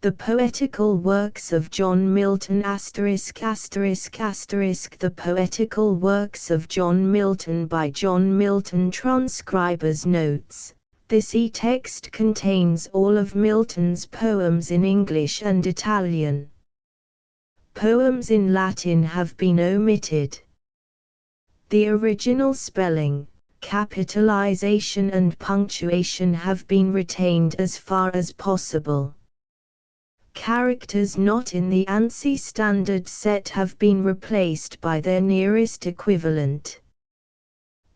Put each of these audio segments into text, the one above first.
The Poetical Works of John Milton ******. The Poetical Works of John Milton by John Milton. Transcriber's notes. This e-text contains all of Milton's poems in English and Italian. Poems in Latin have been omitted. The original spelling, capitalization and punctuation have been retained as far as possible. Characters not in the ANSI standard set have been replaced by their nearest equivalent.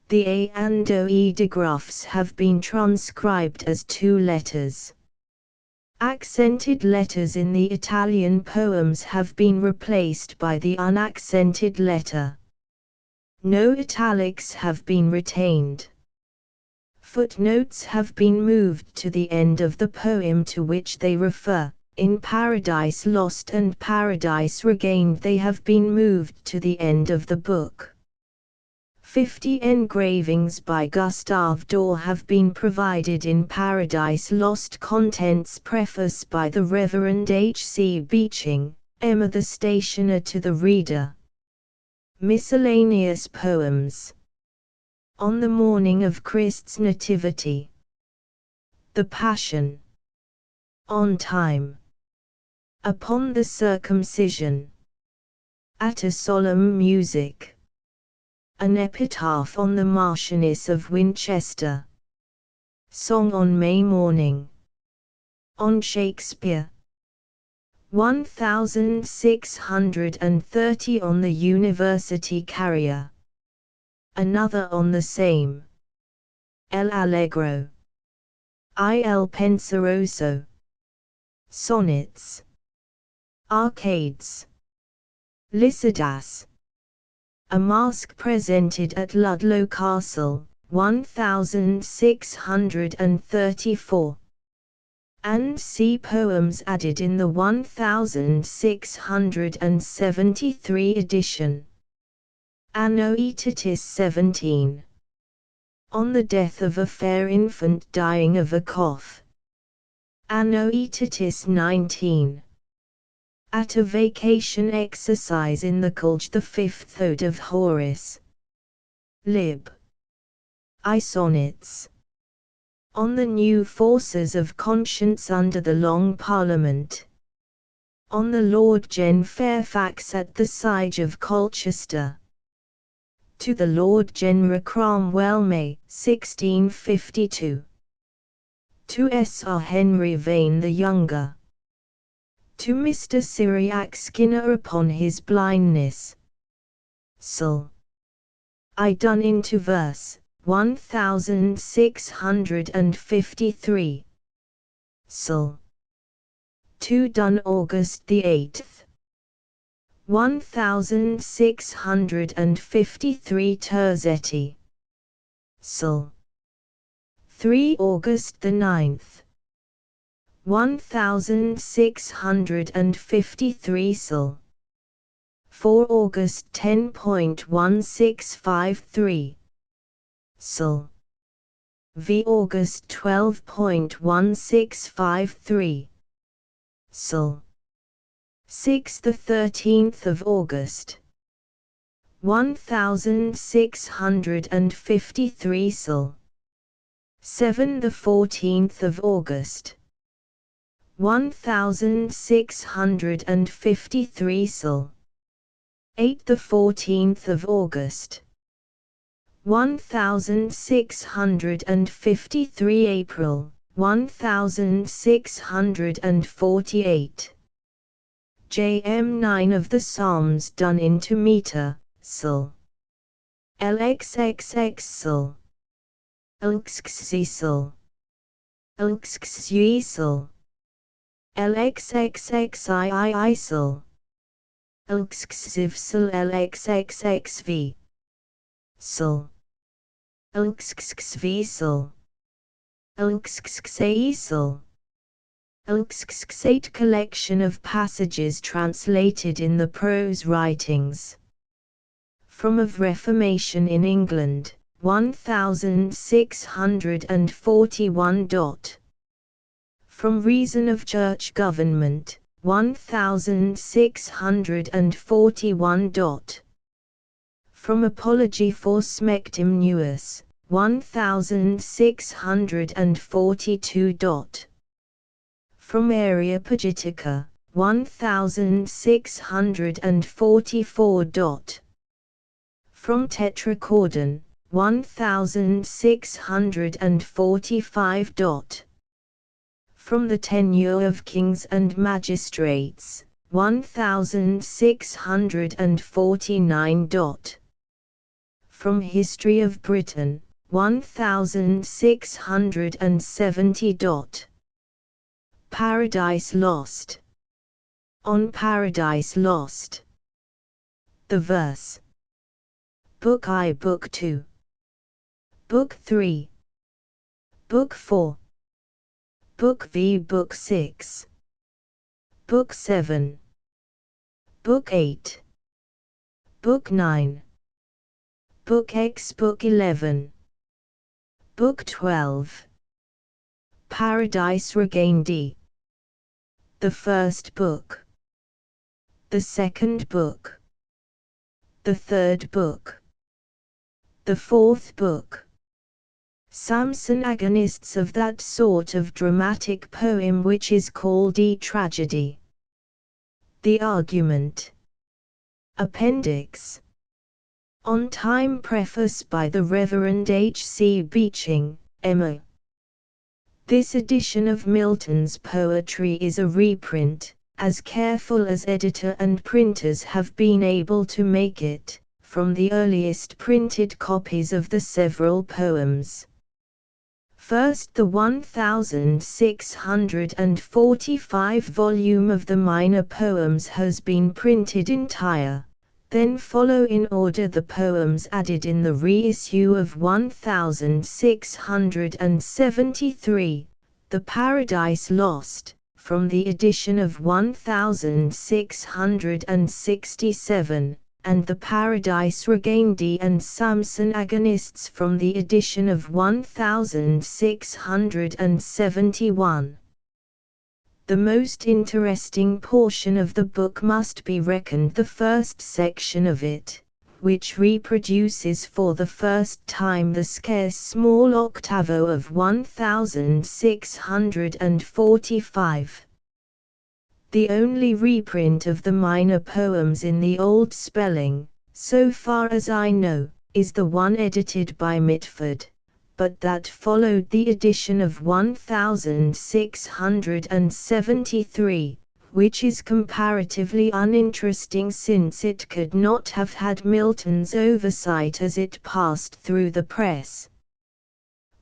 The A and O digraphs have been transcribed as 2 letters. Accented letters in the Italian poems have been replaced by the unaccented letter. No italics have been retained. Footnotes have been moved to the end of the poem to which they refer. In Paradise Lost and Paradise Regained they have been moved to the end of the book. 50 engravings by Gustave Doré have been provided in Paradise Lost. Contents preface by the Reverend H. C. Beeching, Emma the Stationer to the Reader. Miscellaneous Poems. On the Morning of Christ's Nativity. The Passion. On Time. Upon the Circumcision. At a Solemn Music. An Epitaph on the Marchioness of Winchester. Song on May Morning. On Shakespeare. 1630 on the University Carrier. Another on the same. El Allegro. Il Penseroso. Sonnets. Arcades. Lycidas. A Masque presented at Ludlow Castle, 1634. And see poems added in the 1673 edition. Anno Aetatis 17. On the death of a fair infant dying of a cough. Anno Aetatis 19. At a vacation exercise in the Colge, the 5th Ode of Horace. Lib. I Sonnets. On the new forces of conscience under the Long Parliament. On the Lord Gen Fairfax at the siege of Colchester. To the Lord Gen Cromwell May, 1652. To Sir Henry Vane the Younger. To Mr. Cyriac Skinner upon his blindness. Sul. I done into verse, 1653. Sul. 2 done August the 8th. 1653 Terzetti. Sul. 3 August the 9th. 1653 Sul. 4 August 10.1653. Sul. V August 12.1653. Sul. 6 the 13th of August. 1653 Sul. 7 the 14th of August. 1653 Sul. 8 the 14th of August. 1653 April, 1648. JM 9 of the Psalms done into meter, Sul. LXXX Sul. LXXI Sul. LXXI Sul. LXXXII Sul. LXXIV Sul. LXXXV Sul. LXXV Sul. LXXA Sul. LXXVIII collection of passages translated in the prose writings from of Reformation in England, 1641. From Reason of Church Government, 1641. From Apology for Smectum Nuus, 1642. From Area Poetica, 1644. From Tetrachordon, 1645. From the Tenure of Kings and Magistrates, 1649. From History of Britain, 1670. Paradise Lost. On Paradise Lost. The verse. Book I, Book 2. Book 3. Book 4. Book V, Book 6. Book 7. Book 8. Book 9. Book X, Book 11. Book 12. Paradise Regained. The first book. The second book. The third book. The fourth book. Samson agonists of that sort of dramatic poem which is called a tragedy. The argument. Appendix. On Time, preface by the Reverend H. C. Beeching, M.A. This edition of Milton's poetry is a reprint, as careful as editor and printers have been able to make it, from the earliest printed copies of the several poems. First, the 1645 volume of the minor poems has been printed entire. Then follow in order the poems added in the reissue of 1673, The Paradise Lost, from the edition of 1667, and The Paradise Regained and Samson Agonists from the edition of 1671. The most interesting portion of the book must be reckoned the first section of it, which reproduces for the first time the scarce small octavo of 1645. The only reprint of the minor poems in the old spelling, so far as I know, is the one edited by Mitford, but that followed the edition of 1673, which is comparatively uninteresting since it could not have had Milton's oversight as it passed through the press.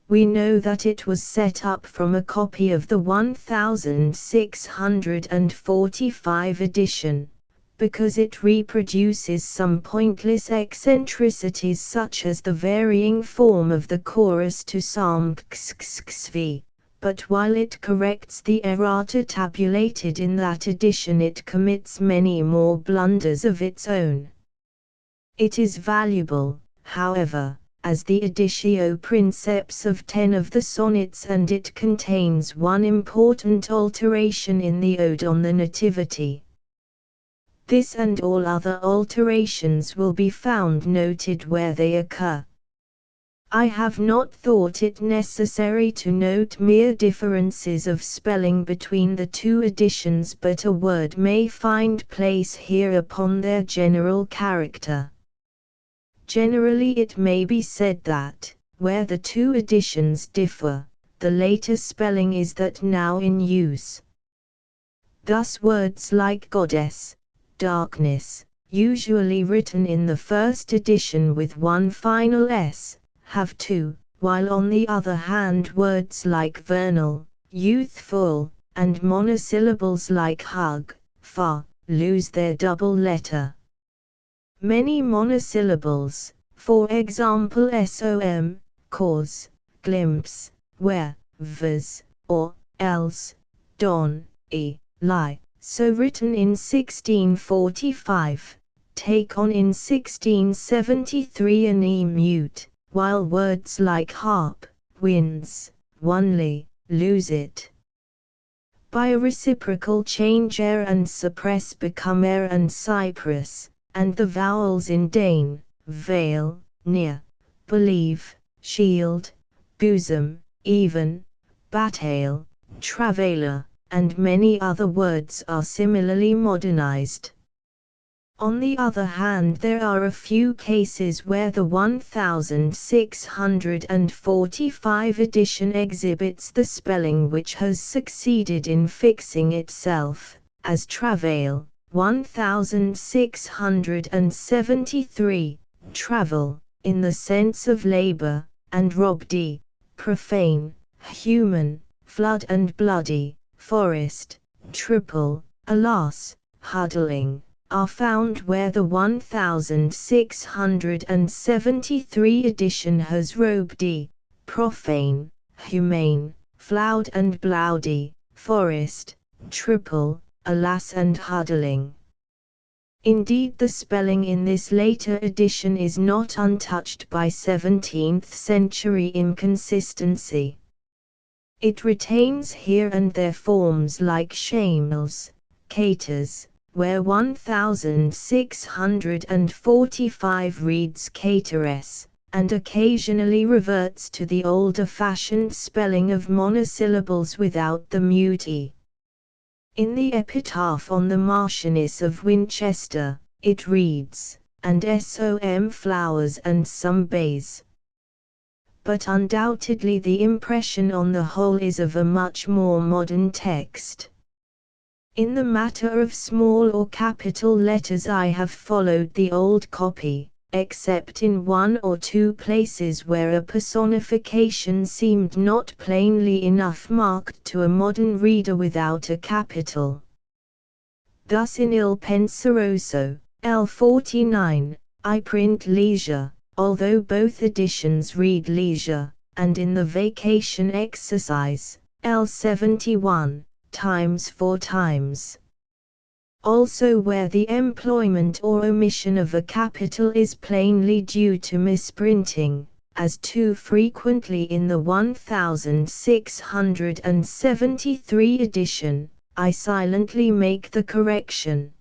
We know that it was set up from a copy of the 1645 edition, because it reproduces some pointless eccentricities such as the varying form of the chorus to Psalm XXV, but while it corrects the errata tabulated in that edition, it commits many more blunders of its own. It is valuable, however, as the editio princeps of 10 of the sonnets, and it contains one important alteration in the Ode on the Nativity. This and all other alterations will be found noted where they occur. I have not thought it necessary to note mere differences of spelling between the two editions, but a word may find place here upon their general character. Generally it may be said that, where the two editions differ, the later spelling is that now in use. Thus words like goddess, darkness, usually written in the first edition with one final S, have two, while on the other hand words like vernal, youthful, and monosyllables like hug, fa, lose their double letter. Many monosyllables, for example som, cause, glimpse, where, vs, or, else, don, lie, so written in 1645, take on in 1673 an mute, while words like harp, winds, onely, lose it. by a reciprocal change air and suppress become air and cypress, and the vowels in Dane, veil, near, believe, shield, bosom, even, battail, travailer, and many other words are similarly modernized. On the other hand, there are a few cases where the 1645 edition exhibits the spelling which has succeeded in fixing itself, as travail, 1673, travel, in the sense of labor, and robdi, profane, human, flood and bloody, forest, triple, alas, huddling, are found where the 1673 edition has robdi, profane, humane, floud and blowdy, forest, triple, alas and huddling. Indeed, the spelling in this later edition is not untouched by 17th century inconsistency. It retains here and there forms like shamels, caters, where 1645 reads cateress, and occasionally reverts to the older-fashioned spelling of monosyllables without the mute e. In the epitaph on the Marchioness of Winchester, it reads, "and som flowers and some bays." But undoubtedly the impression on the whole is of a much more modern text. In the matter of small or capital letters I have followed the old copy, except in one or two places where a personification seemed not plainly enough marked to a modern reader without a capital. Thus in Il Penseroso, L49, I print leisure, although both editions read leisure, and in the vacation exercise, L71, times 4 times. Also where the employment or omission of a capital is plainly due to misprinting, as too frequently in the 1673 edition, I silently make the correction.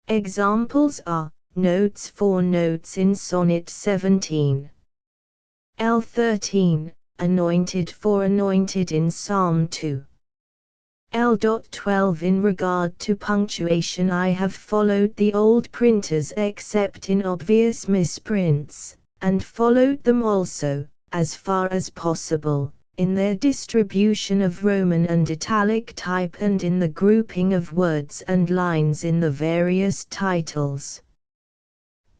Examples are, notes for notes in Sonnet 17. L13, anointed for anointed in Psalm 2. L.12 In regard to punctuation I have followed the old printers except in obvious misprints, and followed them also, as far as possible, in their distribution of Roman and italic type and in the grouping of words and lines in the various titles.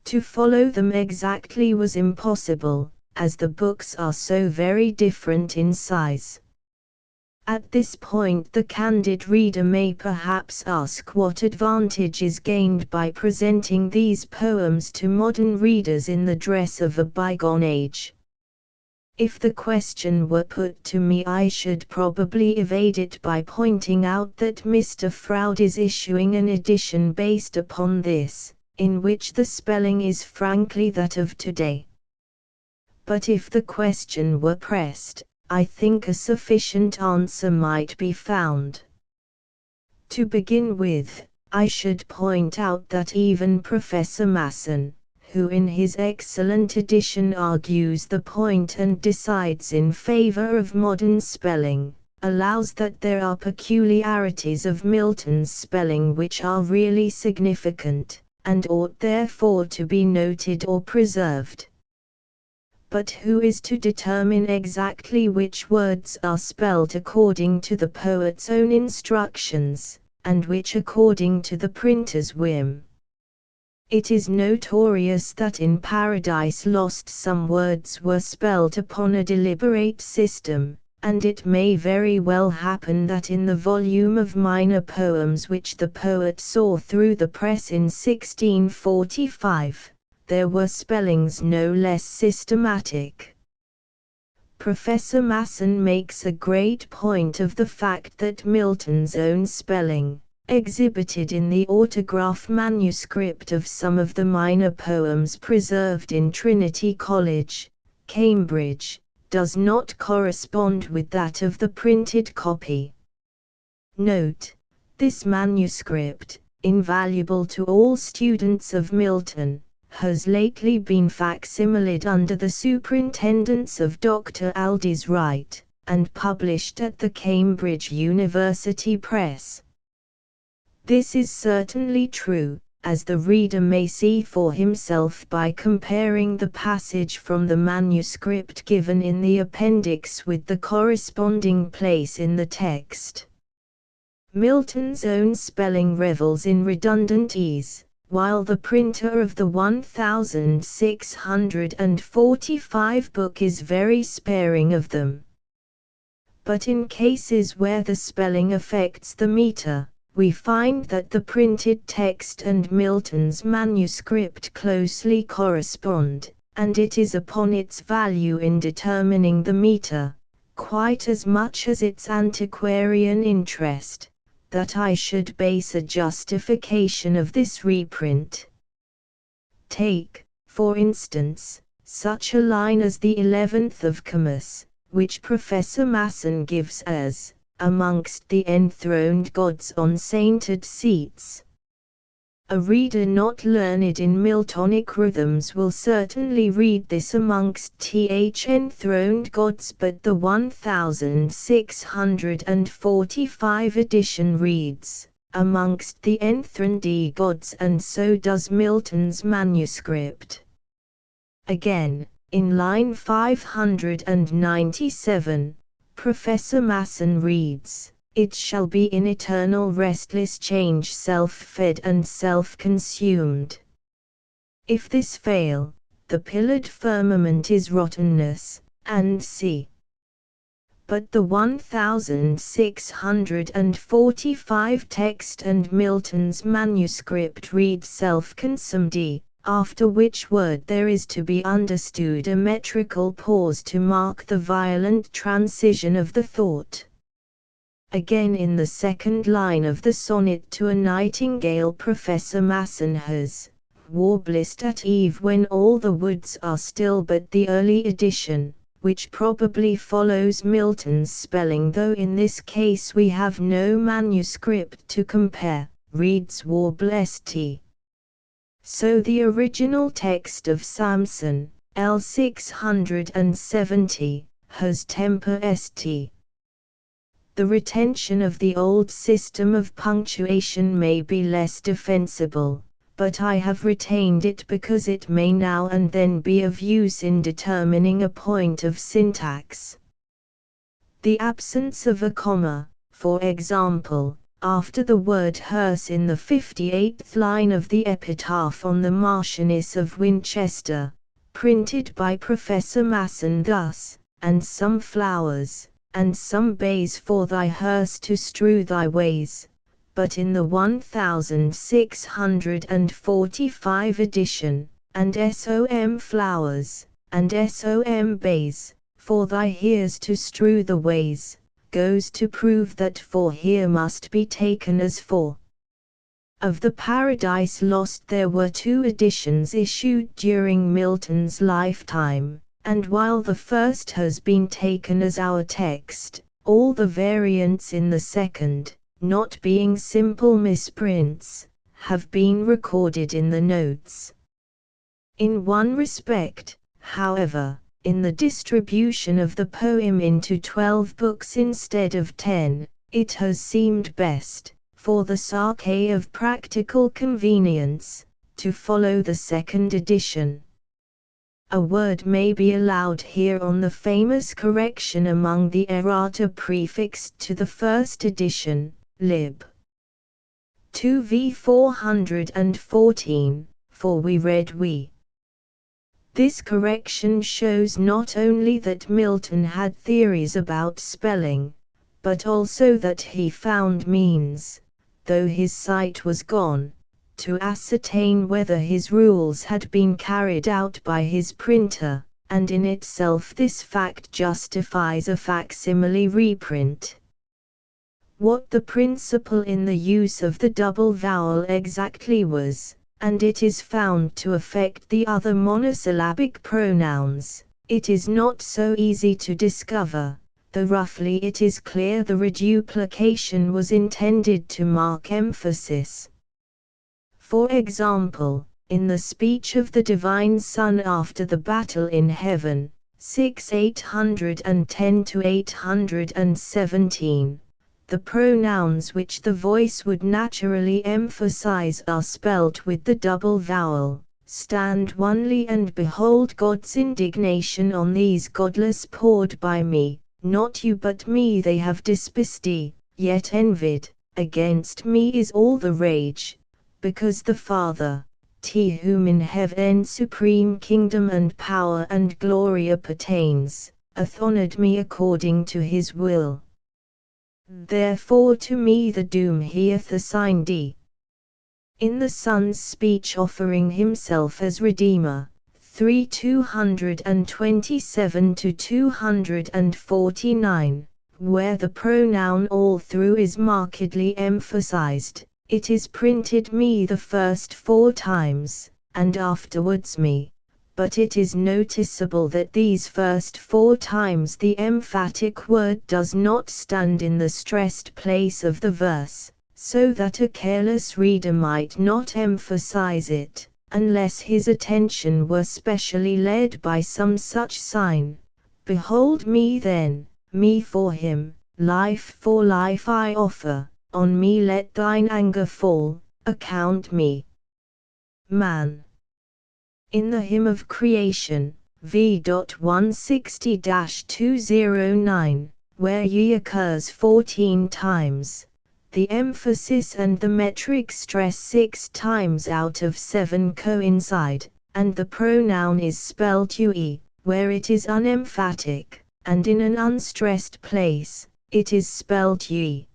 To follow them exactly was impossible, as the books are so very different in size. At this point the candid reader may perhaps ask what advantage is gained by presenting these poems to modern readers in the dress of a bygone age. If the question were put to me I should probably evade it by pointing out that Mr. Froude is issuing an edition based upon this, in which the spelling is frankly that of today. But if the question were pressed, I think a sufficient answer might be found. To begin with, I should point out that even Professor Masson, who in his excellent edition argues the point and decides in favor of modern spelling, allows that there are peculiarities of Milton's spelling which are really significant, and ought therefore to be noted or preserved. But who is to determine exactly which words are spelled according to the poet's own instructions, and which according to the printer's whim? It is notorious that in Paradise Lost some words were spelled upon a deliberate system, and it may very well happen that in the volume of minor poems which the poet saw through the press in 1645, there were spellings no less systematic. Professor Masson makes a great point of the fact that Milton's own spelling, exhibited in the autograph manuscript of some of the minor poems preserved in Trinity College, Cambridge, does not correspond with that of the printed copy. Note: this manuscript, invaluable to all students of Milton, has lately been facsimiled under the superintendence of Dr. Aldis Wright, and published at the Cambridge University Press. This is certainly true, as the reader may see for himself by comparing the passage from the manuscript given in the appendix with the corresponding place in the text. Milton's own spelling revels in redundant ease, while the printer of the 1645 book is very sparing of them. But in cases where the spelling affects the meter, we find that the printed text and Milton's manuscript closely correspond, and it is upon its value in determining the meter, quite as much as its antiquarian interest, that I should base a justification of this reprint. Take, for instance, such a line as the 11th of Comus, which Professor Masson gives as, amongst the enthroned gods on sainted seats. A reader not learned in Miltonic rhythms will certainly read this amongst th enthroned gods, but the 1645 edition reads, amongst the enthroned gods, and so does Milton's manuscript. Again, in line 597, Professor Masson reads, "It shall be in eternal restless change, self-fed and self-consumed." If this fail, the pillared firmament is rottenness, and c. But the 1645 text and Milton's manuscript read self-consumed, after which word there is to be understood a metrical pause to mark the violent transition of the thought. Again, in the second line of the sonnet to a nightingale, Professor Masson has warblest at eve when all the woods are still, but the early edition, which probably follows Milton's spelling, though in this case we have no manuscript to compare, reads warblest. So the original text of Samson, L 670, has temper st. The retention of the old system of punctuation may be less defensible, but I have retained it because it may now and then be of use in determining a point of syntax. The absence of a comma, for example, after the word hearse in the 58th line of the epitaph on the Marchioness of Winchester, printed by Professor Masson thus, "And some flowers, and some bays for thy hearse to strew thy ways," but in the 1645 edition, "and som flowers, and som bays, for thy hears to strew the ways," goes to prove that "for" here must be taken as "for." Of the Paradise Lost there were two editions issued during Milton's lifetime, and while the first has been taken as our text, all the variants in the second, not being simple misprints, have been recorded in the notes. In one respect, however, in the distribution of the poem into 12 books instead of 10, it has seemed best, for the sake of practical convenience, to follow the second edition. A word may be allowed here on the famous correction among the errata prefixed to the first edition, lib. 2v 414, for we read we. This correction shows not only that Milton had theories about spelling, but also that he found means, though his sight was gone, to ascertain whether his rules had been carried out by his printer, and in itself this fact justifies a facsimile reprint. What the principle in the use of the double vowel exactly was, and it is found to affect the other monosyllabic pronouns, it is not so easy to discover, though roughly it is clear the reduplication was intended to mark emphasis. For example, in the speech of the Divine Son after the battle in heaven, 6:810–817, the pronouns which the voice would naturally emphasize are spelt with the double vowel, stand onely, and behold God's indignation on these godless poured by me, not you but me they have despised, yet envied, against me is all the rage, because the Father, to whom in heaven supreme kingdom and power and glory appertains, hath honored me according to his will. Therefore to me the doom he hath assigned. In the Son's speech offering himself as Redeemer, 3:227–249, where the pronoun all through is markedly emphasized, it is printed me the first 4 times, and afterwards me, but it is noticeable that these first 4 times the emphatic word does not stand in the stressed place of the verse, so that a careless reader might not emphasize it, unless his attention were specially led by some such sign. Behold me then, me for him, life for life I offer, on me let thine anger fall, account me man. In the Hymn of Creation, v.160-209, where ye occurs 14 times, the emphasis and the metric stress 6 times out of 7 coincide, and the pronoun is spelt ue, where it is unemphatic, and in an unstressed place, it is spelt ye.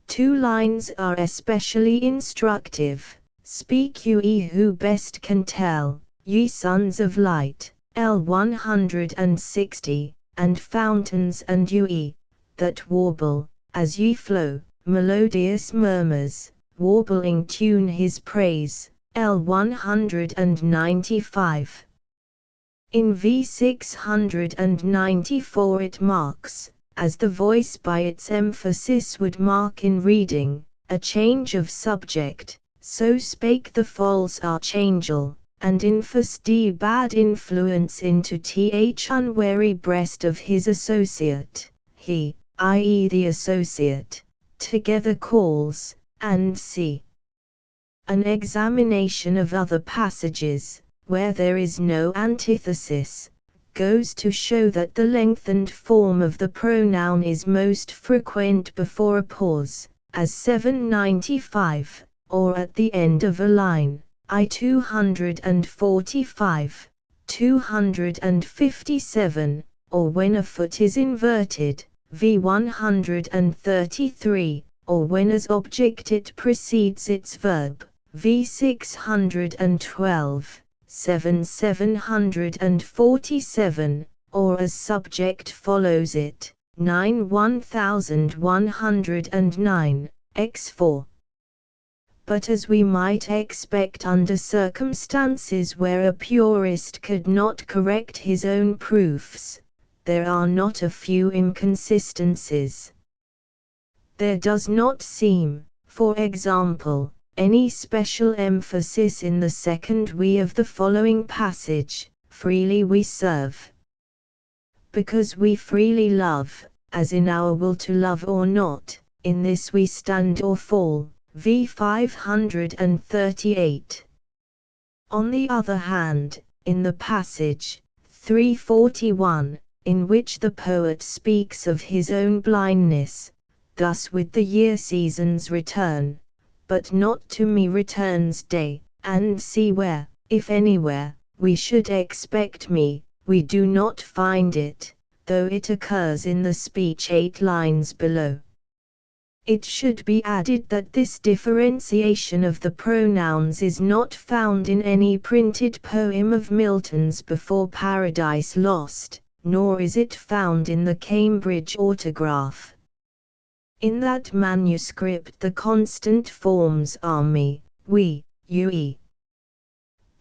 2 lines are especially instructive. Speak ye who best can tell, ye sons of light, L 160, and fountains and ye, that warble, as ye flow, melodious murmurs, warbling tune his praise, L 195. In V 694 it marks, as the voice by its emphasis would mark in reading, a change of subject. So spake the false archangel, and infused bad influence into th unwary breast of his associate. He, i.e. the associate, together calls, and see. An examination of other passages, where there is no antithesis, goes to show that the lengthened form of the pronoun is most frequent before a pause, as 795. Or at the end of a line, I 245, 257, or when a foot is inverted, v 133, or when as object it precedes its verb, v 612, 747, or as subject follows it, 1109, x4. But as we might expect under circumstances where a purist could not correct his own proofs, there are not a few inconsistencies. There does not seem, for example, any special emphasis in the second we of the following passage, freely we serve. Because we freely love, as in our will to love or not, in this we stand or fall. V 538. On the other hand, in the passage, 341, in which the poet speaks of his own blindness, thus with the year seasons return, but not to me returns day, and see where, if anywhere, we should expect me, we do not find it, though it occurs in the speech 8 lines below. It should be added that this differentiation of the pronouns is not found in any printed poem of Milton's before Paradise Lost, nor is it found in the Cambridge autograph. In that manuscript the constant forms are me, we, ue.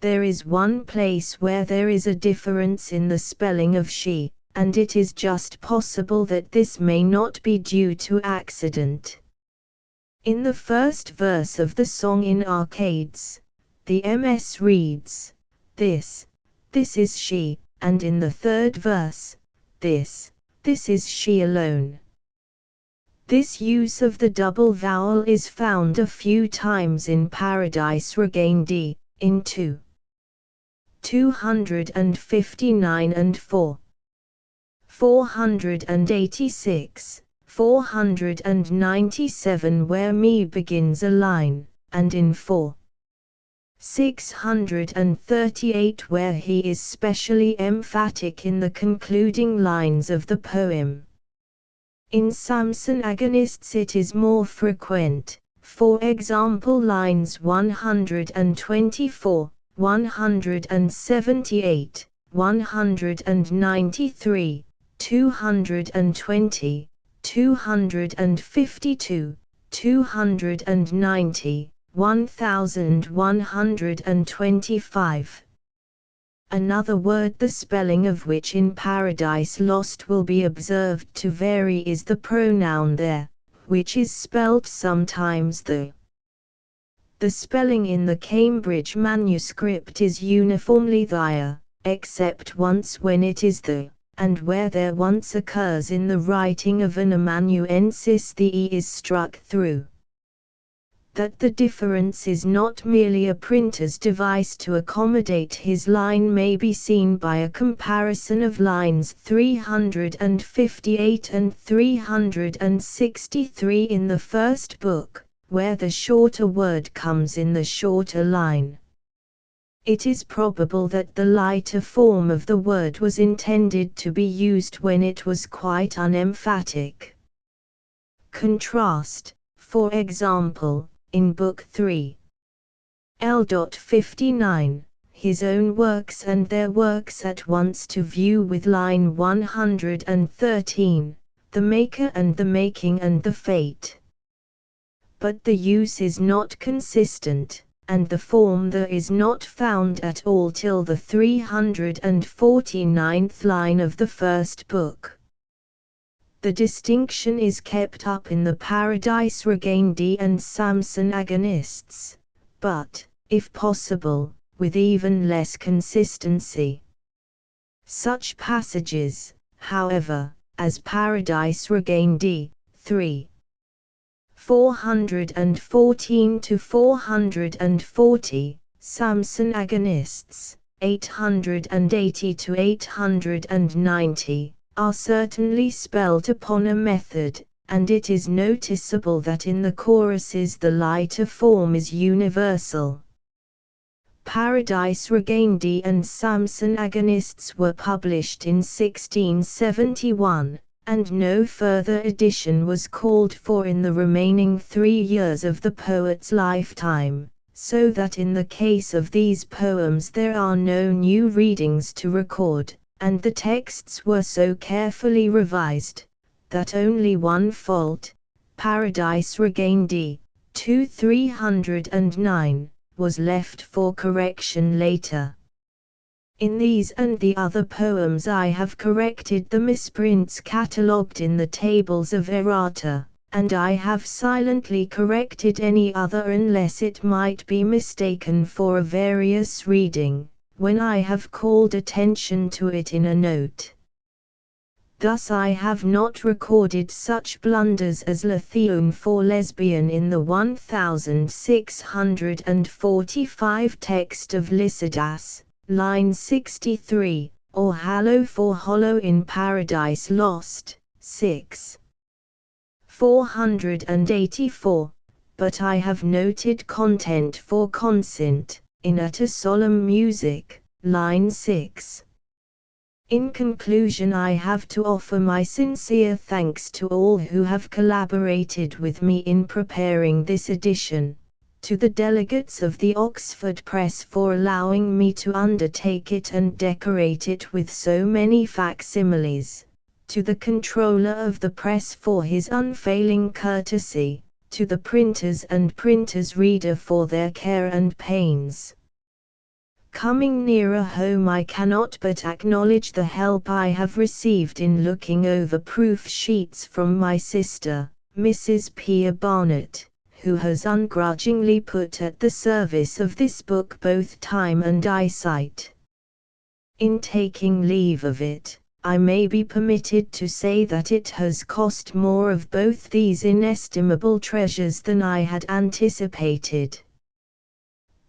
There is one place where there is a difference in the spelling of she, and it is just possible that this may not be due to accident. In the first verse of the song in Arcades, the MS reads, this is she, and in the third verse, this is she alone. This use of the double vowel is found a few times in Paradise Regained, in 259 and 486, 497 where me begins a line, and in 638 where he is specially emphatic in the concluding lines of the poem. In Samson agonists it is more frequent, for example lines 124, 178, 193, 220, 252, 290, 1125. Another word the spelling of which in Paradise Lost will be observed to vary is the pronoun there, which is spelt sometimes the. The spelling in the Cambridge manuscript is uniformly thia, except once when it is the, and where there once occurs in the writing of an amanuensis the e is struck through. That the difference is not merely a printer's device to accommodate his line may be seen by a comparison of lines 358 and 363 in the first book, where the shorter word comes in the shorter line. It is probable that the lighter form of the word was intended to be used when it was quite unemphatic. Contrast, for example, in Book 3. L.59, his own works and their works at once to view with line 113, the maker and the making and the fate. But the use is not consistent, and the form there is not found at all till the 349th line of the first book. The distinction is kept up in the Paradise Regained and Samson agonists, but, if possible, with even less consistency. Such passages, however, as Paradise Regained, 3. 414 to 440, Samson agonists, 880 to 890, are certainly spelt upon a method, and it is noticeable that in the choruses the lighter form is universal. Paradise Regained and Samson agonists were published in 1671, and no further edition was called for in the remaining 3 years of the poet's lifetime, so that in the case of these poems there are no new readings to record, and the texts were so carefully revised, that only one fault, Paradise Regained, 309, was left for correction later. In these and the other poems I have corrected the misprints catalogued in the tables of errata, and I have silently corrected any other unless it might be mistaken for a various reading, when I have called attention to it in a note. Thus I have not recorded such blunders as Letheune for lesbian in the 1645 text of Lycidas, line 63, or hallow for hollow in Paradise Lost, 6. 484, but I have noted content for consent, in utter solemn music, line 6. In conclusion, I have to offer my sincere thanks to all who have collaborated with me in preparing this edition, to the delegates of the Oxford Press for allowing me to undertake it and decorate it with so many facsimiles, to the controller of the press for his unfailing courtesy, to the printers and printers' reader for their care and pains. Coming nearer home, I cannot but acknowledge the help I have received in looking over proof sheets from my sister, Mrs. P. Barnett, who has ungrudgingly put at the service of this book both time and eyesight. In taking leave of it, I may be permitted to say that it has cost more of both these inestimable treasures than I had anticipated.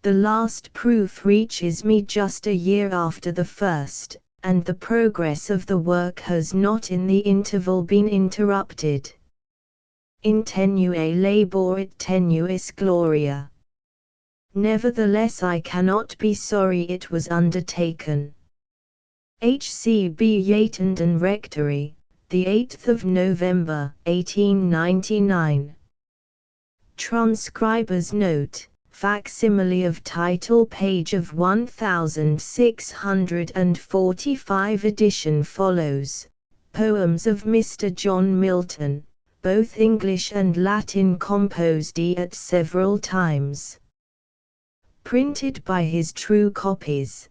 The last proof reaches me just a year after the first, and the progress of the work has not in the interval been interrupted. In tenue labor et tenuis gloria. Nevertheless, I cannot be sorry it was undertaken. H.C.B. Yattenden Rectory, the 8th of November, 1899. Transcriber's note. Facsimile of title page of 1645 edition follows. Poems of Mr. John Milton, both English and Latin, composed at several times. Printed by his true copies.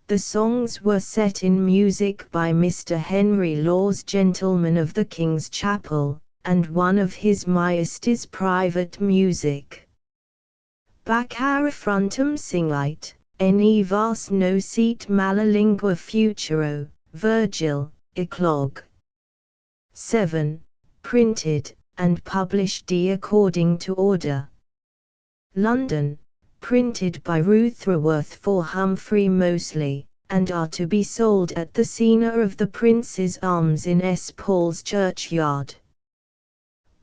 The songs were set in music by Mr. Henry Laws, Gentleman of the King's Chapel, and one of His Majesty's private music. Baccara frontum singite, ne vas nocet mala lingua futuro, Virgil, Eclog. 7. Printed, and published according to order. London, printed by Rutherworth for Humphrey Moseley, and are to be sold at the Scena of the Prince's Arms in S. Paul's Churchyard.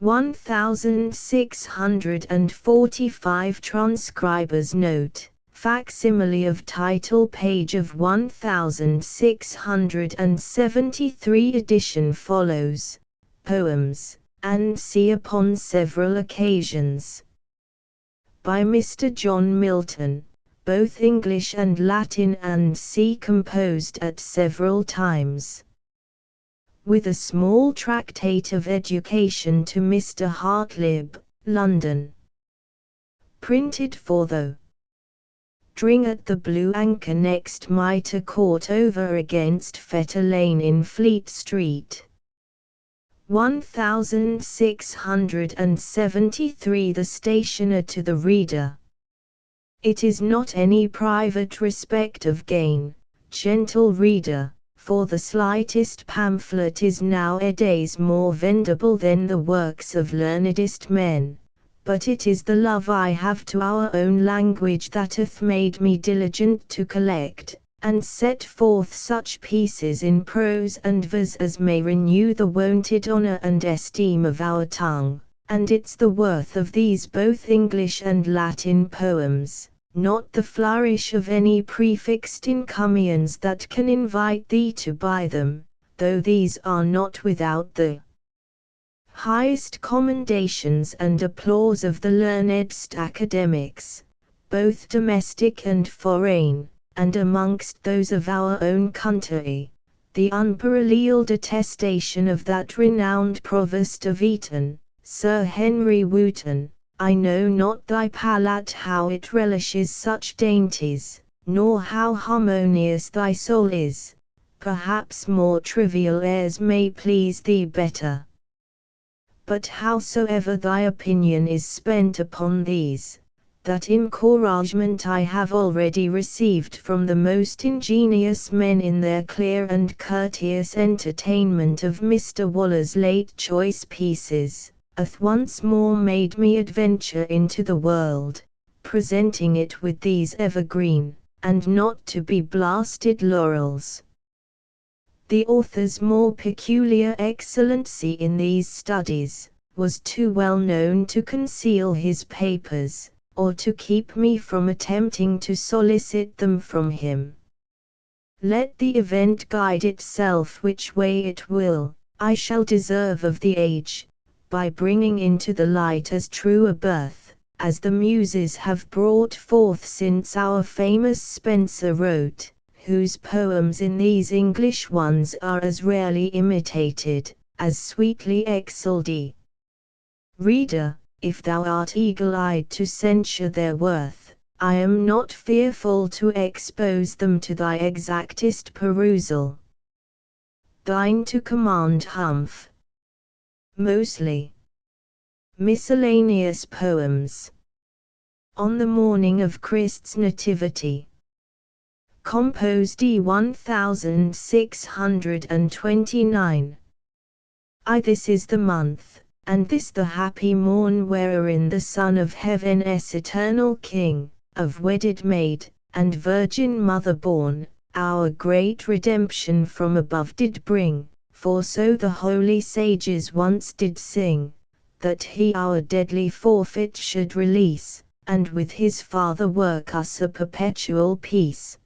1645 Transcriber's note, facsimile of title page of 1673 edition follows. Poems, and see upon several occasions. By Mr. John Milton, both English and Latin, and see composed at several times. With a small tractate of education to Mr. Hartlib, London. Printed for the Dring at the Blue Anchor next Mitre Court over against Fetter Lane in Fleet Street. 1673 The Stationer to the Reader. It is not any private respect of gain, gentle reader, for the slightest pamphlet is nowadays more vendible than the works of learnedest men, but it is the love I have to our own language that hath made me diligent to collect, and set forth such pieces in prose and verse as may renew the wonted honour and esteem of our tongue, and it's the worth of these both English and Latin poems, not the flourish of any prefixed encomiums that can invite thee to buy them, though these are not without the highest commendations and applause of the learnedst academics, both domestic and foreign, and amongst those of our own country, the unparalleled attestation of that renowned Provost of Eton, Sir Henry Wotton. I know not thy palate how it relishes such dainties, nor how harmonious thy soul is. Perhaps more trivial airs may please thee better. But howsoever thy opinion is spent upon these, that encouragement I have already received from the most ingenious men in their clear and courteous entertainment of Mr. Waller's late choice pieces, hath once more made me adventure into the world, presenting it with these evergreen, and not to be blasted laurels. The author's more peculiar excellency in these studies, was too well known to conceal his papers, or to keep me from attempting to solicit them from him. Let the event guide itself which way it will, I shall deserve of the age, by bringing into the light as true a birth, as the Muses have brought forth since our famous Spenser wrote, whose poems in these English ones are as rarely imitated, as sweetly extolled. Reader, if thou art eagle-eyed to censure their worth, I am not fearful to expose them to thy exactest perusal. Thine to command Humph. Mosley. Miscellaneous Poems. On the morning of Christ's Nativity. Composed E 1629. This is the month, and this the happy morn wherein the Son of Heaven's eternal King, of wedded maid, and virgin mother born, our great redemption from above did bring, for so the holy sages once did sing, that he our deadly forfeit should release, and with his Father work us a perpetual peace.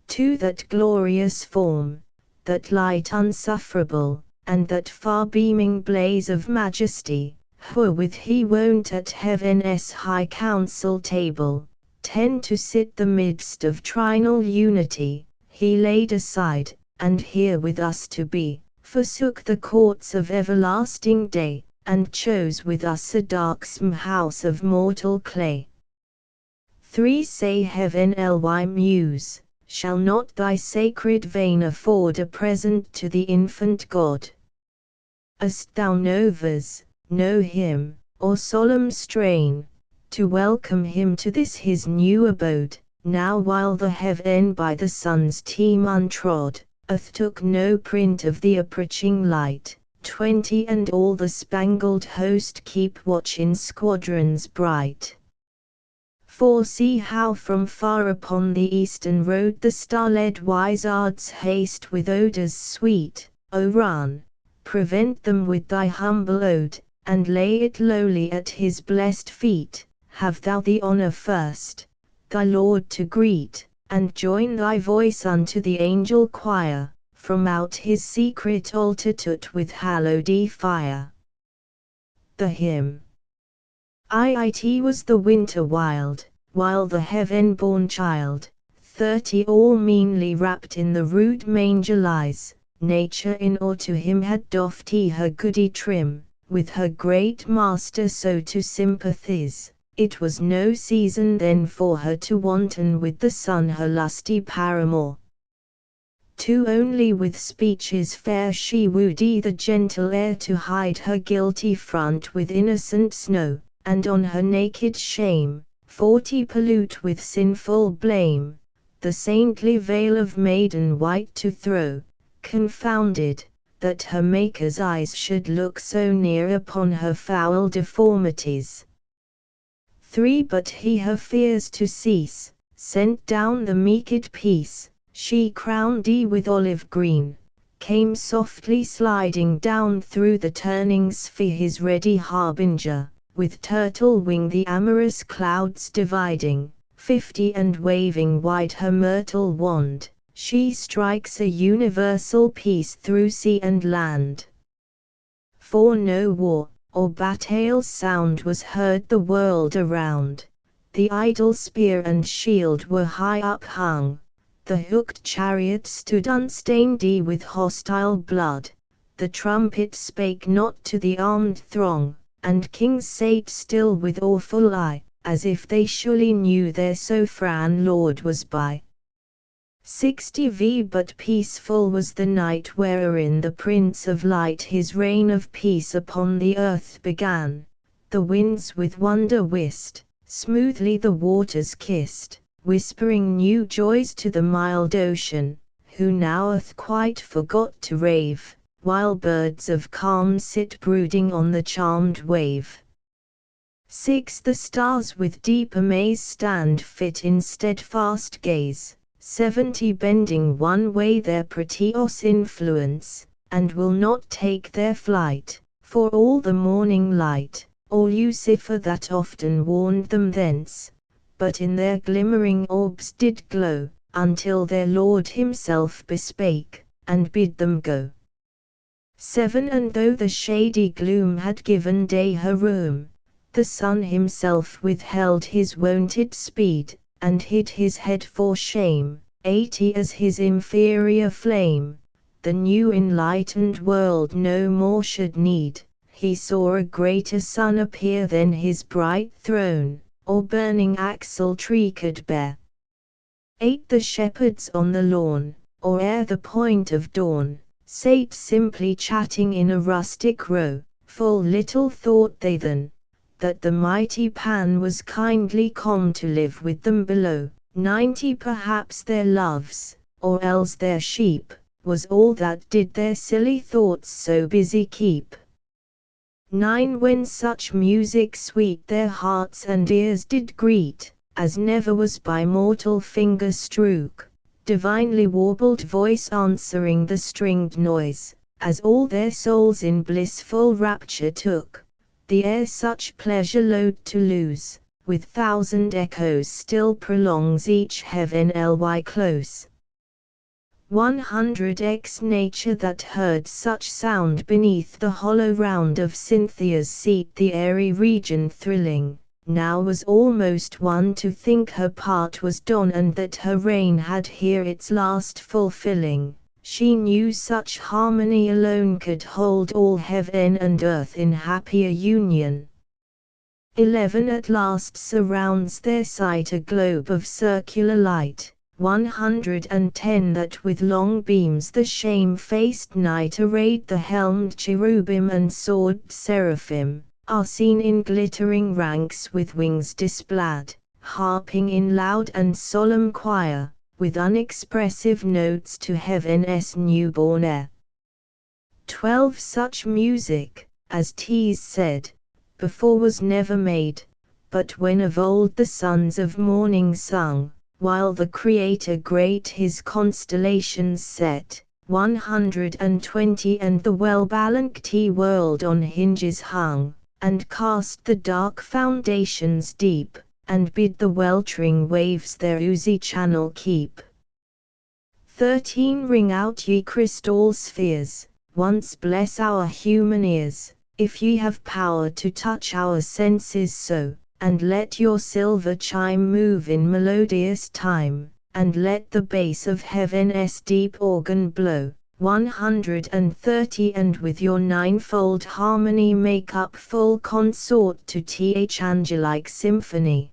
To that glorious form, that light unsufferable, and that far-beaming blaze of majesty, wherewith he wont at heaven's high council table, to sit the midst of trinal unity, he laid aside, and here with us to be, forsook the courts of everlasting day, and chose with us a darksome house of mortal clay. 3 Say Heaven ly Muse, shall not thy sacred vein afford a present to the infant God? Hast thou no verse, no hymn, or solemn strain, to welcome him to this his new abode, now while the heaven by the sun's team untrod, took no print of the approaching light, 20 and all the spangled host keep watch in squadrons bright. For see how from far upon the eastern road the star-led wizards haste with odors sweet. O run, prevent them with thy humble ode, and lay it lowly at his blessed feet. Have thou the honor first, thy Lord to greet, and join thy voice unto the angel choir, from out his secret altar tut with hallowed fire. The hymn. It was the winter wild, while the heaven-born child, 30 all meanly wrapped in the rude manger lies, nature in awe to him had doffed her goody trim, with her great master so to sympathize. It was no season then for her to wanton with the sun her lusty paramour. To only with speeches fair she wooed the gentle air to hide her guilty front with innocent snow, and on her naked shame, 40 pollute with sinful blame, the saintly veil of maiden white to throw, confounded, that her Maker's eyes should look so near upon her foul deformities. 3 But he her fears to cease, sent down the meeked peace, she crowned with olive green, came softly sliding down through the turning sphere his ready harbinger, with turtle wing the amorous clouds dividing, 50 and waving wide her myrtle wand, she strikes a universal peace through sea and land. For no war, or battle's sound was heard the world around, the idle spear and shield were high uphung, the hooked chariot stood unstained with hostile blood, the trumpet spake not to the armed throng, and kings sate still with awful eye, as if they surely knew their sovereign Lord was by. 60 But peaceful was the night wherein the Prince of Light his reign of peace upon the earth began, the winds with wonder whist, smoothly the waters kissed, whispering new joys to the mild ocean, who now quite forgot to rave, while birds of calm sit brooding on the charmed wave. 6 The stars with deep amaze stand fit in steadfast gaze, 70 bending one way their Proteus influence, and will not take their flight, for all the morning light, or Lucifer that often warned them thence, but in their glimmering orbs did glow, until their Lord himself bespake, and bid them go. 7 And though the shady gloom had given day her room, the sun himself withheld his wonted speed, and hid his head for shame, 80 As his inferior flame, the new enlightened world no more should need, he saw a greater sun appear than his bright throne, or burning axle tree could bear. 8. The shepherds on the lawn, or ere the point of dawn, sate simply chatting in a rustic row, full little thought they then, that the mighty Pan was kindly come to live with them below. 90. Perhaps their loves, or else their sheep, was all that did their silly thoughts so busy keep. 9. When such music sweet their hearts and ears did greet, as never was by mortal finger strook, divinely warbled voice answering the stringed noise, as all their souls in blissful rapture took, the air such pleasure loath to lose, with thousand echoes still prolongs each heaven ly close. 100x Nature that heard such sound beneath the hollow round of Cynthia's seat, the airy region thrilling, now was almost one to think her part was done and that her reign had here its last fulfilling. She knew such harmony alone could hold all heaven and earth in happier union. 11. At last surrounds their sight a globe of circular light. 110. That with long beams the shame-faced night arrayed the helmed cherubim and sword seraphim, are seen in glittering ranks with wings displayed, harping in loud and solemn choir, with unexpressive notes to heaven's newborn air. 12. Such music, as 'tis said, before was never made, but when of old the sons of morning sung, while the Creator great his constellations set. 120. And the well-balanced world on hinges hung, and cast the dark foundations deep, and bid the weltering waves their oozy channel keep. 13. Ring out ye crystal spheres, once bless our human ears, if ye have power to touch our senses so, and let your silver chime move in melodious time, and let the bass of heaven's deep organ blow. 130. And with your ninefold harmony make up full consort to th angelic symphony.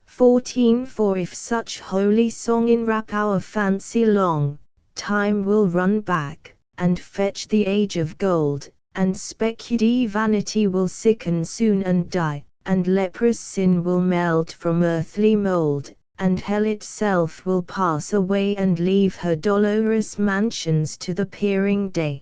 14. For if such holy song enwrap our fancy long, time will run back, and fetch the age of gold, and speculative vanity will sicken soon and die, and leprous sin will melt from earthly mold, and hell itself will pass away and leave her dolorous mansions to the peering day.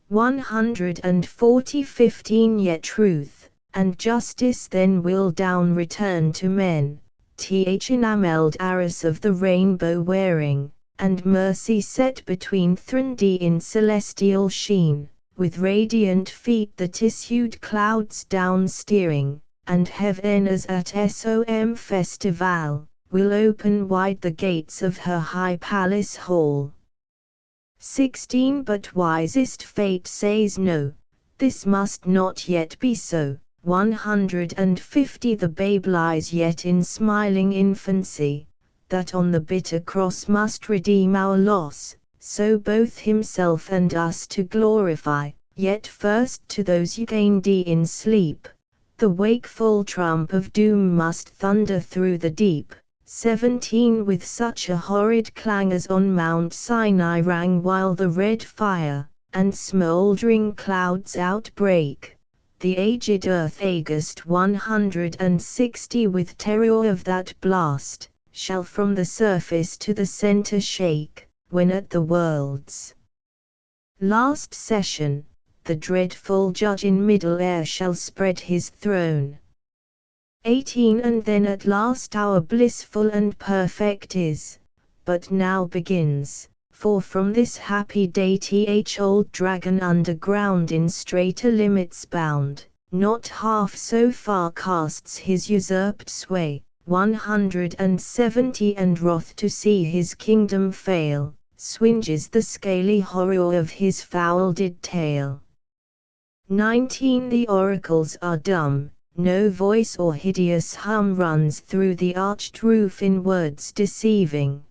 140. 15. Yet truth and justice then will down return to men, th enamelled arras of the rainbow wearing, and mercy set between threndy in celestial sheen, with radiant feet the tissued clouds down steering, and heaven as at som festival, will open wide the gates of her high palace hall. 16. But wisest fate says no, this must not yet be so. 150. The babe lies yet in smiling infancy, that on the bitter cross must redeem our loss, so both himself and us to glorify. Yet first to those ye gained in sleep, the wakeful trump of doom must thunder through the deep. 17. With such a horrid clang as on Mount Sinai rang while the red fire and smouldering clouds outbreak, the aged earth August 160 with terror of that blast, shall from the surface to the center shake, when at the world's last session, the dreadful judge in middle air shall spread his throne. 18. And then at last our blissful and perfect is, but now begins, for from this happy day th old dragon underground in straighter limits bound, not half so far casts his usurped sway. 170. And wrath to see his kingdom fail, swinges the scaly horror of his foul-did tale. 19. The oracles are dumb, no voice or hideous hum runs through the arched roof in words deceiving.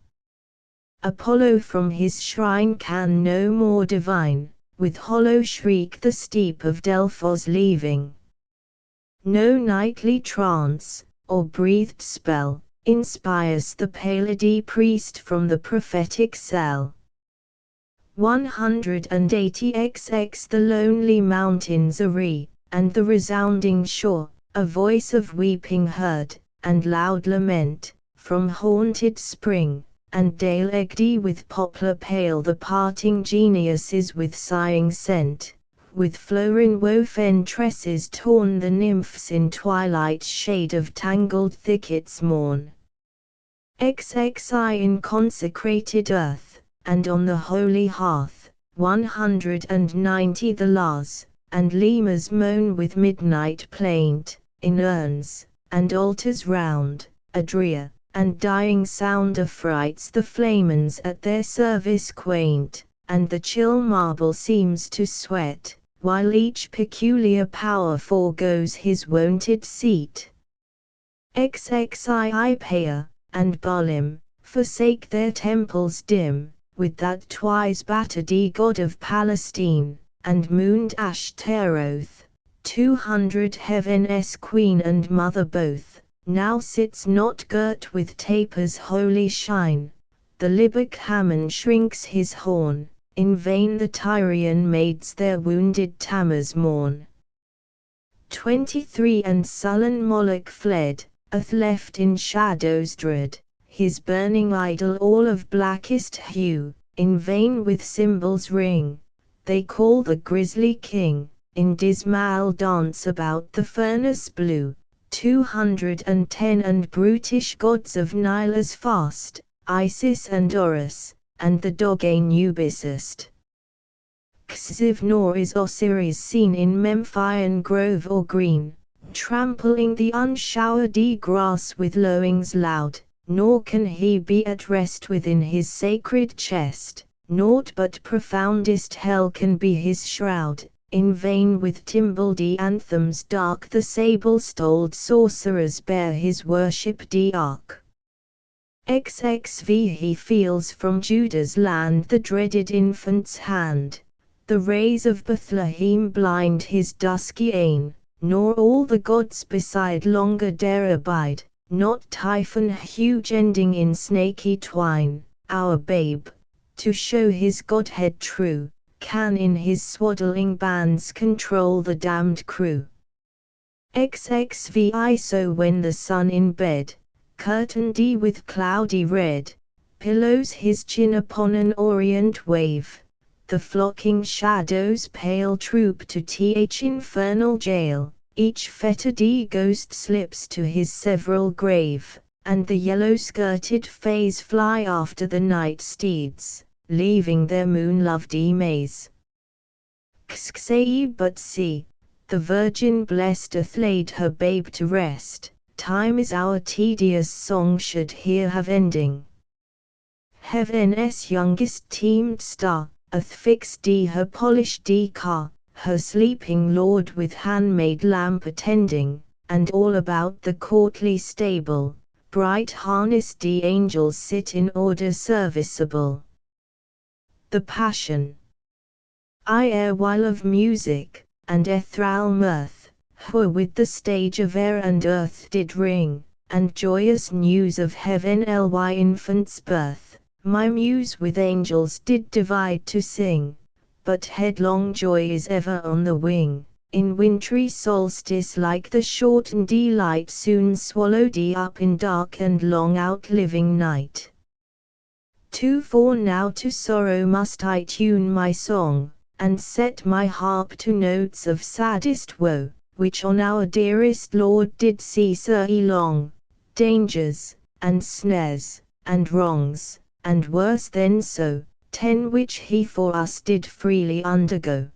Apollo from his shrine can no more divine, with hollow shriek the steep of Delphos leaving. No nightly trance, or breathed spell, inspires the Pleiade priest from the prophetic cell. 180xx The lonely mountains are and the resounding shore, a voice of weeping heard, and loud lament, from haunted spring, and dale egged with poplar pale the parting geniuses with sighing scent, with flowering wofen tresses torn the nymphs in twilight shade of tangled thickets mourn. XXI in consecrated earth, and on the holy hearth, 190 The laws, and lemurs moan with midnight plaint, in urns, and altars round, a drear, and dying sound affrights the flamens at their service quaint, and the chill marble seems to sweat, while each peculiar power foregoes his wonted seat. XXII Paea and Baalim forsake their temples dim, with that twice battered god of Palestine, and mooned Ashtaroth, 200 heaven's queen and mother both, now sits not girt with tapers' holy shine. The Libyc Hammon shrinks his horn, in vain the Tyrian maids their wounded Tammuz mourn. 23 And sullen Moloch fled, left in shadows dread, his burning idol all of blackest hue, in vain with cymbals ring, they call the grisly king, in dismal dance about the furnace blue. 210 And brutish gods of Nila's fast, Isis and Horus, and the dog Anubisist. Xiv Nor is Osiris seen in Memphian grove or green, trampling the unshowered grass with lowings loud, nor can he be at rest within his sacred chest, naught but profoundest hell can be his shroud. In vain with timbreled anthems dark the sable-stoled sorcerers bear his worshipped ark. XXV He feels from Judah's land the dreaded infant's hand, the rays of Bethlehem blind his dusky eyne, nor all the gods beside longer dare abide, not Typhon huge ending in snaky twine, our babe, to show his godhead true, can in his swaddling bands control the damned crew. XXVI So when the sun in bed, curtained with cloudy red, pillows his chin upon an orient wave, the flocking shadows pale troop to th infernal jail, each fettered ghost slips to his several grave, and the yellow-skirted fays fly after the night steeds, leaving their moon-loved maze. Xxai But see, the Virgin blessed hath laid her babe to rest, time is our tedious song should here have ending. Heaven's youngest teamed star, fixed her polished car, her sleeping lord with handmaid lamp attending, and all about the courtly stable, bright harnessed angels sit in order serviceable. The Passion. While of music, and ethereal mirth, with the stage of air and earth did ring, and joyous news of heaven ly infant's birth, my muse with angels did divide to sing, but headlong joy is ever on the wing, in wintry solstice like the shortened light soon swallowed up in dark and long outliving night. 2 For now to sorrow must I tune my song, and set my harp to notes of saddest woe, which on our dearest Lord did cease long, dangers, and snares, and wrongs, and worse than so, 10 which he for us did freely undergo.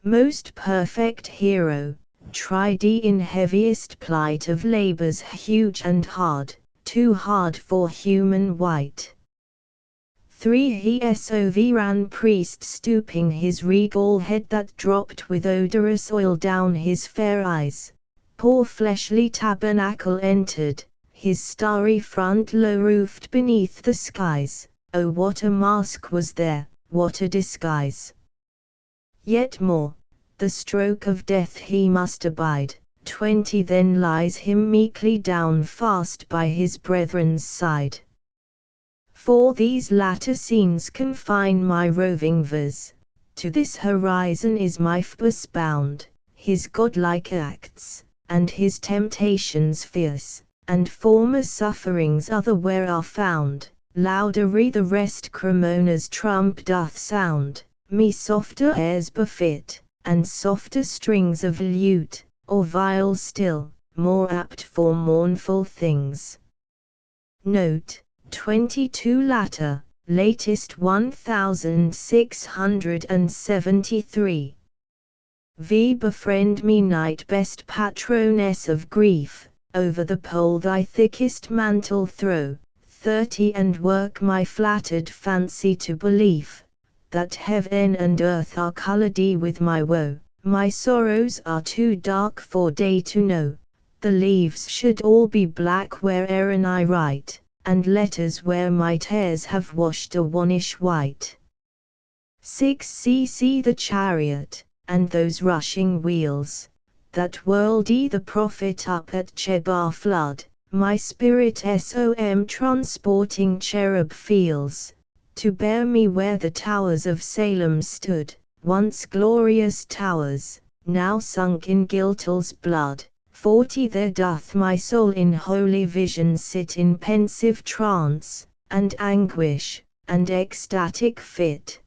Most perfect hero, tried in heaviest plight of labors huge and hard, too hard for human wight. 3 He sov ran priest stooping his regal head that dropped with odorous oil down his fair eyes, poor fleshly tabernacle entered, his starry front low-roofed beneath the skies, oh what a mask was there, what a disguise! Yet more, the stroke of death he must abide, 20 Then lies him meekly down fast by his brethren's side. For these latter scenes confine my roving viz. To this horizon is my purpose bound, his godlike acts, and his temptations fierce, and former sufferings otherwhere are found. Louder the rest Cremona's trump doth sound, me softer airs befit, and softer strings of lute, or viol still, more apt for mournful things. Note, 22 latter, latest 1673. V. Befriend me night best patroness of grief, over the pole thy thickest mantle throw. 30 And work my flattered fancy to belief, that heaven and earth are coloured with my woe. My sorrows are too dark for day to know. The leaves should all be black where'er I write, and letters where my tears have washed a wannish white. 6 See the chariot, and those rushing wheels, that whirled the prophet up at Chebar flood. My spirit som transporting cherub feels, to bear me where the towers of Salem stood, once glorious towers, now sunk in Giltal's blood. 40 There doth my soul in holy vision sit in pensive trance, and anguish, and ecstatic fit.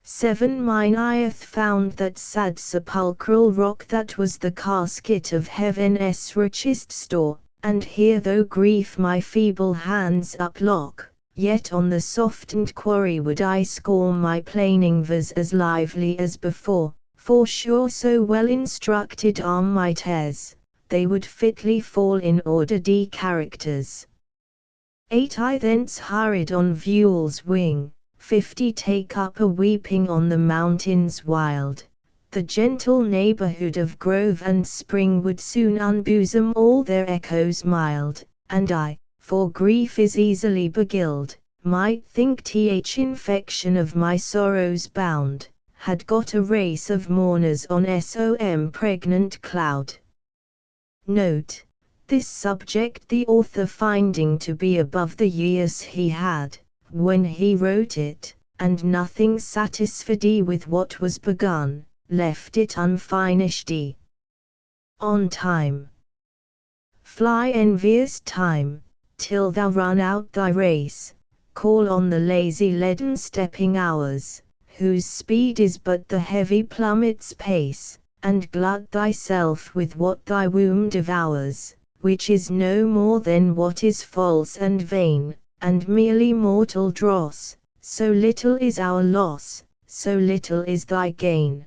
7 Mine eye hath found that sad sepulchral rock that was the casket of heaven's richest store, and here though grief my feeble hands uplock, yet on the softened quarry would I score my plaining verse as lively as before, for sure so well instructed are my tears, they would fitly fall in order D characters. 8 I thence hurried on Vuel's wing, 50 Take up a weeping on the mountains wild. The gentle neighborhood of grove and spring would soon unbosom all their echoes mild, and I, for grief is easily beguiled, might think infection of my sorrows bound, had got a race of mourners on som pregnant cloud. Note, this subject the author finding to be above the years he had, when he wrote it, and nothing satisfied with what was begun, left it unfinished. On time. Fly envious time, till thou run out thy race, call on the lazy leaden stepping hours, whose speed is but the heavy plummet's pace, and glut thyself with what thy womb devours, which is no more than what is false and vain, and merely mortal dross. So little is our loss, so little is thy gain.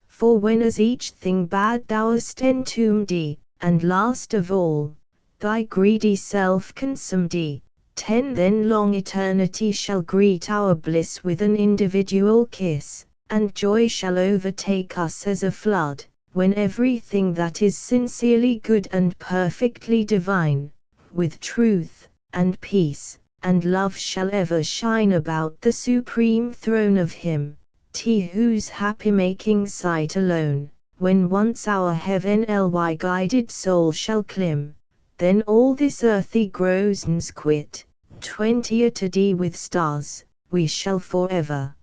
For when as each thing bad thou hast entombed, and last of all, thy greedy self consumed, 10 Then long eternity shall greet our bliss with an individual kiss, and joy shall overtake us as a flood, when everything that is sincerely good and perfectly divine, with truth, and peace, and love shall ever shine about the supreme throne of Him, whose happy-making sight alone, when once our heavenly guided soul shall climb, then all this earthy grossness quit. 20 A to D with stars, we shall forever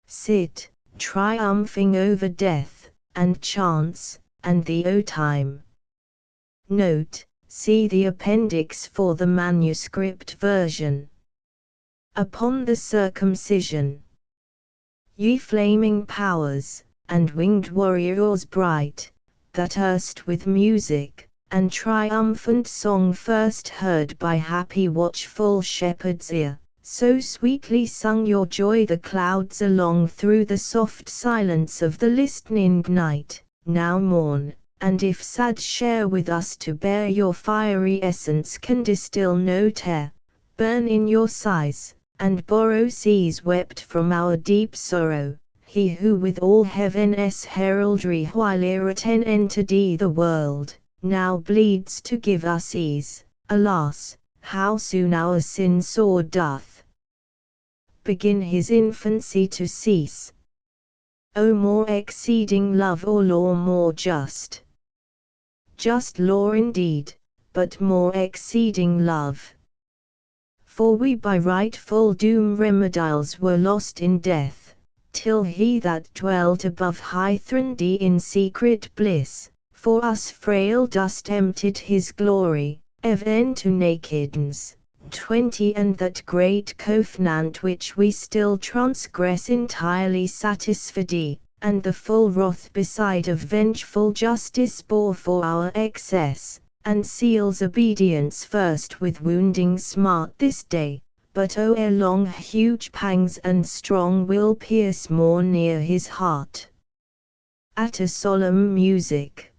sit, triumphing over death, and chance, and the time. Note, see the appendix for the manuscript version. Upon the circumcision. Ye flaming powers, and winged warriors bright, that erst with music, and triumphant song first heard by happy watchful shepherd's ear, so sweetly sung your joy the clouds along through the soft silence of the listening night, now mourn, and if sad share with us to bear your fiery essence can distill no tear, burn in your sighs, and borrow seas wept from our deep sorrow, he who with all heaven's heraldry while ten entered the world, now bleeds to give us ease. Alas, how soon our sin sword doth begin his infancy to cease. O more exceeding love or law more just, just law indeed, but more exceeding love. For we by rightful doom remedials were lost in death, till he that dwelt above high throned in secret bliss, for us frail dust emptied his glory, even to nakedness. 20 And that great covenant which we still transgress entirely satisfied, and the full wrath beside of vengeful justice bore for our excess, and seals obedience first with wounding smart this day, but ere long huge pangs and strong will pierce more near his heart. At a solemn music.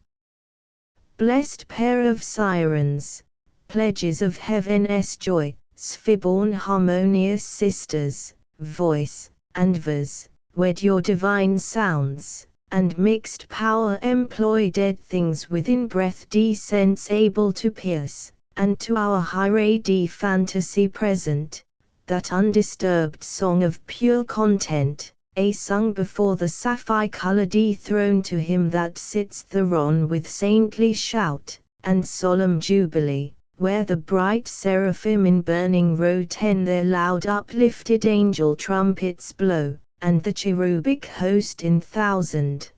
Blessed pair of sirens, pledges of heaven's joy, sphere-born harmonious sisters, voice and verse, wed your divine sounds, and mixed power employ dead things within breath sense able to pierce, and to our high fantasy present, that undisturbed song of pure content, sung before the sapphire-colored throne to him that sits thereon with saintly shout, and solemn jubilee, where the bright seraphim in burning row 10 their loud uplifted angel trumpets blow, and the cherubic host in thousand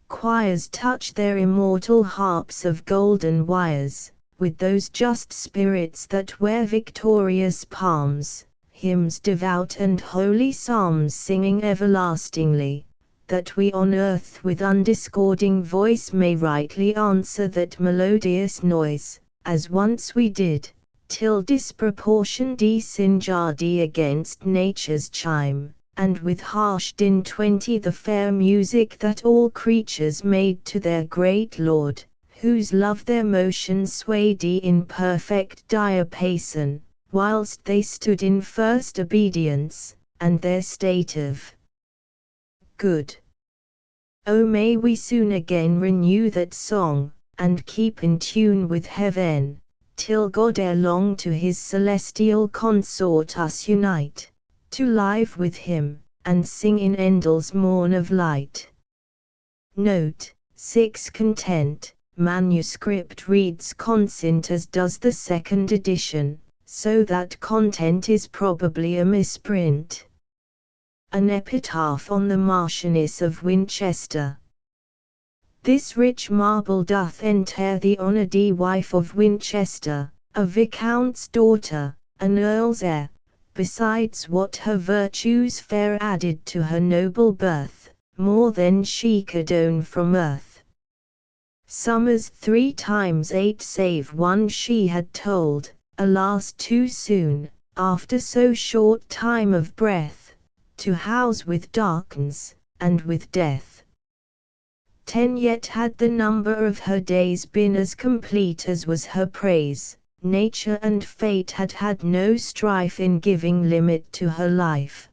choirs touch their immortal harps of golden wires, with those just spirits that wear victorious palms, hymns devout and holy psalms singing everlastingly, that we on earth with undiscording voice may rightly answer that melodious noise, as once we did, till disproportioned sinjardi against nature's chime, and with harsh din 20 the fair music that all creatures made to their great Lord, whose love their motion swayed in perfect diapason, whilst they stood in first obedience, and their state of good. O may we soon again renew that song, and keep in tune with heaven, till God ere long to his celestial consort us unite, to live with him, and sing in Endel's morn of light. Note, 6 Content, manuscript reads consent as does the second edition, so that content is probably a misprint. An epitaph on the Marchioness of Winchester. This rich marble doth entail the honoured wife of Winchester, a viscount's daughter, an earl's heir, besides what her virtues fair added to her noble birth, more than she could own from earth. Summers 3 times 8 save one she had told, alas too soon, after so short time of breath, to house with darkness, and with death. 10 Yet had the number of her days been as complete as was her praise, nature and fate had had no strife in giving limit to her life.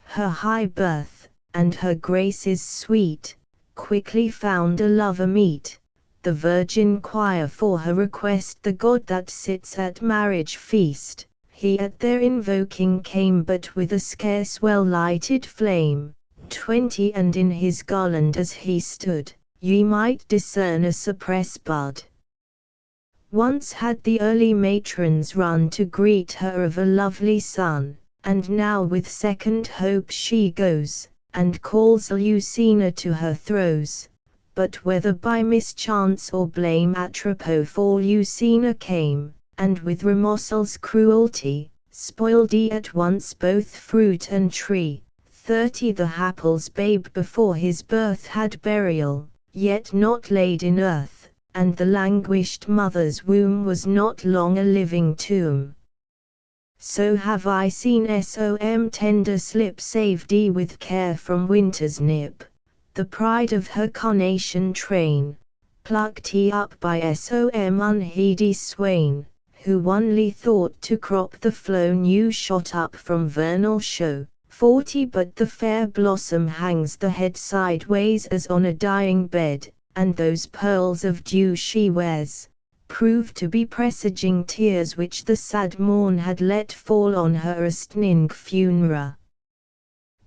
Her high birth, and her graces sweet, quickly found a lover meet, the virgin choir for her request the God that sits at marriage feast, he at their invoking came but with a scarce well-lighted flame. 20 And in his garland as he stood, ye might discern a cypress bud. Once had the early matrons run to greet her of a lovely son, and now with second hope she goes, and calls Lucina to her throes, but whether by mischance or blame atropos for Lucina came, and with remorsel's cruelty, spoiled at once both fruit and tree. 30 The hapless babe before his birth had burial, yet not laid in earth, and the languished mother's womb was not long a living tomb. So have I seen some tender slip saved with care from winter's nip, the pride of her carnation train, plucked up by some unheedy swain, who only thought to crop the flow new shot up from vernal show. 40 But the fair blossom hangs the head sideways as on a dying bed, and those pearls of dew she wears, prove to be presaging tears which the sad morn had let fall on her astning funera.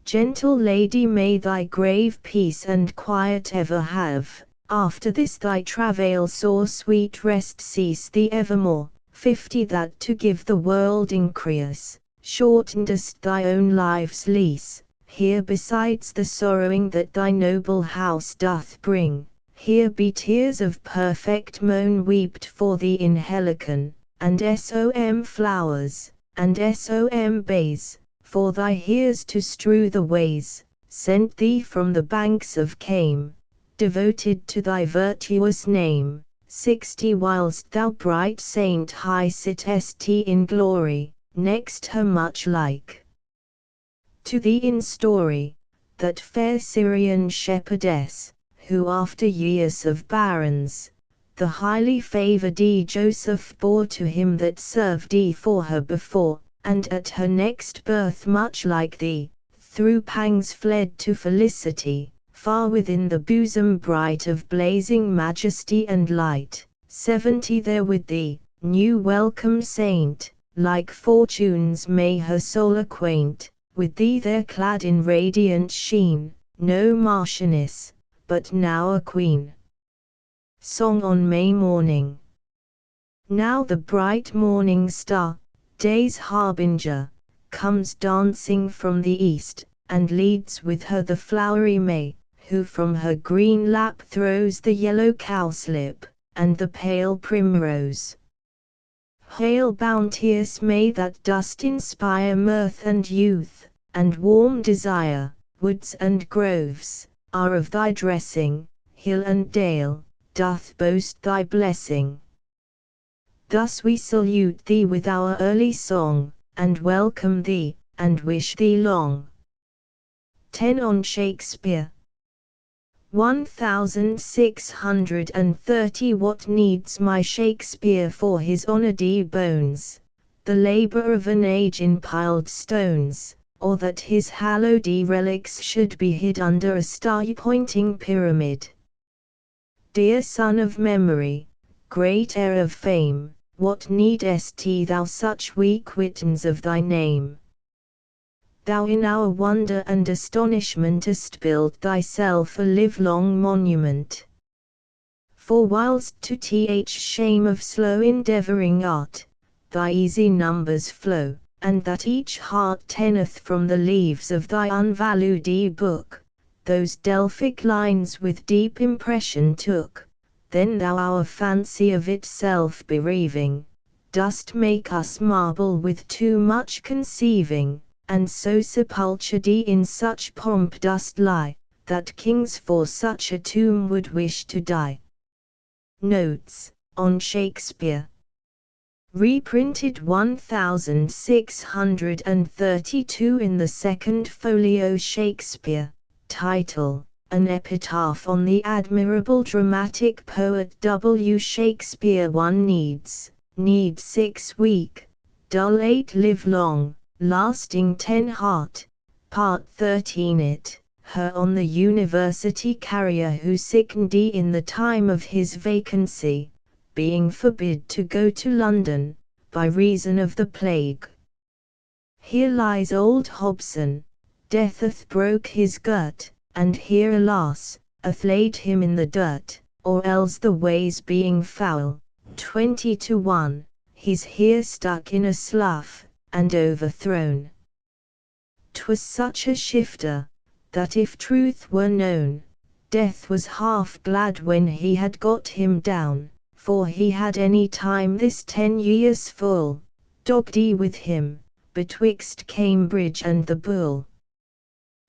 Gentle lady, may thy grave peace and quiet ever have, After this thy travail sore sweet rest cease thee evermore. 50 That to give the world increase, shortenedst thy own life's lease. Here besides the sorrowing that thy noble house doth bring, here be tears of perfect moan wept for thee in Helicon, and som flowers, and som bays, for thy hears to strew the ways, sent thee from the banks of Came, devoted to thy virtuous name. 60 Whilst thou bright saint high sittest in glory, next her much like to thee in story, that fair Syrian shepherdess, who after years of barons, the highly favoured Joseph bore to him that served for her before, and at her next birth much like thee, through pangs fled to felicity, far within the bosom bright of blazing majesty and light. 70 There with thee, new welcome saint, like fortunes may her soul acquaint, with thee there clad in radiant sheen, no marchioness, but now a queen. Song on May morning. Now the bright morning star, day's harbinger, comes dancing from the east, and leads with her the flowery May, who from her green lap throws the yellow cowslip, and the pale primrose. Hail bounteous May that dost inspire mirth and youth, and warm desire. Woods and groves are of thy dressing, hill and dale doth boast thy blessing. Thus we salute thee with our early song, and welcome thee, and wish thee long. 10 On Shakespeare. 1630 What needs my Shakespeare for his honored bones, the labour of an age in piled stones, or that his hallowed relics should be hid under a star-pointing pyramid? Dear son of memory, great heir of fame, what needest thou such weak witens of thy name? Thou in our wonder and astonishment hast built thyself a livelong monument. For whilst to shame of slow endeavouring art, thy easy numbers flow, and that each heart tenneth from the leaves of thy unvalued book, those Delphic lines with deep impression took, then thou our fancy of itself bereaving, dost make us marble with too much conceiving, and so sepultured in such pomp dost lie, that kings for such a tomb would wish to die. Notes on Shakespeare. Reprinted 1632 in the Second Folio. Shakespeare. Title: An Epitaph on the Admirable Dramatic Poet W. Shakespeare. 1 Needs 6 week, dull 8 live long, lasting 10 heart. Part 13 It, her on the university carrier who sickened in the time of his vacancy, being forbid to go to London, by reason of the plague. Here lies old Hobson, death hath broke his gut, and here alas, hath laid him in the dirt, or else the ways being foul, 20 to 1, he's here stuck in a slough, and overthrown. 'Twas such a shifter, that if truth were known, death was half glad when he had got him down, for he had any time this 10 years full, dogged with him, betwixt Cambridge and the Bull.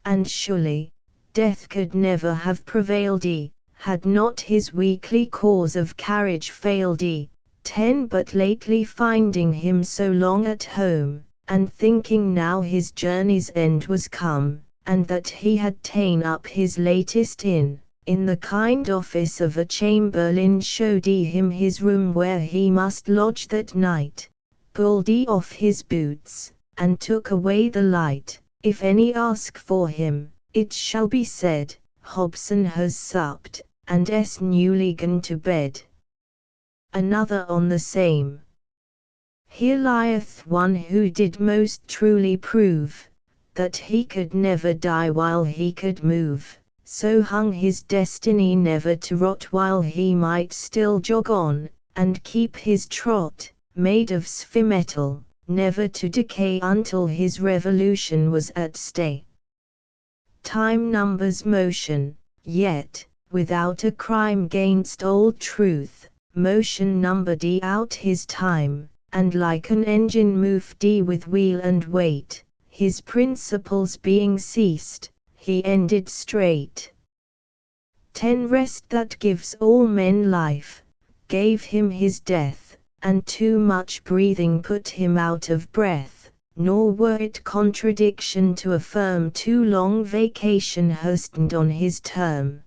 And surely, death could never have prevailed had not his weekly cause of carriage failed 10 But lately finding him so long at home, and thinking now his journey's end was come, and that he had ta'en up his latest in the kind office of a chamberlain, showed him his room where he must lodge that night, pulled off his boots, and took away the light. If any ask for him, it shall be said, Hobson has supped, and newly gone to bed. Another on the same. Here lieth one who did most truly prove, that he could never die while he could move, so hung his destiny never to rot while he might still jog on, and keep his trot, made of sphemetal, never to decay until his revolution was at stay. Time numbers motion, yet, without a crime gainst old truth, motion numbered out his time, and like an engine moved with wheel and weight, his principles being ceased, he ended straight. 10 Rest that gives all men life, gave him his death, and too much breathing put him out of breath, nor were it contradiction to affirm too long vacation hastened on his term.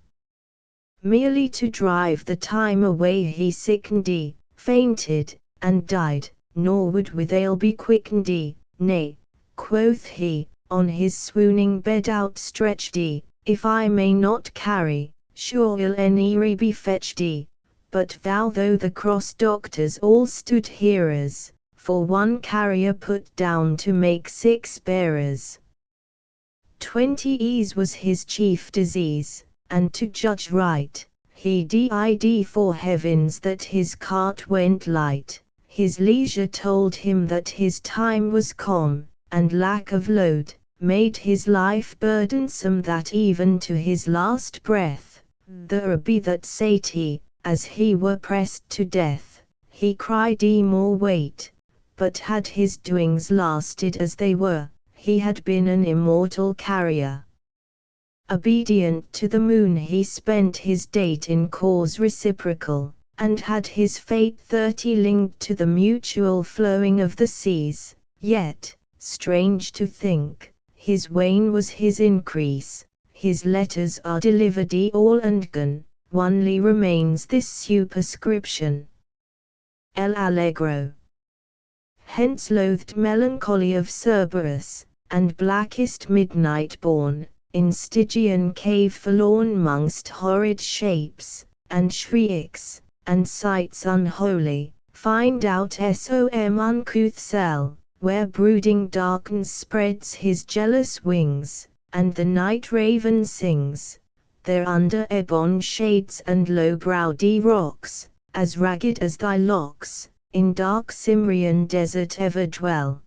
Merely to drive the time away he sickened, fainted, and died, nor would with ale be quickened, nay, quoth he, on his swooning bed outstretched, if I may not carry, sure ill any be fetched, but vow though the cross doctors all stood hearers, for one carrier put down to make 6 bearers. 20 ease was his chief disease, and to judge right, he did for heavens that his cart went light, his leisure told him that his time was calm, and lack of load, made his life burdensome that even to his last breath, there be that sate he, as he were pressed to death, he cried more weight, but had his doings lasted as they were, he had been an immortal carrier. Obedient to the moon he spent his date in cause reciprocal, and had his fate 30 linked to the mutual flowing of the seas, yet, strange to think, his wane was his increase, his letters are delivered all and gone, only remains this superscription. El Allegro. Hence loathed melancholy of Cerberus, and blackest midnight born, in Stygian cave forlorn mongst horrid shapes, and shrieks, and sights unholy, find out som uncouth cell, where brooding darkness spreads his jealous wings, and the night raven sings, there under ebon shades and low-browed rocks, as ragged as thy locks, in dark Cimbrian desert ever dwell.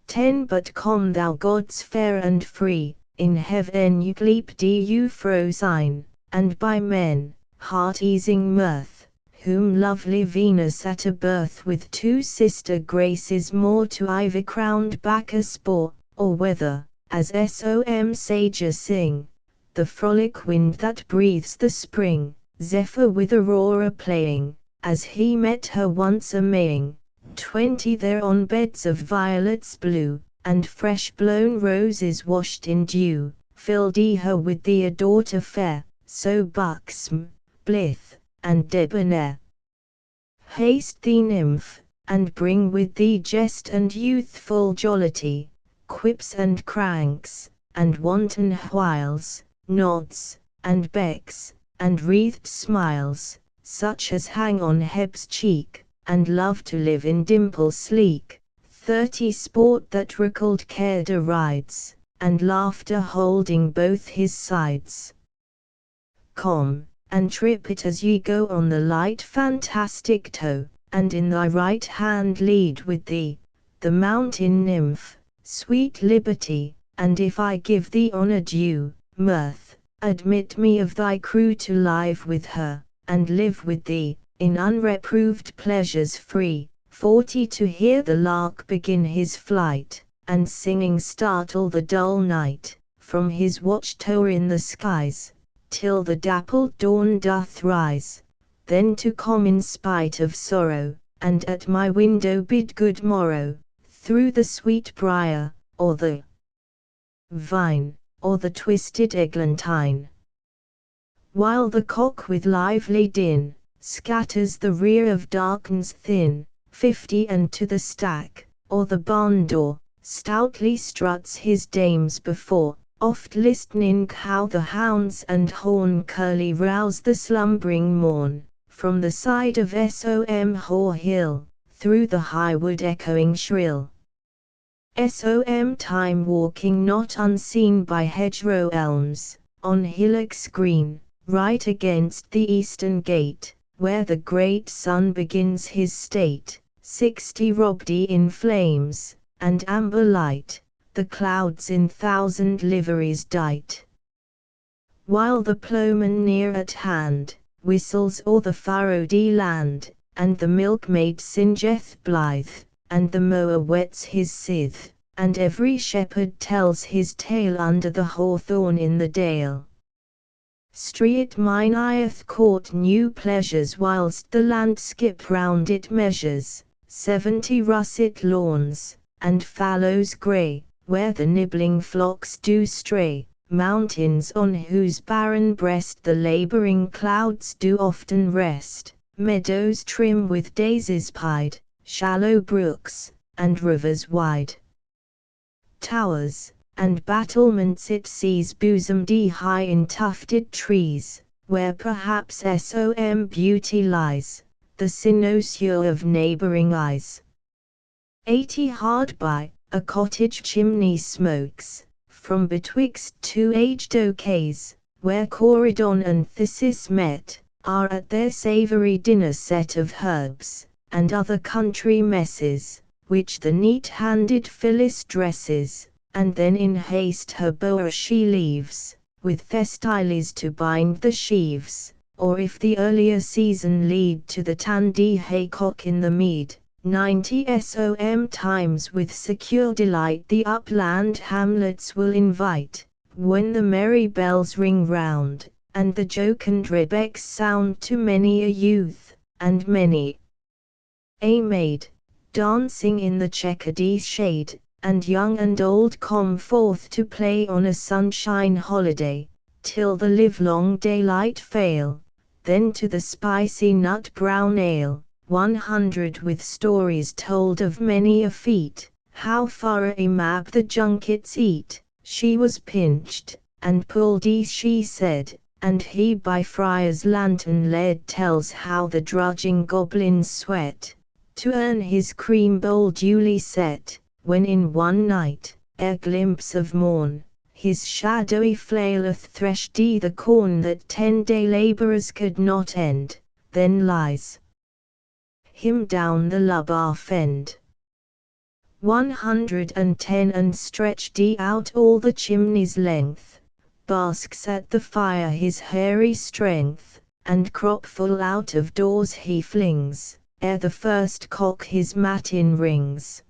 10 But come thou gods fair and free, in heaven you gleep du frosine, and by men, heart-easing mirth, whom lovely Venus at a birth with 2 sister graces more to ivy-crowned Bacchus bore, or whether, as som sages sing, the frolic wind that breathes the spring, Zephyr with Aurora playing, as he met her once a-maying, 20 There on beds of violets blue, and fresh-blown roses washed in dew, filled her with the daughter fair, so buxom, blithe, and debonair. Haste thee, nymph, and bring with thee jest and youthful jollity, quips and cranks, and wanton whiles, nods, and becks, and wreathed smiles, such as hang on Heb's cheek, and love to live in dimple sleek. 30 Sport that rickled care derides, and laughter holding both his sides. Come, and trip it as ye go on the light fantastic toe, and in thy right hand lead with thee, the mountain nymph, sweet liberty, and if I give thee honour due, mirth, admit me of thy crew to live with her, and live with thee, in unreproved pleasures free. 40 To hear the lark begin his flight, and singing startle the dull night, from his watchtower in the skies, till the dappled dawn doth rise, then to come in spite of sorrow, and at my window bid good morrow, through the sweet briar, or the vine, or the twisted eglantine. While the cock with lively din, scatters the rear of darkens thin, 50 And to the stack, or the barn door, stoutly struts his dames before, oft listening how the hounds and horn curly rouse the slumbering morn, from the side of som Hoar Hill, through the high wood echoing shrill. Som time walking not unseen by hedgerow elms, on hillocks green, right against the eastern gate, where the great sun begins his state, 60 robbed in flames, and amber light, the clouds in thousand liveries dight. While the ploughman near at hand, whistles o'er the furrowed land, and the milkmaid singeth blithe, and the mower whets his scythe, and every shepherd tells his tale under the hawthorn in the dale. Street mine eye'th court new pleasures whilst the landskip round it measures, 70 russet lawns, and fallows grey, where the nibbling flocks do stray, mountains on whose barren breast the labouring clouds do often rest, meadows trim with daisies pied, shallow brooks, and rivers wide. Towers, and battlements it sees bosomed high in tufted trees, where perhaps some beauty lies, the cynosure of neighbouring eyes. 80 hard by, a cottage chimney smokes, from betwixt two aged oakeys, where Corydon and Thissis met, are at their savoury dinner set of herbs, and other country messes, which the neat-handed Phyllis dresses, and then in haste her bower she leaves, with festyles to bind the sheaves, or if the earlier season lead to the tandy haycock in the mead, 90 times with secure delight the upland hamlets will invite, when the merry bells ring round, and the jocund rebecks sound to many a youth, and many a maid, dancing in the checkered shade, and young and old come forth to play on a sunshine holiday, till the livelong daylight fail, then to the spicy nut-brown ale, 100 with stories told of many a feat, how far a mab the junkets eat, she was pinched, and pulled she said, and he by friar's lantern led tells how the drudging goblins sweat, to earn his cream bowl duly set, when in one night, ere glimpse of morn, his shadowy flaileth threshed the corn that 10-day labourers could not end, then lies him down the Lubbar fend. 110 and stretched out all the chimney's length, basks at the fire his hairy strength, and cropful out of doors he flings, ere the first cock his matin rings.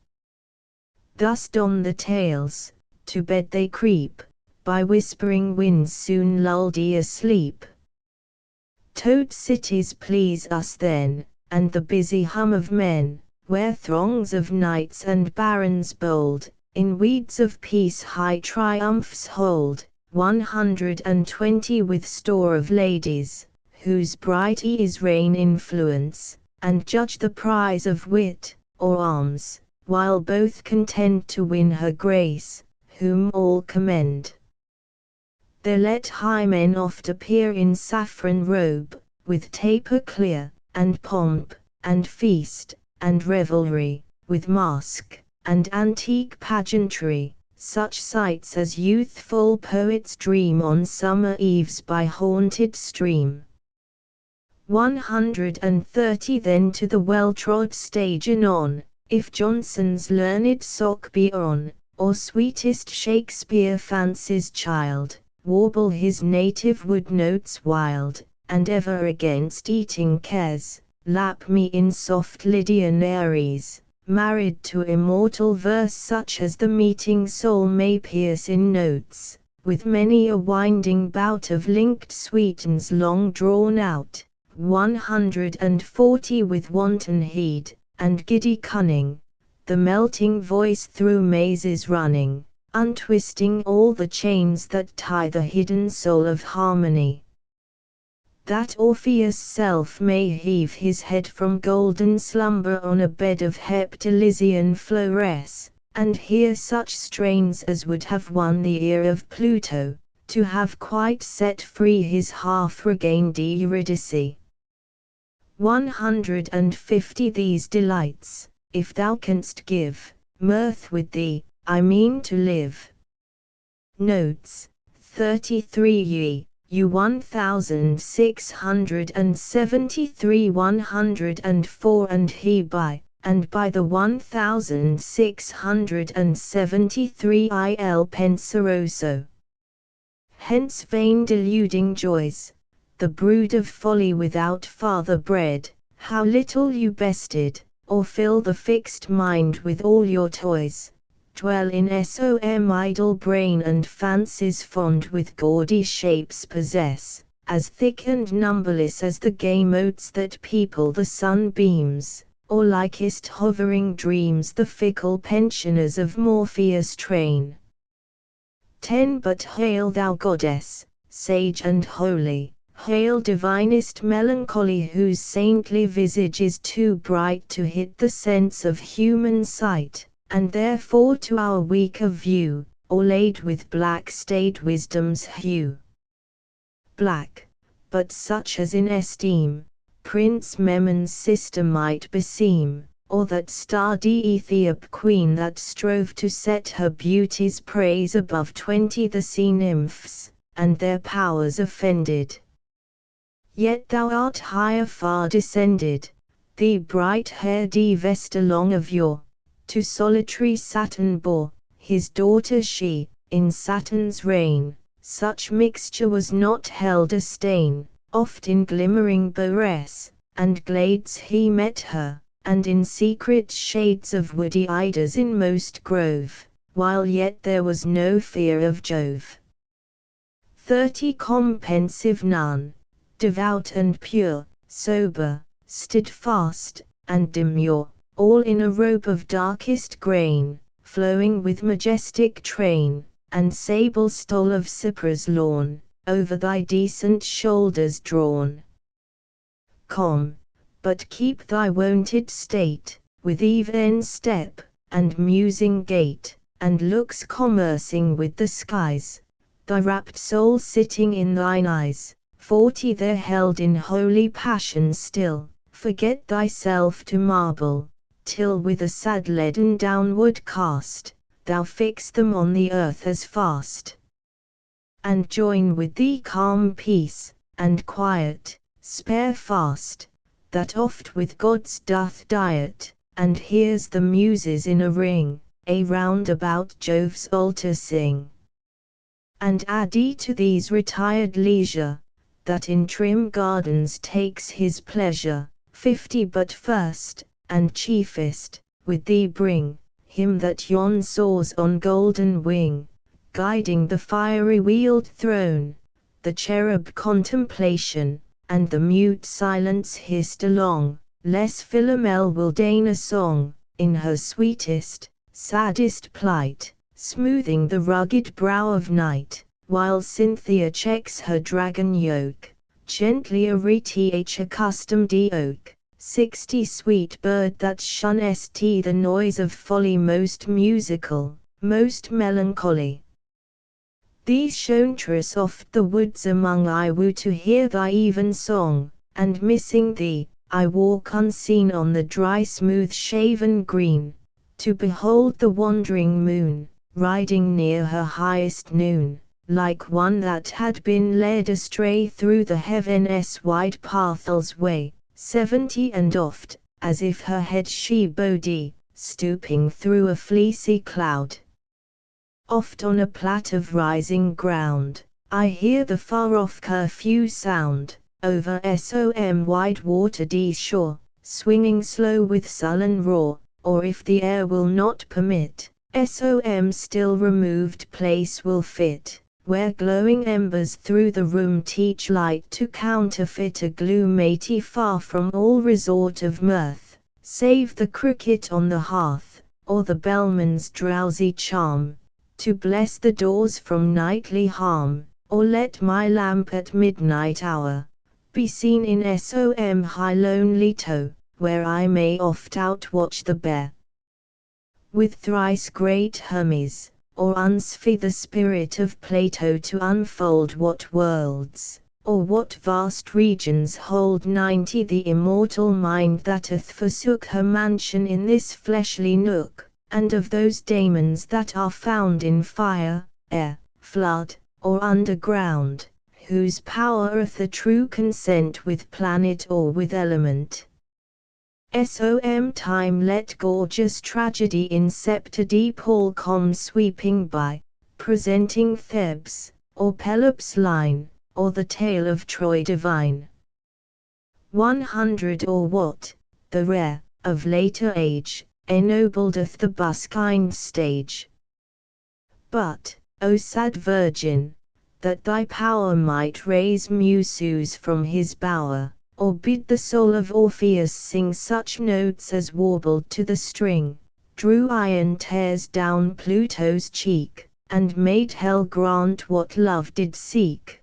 Thus don the tales, to bed they creep, by whispering winds soon lulled asleep. Toad cities please us then, and the busy hum of men, where throngs of knights and barons bold, in weeds of peace high triumphs hold, 120 with store of ladies, whose bright ears reign influence, and judge the prize of wit, or arms, while both contend to win her grace, whom all commend. There let high men oft appear in saffron robe, with taper clear, and pomp, and feast, and revelry, with masque, and antique pageantry, such sights as youthful poets dream on summer eves by haunted stream. 130 then to the well-trod stage anon, if Johnson's learned sock be on, or sweetest Shakespeare fancy's child, warble his native wood notes wild, and ever against eating cares, lap me in soft Lydian airies, married to immortal verse such as the meeting soul may pierce in notes, with many a winding bout of linked sweetens long drawn out, 140 with wanton heed, and giddy cunning, the melting voice through mazes running, untwisting all the chains that tie the hidden soul of harmony, that Orpheus' self may heave his head from golden slumber on a bed of Heptalysian flowers, and hear such strains as would have won the ear of Pluto, to have quite set free his half-regained Eurydice. 150 these delights, if thou canst give, mirth with thee, I mean to live. Notes, 33 ye, you 1673 104 and he by, and by the 1673 il penseroso. Hence vain deluding joys, the brood of folly without father bred, how little you bested, or fill the fixed mind with all your toys, dwell in som idle brain and fancies fond with gaudy shapes possess, as thick and numberless as the gay motes that people the sunbeams, or likest hovering dreams the fickle pensioners of Morpheus' train. 10 But hail thou goddess, sage and holy, hail divinest melancholy whose saintly visage is too bright to hit the sense of human sight, and therefore to our weaker view, o'erlaid with black staid wisdom's hue. Black, but such as in esteem, Prince Memnon's sister might beseem, or that starry Aethiop queen that strove to set her beauty's praise above 20 the sea nymphs, and their powers offended. Yet thou art higher far descended, thee bright-haired Vesta long of yore, to solitary Saturn bore, his daughter she, in Saturn's reign, such mixture was not held a stain, oft in glimmering boweress, and glades he met her, and in secret shades of woody Idas in most grove, while yet there was no fear of Jove. 30 Compensive nun, devout and pure, sober, steadfast, and demure, all in a robe of darkest grain, flowing with majestic train, and sable stole of cypress lawn, over thy decent shoulders drawn. But keep thy wonted state, with even step, and musing gait, and looks commercing with the skies, thy rapt soul sitting in thine eyes, 40 there held in holy passion still, forget thyself to marble, till with a sad leaden downward cast, thou fix them on the earth as fast. And join with thee calm peace, and quiet, spare fast, that oft with gods doth diet, and hears the muses in a ring, round about Jove's altar sing. And add to these retired leisure, that in trim gardens takes his pleasure, 50 But first, and chiefest, with thee bring, him that yon soars on golden wing, guiding the fiery wheeled throne, the cherub contemplation, and the mute silence hissed along, lest Philomel will deign a song, in her sweetest, saddest plight, smoothing the rugged brow of night, while Cynthia checks her dragon yoke, gently a reteach accustomed oak, 60 Sweet bird that shunnest the noise of folly most musical, most melancholy. These chauntress oft the woods among I woo to hear thy even song, and missing thee, I walk unseen on the dry smooth shaven green, to behold the wandering moon, riding near her highest noon, like one that had been led astray through the heaven's wide paths way, 70 And oft, as if her head she bowed, stooping through a fleecy cloud. Oft on a plat of rising ground, I hear the far-off curfew sound, over som wide watered shore, swinging slow with sullen roar, or if the air will not permit, som still removed place will fit, where glowing embers through the room teach light to counterfeit a gloom 80 Far from all resort of mirth, save the cricket on the hearth, or the bellman's drowsy charm, to bless the doors from nightly harm, or let my lamp at midnight hour be seen in som high lonely toe, where I may oft outwatch the bear. With thrice great Hermes, or Unsphi the spirit of Plato to unfold what worlds, or what vast regions hold 90 The immortal mind that hath forsook her mansion in this fleshly nook, and of those daemons that are found in fire, air, flood, or underground, whose powereth a true consent with planet or with element. Som time let gorgeous tragedy in scepter deep all come sweeping by, presenting Thebes, or Pelops' line, or the tale of Troy divine. 100 or what, the rare, of later age, ennobledeth the buskind stage. But, O sad virgin, that thy power might raise Muses from his bower, or bid the soul of Orpheus sing such notes as warbled to the string, drew iron tears down Pluto's cheek, and made hell grant what love did seek.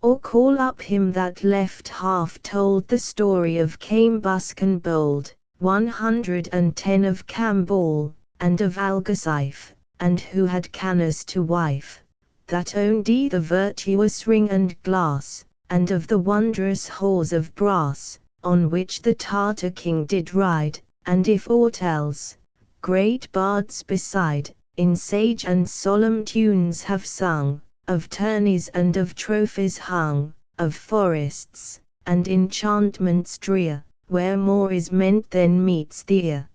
Or call up him that left half told the story of Cambuscan bold, 110 of Camball, and of Algasife, and who had Canis to wife, that owned the virtuous ring and glass, and of the wondrous horse of brass, on which the Tartar king did ride, and if aught else, great bards beside, in sage and solemn tunes have sung, of tourneys and of trophies hung, of forests, and enchantments drear, where more is meant than meets the ear.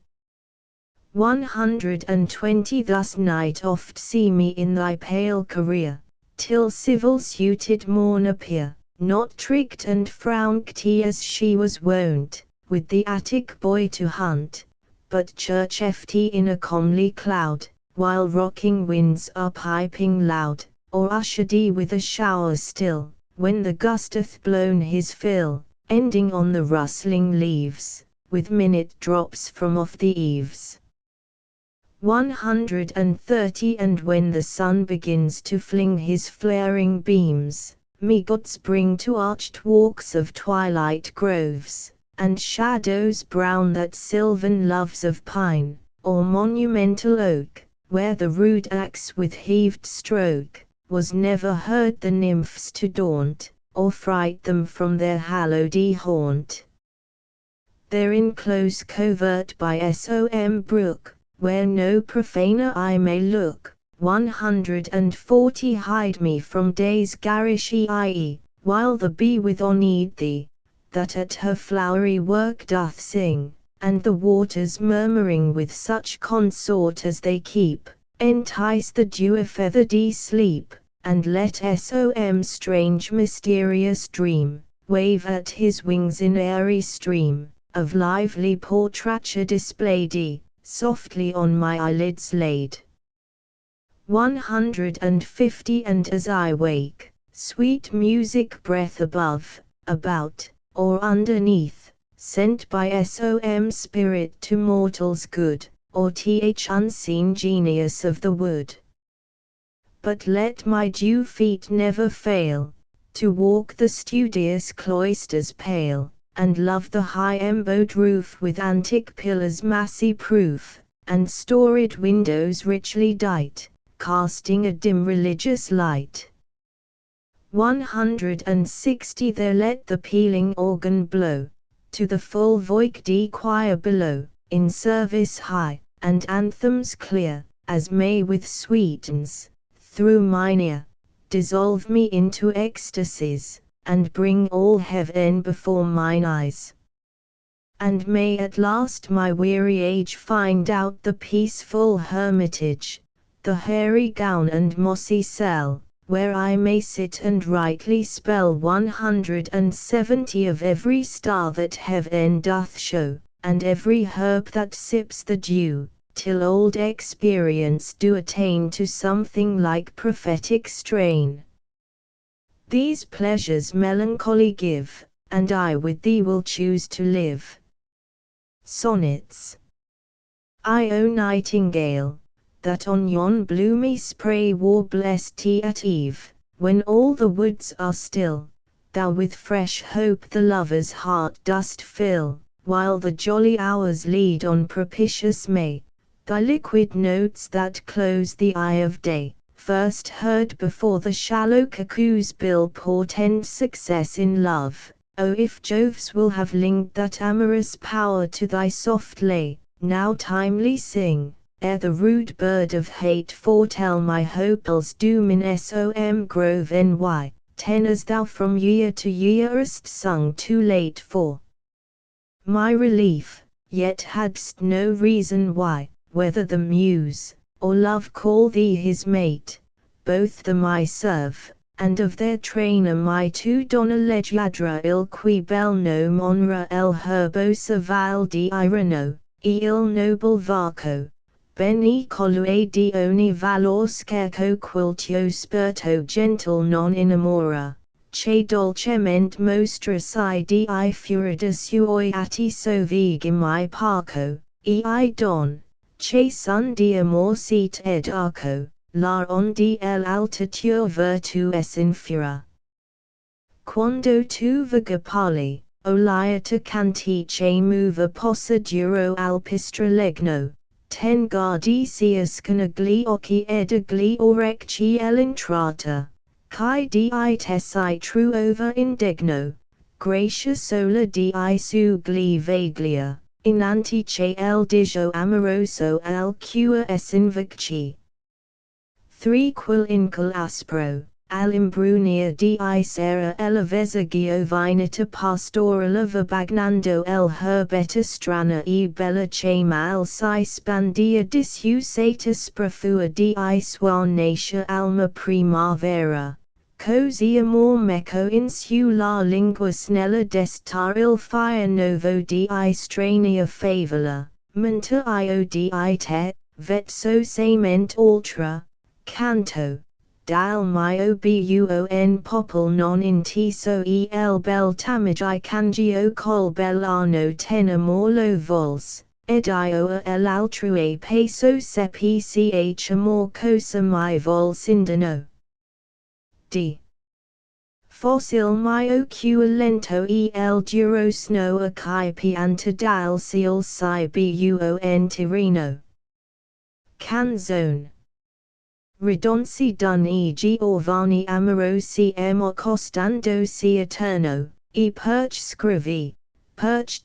120 Thus night oft see me in thy pale career, till civil suited morn appear, not tricked and frowned as she was wont, with the Attic boy to hunt, but church-eft in a comely cloud, while rocking winds are piping loud, or ushered with a shower still, when the gust hath blown his fill, ending on the rustling leaves, with minute drops from off the eaves. 130 And when the sun begins to fling his flaring beams, me gods bring to arched walks of twilight groves, and shadows brown that sylvan loves of pine, or monumental oak, where the rude axe with heaved stroke, was never heard the nymphs to daunt, or fright them from their hallowed haunt. There in close covert by Som brook, where no profaner eye may look, 140 hide me from day's garish eye, while the bee with honeyed thee, that at her flowery work doth sing, and the waters murmuring with such consort as they keep, entice the dew-feathered sleep, and let Som strange mysterious dream, wave at his wings in airy stream, of lively portraiture displayed, softly on my eyelids laid. 150 And as I wake, sweet music breath above, about, or underneath, sent by Som spirit to mortals good, or th unseen genius of the wood. But let my dew feet never fail, to walk the studious cloisters pale, and love the high embowed roof with antique pillars massy proof, and storied windows richly dight, casting a dim religious light. 160 There let the pealing organ blow, to the full voiced choir below, in service high, and anthems clear, as may with sweetness, through mine ear, dissolve me into ecstasies, and bring all heaven before mine eyes. And may at last my weary age find out the peaceful hermitage, the hairy gown and mossy cell, where I may sit and rightly spell 170 of every star that heaven doth show, and every herb that sips the dew, till old experience do attain to something like prophetic strain. These pleasures melancholy give, and I with thee will choose to live. Sonnets. I, O nightingale, that on yon bloomy spray warblest at eve, when all the woods are still, thou with fresh hope the lover's heart dost fill, while the jolly hours lead on propitious May, thy liquid notes that close the eye of day, first heard before the shallow cuckoo's bill portend success in love. Oh, if Jove's will have linked that amorous power to thy soft lay, now timely sing, ere the rude bird of hate foretell my hopeless doom in Som Grove NY, tenors thou from year to year'st sung too late for my relief, yet hadst no reason why, whether the muse, or love call thee his mate, both them I serve, and of their trainer my two donna legiadra il qui bel nom honra el herbosa val di irano, e il noble varco, beni colue di oni valor scerco quiltio spirto gentle non innamora. Che dolcemente mostra si di furida suoi atti sovigim I parco, I don, che sun di amor sit ed arco, la onde l'altiture virtu es infera. Quando tu vagapali, o liata canti che muva possa duro alpistra legno, ten gardi siascana gli occhi ed gli orecchi l'entrata. Kai di tessi true over indigno, gracia sola di su gli vaglia, inanti che el digio amoroso al cua es invicci. 3 quil incul aspro, al imbrunia di sera ella vesa giovinita pastorala vabagnando el herbeta strana e bella che mal si spandia disusatus profua di suanacia alma primavera. Così amor meco in su la lingua snella destar il fire novo di strania favola, mentor io di te, vet so sement ultra, canto, dal mio buon popol non intiso el bel tamagi cangio col bellano tenamorlo vols, ed io el altrui peso sepi ch amor cosa mi vols indano. D. Fossil mio cua lento el duro snow a kai pianta dal seal si bun tirino. Canzone. Ridonsi dun e Giovanni amorosi emo costando si eterno, e perch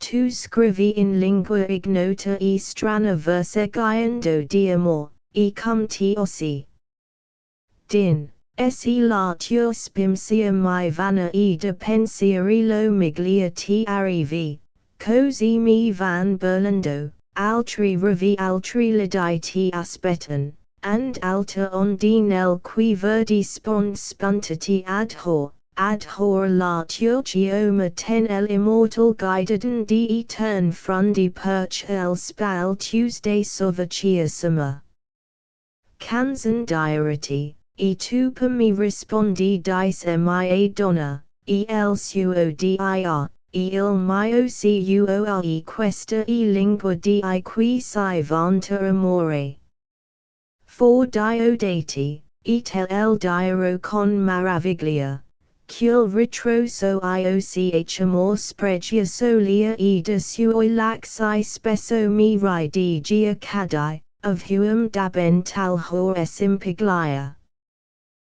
tu scrivi in lingua ignota e strana verseggiando di amor, e cum ti ossi. Din. Esse la tua spimsia mi vana e de pensieri lo miglia ti arrivi, così mi van burlando, altri rivi altri lidai ti aspetan, and alta ondi nel qui verdi spuntati ad hor la tua gioma ten el immortal guideden di etern frundi perch el spal Tuesday sovaciasima. Canzon diarity. E tu per mi rispondi dice mia donna, el suo dir, il mio cuore e questa e lingua di qui si vanta amore. For diodati, tel el diro con maraviglia, cul ritroso ioch amor spregia solia e de suoi laxi spesso mi ridigia cadai, of huum daben tal hor es impiglia.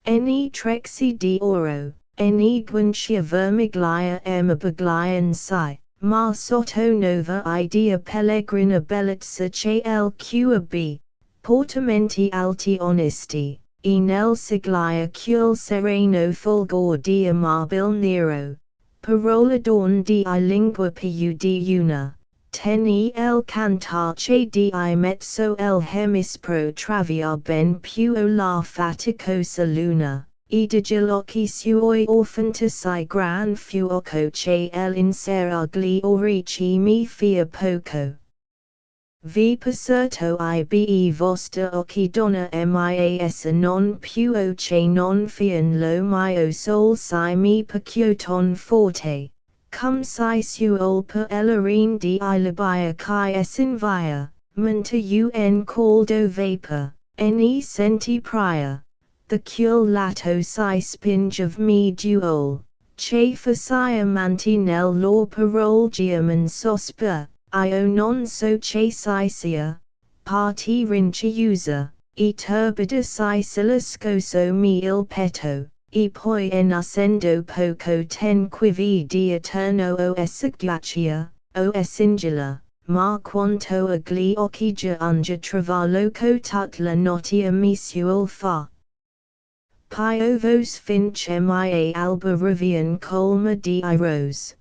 Eni trexi di oro, eni guincia vermiglia emabaglian si, ma sotto nova idea pellegrina bellezza che el qab, portamenti alti onesti, e nel siglia cul sereno fulgor di amabil nero, parola don di lingua più di una. Teni el cantace di mezzo el hemispro travia ben più la faticosa luna, e digilocchi suoi orfantasai gran fuoco che el inseragli orici mi fia poco. Vi passerto ibe vostra occhi donna mias non più che non fian lo mio sol si mi pacioton forte. Cum si suol per ellerine di labia chi es invia, menta un caldo vapor, ne senti prior, the cul lato si spinge of me duol, che facia manti nel lor parol giaman sosper, io non so che si sia, parti rinciusa, e turbida si silascoso mi il petto. E poi en accendo poco ten quivi di eterno o es sagaccia, o es ingela, ma quanto agli occhi già travalo tutla notte amicuol fa. Piovos finche mia alba rivian colma di rose.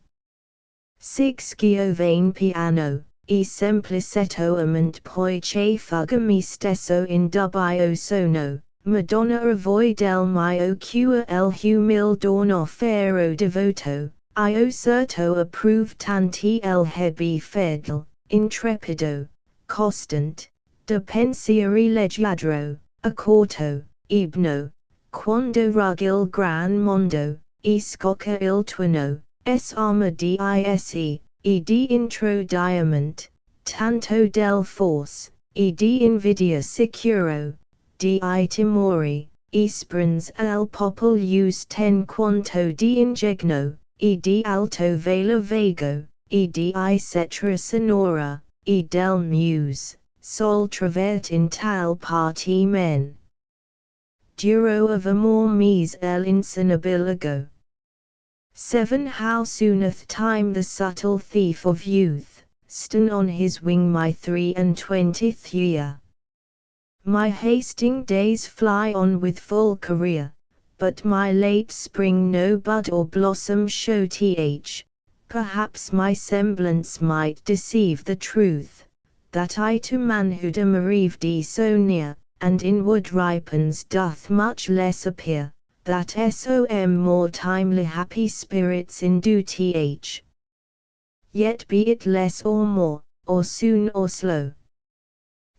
Six giovane piano, e sempliceto amant poi che fuga mi stesso in dubbio sono, Madonna a voi del mio cua el humil dono ferro devoto, io certo approve tanti el hebi fedel, intrepido, costant, de pensieri leggiadro, accorto, ibno, quando rug il gran mondo, e scocca il tuono. S arma dise, e di intro diamant, tanto del force, e di invidia sicuro, di timori, e sprins al popol us ten quanto di ingegno, e di alto vela vago, e di cetra sonora, e del muse, sol travert in tal parti men. Duro of amor mes el insanabilago. 7 How sooneth time the subtle thief of youth, stan on his wing my 23 year. My hasting days fly on with full career, but my late spring no bud or blossom show perhaps my semblance might deceive the truth, that I to manhood am arrived so near, and inward ripens doth much less appear. That som more timely happy spirits indue yet be it less or more, or soon or slow,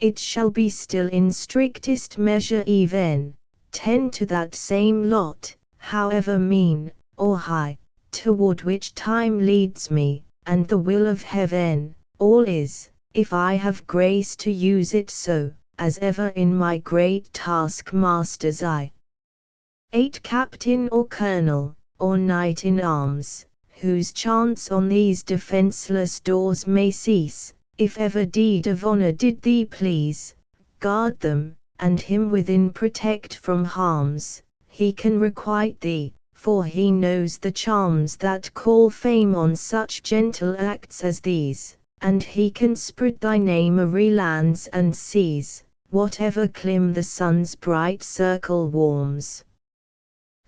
it shall be still in strictest measure even, tend to that same lot, however mean, or high, toward which time leads me, and the will of heaven, all is, if I have grace to use it so, as ever in my great taskmaster's eye. 8 Captain or Colonel, or Knight in arms, whose chance on these defenceless doors may cease, if ever deed of honor did thee please, guard them, and him within protect from harms, he can requite thee, for he knows the charms that call fame on such gentle acts as these, and he can spread thy name o'er lands and seas, whatever clime the sun's bright circle warms.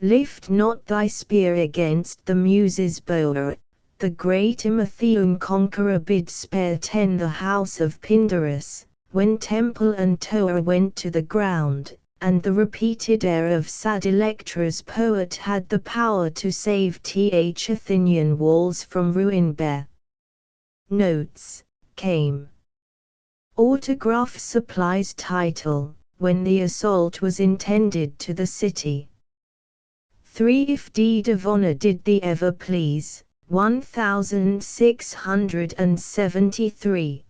Lift not thy spear against the Muses' bower, the great Emethian conqueror bid spare 10 the house of Pindarus, when temple and tower went to the ground, and the repeated air of sad Electra's poet had the power to save Athenian walls from ruin bare. Notes, came. Autograph supplies title, when the assault was intended to the city. 3 If deed of honor did thee ever please, 1673.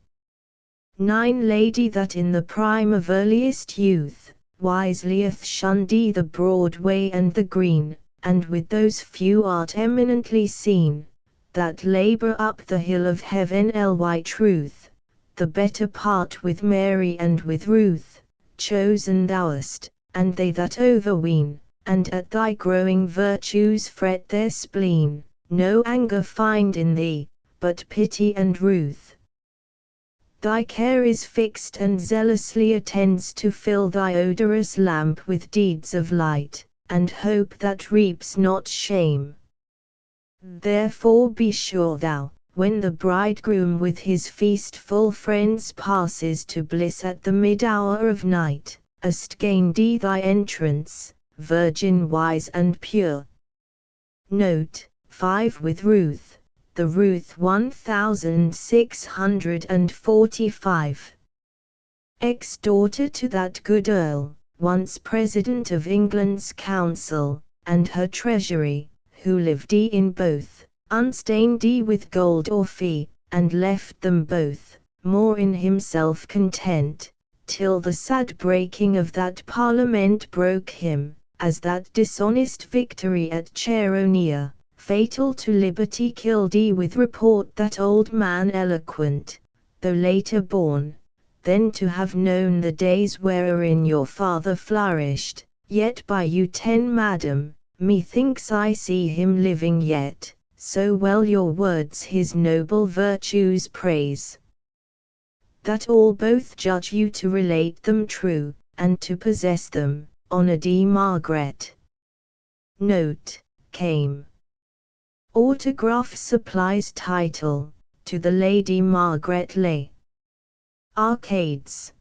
9 Lady that in the prime of earliest youth, wisely hath shunned the broad way and the green, and with those few art eminently seen, that labor up the hill of heaven ly truth, the better part with Mary and with Ruth, chosen thou'st, and they that overween, and at thy growing virtues fret their spleen, no anger find in thee, but pity and ruth. Thy care is fixed and zealously attends to fill thy odorous lamp with deeds of light, and hope that reaps not shame. Therefore be sure thou, when the bridegroom with his feastful friends passes to bliss at the mid-hour of night, hast gained thy entrance, virgin wise and pure. Note, 5 With Ruth, the Ruth 1645. Ex-daughter to that good Earl, once President of England's Council, and her Treasury, who lived in both, unstained with gold or fee, and left them both, more in himself content, till the sad breaking of that Parliament broke him, as that dishonest victory at Chaeronea, fatal to liberty killed with report that old man eloquent, though later born, then to have known the days wherein your father flourished, yet by you 10 madam, methinks I see him living yet, so well your words his noble virtues praise. that all both judge you to relate them true, and to possess them, Honour D. Margaret. Note, came. Autograph supplies title, to the Lady Margaret Lay. Arcades.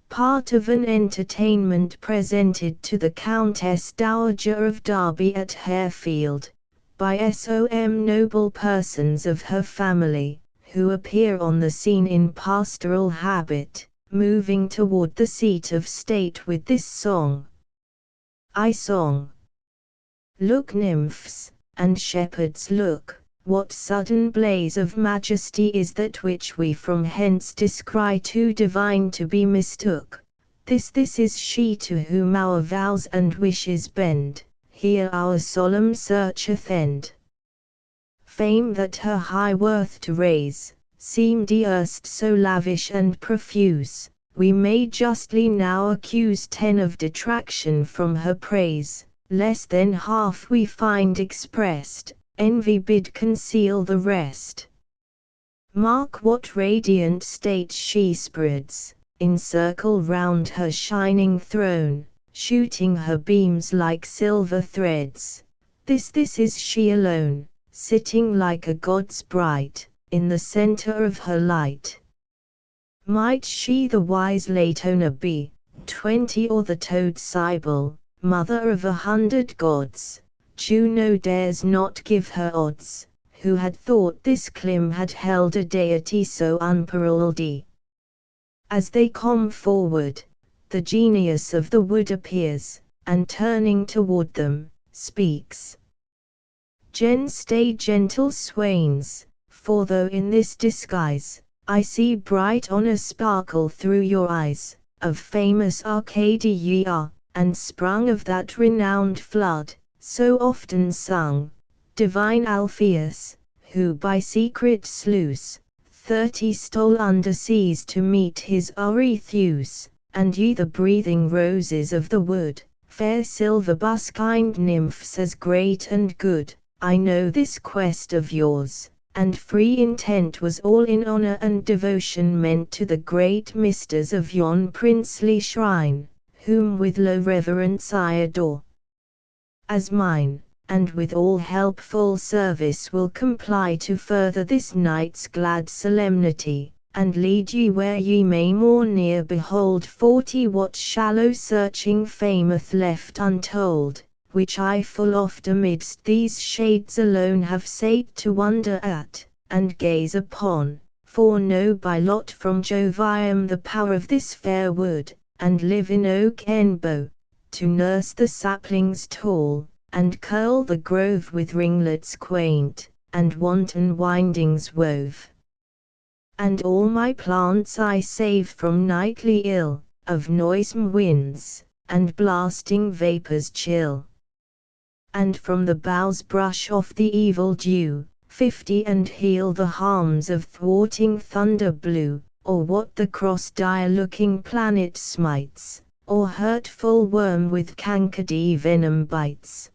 Part of an entertainment presented to the Countess Dowager of Derby at Harefield, by some noble persons of her family, who appear on the scene in pastoral habit, moving toward the seat of state with this song. I song. Look, nymphs, and shepherds, look, what sudden blaze of majesty is that which we from hence descry too divine to be mistook. This is she to whom our vows and wishes bend, here our solemn searcheth end. Fame that her high worth to raise, seemed erst so lavish and profuse, we may justly now accuse 10 of detraction from her praise. Less than half we find expressed, envy bid conceal the rest. Mark what radiant state she spreads, in circle round her shining throne, shooting her beams like silver threads. This is she alone, sitting like a god's bride, in the centre of her light. Might she the wise Latona be, 20 or the toad Cybele, mother of 100 gods, Juno dares not give her odds, who had thought this Clym had held a deity so unparalleled. As they come forward, the genius of the wood appears, and turning toward them, speaks. Stay gentle swains, for though in this disguise, I see bright honour sparkle through your eyes, of famous Arcadia ye are, and sprung of that renowned flood, so often sung, divine Alpheus, who by secret sluice, 30 stole under seas to meet his Arethusa, and ye the breathing roses of the wood, fair silver buskinded nymphs as great and good. I know this quest of yours, and free intent was all in honour and devotion meant to the great misters of yon princely shrine, whom with low reverence I adore as mine, and with all helpful service will comply to further this night's glad solemnity, and lead ye where ye may more near behold 40 what shallow searching fame hath left untold, which I full oft amidst these shades alone have sate to wonder at, and gaze upon, for know by lot from Jove I am the power of this fair wood, and live in oak enbow, to nurse the saplings tall, and curl the grove with ringlets quaint, and wanton windings wove. And all my plants I save from nightly ill, of noisome winds, and blasting vapours chill. And from the boughs brush off the evil dew, 50 and heal the harms of thwarting thunder blue, or what the cross-dire looking planet smites, or hurtful worm with cankerdy venom bites.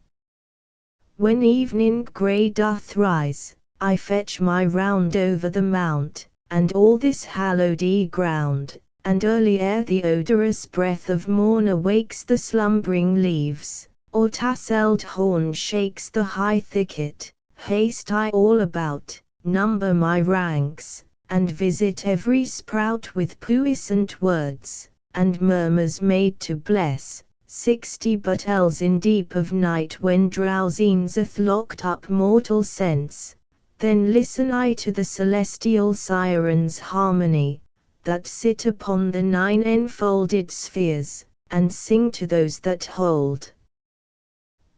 When evening grey doth rise, I fetch my round over the mount, and all this hallowed ground, and early ere the odorous breath of morn awakes the slumbering leaves, or tasselled horn shakes the high thicket, haste I all about, number my ranks, and visit every sprout with puissant words, and murmurs made to bless, 60 but else in deep of night when drowsiness hath locked up mortal sense, then listen I to the celestial sirens' harmony, that sit upon the 9 enfolded spheres, and sing to those that hold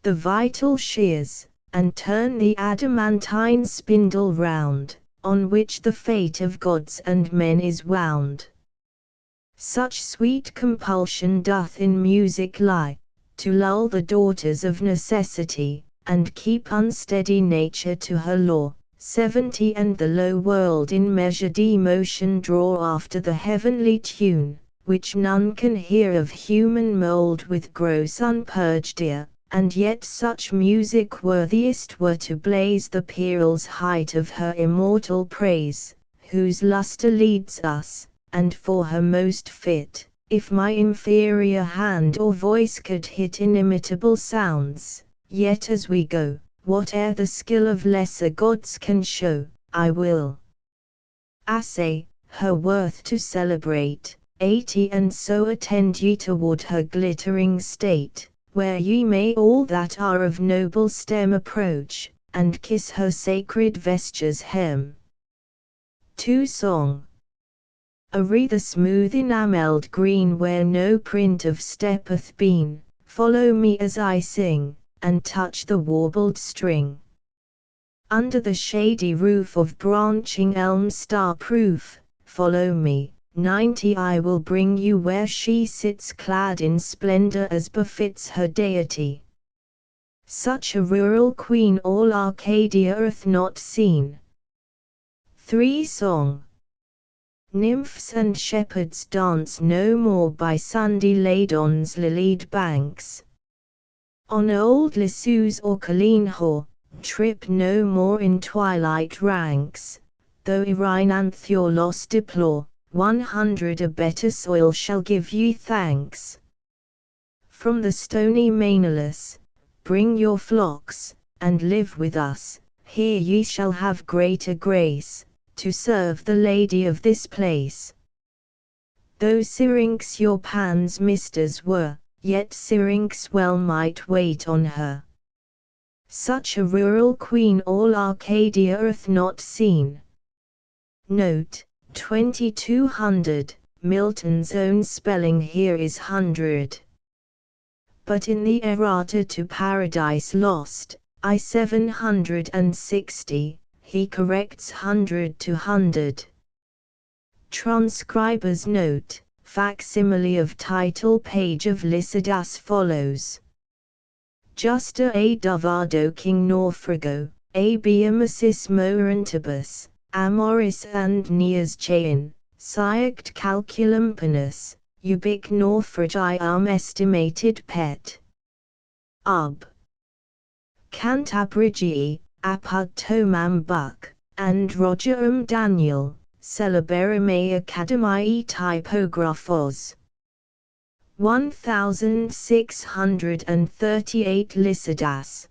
the vital shears, and turn the adamantine spindle round, on which the fate of gods and men is wound. Such sweet compulsion doth in music lie, to lull the daughters of necessity, and keep unsteady nature to her law. 70 And the low world in measured emotion draw after the heavenly tune, which none can hear of human mould with gross unpurged ear. And yet such music worthiest were to blaze the peril's height of her immortal praise, whose lustre leads us, and for her most fit, if my inferior hand or voice could hit inimitable sounds, yet as we go, whate'er the skill of lesser gods can show, I will assay her worth to celebrate, 80 and so attend ye toward her glittering state, where ye may all that are of noble stem approach, and kiss her sacred vestures hem. 2 Song. Are the smooth enamelled green where no print of step hath been, follow me as I sing, and touch the warbled string. Under the shady roof of branching elm star-proof, follow me, 90 I will bring you where she sits clad in splendor as befits her deity. Such a rural queen all Arcadia hath not seen. 3 Song. Nymphs and shepherds dance no more by Sunday Ladon's lilied banks. On old Lissus or Colleen trip no more in twilight ranks, though Erinanthios deplore, 100 a better soil shall give ye thanks. From the stony Mainolus, bring your flocks, and live with us, here ye shall have greater grace, to serve the lady of this place. Though Syrinx your Pan's misters were, yet Syrinx well might wait on her. Such a rural queen all Arcadia hath not seen. Note, 2200, Milton's own spelling here is 100. But in the errata to Paradise Lost, I 760, he corrects 100 to 100. Transcriber's note, facsimile of title page of Lycidas follows. Justa a dovado King Naufrago, a biamasis morentibus, amoris and nias chain, siact calculum penus, ubic naufragi estimated pet. Ub. Cantabrigii, apud Tomam Buck, and Rogerum Daniel, celeberrime Academiae typographos. 1638 Lycidas.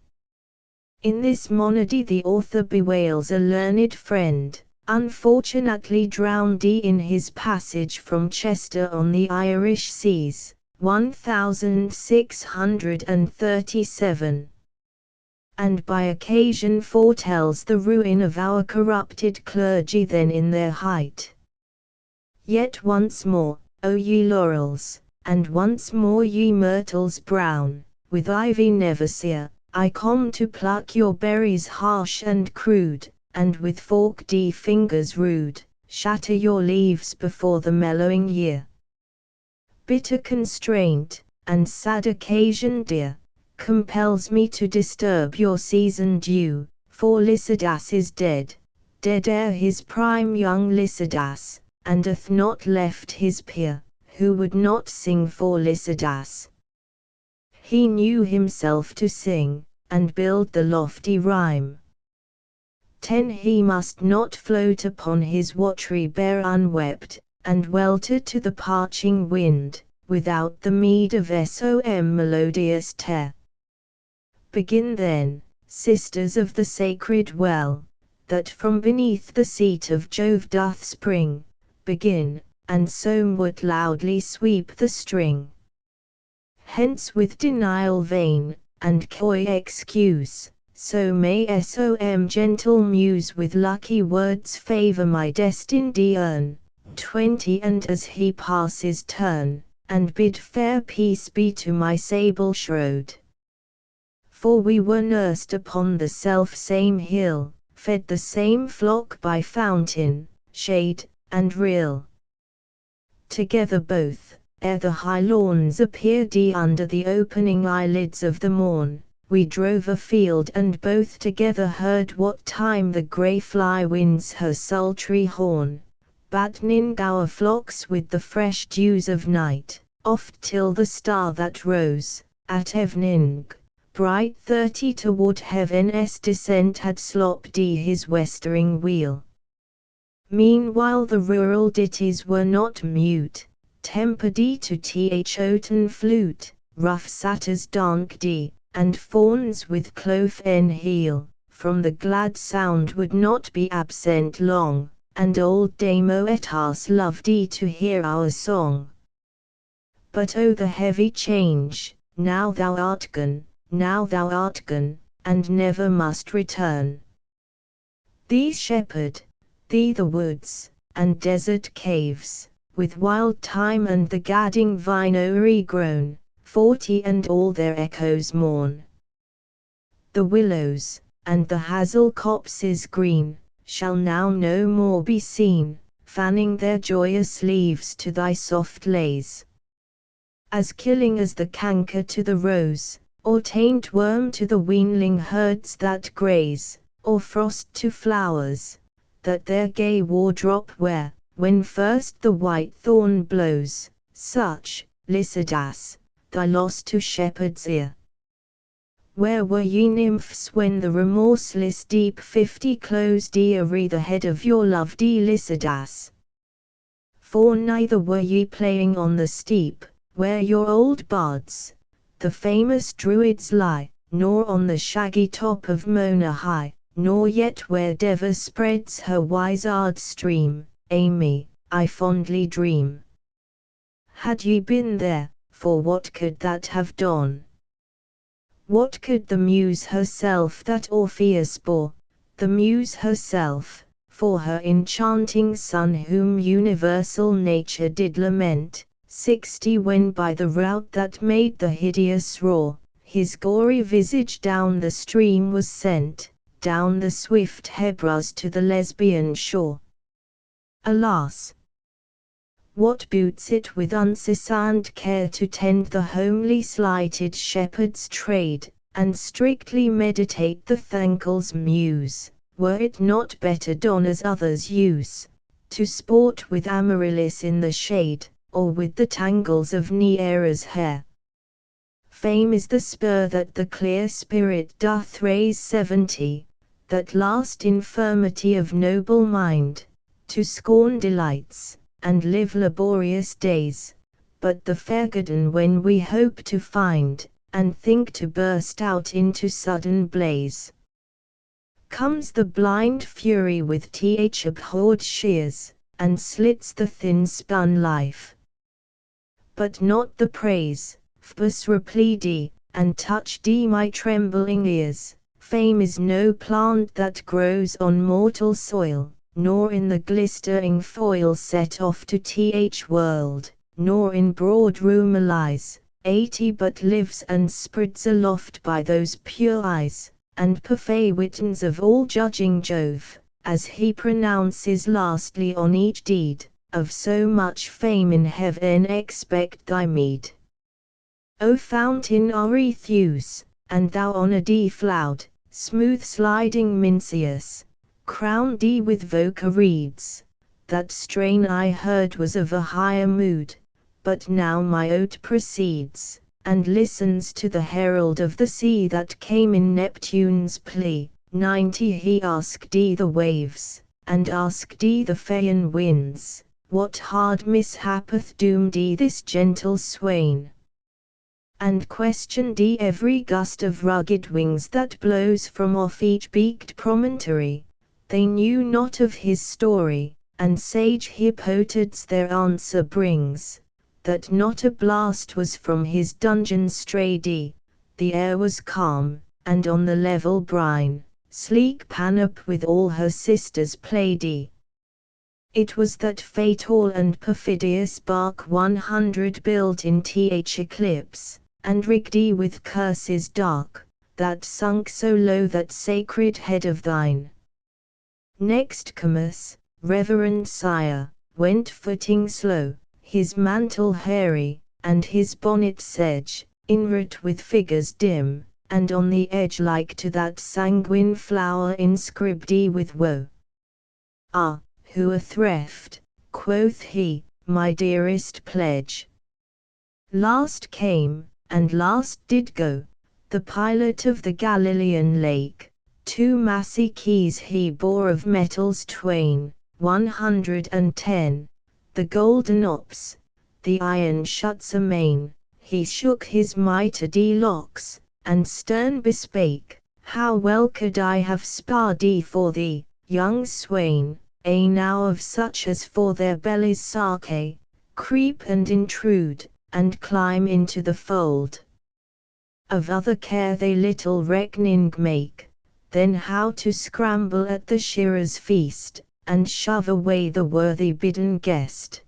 In this monody the author bewails a learned friend, unfortunately drowned in his passage from Chester on the Irish seas, 1637. And by occasion foretells the ruin of our corrupted clergy then in their height. Yet once more, O ye laurels, and once more ye myrtles brown, with ivy never sere, I come to pluck your berries harsh and crude, and with forked fingers rude, shatter your leaves before the mellowing year. Bitter constraint, and sad occasion dear, compels me to disturb your season due, for Lycidas is dead, dead ere his prime young Lycidas, and hath not left his peer, who would not sing for Lycidas. He knew himself to sing, and build the lofty rhyme. 10 He must not float upon his watery bear unwept, and welter to the parching wind, without the meed of som melodious ter. Begin then, sisters of the sacred well, that from beneath the seat of Jove doth spring, begin, and somewhat loudly sweep the string. Hence with denial vain, and coy excuse, so may som gentle muse with lucky words favor my destined urn, 20 And as he passes turn, and bid fair peace be to my sable shroud. For we were nursed upon the self-same hill, fed the same flock by fountain, shade, and rill. Together both, ere the high lawns appeared under the opening eyelids of the morn, we drove afield and both together heard what time the grey fly winds her sultry horn, battening our flocks with the fresh dews of night, oft till the star that rose, at evening, bright 30 toward heaven's descent had slopped his westering wheel. Meanwhile the rural ditties were not mute, tempered to oaten flute, rough satyrs danced, and fauns with cloven heel, from the glad sound would not be absent long, and old Dame Oetas loved to hear our song. But oh the heavy change, now thou art gone, and never must return. Thee shepherd, thee the woods, and desert caves, with wild thyme and the gadding vine o'ergrown, 40 and all their echoes mourn. The willows, and the hazel copses green, shall now no more be seen, fanning their joyous leaves to thy soft lays. As killing as the canker to the rose, or taint worm to the weanling herds that graze, or frost to flowers, that their gay wardrop wear, when first the white thorn blows, such, Lycidas, thy loss to shepherd's ear. Where were ye nymphs when the remorseless deep 50 closed o'er the head of your loved Lycidas? For neither were ye playing on the steep, where your old bards, the famous druids lie, nor on the shaggy top of Mona high, nor yet where Deva spreads her wizard stream, Amy, I fondly dream. Had ye been there, for what could that have done? What could the muse herself that Orpheus bore, the muse herself, for her enchanting son whom universal nature did lament, 60 when by the rout that made the hideous roar, his gory visage down the stream was sent, down the swift Hebrus to the Lesbian shore. Alas! What boots it with unceasant care to tend the homely slighted shepherd's trade, and strictly meditate the thankful's muse, were it not better done as others use, to sport with Amaryllis in the shade, or with the tangles of Neaera's hair? Fame is the spur that the clear spirit doth raise 70, that last infirmity of noble mind, to scorn delights, and live laborious days, but the fair guerdon when we hope to find, and think to burst out into sudden blaze. Comes the blind fury with abhorred shears, and slits the thin-spun life. But not the praise, Phbus replied, and touched my trembling ears. Fame is no plant that grows on mortal soil, nor in the glistering foil set off to world, nor in broad rumour lies, 80 but lives and spreads aloft by those pure eyes, and parfait witens of all judging Jove, as he pronounces lastly on each deed, of so much fame in heaven expect thy meed. O fountain Arethusa, and thou honour floud, smooth sliding Mincius, crown with vocal reeds, that strain I heard was of a higher mood, but now my ode proceeds, and listens to the herald of the sea that came in Neptune's plea. 90 He asked the waves, and asked the Phaean winds, what hard mishap hath doomed this gentle swain? And questioned every gust of rugged wings that blows from off each beaked promontory. They knew not of his story, and sage Hippotates their answer brings, that not a blast was from his dungeon strayed. The air was calm, and on the level brine, sleek Panop with all her sisters played. It was that fatal and perfidious bark 100 built in eclipse, and rigged with curses dark, that sunk so low that sacred head of thine. Next Camus, reverend sire, went footing slow, his mantle hairy, and his bonnet sedge, inwrought with figures dim, and on the edge like to that sanguine flower inscribed with woe. Ah, who a theft, quoth he, my dearest pledge. Last came, and last did go, the pilot of the Galilean lake. 2 massy keys he bore of metals twain, 110. The golden ops, the iron shuts amain, he shook his mighty locks, and stern bespake, how well could I have sparred for thee, young swain, now of such as for their bellies sake, creep and intrude, and climb into the fold. Of other care they little reckoning make, then how to scramble at the shearer's feast, and shove away the worthy bidden guest.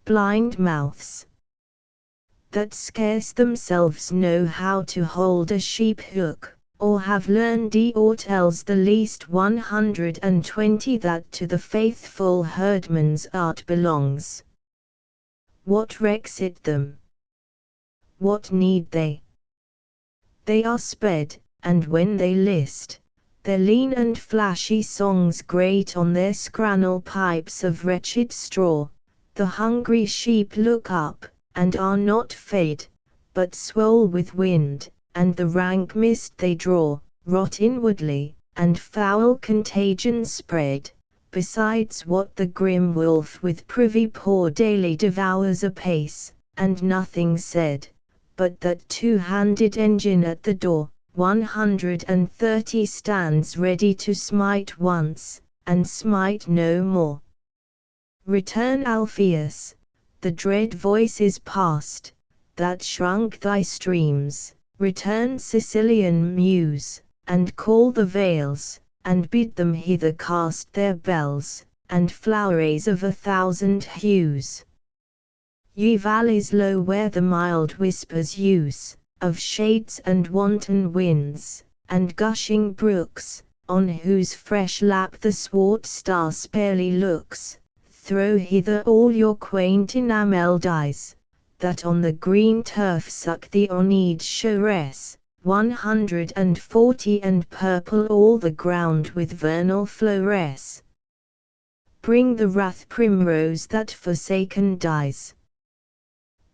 Blind mouths, that scarce themselves know how to hold a sheep hook, or have learned aught else the least 120 that to the faithful herdman's art belongs. What recks it them? What need they? They are sped, and when they list, their lean and flashy songs grate on their scrannel pipes of wretched straw. The hungry sheep look up, and are not fed, but swole with wind, and the rank mist they draw, rot inwardly, and foul contagion spread, besides what the grim wolf with privy paw daily devours apace, and nothing said, but that two-handed engine at the door, 130 stands ready to smite once, and smite no more. Return Alpheus, the dread voice is past, that shrunk thy streams, return Sicilian muse, and call the vales, and bid them hither cast their bells, and flowers of 1,000 hues. Ye valleys low where the mild whispers use, of shades and wanton winds, and gushing brooks, on whose fresh lap the swart star sparely looks, throw hither all your quaint enamelled eyes, that on the green turf suck the honeyed shoress, 140 and purple all the ground with vernal flowers. Bring the wrath primrose that forsaken dies,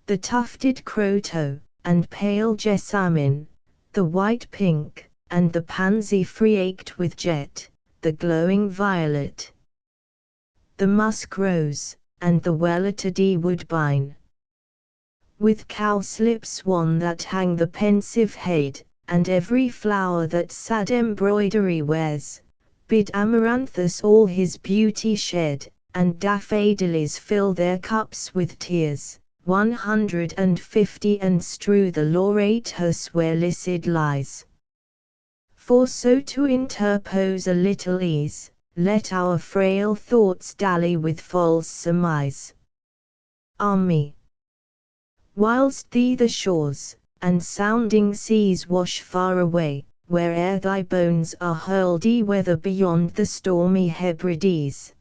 the tufted croto, and pale jessamine, the white pink, and the pansy freaked with jet, the glowing violet, the musk rose, and the well-attended woodbine. With cowslip swan that hang the pensive head, and every flower that sad embroidery wears, bid amaranthus all his beauty shed, and daffodils fill their cups with tears, 150 and strew the laurate hearse where Lycid lies. For so to interpose a little ease, let our frail thoughts dally with false surmise. Ah me! Whilst thee the shores, and sounding seas wash far away, where'er thy bones are hurled whether beyond the stormy Hebrides,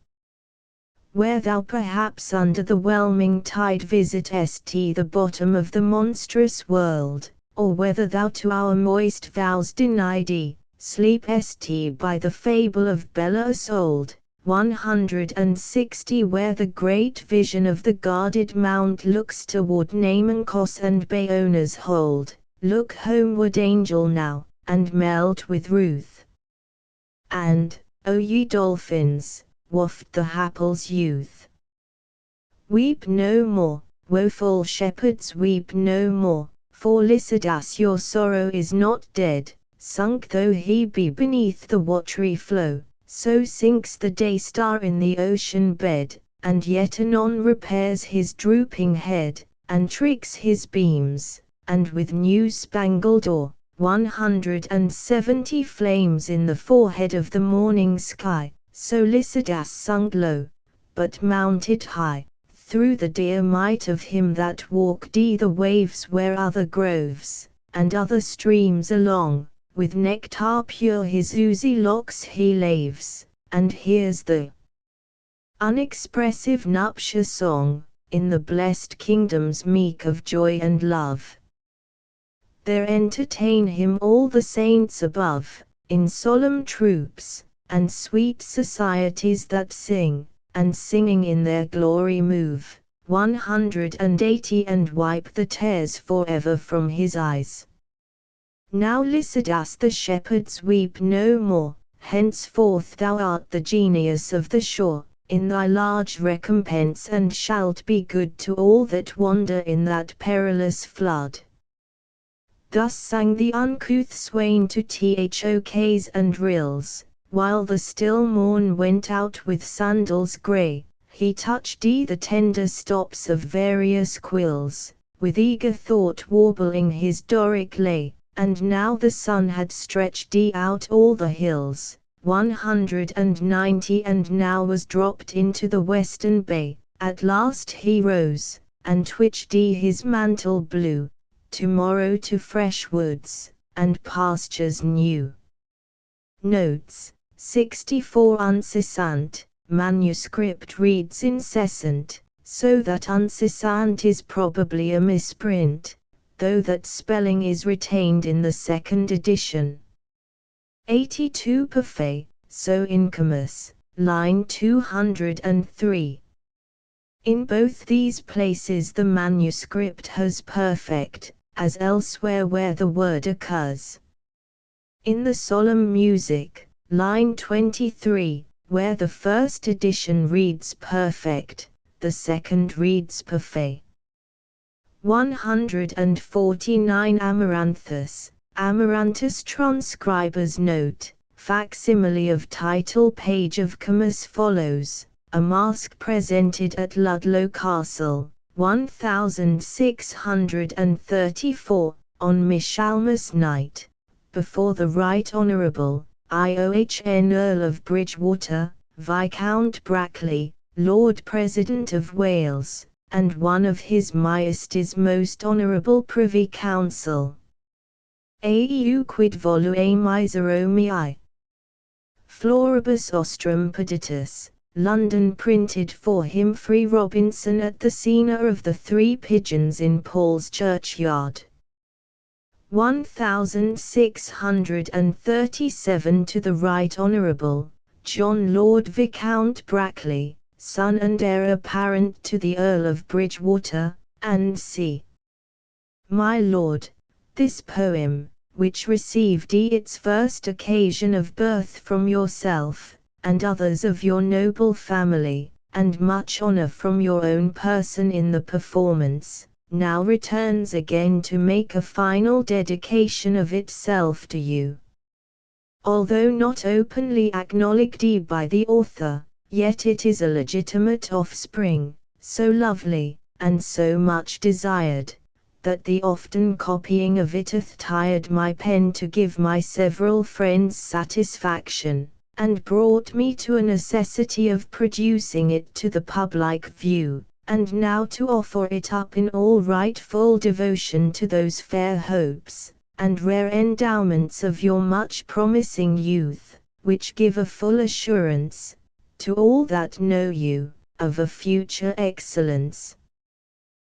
where thou perhaps under the whelming tide visitest the bottom of the monstrous world, or whether thou to our moist vows denied sleepest by the fable of Belus old, 160 where the great vision of the guarded mount looks toward Namenkos and Bayona's hold, look homeward angel now, and melt with Ruth. And, O ye dolphins, waft the Happel's youth. Weep no more, woeful shepherds, weep no more, for Lycidas your sorrow is not dead, sunk though he be beneath the watery flow, so sinks the day-star in the ocean bed, and yet anon repairs his drooping head, and tricks his beams, and with new-spangled ore, 170 flames in the forehead of the morning sky, so Lycidas sunk low, but mounted high, through the dear might of him that walked the waves where other groves, and other streams along, with nectar pure his oozy locks he laves, and hears the unexpressive nuptia song, in the blessed kingdoms meek of joy and love. There entertain him all the saints above, in solemn troops, and sweet societies that sing, and singing in their glory move, 180 and wipe the tears forever from his eyes. Now Lycidas the shepherds weep no more, henceforth thou art the genius of the shore, in thy large recompense, and shalt be good to all that wander in that perilous flood. Thus sang the uncouth swain to thok's and rills, while the still morn went out with sandals grey. He touched the tender stops of various quills, with eager thought warbling his Doric lay, and now the sun had stretched out all the hills, 190, and now was dropped into the western bay. At last he rose, and twitched his mantle blue, tomorrow to fresh woods, and pastures new. Notes, 64 Uncessant, manuscript reads incessant, so that uncessant is probably a misprint, though that spelling is retained in the second edition. 82 Perfet, so incomus, line 203. In both these places the manuscript has perfect, as elsewhere where the word occurs. In the solemn music, line 23, where the first edition reads perfect, the second reads perfet. 149 Amaranthus, Amaranthus transcriber's note, facsimile of title page of Comus follows, a masque presented at Ludlow Castle, 1634, on Michaelmas night, before the Right Honourable IOHN Earl of Bridgewater, Viscount Brackley, Lord President of Wales, and one of His Majesty's most Honourable Privy Council. AEU quid volue miseromii. Floribus Ostrom Peditus, London, printed for Humphrey Robinson at the scene of the Three Pigeons in Paul's Churchyard. 1637 to the Right Honourable John Lord Viscount Brackley, son and heir apparent to the Earl of Bridgewater, and c. My Lord, this poem, which received its first occasion of birth from yourself, and others of your noble family, and much honour from your own person in the performance, now returns again to make a final dedication of itself to you. Although not openly acknowledged by the author, yet it is a legitimate offspring, so lovely, and so much desired, that the often copying of it hath tired my pen to give my several friends satisfaction, and brought me to a necessity of producing it to the public view, and now to offer it up in all rightful devotion to those fair hopes, and rare endowments of your much promising youth, which give a full assurance, to all that know you, of a future excellence.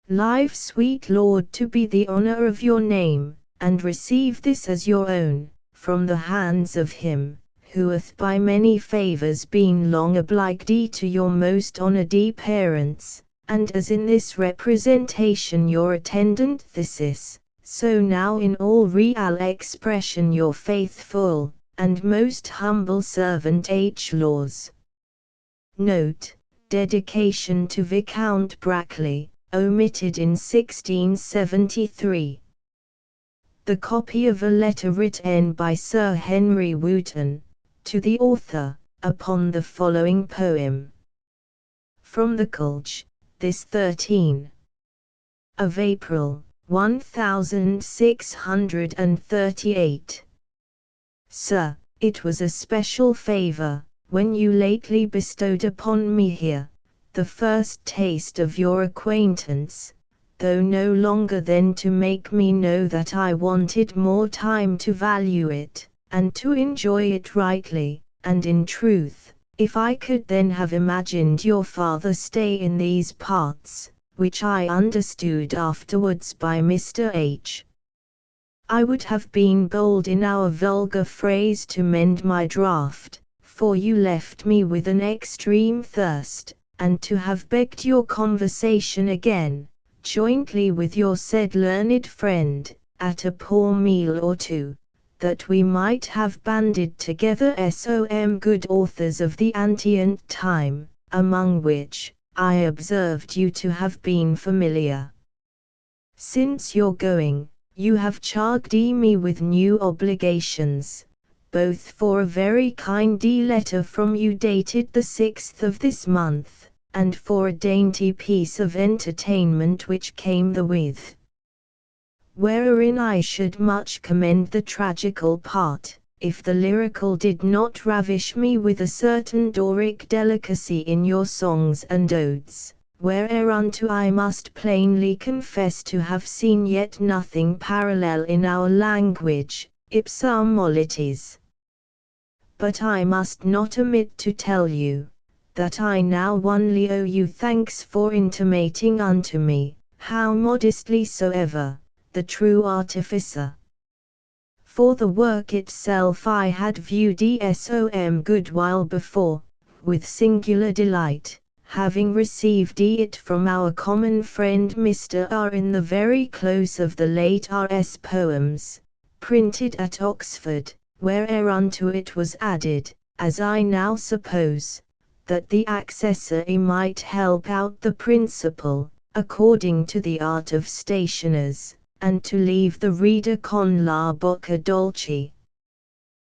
Live, sweet Lord, to be the honour of your name, and receive this as your own, from the hands of him, who hath by many favours been long obliged to your most honoured parents, and as in this representation your attendant thesis, so now in all real expression your faithful, and most humble servant H. Laws. Note, dedication to Viscount Brackley, omitted in 1673. The copy of a letter written by Sir Henry Wotton, to the author, upon the following poem. From the Culch, this 13 of April, 1638. Sir, it was a special favour, when you lately bestowed upon me here, the first taste of your acquaintance, though no longer then to make me know that I wanted more time to value it, and to enjoy it rightly, and in truth, if I could then have imagined your father stay in these parts, which I understood afterwards by Mr. H. I would have been bold in our vulgar phrase to mend my draught, for you left me with an extreme thirst, and to have begged your conversation again, jointly with your said learned friend, at a poor meal or two, that we might have banded together some good authors of the antient time, among which I observed you to have been familiar. Since your going, you have charged me with new obligations, both for a very kind letter from you dated the 6th of this month, and for a dainty piece of entertainment which came therewith, wherein I should much commend the tragical part, if the lyrical did not ravish me with a certain Doric delicacy in your songs and odes, whereunto I must plainly confess to have seen yet nothing parallel in our language, ipsa molitis. But I must not omit to tell you, that I now only owe you thanks for intimating unto me, how modestly soever, the true artificer. For the work itself I had viewed some good while before, with singular delight, having received it from our common friend Mr. R. in the very close of the late R.'s poems, printed at Oxford, whereunto it was added, as I now suppose, that the accessory might help out the principal, according to the art of stationers, and to leave the reader con la bocca dolce.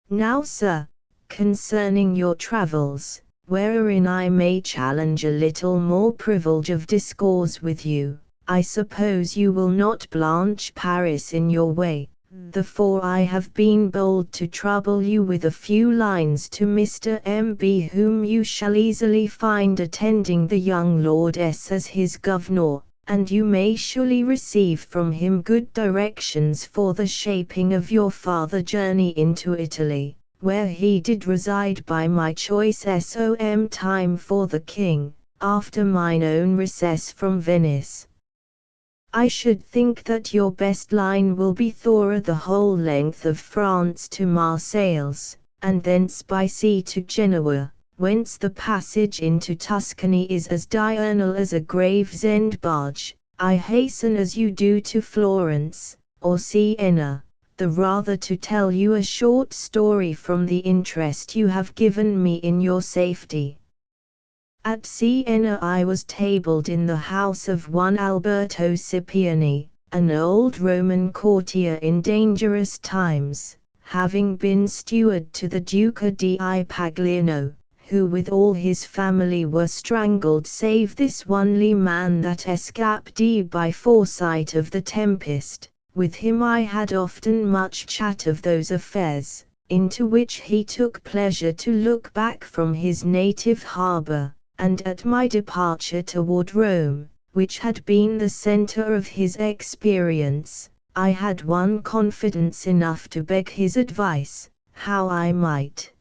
Now, sir, concerning your travels, wherein I may challenge a little more privilege of discourse with you, I suppose you will not blanch Paris in your way, therefore I have been bold to trouble you with a few lines to Mr. M.B., whom you shall easily find attending the young Lord S. as his governor, and you may surely receive from him good directions for the shaping of your farther journey into Italy, where he did reside by my choice some time for the king, after mine own recess from Venice. I should think that your best line will be thorough the whole length of France to Marseilles, and thence by sea to Genoa, whence the passage into Tuscany is as diurnal as a Gravesend barge. I hasten as you do to Florence, or Siena, the rather to tell you a short story from the interest you have given me in your safety. At Siena I was tabled in the house of one Alberto Scipioni, an old Roman courtier in dangerous times, having been steward to the Duca di Pagliano, who with all his family were strangled save this only man that escaped by foresight of the tempest. With him I had often much chat of those affairs, into which he took pleasure to look back from his native harbour, and at my departure toward Rome, which had been the centre of his experience, I had won confidence enough to beg his advice, how I might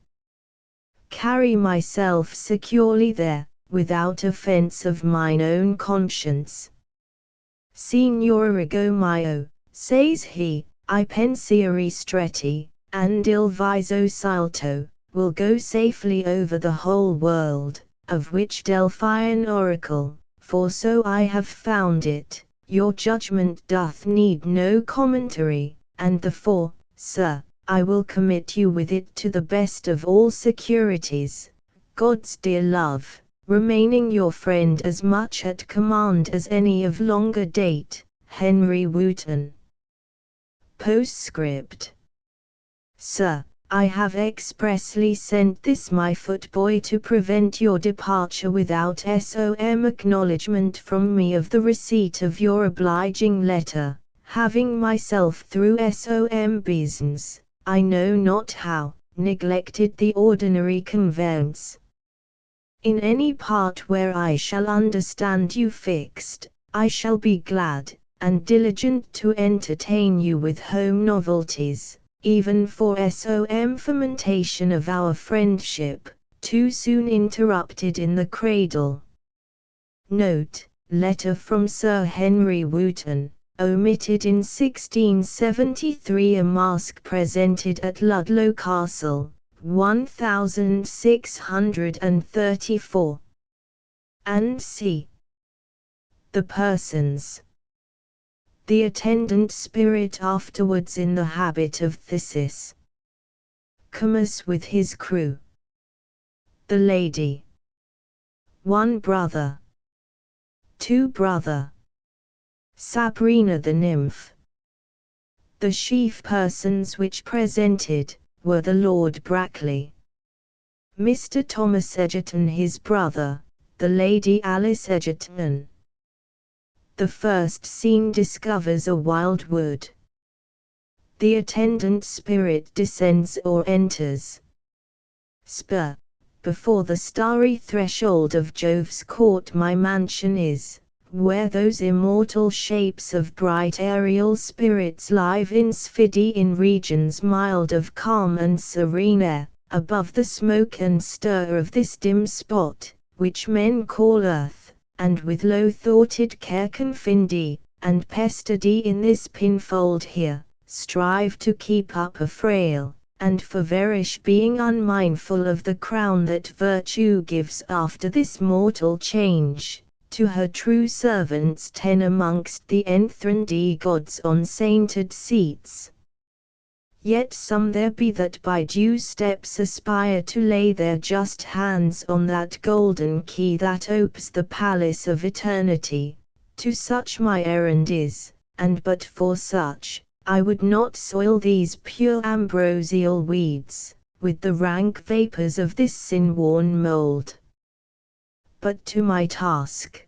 carry myself securely there, without offence of mine own conscience. Signorigo mio, says he, I pensieri stretti, and il viso salto, will go safely over the whole world, of which Delphian oracle, for so I have found it, your judgment doth need no commentary, and therefore, sir, I will commit you with it to the best of all securities, God's dear love, remaining your friend as much at command as any of longer date, Henry Wotton. Postscript. Sir, I have expressly sent this my footboy to prevent your departure without some acknowledgment from me of the receipt of your obliging letter, having myself through some business, I know not how, neglected the ordinary conveyance. In any part where I shall understand you fixed, I shall be glad and diligent to entertain you with home novelties, even for some fomentation of our friendship, too soon interrupted in the cradle. Note, letter from Sir Henry Wotton, omitted in 1673. A masque presented at Ludlow Castle, 1634. And c. The persons. The attendant spirit afterwards in the habit of phthisis, Camus with his crew. The lady. 1 brother. 2 brother. Sabrina the nymph. The chief persons which presented were the Lord Brackley, Mr. Thomas Egerton his brother, the Lady Alice Egerton. The first scene discovers a wild wood. The attendant spirit descends or enters. Spur. Before the starry threshold of Jove's court my mansion is, where those immortal shapes of bright aerial spirits live in sphidy in regions mild of calm and serene air, above the smoke and stir of this dim spot, which men call earth, and with low-thoughted care confined and pestered in this pinfold here, strive to keep up a frail, and for verish being unmindful of the crown that virtue gives after this mortal change, to her true servants 10 amongst the enthroned gods on sainted seats. Yet some there be that by due steps aspire to lay their just hands on that golden key that opes the palace of eternity. To such my errand is, and but for such, I would not soil these pure ambrosial weeds, with the rank vapours of this sin-worn mould. But to my task.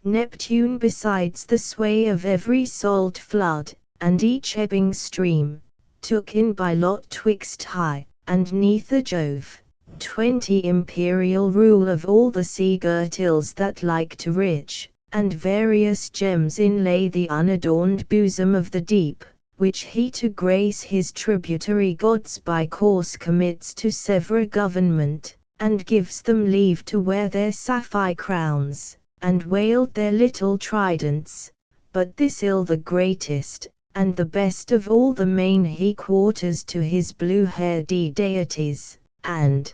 Neptune besides the sway of every salt flood, and each ebbing stream, took in by lot twixt high, and neath a Jove, 20 imperial rule of all the sea-girt ills that like to rich, and various gems inlay the unadorned bosom of the deep, which he to grace his tributary gods by course commits to several government, and gives them leave to wear their sapphire crowns, and wield their little tridents. But this ill the greatest, and the best of all the main he quarters to his blue-haired deities, and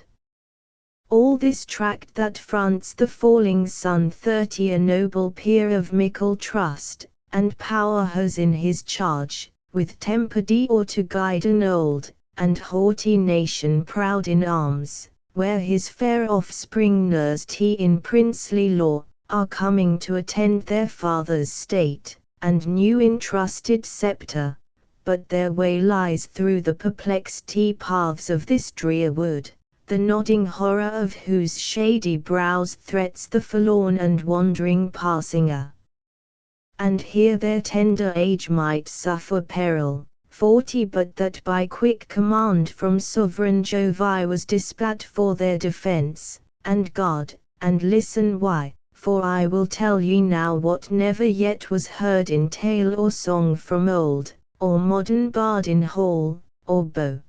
all this tract that fronts the falling sun 30 a noble peer of mickle trust, and power has in his charge, with temper or to guide an old, and haughty nation proud in arms, where his fair offspring nursed in princely law, are coming to attend their father's state, and new entrusted sceptre, but their way lies through the perplexed paths of this drear wood, the nodding horror of whose shady brows threats the forlorn and wandering passenger. And here their tender age might suffer peril, 40 but that by quick command from sovereign Jove I was dispatched for their defence, and guard, and listen why. For I will tell ye now what never yet was heard in tale or song from old, or modern bard in hall, or bow.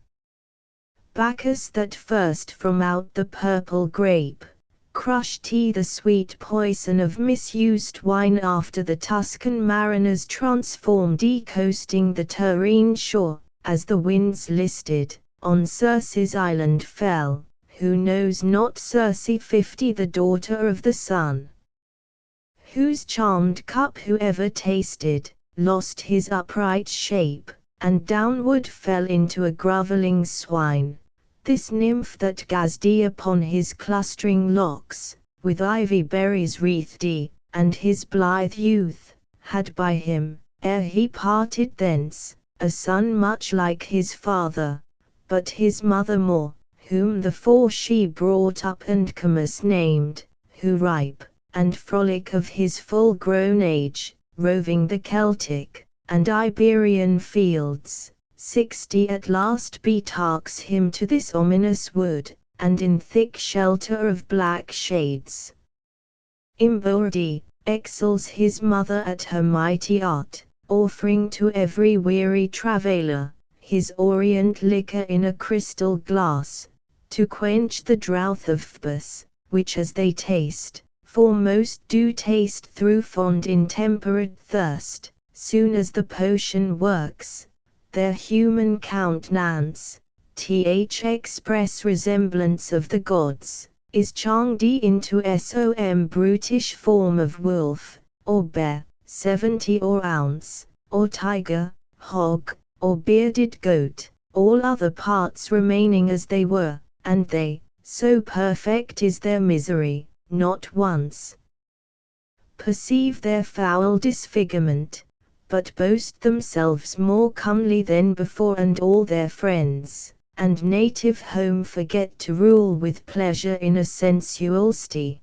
Bacchus that first from out the purple grape, crushed the sweet poison of misused wine after the Tuscan mariners transformed coasting the Tyrrhene shore, as the winds listed, on Circe's island fell, who knows not Circe 50 the daughter of the sun, whose charmed cup whoever tasted, lost his upright shape, and downward fell into a grovelling swine. This nymph that gazed upon his clustering locks, with ivy berries wreathed, and his blithe youth, had by him, ere he parted thence, a son much like his father, but his mother more, whom the four she brought up and Camus named, who ripe, and frolic of his full-grown age, roving the Celtic, and Iberian fields, 60 at last betakes him to this ominous wood, and in thick shelter of black shades, imbody, excels his mother at her mighty art, offering to every weary travailer, his orient liquor in a crystal glass, to quench the drouth of Phoebus, which as they taste, for most do taste through fond intemperate thirst, soon as the potion works, their human countenance, express resemblance of the gods, is changed into some brutish form of wolf, or bear, 70 or ounce, or tiger, hog, or bearded goat, all other parts remaining as they were, and they, so perfect is their misery, not once perceive their foul disfigurement, but boast themselves more comely than before, and all their friends and native home forget to rule with pleasure in a sensual sty.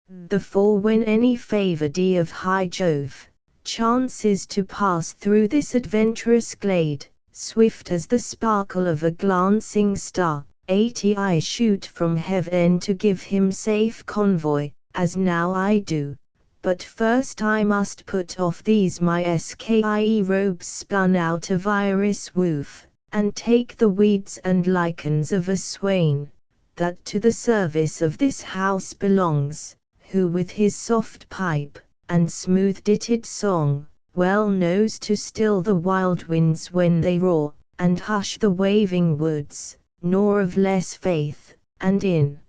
Therefore when any favoured of high Jove chances to pass through this adventurous glade, swift as the sparkle of a glancing star, 80 I shoot from heaven to give him safe convoy, as now I do. But first I must put off these my skie robes spun out of iris woof, and take the weeds and lichens of a swain, that to the service of this house belongs, who with his soft pipe, and smooth-ditted song, well knows to still the wild winds when they roar, and hush the waving woods, nor of less faith, and in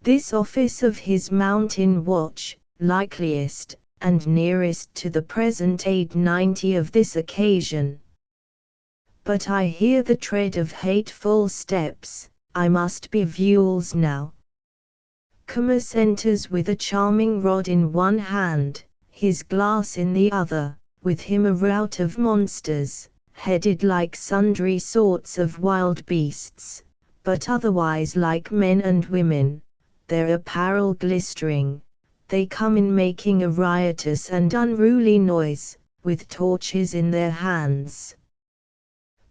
this office of his mountain watch, likeliest, and nearest to the present aid 90 of this occasion. But I hear the tread of hateful steps, I must be Vules now. Comus enters with a charming rod in one hand, his glass in the other, with him a rout of monsters, headed like sundry sorts of wild beasts, but otherwise like men and women, their apparel glistering. They come in making a riotous and unruly noise, with torches in their hands.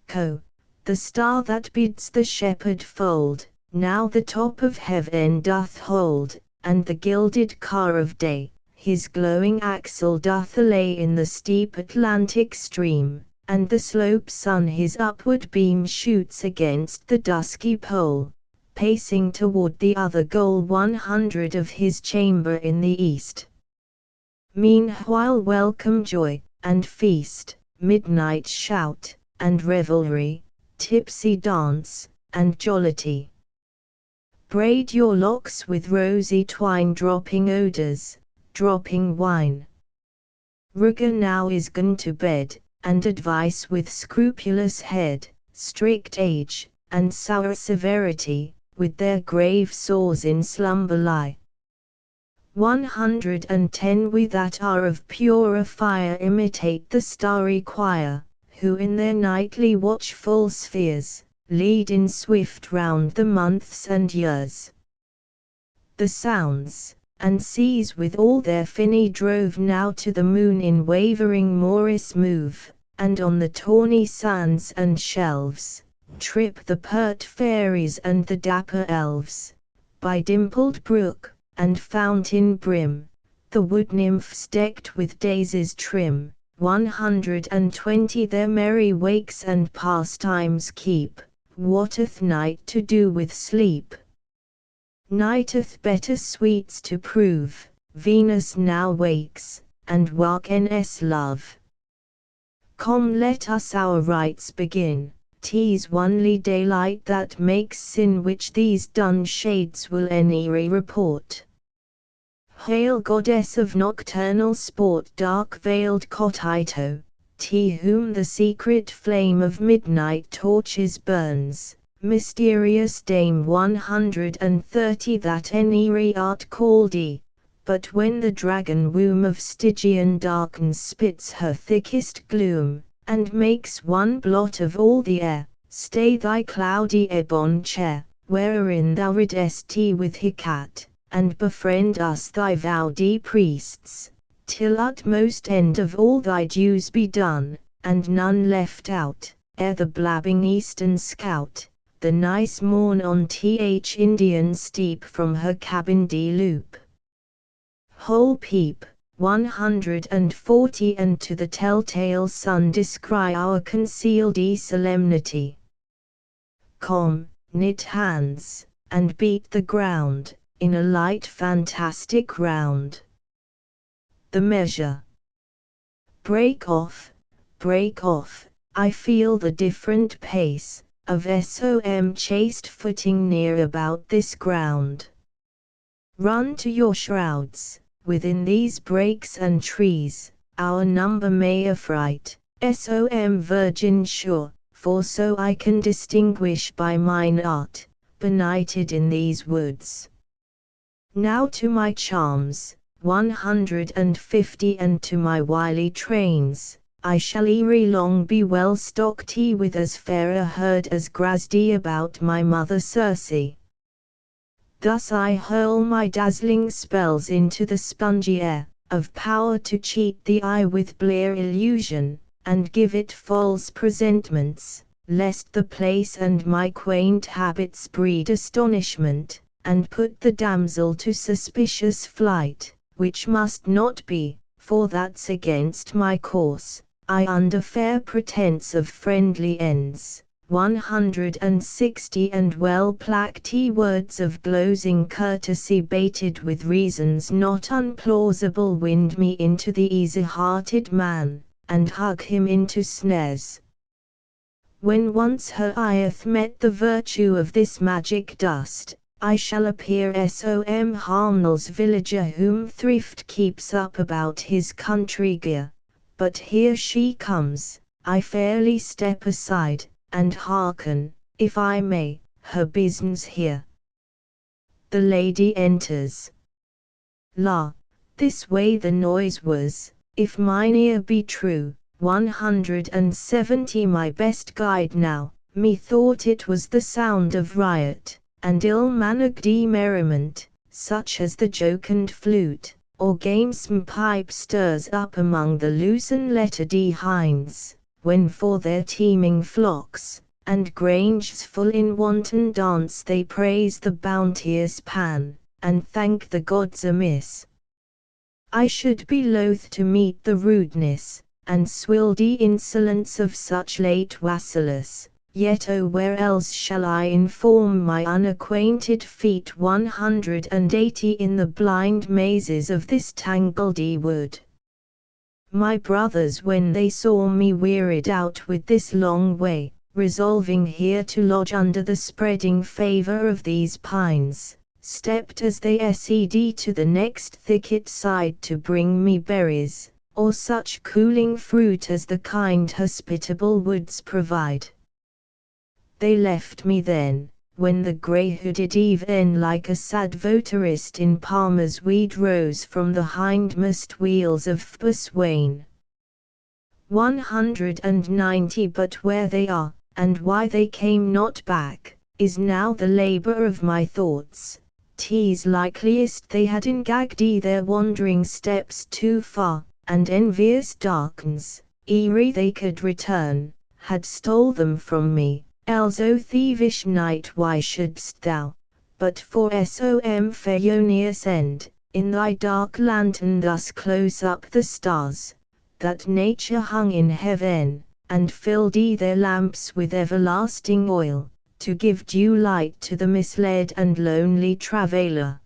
The star that bids the shepherd fold, now the top of heaven doth hold, and the gilded car of day, his glowing axle doth allay in the steep Atlantic stream, and the slope sun his upward beam shoots against the dusky pole, pacing toward the other goal 100 of his chamber in the east. Meanwhile welcome joy, and feast, midnight shout, and revelry, tipsy dance, and jollity. Braid your locks with rosy twine, dropping odours, dropping wine. Rigor now is gone to bed, and advice with scrupulous head, strict age, and sour severity, with their grave saws in slumber lie. 110 we that are of purer fire imitate the starry choir, who in their nightly watchful spheres, lead in swift round the months and years. The sounds and seas with all their finny drove now to the moon in wavering Morris move, and on the tawny sands and shelves, trip the pert fairies and the dapper elves, by dimpled brook, and fountain brim, the wood nymphs decked with daisies trim, 120 their merry wakes and pastimes keep. What hath night to do with sleep? Night hath better sweets to prove, Venus now wakes, and Wakenes love. Come let us our rites begin, 'tis only daylight that makes sin, which these dun shades will any report. Hail goddess of nocturnal sport, dark-veiled Cotito, to whom the secret flame of midnight torches burns, mysterious dame 130 that any art called but when the dragon womb of Stygian darkens spits her thickest gloom, and makes one blot of all the air, stay thy cloudy ebon chair, wherein thou ridest with Hecate, and befriend us thy vowed priests, till utmost end of all thy dues be done, and none left out, ere the blabbing eastern scout, the nice morn on th Indian steep from her cabin loop. Whole peep, 140 and to the telltale sun descry our concealed solemnity. Come, knit hands, and beat the ground, in a light fantastic round. The measure. Break off, I feel the different pace, of som chaste footing near about this ground. Run to your shrouds, within these brakes and trees, our number may affright, som virgin sure, for so I can distinguish by mine art, benighted in these woods. Now to my charms, 150, and to my wily trains, I shall ere long be well stocked with as fair a herd as grazed about my mother Circe. Thus I hurl my dazzling spells into the spongy air, of power to cheat the eye with blear illusion, and give it false presentments, lest the place and my quaint habits breed astonishment, and put the damsel to suspicious flight, which must not be, for that's against my course. I under fair pretence of friendly ends, 160, and well-placked words of glozing courtesy baited with reasons not unplausible wind me into the easy-hearted man, and hug him into snares. When once her eyeth met the virtue of this magic dust, I shall appear som harmless villager whom thrift keeps up about his country gear. But here she comes, I fairly step aside, and hearken, if I may, her business here. The lady enters. La, this way the noise was, if mine ear be true, 170 my best guide now, methought it was the sound of riot, and ill-mannered merriment, such as the jocund flute, or gamesome pipe stirs up among the loosen-lettered hinds, when for their teeming flocks, and granges full in wanton dance they praise the bounteous Pan, and thank the gods amiss. I should be loath to meet the rudeness, and swildy insolence of such late wassailers, yet where else shall I inform my unacquainted feet 180 in the blind mazes of this tangled wood? My brothers, when they saw me wearied out with this long way, resolving here to lodge under the spreading favour of these pines, stepped as they sed to the next thicket side to bring me berries, or such cooling fruit as the kind hospitable woods provide. They left me then, when the grey-hooded even like a sad votarist in Palmer's weed rose from the hindmost wheels of Phbus wain. 190 But where they are, and why they came not back, is now the labour of my thoughts. 'Tis likeliest they had engagged their wandering steps too far, and envious darkness, ere they could return, had stole them from me. Else, O thievish knight, why shouldst thou, but for som Phaeonius end, in thy dark lantern thus close up the stars, that nature hung in heaven, and filled their lamps with everlasting oil, to give due light to the misled and lonely traveller?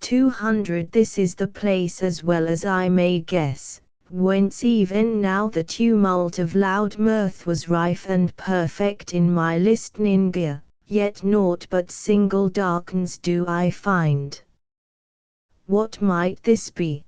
200 This is the place, as well as I may guess, whence even now the tumult of loud mirth was rife and perfect in my listening ear, yet naught but single darkness do I find. What might this be?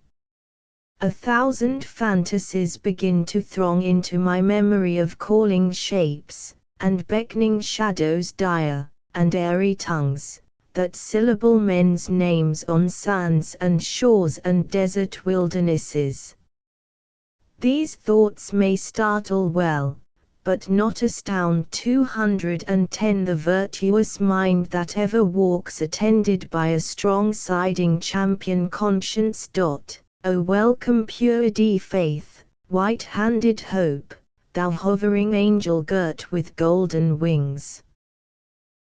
1,000 fantasies begin to throng into my memory of calling shapes, and beckoning shadows dire, and airy tongues, that syllable men's names on sands and shores and desert wildernesses. These thoughts may startle well, but not astound. 210 The virtuous mind that ever walks attended by a strong-siding champion conscience. O welcome purity faith, white-handed hope, thou hovering angel girt with golden wings.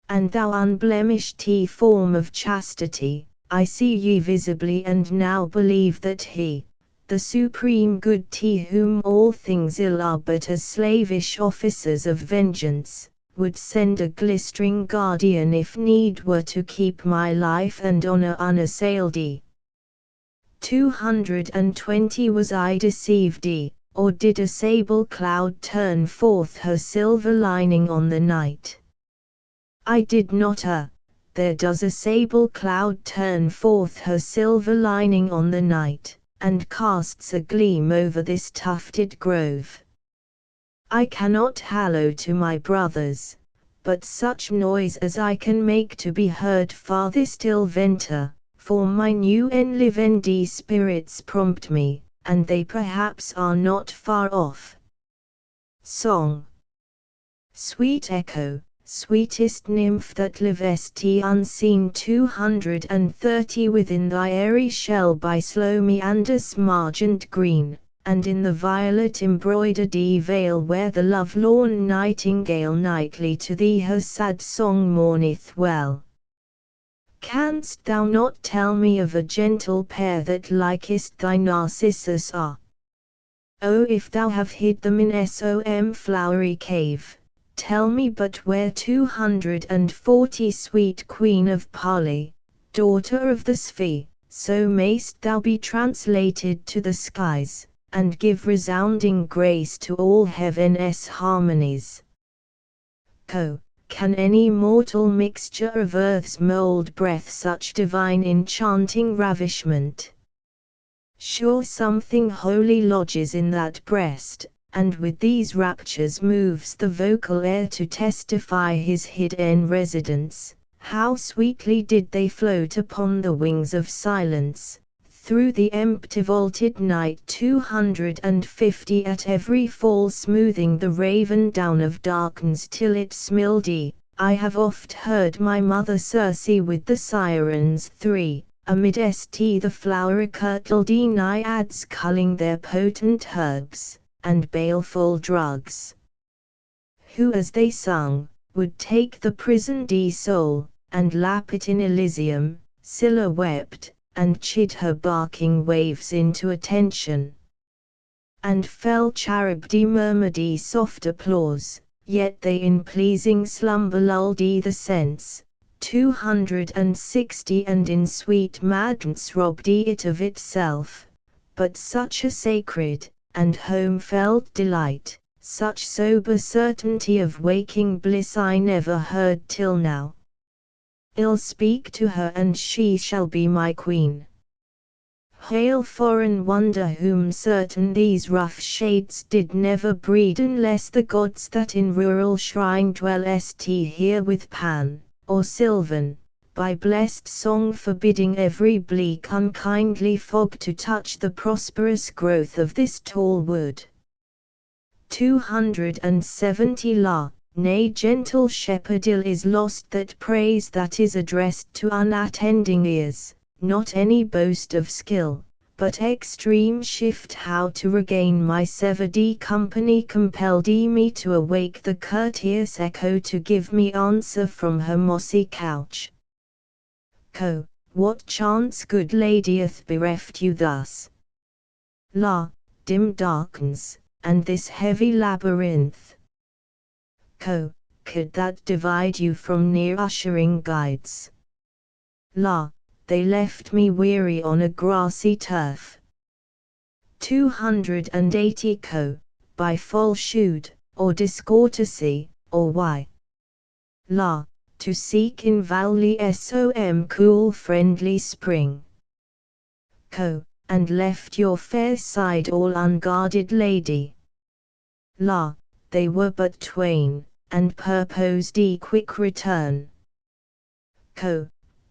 And thou unblemished form of chastity, I see ye visibly and now believe that he, the supreme good, whom all things ill are but as slavish officers of vengeance, would send a glistering guardian if need were to keep my life and honour unassailed. 220 Was I deceived, or did a sable cloud turn forth her silver lining on the night? I did not there does a sable cloud turn forth her silver lining on the night, and casts a gleam over this tufted grove. I cannot hallo to my brothers, but such noise as I can make to be heard farthest till venter, for my new and livendi spirits prompt me, and they perhaps are not far off. Song. Sweet echo, sweetest nymph that livest unseen 230 within thy airy shell by slow meanders margent green, and in the violet embroidered veil where the love-lorn nightingale nightly to thee her sad song mourneth well. Canst thou not tell me of a gentle pair that likest thy Narcissus are? Oh, if thou have hid them in some flowery cave, tell me but where 240 sweet queen of Pali, daughter of the Sphere, so mayst thou be translated to the skies, and give resounding grace to all heaven's harmonies. Can any mortal mixture of earth's mould breath such divine enchanting ravishment? Sure something holy lodges in that breast, and with these raptures moves the vocal air to testify his hidden residence. How sweetly did they float upon the wings of silence, through the empty vaulted night 250 at every fall smoothing the raven down of darkness till it smildy. I have oft heard my mother Circe with the sirens 3, amidst the flowery kirtled naiads culling their potent herbs, and baleful drugs. Who as they sung, would take the prisoned soul, and lap it in Elysium. Scylla wept, and chid her barking waves into attention. And fell cherubdi murmured soft applause, yet they in pleasing slumber lulled the sense, 260 and in sweet madness robbed it of itself, but such a sacred, and home-felt delight, such sober certainty of waking bliss I never heard till now. I'll speak to her and she shall be my queen. Hail foreign wonder whom certain these rough shades did never breed unless the gods that in rural shrine dwell here with Pan, or Sylvan, by blessed song forbidding every bleak unkindly fog to touch the prosperous growth of this tall wood. 270 La. Nay, gentle shepherd, ill is lost that praise that is addressed to unattending ears, not any boast of skill, but extreme shift how to regain my severed company compelled me to awake the courteous echo to give me answer from her mossy couch. What chance, good lady, hath bereft you thus? La. Dim darkens, and this heavy labyrinth. Could that divide you from near ushering guides? La. They left me weary on a grassy turf. 280 By falsehood, or discourtesy, or why? La. To seek in valley some cool friendly spring. And left your fair side all unguarded, lady. La. They were but twain, and purposed quick return.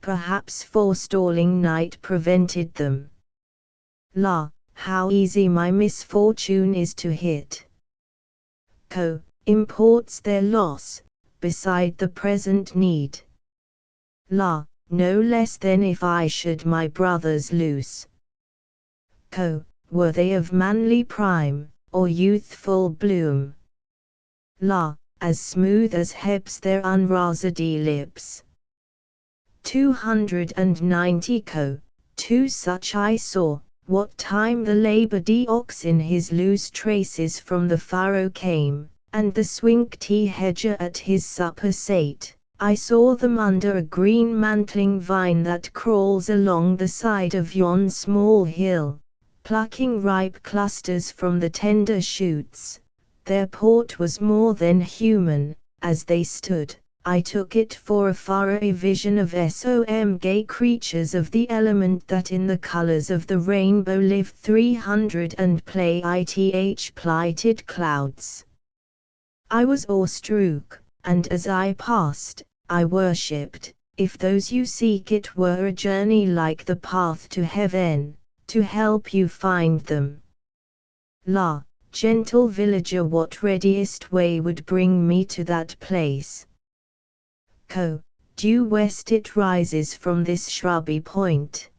Perhaps forestalling night prevented them. La. How easy my misfortune is to hit. Imports their loss, beside the present need. La. No less than if I should my brothers lose. Were they of manly prime, or youthful bloom? La. As smooth as Heb's their unrased lips. 290 Two such I saw, what time the labored ox in his loose traces from the furrow came, and the swinked hedger at his supper sate. I saw them under a green mantling vine that crawls along the side of yon small hill, plucking ripe clusters from the tender shoots. Their port was more than human. As they stood, I took it for a far-away vision of some gay creatures of the element that in the colors of the rainbow live 300 and play ith plighted clouds. I was awestruck, and as I passed, I worshipped. If those you seek it were a journey like the path to heaven, to help you find them. La, gentle villager, what readiest way would bring me to that place? Due west it rises from this shrubby point.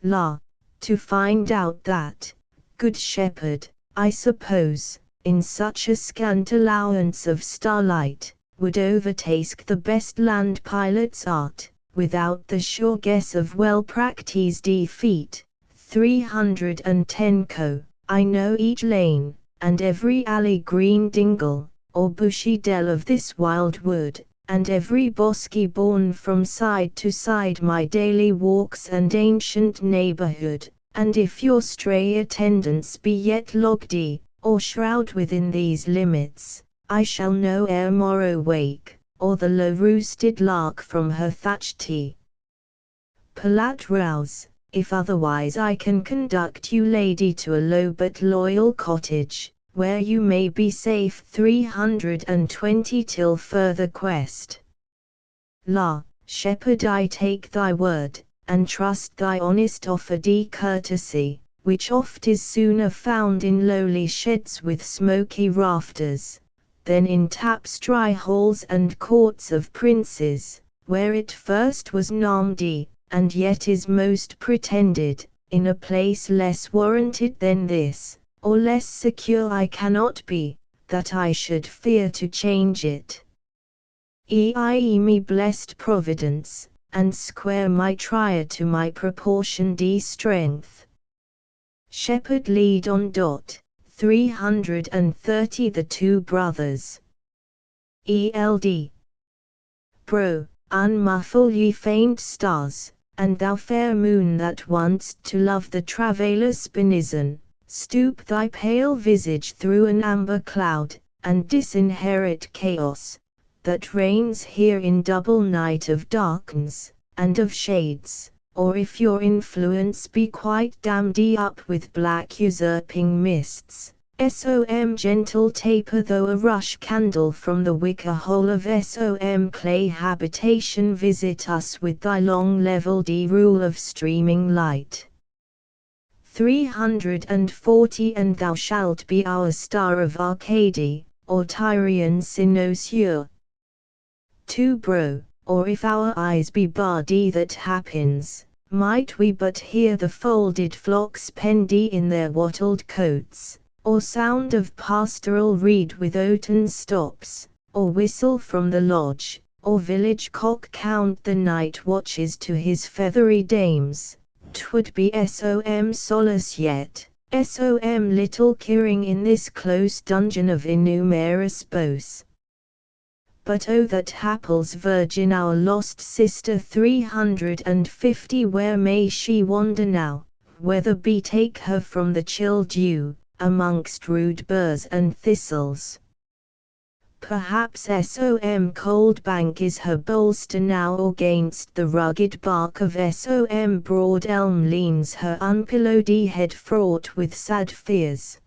La, to find out that, good shepherd, I suppose, in such a scant allowance of starlight, would overtask the best land pilot's art, without the sure guess of well-practised feet. 310 I know each lane, and every alley green dingle, or bushy dell of this wild wood, and every bosky bourne from side to side my daily walks and ancient neighborhood, and if your stray attendants be yet loggedy, or shroud within these limits, I shall know ere morrow wake, or the low-roosted lark from her thatched pallet rouse. If otherwise I can conduct you, lady, to a low but loyal cottage, where you may be safe 320 till further quest. La, shepherd, I take thy word, and trust thy honest offer de courtesy, which oft is sooner found in lowly sheds with smoky rafters, than in tapestry halls and courts of princes, where it first was named, and yet is most pretended, in a place less warranted than this, or less secure I cannot be, that I should fear to change it. Me blessed Providence, and square my trier to my proportioned strength. Shepherd, lead on. 330 The Two Brothers. Eld. Bro, unmuffle ye faint stars, and thou fair moon that want'st to love the traveller's benizon, stoop thy pale visage through an amber cloud, and disinherit chaos, that reigns here in double night of darkness, and of shades, or if your influence be quite dammed up with black usurping mists, som gentle taper though a rush candle from the wicker hole of som clay habitation, visit us with thy long level rule of streaming light. 340 And thou shalt be our star of Arcady, or Tyrian cynosure. 2 Bro, or if our eyes be barred, that happens, might we but hear the folded flocks pendy in their wattled coats, or sound of pastoral reed with oaten stops, or whistle from the lodge, or village cock count the night watches to his feathery dames, 'twould be som solace yet, som little caring in this close dungeon of innumerous bows. But oh, that hapless virgin, our lost sister 350, where may she wander now, whether betake her from the chill dew, amongst rude burrs and thistles? Perhaps som cold bank is her bolster now, or gainst the rugged bark of som broad elm leans her unpillowed head fraught with sad fears.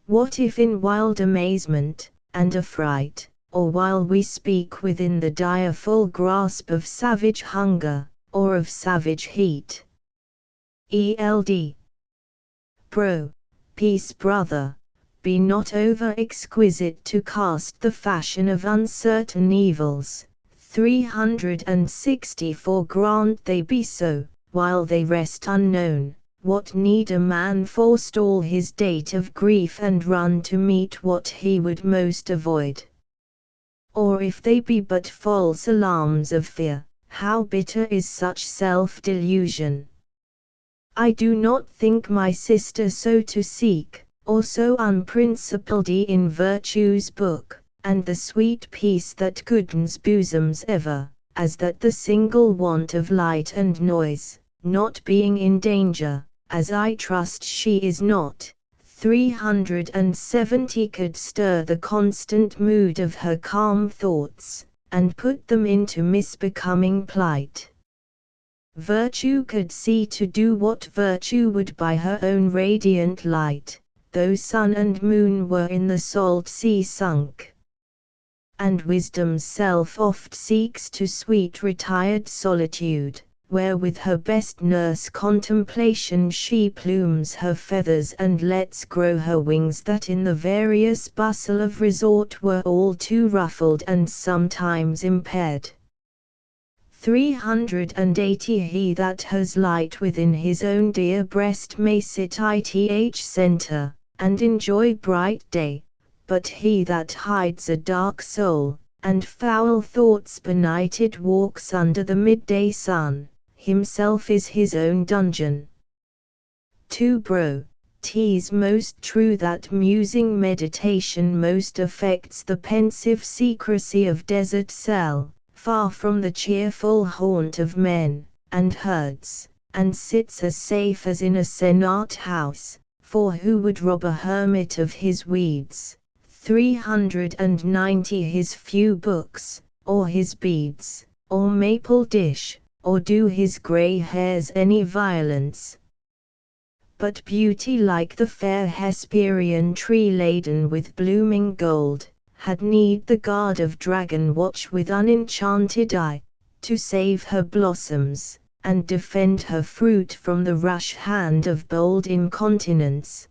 What if in wild amazement, and affright, or while we speak within the direful grasp of savage hunger, or of savage heat? Eld. Bro, peace brother, be not over exquisite to cast the fashion of uncertain evils. 364 Grant they be so, while they rest unknown, what need a man forestall his date of grief and run to meet what he would most avoid? Or if they be but false alarms of fear, how bitter is such self-delusion! I do not think my sister so to seek, or so unprincipled in virtue's book, and the sweet peace that goodens bosoms ever, as that the single want of light and noise, not being in danger, as I trust she is not, 370 could stir the constant mood of her calm thoughts, and put them into misbecoming plight. Virtue could see to do what virtue would by her own radiant light, though sun and moon were in the salt sea sunk. And wisdom's self oft seeks to sweet retired solitude, where with her best nurse contemplation she plumes her feathers and lets grow her wings, that in the various bustle of resort were all too ruffled and sometimes impaired. 380 He that has light within his own dear breast may sit ith centre, and enjoy bright day, but he that hides a dark soul, and foul thoughts benighted walks under the midday sun, himself is his own dungeon. 2 Bro. 'Tis most true that musing meditation most affects the pensive secrecy of desert cell, far from the cheerful haunt of men and herds, and sits as safe as in a senate house, for who would rob a hermit of his weeds? 390 His few books, or his beads, or maple dish, or do his grey hairs any violence? But beauty like the fair Hesperian tree laden with blooming gold, had need the guard of dragon watch with unenchanted eye, to save her blossoms, and defend her fruit from the rush hand of bold incontinence.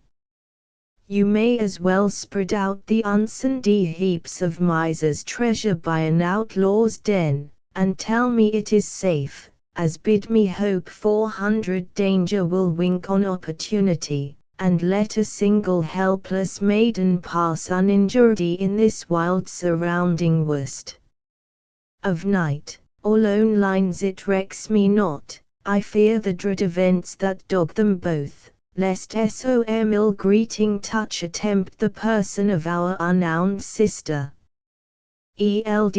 You may as well spread out the unsandy heaps of miser's treasure by an outlaw's den, and tell me it is safe, as bid me hope 400 danger will wink on opportunity, and let a single helpless maiden pass uninjured in this wild surrounding waste of night, or lone lines. It recks me not, I fear the dread events that dog them both, lest some ill greeting touch attempt the person of our unowned sister. Eld.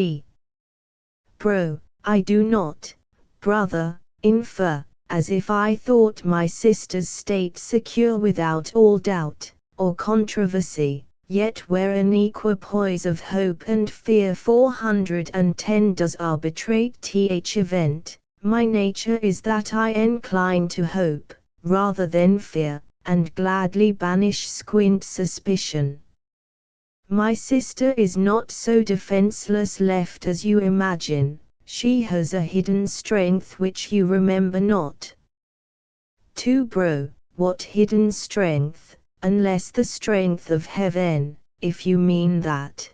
Bro. I do not, brother, infer, as if I thought my sister's state secure without all doubt, or controversy, yet where an equipoise of hope and fear 410 does arbitrate th event, my nature is that I incline to hope, rather than fear, and gladly banish squint suspicion. My sister is not so defenseless left as you imagine, she has a hidden strength which you remember not. 2 Bro. What hidden strength, unless the strength of heaven, if you mean that?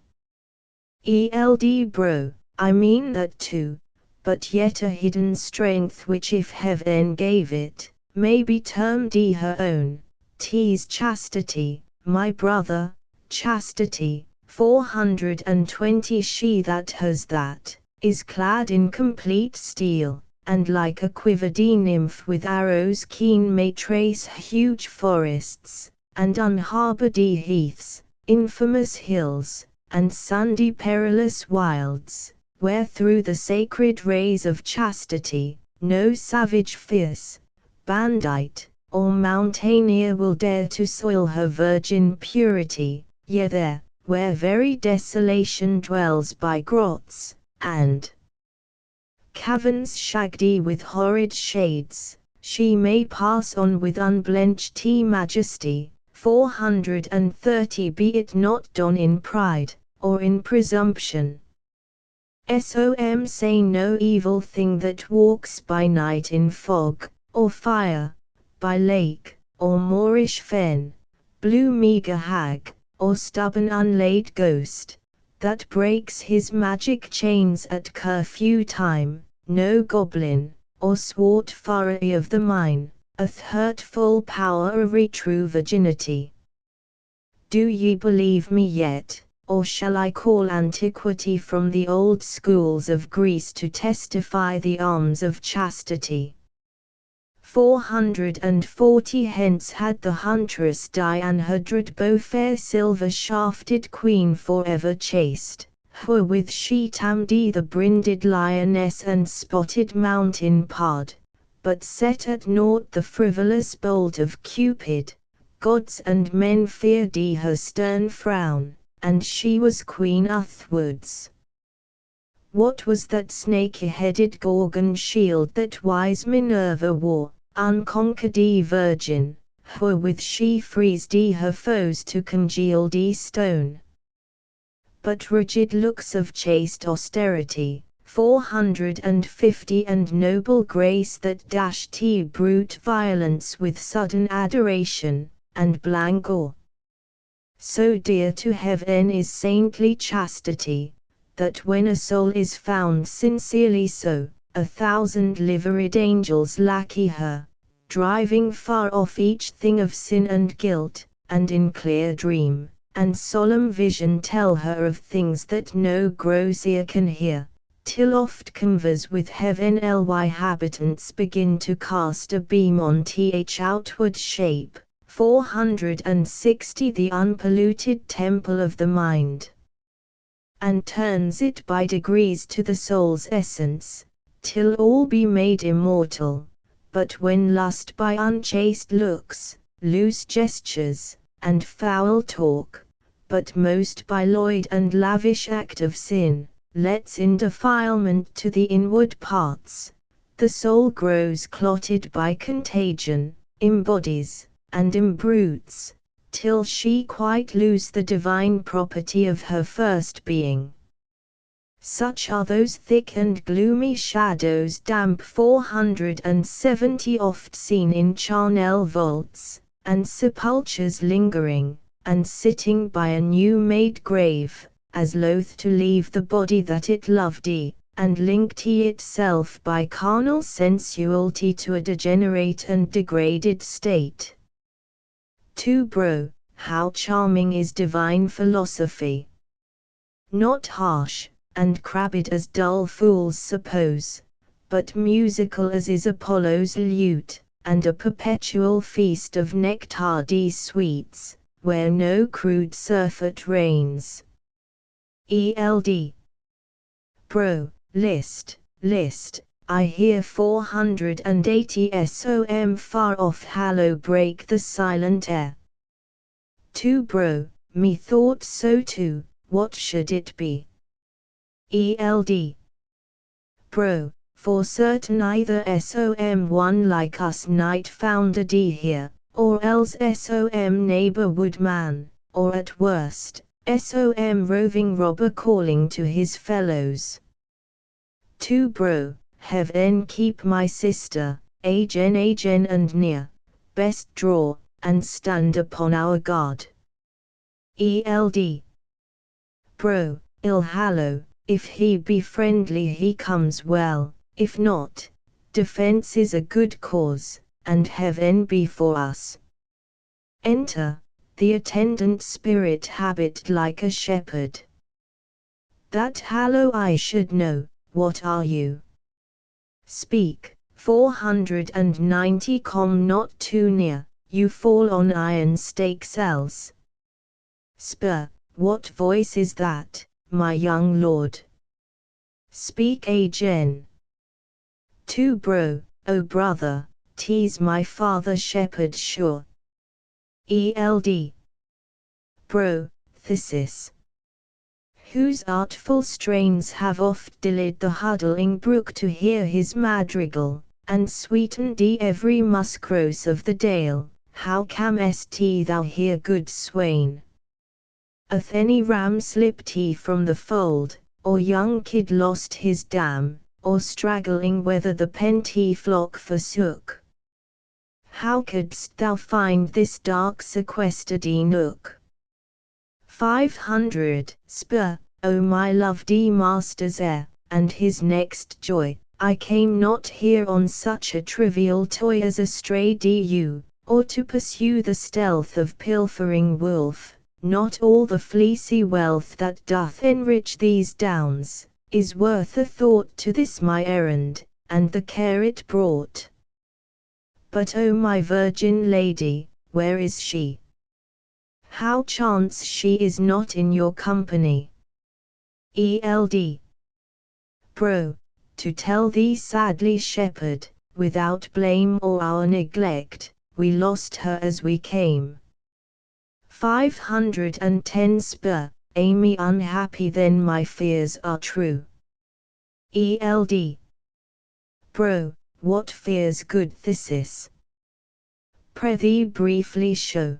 Eld. Bro. I mean that too, but yet a hidden strength which if heaven gave it, may be termed her own. 'Tis chastity, my brother, chastity. 420 She that has that, is clad in complete steel, and like a quiverdy nymph with arrows keen may trace huge forests, and unharbored heaths, infamous hills, and sandy perilous wilds, where through the sacred rays of chastity, no savage fierce, bandite, or mountaineer will dare to soil her virgin purity, yea there, where very desolation dwells by grots, and caverns shaggy with horrid shades, she may pass on with unblenched majesty. 430 Be it not done in pride, or in presumption. Som say no evil thing that walks by night in fog, or fire, by lake, or moorish fen, blue meagre hag, or stubborn unlaid ghost, that breaks his magic chains at curfew time, no goblin, or swart furry of the mine, hath hurtful power or true virginity. Do ye believe me yet, or shall I call antiquity from the old schools of Greece to testify the arms of chastity? 440 Hence had the huntress Dian her dread bow fair silver-shafted queen forever chased, who with she tamed the brinded lioness and spotted mountain pard, but set at naught the frivolous bolt of Cupid. Gods and men feared her stern frown, and she was queen uthwards. What was that snake-headed Gorgon shield that wise Minerva wore, unconquered virgin, Wherewith she frees her foes to congeal stone. But rigid looks of chaste austerity, 450, and noble grace that dash brute violence with sudden adoration, and blank awe. So dear to heaven is saintly chastity, that when a soul is found sincerely so, 1,000 liveried angels lackey her, driving far off each thing of sin and guilt, and in clear dream and solemn vision tell her of things that no gross ear can hear, till oft converse with heavenly habitants begin to cast a beam on outward shape. 460 The unpolluted temple of the mind, and turns it by degrees to the soul's essence, till all be made immortal. But when lust by unchaste looks, loose gestures, and foul talk, but most by lewd and lavish act of sin, lets in defilement to the inward parts, the soul grows clotted by contagion, embodies, and imbrutes, till she quite lose the divine property of her first being. Such are those thick and gloomy shadows damp 470 oft seen in charnel vaults, and sepulchres lingering, and sitting by a new-made grave, as loath to leave the body that it loved and linked itself by carnal sensuality to a degenerate and degraded state. 2 Bro, how charming is divine philosophy! Not harsh and crabbed as dull fools suppose, but musical as is Apollo's lute, and a perpetual feast of nectar sweets, where no crude surfeit reigns. Eld. Bro, list, I hear 480 som far off hallow break the silent air. 2 Bro, methought so too, what should it be? Eld. Bro, for certain either som like us night founder here, or else som neighborhood man, or at worst, som roving robber calling to his fellows. 2 Bro, heaven keep my sister, agen and near, best draw, and stand upon our guard. Eld. Bro, ill hallow, if he be friendly he comes well, if not, defense is a good cause, and heaven be for us. Enter, the attendant spirit habit like a shepherd. That hallow I should know, what are you? Speak, 490 come not too near, you fall on iron stakes else. Spur, what voice is that, my young lord? Speak again. 2 Bro, O brother, 'tis my father shepherd sure. Eld. Bro, thesis. Whose artful strains have oft delayed the huddling brook to hear his madrigal, and sweetened every muskrose of the dale. How camest thou here, good swain? Hath any ram slipped from the fold, or young kid lost his dam, or straggling whether the pent flock forsook? How couldst thou find this dark sequestered nook? 500 Spur, O my loved master's heir, and his next joy, I came not here on such a trivial toy as a stray du, or to pursue the stealth of pilfering wolf. Not all the fleecy wealth that doth enrich these downs, is worth a thought to this my errand, and the care it brought. But O my virgin lady, where is she? How chance she is not in your company? Eld. Bro, to tell thee sadly shepherd, without blame or our neglect, we lost her as we came. 510 Spur, Amy unhappy then my fears are true. Eld. Bro, what fears good thesis? prithee briefly show.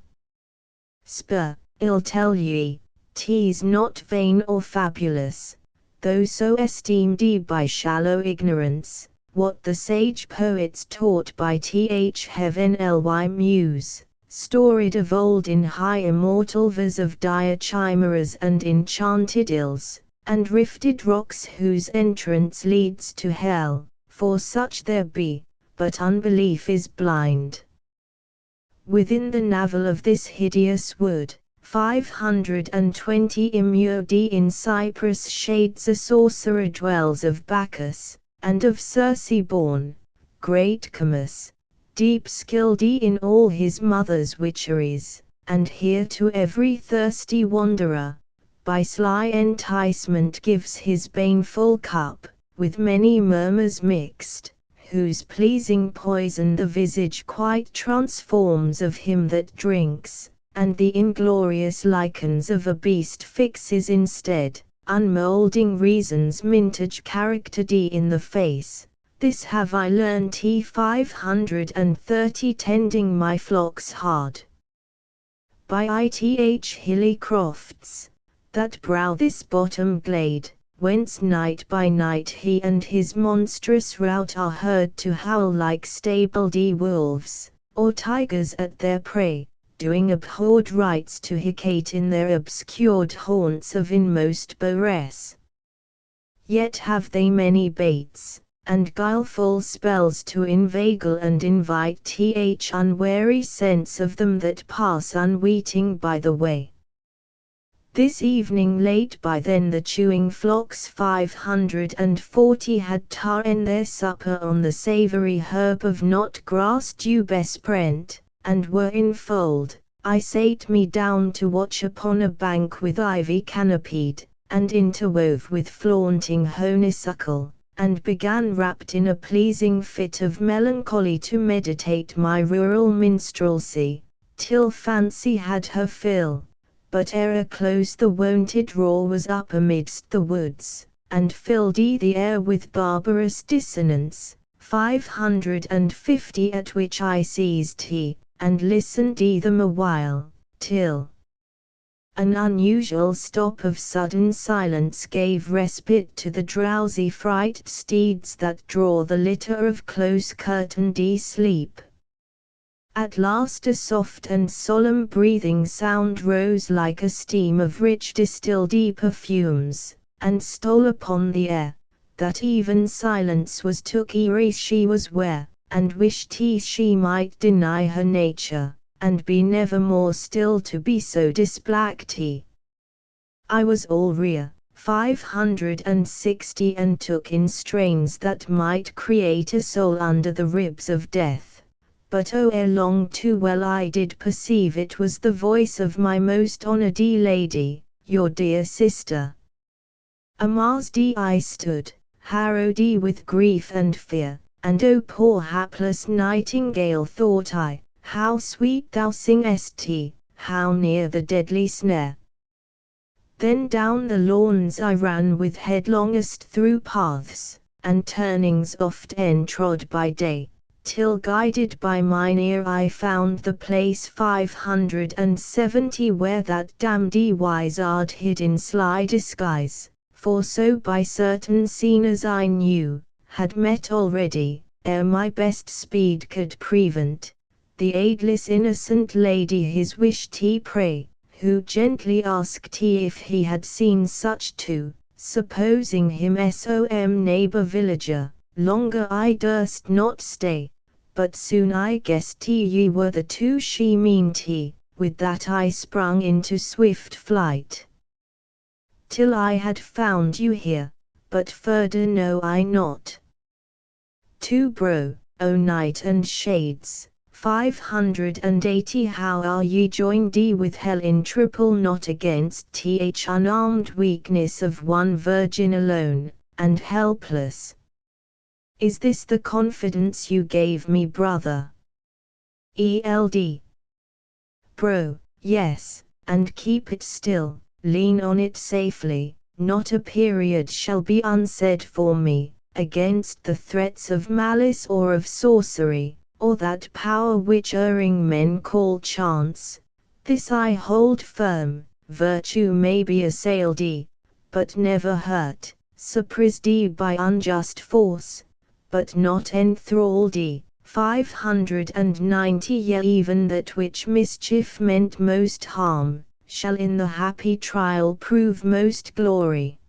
Spur, I'll tell ye, 'tis not vain or fabulous, though so esteemed by shallow ignorance, what the sage poets taught by th heavenly muse, storied of old in high immortal verse of dire chimeras and enchanted ills, and rifted rocks whose entrance leads to hell, for such there be, but unbelief is blind. Within the navel of this hideous wood, 520 immured in cypress shades a sorcerer dwells of Bacchus, and of Circe born, great Camus, deep skilled in all his mother's witcheries, and here to every thirsty wanderer, by sly enticement gives his baneful cup, with many murmurs mixed, whose pleasing poison the visage quite transforms of him that drinks, and the inglorious lichens of a beast fixes instead, unmoulding reason's mintage character in the face. This have I learnt 530 tending my flocks hard. By ith hilly crofts, that brow this bottom glade, whence night by night he and his monstrous rout are heard to howl like stabled wolves, or tigers at their prey, doing abhorred rites to hecate in their obscured haunts of inmost Bores. Yet have they many baits, and guileful spells to inveigle and invite th unwary sense of them that pass unweeting by the way. This evening late by then the chewing flocks 540 had ta'en their supper on the savoury herb of knot grass dew besprent, and were in fold. I sate me down to watch upon a bank with ivy canopied, and interwove with flaunting honeysuckle, and began wrapped in a pleasing fit of melancholy to meditate my rural minstrelsy, till fancy had her fill. But ere close the wonted roar was up amidst the woods, and filled the air with barbarous dissonance, 550 at which I seized and listened them a while, till an unusual stop of sudden silence gave respite to the drowsy fright steeds that draw the litter of close-curtained sleep. At last a soft and solemn breathing sound rose like a steam of rich distilled perfumes, and stole upon the air, that even silence was took ere she was ware, and wished she might deny her nature, and be never more still to be so disblacked. I was all rear, 560 and took in strains that might create a soul under the ribs of death. But ere long too well I did perceive it was the voice of my most honoured lady, your dear sister. Amazed I stood, harrowed with grief and fear, and O poor hapless nightingale thought I, how sweet thou singest, how near the deadly snare. Then down the lawns I ran with headlongest through paths, and turnings oft entrod by day, till guided by mine ear I found the place 570 where that damned wizard hid in sly disguise, for so by certain seen as I knew, had met already, ere my best speed could prevent, the aidless innocent lady his wish pray, who gently asked if he had seen such too, supposing him som neighbour villager. Longer I durst not stay, but soon I guessed ye were the two she meant. With that I sprung into swift flight, till I had found you here, but further know I not. To bro, O night and shades, 580 how are ye joined with hell in triple knot against th unarmed weakness of one virgin alone, and helpless. Is this the confidence you gave me, brother? Eld. Bro, yes, and keep it still, lean on it safely, not a period shall be unsaid for me, against the threats of malice or of sorcery, or that power which erring men call chance. This I hold firm, virtue may be assailed, but never hurt, surprised by unjust force, but not enthralled. 590 Yea, even that which mischief meant most harm, shall in the happy trial prove most glory.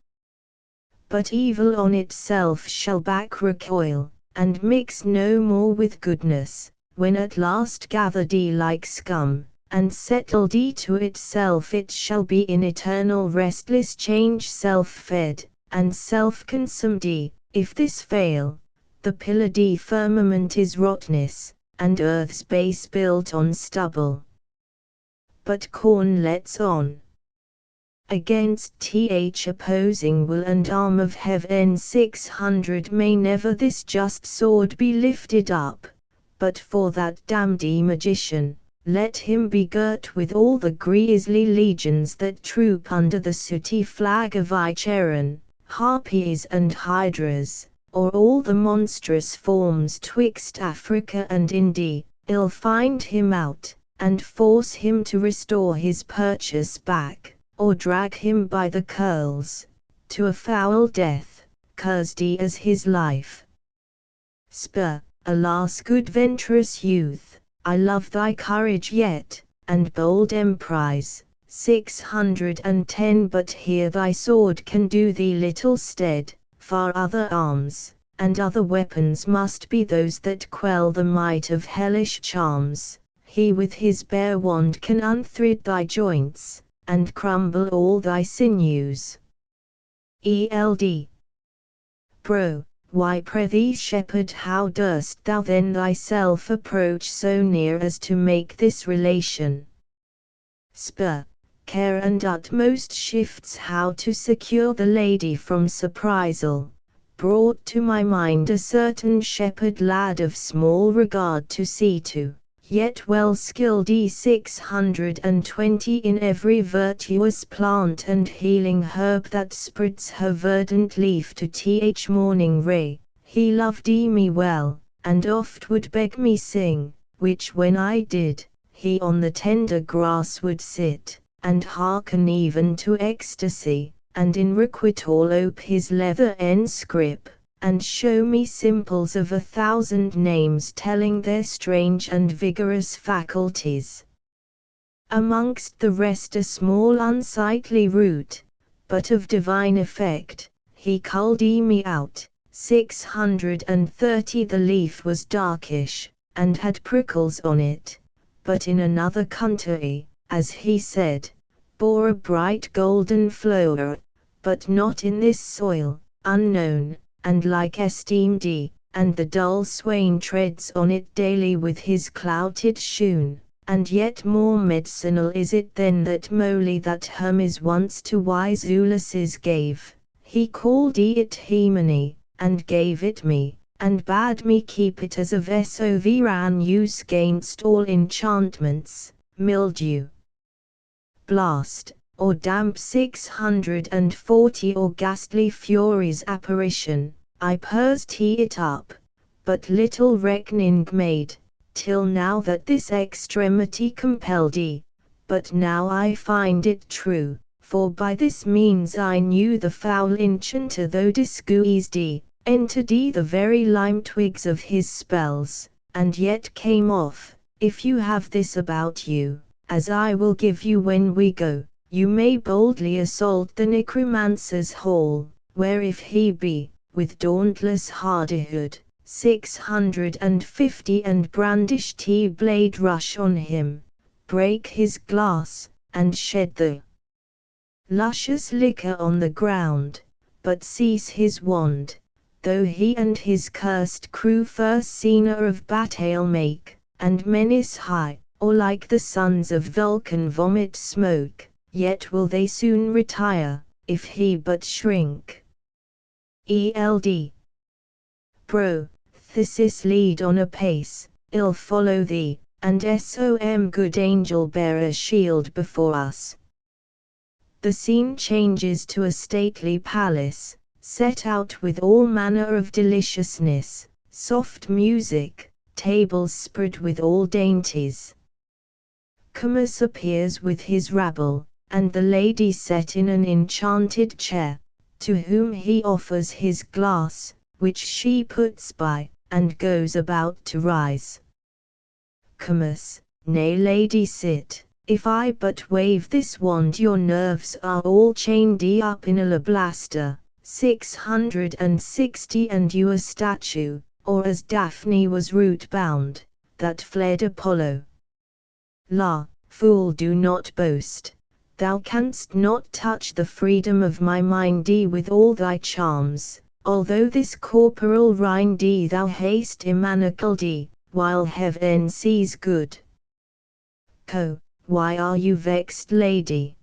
But evil on itself shall back recoil, and mix no more with goodness, when at last gathered like scum, and settled to itself, it shall be in eternal restless change, self-fed, and self-consumed. If this fail, the pillar firmament is rottenness, and earth's base built on stubble. But corn lets on. Against opposing will and arm of heaven 600 may never this just sword be lifted up, but for that damned magician, let him be girt with all the grisly legions that troop under the sooty flag of Icheron, harpies and hydras, or all the monstrous forms twixt Africa and India. I'll find him out, and force him to restore his purchase back, or drag him by the curls, to a foul death, cursed as his life. Spur, alas, good venturous youth, I love thy courage yet, and bold emprise. 610 But here thy sword can do thee little stead, far other arms, and other weapons must be those that quell the might of hellish charms. He with his bare wand can unthread thy joints, and crumble all thy sinews. Eld. Bro, why prithee shepherd, how durst thou then thyself approach so near as to make this relation? Spur, care and utmost shifts how to secure the lady from surprisal, brought to my mind a certain shepherd lad of small regard to see to, yet well skilled 620 in every virtuous plant and healing herb that spreads her verdant leaf to morning ray. He loved me well, and oft would beg me sing, which when I did, he on the tender grass would sit, and hearken even to ecstasy, and in requital ope his leather scrip, and show me simples of 1,000 names telling their strange and vigorous faculties. Amongst the rest a small unsightly root, but of divine effect, he culled me out. 630 The leaf was darkish, and had prickles on it, but in another country, as he said, bore a bright golden flower, but not in this soil, unknown, and like esteemed, and the dull swain treads on it daily with his clouted shoon, and yet more medicinal is it than that moly that Hermes once to wise Ulysses gave. He called it Hemone, and gave it me, and bade me keep it as a sovereign use gainst all enchantments, mildew, blast, or damp. 640 Or ghastly furies apparition. I pursed it up, but little reckoning made, till now that this extremity compelled but now I find it true, for by this means I knew the foul enchanter though disguised entered the very lime twigs of his spells, and yet came off. If you have this about you, as I will give you when we go, you may boldly assault the necromancer's hall, where if he be, with dauntless hardihood, 650 and brandish blade rush on him, break his glass, and shed the luscious liquor on the ground, but seize his wand, though he and his cursed crew first scener of battle make, and menace high, or like the sons of Vulcan vomit smoke, yet will they soon retire, if he but shrink. Eld. Bro, Thesis lead on apace, I'll follow thee, and som good angel bear a shield before us. The scene changes to a stately palace, set out with all manner of deliciousness, soft music, tables spread with all dainties. Comus appears with his rabble, and the lady set in an enchanted chair, to whom he offers his glass, which she puts by, and goes about to rise. Comus, nay lady sit, if I but wave this wand your nerves are all chained up in alabaster, 660 and you a statue, or as Daphne was root bound, that fled Apollo. La, fool, do not boast, thou canst not touch the freedom of my mind with all thy charms, although this corporal rind thou hast immanacled, while heaven sees good. Co, why are you vexed, lady?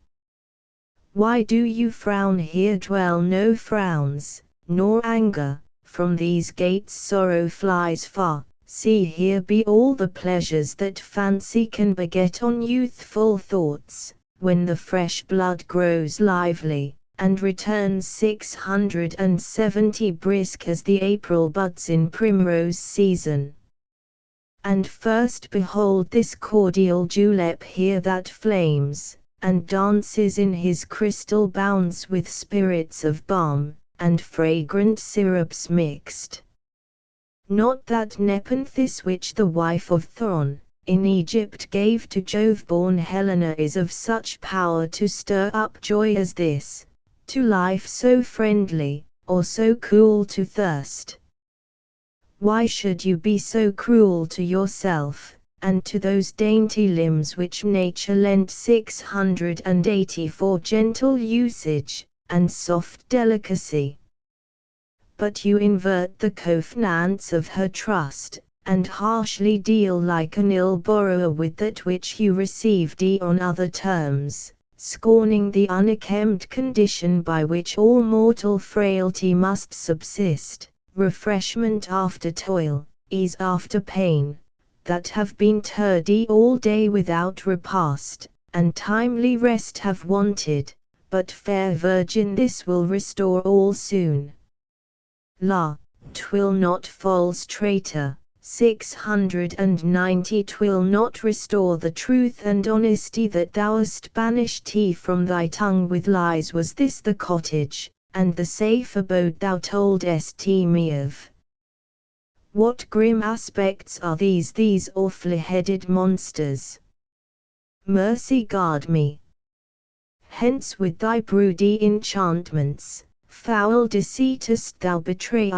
Why do you frown? Here dwell no frowns, nor anger, from these gates sorrow flies far. See, here be all the pleasures that fancy can beget on youthful thoughts, when the fresh blood grows lively, and returns 670 brisk as the April buds in primrose season. And first behold this cordial julep here that flames, and dances in his crystal bounds with spirits of balm, and fragrant syrups mixed. Not that Nepenthes which the wife of Thron, in Egypt gave to Jove-born Helena is of such power to stir up joy as this, to life so friendly, or so cool to thirst. Why should you be so cruel to yourself, and to those dainty limbs which nature lent 680 for gentle usage, and soft delicacy? But you invert the covenants of her trust, and harshly deal like an ill borrower with that which you received on other terms, scorning the unaccountable condition by which all mortal frailty must subsist, refreshment after toil, ease after pain, that have been tardy all day without repast, and timely rest have wanted, but fair virgin this will restore all soon. La, 'twill not, false traitor, 690 'twill not restore the truth and honesty that thou hast banished from thy tongue with lies. Was this the cottage, and the safe abode thou toldest me of? What grim aspects are these awful-headed monsters? Mercy guard me! Hence with thy broody enchantments. Foul deceitest thou betray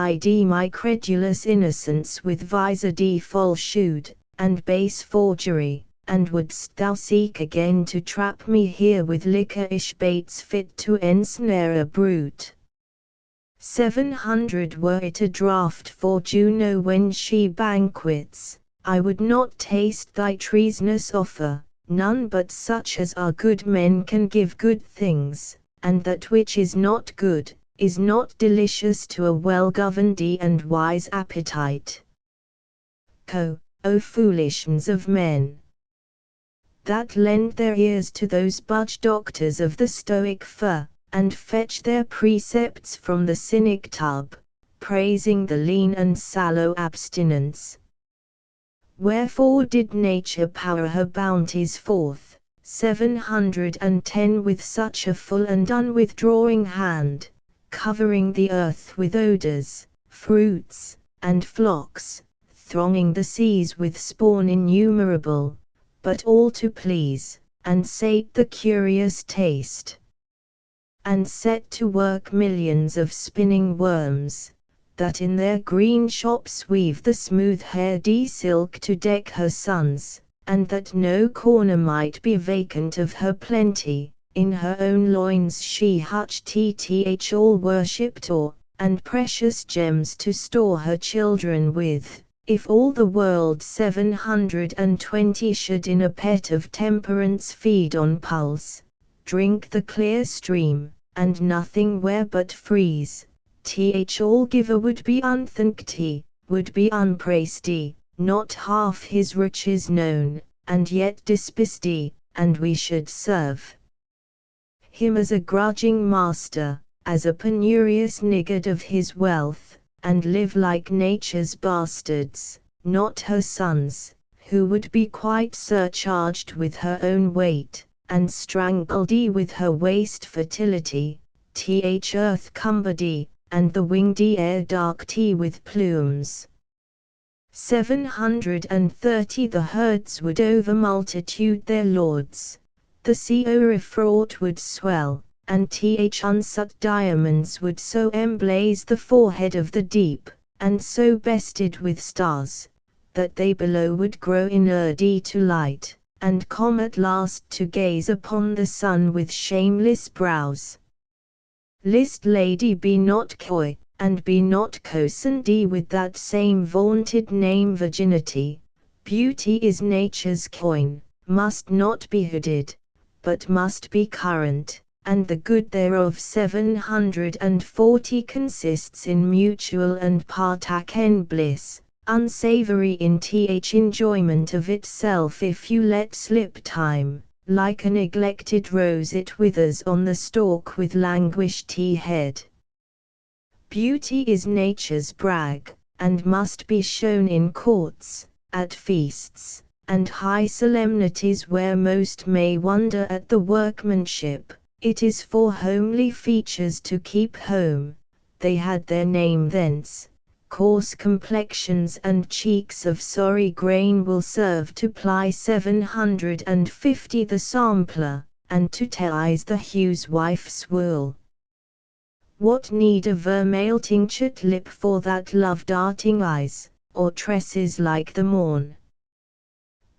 my credulous innocence with visor falsehood, and base forgery, and wouldst thou seek again to trap me here with liquorish baits fit to ensnare a brute? 700 were it a draught for Juno when she banquets, I would not taste thy treasonous offer, none but such as are good men can give good things, and that which is not good, is not delicious to a well-governed and wise appetite. O foolishness of men, that lend their ears to those budge doctors of the Stoic fir, and fetch their precepts from the cynic tub, praising the lean and sallow abstinence. Wherefore did nature pour her bounties forth, 710 with such a full and unwithdrawing hand, covering the earth with odors, fruits, and flocks, thronging the seas with spawn innumerable, but all to please, and sate the curious taste. And set to work millions of spinning worms, that in their green shops weave the smooth-haired silk to deck her sons, and that no corner might be vacant of her plenty. In her own loins she hutched all worshipped ore, and precious gems to store her children with. If all the world 720 should in a pet of temperance feed on pulse, drink the clear stream, and nothing wear but freeze, all giver would be unthanked, would be unpraised, not half his riches known, and yet despised, and we should serve him as a grudging master, as a penurious niggard of his wealth, and live like nature's bastards, not her son's, who would be quite surcharged with her own weight, and strangled with her waste fertility, earth cumbered and the winged air darked with plumes. 730 The herds would over multitude their lords, the sea o'erfraught would swell, and unsut diamonds would so emblaze the forehead of the deep, and so bested with stars, that they below would grow inured to light, and come at last to gaze upon the sun with shameless brows. List, lady, be not coy, and be not cozened with that same vaunted name virginity. Beauty is nature's coin, must not be hooded, but must be current, and the good thereof 740 consists in mutual and partaken bliss, unsavory in enjoyment of itself. If you let slip time, like a neglected rose it withers on the stalk with languished head. Beauty is nature's brag, and must be shown in courts, at feasts, and high solemnities where most may wonder at the workmanship. It is for homely features to keep home, they had their name thence. Coarse complexions and cheeks of sorry grain will serve to ply 750 the sampler, and to tellize the hue's wife's wool. What need a vermeil tinctured lip for that love darting eyes, or tresses like the morn?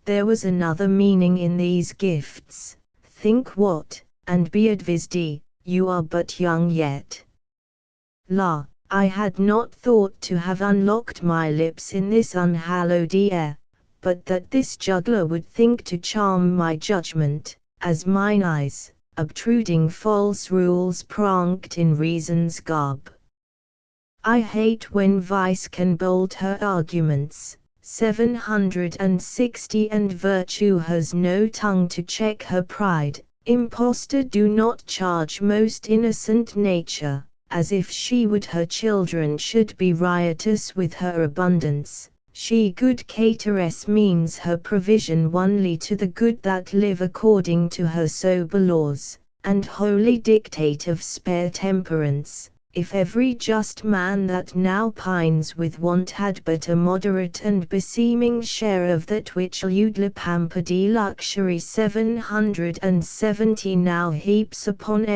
There was another meaning in these gifts. Think what, and be advised, you are but young yet. La, I had not thought to have unlocked my lips in this unhallowed air, but that this juggler would think to charm my judgment, as mine eyes, obtruding false rules pranked in reason's garb. I hate when vice can bold her arguments. 760 And virtue has no tongue to check her pride. Impostor do not charge most innocent nature, as if she would her children should be riotous with her abundance. She good cateress means her provision only to the good that live according to her sober laws, and holy dictate of spare temperance. If every just man that now pines with want had but a moderate and beseeming share of that which Ludla pampered luxury 770 now heaps upon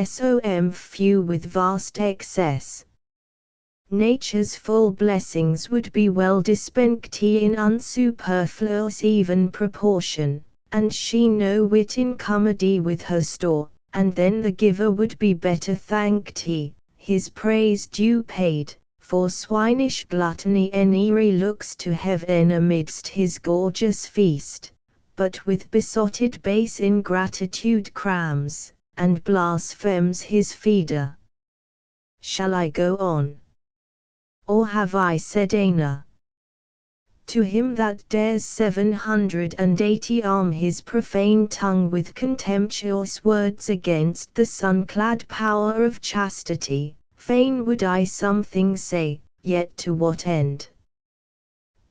few with vast excess. Nature's full blessings would be well dispensed in unsuperfluous even proportion, and she no whit encumbered with her store, and then the giver would be better thanked his praise due paid, for swinish gluttony any looks to heaven amidst his gorgeous feast, but with besotted base ingratitude crams, and blasphemes his feeder. Shall I go on? Or have I said enough? To him that dares 780 arm his profane tongue with contemptuous words against the sun-clad power of chastity, fain would I something say, yet to what end?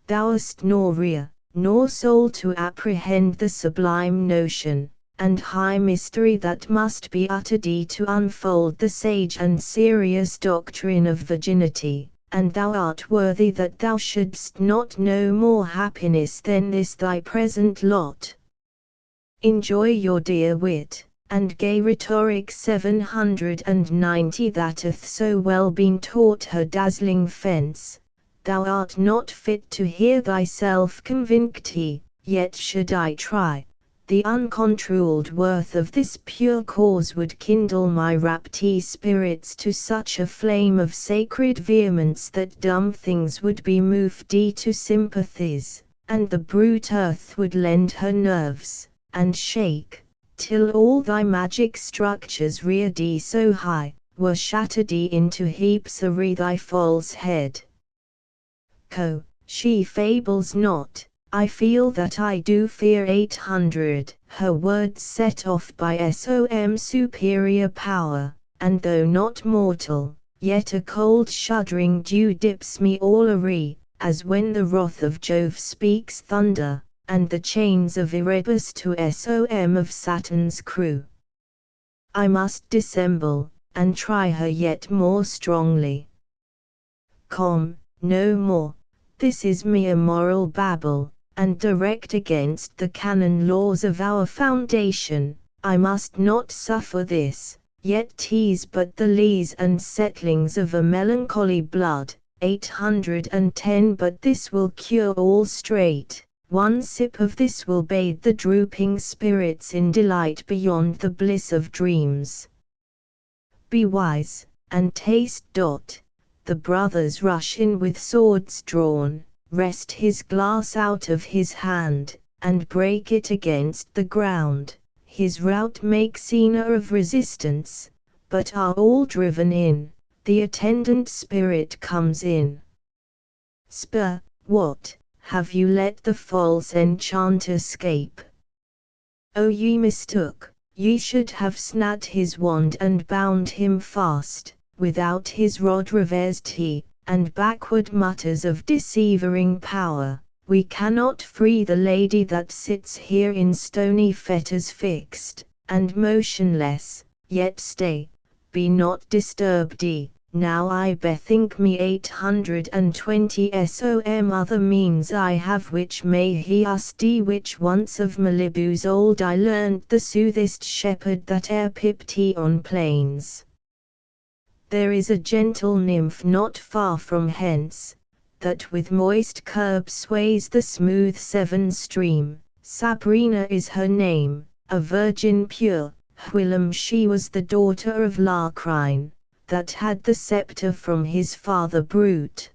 Thou hast nor ear, nor soul to apprehend the sublime notion, and high mystery that must be uttered to unfold the sage and serious doctrine of virginity. And thou art worthy that thou shouldst not know more happiness than this thy present lot. Enjoy your dear wit, and gay rhetoric 790 that hath so well been taught her dazzling fence. Thou art not fit to hear thyself convinced, yet should I try, the uncontrolled worth of this pure cause would kindle my rapt spirits to such a flame of sacred vehemence that dumb things would be moved to sympathies, and the brute earth would lend her nerves, and shake, till all thy magic structures reared so high, were shattered into heaps thy false head. She fables not. I feel that I do fear 800, her words set off by superior power, and though not mortal, yet a cold shuddering dew dips me all awry, as when the wrath of Jove speaks thunder, and the chains of Erebus to Som of Saturn's crew. I must dissemble, and try her yet more strongly. No more, this is mere moral babble, and direct against the canon laws of our foundation. I must not suffer this, yet tease but the lees and settlings of a melancholy blood. 810 But this will cure all straight, one sip of this will bathe the drooping spirits in delight beyond the bliss of dreams. Be wise, and taste. The brothers rush in with swords drawn, wrest his glass out of his hand, and break it against the ground. His rout makes scene of resistance, but are all driven in. The attendant spirit comes in. Spur, what, have you let the false enchant escape? O ye mistook, ye should have snapped his wand and bound him fast. Without his rod reversed he, and backward mutters of deceivering power, we cannot free the lady that sits here in stony fetters fixed, and motionless, yet stay, be not disturbed. Now I bethink me 820 Som other means I have which may he us which once of Malibu's old I learned the soothest shepherd that e'er pipped on plains. There is a gentle nymph not far from hence, that with moist curb sways the smooth Severn stream. Sabrina is her name, a virgin pure, whilom she was the daughter of Lacrine, that had the sceptre from his father Brute.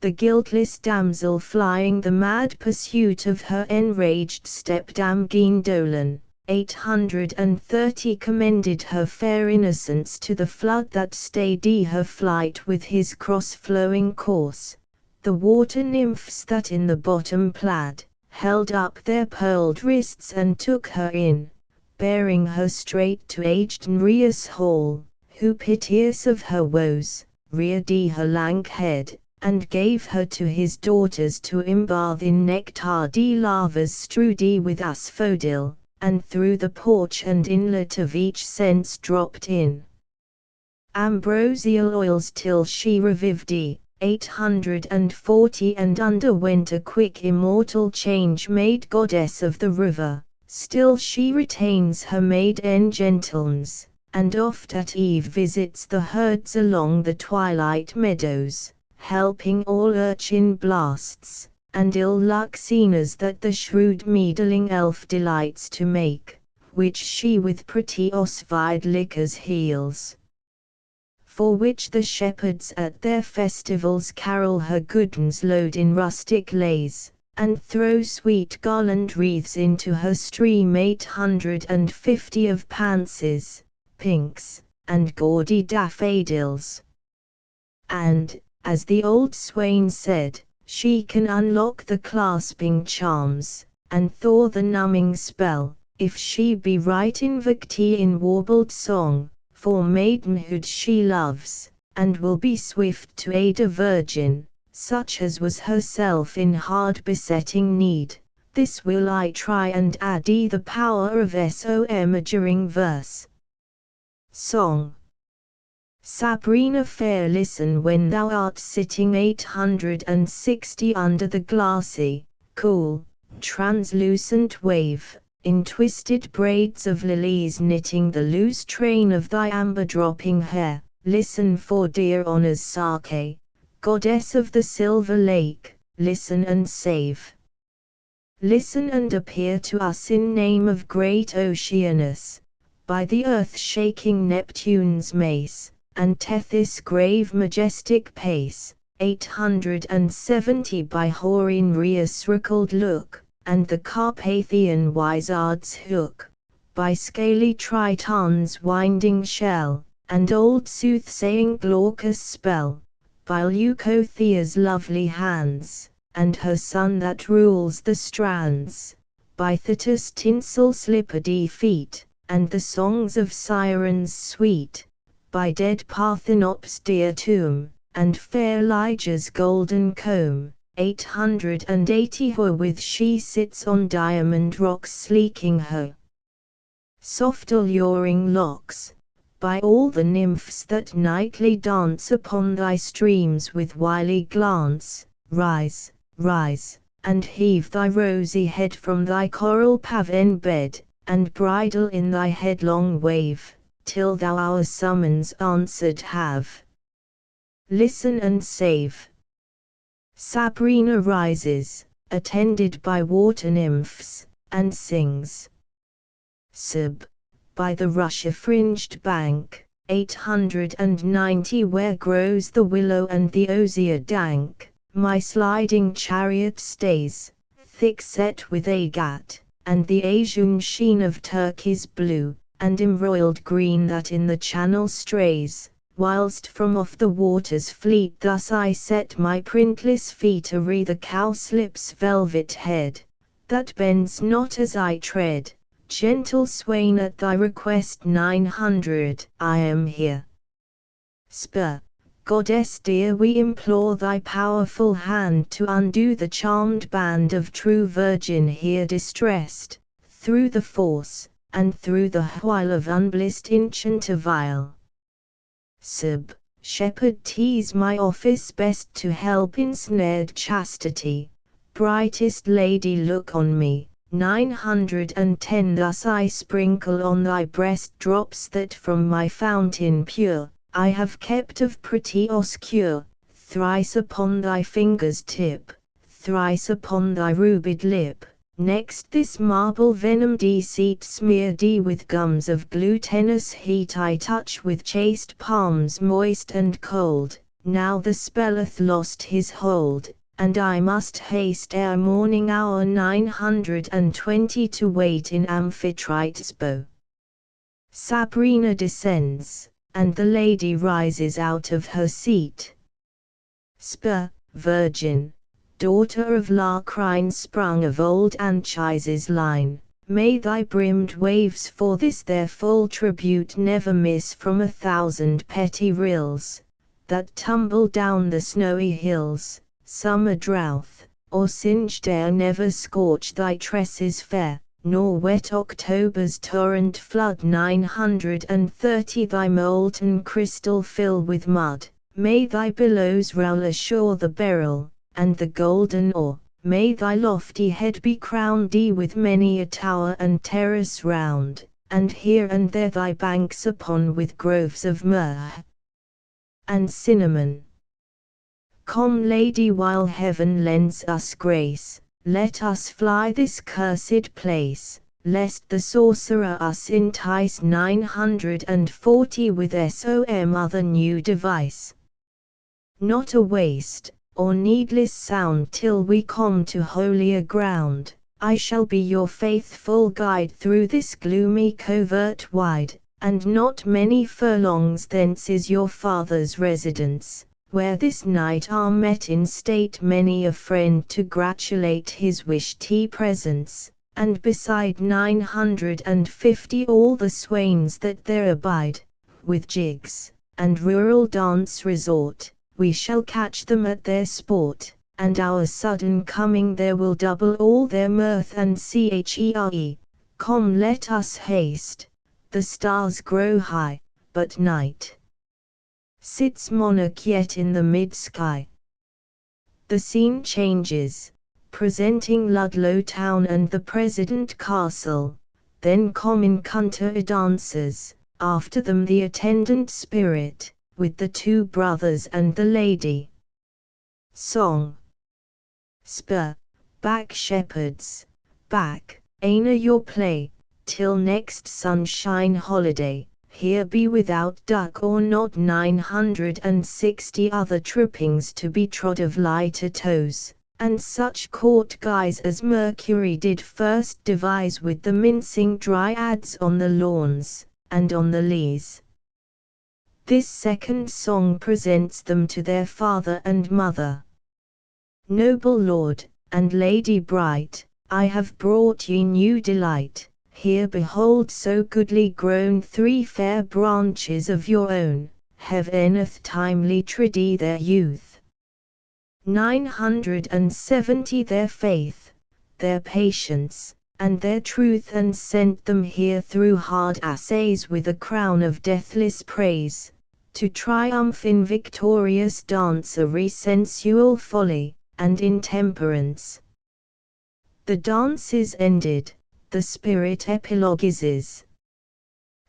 The guiltless damsel flying the mad pursuit of her enraged stepdam Guindolen, 830 commended her fair innocence to the flood that stayed her flight with his cross-flowing course. The water nymphs that in the bottom plad, held up their pearled wrists and took her in, bearing her straight to aged Nereus' hall, who piteous of her woes, reared her lank head, and gave her to his daughters to imbathe in nectar lavas strewed with asphodel, and through the porch and inlet of each sense dropped in ambrosial oils till she revived 840 and underwent a quick immortal change made goddess of the river. Still she retains her maiden gentleness, and oft at eve visits the herds along the twilight meadows, helping all urchin blasts and ill-luck scenes that the shrewd meddling elf delights to make, which she with pretty osvide liquors heals. For which the shepherds at their festivals carol her goodens load in rustic lays, and throw sweet garland wreaths into her stream 850 of pansies, pinks, and gaudy daffodils. And, as the old swain said, she can unlock the clasping charms, and thaw the numbing spell, if she be right invicti in warbled song, for maidenhood she loves, and will be swift to aid a virgin, such as was herself in hard besetting need. This will I try and add the power of Som during verse. Song. Sabrina fair, listen when thou art sitting 860 under the glassy, cool, translucent wave, in twisted braids of lilies knitting the loose train of thy amber-dropping hair. Listen for dear Honor's Sake, goddess of the silver lake, listen and save. Listen and appear to us in name of great Oceanus, by the earth-shaking Neptune's mace, and Tethys' grave majestic pace, 870 by hoary Nereus' wrinkled look, and the Carpathian wizard's hook, by scaly Triton's winding shell, and old soothsaying Glaucus' spell, by Leucothea's lovely hands, and her son that rules the strands, by Thetis' tinsel-slippered feet, and the songs of sirens sweet, by dead Parthenop's dear tomb, and fair Lige's golden comb. 880 Her with she sits on diamond rocks sleeking her soft alluring locks, by all the nymphs that nightly dance upon thy streams with wily glance. Rise, rise, and heave thy rosy head from thy coral paven bed, and bridle in thy headlong wave, till thou our summons answered have. Listen and save. Sabrina rises, attended by water nymphs, and sings. Sub, by the russia-fringed bank, 890 where grows the willow and the osier dank, my sliding chariot stays, thick set with agate, and the azure sheen of turquoise blue, and embroiled green that in the channel strays, whilst from off the water's fleet thus I set my printless feet awry the cowslip's velvet head, that bends not as I tread. Gentle swain, at thy request 900, I am here. Spur, goddess dear, we implore thy powerful hand to undo the charmed band of true virgin here distressed, through the force, and through the while of unblissed enchant vile. Sub, shepherd, 'tis my office best to help ensnared chastity. Brightest lady, look on me. 910 Thus I sprinkle on thy breast drops that from my fountain pure I have kept of pretty oscure, thrice upon thy finger's tip, thrice upon thy rubied lip. Next this marble venom deceit smear with gums of glutinous heat I touch with chaste palms moist and cold. Now the spell hath lost his hold, and I must haste ere morning hour 920 to wait in Amphitrite's bow. Sabrina descends, and the lady rises out of her seat. Spur, virgin, daughter of Lacrine sprung of old Anchises' line, may thy brimmed waves for this their full tribute never miss from 1,000 petty rills, that tumble down the snowy hills. Summer drouth, or singed air never scorch thy tresses fair, nor wet October's torrent flood 930 thy molten crystal fill with mud. May thy billows roll ashore the beryl, and the golden ore. May thy lofty head be crowned with many a tower and terrace round, and here and there thy banks upon with groves of myrrh and cinnamon. Come, lady, while heaven lends us grace, let us fly this cursed place, lest the sorcerer us entice 940 with some other new device. Not a waste, or needless sound till we come to holier ground, I shall be your faithful guide through this gloomy covert wide, and not many furlongs thence is your father's residence, where this night are met in state many a friend to gratulate his wished presence, and beside 950 all the swains that there abide, with jigs, and rural dance resort, we shall catch them at their sport, and our sudden coming there will double all their mirth and chere. Come, let us haste, the stars grow high, but night sits monarch yet in the mid-sky. The scene changes, presenting Ludlow town and the President Castle, then come in country dancers, after them the attendant spirit, with the two brothers and the lady. Song. Spur, back shepherds, back, aina your play, till next sunshine holiday. Here be without duck or nod 960 other trippings to be trod of lighter toes, and such court guise as Mercury did first devise with the mincing dryads on the lawns, and on the leas. This second song presents them to their father and mother. Noble lord, and lady bright, I have brought ye new delight. Here behold so goodly grown 3 fair branches of your own, heaveneth timely triddy their youth. 970 their faith, their patience, and their truth, and sent them here through hard assays with a crown of deathless praise, to triumph in victorious dancery, sensual folly, and intemperance. The dance is ended, the spirit epiloguizes.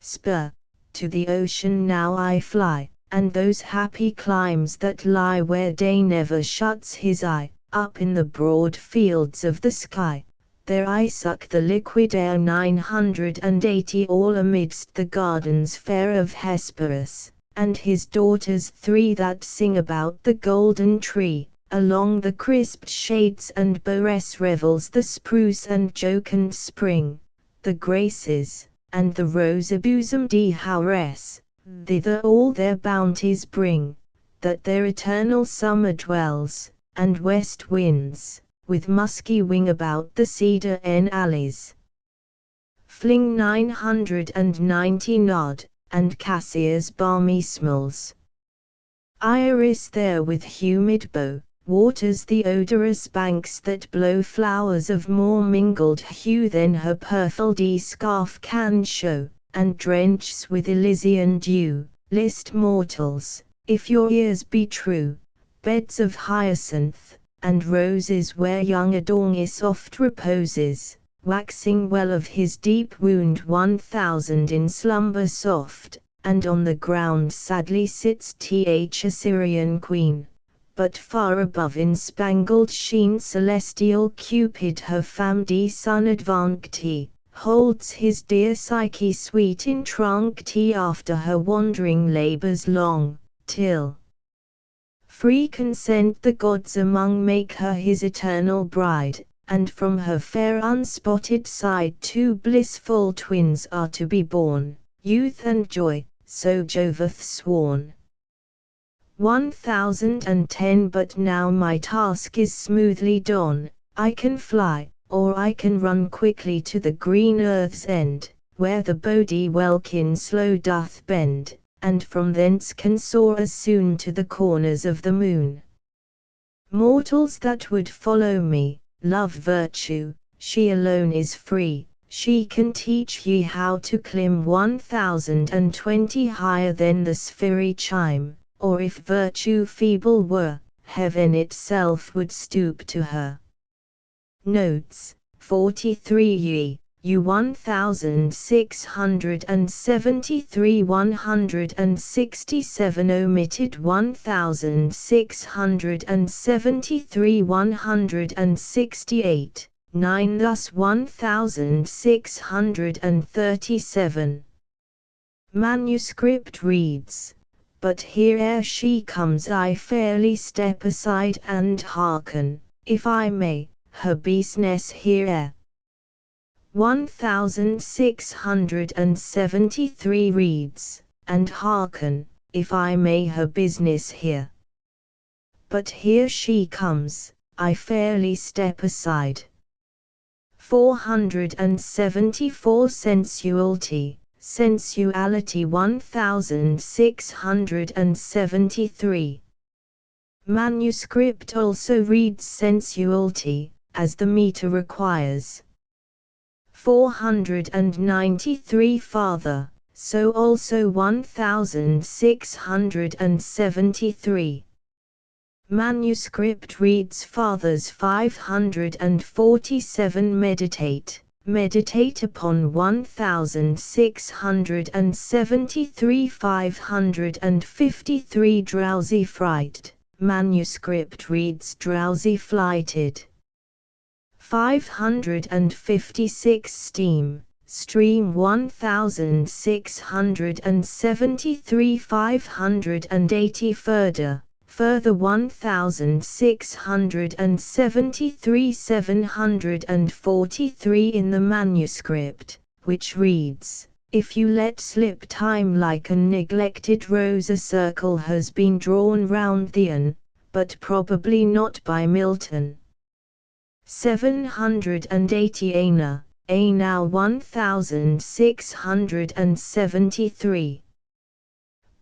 Spur, to the ocean now I fly, and those happy climes that lie where day never shuts his eye, up in the broad fields of the sky, there I suck the liquid air. 980 all amidst the gardens fair of Hesperus, and his daughters three that sing about the golden tree, along the crisp shades and bores revels the spruce and jocund spring, the graces, and the rose-bosomed houris, thither all their bounties bring, that their eternal summer dwells, and west winds, with musky wing about the cedar alleys, fling 990 nod, and cassia's balmy smells. Iris there with humid bow, waters the odorous banks that blow flowers of more mingled hue than her purfled scarf can show, and drenches with Elysian dew. List mortals, if your ears be true, beds of hyacinth and roses where young Adonis oft reposes, waxing well of his deep wound. 1000 in slumber soft, and on the ground sadly sits th Assyrian queen, but far above in spangled sheen celestial Cupid her femme son advanced, holds his dear Psyche sweet entranced after her wandering labors long, till free consent the gods among make her his eternal bride, and from her fair unspotted side two blissful twins are to be born, youth and joy, so Jovath sworn. 1010 But now my task is smoothly done, I can fly, or I can run quickly to the green earth's end, where the Bodhi welkin slow doth bend, and from thence can soar as soon to the corners of the moon. Mortals that would follow me, love virtue, she alone is free, she can teach ye how to climb 1020 higher than the sphery chime, or if virtue feeble were, heaven itself would stoop to her. Notes, 43 U 1673 167 omitted 1673 168, 9 thus 1637. Manuscript reads, but here ere she comes I fairly step aside and hearken, if I may, her business here. 1673 reads, and hearken, if I may, her business here. But here she comes, I fairly step aside. 474 Sensuality, sensuality 1673. Manuscript also reads sensuality, as the meter requires. 493 Father, so also 1673. Manuscript reads Fathers 547 Meditate, meditate upon 1673 553 Drowsy fright, manuscript reads drowsy flighted. 556 Steam, stream 1673 580 further, further 1673 743 in the manuscript, which reads, if you let slip time like a neglected rose, a circle has been drawn round the urn, but probably not by Milton. 780 Ana, A now 1673.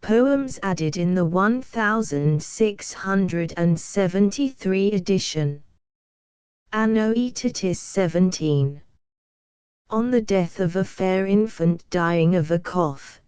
Poems added in the 1673 edition. Anno Aetatis 17. On the death of a fair infant dying of a cough.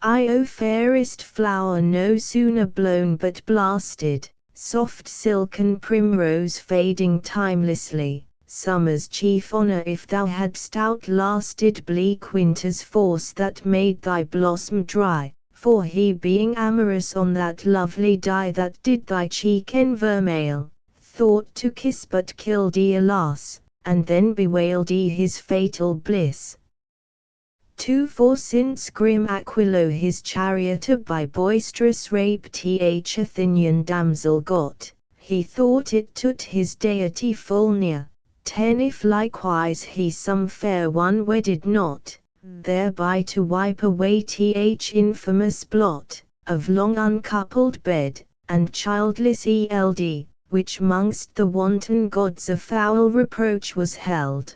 O fairest flower no sooner blown but blasted, soft silken primrose fading timelessly, summer's chief honour if thou hadst outlasted bleak winter's force that made thy blossom dry, for he being amorous on that lovely dye that did thy cheek envermale, thought to kiss but killed alas, and then bewailed his fatal bliss. 2 For since grim Aquilo his charioter by boisterous rape Athenian damsel got, he thought it tut his deity full near. 10 If likewise he some fair one wedded not, thereby to wipe away infamous blot, of long uncoupled bed, and childless eld, which mongst the wanton gods a foul reproach was held.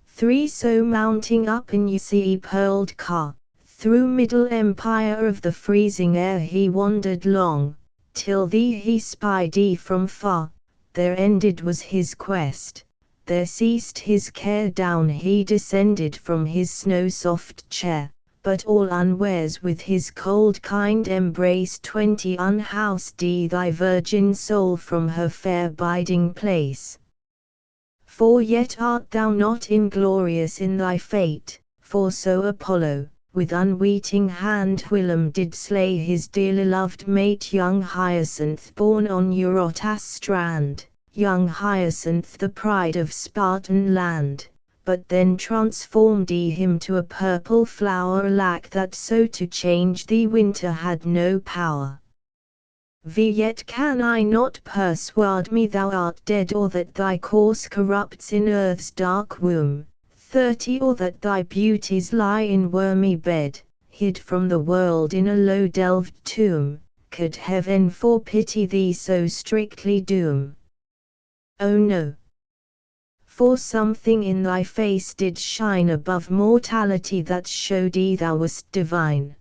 3 So mounting up in pearled car, through middle empire of the freezing air he wandered long, till thee he spied from far, there ended was his quest, there ceased his care down he descended from his snow-soft chair, but all unwares with his cold kind embrace 20 Unhoused thy virgin soul from her fair biding place. For yet art thou not inglorious in thy fate, for so Apollo, with unweeting hand whilom did slay his dearly loved mate young Hyacinth born on Eurotas' strand, young Hyacinth the pride of Spartan land, but then transformed him to a purple flower alack that so to change thee winter had no power. Yet can I not persuade me thou art dead or that thy corse corrupts in earth's dark womb, 30 Or that thy beauties lie in wormy bed, hid from the world in a low delved tomb, could heaven for pity thee so strictly doom? Oh no! For something in thy face did shine above mortality that showed thou wast divine.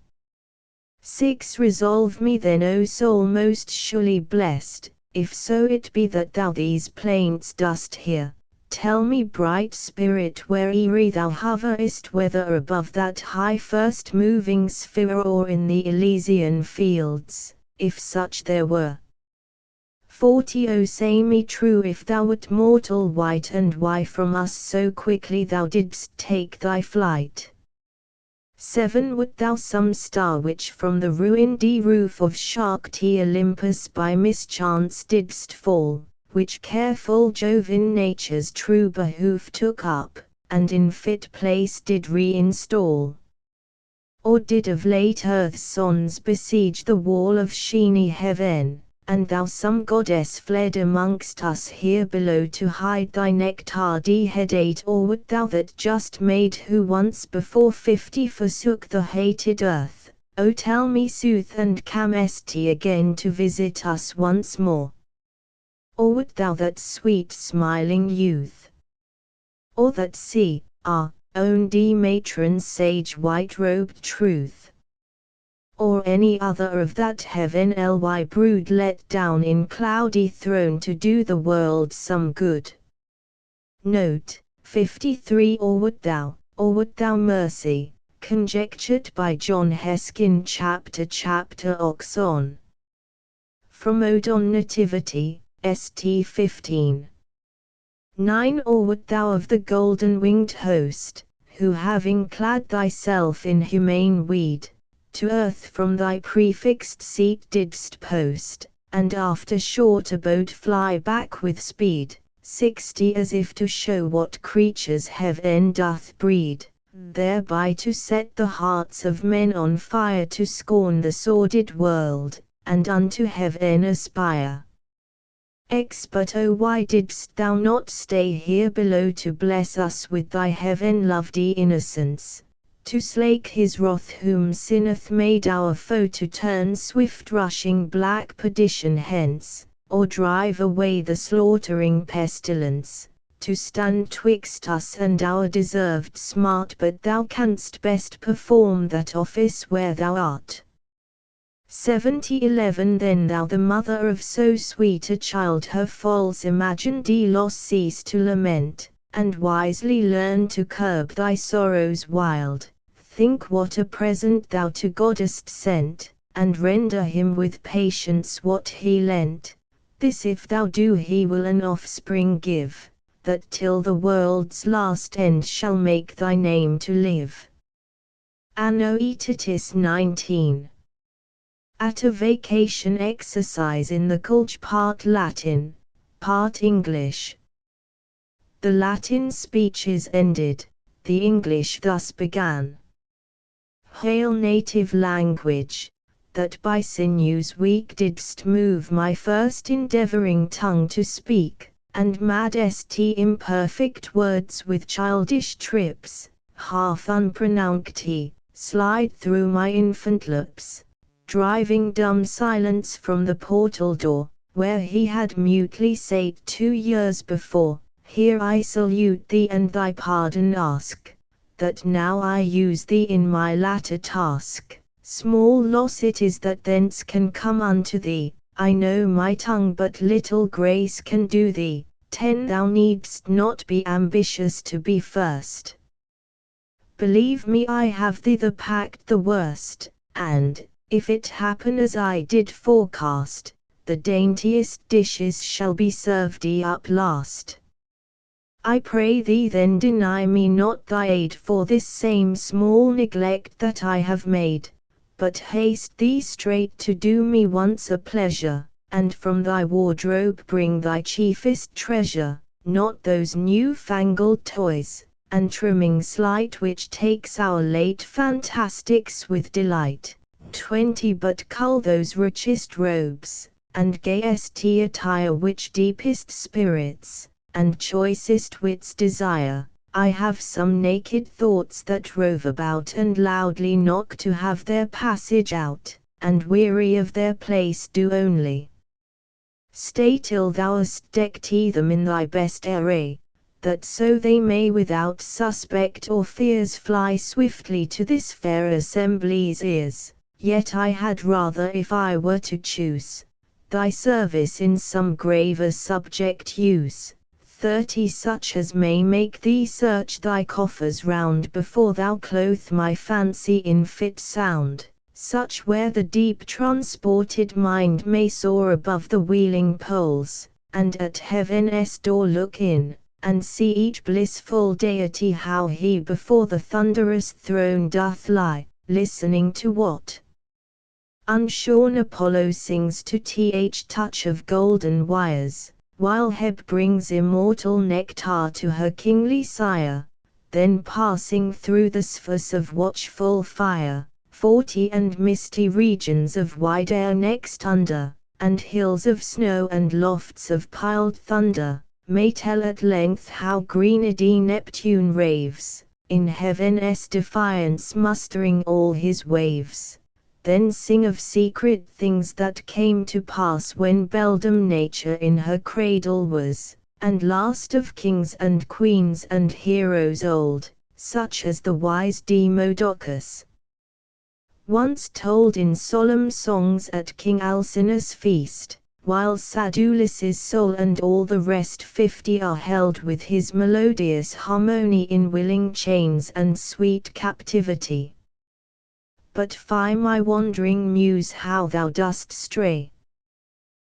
6 Resolve me then O soul most surely blessed, if so it be that thou these plaints dost hear, tell me bright spirit where'er thou hoverest, whether above that high first moving sphere or in the Elysian fields, if such there were. 40 O say me true if thou wert mortal wight, and why from us so quickly thou didst take thy flight. 7 Wert thou some star which from the ruined roof of Shakti Olympus by mischance didst fall, which careful Jove in nature's true behoof took up, and in fit place did reinstall? Or did of late earth's sons besiege the wall of sheeny heaven, and thou some goddess fled amongst us here below to hide thy nectar-d head? 8 Or wert thou that just made who once before 50 forsook the hated earth, O tell me sooth, and camest again to visit us once more? Or wert thou that sweet smiling youth? Or that our own matron sage white-robed truth? Or any other of that heaven-ly brood let down in cloudy throne to do the world some good? Note, 53 Or wert thou mercy, conjectured by John Heskin chapter Oxon. From Ode on Nativity, St. 15. 9 Or wert thou of the golden-winged host, who having clad thyself in humane weed, to earth from thy prefixed seat didst post, and after short abode fly back with speed, 60 As if to show what creatures heaven doth breed, thereby to set the hearts of men on fire, to scorn the sordid world, and unto heaven aspire. But oh why didst thou not stay here below to bless us with thy heaven-loved innocence, to slake his wrath whom sin hath made our foe, to turn swift rushing black perdition hence, or drive away the slaughtering pestilence, to stand twixt us and our deserved smart, but thou canst best perform that office where thou art. 70:11 Then thou, the mother of so sweet a child, her false imagined loss cease to lament, and wisely learn to curb thy sorrows wild. Think what a present thou to God hast sent, and render him with patience what he lent. This if thou do, he will an offspring give, that till the world's last end shall make thy name to live. Anno Aetitis 19. At a vacation exercise in the college, part Latin, part English. The Latin speech is ended, the English thus began. Hail, native language, that by sinews weak didst move my first endeavouring tongue to speak, and mad st imperfect words with childish trips, half unpronounced, slide through my infant lips, driving dumb silence from the portal door, where he had mutely sate 2 years before. Here I salute thee and thy pardon ask, that now I use thee in my latter task. Small loss it is that thence can come unto thee. I know my tongue but little grace can do thee. 10 Thou needst not be ambitious to be first. Believe me, I have thee the pact the worst, and, if it happen as I did forecast, the daintiest dishes shall be served thee up last. I pray thee then deny me not thy aid for this same small neglect that I have made, but haste thee straight to do me once a pleasure, and from thy wardrobe bring thy chiefest treasure, not those new-fangled toys, and trimmings slight which takes our late fantastics with delight. 20 But cull those richest robes, and gayest attire which deepest spirits, and choicest wits desire. I have some naked thoughts that rove about and loudly knock to have their passage out, and weary of their place do only stay till thou hast decked them in thy best array, that so they may without suspect or fears fly swiftly to this fair assembly's ears. Yet I had rather, if I were to choose, thy service in some graver subject use. 30 Such as may make thee search thy coffers round before thou clothe my fancy in fit sound, such where the deep transported mind may soar above the wheeling poles, and at heaven's door look in, and see each blissful deity how he before the thunderous throne doth lie, listening to what unshorn Apollo sings to touch of golden wires, while Heb brings immortal nectar to her kingly sire, then passing through the spheres of watchful fire, 40 and misty regions of wide air next under, and hills of snow and lofts of piled thunder, may tell at length how greenedy Neptune raves, in heaven's defiance mustering all his waves. Then sing of secret things that came to pass when beldam nature in her cradle was, and last of kings and queens and heroes old, such as the wise Demodocus once told in solemn songs at King Alcinous' feast, while sad Ulysses' soul and all the rest 50 are held with his melodious harmony in willing chains and sweet captivity. But fie my wandering muse how thou dost stray.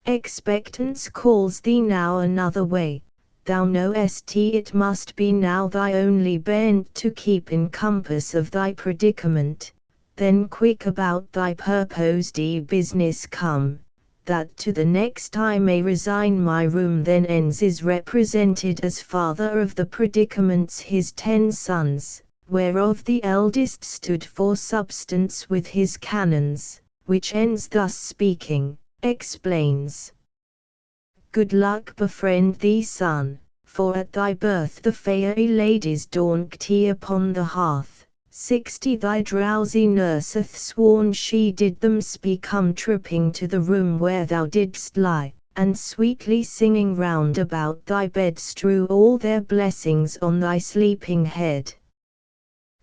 Expectance calls thee now another way, thou knowest it must be now thy only bent to keep in compass of thy predicament, then quick about thy purposed business come, that to the next I may resign my room. Then Ens is represented as father of the predicaments his 10 sons, whereof the eldest stood for substance with his canons, which Ens thus speaking, explains. Good luck befriend thee, son, for at thy birth the fairy ladies dawned thee upon the hearth. 60 Thy drowsy nurse hath sworn she did them come tripping to the room where thou didst lie, and sweetly singing round about thy bed strew all their blessings on thy sleeping head.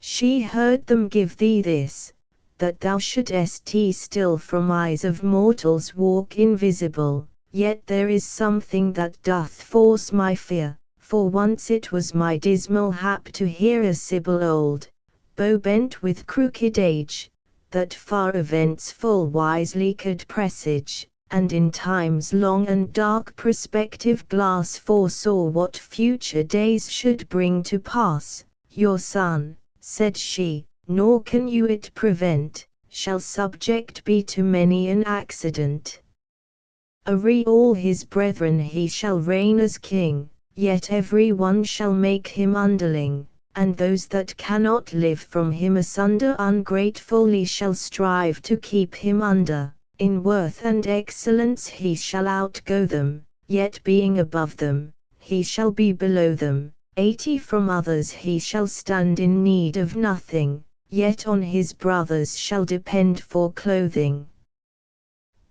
She heard them give thee this, that thou shouldest still from eyes of mortals walk invisible, yet there is something that doth force my fear, for once it was my dismal hap to hear a sibyl old, bow bent with crooked age, that far events full wisely could presage, and in time's long and dark perspective glass foresaw what future days should bring to pass. Your son, said she, nor can you it prevent, shall subject be to many an accident. All his brethren he shall reign as king, yet every one shall make him underling, and those that cannot live from him asunder ungratefully shall strive to keep him under. In worth and excellence he shall outgo them, yet being above them, he shall be below them. 80 From others he shall stand in need of nothing, yet on his brothers shall depend for clothing.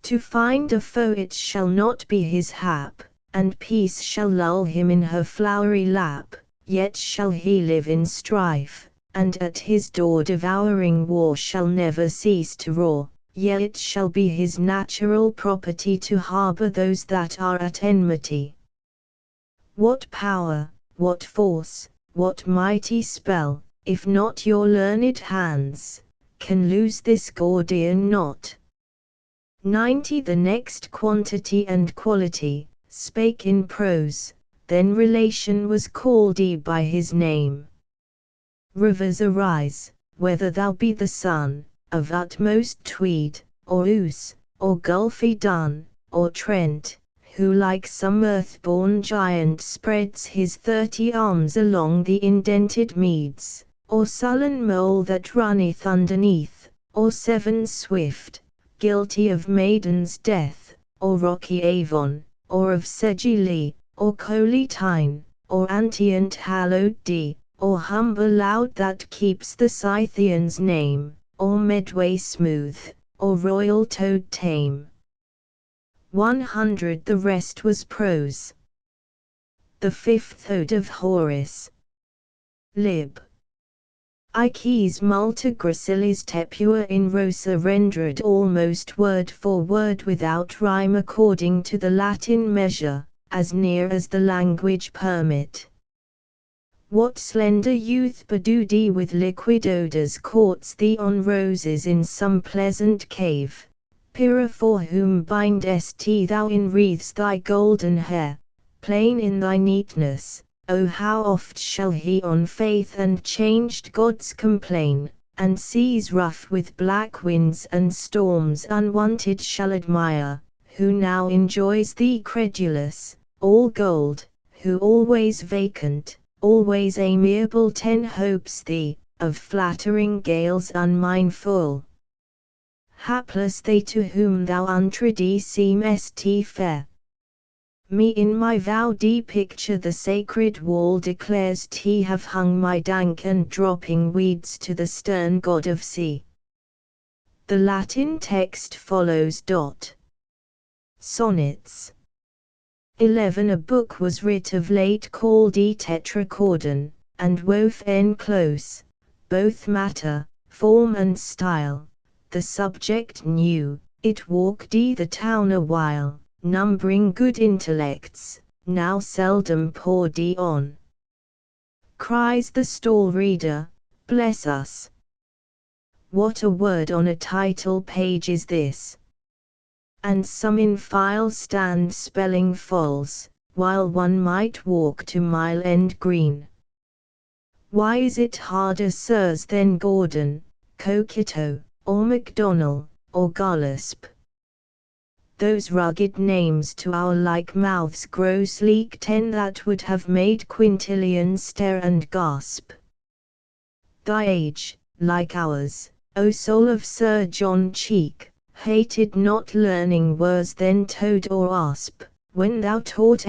To find a foe it shall not be his hap, and peace shall lull him in her flowery lap, yet shall he live in strife, and at his door devouring war shall never cease to roar, yet it shall be his natural property to harbour those that are at enmity. What power, what force, what mighty spell, if not your learned hands, can loose this Gordian knot? 90 The next quantity and quality, spake in prose, then relation was called by his name. Rivers arise, whether thou be the son of utmost Tweed, or Ouse, or gulfy Dun, or Trent, who like some earth-born giant spreads his 30 arms along the indented meads, or sullen mole that runneth underneath, or Severn swift, guilty of maiden's death, or rocky Avon, or of sedgy Lee, or Coley Tyne, or antient hallowed Dee, or Humber loud that keeps the Scythian's name, or Medway smooth, or royal Toad tame. 100 The rest was prose. The fifth ode of Horace. Lib. Ices multa gracilis tepua in rosa rendered almost word for word without rhyme according to the Latin measure, as near as the language permit. What slender youth bedewed with liquid odors courts thee on roses in some pleasant cave, Pyrrha for whom bindest thou in wreaths thy golden hair, plain in thy neatness. Oh how oft shall he on faith and changed gods complain, and seas rough with black winds and storms unwanted shall admire, who now enjoys thee credulous, all gold, who always vacant, always amiable hopes thee, of flattering gales unmindful. Hapless they to whom thou untreaty seemest fair. Me in my vow picture the sacred wall declares have hung my dank and dropping weeds to the stern god of sea. The Latin text follows. Sonnets. 11 A book was writ of late called Tetrachordon, and wove close, both matter, form and style. The subject new, it walked the town a while, numbering good intellects, now seldom poured on. Cries the stall reader, bless us! What a word on a title page is this! And some in file stand spelling foals, while one might walk to Mile End Green. Why is it harder, sirs, than Gordon, Coquito, or MacDonnell, or Gullisp? Those rugged names to our like mouths grow sleek that would have made Quintilian stare and gasp. Thy age, like ours, O soul of Sir John Cheek, hated not learning worse than toad or asp, when thou taught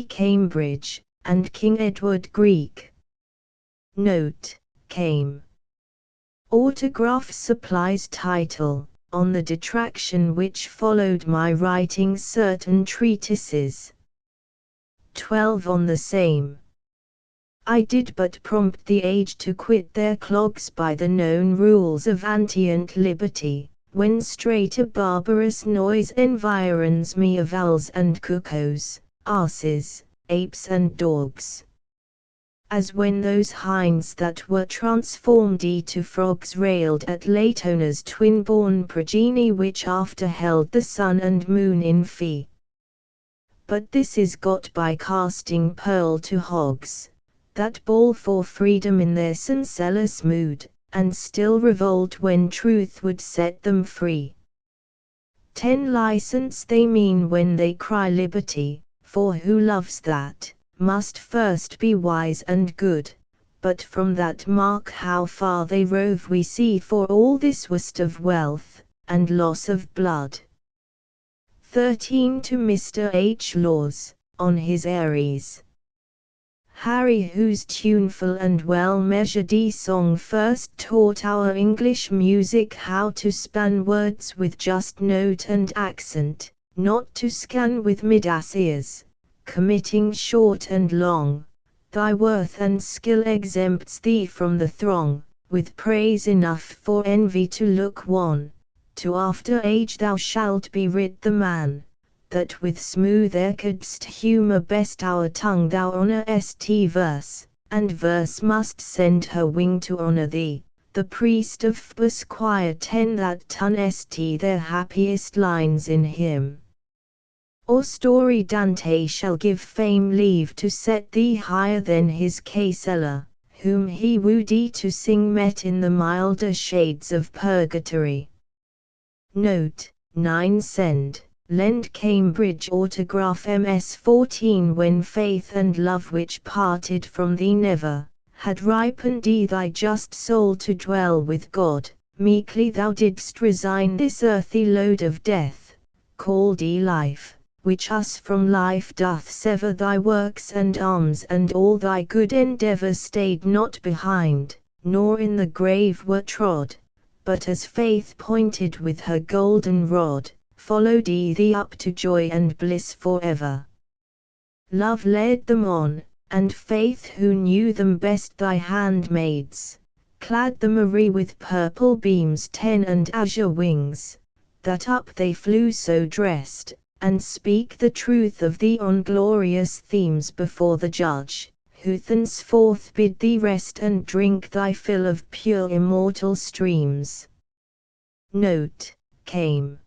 Cambridge, and King Edward Greek. Note, came. Autograph supplies title, on the detraction which followed my writing certain treatises. 12 on the same. I did but prompt the age to quit their clogs by the known rules of antient liberty, when straight a barbarous noise environs me of owls and cuckoos, asses, apes and dogs. As when those hinds that were transformed to frogs railed at Latona's twin-born progeny which after held the sun and moon in fee. But this is got by casting pearl to hogs, that bawl for freedom in their senseless mood, and still revolt when truth would set them free. 10 License they mean when they cry liberty, for who loves that, must first be wise and good, but from that mark how far they rove we see for all this waste of wealth, and loss of blood. 13 To Mr. H. Laws, on his Aries. Harry, whose tuneful and well-measured song first taught our English music how to span words with just note and accent, not to scan with mid-ears, committing short and long. Thy worth and skill exempts thee from the throng, with praise enough for envy to look on. To after age thou shalt be rid the man, that with smooth air couldst humour best our tongue. Thou honourest verse, and verse must send her wing to honour thee. The priest of Phoebus choir 10 that st their happiest lines in hymn or story Dante shall give fame leave to set thee higher than his Casella, whom he wooed to sing met in the milder shades of purgatory. Note, 9 Send, lend Cambridge autograph MS14 when faith and love which parted from thee never, had ripened thy just soul to dwell with God, meekly thou didst resign this earthy load of death, called life, which us from life doth sever. Thy works and alms and all thy good endeavours stayed not behind, nor in the grave were trod, but as faith pointed with her golden rod, followed thee up to joy and bliss forever. Love led them on, and faith who knew them best thy handmaids, clad them awry with purple beams 10 and azure wings, that up they flew so dressed, and speak the truth of thee on glorious themes before the judge, who thenceforth bid thee rest and drink thy fill of pure immortal streams. Note, came.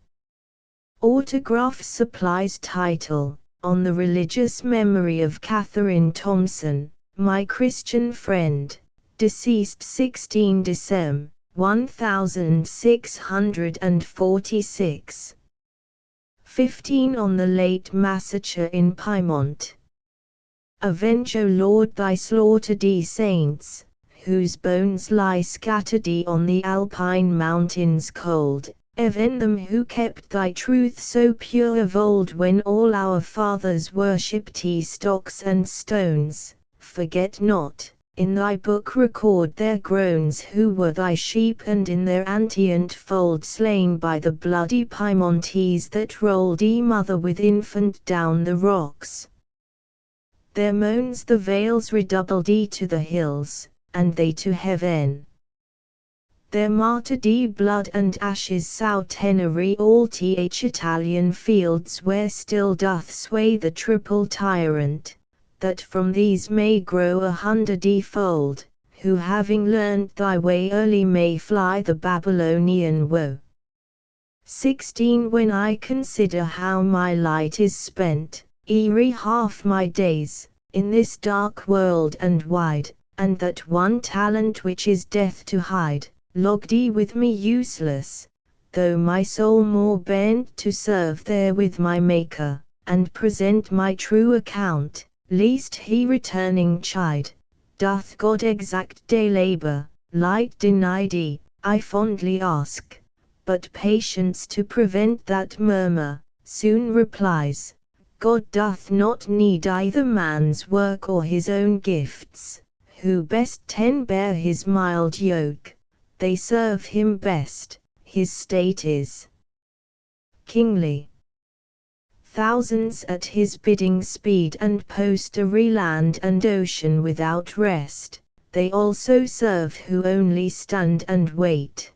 Autograph supplies title, on the religious memory of Catherine Thompson, my Christian friend, deceased 16 December, 1646. 15 On the late massacre in Piedmont. Avenge, O Lord, thy slaughtered saints, whose bones lie scattered on the Alpine mountains cold. Even them who kept thy truth so pure of old, when all our fathers worshipped stocks and stones. Forget not, in thy book record their groans who were thy sheep, and in their antient fold slain by the bloody Piemontese that rolled mother with infant down the rocks. Their moans the vales redoubled to the hills, and they to heaven. Their martyred blood and ashes sow Tenere all Italian fields, where still doth sway the triple tyrant, that from these may grow 100-fold, who having learnt thy way early may fly the Babylonian woe. 16 When I consider how my light is spent, eerie half my days, in this dark world and wide, and that one talent which is death to hide, logged with me useless, though my soul more bent to serve there with my Maker, and present my true account, lest he returning chide. Doth God exact day labour, light denied? I fondly ask, but patience to prevent that murmur, soon replies, God doth not need either man's work or his own gifts, who best bear his mild yoke. They serve him best, his state is kingly. Thousands at his bidding speed and post array land and ocean without rest, they also serve who only stand and wait.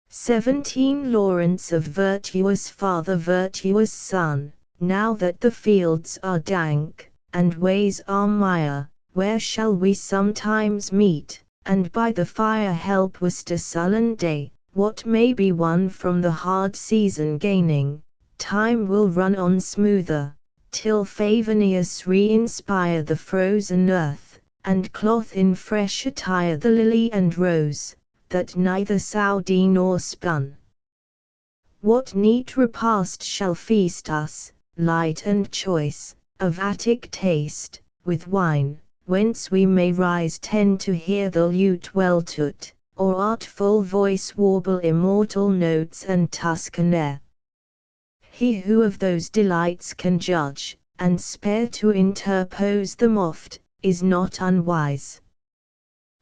17 Lawrence of virtuous father virtuous son, now that the fields are dank, and ways are mire, where shall we sometimes meet, and by the fire help Worcester sullen day, what may be won from the hard season gaining, time will run on smoother, till Favonius re-inspire the frozen earth, and cloth in fresh attire the lily and rose, that neither Saudi nor spun. What neat repast shall feast us, light and choice, of Attic taste, with wine, whence we may rise to hear the lute well tut, or artful voice warble immortal notes and Tuscan air. He who of those delights can judge, and spare to interpose them oft, is not unwise.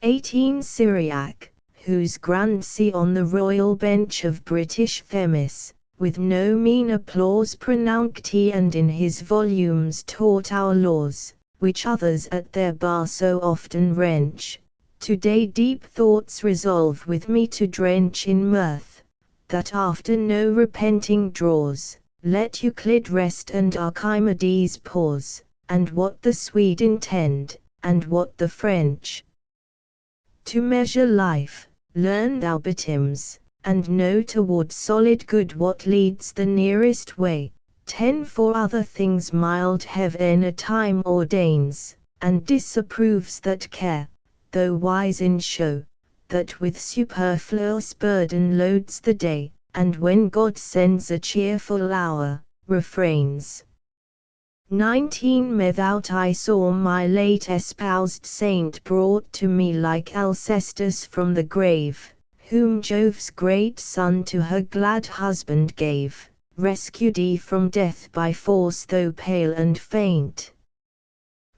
18 Syriac, whose grandee on the royal bench of British Themis, with no mean applause pronounced he and in his volumes taught our laws, which others at their bar so often wrench, today deep thoughts resolve with me to drench in mirth, that after no repenting draws, let Euclid rest and Archimedes pause, and what the Swede intend, and what the French. To measure life, learn thou betimes, and know toward solid good what leads the nearest way. 10 For other things mild heaven a time ordains, and disapproves that care, though wise in show, that with superfluous burden loads the day, and when God sends a cheerful hour, refrains. 19 Methought I saw my late espoused saint brought to me like Alcestis from the grave, whom Jove's great son to her glad husband gave, rescued from death by force though pale and faint.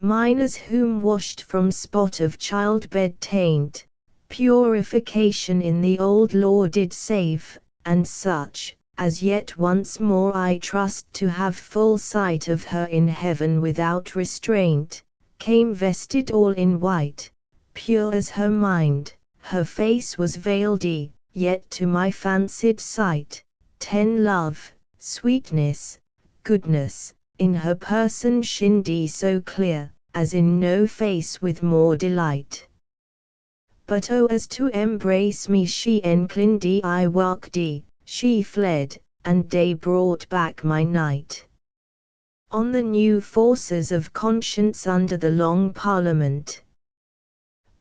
Minors whom washed from spot of childbed taint, purification in the old law did save, and such, as yet once more I trust to have full sight of her in heaven without restraint, came vested all in white, pure as her mind, her face was veiled yet to my fancied sight, 10 Love, sweetness, goodness, in her person shined so clear, as in no face with more delight. But oh as to embrace me she inclined I walked she fled, and day brought back my night. On the new forces of conscience under the long parliament.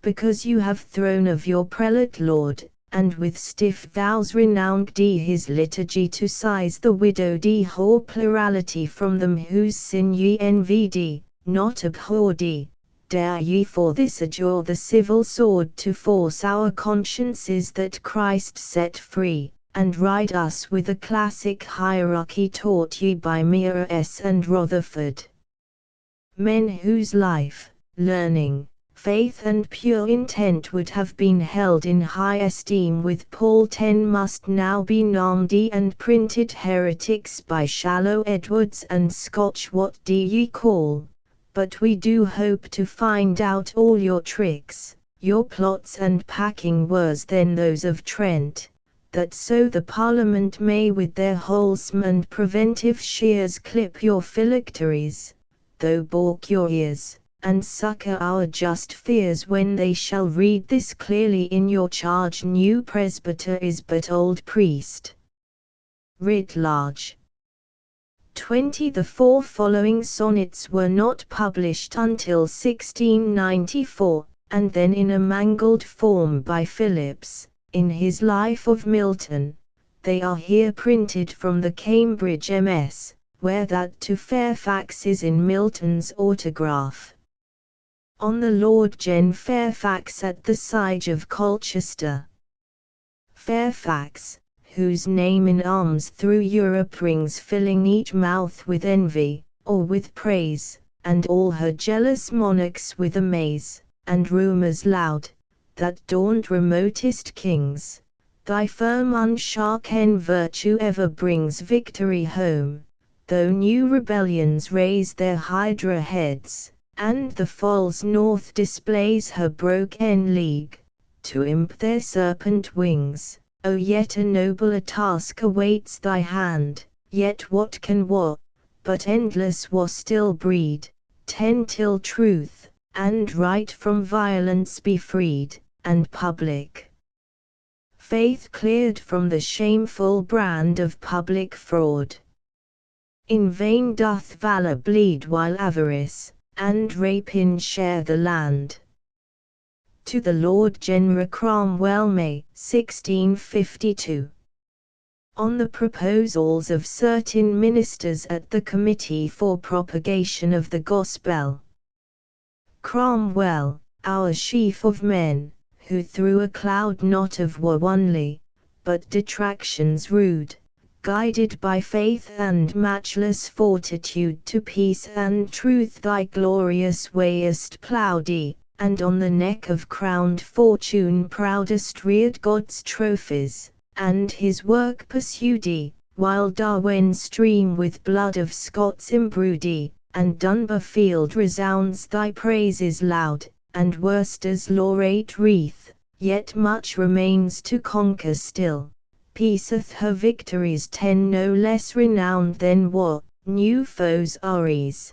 Because you have thrown of your prelate lord, and with stiff vows renounced his liturgy to size the widowed whore plurality from them whose sin ye envied, not abhorred, dare ye for this adjure the civil sword to force our consciences that Christ set free, and ride us with a classic hierarchy taught ye by Meres and Rutherford. Men whose life, learning, faith and pure intent would have been held in high esteem with Paul 10 must now be named and printed heretics by shallow Edwards and Scotch what do ye call, but we do hope to find out all your tricks, your plots and packing worse than those of Trent, that so the Parliament may with their wholesome and preventive shears clip your phylacteries, though balk your ears, and succor our just fears when they shall read this clearly in your charge new presbyter is but old priest. Writ large. 20 The 4 following sonnets were not published until 1694, and then in a mangled form by Phillips, in his Life of Milton. They are here printed from the Cambridge MS, where that to Fairfax is in Milton's autograph. On the Lord Gen. Fairfax at the siege of Colchester. Fairfax, whose name in arms through Europe rings, filling each mouth with envy, or with praise, and all her jealous monarchs with amaze, and rumours loud, that daunt remotest kings, Thy firm unshaken virtue ever brings victory home, though new rebellions raise their hydra heads, and the false north displays her broken league, to imp their serpent wings. O yet a nobler task awaits thy hand, yet what can war, but endless war still breed, tend till truth, and right from violence be freed, and public faith cleared from the shameful brand of public fraud. In vain doth valor bleed while avarice and rapine share the land. To the Lord General Cromwell, May 1652. On the proposals of certain ministers at the Committee for Propagation of the Gospel. Cromwell, our chief of men, who through a cloud not of war only, but detractions rude, guided by faith and matchless fortitude to peace and truth thy glorious wayest ploughed, and on the neck of crowned fortune proudest reared God's trophies, and his work pursued, while Darwen stream with blood of Scots imbrued, and Dunbar field resounds thy praises loud, and Worcester's laurate wreath, yet much remains to conquer still. Peaceth her victories ten no less renowned than war, new foes are ease,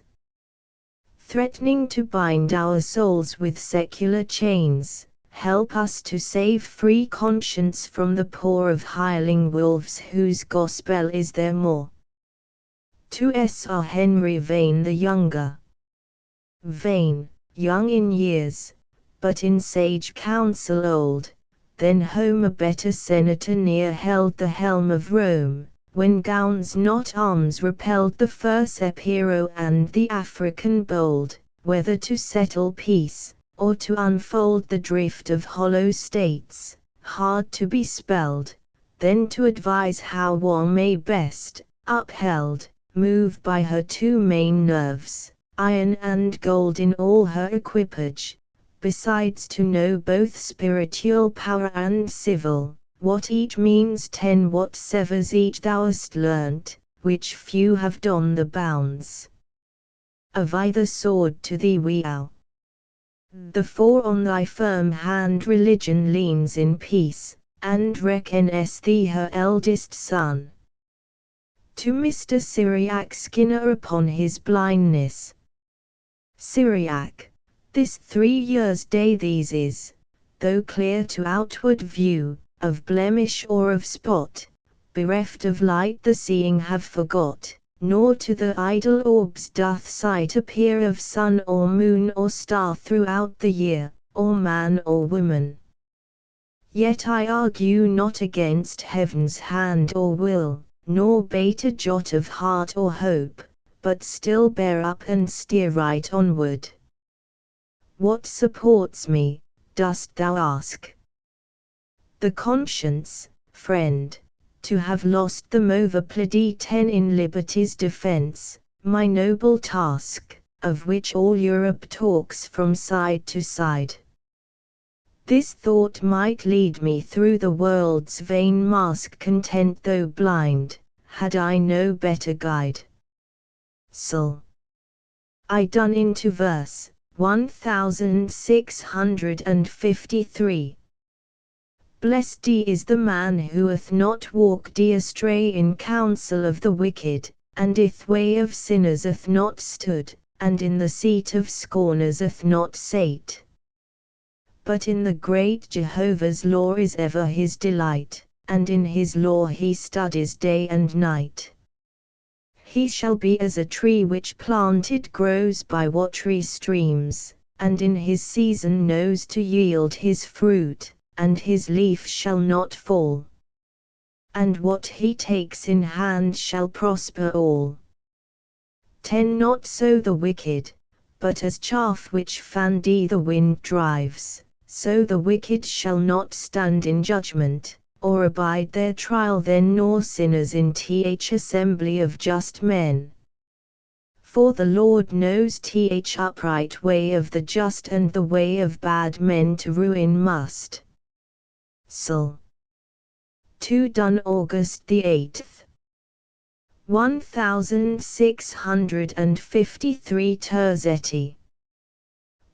threatening to bind our souls with secular chains. Help us to save free conscience from the paw of hireling wolves whose gospel is their more. To Sir Henry Vane the younger. Vane, young in years, but in sage counsel old, then home a better senator near held the helm of Rome, when gowns not arms repelled the first Epiro and the African bold, whether to settle peace, or to unfold the drift of hollow states, hard to be spelled, then to advise how war may best, upheld, move by her two main nerves, iron and gold in all her equipage, besides to know both spiritual power and civil, what each means ten what severs each thou hast learnt, which few have done the bounds of either sword to thee we owe. The fore on thy firm hand religion leans in peace, and reckons thee her eldest son. To Mr. Syriac Skinner upon his blindness. Syriac, this 3 years' day these is, though clear to outward view, of blemish or of spot, bereft of light the seeing have forgot. Nor to the idle orbs doth sight appear of sun or moon or star throughout the year, or man or woman. Yet I argue not against heaven's hand or will, nor bate a jot of heart or hope, but still bear up and steer right onward. What supports me, dost thou ask? The conscience, friend. To have lost them over pledi ten in liberty's defense, my noble task, of which all Europe talks from side to side. This thought might lead me through the world's vain mask content though blind, had I no better guide. Sul. I done into verse, 1653. Blessed is the man who hath not walked astray in counsel of the wicked, and ith way of sinners hath not stood, and in the seat of scorners hath not sate. But in the great Jehovah's law is ever his delight, and in his law he studies day and night. He shall be as a tree which planted grows by watery streams, and in his season knows to yield his fruit, and his leaf shall not fall. And what he takes in hand shall prosper all. 10 Not so the wicked, but as chaff which fandy the wind drives, so the wicked shall not stand in judgment, or abide their trial then nor sinners in th assembly of just men. For the Lord knows th upright way of the just and the way of bad men to ruin must. Sul. 2 done August the 8th. 1653 Terzetti.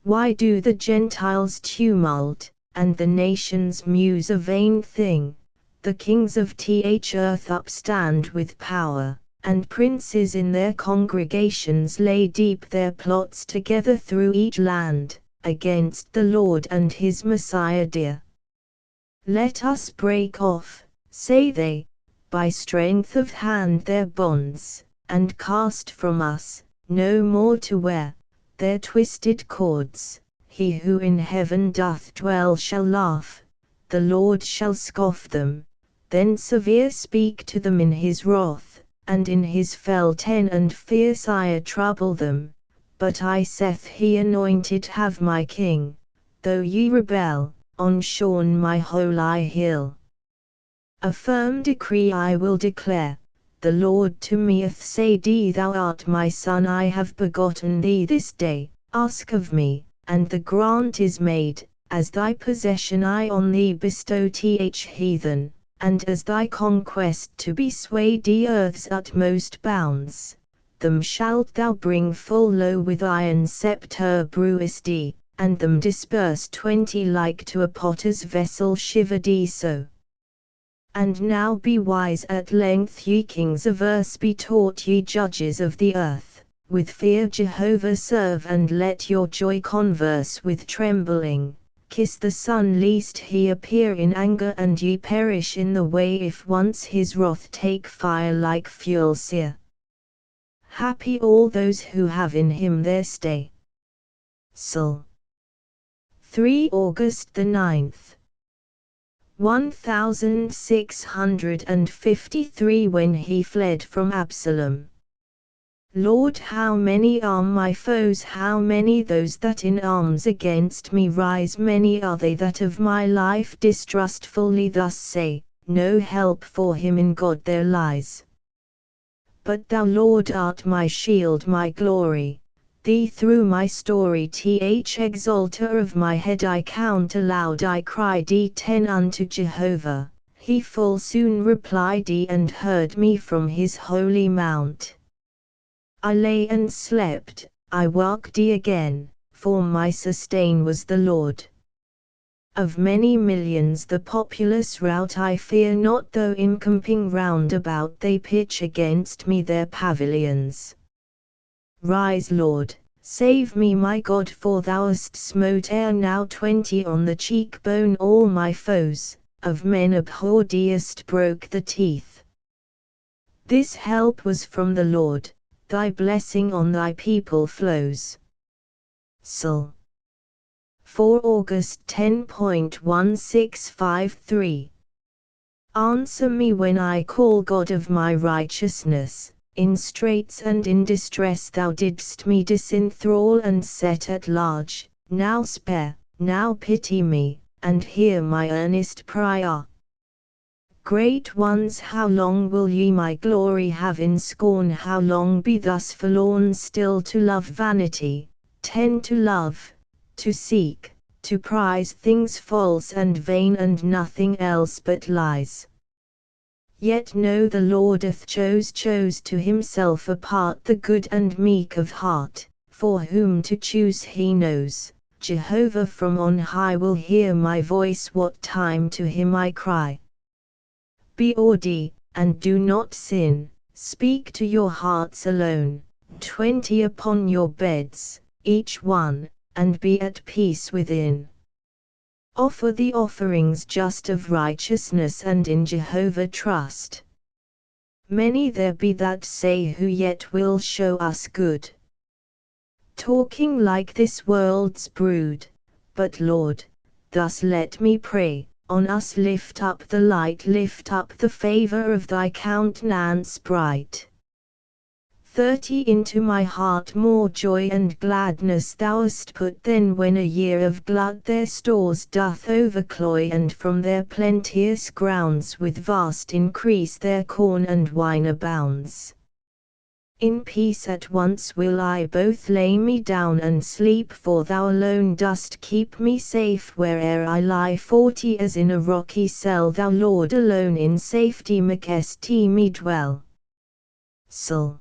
Why do the Gentiles tumult, and the nations muse a vain thing? The kings of earth upstand with power, and princes in their congregations lay deep their plots together through each land, against the Lord and his Messiah dear. Let us break off, say they, by strength of hand their bonds, and cast from us, no more to wear, their twisted cords. He who in heaven doth dwell shall laugh, the Lord shall scoff them, then severe speak to them in his wrath, and in his fell ten and fierce ire trouble them. But I saith he anointed have my king, though ye rebel, on shorn my holy hill. A firm decree I will declare, the Lord to me hath said, thou art my son, I have begotten thee this day, ask of me, and the grant is made, as thy possession I on thee bestow heathen, and as thy conquest to be swayed earth's utmost bounds, them shalt thou bring full low with iron sceptre brewest and them disperse 20 like to a potter's vessel shivered so. And now be wise at length ye kings of earth, be taught ye judges of the earth, with fear Jehovah serve, and let your joy converse with trembling. Kiss the Son lest he appear in anger and ye perish in the way, if once his wrath take fire like fuel sear. Happy all those who have in him their stay. Sul. 3 August the 9th. 1653 when he fled from Absalom. Lord, how many are my foes, how many those that in arms against me rise, many are they that of my life distrustfully thus say, no help for him in God there lies. But thou, Lord, art my shield, my glory, thee through my story exalter of my head I count aloud, I cried ten unto Jehovah, he full soon replied and heard me from his holy mount. I lay and slept, I waked again, for my sustain was the Lord. Of many millions the populous rout I fear not, though encamping round about they pitch against me their pavilions. Rise, Lord, save me my God, for thou hast smote ere now 20 on the cheekbone all my foes, of men abhorredest broke the teeth. This help was from the Lord, thy blessing on thy people flows. Sul. 4 August 10.1653. Answer me when I call, God of my righteousness. In straits and in distress thou didst me disenthrall and set at large, now spare, now pity me, and hear my earnest prayer. Great ones, how long will ye my glory have in scorn, how long be thus forlorn still to love vanity, tend to love, to seek, to prize things false and vain and nothing else but lies. Yet know the Lord hath chose to himself apart the good and meek of heart, for whom to choose he knows. Jehovah from on high will hear my voice what time to him I cry. Be orderly, and do not sin, speak to your hearts alone, 20 upon your beds, each one, and be at peace within. Offer the offerings just of righteousness and in Jehovah trust. Many there be that say who yet will show us good. Talking like this world's brood, but Lord, thus let me pray, on us lift up the light, lift up the favor of thy countenance bright. 30 Into my heart more joy and gladness thou hast put than when a year of glut their stores doth overcloy, and from their plenteous grounds with vast increase their corn and wine abounds. In peace at once will I both lay me down and sleep, for thou alone dost keep me safe where'er I lie. 40 As in a rocky cell thou Lord alone in safety makest me dwell. Psal.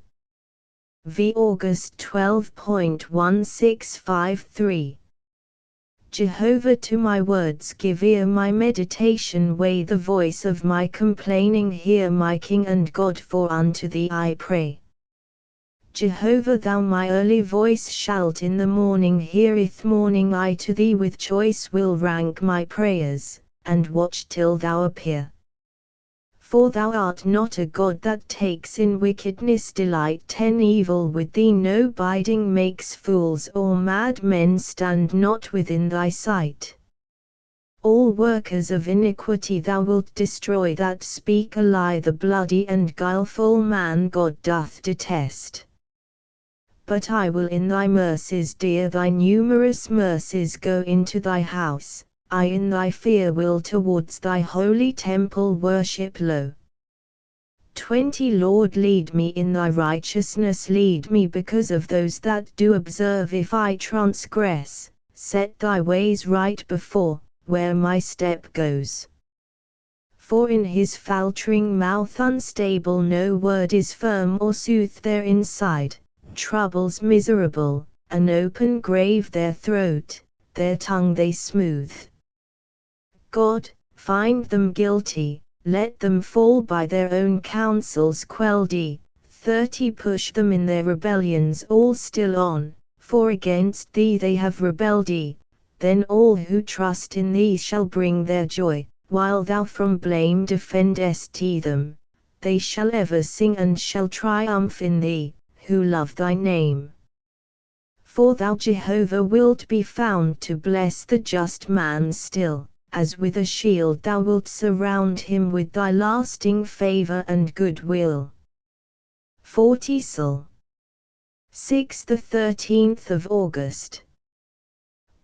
V. August 12.1653. Jehovah, to my words give ear, my meditation weigh, the voice of my complaining hear, my King and God, for unto thee I pray. Jehovah, thou my early voice shalt in the morning hear. If morning I to thee with choice will rank my prayers, and watch till thou appear. For thou art not a God that takes in wickedness delight. 10 Evil with thee no biding makes, fools or mad men stand not within thy sight. All workers of iniquity thou wilt destroy, that speak a lie. The bloody and guileful man God doth detest. But I will in thy mercies, dear thy numerous mercies, go into thy house. I in thy fear will towards thy holy temple worship low. 20 Lord, lead me in thy righteousness, lead me because of those that do observe. If I transgress, set thy ways right before, where my step goes. For in his faltering mouth unstable, no word is firm or sooth there inside. Troubles miserable, an open grave their throat, their tongue they smooth. God, find them guilty, let them fall by their own counsels quelled. 30 Push them in their rebellions all still on, for against thee they have rebelled. Then all who trust in thee shall bring their joy, while thou from blame defendest them. They shall ever sing and shall triumph in thee, who love thy name. For thou Jehovah wilt be found to bless the just man still, as with a shield thou wilt surround him with thy lasting favor and goodwill. 40 Psal. 6 the 13th of August.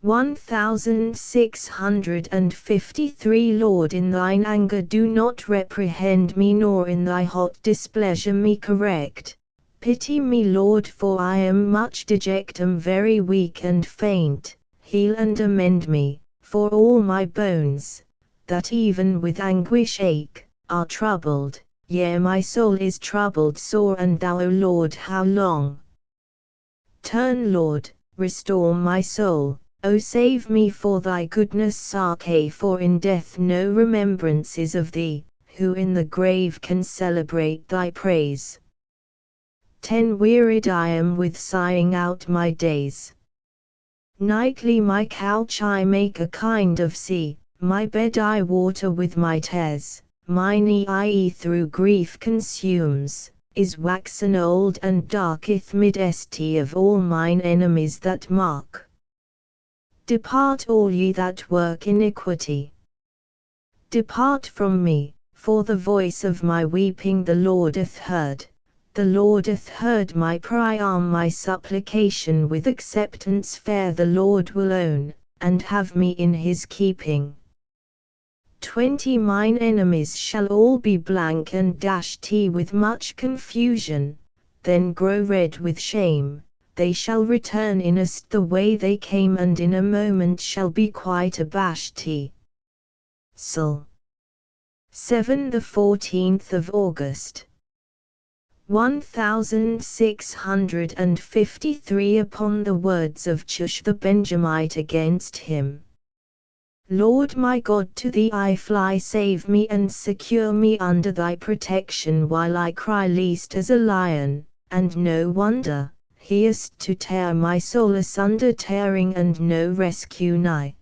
1653 Lord, in thine anger do not reprehend me, nor in thy hot displeasure me correct. Pity me, Lord, for I am much deject, am very weak and faint. Heal and amend me, for all my bones, that even with anguish ache, are troubled. Yea, my soul is troubled sore, and thou, O Lord, how long? Turn, Lord, restore my soul, O save me for thy goodness' sake. For in death no remembrance is of thee, who in the grave can celebrate thy praise. 10 Wearied I am with sighing out my days. Nightly my couch I make a kind of sea, my bed I water with my tears. Mine eye through grief consumes, is waxen old and darketh midst of all mine enemies that mock. Depart all ye that work iniquity. Depart from me, for the voice of my weeping the Lord hath heard. The Lord hath heard my prayer, my supplication with acceptance fair. The Lord will own, and have me in his keeping. 20 Mine enemies shall all be blank and dashed with much confusion, then grow red with shame. They shall return innocent the way they came, and in a moment shall be quite abashed. Psal. 7 the 14th of August. 1653 Upon the words of Chush the Benjamite against him. Lord my God, to thee I fly, save me and secure me under thy protection while I cry least as a lion, and no wonder, he is to tear my soul asunder, tearing and no rescue nigh.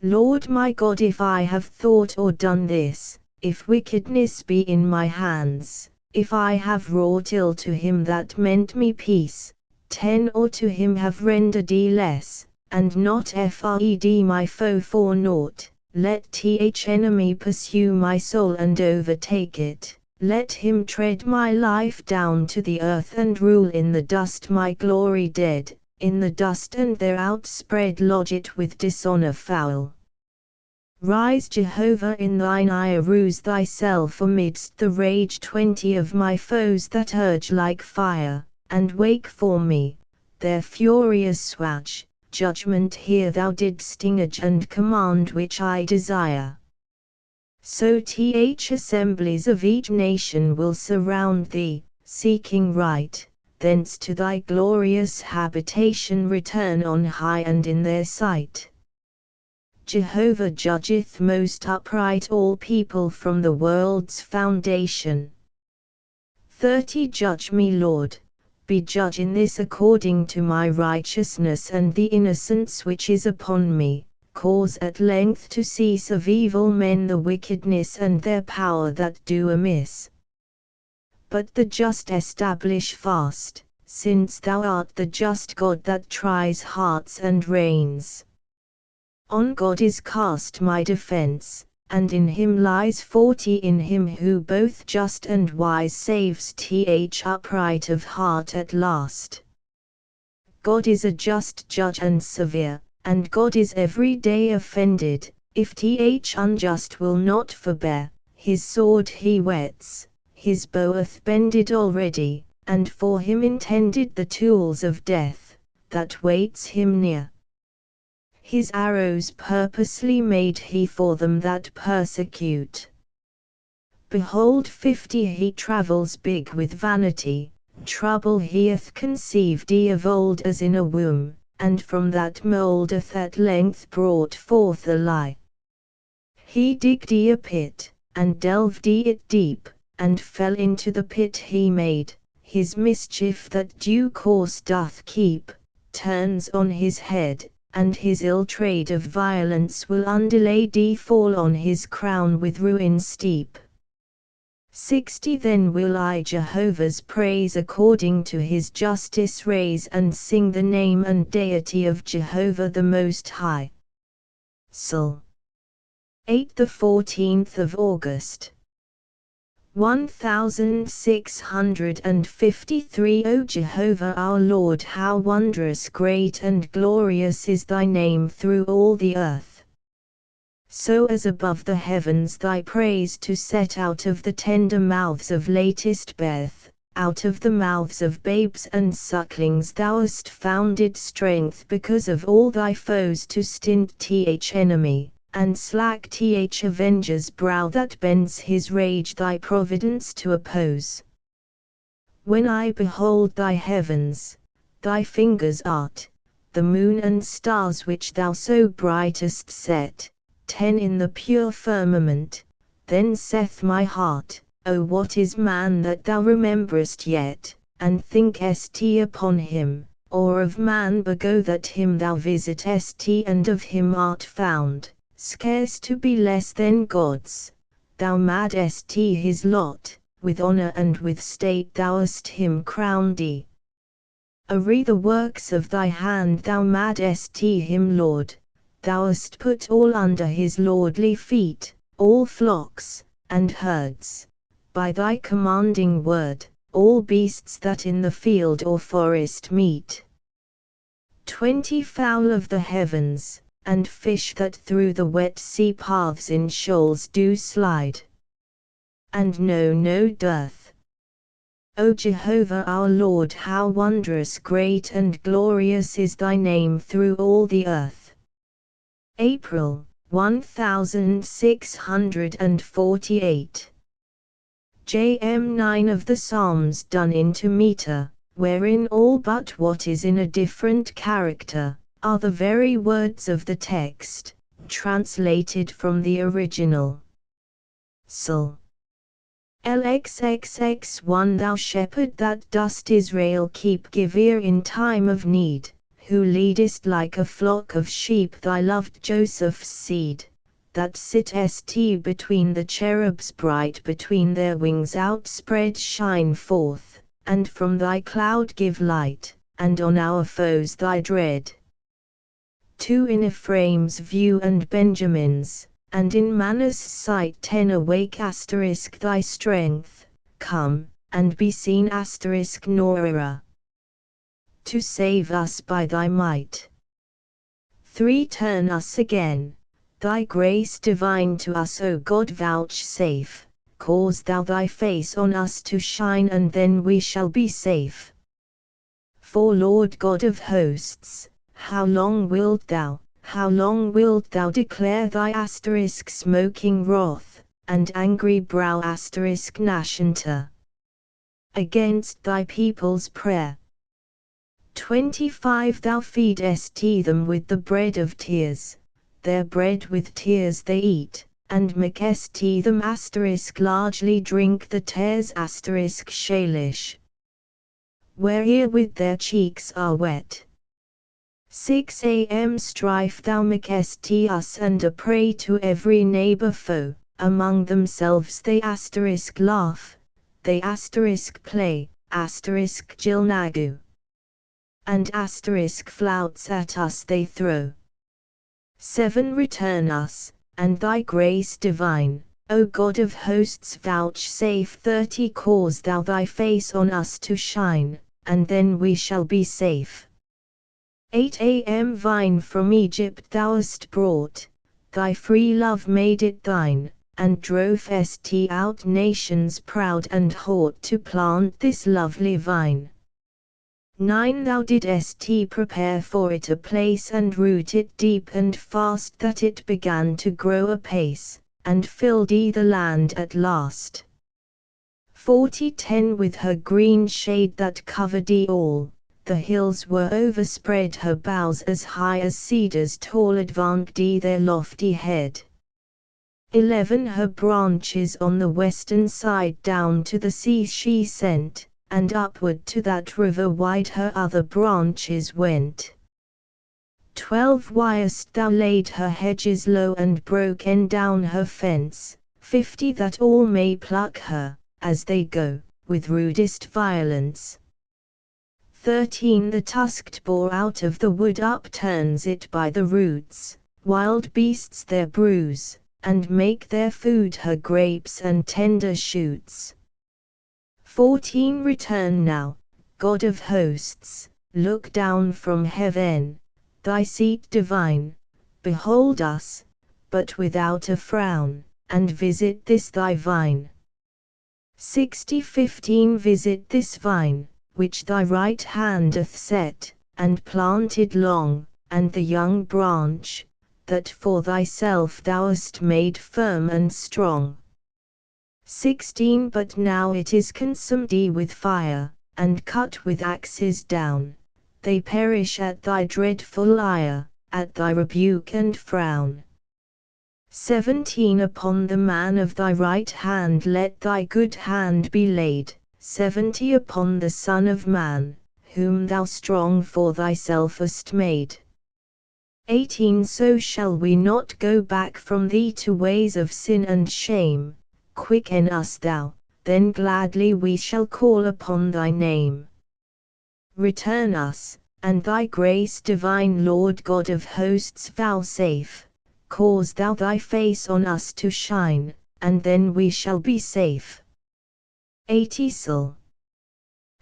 Lord my God, if I have thought or done this, if wickedness be in my hands, if I have wrought ill to him that meant me peace, 10 or to him have rendered less, and not fred my foe for naught, let th enemy pursue my soul and overtake it, let him tread my life down to the earth and rule in the dust my glory dead, in the dust and there outspread lodge it with dishonor foul. Rise Jehovah in thine ire, rouse thyself amidst the rage 20 of my foes that urge like fire, and wake for me their furious swatch. Judgment here thou didst engage and command which I desire. So assemblies of each nation will surround thee, seeking right, thence to thy glorious habitation return on high and in their sight. Jehovah judgeth most upright all people from the world's foundation. 30 Judge me, Lord, be judge in this according to my righteousness and the innocence which is upon me. Cause at length to cease of evil men the wickedness and their power that do amiss. But the just establish fast, since thou art the just God that tries hearts and reigns. On God is cast my defense, and in him lies 40 in him who both just and wise saves upright of heart at last. God is a just judge and severe, and God is every day offended, if unjust will not forbear, his sword he whets, his bow hath bended already, and for him intended the tools of death, that waits him near. His arrows purposely made he for them that persecute. Behold 50 he travels big with vanity, trouble he hath conceived of old as in a womb, and from that mould hath at length brought forth a lie. He digged a pit, and delved it deep, and fell into the pit he made. His mischief that due course doth keep, turns on his head, and his ill trade of violence will undelayed fall on his crown with ruin steep. 60 Then will I Jehovah's praise according to his justice raise and sing the name and deity of Jehovah the Most High. Psalm 8 the 14th of August 1653 O Jehovah our Lord, how wondrous, great and glorious is thy name through all the earth. So as above the heavens thy praise to set out of the tender mouths of latest birth, out of the mouths of babes and sucklings thou hast founded strength because of all thy foes to stint enemy, and slack avenger's brow that bends his rage thy providence to oppose. When I behold thy heavens, thy fingers art, the moon and stars which thou so brightest set, 10 in the pure firmament, then saith my heart, O what is man that thou rememberest yet, and thinkest upon him, or of man bego that him thou visitest and of him art found, scarce to be less than gods, thou madest his lot, with honor and with state thou hast him crowned. Array the works of thy hand thou madest him Lord, thou hast put all under his lordly feet, all flocks, and herds, by thy commanding word, all beasts that in the field or forest meet. 20 Fowl of the heavens, and fish that through the wet sea paths in shoals do slide, and know no dearth. O Jehovah our Lord, how wondrous, great and glorious is thy name through all the earth. April 1648. JM 9 of the Psalms done into meter, wherein all but what is in a different character are the very words of the text, translated from the original. Psalm LXXX1 Thou shepherd that dost Israel keep, give ear in time of need, who leadest like a flock of sheep thy loved Joseph's seed, that sittest between the cherubs, bright between their wings outspread shine forth, and from thy cloud give light, and on our foes thy dread. 2 In Ephraim's view and Benjamin's, and in Manasseh's sight 10 Awake thy strength, come, and be seen Norah, to save us by thy might. 3 Turn us again, Thy grace divine to us, O God, vouchsafe. Cause thou thy face on us to shine, and then we shall be safe. For Lord God of hosts, how long wilt thou declare thy smoking wrath, and angry brow gnashenter against thy people's prayer? 25 Thou feedest them with the bread of tears, their bread with tears they eat, and makest them largely drink the tears shalish, where'er with their cheeks are wet. 6 a.m. strife thou makest us, and a prey to every neighbor foe. Among themselves they laugh, they play, gilnagu, and flouts at us they throw. 7 Return us, and thy grace divine, O God of hosts, vouchsafe. 30 Cause thou thy face on us to shine, and then we shall be safe. 8 a.m. Vine from Egypt thou hast brought, thy free love made it thine, and drove out nations proud and haught to plant this lovely vine. 9 Thou didst prepare for it a place, and root it deep and fast, that it began to grow apace, and filled the land at last. 40 10 With her green shade that covered all, the hills were overspread, her boughs as high as cedars tall advanced their lofty head. 11 Her branches on the western side down to the sea she sent, and upward to that river wide her other branches went. 12 Whyest thou laid her hedges low, and broken down her fence, 50 That all may pluck her, as they go, with rudest violence. 13 The tusked boar out of the wood upturns it by the roots, wild beasts their bruise, and make their food her grapes and tender shoots. 14 Return now, God of hosts, look down from heaven, thy seat divine, behold us, but without a frown, and visit this thy vine. 15 Visit this vine, which thy right hand hath set, and planted long, and the young branch, that for thyself thou hast made firm and strong. 16 But now it is consumed with fire, and cut with axes down, they perish at thy dreadful ire, at thy rebuke and frown. 17 Upon the man of thy right hand let thy good hand be laid, 70 Upon the Son of Man, whom thou strong for thyself hast made. 18 So shall we not go back from thee to ways of sin and shame, quicken us thou, then gladly we shall call upon thy name. Return us, and thy grace divine, Lord God of hosts, vouchsafe, cause thou thy face on us to shine, and then we shall be safe. 80 Sol.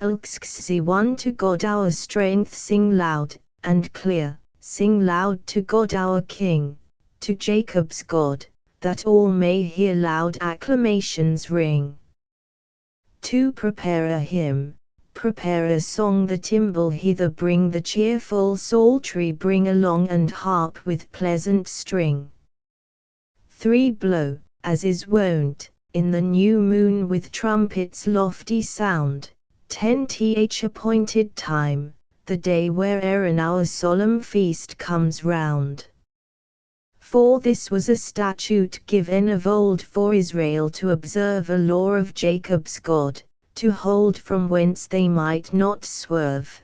Ilxxi 1 To God our strength sing loud, and clear, sing loud to God our King, to Jacob's God, that all may hear loud acclamations ring. 2 Prepare a hymn, prepare a song, the timbrel hither bring, the cheerful psaltery bring along, and harp with pleasant string. 3 Blow, as is wont, in the new moon with trumpets lofty sound, 10th appointed time, the day wherein our solemn feast comes round. For this was a statute given of old for Israel to observe a law of Jacob's God, to hold from whence they might not swerve.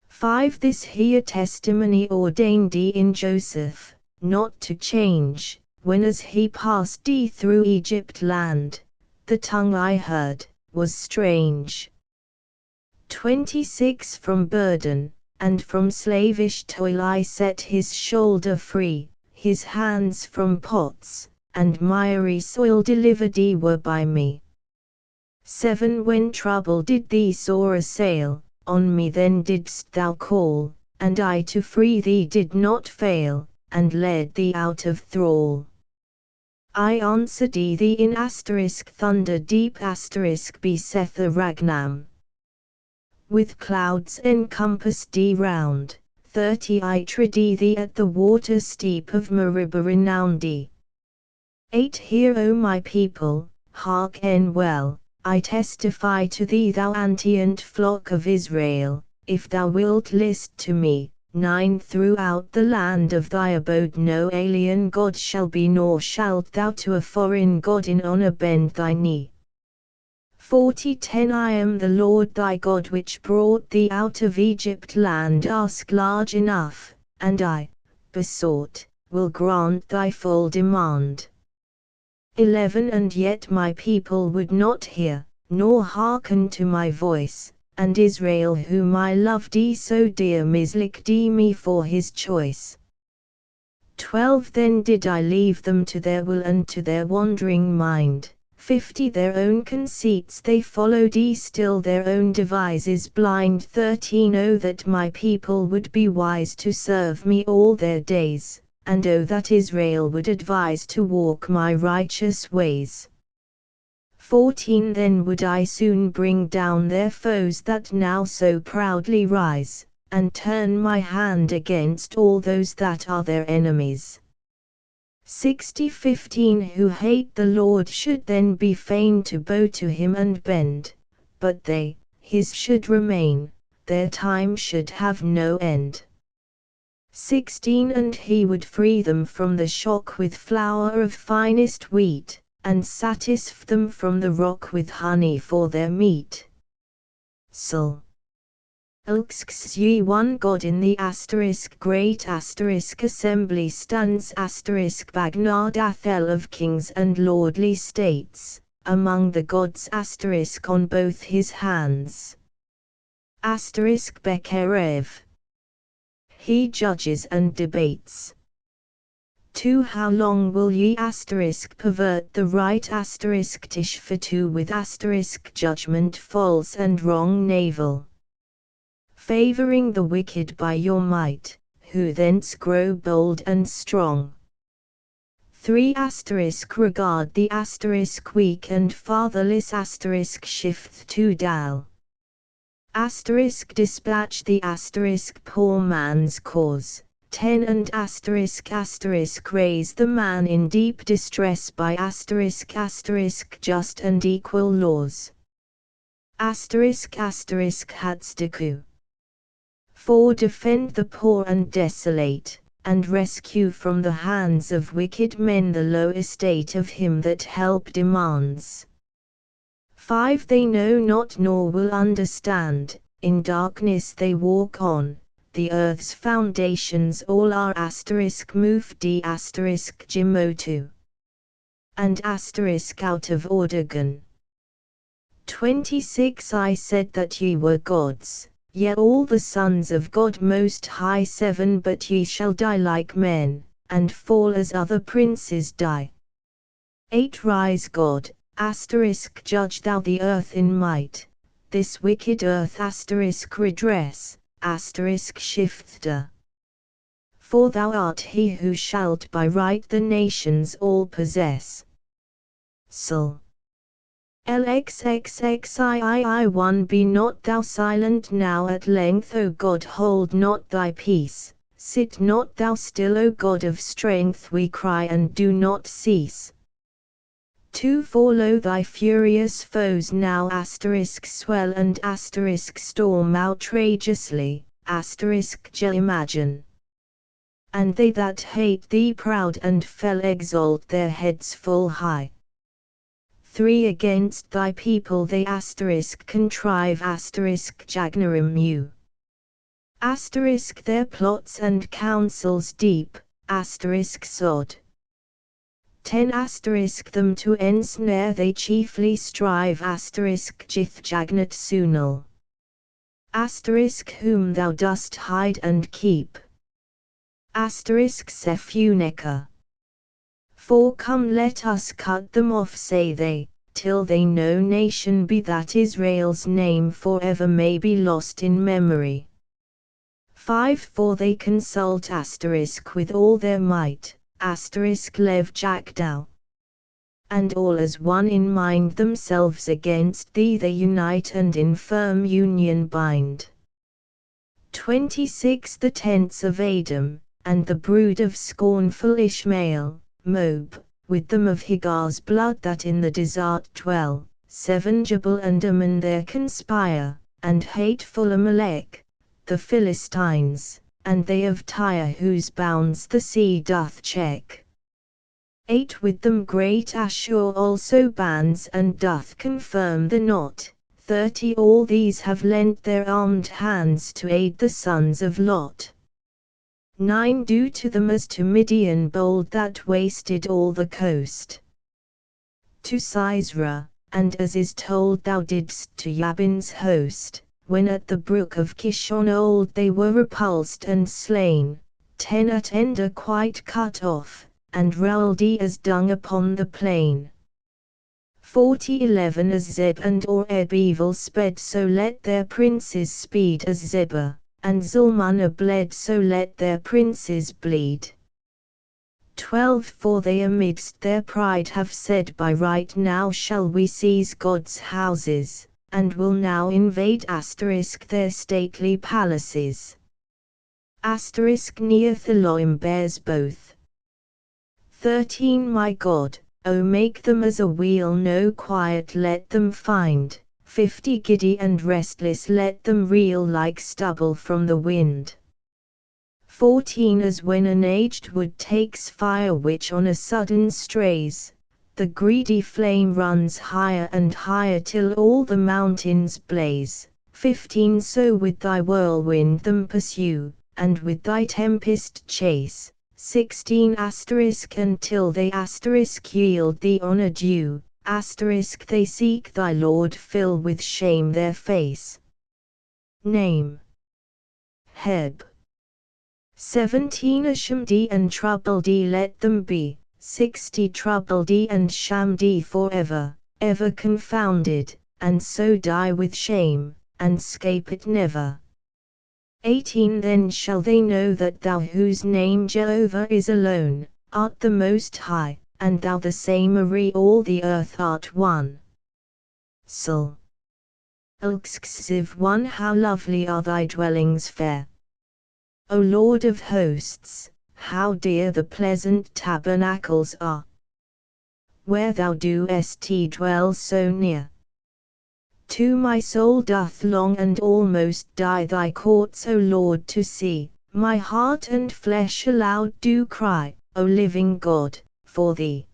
5 This he a testimony ordained in Joseph, not to change, when as he passed through Egypt land, the tongue I heard, was strange. 26 From burden, and from slavish toil I set his shoulder free, his hands from pots, and miry soil delivered were by me. 7 When trouble did thee sore assail, on me then didst thou call, and I to free thee did not fail, and led thee out of thrall. I answered thee in thunder deep beseth a Ragnam. With clouds encompassed thee round, 30 I trod thee at the water steep of Meribah renowned thee. 8 Hear, O my people, hearken well, I testify to thee, thou antient flock of Israel, if thou wilt list to me. 9 Throughout the land of thy abode no alien god shall be, nor shalt thou to a foreign god in honor bend thy knee. 40 10 I am the Lord thy God which brought thee out of Egypt land. Ask large enough, and I, besought, will grant thy full demand. 11 And yet my people would not hear, nor hearken to my voice, and Israel whom I loved so dear mislicked me for his choice. 12 Then did I leave them to their will and to their wandering mind. 50 Their own conceits they followed still, their own devices blind. 13 Oh that my people would be wise to serve me all their days, and oh that Israel would advise to walk my righteous ways. 14 Then would I soon bring down their foes that now so proudly rise, and turn my hand against all those that are their enemies. 15 Who hate the Lord should then be fain to bow to him and bend, but they, his should remain, their time should have no end. 16 And he would free them from the shock with flour of finest wheat, and satisfy them from the rock with honey for their meat. Sol. Ye one God in the great assembly stands Bagnard of kings and lordly states, among the gods on both his hands. Bekerev. He judges and debates. 2 How long will ye pervert the right tishfatu with judgment false and wrong navel, favoring the wicked by your might, who thence grow bold and strong. 3 Regard the weak and fatherless shift to dal. Dispatch the poor man's cause. 10 And raise the man in deep distress by just and equal laws. Hatzdeku. 4 Defend the poor and desolate, and rescue from the hands of wicked men the low estate of him that help demands. 5 They know not nor will understand, in darkness they walk on, the earth's foundations all are moved Jimotu. And out of Oregon. 26 I said that ye were gods. Ye all the sons of God Most High. 7 But ye shall die like men, and fall as other princes die. 8 Rise God, judge thou the earth in might, this wicked earth redress, shiftda. For thou art he who shalt by right the nations all possess. Sol. LXXXII. Be not thou silent now at length, O God, hold not thy peace, sit not thou still, O God of strength, we cry and do not cease. 2 Follow thy furious foes now swell and storm outrageously, imagine. And they that hate thee proud and fell exalt their heads full high. 3 Against thy people they contrive jagnarim you. Their plots and counsels deep, sod. 10 Them to ensnare they chiefly strive jith jagnat sunal. Whom thou dost hide and keep. Sephunica. 4 Come let us cut them off, say they, till they no nation be, that Israel's name forever may be lost in memory. 5 For they consult asterisk with all their might, asterisk lev jack thou. And all as one in mind themselves against thee they unite and in firm union bind. 26 The tents of Adam, and the brood of scornful Ishmael, Moab, with them of Hagar's blood that in the desert dwell, 7 Jabal and Ammon there conspire, and hateful Amalek, the Philistines, and they of Tyre whose bounds the sea doth check. 8 With them great Ashur also bands and doth confirm the knot, 30 All these have lent their armed hands to aid the sons of Lot. 9 Do to them as to Midian bold that wasted all the coast. To Sisera, and as is told thou didst to Jabin's host, when at the brook of Kishon old they were repulsed and slain, 10 At Ender quite cut off, and Raldi as dung upon the plain. 11 As Zeb and Oreb evil sped so let their princes speed as Zebah, and Zalmunna bled so let their princes bleed. 12 For they amidst their pride have said by right now shall we seize God's houses, and will now invade asterisk their stately palaces. Asterisk Neophilim bears both. 13 My God, O make them as a wheel no quiet let them find, 50 Giddy and restless let them reel like stubble from the wind. 14 As when an aged wood takes fire which on a sudden strays, the greedy flame runs higher and higher till all the mountains blaze, 15 So with thy whirlwind them pursue, and with thy tempest chase, 16 Asterisk until they asterisk yield thee honor due, asterisk they seek thy Lord fill with shame their face. Name Heb. 17 Ashamdi and Troubledi let them be, 60 Troubledi and Shamdi forever, ever confounded, and so die with shame, and scape it never. 18 Then shall they know that thou whose name Jehovah is alone, art the most high, and thou the same all the earth art one. Sul. Ilksiv 1 How lovely are thy dwellings fair, O Lord of hosts, how dear the pleasant tabernacles are, where thou doest dwell so near. 2 My soul doth long and almost die thy courts O Lord to see, my heart and flesh aloud do cry, O living God, for thee.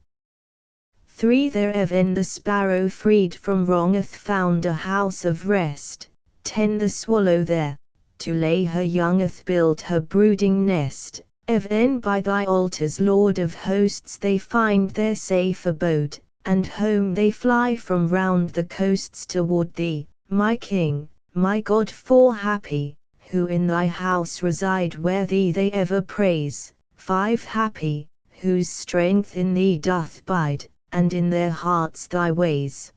3 There even the sparrow freed from wrong hath found a house of rest, 10 The swallow there, to lay her young hath built her brooding nest, even by thy altars Lord of hosts they find their safe abode, and home they fly from round the coasts toward thee, my King, my God for happy, who in thy house reside where thee they ever praise, 5 Happy, whose strength in thee doth bide, and in their hearts thy ways.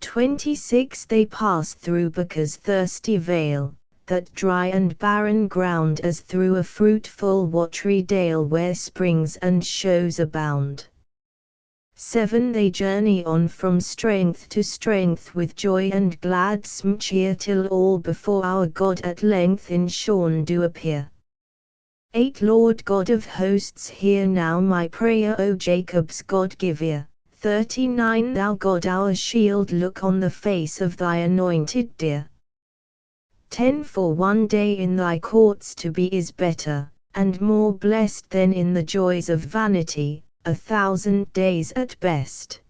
26 They pass through Baca's thirsty vale, that dry and barren ground as through a fruitful watery dale where springs and shows abound. 7 They journey on from strength to strength with joy and gladsome cheer till all before our God at length in shorn do appear. 8 Lord God of hosts hear now my prayer O Jacob's God give ear. 39 Thou God our shield look on the face of thy anointed dear. 10 For one day in thy courts to be is better, and more blessed than in the joys of vanity, 1,000 days at best.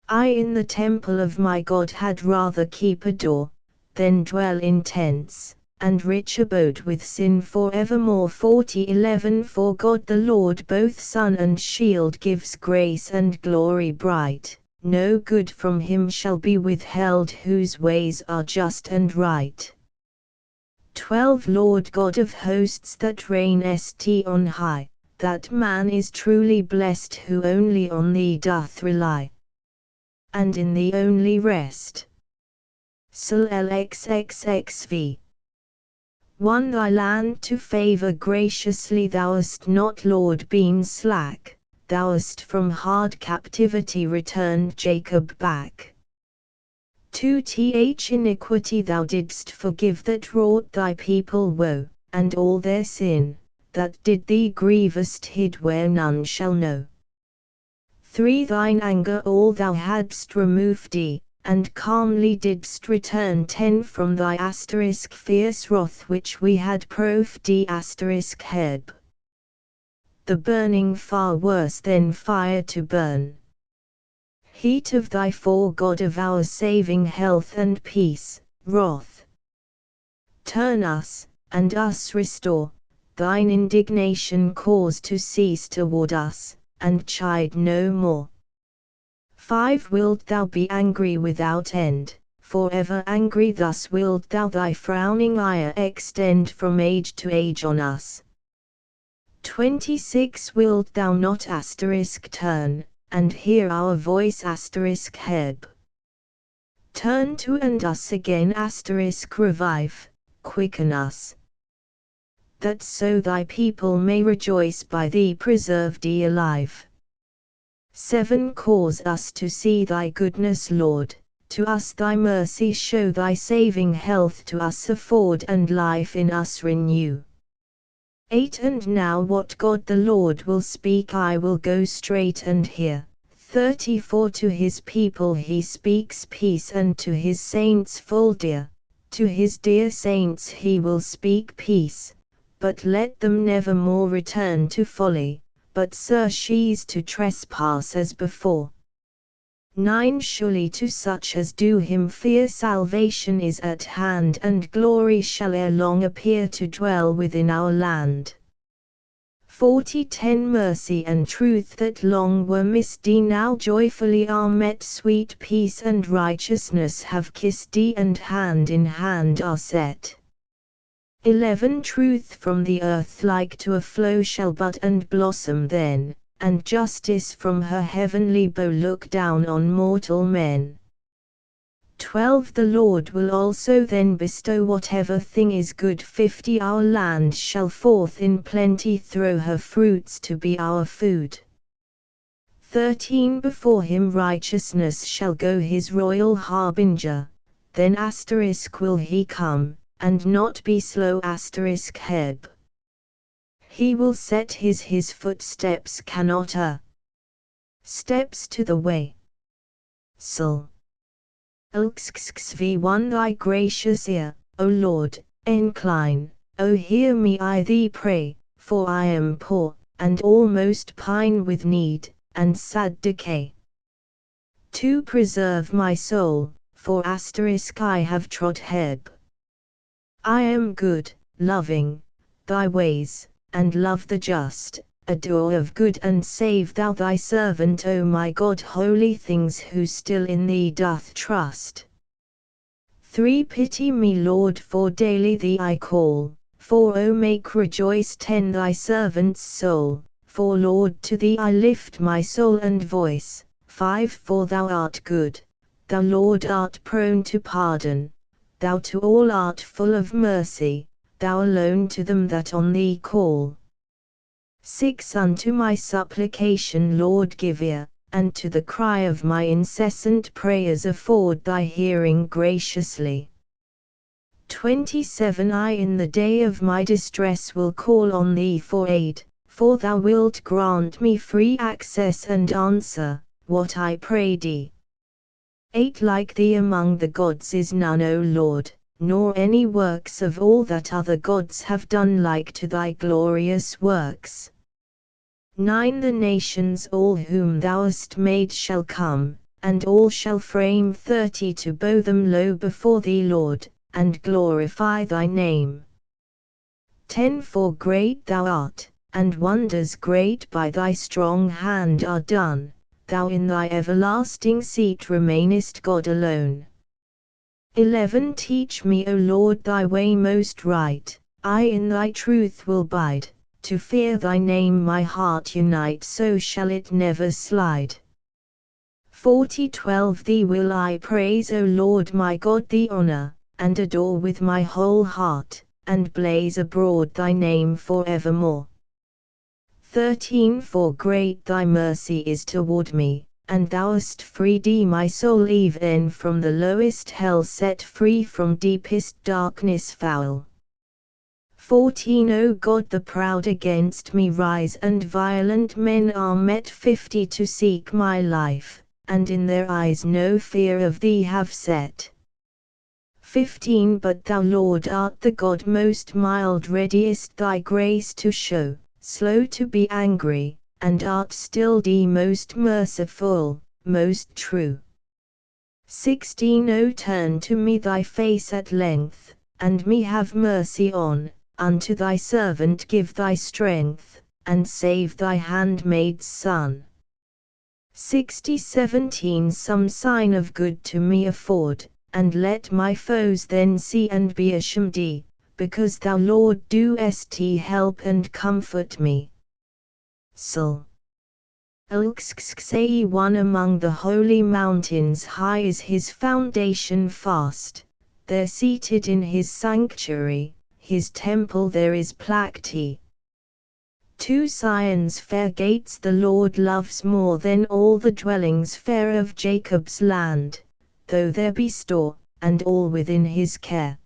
I in the temple of my God had rather keep a door, than dwell in tents, and rich abode with sin for evermore. 11 For God the Lord both sun and shield gives grace and glory bright, no good from him shall be withheld whose ways are just and right. 12 Lord God of hosts that reignest on high, that man is truly blessed who only on thee doth rely, and in thee only rest. Sul lxxxv. 1 Thy land to favour graciously, thou hast not, Lord, been slack, thou hast from hard captivity returned Jacob back. 2 Th iniquity thou didst forgive that wrought thy people woe, and all their sin, that did thee grievous hid where none shall know. 3 Thine anger all thou hadst removed and calmly didst return 10 from thy fierce wrath which we had proved heb. The burning far worse than fire to burn. Heat of thy for God of our saving health and peace, wrath. Turn us, and us restore, thine indignation cause to cease toward us, and chide no more. 5 Wilt thou be angry without end, forever angry, thus wilt thou thy frowning ire extend from age to age on us. 26 Wilt thou not turn, and hear our voice heb. Turn to and us again revive, quicken us. That so thy people may rejoice by thee preserved alive. 7 Cause us to see thy goodness, Lord, to us thy mercy show, thy saving health to us afford, and life in us renew. 8 And now what God the Lord will speak I will go straight and hear. 34 To his people he speaks peace, and to his saints full dear, to his dear saints he will speak peace, but let them never more return to folly, but surcease to trespass as before. 9 Surely to such as do him fear salvation is at hand, and glory shall ere long appear to dwell within our land. 40 10 Mercy and truth that long were misty now joyfully are met, sweet peace and righteousness have kissed and hand in hand are set. 11 Truth from the earth like to a flow shall bud and blossom then, and justice from her heavenly bow look down on mortal men. 12 The Lord will also then bestow whatever thing is good. 50 Our land shall forth in plenty throw her fruits to be our food. 13 Before him righteousness shall go his royal harbinger, then will he come, and not be slow heb. He will set his footsteps cannot steps to the way. Sul. V1 Thy gracious ear, O Lord, incline, O hear me I thee pray, for I am poor, and almost pine with need, and sad decay. 2 Preserve my soul, for I have trod heb. I am good, loving, thy ways, and love the just, adore of good and save thou thy servant O my God, holy things who still in thee doth trust. 3 Pity me Lord, for daily thee I call, for O make rejoice thy servant's soul, for Lord to thee I lift my soul and voice. 5 For thou art good, thou Lord art prone to pardon, thou to all art full of mercy, thou alone to them that on thee call. 6 Unto my supplication Lord give ear, and to the cry of my incessant prayers afford thy hearing graciously. 27 I in the day of my distress will call on thee for aid, for thou wilt grant me free access and answer what I pray thee. 8 Like thee among the gods is none O Lord, nor any works of all that other gods have done like to thy glorious works. 9 The nations all whom thou hast made shall come, and all shall frame 30 to bow them low before thee Lord, and glorify thy name. 10 For great thou art, and wonders great by thy strong hand are done, thou in thy everlasting seat remainest God alone. 11 Teach me O Lord thy way most right, I in thy truth will bide. To fear thy name my heart unite, so shall it never slide. 40 12 Thee will I praise O Lord my God, thee honor, and adore with my whole heart, and blaze abroad thy name for evermore. 13 For great thy mercy is toward me, and thou hast freed my soul even from the lowest hell, set free from deepest darkness foul. 14 O God, the proud against me rise, and violent men are met. 50 To seek my life, and in their eyes no fear of thee have set. 15 But thou, Lord, art the God most mild, readiest thy grace to show, slow to be angry, and art still most merciful, most true. 16 O turn to me thy face at length, and me have mercy on, unto thy servant give thy strength, and save thy handmaid's son. 17 Some sign of good to me afford, and let my foes then see and be ashamed, because thou, Lord, doest help and comfort me. Psalm. One among the holy mountains high is his foundation fast, there seated in his sanctuary, his temple there is placked. 2 Zion's fair gates the Lord loves more than all the dwellings fair of Jacob's land, though there be store, and all within his care.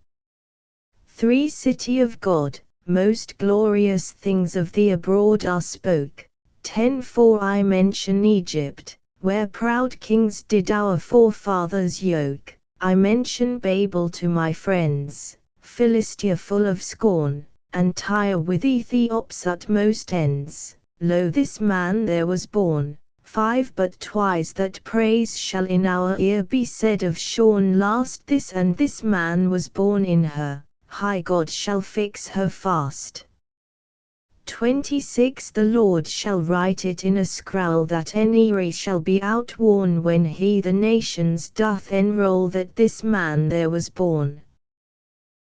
3 City of God, most glorious things of thee abroad are spoke. 10 For I mention Egypt, where proud kings did our forefathers yoke. I mention Babel to my friends, Philistia full of scorn, and Tyre with Ethiopia's utmost ends. Lo, this man there was born. 5 But twice that praise shall in our ear be said of Shorn last this, and this man was born in her. High God shall fix her fast. 26 The Lord shall write it in a scroll, that any shall be outworn when he the nations doth enroll, that this man there was born.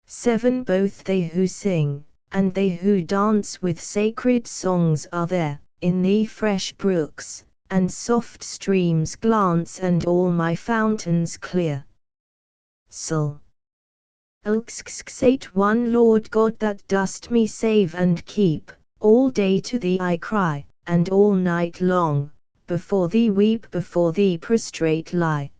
7 Both they who sing, and they who dance with sacred songs are there, in thee fresh brooks, and soft streams glance, and all my fountains clear. Psalm. 1 Lord God, that dost me save and keep, all day to thee I cry, and all night long, before thee weep, before thee prostrate lie.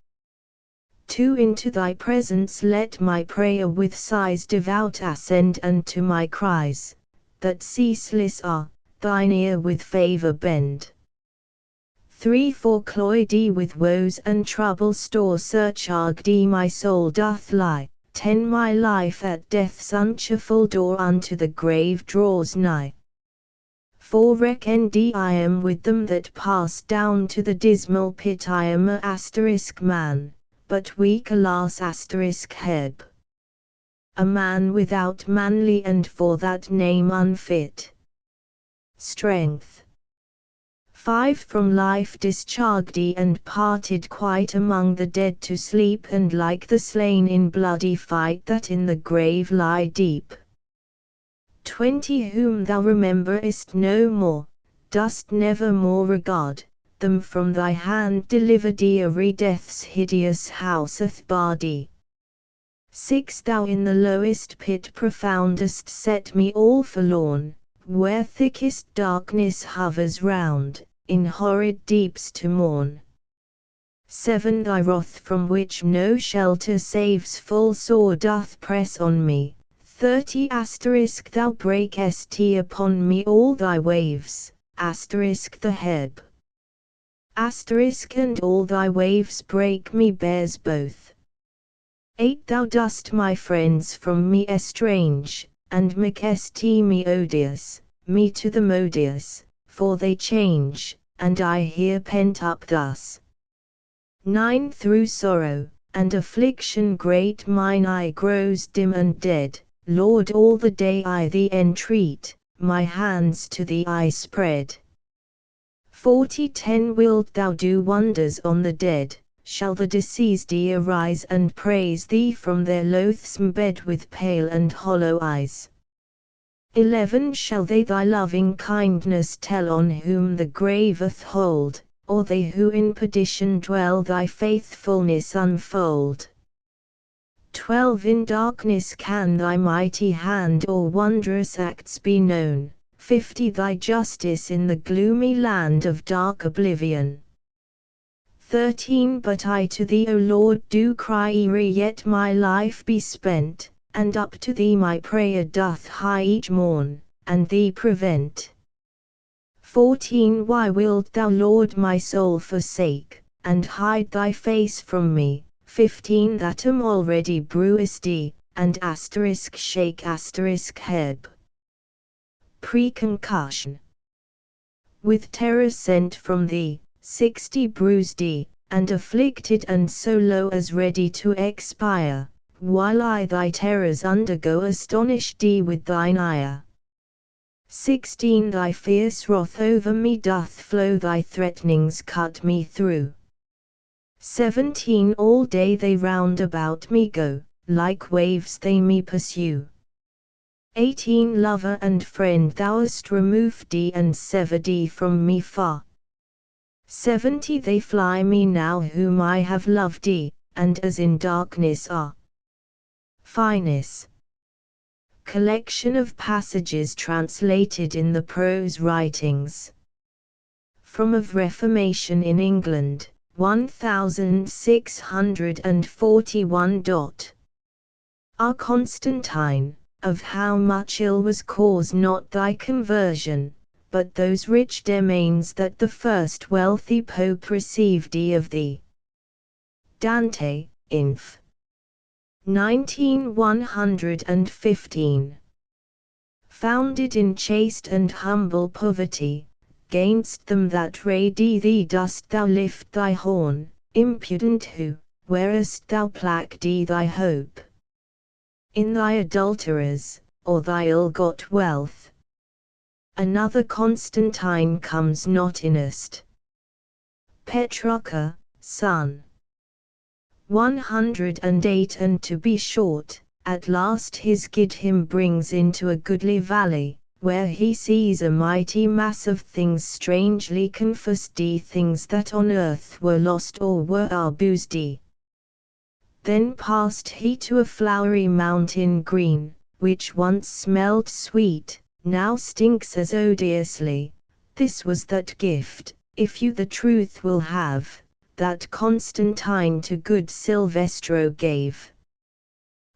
2 Into thy presence let my prayer with sighs devout ascend, and to my cries, that ceaseless are, thine ear with favour bend. 3 For cloyed with woes and trouble store surcharged my soul doth lie. 10 My life at death's uncheerful door unto the grave draws nigh. 4 Reckoned I am with them that pass down to the dismal pit. I am a man, but weak, alas heb. A man without manly, and for that name unfit. Strength. 5 From life discharged and parted quite among the dead to sleep, and like the slain in bloody fight that in the grave lie deep. 20 Whom thou rememberest no more, dost never more regard, them from thy hand delivered ere death's hideous house hath barred. 6 Thou in the lowest pit profoundest set me all forlorn, where thickest darkness hovers round, in horrid deeps to mourn. 7 Thy wrath from which no shelter saves full sore doth press on me. 30 Thou breakest upon me all thy waves, the heb. And all thy waves break me bears both. 8 Thou dost my friends from me estrange, and makest me odious, me to them odious, for they change, and I here pent up thus. 9 Through sorrow, and affliction great mine eye grows dim and dead, Lord, all the day I thee entreat, my hands to thee I spread. 10 Wilt thou do wonders on the dead, shall the deceased arise and praise thee from their loathsome bed with pale and hollow eyes? 11 Shall they thy loving kindness tell on whom the grave hath hold, or they who in perdition dwell thy faithfulness unfold? 12 In darkness can thy mighty hand or wondrous acts be known. 50 Thy justice in the gloomy land of dark oblivion. 13 But I to thee, O Lord, do cry, ere yet my life be spent, and up to thee my prayer doth hie each morn, and thee prevent. 14 Why wilt thou, Lord, my soul forsake, and hide thy face from me? 15 That am already bruised, and shake heb. Preconcussion. With terror sent from thee, 60 bruised, and afflicted, and so low as ready to expire, while I thy terrors undergo, astonished with thine ire. 16 Thy fierce wrath over me doth flow, thy threatenings cut me through. 17 All day they round about me go, like waves they me pursue. 18 Lover and friend thou hast removed and severed from me far. 70 They fly me now whom I have loved, and as in darkness are. Finis. Collection of passages translated in the prose writings. From Of Reformation in England, 1641. R. Constantine, of how much ill was caused not thy conversion, but those rich domains that the first wealthy Pope received of thee. Dante, Inf. 19115. Founded in chaste and humble poverty, gainst them that raid thee dost thou lift thy horn, impudent who, where'st thou placked thy hope? In thy adulterers, or thy ill-got wealth? Another Constantine comes not innest. Petrarca, son. 108 And to be short, at last his guide him brings into a goodly valley, where he sees a mighty mass of things strangely confused, things that on earth were lost or were abused. Then passed he to a flowery mountain green, which once smelled sweet, now stinks as odiously. This was that gift, if you the truth will have, that Constantine to good Silvestro gave.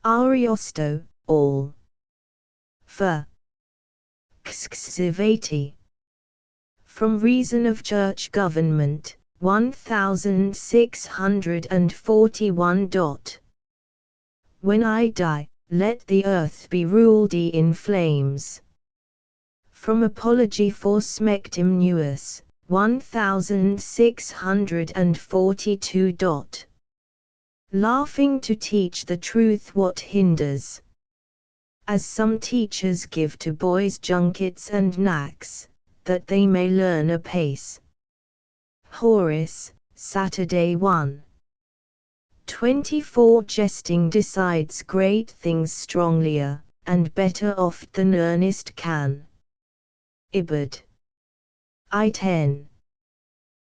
Ariosto, all. For Xxivati. From Reason of Church Government, 1641. When I die, let the earth be ruled in flames. From Apology for Smectum Nuus, 1642. Laughing to teach the truth what hinders. As some teachers give to boys junkets and knacks, that they may learn apace. Horace, Saturday 1. 24 Jesting decides great things stronglier, and better oft than earnest can. Ibid. I 10.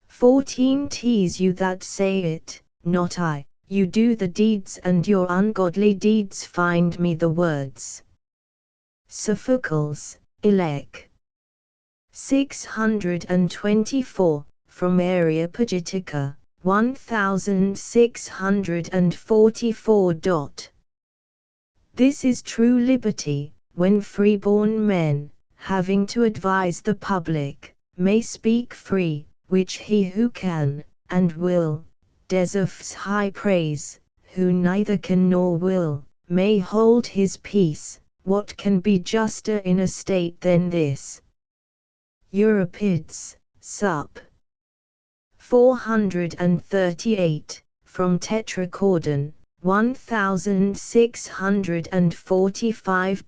14 Tease you that say it, not I, you do the deeds, and your ungodly deeds find me the words. Sophocles, Elec. 624, from Area Poetica, 1644. This is true liberty, when freeborn men, having to advise the public, may speak free, which he who can, and will, deserves high praise, who neither can nor will, may hold his peace. What can be juster in a state than this? Euripides, Sup. 438, from Tetrachordon, 1645.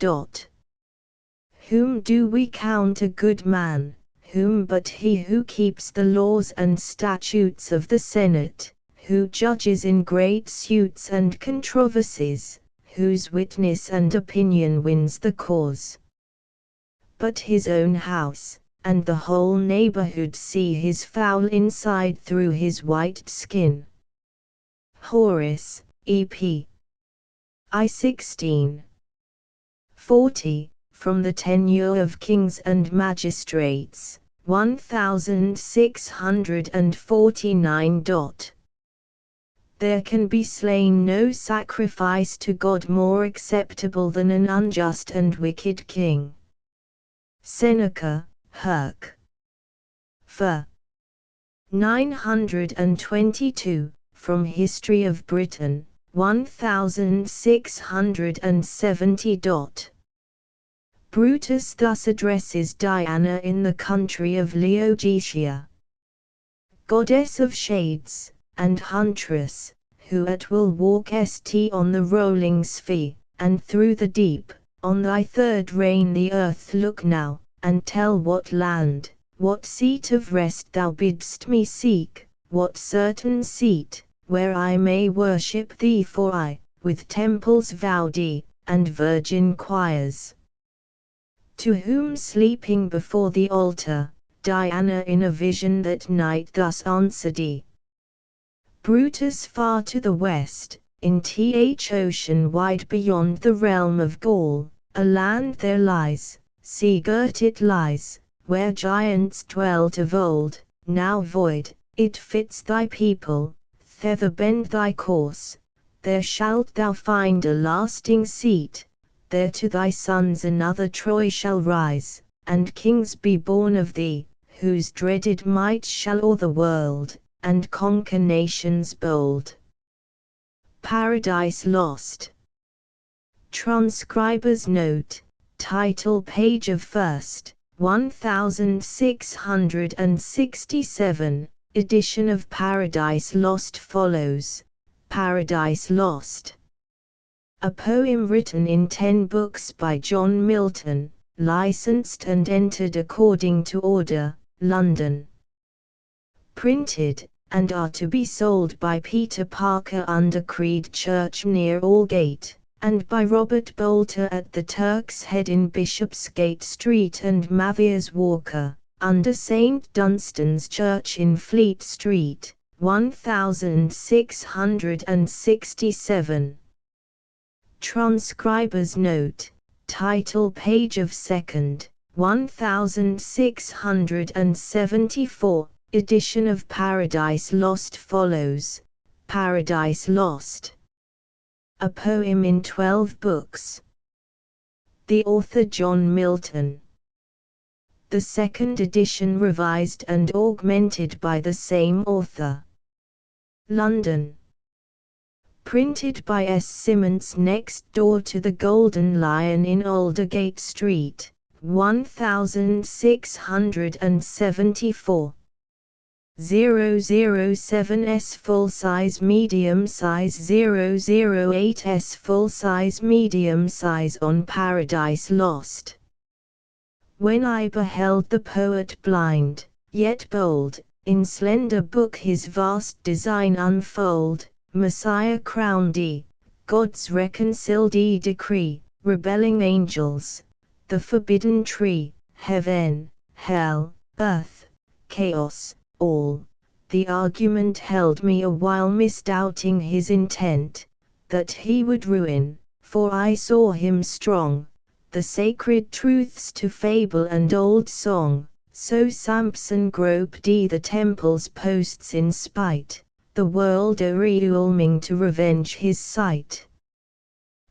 Whom do we count a good man? Whom but he who keeps the laws and statutes of the Senate, who judges in great suits and controversies, whose witness and opinion wins the cause. But his own house, and the whole neighborhood see his foul inside through his white skin. Horace, E.P. I 1640, from the tenure of kings and magistrates, 1649. There can be slain no sacrifice to God more acceptable than an unjust and wicked king. Seneca, Herc. For 922, from History of Britain, 1670. Brutus thus addresses Diana in the country of Laodicea: goddess of shades, and huntress, who at will walkest on the rolling sphere, and through the deep, on thy third reign the earth look now, and tell what land, what seat of rest thou bidst me seek, what certain seat, where I may worship thee, for I, with temples vow thee, and virgin choirs. To whom sleeping before the altar, Diana in a vision that night thus answered he: Brutus, far to the west, in ocean wide beyond the realm of Gaul, a land there lies, sea-girt it lies, where giants dwelt of old, now void, it fits thy people, thither bend thy course, there shalt thou find a lasting seat, there to thy sons another Troy shall rise, and kings be born of thee, whose dreaded might shall o'er the world, and conquer nations bold. Paradise Lost. Transcriber's Note, title page of first, 1667, edition of Paradise Lost follows. Paradise Lost. A poem written in 10 books by John Milton, licensed and entered according to order, London. Printed, and are to be sold by Peter Parker under Creed Church near Aldgate, and by Robert Boulter at the Turk's Head in Bishopsgate Street, and Maviers Walker, under St Dunstan's Church in Fleet Street, 1667. Transcriber's Note, title page of second, 1674, edition of Paradise Lost follows. Paradise Lost. A poem in 12 books. The author John Milton. The second edition revised and augmented by the same author. London. Printed by S. Simmons next door to the Golden Lion in Aldergate Street, 1674. 007S full size medium size 008S full size medium size on Paradise Lost. When I beheld the poet blind, yet bold, in slender book his vast design unfold, Messiah crowned ye, God's reconciled ye decree, rebelling angels, the forbidden tree, heaven, hell, earth, chaos, all. The argument held me a while misdoubting his intent, that he would ruin, for I saw him strong, the sacred truths to fable and old song, so Samson groped ye the temple's posts in spite, the world o'erwhelming to revenge his sight.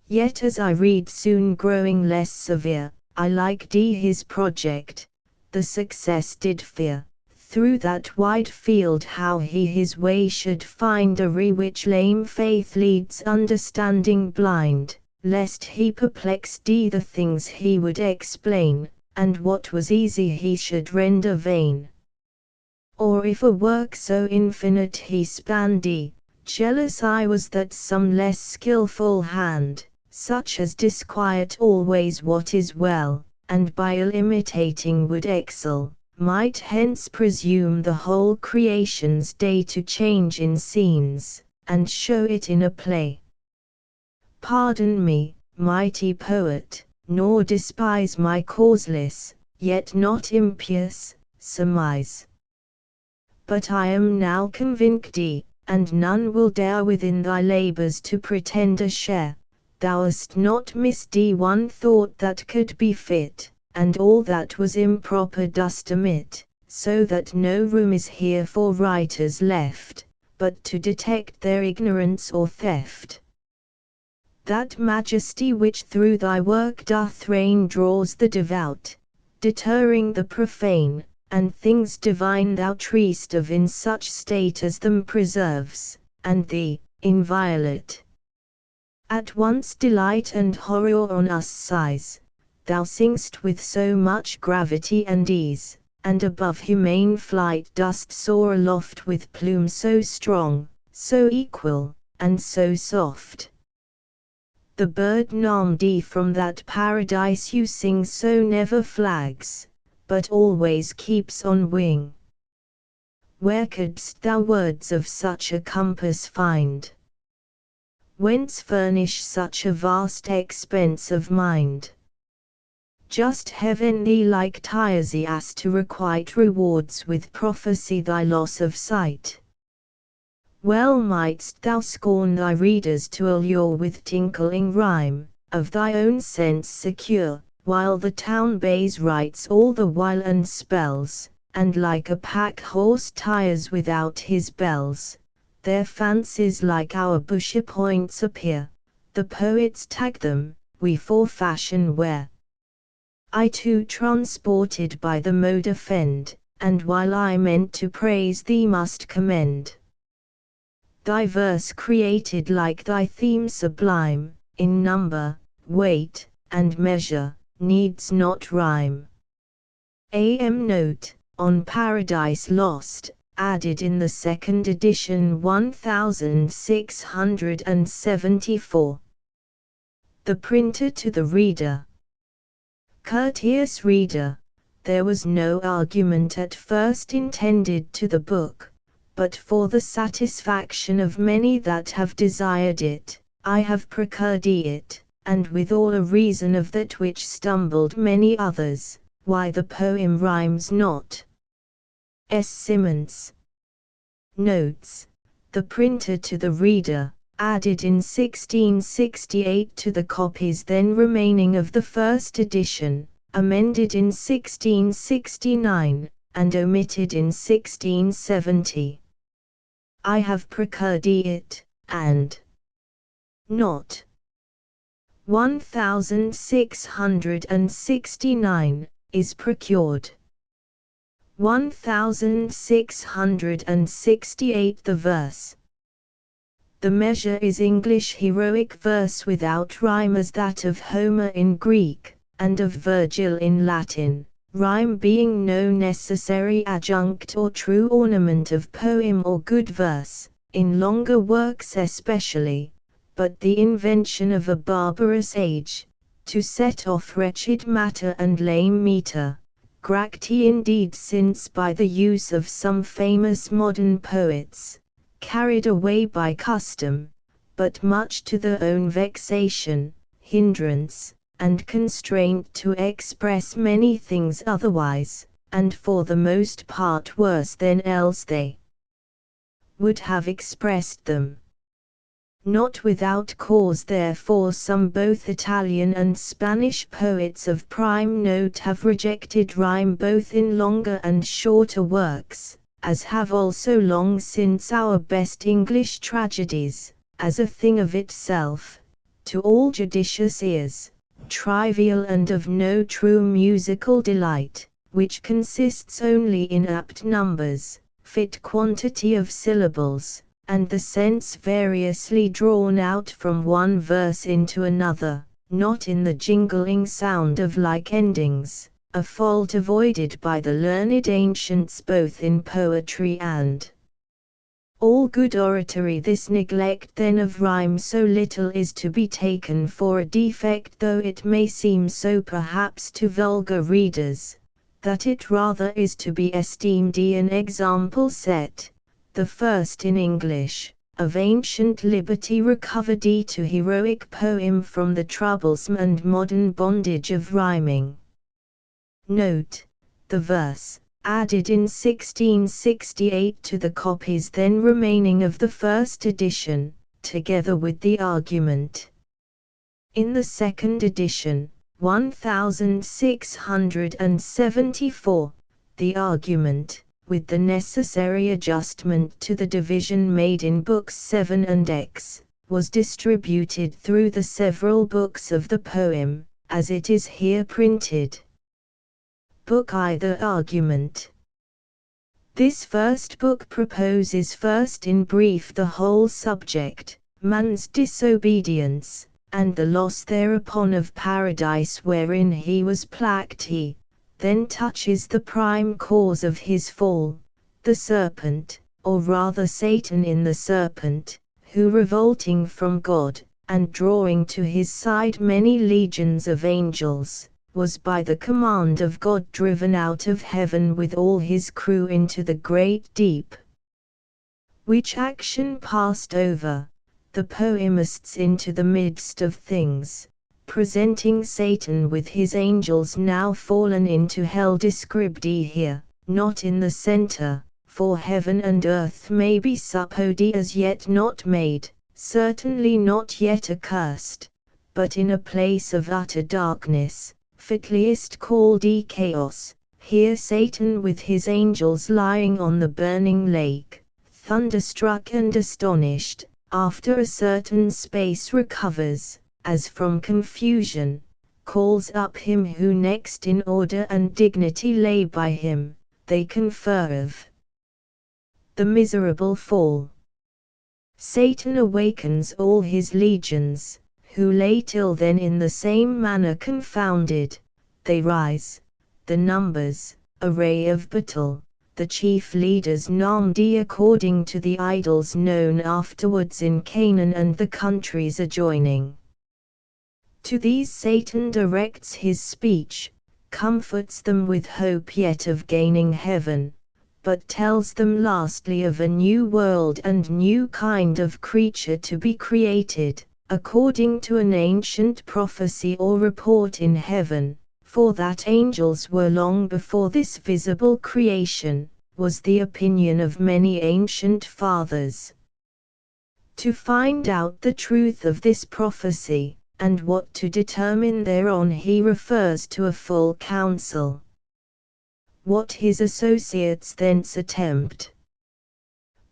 Yet as I read soon growing less severe, I liked his project, the success did fear, through that wide field how he his way should find which lame faith leads understanding blind, lest he perplexed the things he would explain, and what was easy he should render vain. Or if a work so infinite he spanned, jealous I was that some less skilful hand, such as disquiet always what is well, and by ill imitating would excel, might hence presume the whole creation's day to change in scenes, and show it in a play. Pardon me, mighty poet, nor despise my causeless, yet not impious, surmise. But I am now convinced, and none will dare within thy labors to pretend a share, thou hast not missed one thought that could be fit, and all that was improper dost omit, so that no room is here for writers left, but to detect their ignorance or theft. That majesty which through thy work doth reign draws the devout, deterring the profane, and things divine thou treat'st of in such state as them preserves, and the inviolate at once delight and horror on us sighs. Thou sing'st with so much gravity and ease, and above humane flight dost soar aloft with plume so strong, so equal, and so soft. The bird Namdi from that paradise you sing so never flags, but always keeps on wing. Where couldst thou words of such a compass find? Whence furnish such a vast expense of mind? Just heavenly like Tiresias to requite rewards with prophecy thy loss of sight. Well mightst thou scorn thy readers to allure with tinkling rhyme, of thy own sense secure, while the town bays writes all the while and spells, and like a pack horse tires without his bells. Their fancies like our bushy points appear, the poets tag them, we for fashion wear. I too transported by the mode offend, and while I meant to praise thee must commend. Thy verse created like thy theme sublime, in number, weight, and measure, needs not rhyme. A.M. Note, on Paradise Lost, added in the second edition 1674. The printer to the reader. Courteous reader, there was no argument at first intended to the book, but for the satisfaction of many that have desired it, I have procured it, and withal a reason of that which stumbled many others, why the poem rhymes not. S. Simmons. Notes, the printer to the reader, added in 1668 to the copies then remaining of the first edition, amended in 1669, and omitted in 1670. I have procured it, and not 1669, is procured. 1668 the verse. The measure is English heroic verse without rhyme as that of Homer in Greek, and of Virgil in Latin, rhyme being no necessary adjunct or true ornament of poem or good verse, in longer works especially, but the invention of a barbarous age, to set off wretched matter and lame meter. Gracti indeed since by the use of some famous modern poets, carried away by custom, but much to their own vexation, hindrance, and constraint to express many things otherwise, and for the most part worse than else they would have expressed them. Not without cause therefore some both Italian and Spanish poets of prime note have rejected rhyme both in longer and shorter works, as have also long since our best English tragedies, as a thing of itself, to all judicious ears, trivial and of no true musical delight, which consists only in apt numbers, fit quantity of syllables, and the sense variously drawn out from one verse into another, not in the jingling sound of like endings, a fault avoided by the learned ancients both in poetry and all good oratory. This neglect then of rhyme so little is to be taken for a defect, though it may seem so perhaps to vulgar readers, that it rather is to be esteemed an example set, the first in English, of ancient liberty recovered to heroic poem from the troublesome and modern bondage of rhyming. Note, the verse, added in 1668 to the copies then remaining of the first edition, together with the argument. In the second edition, 1674, the argument, with the necessary adjustment to the division made in Books 7 and X, was distributed through the several books of the poem, as it is here printed. Book I. The Argument. This first book proposes first in brief the whole subject, man's disobedience, and the loss thereupon of paradise wherein he was plagued. He then touches the prime cause of his fall, the serpent, or rather Satan in the serpent, who revolting from God, and drawing to his side many legions of angels, was by the command of God driven out of heaven with all his crew into the great deep. Which action passed over the poemists into the midst of things, presenting Satan with his angels now fallen into hell, described here, not in the center, for heaven and earth may be supposed as yet not made, certainly not yet accursed, but in a place of utter darkness, fitliest called chaos, here Satan with his angels lying on the burning lake, thunderstruck and astonished, after a certain space recovers, as from confusion, calls up him who next in order and dignity lay by him, they confer of the miserable fall. Satan awakens all his legions, who lay till then in the same manner confounded, they rise, the numbers, array of battle, the chief leaders named according to the idols known afterwards in Canaan and the countries adjoining. To these Satan directs his speech, comforts them with hope yet of gaining heaven, but tells them lastly of a new world and new kind of creature to be created, according to an ancient prophecy or report in heaven, for that angels were long before this visible creation, was the opinion of many ancient fathers. To find out the truth of this prophecy, and what to determine thereon, he refers to a full council. What his associates thence attempt.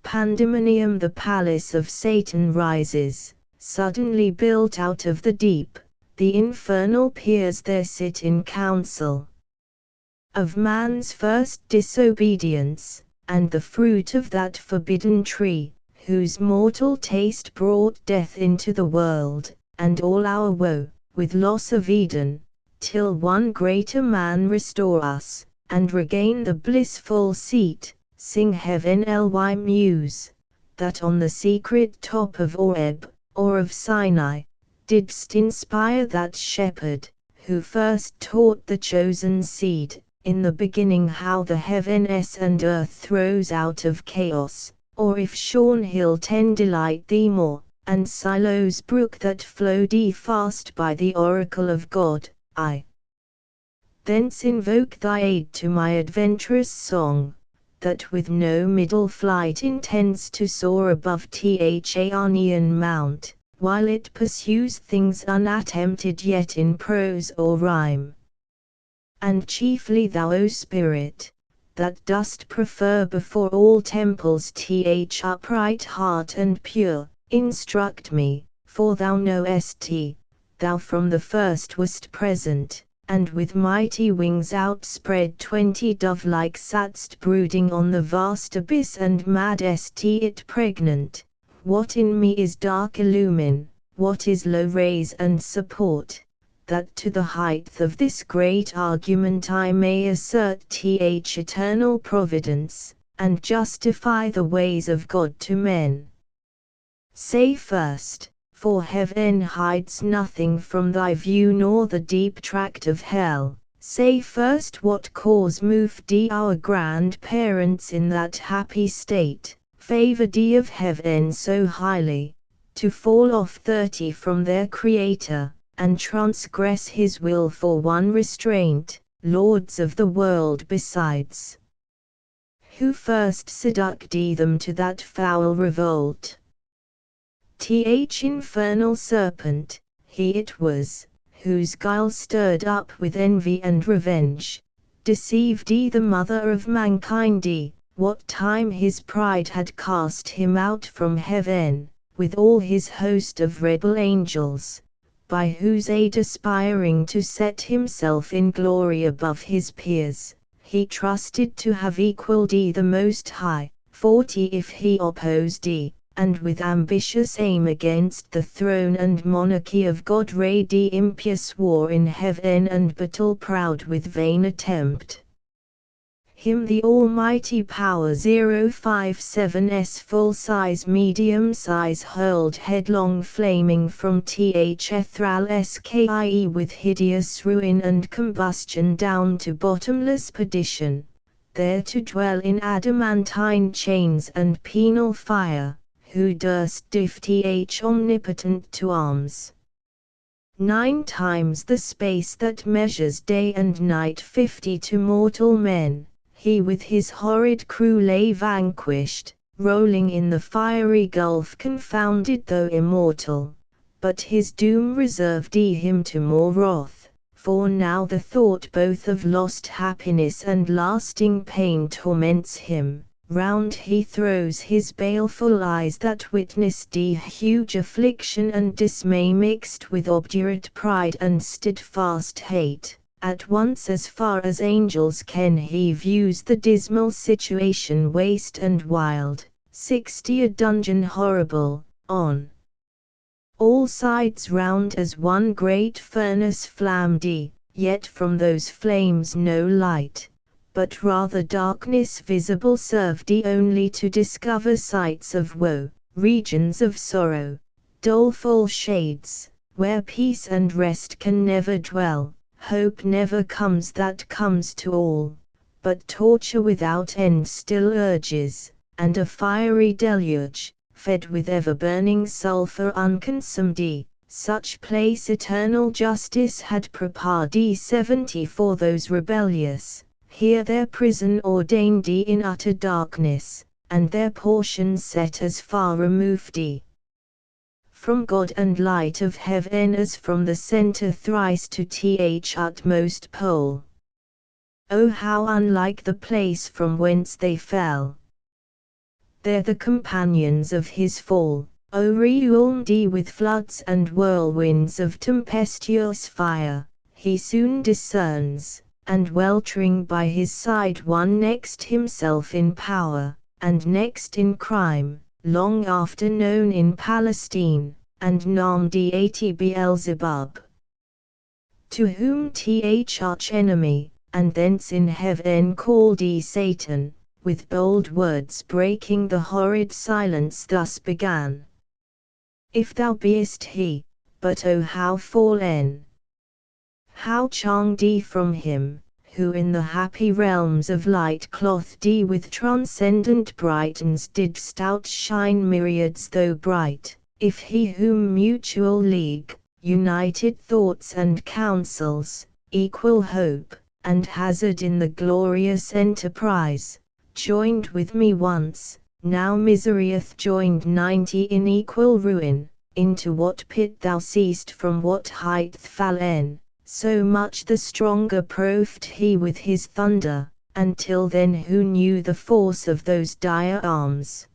Pandemonium. The palace of Satan rises, suddenly built out of the deep, the infernal peers there sit in council. Of man's first disobedience, and the fruit of that forbidden tree, whose mortal taste brought death into the world, and all our woe, with loss of Eden, till one greater man restore us, and regain the blissful seat, sing heaven ly muse, that on the secret top of Oreb, or of Sinai, didst inspire that shepherd, who first taught the chosen seed, in the beginning how the heavens and earth throws out of chaos, or if Shorn Hill 10 delight thee more, and Silo's brook that flowed fast by the oracle of God, I thence invoke thy aid to my adventurous song, that with no middle flight intends to soar above Aeonian mount, while it pursues things unattempted yet in prose or rhyme. And chiefly thou, O Spirit, that dost prefer before all temples upright heart and pure, instruct me, for thou knowest, thou from the first wast present, and with mighty wings outspread 20 dove-like satst brooding on the vast abyss, and madest it pregnant. What in me is dark illumine, what is low raise and support, that to the height of this great argument I may assert eternal providence, and justify the ways of God to men. Say first, for heaven hides nothing from thy view nor the deep tract of hell. Say first what cause moved our grandparents in that happy state, favored of heaven so highly, to fall off 30 from their Creator, and transgress his will for one restraint, lords of the world besides. Who first seduced them to that foul revolt? Infernal serpent, he it was, whose guile stirred up with envy and revenge, deceived the mother of mankind what time his pride had cast him out from heaven, with all his host of rebel angels, by whose aid aspiring to set himself in glory above his peers, he trusted to have equalled the Most High, 40 if he opposed and with ambitious aim against the throne and monarchy of God raid impious war in heaven and battle proud with vain attempt. Him the almighty power 057's full-size medium-size hurled headlong flaming from Ethral skie with hideous ruin and combustion down to bottomless perdition, there to dwell in adamantine chains and penal fire, who durst diff omnipotent to arms. 9 times the space that measures day and night 50 to mortal men, he with his horrid crew lay vanquished, rolling in the fiery gulf confounded though immortal, but his doom reserved him to more wrath, for now the thought both of lost happiness and lasting pain torments him. Round he throws his baleful eyes that witnessed huge affliction and dismay mixed with obdurate pride and steadfast hate. At once as far as angels ken he views the dismal situation waste and wild, 60 a dungeon horrible, on all sides round as one great furnace flamed yet from those flames no light, but rather darkness visible served only to discover sights of woe, regions of sorrow, doleful shades, where peace and rest can never dwell. Hope never comes that comes to all, but torture without end still urges, and a fiery deluge, fed with ever-burning sulphur unconsumed, such place eternal justice had prepared 70 for those rebellious, here their prison ordained in utter darkness, and their portion set as far removed from God and light of heaven as from the centre thrice to utmost pole. Oh how unlike the place from whence they fell! There the companions of his fall, overwhelmed with floods and whirlwinds of tempestuous fire, he soon discerns, and weltering by his side one next himself in power, and next in crime, long after known in Palestine, and named 80 Beelzebub, to whom arch enemy, and thence in heaven called Satan, with bold words breaking the horrid silence thus began. If thou beest he, but oh how fallen! How charmed from him, who in the happy realms of light clothed with transcendent brightness didst outshine myriads though bright, if he whom mutual league, united thoughts and counsels, equal hope, and hazard in the glorious enterprise, joined with me once, now miserieth joined 90 in equal ruin, into what pit thou seest from what height fallen, so much the stronger proved he with his thunder, until then who knew the force of those dire arms.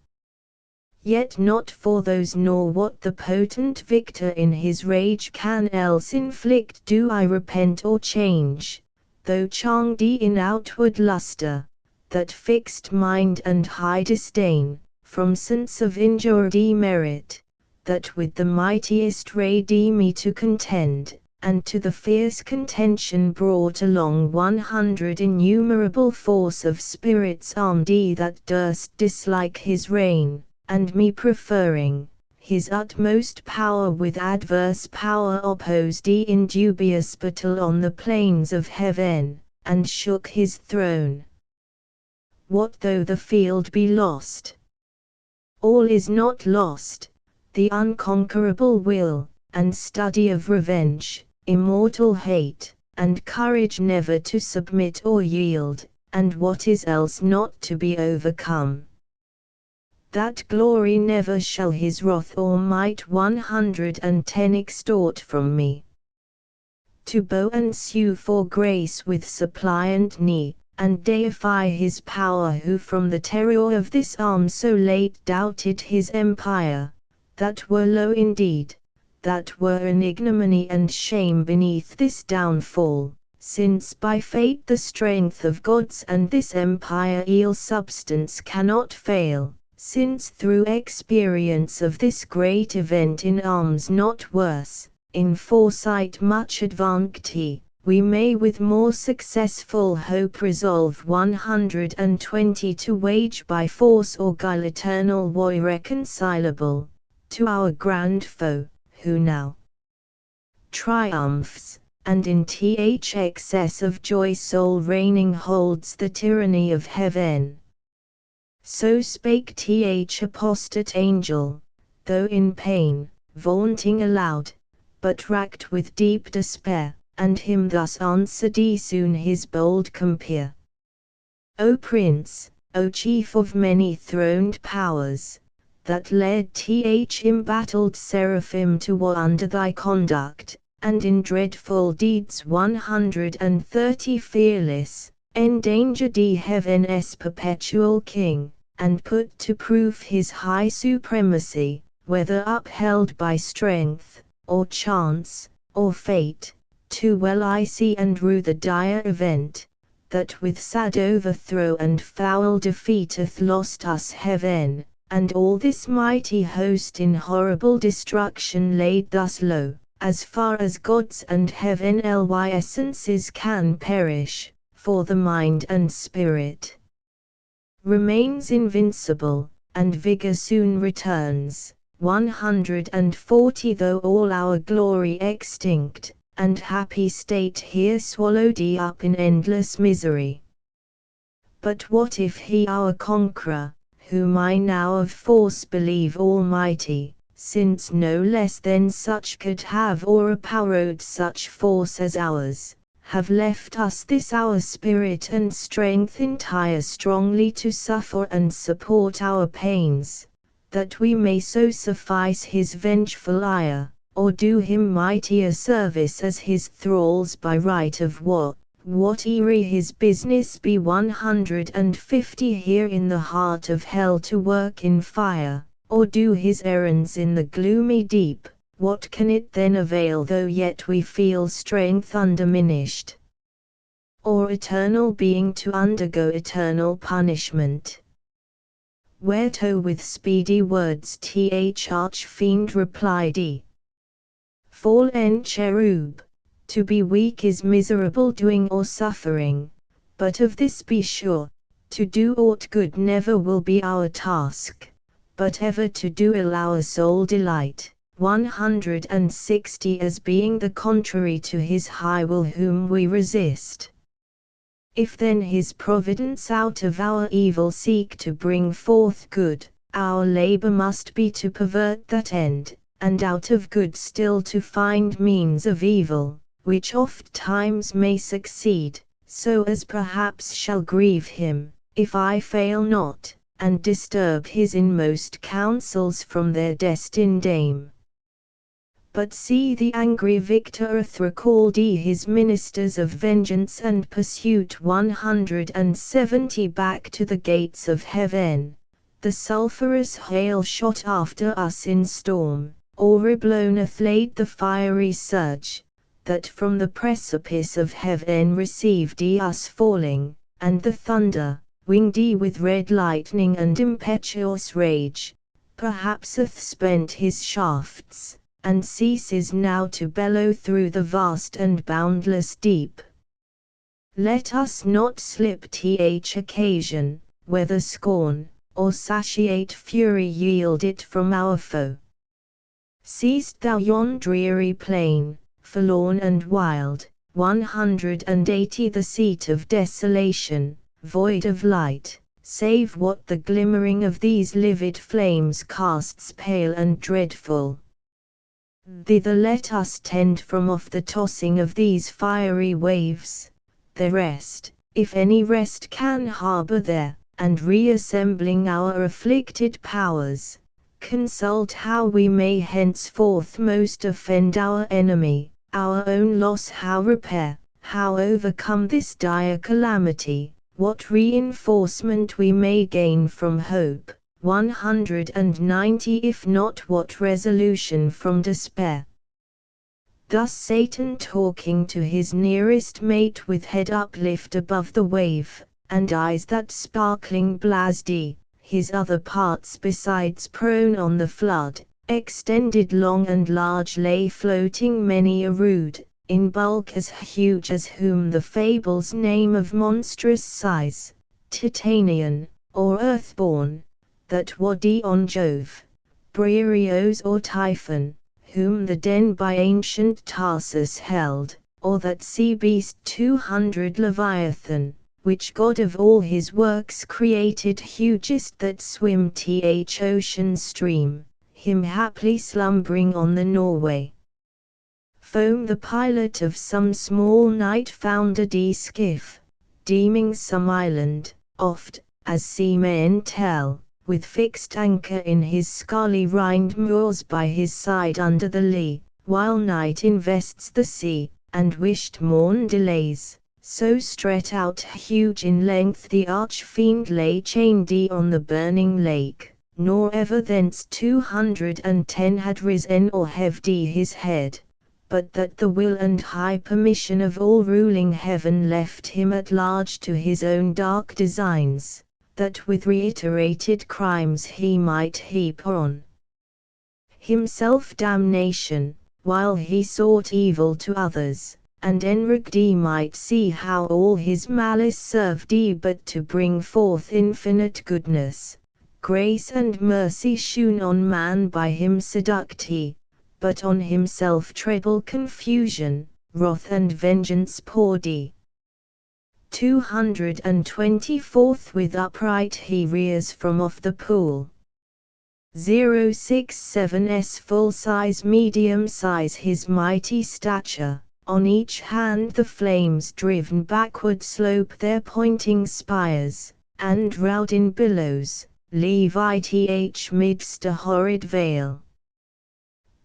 Yet not for those nor what the potent victor in his rage can else inflict do I repent or change, though charmed in outward lustre, that fixed mind and high disdain, from sense of injured merit, that with the mightiest raid me to contend, and to the fierce contention brought along 100 innumerable force of spirits armed that durst dislike his reign, and me preferring his utmost power with adverse power opposed in dubious battle on the plains of heaven, and shook his throne. What though the field be lost? All is not lost, the unconquerable will, and study of revenge, immortal hate, and courage never to submit or yield, and what is else not to be overcome. that glory never shall his wrath or might 110 extort from me. To bow and sue for grace with suppliant knee, and deify his power who from the terror of this arm so late doubted his empire, that were low indeed, that were an ignominy and shame beneath this downfall, since by fate the strength of gods and this empire ill substance cannot fail, since through experience of this great event in arms not worse, in foresight much advanced we may with more successful hope resolve 120 to wage by force or guile eternal war irreconcilable, to our grand foe, who now triumphs, and in excess of joy soul reigning holds the tyranny of heaven. So spake apostate angel, though in pain, vaunting aloud, but racked with deep despair, and him thus answered soon his bold compeer. O Prince, O Chief of many throned powers, that led embattled seraphim to war under thy conduct, and in dreadful deeds 130 fearless, endangered heaven's perpetual King, and put to proof his high supremacy, whether upheld by strength, or chance, or fate. Too well I see and rue the dire event, that with sad overthrow and foul defeateth lost us heaven, and all this mighty host in horrible destruction laid thus low, as far as gods and heaven essences can perish, for the mind and spirit remains invincible, and vigor soon returns, 140 though all our glory extinct, and happy state here swallowed up in endless misery. But what if he our conqueror, whom I now of force believe almighty, since no less than such could have o'erpowered such force as ours, have left us this our spirit and strength entire strongly to suffer and support our pains, that we may so suffice his vengeful ire, or do him mightier service as his thralls by right of war, whate'er his business be 150 here in the heart of hell to work in fire, or do his errands in the gloomy deep, what can it then avail though yet we feel strength undiminished, or eternal being to undergo eternal punishment? Whereto with speedy words archfiend replied fallen cherub, to be weak is miserable doing or suffering, but of this be sure, to do aught good never will be our task, but ever to do ill our sole delight, 160 as being the contrary to his high will whom we resist. If then his providence out of our evil seek to bring forth good, our labor must be to pervert that end, and out of good still to find means of evil, which oft times may succeed, so as perhaps shall grieve him, if I fail not, and disturb his inmost counsels from their destined aim. But see the angry victor hath recalled his ministers of vengeance and pursuit 170 back to the gates of heaven, the sulphurous hail shot after us in storm, o'erblown hath laid the fiery surge, that from the precipice of heaven received us falling, and the thunder, winged with red lightning and impetuous rage, perhaps hath spent his shafts, and ceases now to bellow through the vast and boundless deep. Let us not slip occasion, whether scorn, or satiate fury yield it from our foe. Seest thou yon dreary plain, forlorn and wild, 180 the seat of desolation, void of light, save what the glimmering of these livid flames casts pale and dreadful. Thither let us tend from off the tossing of these fiery waves, the rest, if any rest can harbour there, and reassembling our afflicted powers, consult how we may henceforth most offend our enemy, our own loss how repair, how overcome this dire calamity, what reinforcement we may gain from hope. 190 If not, what resolution from despair. Thus Satan talking to his nearest mate with head uplift above the wave, and eyes that sparkling blasdy, his other parts besides prone on the flood, extended long and large lay floating many a rood, in bulk as huge as whom the fables name of monstrous size, Titanian, or earthborn, that waddy on Jove, Briareos or Typhon, whom the den by ancient Tarsus held, or that sea beast 200 Leviathan, which God of all his works created hugest that swim ocean stream, him haply slumbering on the Norway foam the pilot of some small night-foundered skiff, deeming some island, oft, as seamen tell, with fixed anchor in his scarly-rined moors by his side under the lee, while night invests the sea, and wished morn delays, so stretched out huge in length the arch-fiend lay chained on the burning lake, nor ever thence 210 had risen or heved his head, but that the will and high permission of all ruling heaven left him at large to his own dark designs, that with reiterated crimes he might heap on himself damnation, while he sought evil to others, and enrich'd might see how all his malice served but to bring forth infinite goodness, grace and mercy shewn on man by him seduced but on himself treble confusion, wrath and vengeance poured. 224 With upright he rears from off the pool. 067's full size medium size his mighty stature, on each hand the flames driven backward slope their pointing spires, and rout in billows, leave ith midst a horrid veil.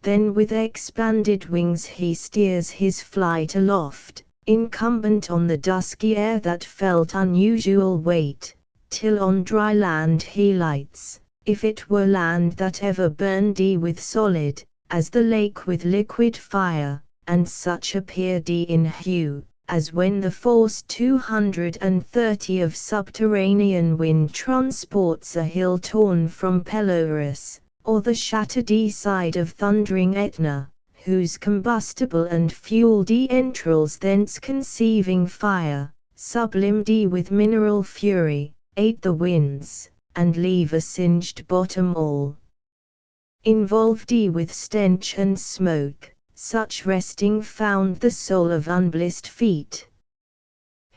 Then with expanded wings he steers his flight aloft, incumbent on the dusky air that felt unusual weight, till on dry land he lights, if it were land that ever burned with solid, as the lake with liquid fire, and such appeared in hue, as when the force 230 of subterranean wind transports a hill torn from Pelorus, or the shattered side of thundering Etna, whose combustible and fueled entrails thence conceiving fire, sublimed with mineral fury, ate the winds, and leave a singed bottom all involved with stench and smoke, such resting found the soul of unblissed feet.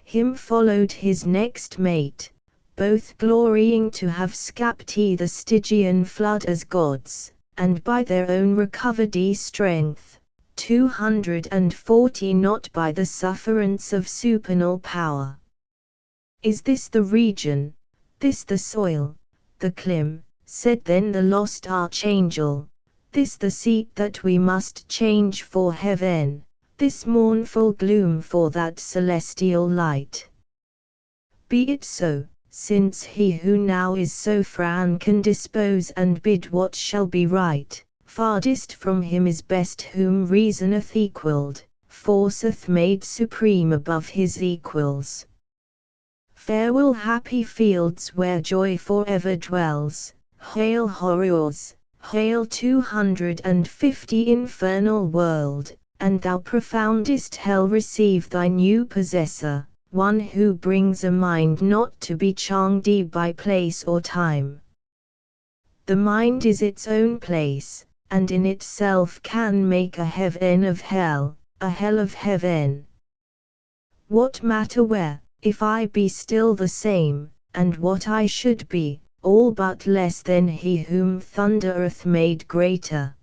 Him followed his next mate, both glorying to have scapt the Stygian flood as gods, and by their own recovered strength, 240 not by the sufferance of supernal power. Is this the region, this the soil, the clime, said then the lost archangel, this the seat that we must change for heaven, this mournful gloom for that celestial light? Be it so, since he who now is so fran can dispose and bid what shall be right, farthest from him is best whom reasoneth equalled, forceth made supreme above his equals. Farewell happy fields where joy forever dwells, hail horrors, hail 250 infernal world, and thou profoundest hell receive thy new possessor, one who brings a mind not to be charmed by place or time. The mind is its own place, and in itself can make a heaven of hell, a hell of heaven. What matter where, if I be still the same, and what I should be, all but less than he whom thundereth made greater?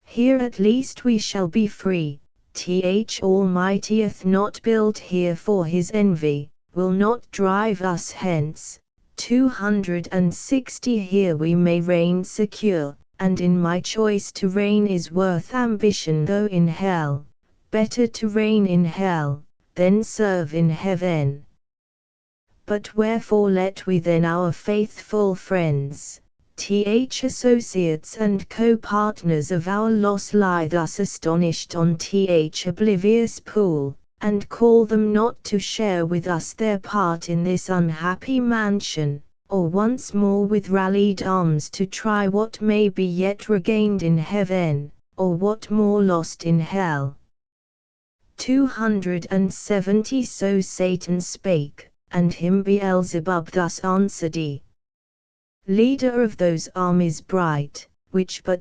Here at least we shall be free. Almighty hath not built here for his envy, will not drive us hence. 260 Here we may reign secure, and in my choice to reign is worth ambition though in hell. Better to reign in hell, than serve in heaven. But wherefore let we then our faithful friends, associates and co-partners of our loss lie thus astonished on oblivious pool, and call them not to share with us their part in this unhappy mansion, or once more with rallied arms to try what may be yet regained in heaven, or what more lost in hell. 270 So Satan spake, and him Beelzebub thus answered he, leader of those armies bright, which but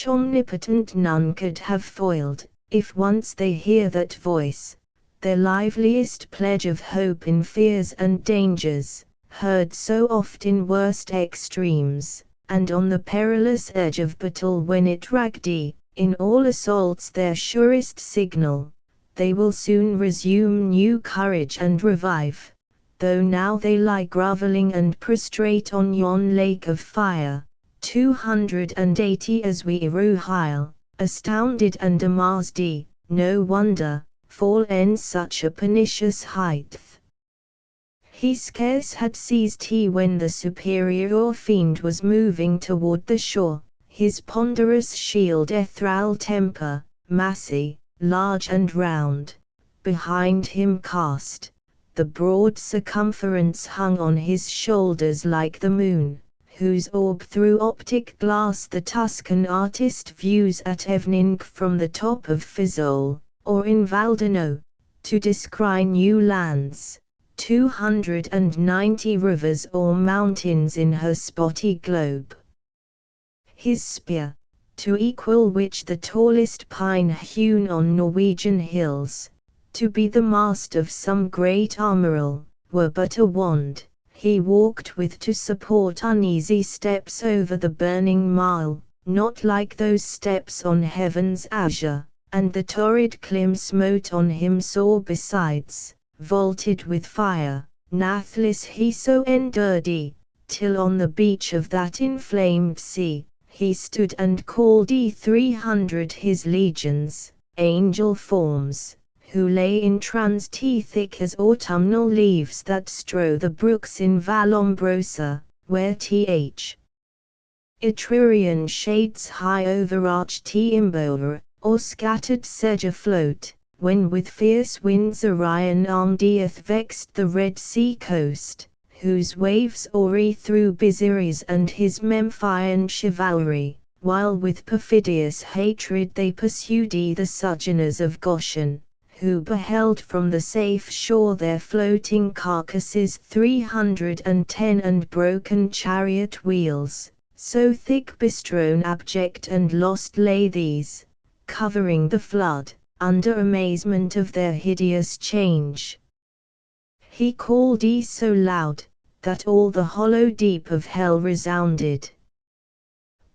omnipotent none could have foiled, if once they hear that voice, their liveliest pledge of hope in fears and dangers, heard so oft in worst extremes, and on the perilous edge of battle when it ragged, in all assaults their surest signal, they will soon resume new courage and revive, though now they lie grovelling and prostrate on yon lake of fire. 280 As we rewhile, astounded and amazed, no wonder, fall in such a pernicious height. He scarce had seized when the superior fiend was moving toward the shore, his ponderous shield ethereal temper, massy, large and round, behind him cast, the broad circumference hung on his shoulders like the moon, whose orb through optic glass the Tuscan artist views at evening from the top of Fiesole, or in Valdano, to descry new lands, 290 rivers or mountains in her spotty globe. His spear, to equal which the tallest pine hewn on Norwegian hills, to be the mast of some great armoural, were but a wand, he walked with to support uneasy steps over the burning mile, not like those steps on heaven's azure, and the torrid clim smote on him sore besides, vaulted with fire, nathless he so endured, till on the beach of that inflamed sea, he stood and called 300 his legions, angel forms, who lay in trance thick as autumnal leaves that strew the brooks in Vallombrosa, where Etrurian shades high overarched Imbora, or scattered sedge afloat, when with fierce winds Orion armed vexed the Red Sea coast, whose waves o'er through Byzeres and his Memphian chivalry, while with perfidious hatred they pursued the sojourners of Goshen, who beheld from the safe shore their floating carcasses 310 and broken chariot wheels, so thick bestrown abject and lost lay these, covering the flood, under amazement of their hideous change. He called so loud, that all the hollow deep of hell resounded.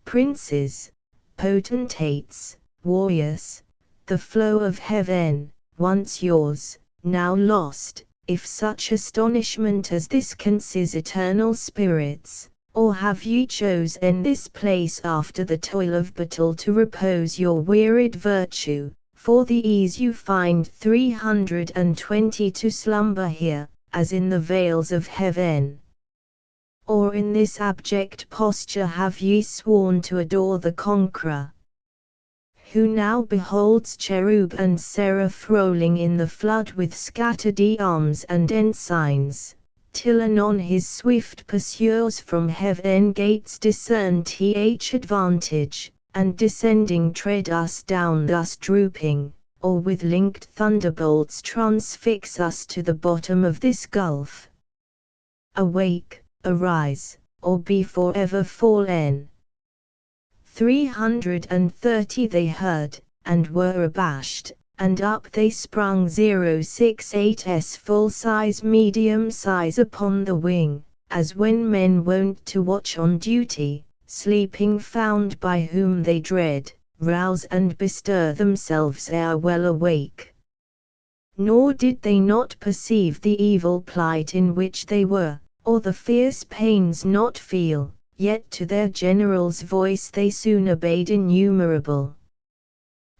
Princes, potentates, warriors, the flow of heaven, once yours, now lost, if such astonishment as this can seize eternal spirits, or have ye chose in this place after the toil of battle to repose your wearied virtue, for the ease you find 320 to slumber here, as in the vales of heaven? Or in this abject posture have ye sworn to adore the Conqueror, who now beholds cherub and seraph rolling in the flood with scattered arms and ensigns, till anon his swift pursuers from heaven gates discern advantage, and descending tread us down thus drooping, or with linked thunderbolts transfix us to the bottom of this gulf? Awake, arise, or be forever fallen. 330 they heard, and were abashed, and up they sprung 068's full size medium size upon the wing, as when men wont to watch on duty, sleeping found by whom they dread, rouse and bestir themselves ere well awake. Nor did they not perceive the evil plight in which they were, or the fierce pains not feel, yet to their general's voice they soon obeyed innumerable.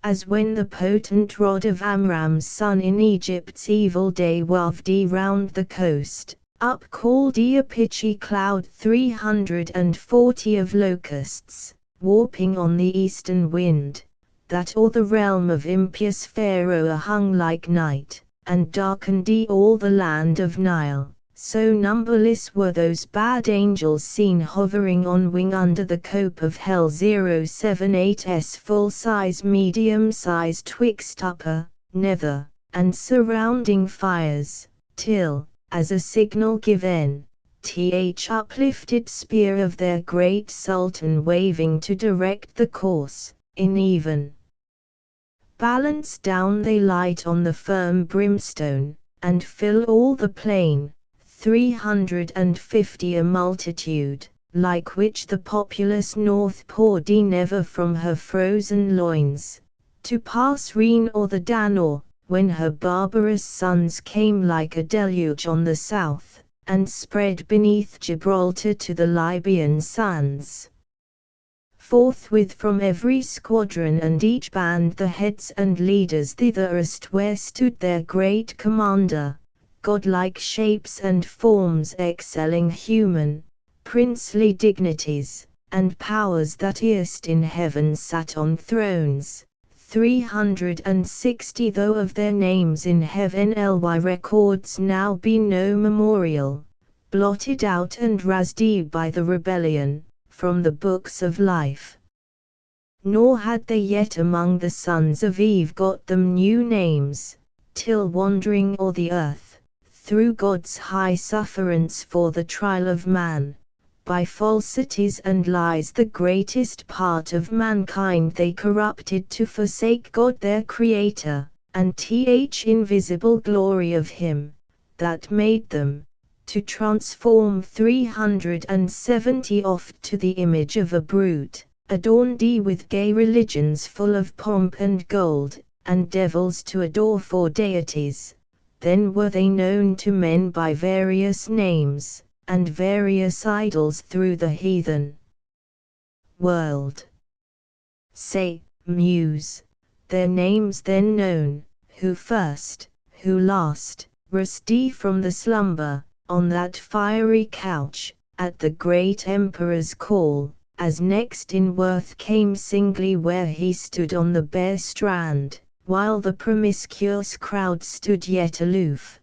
As when the potent rod of Amram's son in Egypt's evil day waved round the coast, up called a pitchy cloud 340 of locusts, warping on the eastern wind, that o'er the realm of impious Pharaoh hung like night, and darkened all the land of Nile. So numberless were those bad angels seen hovering on wing under the cope of hell 078's full-size medium-size twixt upper, nether, and surrounding fires, till, as a signal given, th uplifted spear of their great sultan waving to direct the course, in even balance down they light on the firm brimstone, and fill all the plain, 350 a multitude, like which the populous north poured never from her frozen loins, to pass Rhine or the Danore, when her barbarous sons came like a deluge on the south, and spread beneath Gibraltar to the Libyan sands. Forthwith from every squadron and each band the heads and leaders thitherest where stood their great commander, godlike shapes and forms excelling human, princely dignities, and powers that erst in heaven sat on thrones, 360 though of their names in heaven ly records now be no memorial, blotted out and razed by the rebellion, from the books of life. Nor had they yet among the sons of Eve got them new names, till wandering o'er the earth, through God's high sufferance for the trial of man, by falsities and lies the greatest part of mankind they corrupted to forsake God their Creator, and th invisible glory of Him that made them, to transform 370 oft to the image of a brute, adorned with gay religions full of pomp and gold, and devils to adore for deities. Then were they known to men by various names, and various idols through the heathen world. Say, Muse, their names then known, who first, who last, rose from the slumber, on that fiery couch, at the great emperor's call, as next in worth came singly where he stood on the bare strand, while the promiscuous crowd stood yet aloof.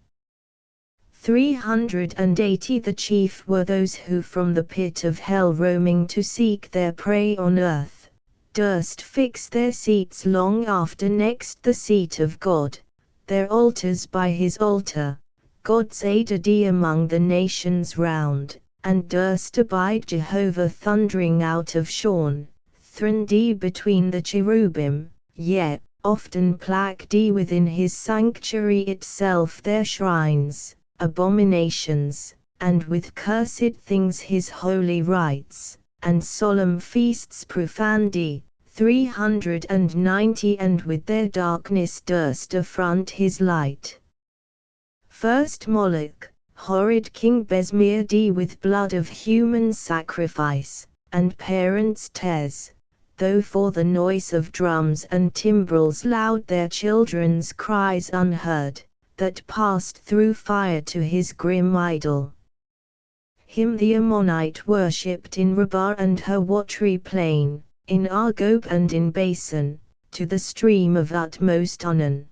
380 the chief were those who from the pit of hell roaming to seek their prey on earth, durst fix their seats long after next the seat of God, their altars by his altar, God's aided among the nations round, and durst abide Jehovah thundering out of Shawn, throned between the cherubim, yea, often plagued within his sanctuary itself their shrines, abominations, and with cursed things his holy rites, and solemn feasts profaned, 390 and with their darkness durst affront his light. First Moloch, horrid King besmeared with blood of human sacrifice, and parents' tears, though for the noise of drums and timbrels loud their children's cries unheard, that passed through fire to his grim idol. Him the Ammonite worshipped in Rabbah and her watery plain, in Argob and in Basan, to the stream of utmost Unnon.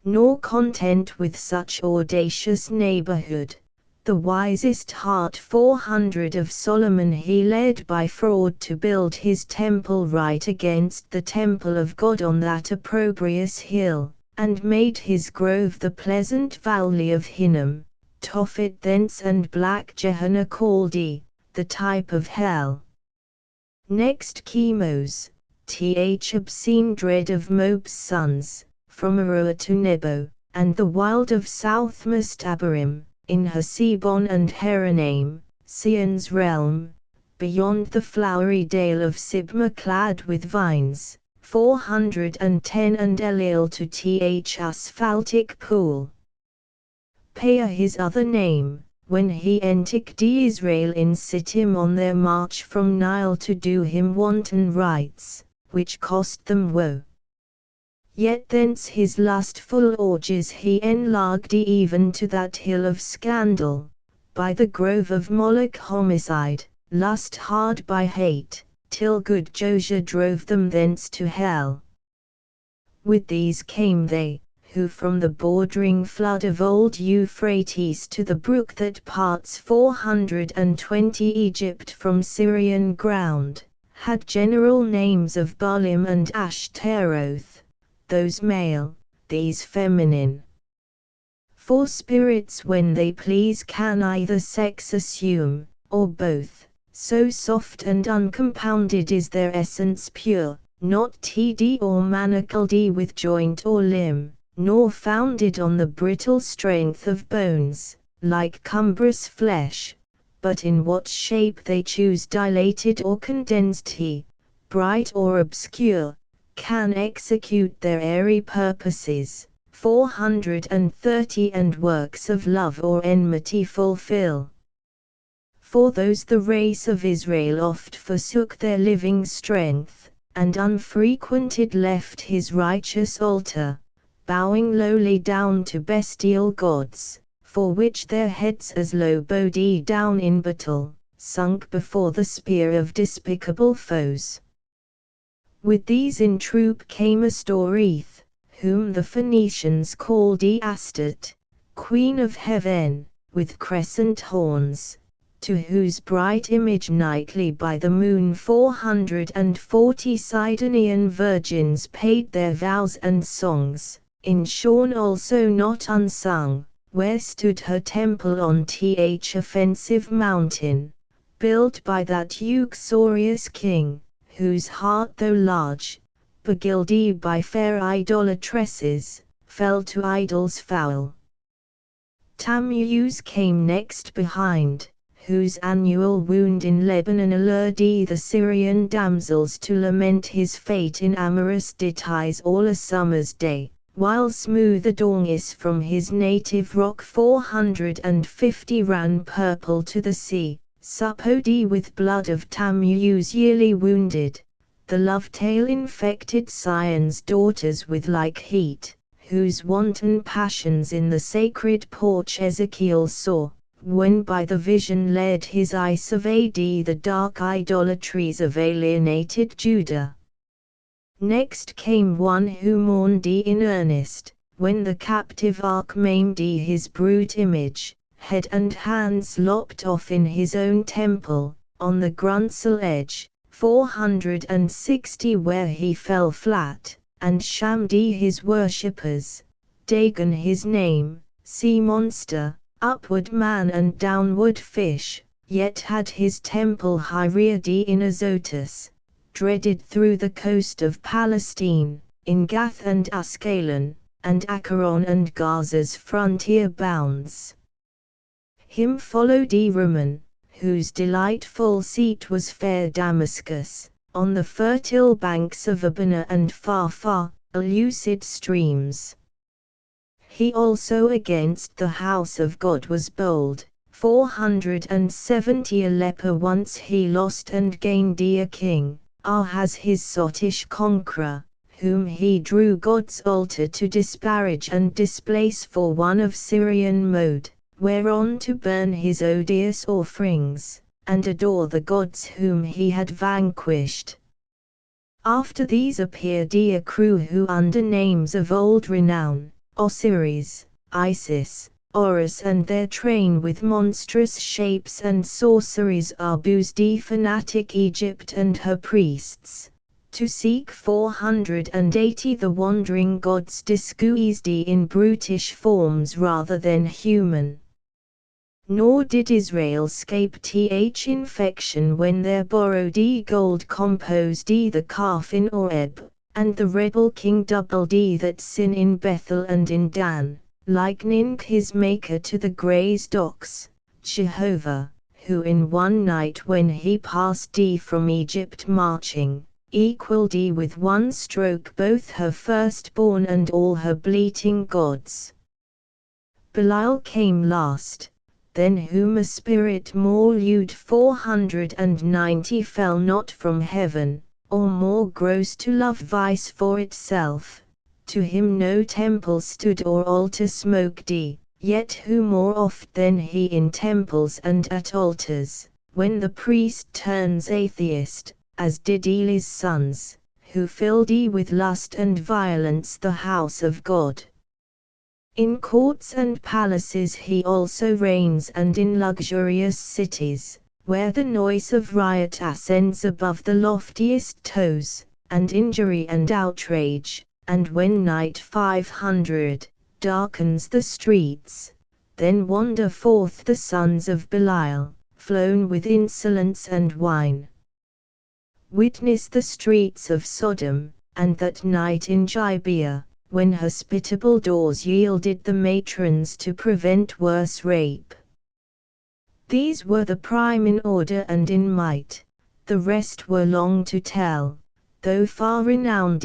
Nor content with such audacious neighborhood, the wisest heart 400 of Solomon he led by fraud to build his temple right against the temple of God on that opprobrious hill, and made his grove the pleasant valley of Hinnom, Tophet thence and black Gehenna called the type of hell. Next Chemos, th obscene dread of Mob's sons, from Aroer to Nebo, and the wild of South Mustabarim, in Hasebon and Horonaim, Sion's realm, beyond the flowery dale of Sibma clad with vines, 410 and Eliel to th asphaltic pool. Peah his other name, when he entered Israel in Sittim on their march from Nile to do him wanton rites, which cost them woe. Yet thence his lustful orgies he enlarged even to that hill of scandal, by the grove of Moloch homicide, lust hard by hate, till good Josiah drove them thence to hell. With these came they, who from the bordering flood of old Euphrates to the brook that parts 420 Egypt from Syrian ground, had general names of Baalim and Ashtaroth, those male, these feminine. For spirits when they please can either sex assume, or both, so soft and uncompounded is their essence pure, not td or manacled with joint or limb, nor founded on the brittle strength of bones, like cumbrous flesh, but in what shape they choose dilated or condensed he, bright or obscure, can execute their airy purposes, 430 and works of love or enmity fulfill. For those the race of Israel oft forsook their living strength, and unfrequented left his righteous altar, bowing lowly down to bestial gods, for which their heads as low bowed down in battle, sunk before the spear of despicable foes. With these in troop came Astoreth, whom the Phoenicians called Astarte, Queen of Heaven, with crescent horns, to whose bright image nightly by the moon 440 Sidonian virgins paid their vows and songs, in shorn also not unsung, where stood her temple on th offensive mountain, built by that uxorious king, whose heart though large, begilded by fair idolatresses, fell to idols foul. Tammuz came next behind, whose annual wound in Lebanon allured the Syrian damsels to lament his fate in amorous ditties all a summer's day, while smooth Adonis from his native rock 450 ran purple to the sea, suppody with blood of Tammuz yearly wounded, the love-tale infected Sion's daughters with like heat, whose wanton passions in the sacred porch Ezekiel saw, when by the vision led his eye surveyed the dark idolatries of alienated Judah. Next came one who mourned in earnest, when the captive ark maimed his brute image, head and hands lopped off in his own temple, on the Grunsel edge, 460 where he fell flat, and shammed his worshippers, Dagon his name, sea monster, upward man and downward fish, yet had his temple high reared in Azotus, dreaded through the coast of Palestine, in Gath and Ascalon, and Acheron and Gaza's frontier bounds. Him followed Rimmon, whose delightful seat was fair Damascus, on the fertile banks of Abana and far, lucid streams. He also against the house of God was bold, 470 a leper once he lost and gained a king, Ahaz his sottish conqueror, whom he drew God's altar to disparage and displace for one of Syrian mode, whereon to burn his odious offerings, and adore the gods whom he had vanquished. After these appeared a crew who under names of old renown, Osiris, Isis, Horus and their train with monstrous shapes and sorceries abused fanatic Egypt and her priests, to seek 480 the wandering gods disguised in brutish forms rather than human. Nor did Israel scape th infection when their borrowed gold composed the calf in Oreb, and the rebel king doubled that sin in Bethel and in Dan, likening his maker to the grazed ox, Jehovah, who in one night when he passed from Egypt marching, equalled with one stroke both her firstborn and all her bleating gods. Belial came last, than whom a spirit more lewd 490 fell not from heaven, or more gross to love vice for itself. To him no temple stood or altar smoked, yet who more oft than he in temples and at altars, when the priest turns atheist, as did Eli's sons, who filled with lust and violence the house of God. In courts and palaces he also reigns, and in luxurious cities, where the noise of riot ascends above the loftiest toes, and injury and outrage, and when night 500 darkens the streets, then wander forth the sons of Belial, flown with insolence and wine. Witness the streets of Sodom, and that night in Gibeah, when hospitable doors yielded the matrons to prevent worse rape. These were the prime in order and in might, the rest were long to tell, though far renowned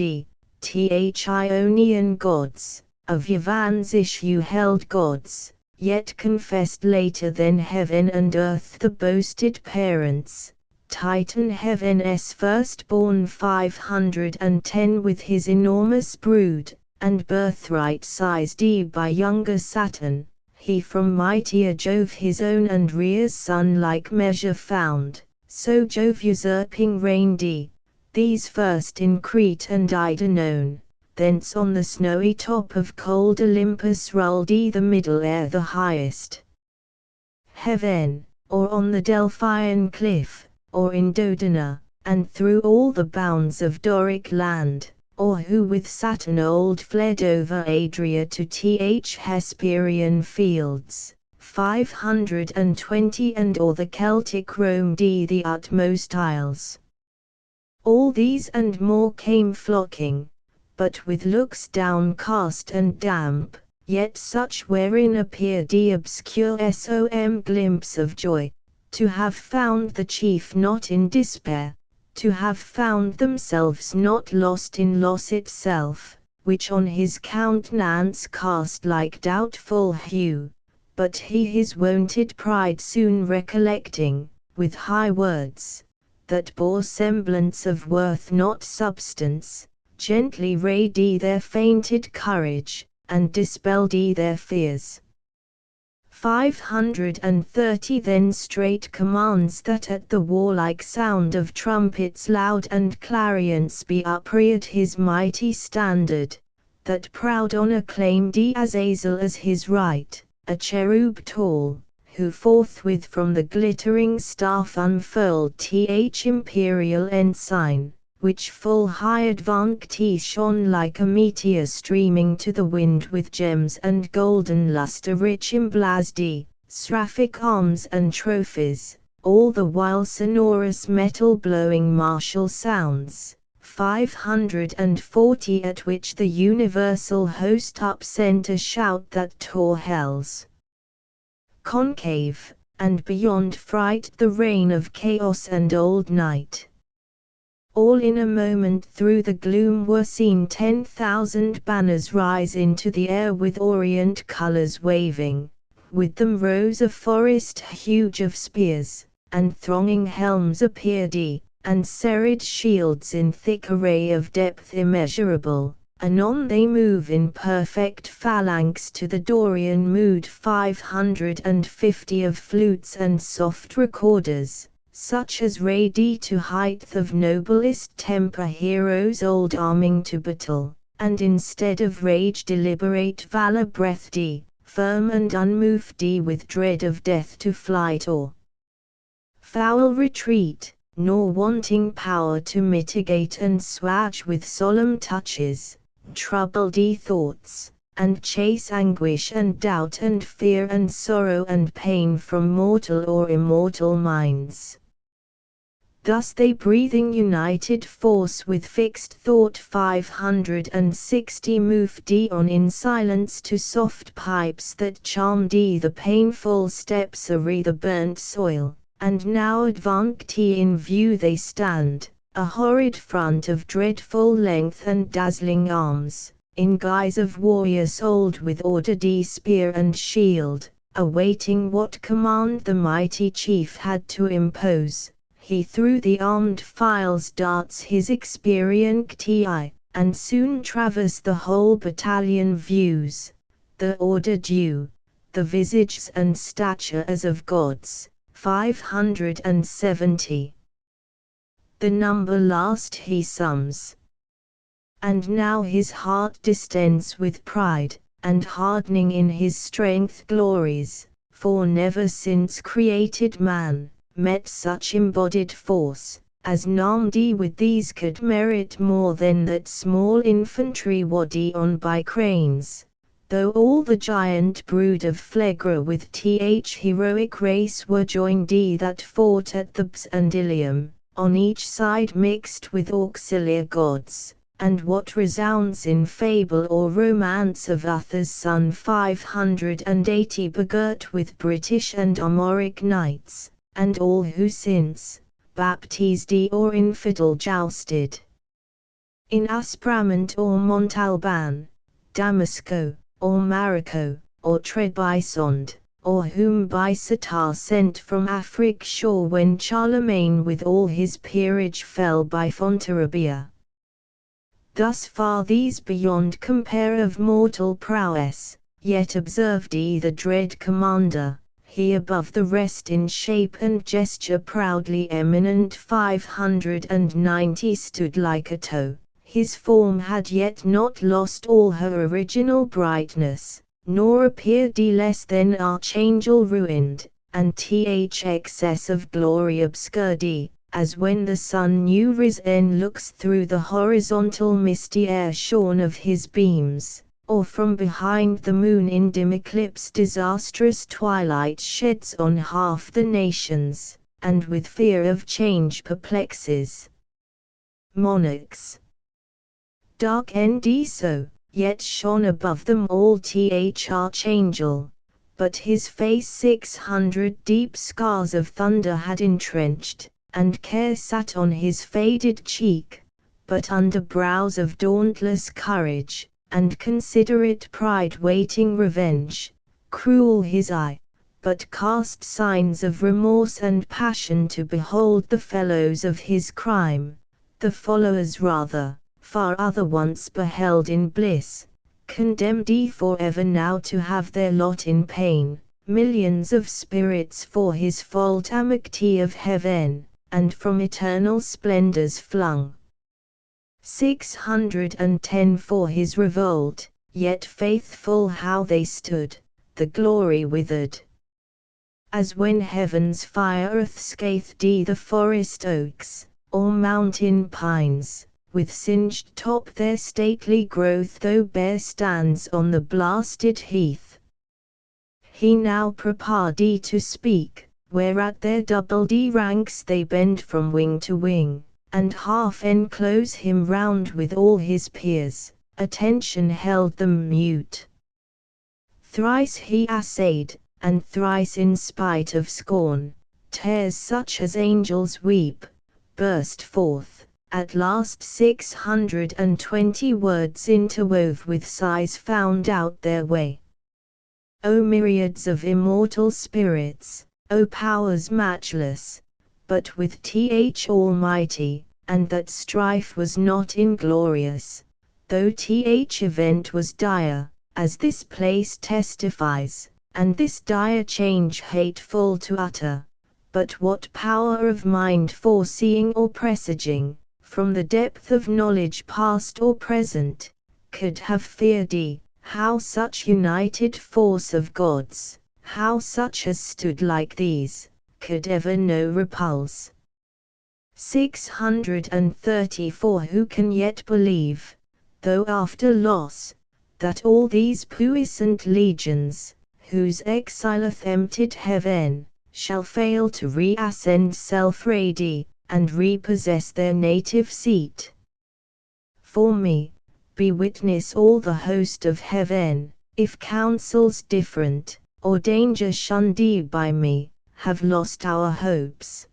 Ionian gods, of Yavan's issue held gods, yet confessed later than heaven and earth the boasted parents. Titan heaven's firstborn 510 with his enormous brood, and birthright sized by younger Saturn, he from mightier Jove his own and Rhea's son like measure found, so Jove usurping reigned, these first in Crete and Ida known, thence on the snowy top of cold Olympus rolled the middle air the highest heaven, or on the Delphian cliff, or in Dodona, and through all the bounds of Doric land, or who with Saturn old fled over Adria to Hesperian fields, 520 and o'er the Celtic roamed the utmost isles. All these and more came flocking, but with looks downcast and damp, yet such wherein appeared obscure glimpse of joy, to have found the chief not in despair, to have found themselves not lost in loss itself, which on his countenance cast like doubtful hue, but he his wonted pride soon recollecting, with high words, that bore semblance of worth not substance, gently rayed their fainted courage, and dispelled their fears. 530 then straight commands that at the warlike sound of trumpets loud and clarions be upreared his mighty standard, that proud honor claimed Azazel as his right, a cherub tall, who forthwith from the glittering staff unfurled imperial ensign, which full high advanced shone like a meteor streaming to the wind with gems and golden lustre rich emblazed, seraphic arms and trophies, all the while sonorous metal-blowing martial sounds, 540 at which the universal host upsent a shout that tore hell's concave, and beyond fright the reign of chaos and old night. All in a moment through the gloom were seen 10,000 banners rise into the air with orient colors waving, with them rose a forest huge of spears, and thronging helms appeared and serried shields in thick array of depth immeasurable. Anon they move in perfect phalanx to the Dorian mood 550 of flutes and soft recorders, such as ready to height of noblest temper heroes old arming to battle, and instead of rage deliberate valor breathed, firm and unmoved with dread of death to flight or foul retreat, nor wanting power to mitigate and swatch with solemn touches troubled thoughts, and chase anguish and doubt and fear and sorrow and pain from mortal or immortal minds. Thus they breathing united force with fixed thought 560 moved on in silence to soft pipes that charmed the painful steps o'er the burnt soil, and now advanced in view they stand, a horrid front of dreadful length and dazzling arms, in guise of warriors old with ordered spear and shield, awaiting what command the mighty chief had to impose. He through the armed files darts his experienced eye, and soon traversed the whole battalion views, the order due, the visages and stature as of gods, 570. The number last he sums. And now his heart distends with pride, and hardening in his strength glories, for never since created man, met such embodied force, as Namdi with these could merit more than that small infantry waddy on by cranes, though all the giant brood of Phlegra with heroic race were joined that fought at Thebes and Ilium, on each side mixed with auxiliar gods. And what resounds in fable or romance of Uther's son 580 begirt with British and Armoric knights, and all who since, baptized or infidel jousted in Aspramant or Montalban, Damasco, or Maracó, or Trebisond, or whom by Sitar sent from Afric shore when Charlemagne with all his peerage fell by Fontarabia. Thus far these beyond compare of mortal prowess, yet observed the dread commander, he above the rest in shape and gesture proudly eminent 590 stood like a toe, his form had yet not lost all her original brightness, nor appeared less than archangel ruined, and excess of glory obscured, as when the sun new risen looks through the horizontal misty air shorn of his beams, or from behind the moon in dim eclipse disastrous twilight sheds on half the nations, and with fear of change perplexes monarchs. Dark and so, yet shone above them all archangel, but his face 600 deep scars of thunder had entrenched, and care sat on his faded cheek, but under brows of dauntless courage, and considerate pride waiting revenge, cruel his eye, but cast signs of remorse and passion to behold the fellows of his crime, the followers rather, far other once beheld in bliss, condemned for ever now to have their lot in pain, millions of spirits for his fault amicty of heaven, and from eternal splendors flung. 610 for his revolt, yet faithful how they stood, the glory withered. As when heaven's fire scathed the forest oaks, or mountain pines, with singed top their stately growth though bare stands on the blasted heath. He now prepared to speak, whereat their double ranks they bend from wing to wing, and half enclose him round with all his peers, attention held them mute. Thrice he essayed, and thrice in spite of scorn, tears such as angels weep, burst forth, at last 620 words interwove with sighs found out their way. O myriads of immortal spirits, O powers matchless, but with Almighty, and that strife was not inglorious, though event was dire, as this place testifies, and this dire change hateful to utter, but what power of mind foreseeing or presaging, from the depth of knowledge past or present, could have feared how such united force of gods, how such as stood like these, could ever know repulse. 634 Who can yet believe, though after loss, that all these puissant legions, whose exileth emptied heaven, shall fail to reascend self-ready, and repossess their native seat? For me, be witness all the host of heaven, if counsels different, or danger shunned by me, have lost our hopes.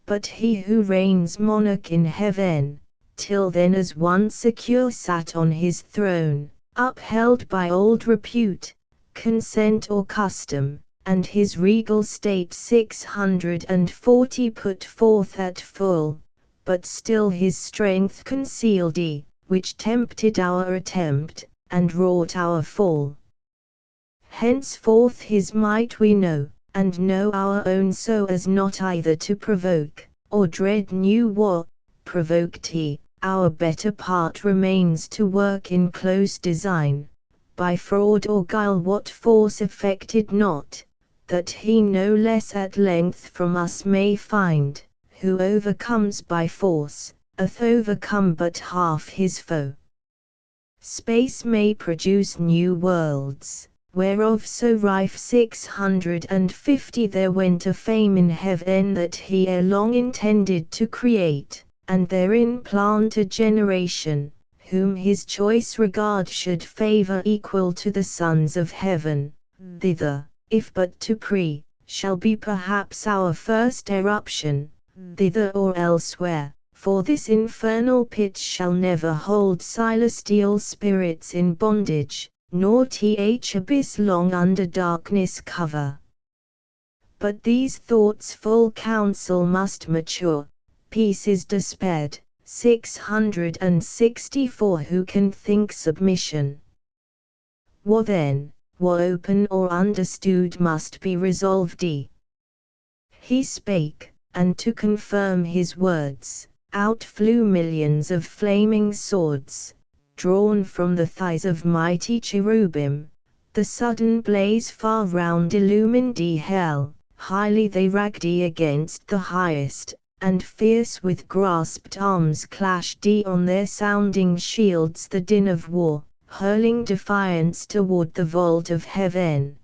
But he who reigns monarch in heaven, till then as one secure sat on his throne, upheld by old repute, consent or custom, and his regal state 640 put forth at full, but still his strength concealed, which tempted our attempt, and wrought our fall. Henceforth his might we know, and know our own, so as not either to provoke, or dread new war, provoked he, our better part remains to work in close design, by fraud or guile what force effected not, that he no less at length from us may find, who overcomes by force, hath overcome but half his foe. Space may produce new worlds, whereof so rife 650 there went a fame in heaven that he ere long intended to create, and therein plant a generation, whom his choice regard should favor equal to the sons of heaven. Thither, if but to shall be perhaps our first eruption, thither or elsewhere, for this infernal pit shall never hold celestial spirits in bondage, nor th abyss long under darkness cover. But these thoughts full counsel must mature, peace is despaired, 664 who can think submission. War then, war open or understood must be resolved. He spake, and to confirm his words, out flew millions of flaming swords, drawn from the thighs of mighty cherubim. The sudden blaze far round illumined hell, highly they ragged against the highest, and fierce with grasped arms clashed on their sounding shields the din of war, hurling defiance toward the vault of heaven.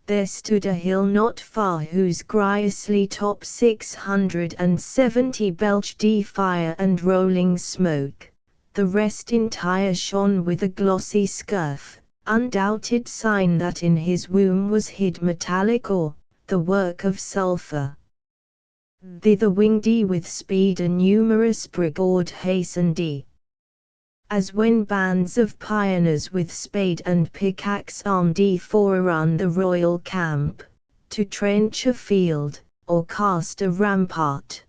There stood a hill not far whose griously top 670 belched fire and rolling smoke, the rest entire shone with a glossy scurf, undoubted sign that in his womb was hid metallic ore, the work of sulphur. Thither winged with speed a numerous brigade hastened, as when bands of pioneers with spade and pickaxe armed forerun the royal camp, to trench a field, or cast a rampart.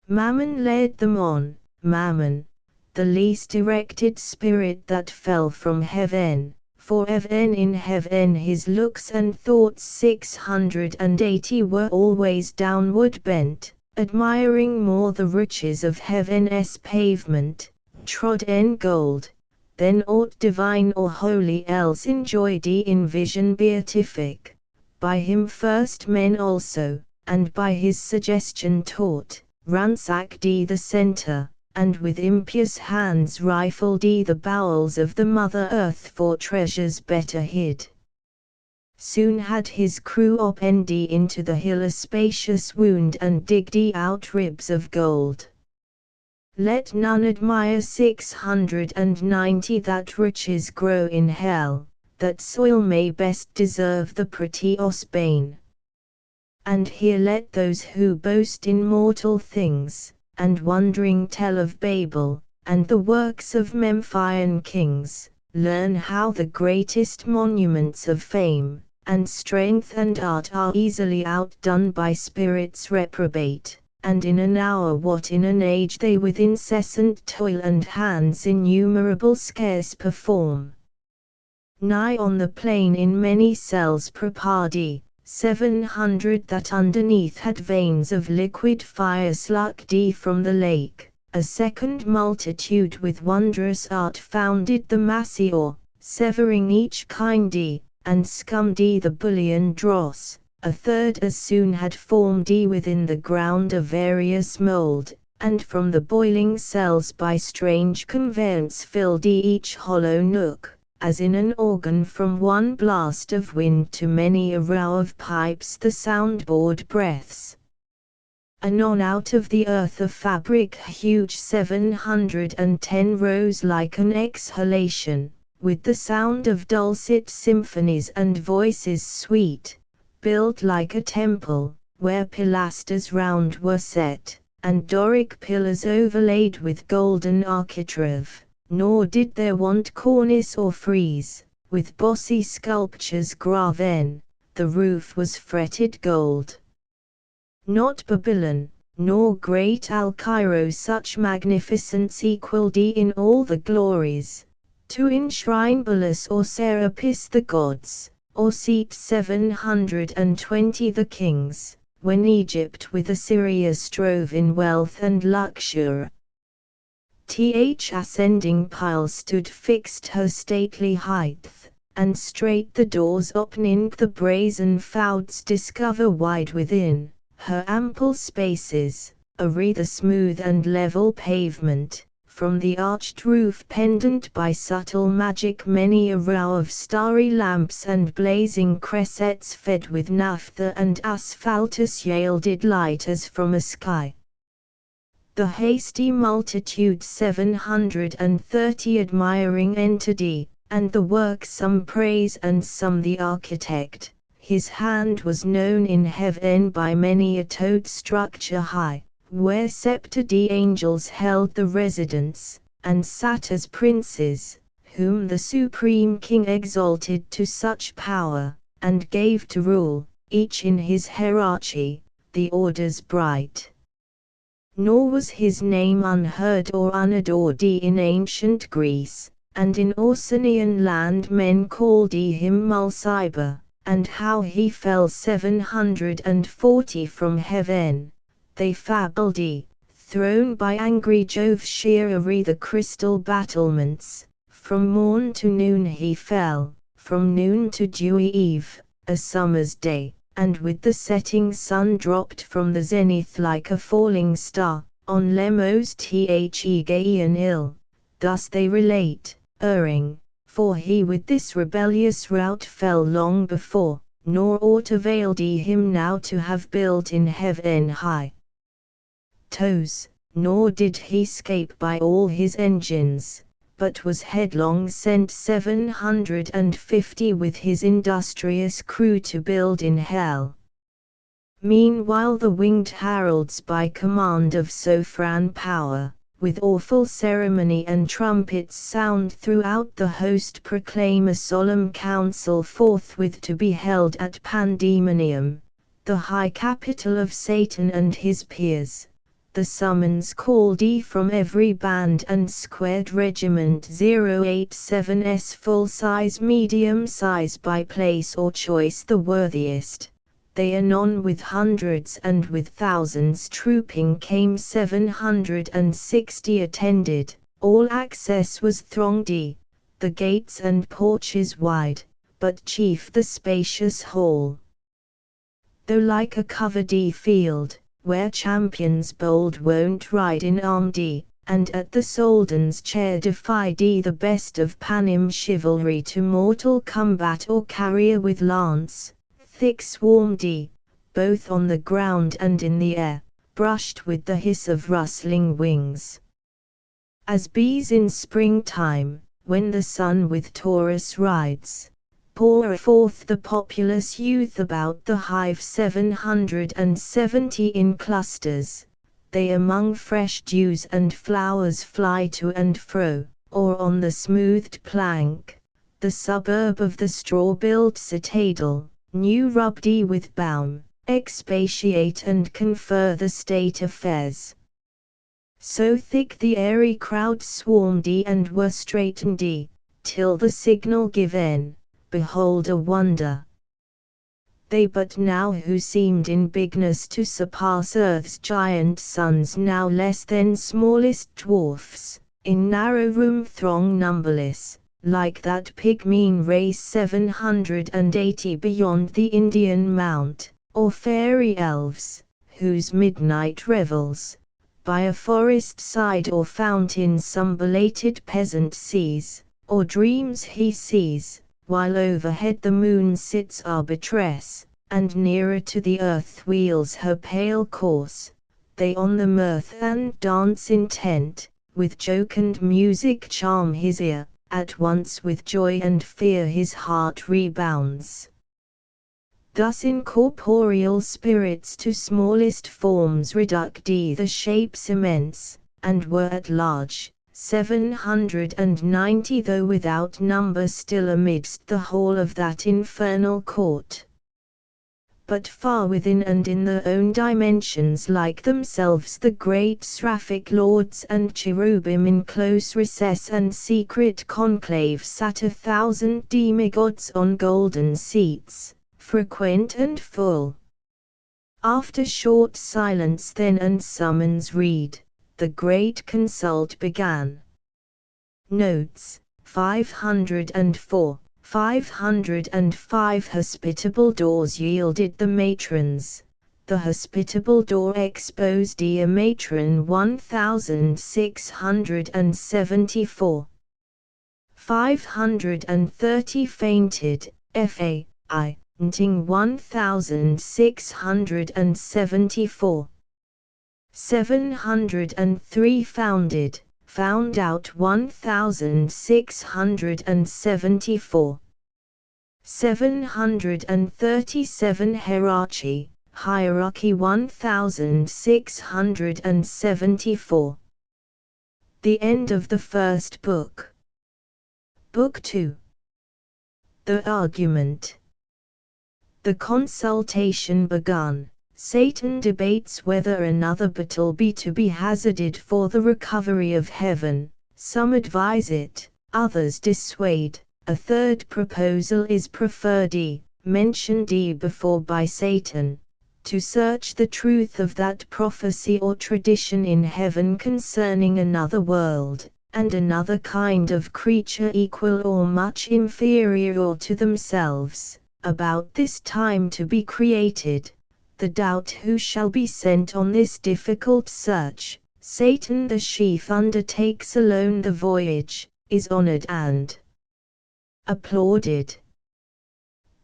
Mammon led them on, Mammon, the least erected spirit that fell from heaven, for even in heaven his looks and thoughts 680 were always downward bent, admiring more the riches of heaven's pavement, trod in gold, than aught divine or holy else enjoyed in vision beatific, by him first men also, and by his suggestion taught, ransacked the centre, and with impious hands rifled the bowels of the mother earth for treasures better hid. Soon had his crew opened into the hill a spacious wound and digged out ribs of gold. Let none admire 690 that riches grow in hell, that soil may best deserve the prettious bane. And here let those who boast in mortal things, and wondering tell of Babel, and the works of Memphian kings, learn how the greatest monuments of fame, and strength and art are easily outdone by spirits reprobate. And in an hour what in an age they with incessant toil and hands innumerable scarce perform. Nigh on the plain in many cells prepared, 700 that underneath had veins of liquid fire slucked from the lake, a second multitude with wondrous art founded the massy ore, severing each kind and scummed the bullion dross. A third as soon had formed within the ground a various mould, and from the boiling cells by strange conveyance filled each hollow nook, as in an organ from one blast of wind to many a row of pipes the sound-bored breaths. Anon out of the earth a fabric huge 710 rose like an exhalation, with the sound of dulcet symphonies and voices sweet, built like a temple, where pilasters round were set, and Doric pillars overlaid with golden architrave, nor did there want cornice or frieze, with bossy sculptures graven, the roof was fretted gold. Not Babylon, nor great Al-Cairo such magnificence equalled in all the glories, to enshrine Belus or Serapis the gods, or seat 720 the kings, when Egypt with Assyria strove in wealth and luxury. Ascending pile stood fixed her stately height, and straight the doors opening the brazen fouds discover wide within, her ample spaces, the smooth and level pavement, from the arched roof pendant by subtle magic many a row of starry lamps and blazing cressets fed with naphtha and asphaltus yielded light as from a sky. The hasty multitude 730 admiring entered, and the work some praise and some the architect, his hand was known in heaven by many a toad structure high, where sceptred angels held the residence, and sat as princes, whom the supreme king exalted to such power, and gave to rule, each in his hierarchy, the orders bright. Nor was his name unheard or unadored in ancient Greece, and in Orsinian land men called him Mulciber, and how he fell 740 from heaven, they fabled, thrown by angry Jove sheer the crystal battlements, from morn to noon he fell, from noon to dewy eve, a summer's day, and with the setting sun dropped from the zenith like a falling star, on Lemos Thegaean ill. Thus they relate, erring, for he with this rebellious rout fell long before, nor aught availed him now to have built in heaven high toes, nor did he scape by all his engines, but was headlong sent 750 with his industrious crew to build in hell. Meanwhile the winged heralds by command of Sophron power, with awful ceremony and trumpets sound throughout the host proclaim a solemn council forthwith to be held at Pandemonium, the high capital of Satan and his peers. The summons called from every band and squared regiment 087's full size medium size by place or choice the worthiest. They anon with hundreds and with thousands trooping came 760 attended, all access was thronged, the gates and porches wide, but chief the spacious hall. Though like a covered field, where champions bold won't ride in armed, and at the soldan's chair defied the best of Panem chivalry to mortal combat or carrier with lance, thick swarmed, both on the ground and in the air, brushed with the hiss of rustling wings. As bees in springtime, when the sun with Taurus rides, pour forth the populous youth about the hive 770 in clusters, they among fresh dews and flowers fly to and fro, or on the smoothed plank, the suburb of the straw-built citadel, new rubbed with balm, expatiate and confer the state affairs. So thick the airy crowd swarmed and were straitened, till the signal given, behold a wonder. They but now who seemed in bigness to surpass earth's giant sons now less than smallest dwarfs, in narrow room throng numberless, like that pygmean race 780 beyond the Indian mount, or fairy elves, whose midnight revels, by a forest side or fountain some belated peasant sees, or dreams he sees, while overhead the moon sits arbitress, and nearer to the earth wheels her pale course, they on the mirth and dance intent, with jocund music charm his ear, at once with joy and fear his heart rebounds. Thus incorporeal spirits to smallest forms reduced the shapes immense, and were at large, 790 though without number still amidst the hall of that infernal court. But far within and in their own dimensions like themselves the great seraphic lords and cherubim in close recess and secret conclave sat 1,000 demigods on golden seats, frequent and full. After short silence then and summons read, the great consult began. Notes, 504, 505 Hospitable doors yielded the matrons. The hospitable door exposed a matron 1674. 530 fainted, F.A.I. Nting 1674. 703 found out 1674. 737 hierarchy 1674. The end of the first book. Book 2. The argument. The consultation begun. Satan debates whether another battle be to be hazarded for the recovery of heaven. Some advise it, others dissuade. A third proposal is preferred, mentioned before by Satan, to search the truth of that prophecy or tradition in heaven concerning another world, and another kind of creature equal or much inferior to themselves, about this time to be created. The doubt who shall be sent on this difficult search, Satan the chief undertakes alone the voyage, is honored and applauded.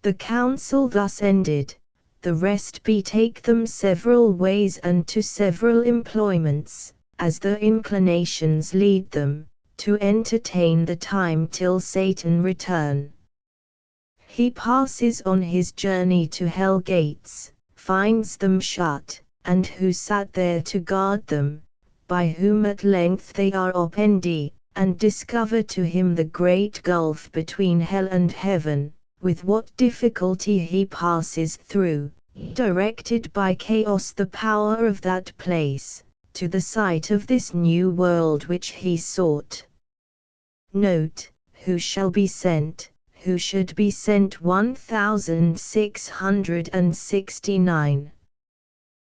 The council thus ended, the rest betake them several ways and to several employments, as their inclinations lead them, to entertain the time till Satan return. He passes on his journey to hell gates, finds them shut, and who sat there to guard them, by whom at length they are opened, and discover to him the great gulf between hell and heaven, with what difficulty he passes through, directed by chaos the power of that place, to the sight of this new world which he sought. Note, who shall be sent, who should be sent 1669.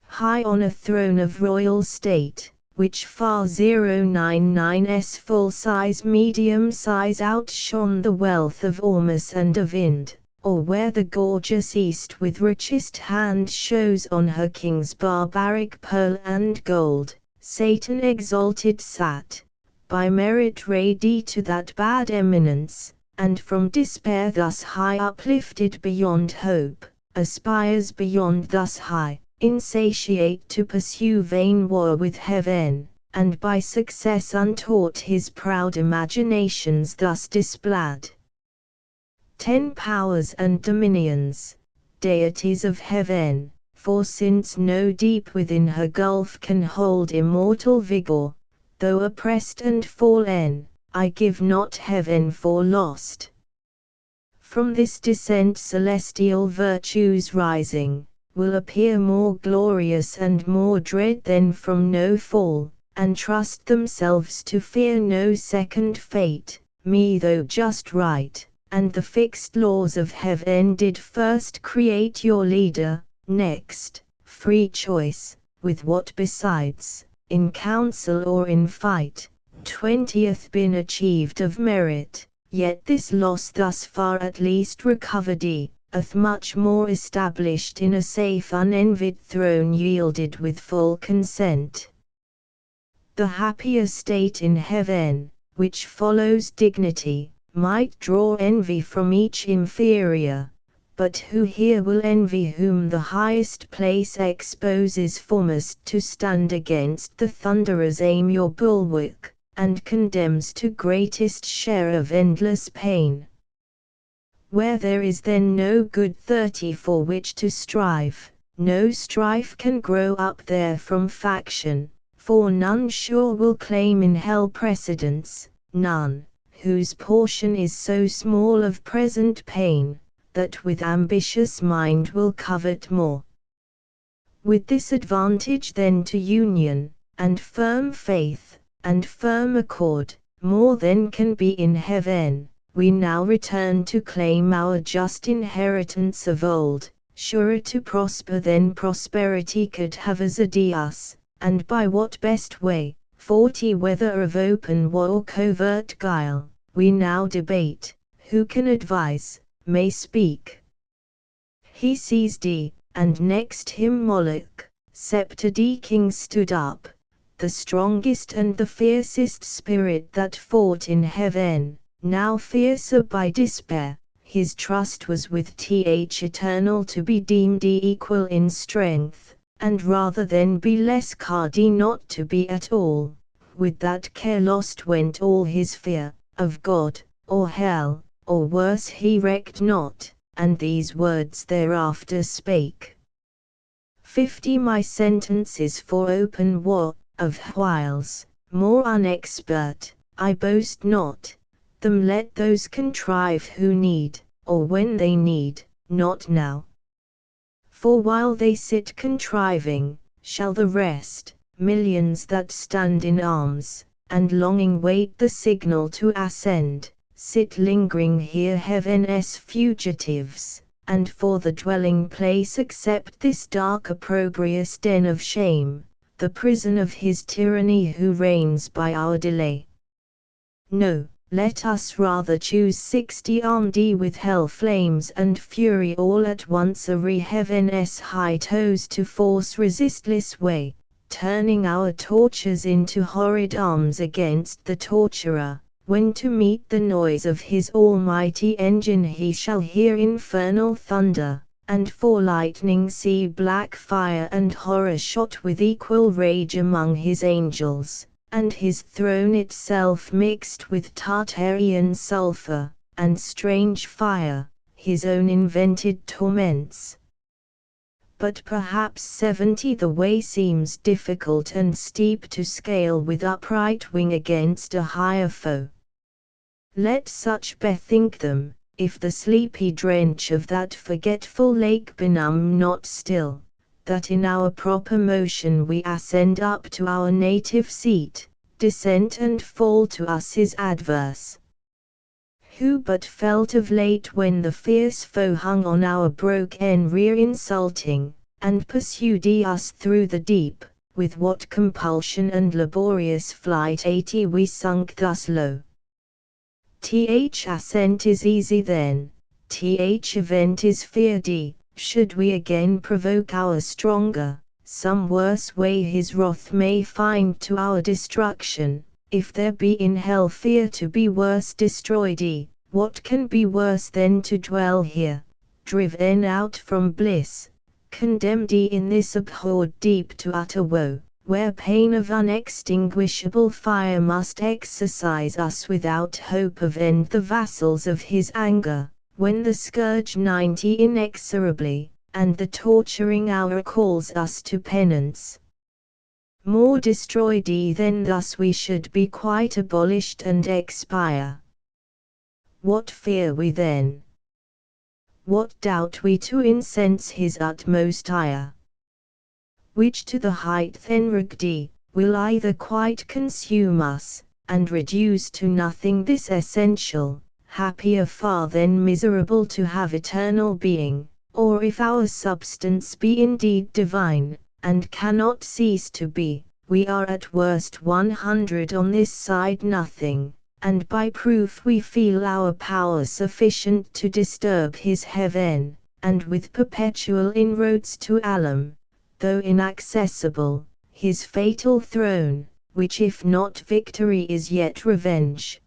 High on a throne of royal state, which far 099's full-size medium-size outshone the wealth of Ormus and of Ind, or where the gorgeous East with richest hand shows on her kings barbaric pearl and gold, Satan exalted sat, by merit ready to that bad eminence, and from despair thus high uplifted beyond hope, aspires beyond thus high, insatiate to pursue vain war with heaven, and by success untaught his proud imaginations thus displayed. 10 powers and dominions, deities of heaven, for since no deep within her gulf can hold immortal vigor, though oppressed and fallen, I give not heaven for lost. From this descent celestial virtues rising, will appear more glorious and more dread than from no fall, and trust themselves to fear no second fate, me though just right, and the fixed laws of heaven did first create your leader, next, free choice, with what besides, in council or in fight, 20th been achieved of merit, yet this loss thus far at least recovered hath much more established in a safe unenvied throne yielded with full consent. The happier state in heaven, which follows dignity, might draw envy from each inferior, but who here will envy whom the highest place exposes foremost to stand against the thunderer's aim your bulwark, and condemns to greatest share of endless pain? Where there is then no good 30 for which to strive, no strife can grow up there from faction, For none sure will claim in hell precedence, none, whose portion is so small of present pain, that with ambitious mind will covet more. With this advantage then to union, and firm faith, and firm accord, more than can be in heaven, we now return to claim our just inheritance of old, surer to prosper than prosperity could have azaded us, and by what best way, 40 whether of open war or covert guile, we now debate, who can advise, may speak. He sees D, and next him Moloch, scepter D king stood up, the strongest and the fiercest spirit that fought in heaven, now fiercer by despair, his trust was with Th eternal to be deemed equal in strength, and rather than be less cardy not to be at all, with that care lost went all his fear, of God, or hell, or worse he recked not, and these words thereafter spake. 50 My sentence is for open war, of whiles, more unexpert, I boast not, them let those contrive who need, or when they need, not now. For while they sit contriving, shall the rest, millions that stand in arms, and longing wait the signal to ascend, sit lingering here heaven's fugitives, and for the dwelling place accept this dark opprobrious den of shame, the prison of his tyranny who reigns by our delay. No, let us rather choose 60 armed with hell flames and fury all at once array heaven's high toes to force resistless way, turning our tortures into horrid arms against the torturer, when to meet the noise of his almighty engine he shall hear infernal thunder, and for lightning see black fire and horror shot with equal rage among his angels, and his throne itself mixed with Tartarian sulphur, and strange fire, his own invented torments. But perhaps 70 the way seems difficult and steep to scale with upright wing against a higher foe. Let such bethink them, if the sleepy drench of that forgetful lake benumb not still, that in our proper motion we ascend up to our native seat, descent and fall to us is adverse. Who but felt of late when the fierce foe hung on our broken rear insulting, and pursued us through the deep, with what compulsion and laborious flight 80 we sunk thus low. Th ascent is easy then, th event is feared, should we again provoke our stronger, some worse way his wrath may find to our destruction, if there be in hell fear to be worse destroyed, what can be worse than to dwell here, driven out from bliss, condemned in this abhorred deep to utter woe, where pain of unextinguishable fire must exercise us without hope of end the vassals of his anger, when the scourge 90 inexorably, and the torturing hour calls us to penance. More destroyed than thus we should be quite abolished and expire. What fear we then? What doubt we to incense his utmost ire? Which to the height enraged, will either quite consume us, and reduce to nothing this essential, happier far than miserable to have eternal being, or if our substance be indeed divine, and cannot cease to be, we are at worst 100 on this side nothing, and by proof we feel our power sufficient to disturb his heaven, and with perpetual inroads to Alam, though inaccessible, his fatal throne, which if not victory is yet revenge.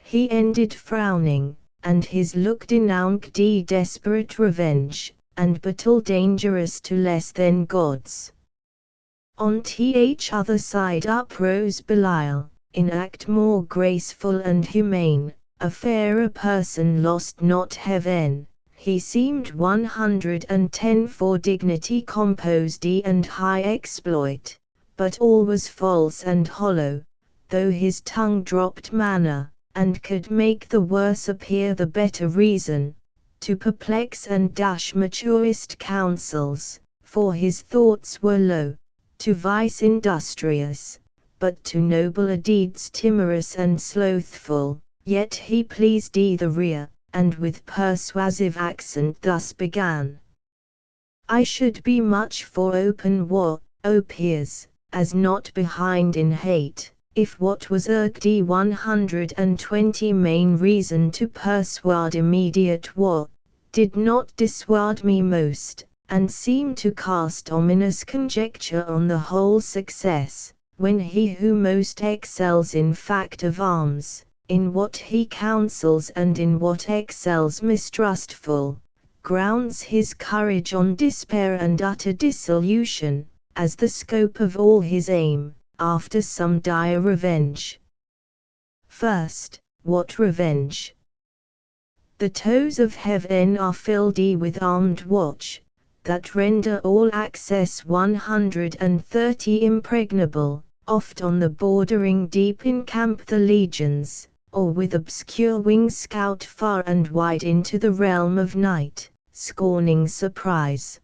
He ended frowning, and his look denounced desperate revenge, and battle dangerous to less than gods. On th other side uprose Belial, in act more graceful and humane, a fairer person lost not heaven. He seemed 110 for dignity composed and high exploit, but all was false and hollow, though his tongue dropped manna, and could make the worse appear the better reason, to perplex and dash maturest counsels, for his thoughts were low, to vice industrious, but to nobler deeds timorous and slothful, yet he pleased the rear, and with persuasive accent thus began. I should be much for open war, O peers, as not behind in hate, if what was irked 120 main reason to persuade immediate war, did not dissuade me most, and seem to cast ominous conjecture on the whole success, when he who most excels in fact of arms, in what he counsels and in what excels mistrustful, grounds his courage on despair and utter dissolution, as the scope of all his aim, after some dire revenge. First, what revenge? The toes of heaven are filled with armed watch, that render all access 130 impregnable, oft on the bordering deep encamp the legions, or with obscure wings scout far and wide into the realm of night, scorning surprise.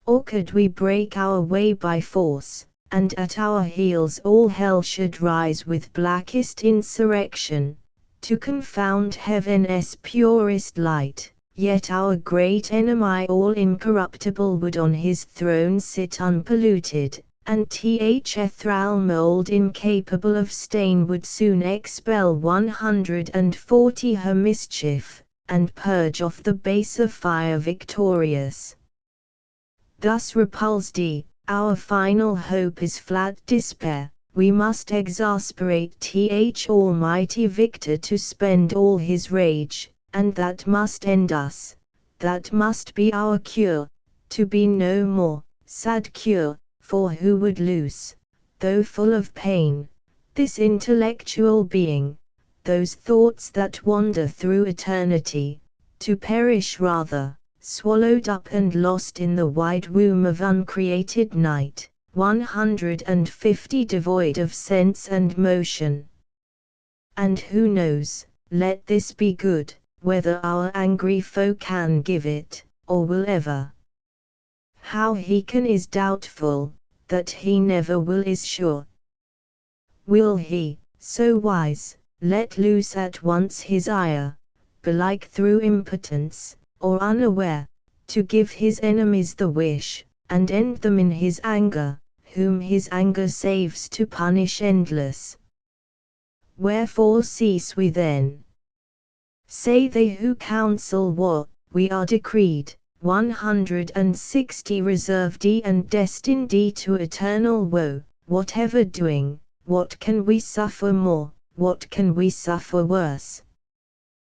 Or could we break our way by force, and at our heels all hell should rise with blackest insurrection, to confound heaven's purest light, yet our great enemy all incorruptible would on his throne sit unpolluted, and ethereal mold incapable of stain would soon expel 140 her mischief, and purge off the baser fire victorious. Thus repulsed, our final hope is flat despair. We must exasperate Almighty Victor to spend all his rage, and that must end us. That must be our cure, to be no more, sad cure, for who would lose, though full of pain, this intellectual being, those thoughts that wander through eternity, to perish rather, swallowed up and lost in the wide womb of uncreated night, 150 devoid of sense and motion. And who knows, let this be good, whether our angry foe can give it, or will ever. How he can is doubtful, that he never will is sure. Will he, so wise, let loose at once his ire, belike through impotence, or unaware, to give his enemies the wish, and end them in his anger, whom his anger saves to punish endless? Wherefore cease we then? Say they who counsel war, we are decreed, 160 reserved and destined to eternal woe, whatever doing, what can we suffer more, what can we suffer worse?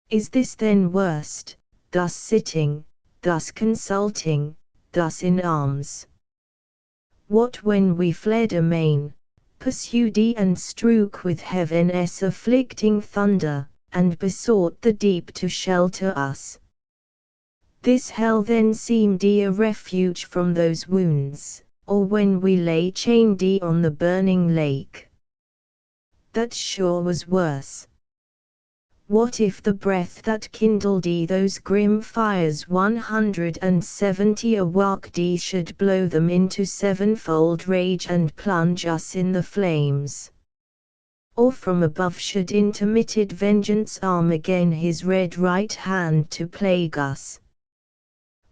Is this then worst, thus sitting, thus consulting, thus in arms? What when we fled amain, pursued and strook with heaven's afflicting thunder, and besought the deep to shelter us? This hell then seemed a refuge from those wounds, or when we lay chained on the burning lake? That sure was worse. What if the breath that kindled those grim fires 170 awoke should blow them into sevenfold rage and plunge us in the flames? Or from above should intermitted vengeance arm again his red right hand to plague us?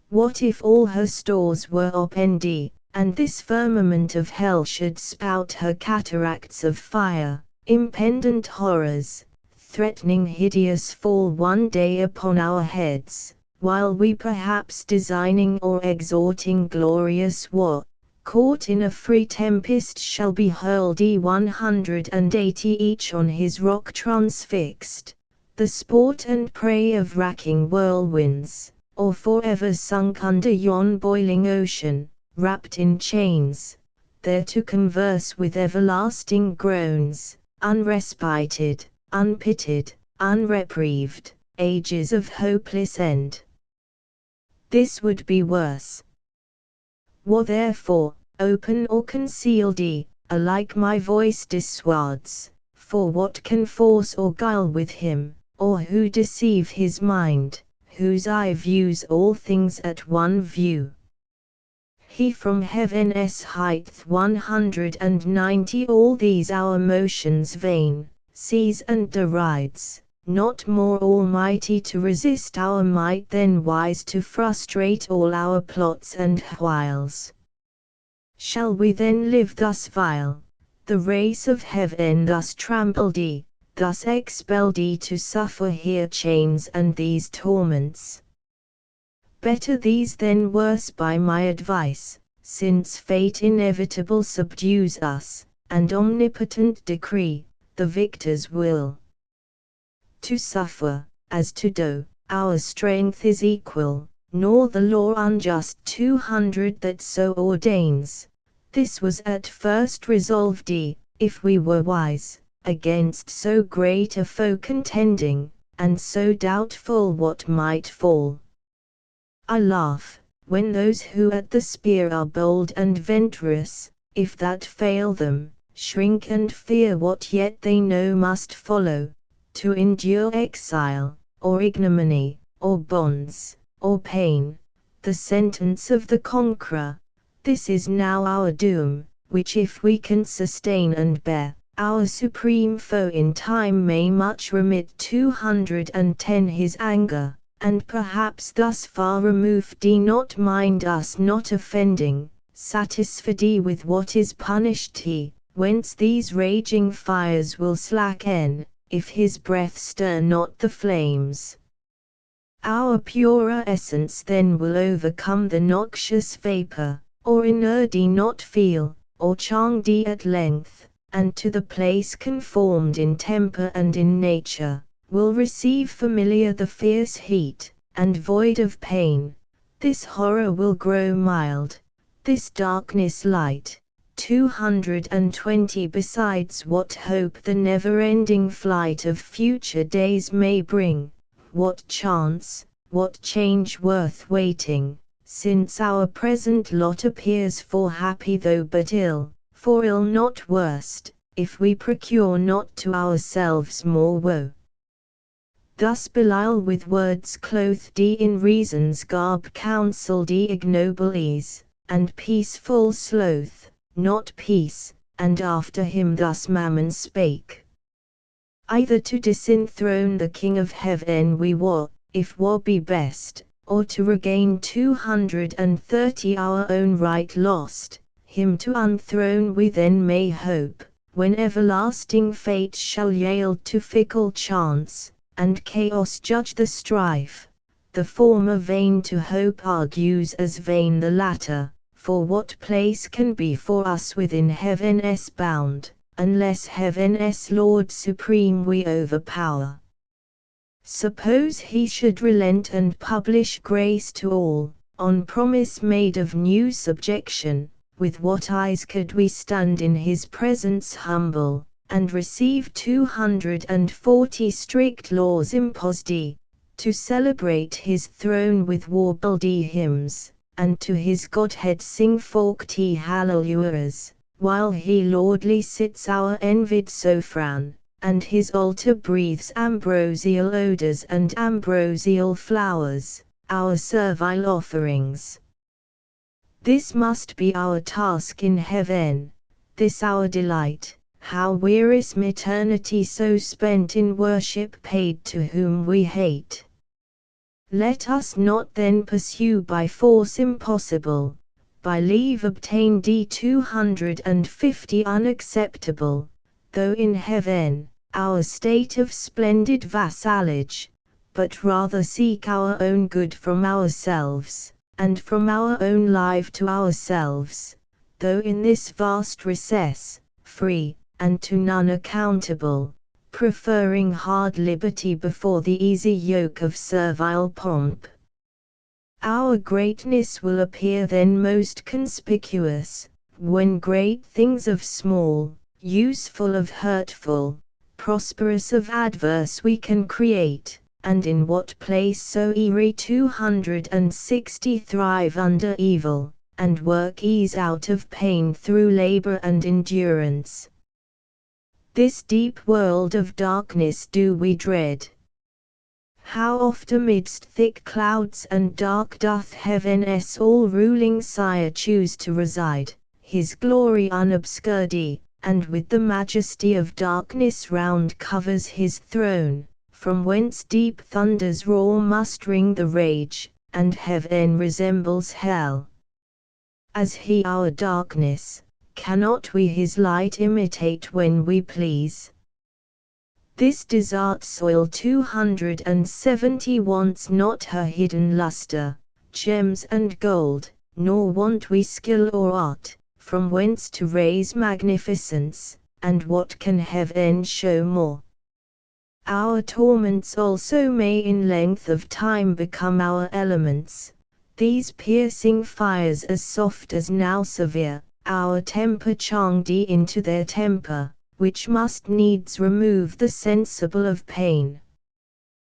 What if all her stores were upended, and this firmament of hell should spout her cataracts of fire, impendent horrors, threatening hideous fall one day upon our heads, while we perhaps designing or exhorting glorious war, caught in a free tempest shall be hurled 180 each on his rock transfixed, the sport and prey of racking whirlwinds, or forever sunk under yon boiling ocean, wrapped in chains, there to converse with everlasting groans, unrespited, unpitied, unreprieved, ages of hopeless end. This would be worse. War therefore, open or concealed, alike my voice dissuades. For what can force or guile with him, or who deceive his mind, whose eye views all things at one view? He from heaven's height 190 all these our motions vain, sees and derides, not more almighty to resist our might than wise to frustrate all our plots and wiles. Shall we then live thus vile, the race of heaven thus trampled, thus expelled, to suffer here chains and these torments? Better these than worse by my advice, since fate inevitable subdues us, and omnipotent decree, the victor's will. To suffer, as to do, our strength is equal, nor the law unjust 200 that so ordains. This was at first resolved, if we were wise, against so great a foe contending, and so doubtful what might fall. I laugh, when those who at the spear are bold and venturous, if that fail them, shrink and fear what yet they know must follow, to endure exile, or ignominy, or bonds, or pain, the sentence of the conqueror. This is now our doom, which if we can sustain and bear, our supreme foe in time may much remit 210 his anger, and perhaps thus far removed not mind us not offending, satisfied with what is punished whence these raging fires will slacken, if his breath stir not the flames. Our purer essence then will overcome the noxious vapor, or inerdy not feel, or changed at length, and to the place conformed in temper and in nature, will receive familiar the fierce heat, and void of pain. This horror will grow mild, this darkness light. 220 besides what hope the never-ending flight of future days may bring, what chance, what change worth waiting, since our present lot appears for happy though but ill, for ill not worst, if we procure not to ourselves more woe. Thus Belial with words clothed in reason's garb counselled ignoble ease, and peaceful sloth, not peace, and after him thus Mammon spake. Either to disenthrone the King of Heaven we war, if war be best, or to regain 230 our own right lost, him to unthrone we then may hope, when everlasting fate shall yield to fickle chance, and chaos judge the strife. The former vain to hope argues as vain the latter, for what place can be for us within heaven's bound, unless heaven's Lord supreme we overpower? Suppose he should relent and publish grace to all, on promise made of new subjection, with what eyes could we stand in his presence humble, and receive 240 strict laws imposed, to celebrate his throne with warbled hymns, and to his Godhead sing forked hallelujahs, while he lordly sits our envied sophron, and his altar breathes ambrosial odors and ambrosial flowers, our servile offerings. This must be our task in heaven, this our delight. How wearisome eternity so spent in worship paid to whom we hate. Let us not then pursue by force impossible, by leave obtained 250 unacceptable, though in heaven, our state of splendid vassalage, but rather seek our own good from ourselves, and from our own life to ourselves, though in this vast recess, free, and to none accountable, preferring hard liberty before the easy yoke of servile pomp. Our greatness will appear then most conspicuous, when great things of small, useful of hurtful, prosperous of adverse we can create, and in what place so 260 thrive under evil, and work ease out of pain through labor and endurance. This deep world of darkness do we dread. How oft amidst thick clouds and dark doth heaven's all-ruling Sire choose to reside, his glory unobscured, and with the majesty of darkness round covers his throne, from whence deep thunders roar mustering the rage, and heaven resembles hell. As he our darkness, cannot we his light imitate when we please? This desert soil 270 wants not her hidden luster, gems and gold, nor want we skill or art, from whence to raise magnificence, and what can heaven show more? Our torments also may in length of time become our elements, these piercing fires as soft as now severe, our temper changed into their temper, which must needs remove the sensible of pain.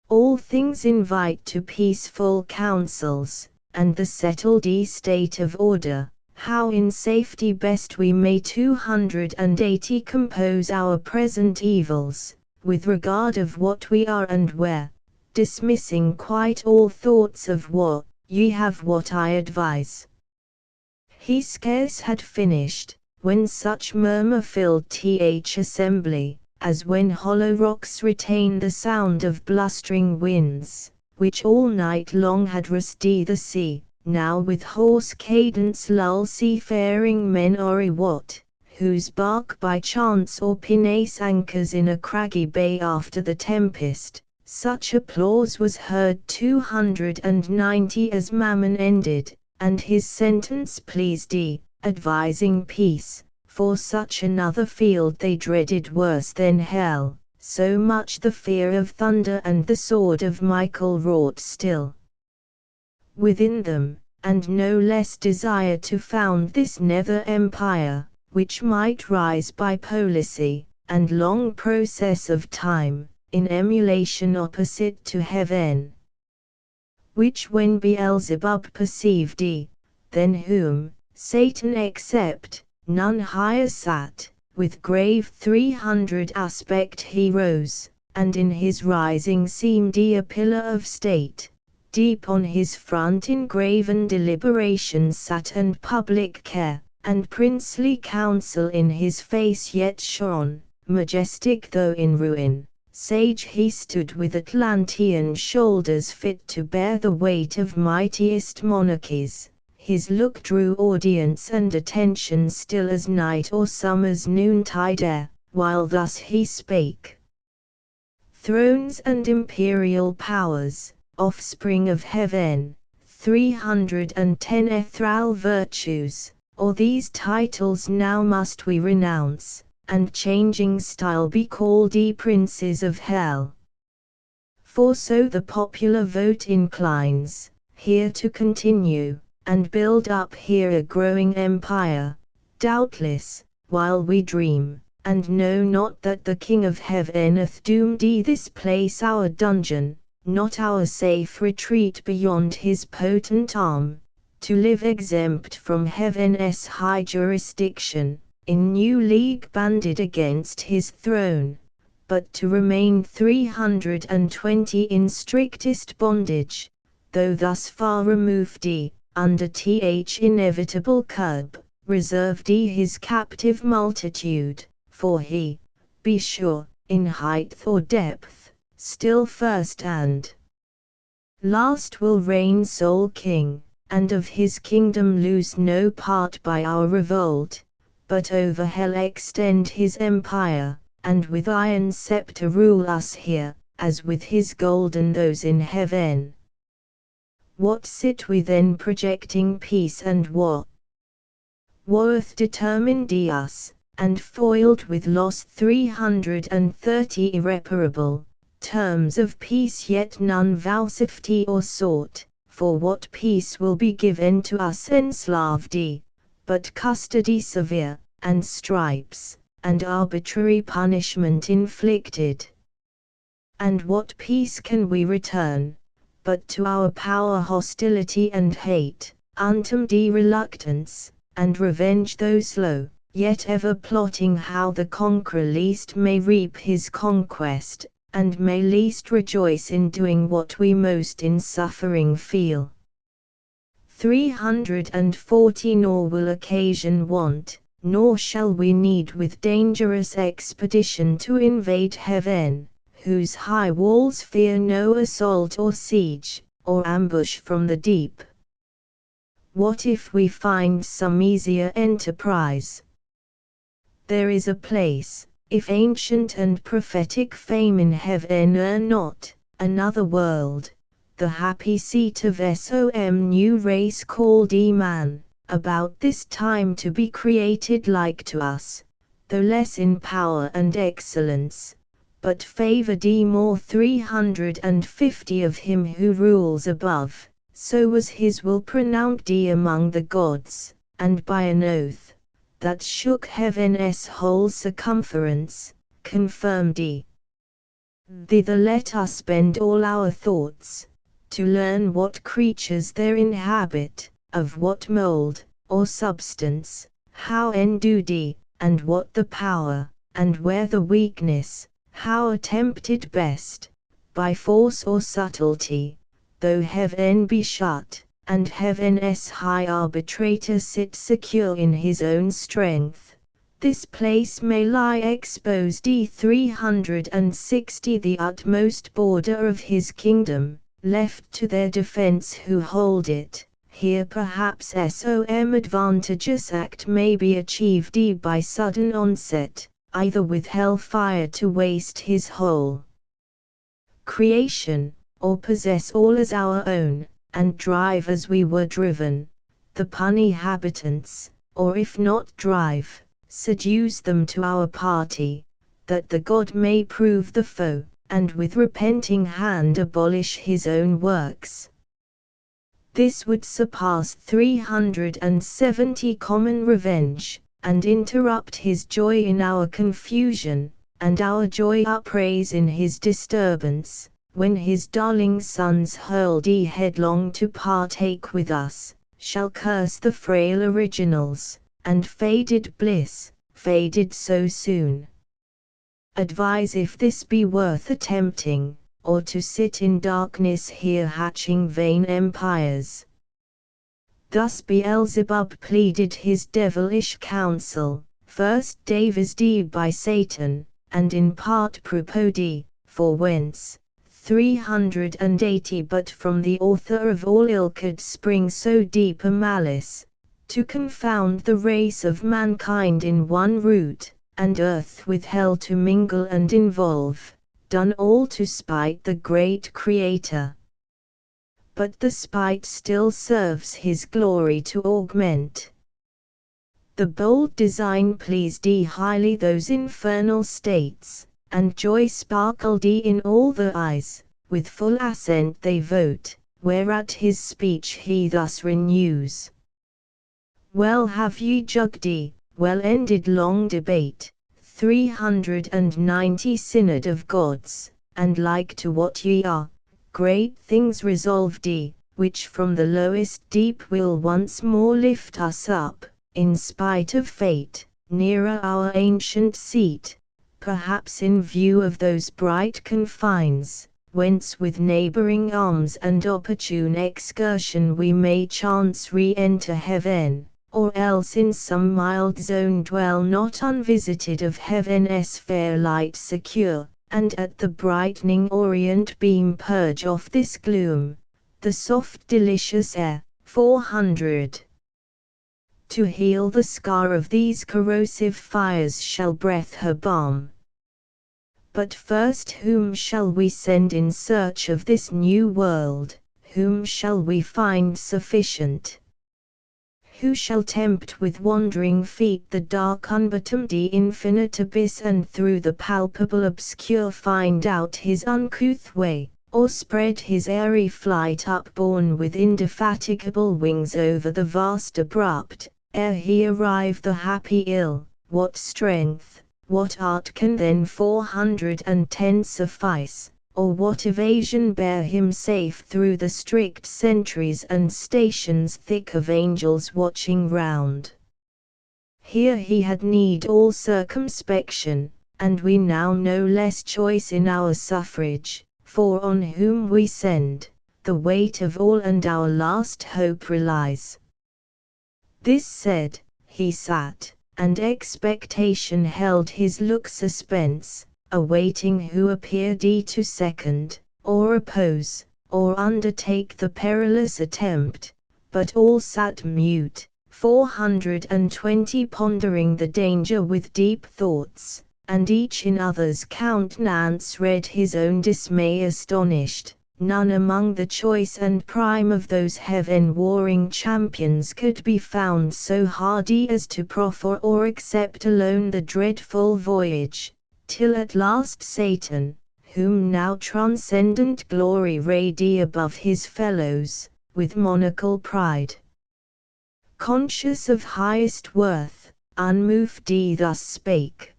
All things invite to peaceful counsels, and the settled state of order, how in safety best we may 280 compose our present evils, with regard of what we are and where, dismissing quite all thoughts of war, ye have what I advise. He scarce had finished, when such murmur filled th assembly, as when hollow rocks retain the sound of blustering winds, which all night long had rusty the sea, now with hoarse cadence lull seafaring men or what, whose bark by chance or pinnace anchors in a craggy bay after the tempest. Such applause was heard 290 as Mammon ended, and his sentence pleased advising peace, for such another field they dreaded worse than hell, so much the fear of thunder and the sword of Michael wrought still within them, and no less desire to found this nether empire, which might rise by policy, and long process of time, in emulation opposite to heaven. Which when Beelzebub perceived, then whom, Satan except, none higher sat, with grave 300 aspect he rose, and in his rising seemed a pillar of state, deep on his front engraven deliberation sat and public care, and princely counsel in his face yet shone, majestic though in ruin. Sage he stood with Atlantean shoulders fit to bear the weight of mightiest monarchies, his look drew audience and attention still as night or summer's noontide air, while thus he spake. Thrones and imperial powers, offspring of heaven, 310 ethereal virtues, all these titles now must we renounce, and changing style be called princes of hell. For so the popular vote inclines, here to continue, and build up here a growing empire, doubtless, while we dream, and know not that the King of Heaven hath doomed this place our dungeon, not our safe retreat beyond his potent arm, to live exempt from heaven's high jurisdiction, in new league banded against his throne, but to remain 320 in strictest bondage, though thus far removed under th inevitable curb, reserved his captive multitude, for he, be sure, in height or depth, still first and last will reign sole king, and of his kingdom lose no part by our revolt, but over hell extend his empire, and with iron scepter rule us here, as with his golden those in heaven. What sit we then projecting peace and war? Wareth determined us, and foiled with loss 330 irreparable, terms of peace yet none vouchsafed or sought, for what peace will be given to us enslaved, but custody severe, and stripes, and arbitrary punishment inflicted. And what peace can we return, but to our power hostility and hate, untum de reluctance, and revenge though slow, yet ever plotting how the conqueror least may reap his conquest, and may least rejoice in doing what we most in suffering feel. 340 Nor will occasion want, nor shall we need with dangerous expedition to invade heaven, whose high walls fear no assault or siege, or ambush from the deep. What if we find some easier enterprise? There is a place, if ancient and prophetic fame in heaven err not, another world, the happy seat of some new race called man, about this time to be created like to us, though less in power and excellence, but favored more 350 of him who rules above, so was his will pronounced among the gods, and by an oath that shook heaven's whole circumference, confirmed thither let us bend all our thoughts, to learn what creatures there inhabit, of what mould, or substance, how endued, and what the power, and where the weakness, how attempted best, by force or subtlety, though heaven be shut, and heaven's high arbitrator sit secure in his own strength. This place may lie exposed 360 the utmost border of his kingdom, left to their defense who hold it. Here perhaps some advantageous act may be achieved by sudden onset, either with hell fire to waste his whole creation, or possess all as our own, and drive as we were driven, the puny habitants, or if not drive, seduce them to our party, that the God may prove the foe, and with repenting hand abolish his own works. This would surpass 370 common revenge, and interrupt his joy in our confusion, and our joy upraise in his disturbance, when his darling sons hurled headlong to partake with us, shall curse the frail originals, and faded bliss, faded so soon. Advise if this be worth attempting, or to sit in darkness here hatching vain empires. Thus Beelzebub pleaded his devilish counsel, first devised by Satan, and in part proposed, for whence 380 but from the author of all ill could spring so deep a malice, to confound the race of mankind in one root, and earth with hell to mingle and involve, done all to spite the great Creator. But the spite still serves his glory to augment. The bold design pleased highly those infernal states, and joy sparkled in all the eyes, with full assent they vote, whereat his speech he thus renews. Well have ye judged, well ended long debate, 390 synod of gods, and like to what ye are, great things resolved which from the lowest deep will once more lift us up, in spite of fate, nearer our ancient seat, perhaps in view of those bright confines, whence with neighboring arms and opportune excursion we may chance re-enter heaven, or else in some mild zone dwell not unvisited of heaven's fair light secure, and at the brightening orient beam purge off this gloom, the soft delicious air. 400. To heal the scar of these corrosive fires shall breath her balm. But first whom shall we send in search of this new world, whom shall we find sufficient? Who shall tempt with wandering feet the dark unbottomed infinite abyss, and through the palpable obscure find out his uncouth way, or spread his airy flight upborne with indefatigable wings over the vast abrupt, ere he arrive the happy ill? What strength, what art can then 410 suffice, or what evasion bear him safe through the strict sentries and stations thick of angels watching round. Here he had need all circumspection, and we now no less choice in our suffrage, for on whom we send, the weight of all and our last hope relies. This said, he sat, and expectation held his look suspense, awaiting who appeared to second, or oppose, or undertake the perilous attempt, but all sat mute, 420 pondering the danger with deep thoughts, and each in other's countenance read his own dismay astonished. None among the choice and prime of those heaven-warring champions could be found so hardy as to proffer or accept alone the dreadful voyage, till at last Satan, whom now transcendent glory rayed above his fellows, with monarchal pride, conscious of highest worth, unmoved thus spake.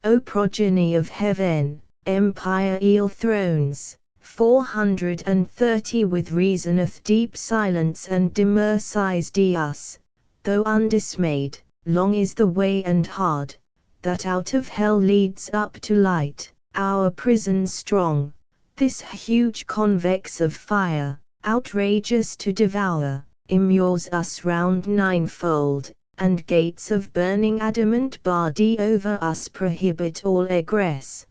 O progeny of heaven, empire thrones, 430 with reasoneth deep silence and demercised us, though undismayed, long is the way and hard, that out of hell leads up to light, our prison strong, this huge convex of fire, outrageous to devour, immures us round ninefold, and gates of burning adamant barred over us prohibit all egress.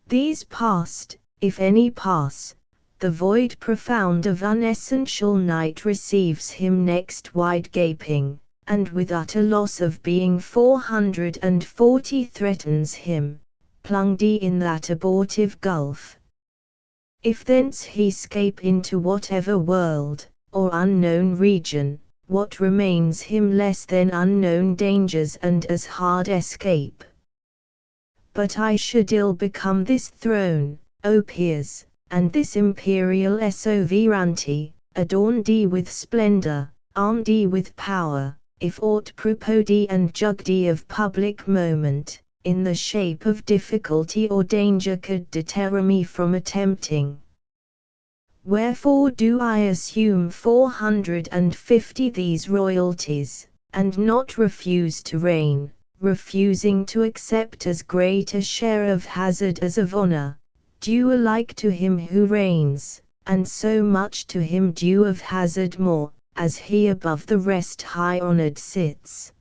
These past, if any pass, the void profound of unessential night receives him next wide gaping, and with utter loss of being 440 threatens him, plunged in that abortive gulf. If thence he scape into whatever world, or unknown region, what remains him less than unknown dangers and as hard escape? But I should ill become this throne, O peers, and this imperial sovereignty, adorned with splendor, armed with power, if aught proposed and jugged of public moment, in the shape of difficulty or danger could deter me from attempting. Wherefore do I assume 450 these royalties, and not refuse to reign, refusing to accept as great a share of hazard as of honor, due alike to him who reigns, and so much to him due of hazard more, as he above the rest high honored sits.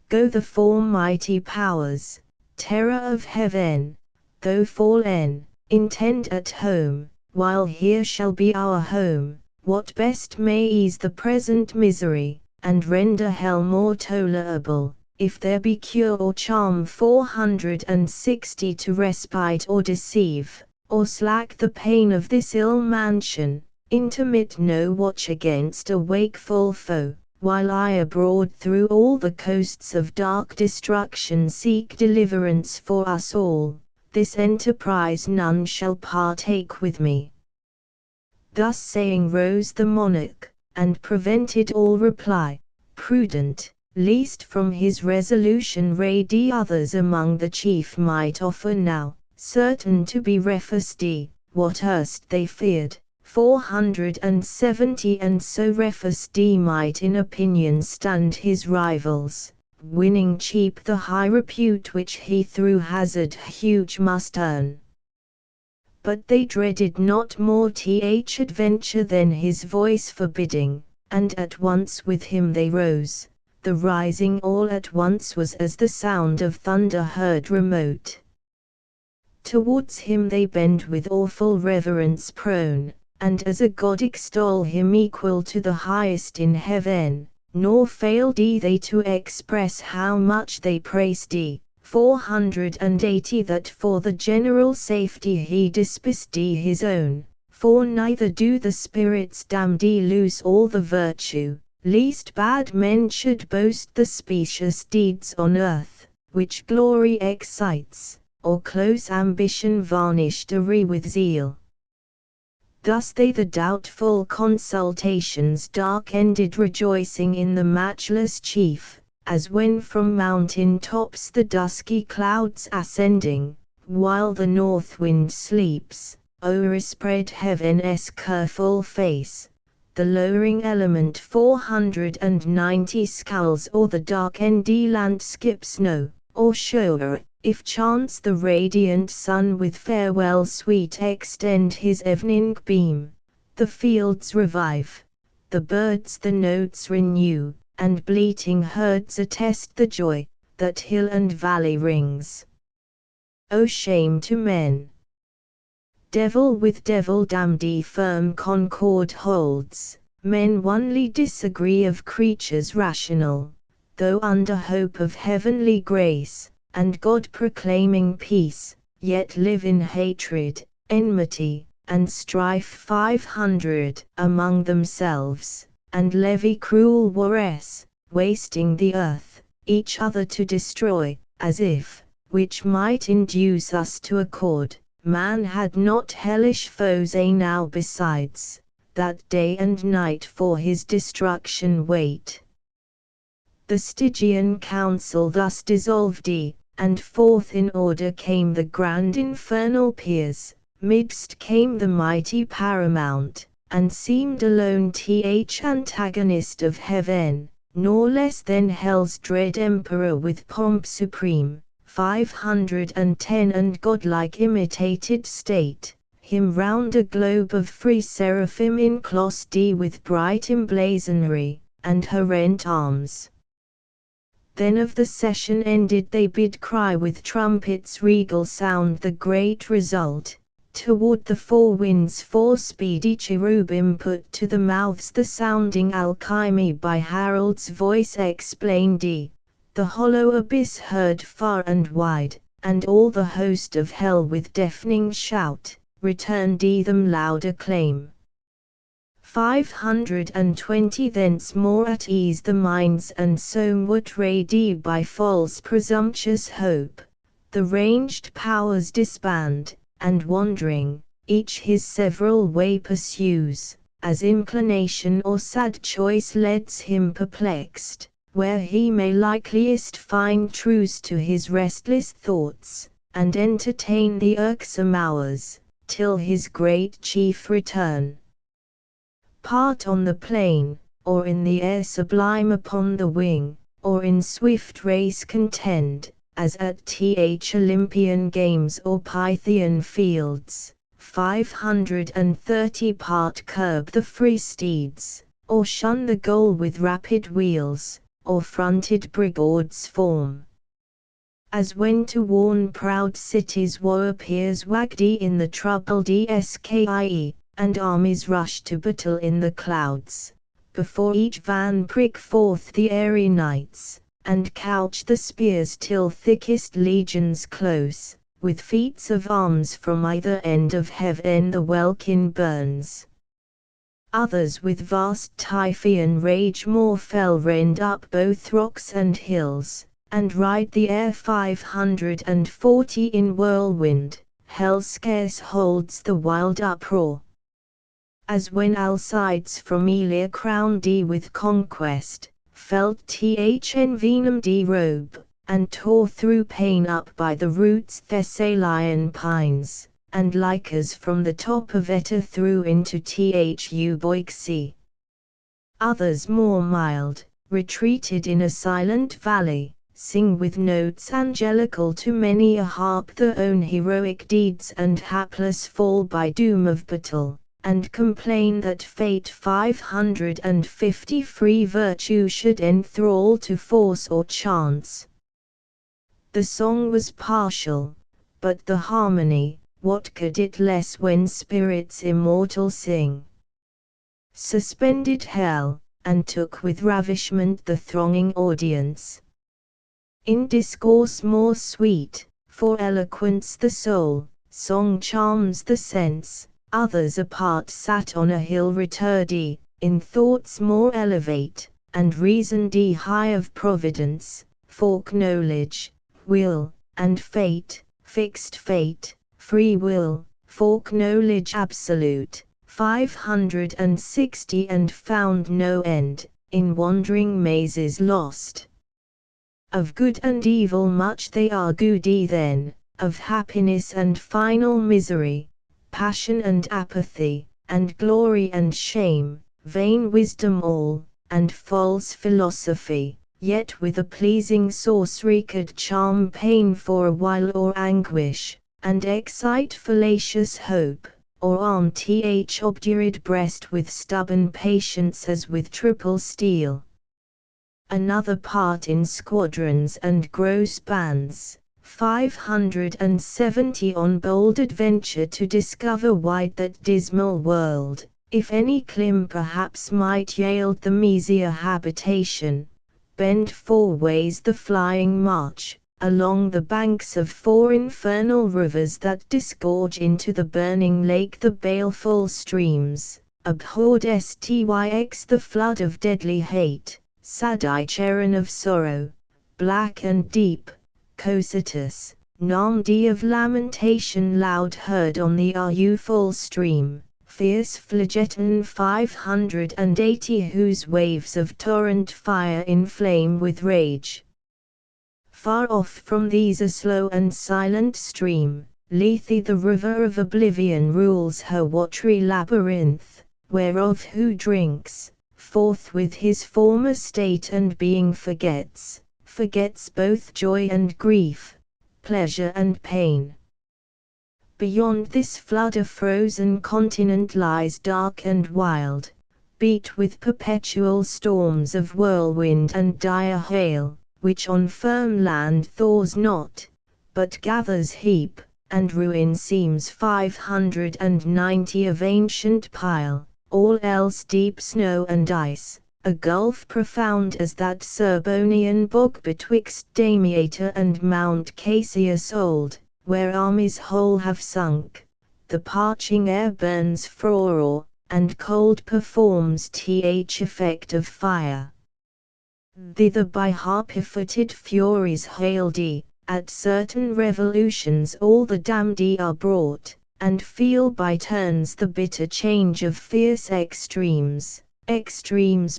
Go the four mighty powers, terror of heaven, though fallen, intend at home, while here shall be our home, what best may ease the present misery, and render hell more tolerable, if there be cure or charm 460 to respite or deceive, or slack the pain of this ill mansion, intermit no watch against a wakeful foe, while I abroad through all the coasts of dark destruction seek deliverance for us all, this enterprise none shall partake with me. Thus saying rose the monarch, and prevented all reply, prudent, least from his resolution rayed others among the chief might offer now, certain to be refused, what erst they feared, 470 and so refused might in opinion stand his rivals, winning cheap the high repute which he through hazard huge must earn. But they dreaded not more adventure than his voice forbidding, and at once with him they rose. The rising all at once was as the sound of thunder heard remote. Towards him they bend with awful reverence prone, and as a god extol him equal to the highest in heaven, nor failed they to express how much they praised 480 that for the general safety he dispersed his own, for neither do the spirits damned lose all the virtue, lest bad men should boast the specious deeds on earth, which glory excites, or close ambition varnished with zeal. Thus they the doubtful consultations dark ended rejoicing in the matchless chief, as when from mountain tops the dusky clouds ascending, while the north wind sleeps, o'erspread heaven's careful face, the lowering element 490 scowls o'er the dark endy landscape snow, or shower, if chance the radiant sun with farewell sweet extend his evening beam, the fields revive, the birds the notes renew, and bleating herds attest the joy, that hill and valley rings. O shame to men! Devil with devil damned firm concord holds, men onely disagree of creatures rational, though under hope of heavenly grace, and God proclaiming peace, yet live in hatred, enmity, and strife 500 among themselves, and levy cruel wars, wasting the earth, each other to destroy, as if, which might induce us to accord, man had not hellish foes enow besides, that day and night for his destruction wait. The Stygian council thus dissolved, and forth in order came the grand infernal peers, midst came the mighty paramount, and seemed alone antagonist of heaven, nor less than hell's dread emperor with pomp supreme, 510 and godlike imitated state, him round a globe of free seraphim enclosed with bright emblazonry, and horrent arms. Then of the session ended they bid cry with trumpets regal sound the great result, toward the four winds four speedy cherubim put to the mouths the sounding alchemy by Harold's voice explained, the hollow abyss heard far and wide, and all the host of hell with deafening shout, returned them loud acclaim. 520 thence more at ease the minds and somewhat rayed by false presumptuous hope, the ranged powers disband, and wandering, each his several way pursues, as inclination or sad choice leads him perplexed, where he may likeliest find truce to his restless thoughts, and entertain the irksome hours, till his great chief return. Part on the plain, or in the air sublime upon the wing, or in swift race contend, as at Olympian games or Pythian fields, 530 part curb the free steeds, or shun the goal with rapid wheels, or fronted brigards form. As when to warn proud cities war appears wagged in the troubled sky, and armies rush to battle in the clouds, before each van prick forth the airy knights, and couch the spears till thickest legions close, with feats of arms from either end of heaven the welkin burns. Others with vast Typhoean rage more fell rend up both rocks and hills, and ride the air 540 in whirlwind, hell scarce holds the wild uproar. As when Alcides from Aelia crowned with conquest, felt envenomed robe, and tore through pain up by the roots Thessalian pines, and Lycus from the top of Eta threw into Euboea. Others more mild, retreated in a silent valley, sing with notes angelical to many a harp their own heroic deeds and hapless fall by doom of battle, and complain that fate 550 free virtue should enthrall to force or chance. The song was partial, but the harmony, what could it less when spirits immortal sing? Suspended hell, and took with ravishment the thronging audience. In discourse more sweet, for eloquence the soul, song charms the sense, others apart sat on a hill retir'd, in thoughts more elevate, and reasoned high of providence, foreknowledge, will, and fate, fixed fate, free will, foreknowledge absolute, 560 and found no end, in wandering mazes lost. Of good and evil much they argued then, of happiness and final misery, passion and apathy, and glory and shame, vain wisdom all, and false philosophy, yet with a pleasing sorcery could charm pain for a while or anguish, and excite fallacious hope, or arm obdurate breast with stubborn patience as with triple steel. Another part in squadrons and gross bands, 570 on bold adventure to discover wide that dismal world, if any climb perhaps might yield the Mysia habitation, bend four ways the flying march, along the banks of four infernal rivers that disgorge into the burning lake the baleful streams, abhorred styx the flood of deadly hate, Sadicheron of sorrow, black and deep, Cocytus, Namdi of lamentation loud heard on the Aruful stream, fierce Phlegeton 580 whose waves of torrent fire inflame with rage. Far off from these a slow and silent stream, Lethe the river of oblivion rules her watery labyrinth, whereof who drinks, forth with his former state and being forgets both joy and grief, pleasure and pain. Beyond this flood a frozen continent lies dark and wild, beat with perpetual storms of whirlwind and dire hail, which on firm land thaws not, but gathers heap, and ruin seems 590 of ancient pile, all else deep snow and ice, a gulf profound as that Serbonian bog betwixt Damietta and Mount Casius old, where armies whole have sunk, the parching air burns furor, and cold performs effect of fire. Thither by harpy-footed furies hailed at certain revolutions all the damned are brought, and feel by turns the bitter change of fierce extremes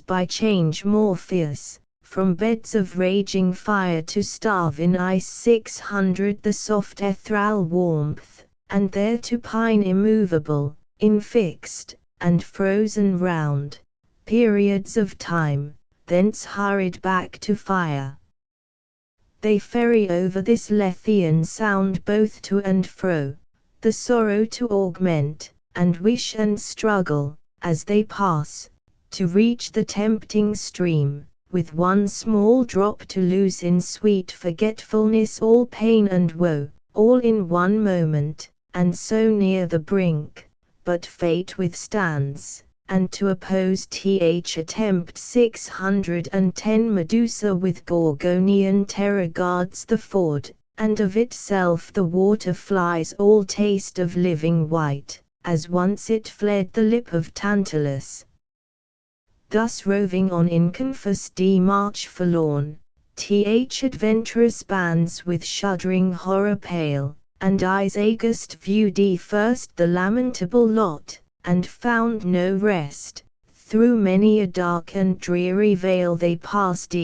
by change more fierce, from beds of raging fire to starve in ice 600 the soft ethereal warmth, and there to pine immovable, infixed, and frozen round periods of time, thence hurried back to fire. They ferry over this Lethean sound both to and fro, the sorrow to augment, and wish and struggle, as they pass, to reach the tempting stream, with one small drop to lose in sweet forgetfulness all pain and woe, all in one moment, and so near the brink, but fate withstands, and to oppose attempt 610 Medusa with Gorgonian terror guards the ford, and of itself the water flies all taste of living white, as once it fled the lip of Tantalus. Thus roving on in confessed march forlorn, adventurous bands with shuddering horror pale, and eyes august viewed first the lamentable lot, and found no rest. Through many a dark and dreary vale they passed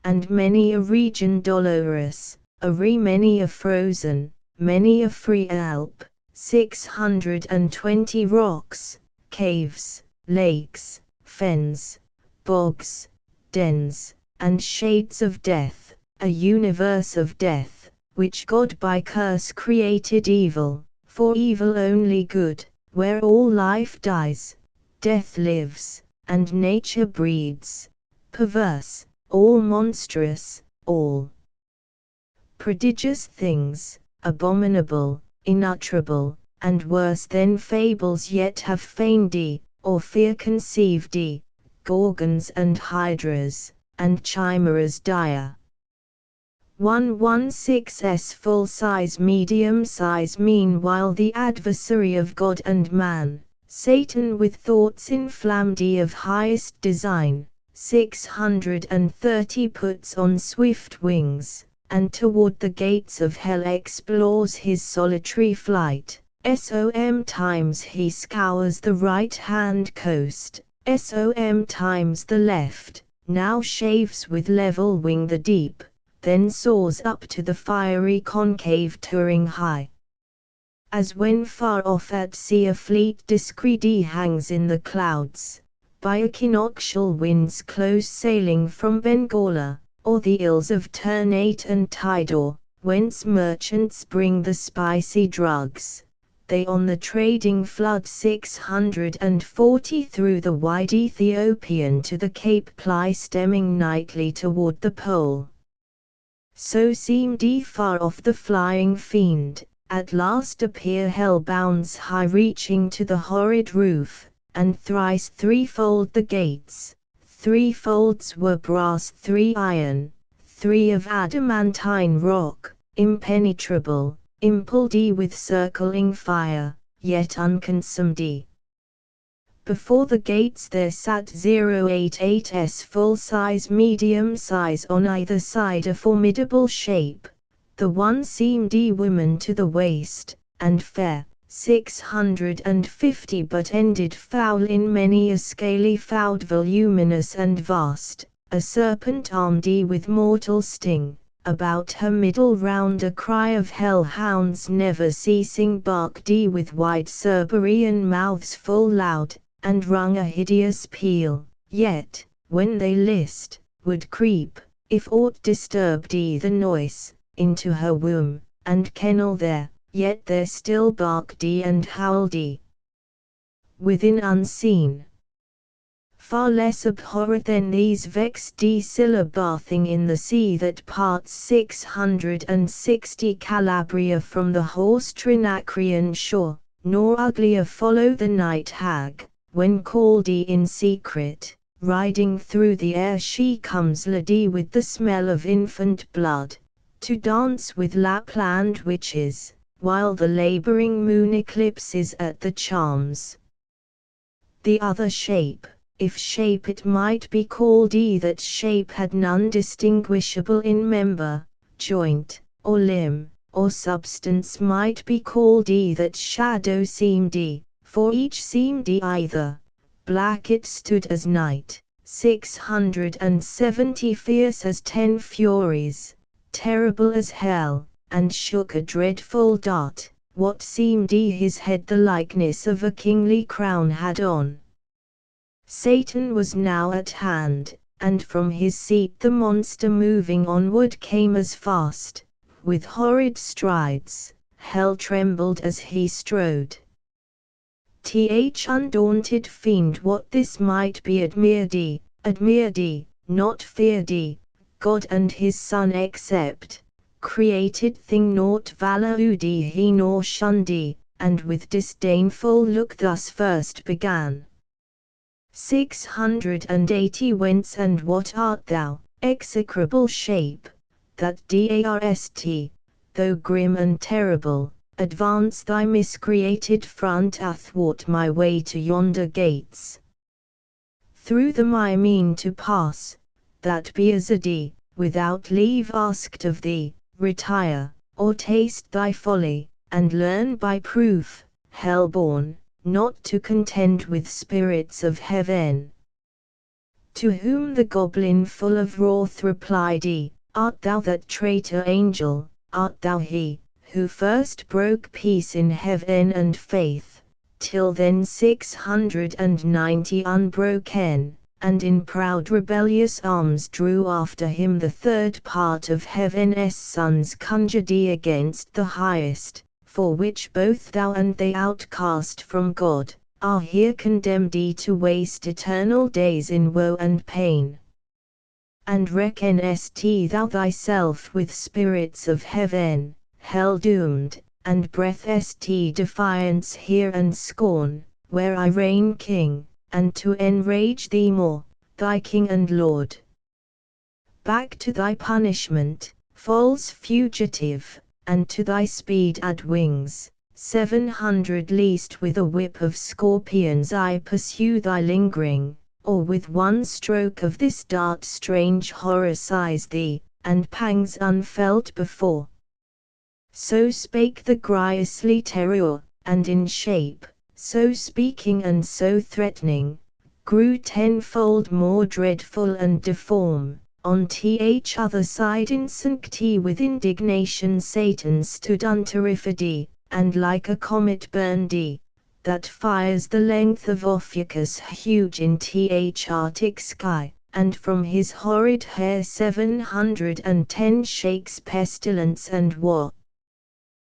and many a region dolorous, many a frozen, many a free Alp, 620 rocks, caves, lakes, fens, bogs, dens, and shades of death, a universe of death, which God by curse created evil, for evil only good, where all life dies, death lives, and nature breeds, perverse, all monstrous, all prodigious things, abominable, unutterable, and worse than fables yet have feigned, or fear conceived, gorgons and hydras, and chimeras dire. 116s full size medium size meanwhile the adversary of God and man, Satan with thoughts inflamed of highest design, 630 puts on swift wings, and toward the gates of hell explores his solitary flight. Times he scours the right-hand coast, times the left, now shaves with level wing the deep, then soars up to the fiery concave touring high. As when far off at sea a fleet discreetly hangs in the clouds, by equinoctial winds close sailing from Bengala, or the Isles of Ternate and Tidor, whence merchants bring the spicy drugs, they on the trading flood 640 through the wide Ethiopian to the Cape ply stemming nightly toward the pole. So seemed he far off the flying fiend, at last appear hell-bounds high reaching to the horrid roof, and thrice threefold the gates, three folds were brass, three iron, three of adamantine rock, impenetrable, impelled with circling fire, yet unconsumed. Before the gates there sat 088s full-size medium size on either side a formidable shape, the one seemed woman to the waist, and fair, 650 but ended foul in many a scaly foud voluminous and vast, a serpent armed with mortal sting, about her middle round a cry of hell-hounds never ceasing barked with wide Cerberian mouths full loud, and rung a hideous peal, yet, when they list, would creep, if aught disturbed the noise, into her womb, and kennel there, yet there still barked and howled within unseen. Far less abhorrent than these vexed Scylla bathing in the sea that parts 660 Calabria from the horse Trinacrian shore, nor uglier follow the night hag, when called in secret, riding through the air she comes lady with the smell of infant blood, to dance with Lapland witches, while the labouring moon eclipses at the charms. The other shape, if shape it might be called that shape had none distinguishable in member, joint, or limb, or substance might be called that shadow seemed for each seemed either, black it stood as night, 670 fierce as 10 furies, terrible as hell, and shook a dreadful dart, what seemed his head the likeness of a kingly crown had on. Satan was now at hand, and from his seat the monster moving onward came as fast, with horrid strides, hell trembled as he strode. Undaunted fiend what this might be admired, not feared, God and his Son except, created thing naught valued he nor shunned, and with disdainful look thus first began. 680 Whence and what art thou, execrable shape, that darst, though grim and terrible, advance thy miscreated front athwart my way to yonder gates? Through them I mean to pass, that be as without leave asked of thee, retire, or taste thy folly, and learn by proof, hell-born, not to contend with spirits of heaven. To whom the goblin full of wrath replied, Art thou that traitor angel, art thou he, who first broke peace in heaven and faith, till then 690 unbroken, and in proud rebellious arms drew after him the third part of heaven's sons conjured against the highest, for which both thou and they outcast from God, are here condemned to waste eternal days in woe and pain. And reckonest thou thyself with spirits of heaven, hell doomed, and breathest defiance here and scorn, where I reign king, and to enrage thee more, thy king and lord. Back to thy punishment, false fugitive, and to thy speed add wings, 700 least with a whip of scorpions I pursue thy lingering, or with one stroke of this dart strange horror seize thee, and pangs unfelt before. So spake the grisly terror, and in shape, so speaking and so threatening, grew tenfold more dreadful and deform, On th other side in sanctity with indignation Satan stood unterrified, and like a comet burned that fires the length of Ophiuchus huge in th Arctic sky, and from his horrid hair 710 shakes pestilence and war.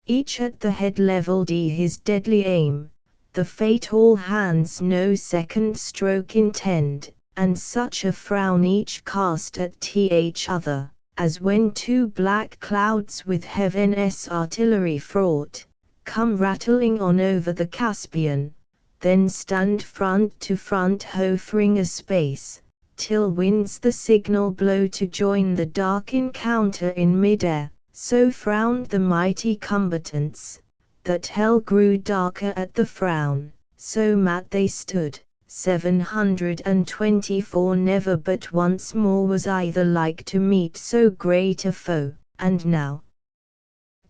Each at the head levelled his deadly aim, the fate all hands no second stroke intend, and such a frown each cast at th other, as when two black clouds with heaven's artillery fraught, come rattling on over the Caspian, then stand front to front hovering a space, till winds the signal blow to join the dark encounter in mid-air. So frowned the mighty combatants, that hell grew darker at the frown, so mat they stood. 724 Never but once more was either like to meet so great a foe, and now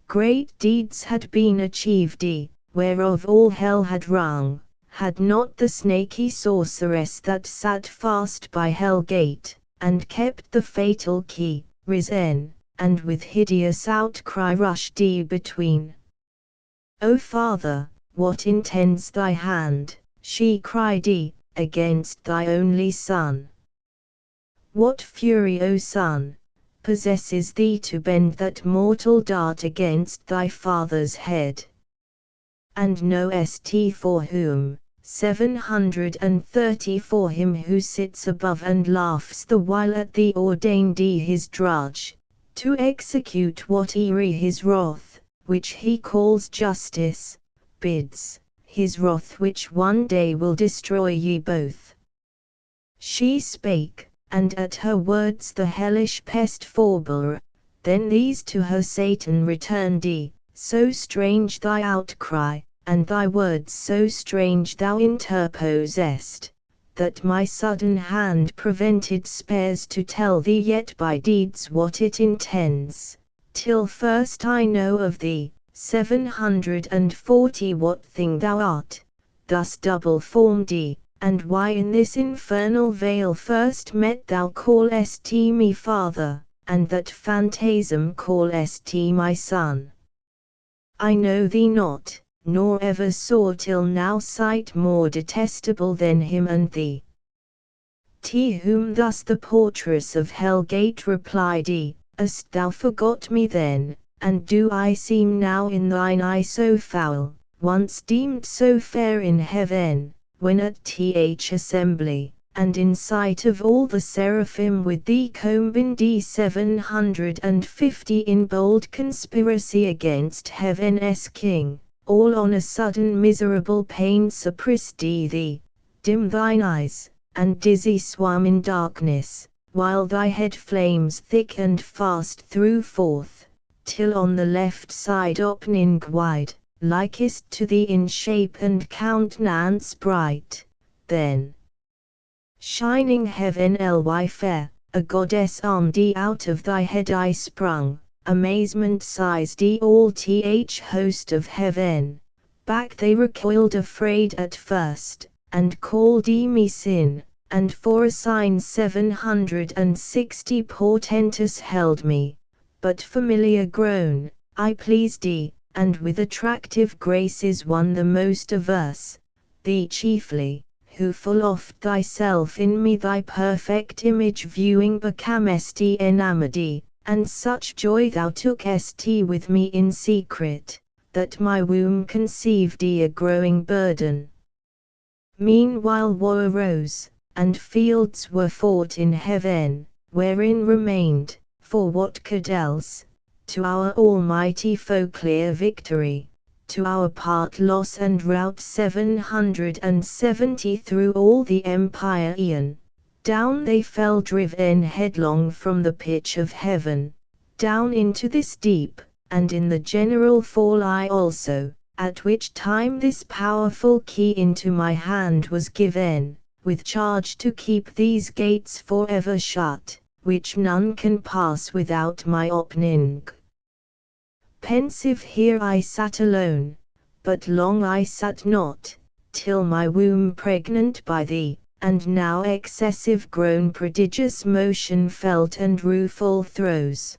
great deeds had been achieved, whereof all hell had rung, had not the snaky sorceress that sat fast by hell gate, and kept the fatal key, risen, and with hideous outcry rushed between. O Father, what intends thy hand, she cried against thy only Son? What fury, O Son, possesses thee to bend that mortal dart against thy Father's head? And knowest for whom? 730 For him who sits above and laughs the while at the ordained his drudge, to execute what his wrath, which he calls justice, bids, his wrath which one day will destroy ye both. She spake, and at her words the hellish pest forbore, then these to her Satan returned so strange thy outcry, and thy words so strange thou interposest, that my sudden hand prevented spares to tell thee yet by deeds what it intends, till first I know of thee. 740 What thing thou art, thus double formed, and why in this infernal vale first met thou callest me Father, and that phantasm callest my Son? I know thee not, nor ever saw till now sight more detestable than him and thee. To whom thus the portress of hell gate replied, Hast thou forgot me then, and do I seem now in thine eye so foul, once deemed so fair in heaven, when at th assembly, and in sight of all the seraphim with thee combined 750 in bold conspiracy against heaven's King, all on a sudden miserable pain suppressed thee, dim thine eyes, and dizzy swam in darkness, while thy head flames thick and fast threw forth, till on the left side opening wide, likest to thee in shape and countenance bright, then shining heaven ly fair, a goddess armed out of thy head I sprung, amazement seized all th host of heaven, back they recoiled afraid at first, and called me sin, and for a sign 760 portentous held me, but familiar grown, I pleased and with attractive graces won the most averse, thee chiefly, who full oft thyself in me thy perfect image viewing becamest enamored, and such joy thou tookest with me in secret, that my womb conceived a growing burden. Meanwhile war arose, and fields were fought in heaven, wherein remained, for what could else, to our almighty foe clear victory, to our part loss and rout 770 through all the empire eon. Down they fell driven headlong from the pitch of heaven, down into this deep, and in the general fall I also, at which time this powerful key into my hand was given, with charge to keep these gates forever shut, which none can pass without my opening. Pensive here I sat alone, but long I sat not, till my womb pregnant by thee, and now excessive grown prodigious motion felt and rueful throes.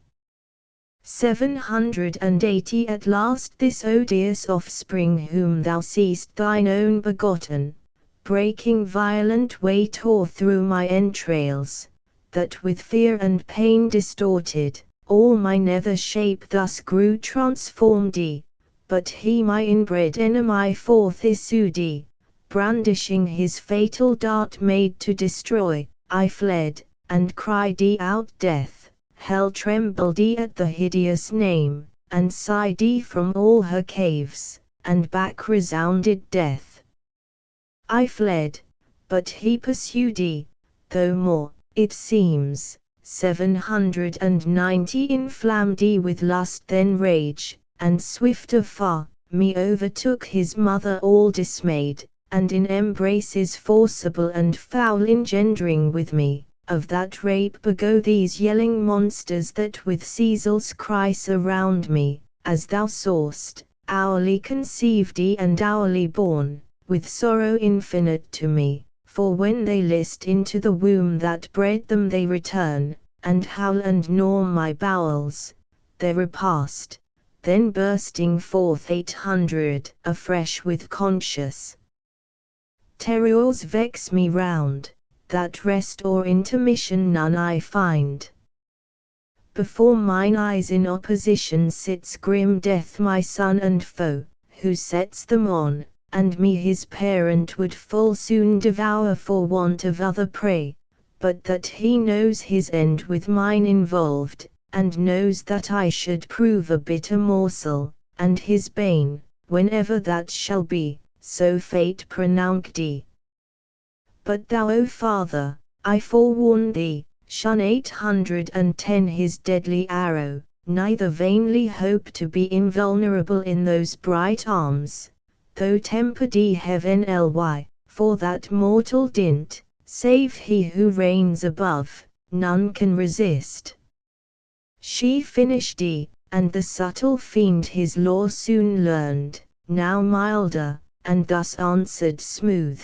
780 At last this odious offspring whom thou seest thine own begotten, breaking violent way tore through my entrails, that with fear and pain distorted, all my nether shape thus grew transformed, but he my inbred enemy forth issued, brandishing his fatal dart made to destroy. I fled, and cried out death. Hell trembled at the hideous name, and sighed from all her caves, and back resounded death. I fled, but he pursued, though more, it seems, 790 inflamed with lust than rage, and swifter far, me overtook his mother all dismayed, and in embraces forcible and foul engendering with me. Of that rape bego these yelling monsters that with Cecil's cry surround me, as thou saw'st, hourly conceived and hourly born, with sorrow infinite to me, for when they list into the womb that bred them they return, and howl and gnaw my bowels, their repast, then bursting forth 800 afresh with conscious terrors vex me round, that rest or intermission none I find. Before mine eyes in opposition sits grim death my son and foe, who sets them on, and me his parent would full soon devour for want of other prey, but that he knows his end with mine involved, and knows that I should prove a bitter morsel, and his bane, whenever that shall be, so fate pronounced. But thou, O Father, I forewarn thee, shun 810 his deadly arrow, neither vainly hope to be invulnerable in those bright arms, though tempered heavenly, for that mortal dint, save he who reigns above, none can resist. She finished, and the subtle fiend his law soon learned, now milder, and thus answered smooth.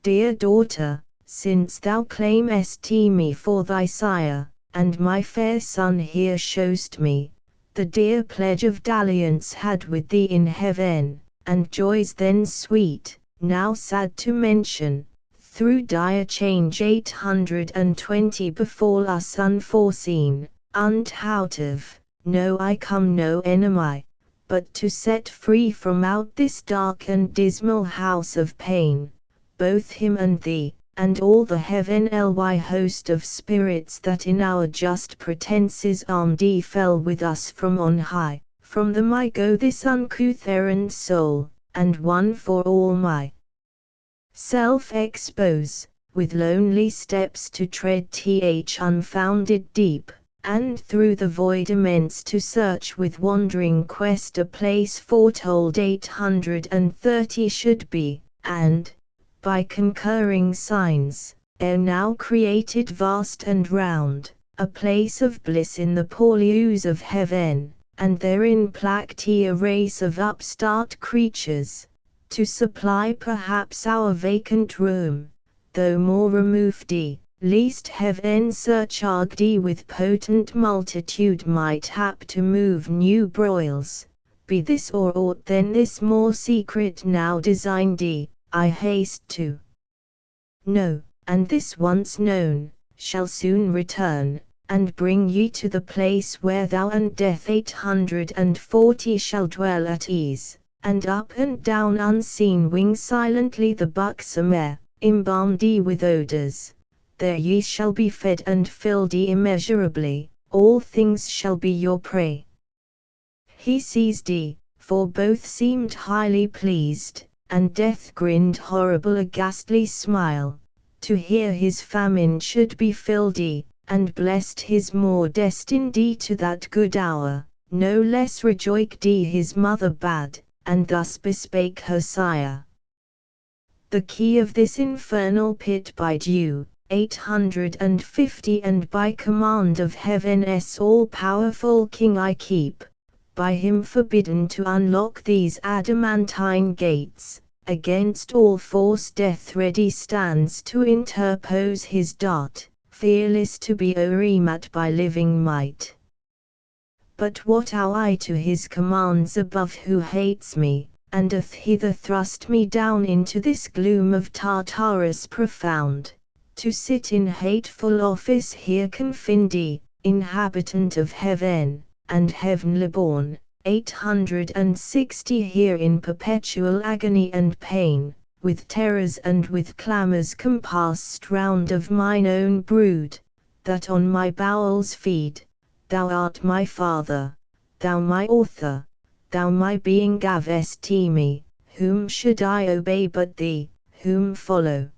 Dear daughter, since thou claimest me for thy sire, and my fair son here show'st me, the dear pledge of dalliance had with thee in heaven, and joys then sweet, now sad to mention, through dire change 820 befall us unforeseen, unthought of, no I come no enemy, but to set free from out this dark and dismal house of pain, both him and thee, and all the heavenly host of spirits that in our just pretenses armed fell with us from on high. From them I go this uncouth errand soul, and one for all my self expose, with lonely steps to tread unfounded deep, and through the void immense to search with wandering quest a place foretold 830 should be, and, by concurring signs, ere now created vast and round, a place of bliss in the purlieus of heaven, and therein placked a race of upstart creatures, to supply perhaps our vacant room, though more removed, least heaven surcharged with potent multitude might hap to move new broils, be this or aught than this more secret now designed, I haste to know, and this once known, shall soon return, and bring ye to the place where thou and death 840 shall dwell at ease, and up and down unseen wing silently the buxom air, embalmed with odours. There ye shall be fed and filled immeasurably, all things shall be your prey. He seized, for both seemed highly pleased, and death grinned horrible a ghastly smile, to hear his famine should be filled, and blessed his more destined to that good hour, no less rejoiced his mother bade, and thus bespake her sire. The key of this infernal pit by due, 850 and by command of heaven's all-powerful King I keep, by him forbidden to unlock these adamantine gates, against all force death ready stands to interpose his dart, fearless to be o'ermet by living might. But what owe I to his commands above who hates me, and doth hither thrust me down into this gloom of Tartarus profound, to sit in hateful office here confined, inhabitant of heaven, and heavenly born, 860 here in perpetual agony and pain, with terrors and with clamours compassed round of mine own brood, that on my bowels feed. Thou art my Father, thou my Author, thou my being gavest me, whom should I obey but thee, whom follow?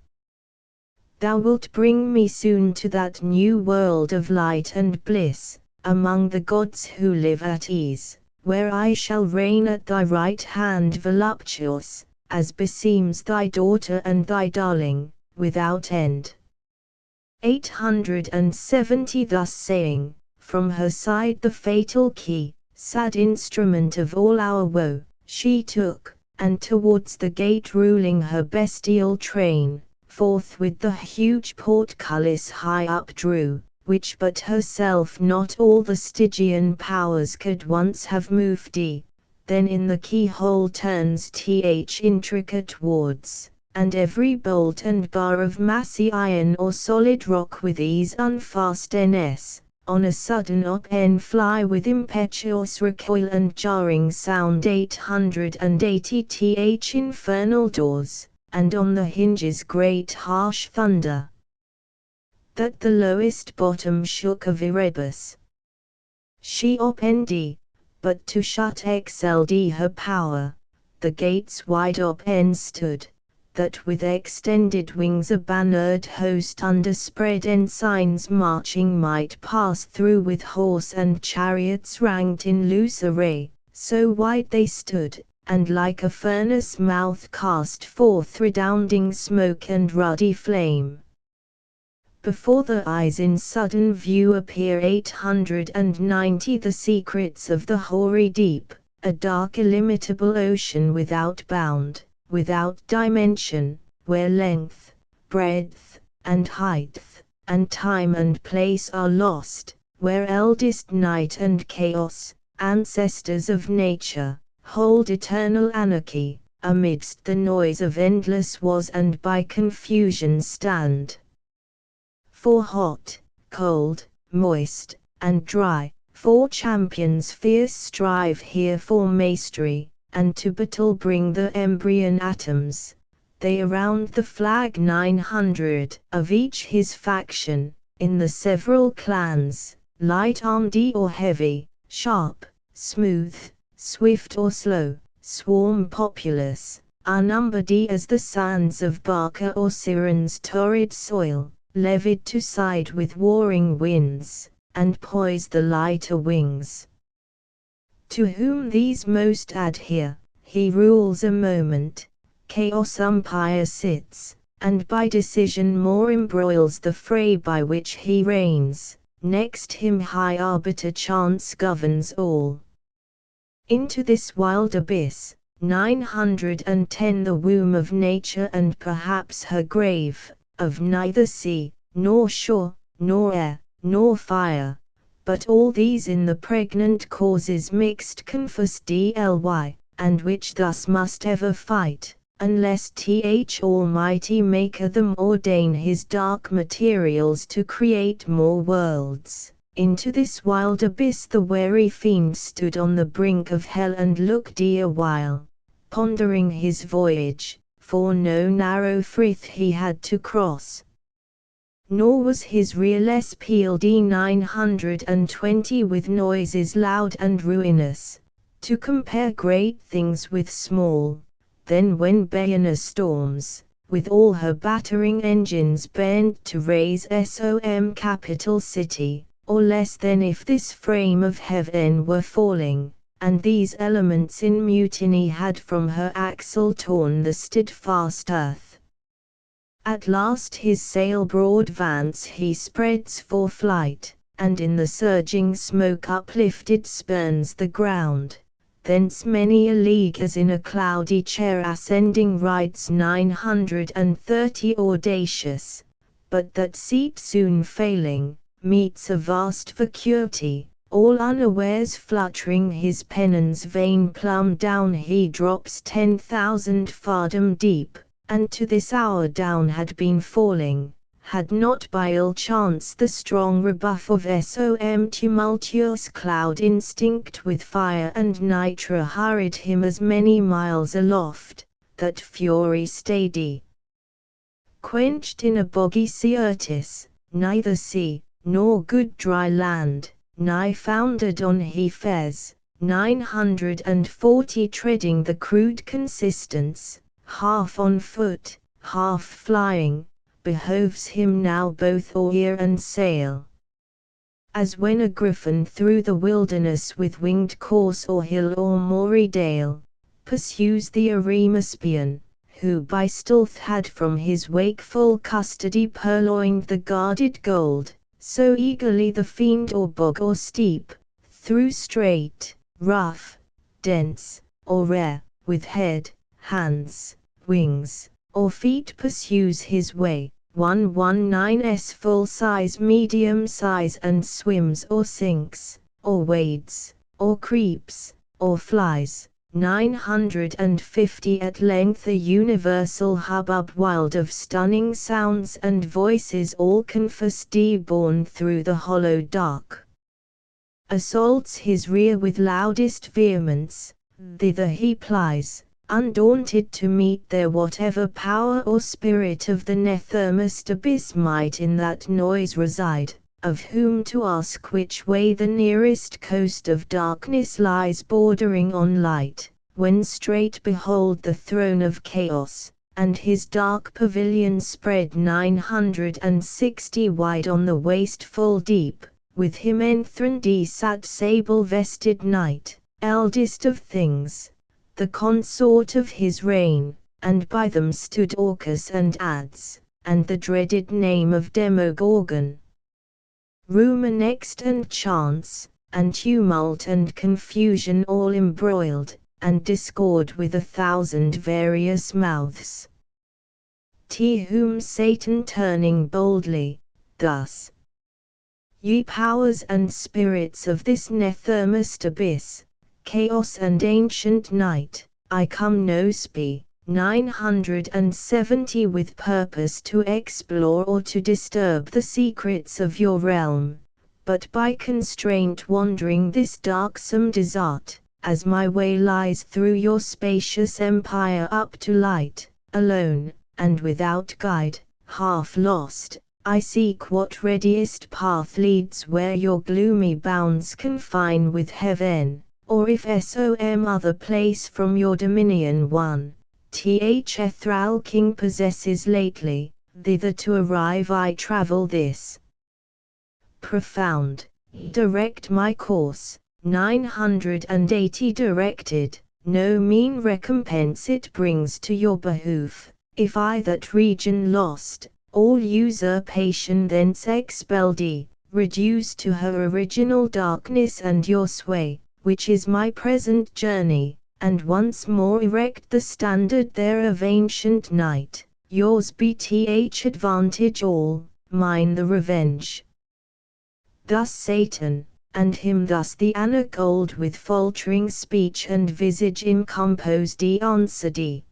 Thou wilt bring me soon to that new world of light and bliss, among the gods who live at ease, where I shall reign at thy right hand voluptuous, as beseems thy daughter and thy darling, without end. 870 thus saying, from her side the fatal key, sad instrument of all our woe, she took, and towards the gate ruling her bestial train, forth with the huge portcullis high up drew, which but herself not all the Stygian powers could once have moved. Then in the keyhole turns intricate wards, and every bolt and bar of massy iron or solid rock with ease unfast on a sudden fly with impetuous recoil and jarring sound 880 infernal doors, and on the hinges great harsh thunder, that the lowest bottom shook of Erebus. She opened, but to shut excelled her power, the gates wide open stood, that with extended wings a bannered host under spread ensigns marching might pass through with horse and chariots ranked in loose array, so wide they stood, and like a furnace mouth cast forth redounding smoke and ruddy flame. Before the eyes in sudden view appear 890 the secrets of the hoary deep, a dark illimitable ocean without bound, without dimension, where length, breadth, and height, and time and place are lost, where eldest night and chaos, ancestors of nature, hold eternal anarchy, amidst the noise of endless was and by confusion stand. For hot, cold, moist, and dry, four champions fierce strive here for mastery, and to battle bring the embryon atoms. They around the flag 900 of each his faction, in the several clans, light-armed or heavy, sharp, smooth, swift or slow, swarm populous, unnumbered as the sands of Barca or Siren's torrid soil, levied to side with warring winds, and poise the lighter wings. To whom these most adhere, he rules a moment, chaos umpire sits, and by decision more embroils the fray by which he reigns, next him high arbiter chance governs all. Into this wild abyss, 910 the womb of nature and perhaps her grave, of neither sea, nor shore, nor air, nor fire, but all these in the pregnant causes mixed confessed dly, and which thus must ever fight, unless Almighty Maker them ordain his dark materials to create more worlds. Into this wild abyss the wary fiend stood on the brink of hell and looked a while, pondering his voyage, for no narrow frith he had to cross. Nor was his real pealed 920 with noises loud and ruinous, to compare great things with small. Then when Baena storms, with all her battering engines bent to raise some capital city, or less than if this frame of heaven were falling, and these elements in mutiny had from her axle torn the steadfast earth. At last his sail broad vance he spreads for flight, and in the surging smoke uplifted spurns the ground, thence many a league as in a cloudy chair ascending rides 930 audacious, but that seat soon failing, meets a vast vacuity, all unawares fluttering his pennon's vain plumb down he drops 10,000 fathom deep, and to this hour down had been falling, had not by ill chance the strong rebuff of some tumultuous cloud instinct with fire and nitre hurried him as many miles aloft, that fury steady quenched in a boggy Syrtis, neither sea, nor good dry land, nigh foundered on he fares, 940 treading the crude consistence, half on foot, half flying, behoves him now both oar and sail. As when a griffin through the wilderness with winged course or hill or moory dale, pursues the Eremispian, who by stealth had from his wakeful custody purloined the guarded gold, so eagerly the fiend or bog or steep, through strait, rough, dense, or rare, with head, hands, wings, or feet pursues his way, 119's full size medium size and swims or sinks, or wades, or creeps, or flies. 950 at length a universal hubbub wild of stunning sounds and voices all confess borne through the hollow dark. Assaults his rear with loudest vehemence, thither he plies, undaunted to meet there whatever power or spirit of the nethermost abyss might in that noise reside, of whom to ask which way the nearest coast of darkness lies bordering on light, when straight behold the throne of chaos, and his dark pavilion spread 960 wide on the wasteful deep, with him enthroned sat sable-vested night, eldest of things, the consort of his reign, and by them stood Orcus and Adds, and the dreaded name of Demogorgon. Rumour next and chance, and tumult and confusion all embroiled, and discord with 1,000 various mouths. Whom Satan turning boldly, thus: Ye powers and spirits of this nethermost abyss, chaos and ancient night, I come no spy, 970 with purpose to explore or to disturb the secrets of your realm, but by constraint wandering this darksome desert, as my way lies through your spacious empire up to light, alone, and without guide, half lost, I seek what readiest path leads where your gloomy bounds confine with heaven, or if some other place from your dominion one, Ethral king possesses lately, thither to arrive I travel this profound, direct my course, 980 directed, no mean recompense it brings to your behoof, if I that region lost, all usurpation thence expelled reduced to her original darkness and your sway, which is my present journey, and once more erect the standard there of ancient night, yours bth advantage all, mine the revenge. Thus Satan, and him thus the anacold with faltering speech and visage incomposed answered.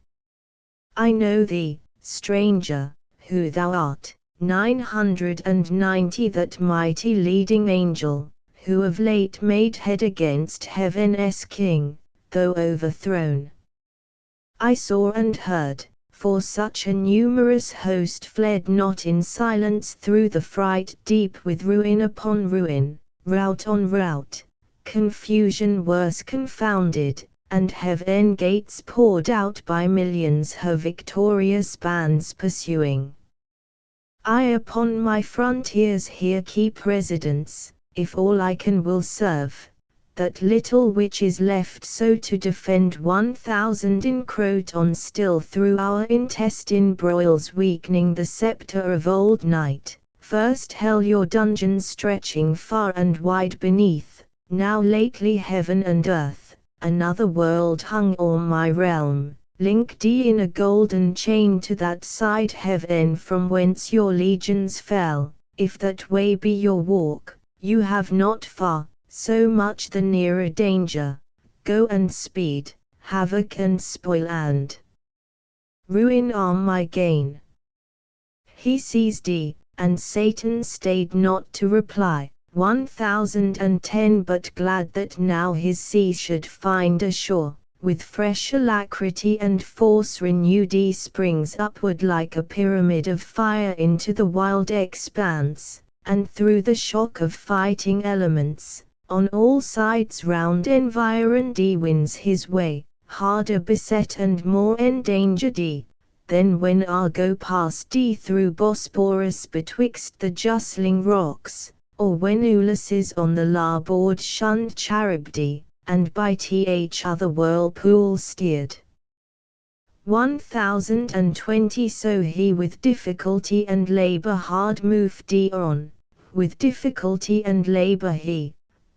I know thee, stranger, who thou art, 990 that mighty leading angel, who of late made head against heaven's king, though overthrown. I saw and heard, for such a numerous host fled not in silence through the fright deep with ruin upon ruin, rout on rout, confusion worse confounded, and heaven gates poured out by millions her victorious bands pursuing. I upon my frontiers here keep residence, if all I can will serve, that little which is left so to defend 1,000 encroach on still through our intestine broils weakening the sceptre of old night, first hell your dungeons stretching far and wide beneath, now lately heaven and earth, another world hung o'er my realm, linked in a golden chain to that side heaven from whence your legions fell. If that way be your walk, you have not far, so much the nearer danger. Go and speed, havoc and spoil and ruin are my gain. He seized and Satan stayed not to reply. 1010 But glad that now his sea should find a shore, with fresh alacrity and force renewed springs upward like a pyramid of fire into the wild expanse, and through the shock of fighting elements, on all sides round environed wins his way, harder beset and more endangered than when Argo passed through Bosporus betwixt the justling rocks, or when Ulysses on the larboard shunned Charybdis, and by other whirlpools steered. 1020 So he with difficulty and labor hard moved on, with difficulty and labor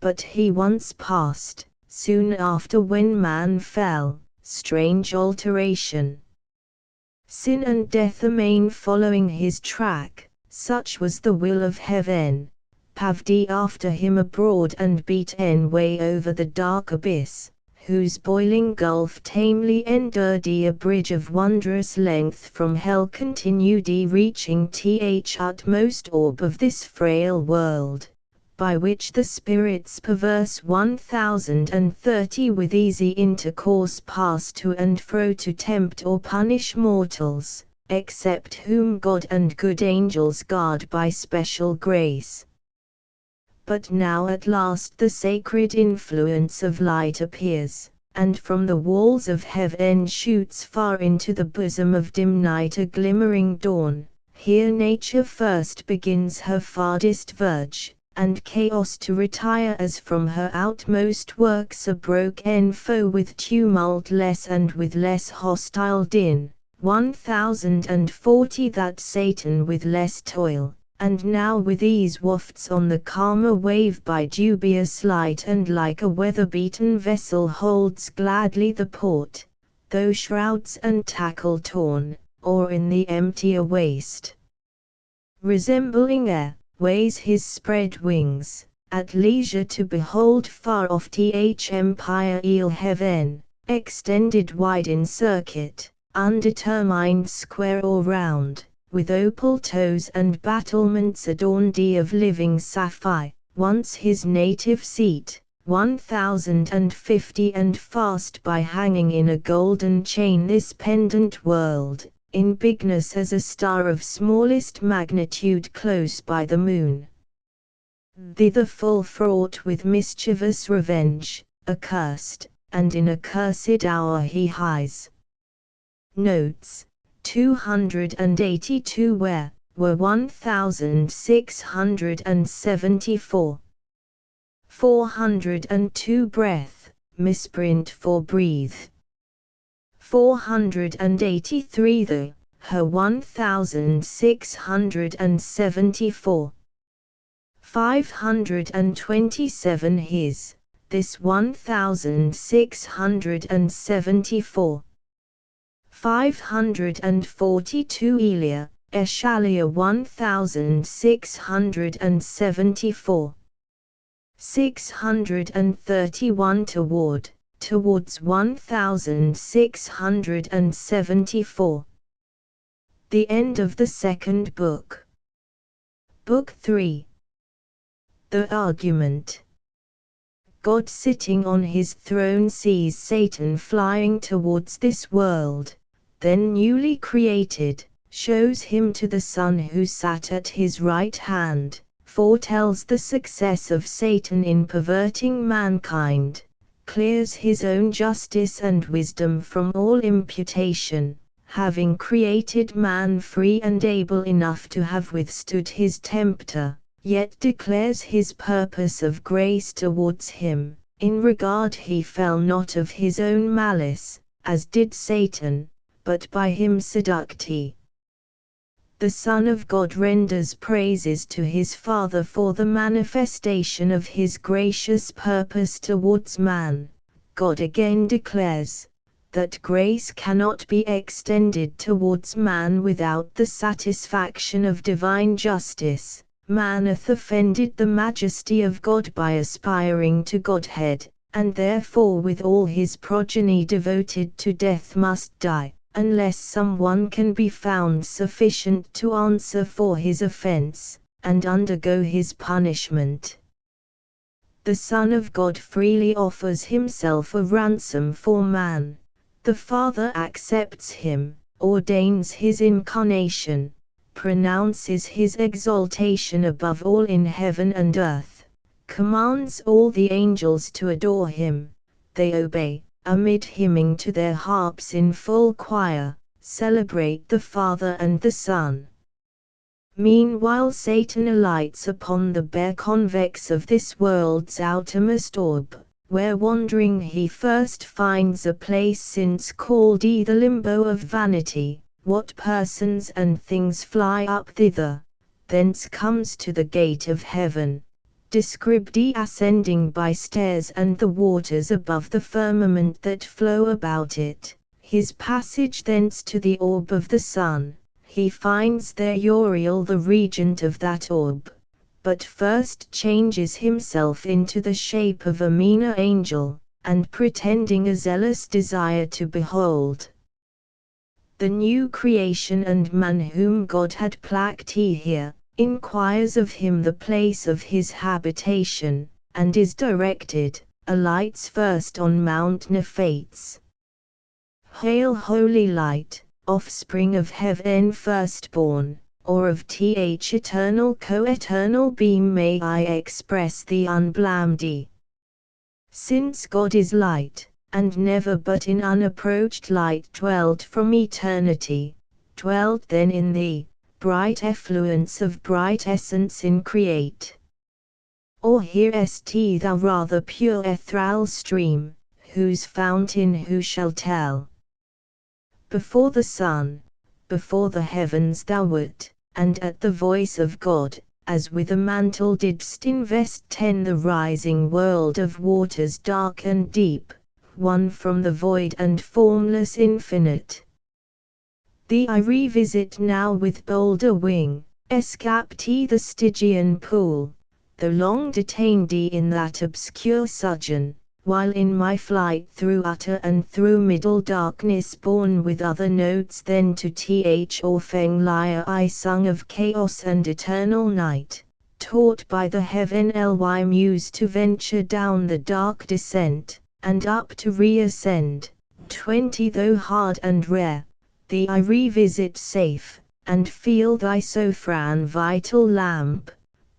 but he once passed, soon after when man fell, strange alteration. Sin and death amain following his track, such was the will of heaven. Paved after him abroad and beat way over the dark abyss, whose boiling gulf tamely endured a bridge of wondrous length from hell continued reaching utmost orb of this frail world, by which the spirits perverse 1030 with easy intercourse pass to and fro to tempt or punish mortals, except whom God and good angels guard by special grace. But now at last the sacred influence of light appears, and from the walls of heaven shoots far into the bosom of dim night a glimmering dawn. Here nature first begins her farthest verge, and chaos to retire as from her outmost works a broken foe with tumult less and with less hostile din. 1040 That Satan with less toil, and now with ease wafts on the calmer wave by dubious light, and like a weather-beaten vessel holds gladly the port, though shrouds and tackle torn, or in the emptier waste. Resembling air, weighs his spread wings, at leisure to behold far off empire heaven, extended wide in circuit, undetermined square or round, with opal toes and battlements adorned of living sapphire, once his native seat, 1050 and fast by hanging in a golden chain this pendant world, in bigness as a star of smallest magnitude close by the moon. Thither full fraught with mischievous revenge, accursed, and in a cursed hour he hies. Notes 282 were 1674. 402 breath, misprint for breathe. 483 her 1674. 527 his, this 1674. 542 Elia, Eshalia 1674. 631 towards 1674. The end of the second book. Book 3. The argument. God sitting on his throne sees Satan flying towards this world, then newly created, shows him to the Son who sat at his right hand, foretells the success of Satan in perverting mankind, clears his own justice and wisdom from all imputation, having created man free and able enough to have withstood his tempter, yet declares his purpose of grace towards him, in regard he fell not of his own malice, as did Satan, but by him seduced he. The Son of God renders praises to his Father for the manifestation of his gracious purpose towards man, God again declares that grace cannot be extended towards man without the satisfaction of divine justice. Man hath offended the majesty of God by aspiring to Godhead, and therefore with all his progeny devoted to death must die, unless someone can be found sufficient to answer for his offense, and undergo his punishment. The Son of God freely offers himself a ransom for man. The Father accepts him, ordains his incarnation, pronounces his exaltation above all in heaven and earth, commands all the angels to adore him. They obey, amid hymning to their harps in full choir, celebrate the Father and the Son. Meanwhile Satan alights upon the bare convex of this world's outermost orb, where wandering he first finds a place since called the limbo of vanity. What persons and things fly up thither, thence comes to the gate of heaven, described ascending by stairs and the waters above the firmament that flow about it, his passage thence to the orb of the sun. He finds there Uriel the regent of that orb, but first changes himself into the shape of a meaner angel, and pretending a zealous desire to behold the new creation and man whom God had placed here, inquires of him the place of his habitation, and is directed, alights first on Mount Nephates. Hail holy light, offspring of heaven firstborn, or of th eternal co-eternal beam, may I express thee unblamed. Since God is light, and never but in unapproached light dwelt from eternity, dwelt then in thee, bright effluence of bright essence increate. Or hearest thou rather pure ethereal stream, whose fountain who shall tell? Before the sun, before the heavens thou wert, and at the voice of God, as with a mantle didst invest the rising world of waters dark and deep, one from the void and formless infinite. Thee I revisit now with bolder wing, escaped the Stygian pool, though long detained in that obscure sojourn, while in my flight through utter and through middle darkness borne with other notes than to th Orpheng lyre I sung of chaos and eternal night, taught by the heaven ly muse to venture down the dark descent, and up to reascend, 20 though hard and rare, thee I revisit safe, and feel thy sovereign vital lamp,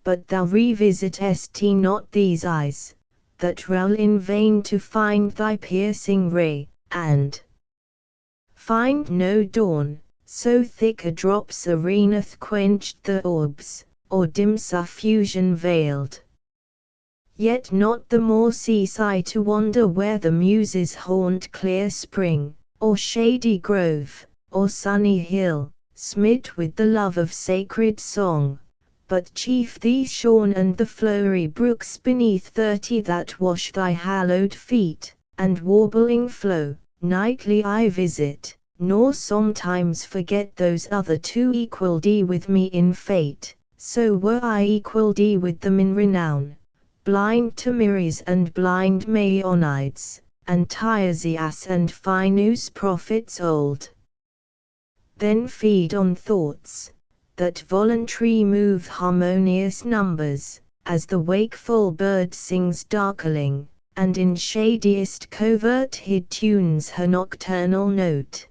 but thou revisitest not these eyes, that roll in vain to find thy piercing ray, and find no dawn, so thick a drop sereneth quenched the orbs, or dim suffusion veiled. Yet not the more cease I to wander where the muses haunt clear spring, or shady grove, or sunny hill, smit with the love of sacred song, but chief thee shorn and the flowery brooks beneath 30 that wash thy hallowed feet, and warbling flow, nightly I visit, nor sometimes forget those other two equalled with me in fate, so were I equalled with them in renown, blind Tamiris and blind Maeonides, and Tiresias and Phinus prophets old. Then feed on thoughts that voluntary move harmonious numbers, as the wakeful bird sings darkling, and in shadiest covert hid tunes her nocturnal note.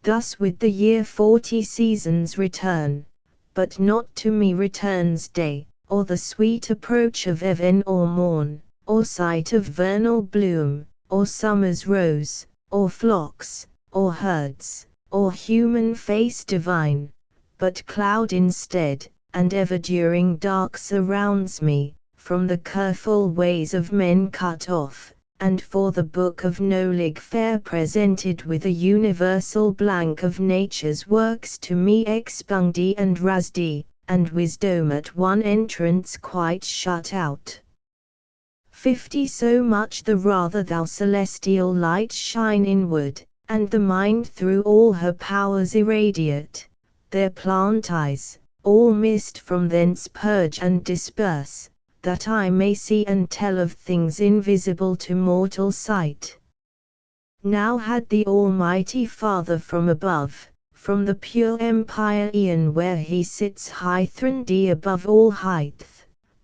Thus with the year 40 seasons return, but not to me returns day, or the sweet approach of even or morn, or sight of vernal bloom, or summer's rose, or flocks, or herds, or human face divine, but cloud instead, and ever-during dark surrounds me, from the careful ways of men cut off, and for the book of knowledge fair presented with a universal blank of nature's works to me expunged and rased, and wisdom at one entrance quite shut out. 50 So much the rather thou celestial light shine inward, and the mind through all her powers irradiate, there plant eyes, all mist from thence purge and disperse, that I may see and tell of things invisible to mortal sight. Now had the Almighty Father from above, from the pure empire eon where he sits high throned above all height,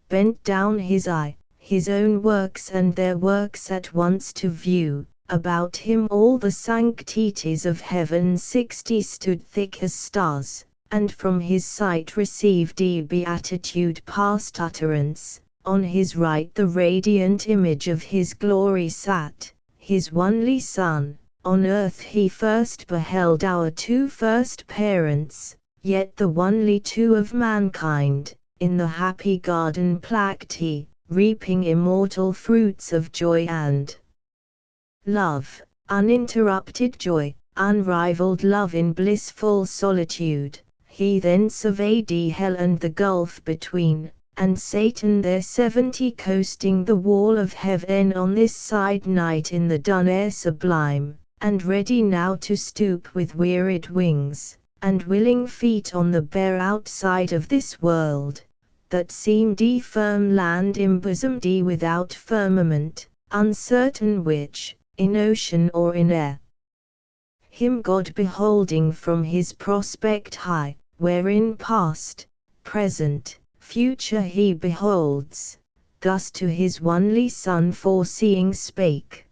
bent down his eye, his own works and their works at once to view, about him all the sanctities of heaven 60 stood thick as stars, and from his sight received beatitude past utterance, on his right the radiant image of his glory sat, his only Son. On earth he first beheld our two first parents, yet the only two of mankind, in the happy garden plucked he, reaping immortal fruits of joy and love, uninterrupted joy, unrivaled love in blissful solitude. He then surveyed hell and the gulf between, and Satan there 70 coasting the wall of heaven on this side night in the dun air sublime, and ready now to stoop with wearied wings, and willing feet on the bare outside of this world, that seemed firm land embosomed without firmament, uncertain which, in ocean or in air. Him God beholding from his prospect high, wherein past, present, future he beholds, thus to his only Son foreseeing spake.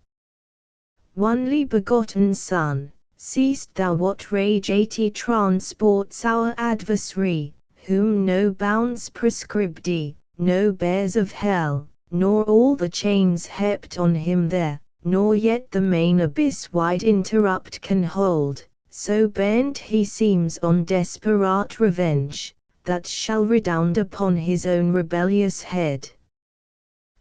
Only begotten Son, seest thou what rage 80 transports our adversary, whom no bounds prescribed, no bears of hell, nor all the chains heaped on him there, nor yet the main abyss wide interrupt can hold, so bent he seems on desperate revenge, that shall redound upon his own rebellious head.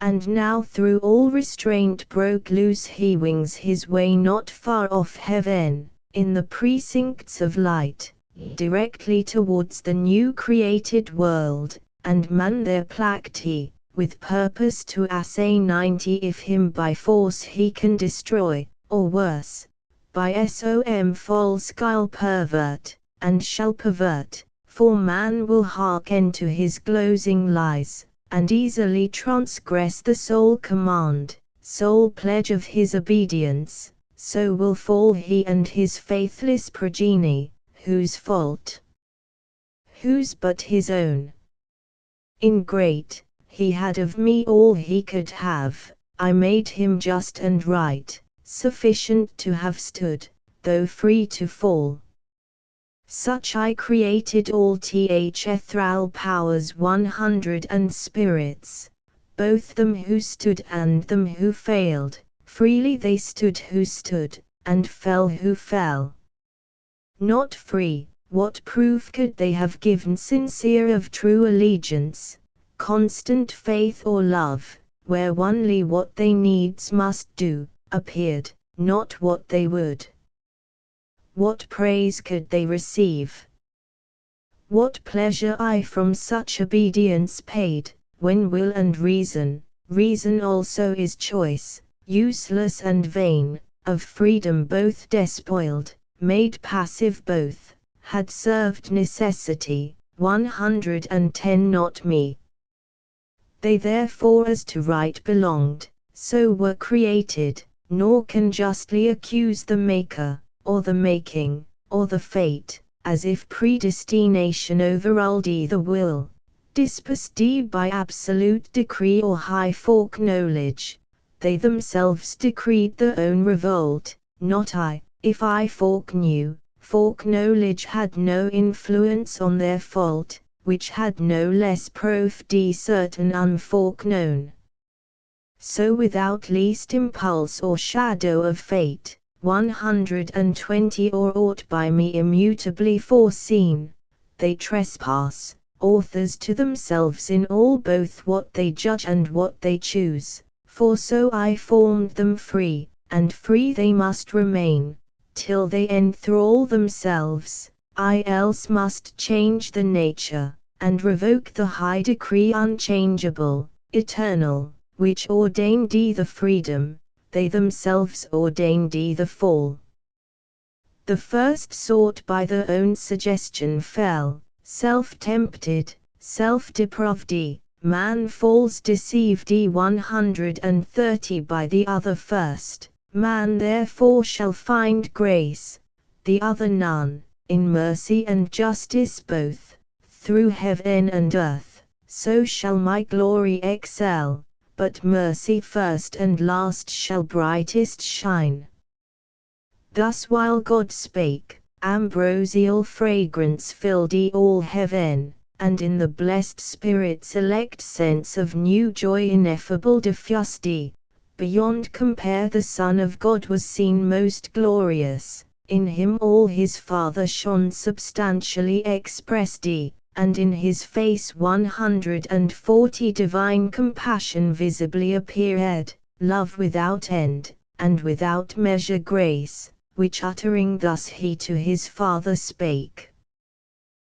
And now through all restraint broke loose he wings his way not far off heaven, in the precincts of light, directly towards the new created world, and man there plucked he, with purpose to assay 90 if him by force he can destroy, or worse, by some false guile pervert, and shall pervert, for man will hearken to his glozing lies, and easily transgress the sole command, sole pledge of his obedience, so will fall he and his faithless progeny, whose fault? Whose but his own? Ingrate, he had of me all he could have, I made him just and right, sufficient to have stood, though free to fall. Such I created all ethereal powers 100 and spirits, both them who stood and them who failed, freely they stood who stood, and fell who fell. Not free, what proof could they have given sincere of true allegiance, constant faith or love, where only what they needs must do, appeared, not what they would? What praise could they receive? What pleasure I from such obedience paid, when will and reason also is choice, useless and vain, of freedom both despoiled, made passive both, had served necessity, 110 not me. They therefore as to right belonged, so were created, nor can justly accuse the Maker, or the making, or the fate, as if predestination overruled the will, disposed by absolute decree or high foreknowledge. They themselves decreed their own revolt, not I. If I foreknew, foreknowledge had no influence on their fault, which had no less proof certain unforeknown. So without least impulse or shadow of fate, 120 or aught by me immutably foreseen, they trespass, authors to themselves in all both what they judge and what they choose, for so I formed them free, and free they must remain, till they enthrall themselves, I else must change the nature, and revoke the high decree unchangeable, eternal, which ordained the freedom, they themselves ordained the fall. The first sought by their own suggestion fell, self-tempted, self-depraved, man falls deceived. 130 by the other first, man therefore shall find grace, the other none, in mercy and justice both, through heaven and earth, so shall my glory excel, but mercy first and last shall brightest shine. Thus while God spake, ambrosial fragrance filled all heaven, and in the blessed Spirit's elect sense of new joy ineffable diffused. Beyond compare the Son of God was seen most glorious, in him all his Father shone substantially expressed, and in his face 140 divine compassion visibly appeared, love without end, and without measure grace, which uttering thus he to his Father spake.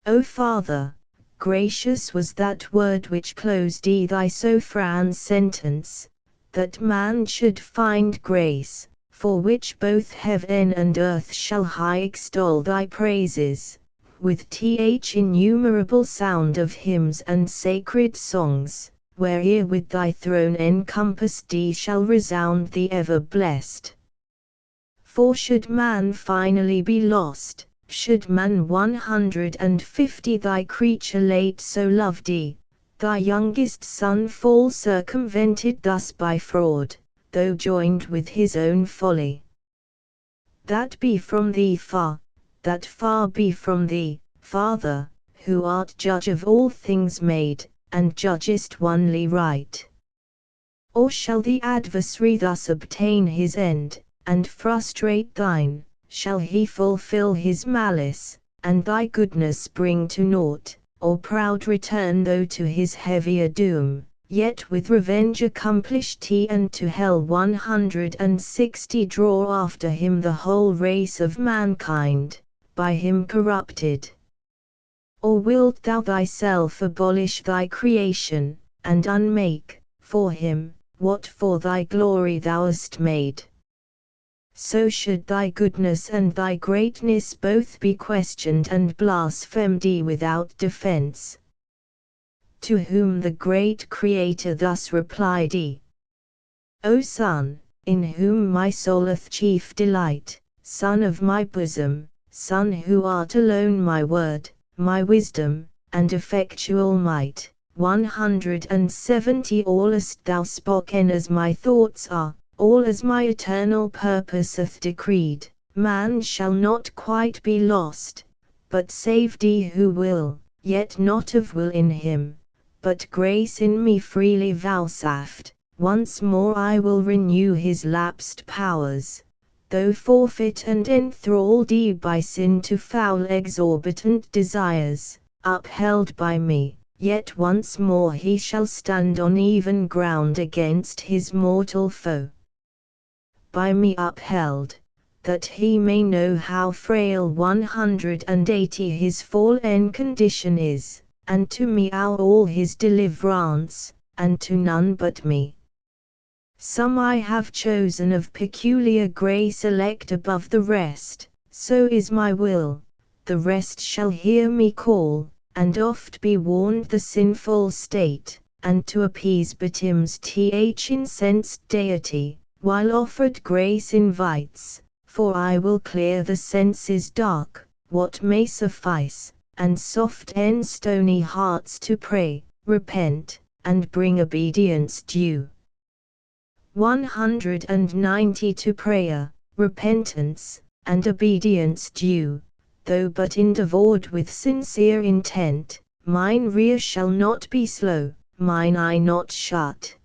O Father, gracious was that word which closed thy sovereign sentence, that man should find grace, for which both heaven and earth shall high extol thy praises, with innumerable sound of hymns and sacred songs, where'er with thy throne encompassed shall resound the ever blessed. For should man finally be lost, should man 150 thy creature late so loved, thy youngest son fall circumvented thus by fraud, though joined with his own folly. That be from thee far, that far be from thee, Father, who art judge of all things made, and judgest only right. Or shall the adversary thus obtain his end, and frustrate thine? Shall he fulfill his malice, and thy goodness bring to naught, or proud return though to his heavier doom, yet with revenge accomplished and to hell 160 draw after him the whole race of mankind, by him corrupted? Or wilt thou thyself abolish thy creation, and unmake, for him, what for thy glory thou hast made? So should thy goodness and thy greatness both be questioned and blasphemed without defense. To whom the great Creator thus replied, O Son, in whom my soul hath chief delight, Son of my bosom, Son who art alone my word, my wisdom, and effectual might, 170 all hast thou spoken as my thoughts are, all as my eternal purpose hath decreed. Man shall not quite be lost, but saved who will, yet not of will in him, but grace in me freely vouchsafed. Once more I will renew his lapsed powers, though forfeit and enthralled by sin to foul exorbitant desires, upheld by me, yet once more he shall stand on even ground against his mortal foe. By me upheld, that he may know how frail 180 his fallen condition is, and to me owe all his deliverance, and to none but me. Some I have chosen of peculiar grace elect above the rest, so is my will, the rest shall hear me call, and oft be warned the sinful state, and to appease betimes incensed deity, while offered grace invites, for I will clear the senses dark, what may suffice, and soften stony hearts to pray, repent, and bring obedience due. 190 To prayer, repentance, and obedience due, though but endevoured with sincere intent, mine ear shall not be slow, mine eye not shut.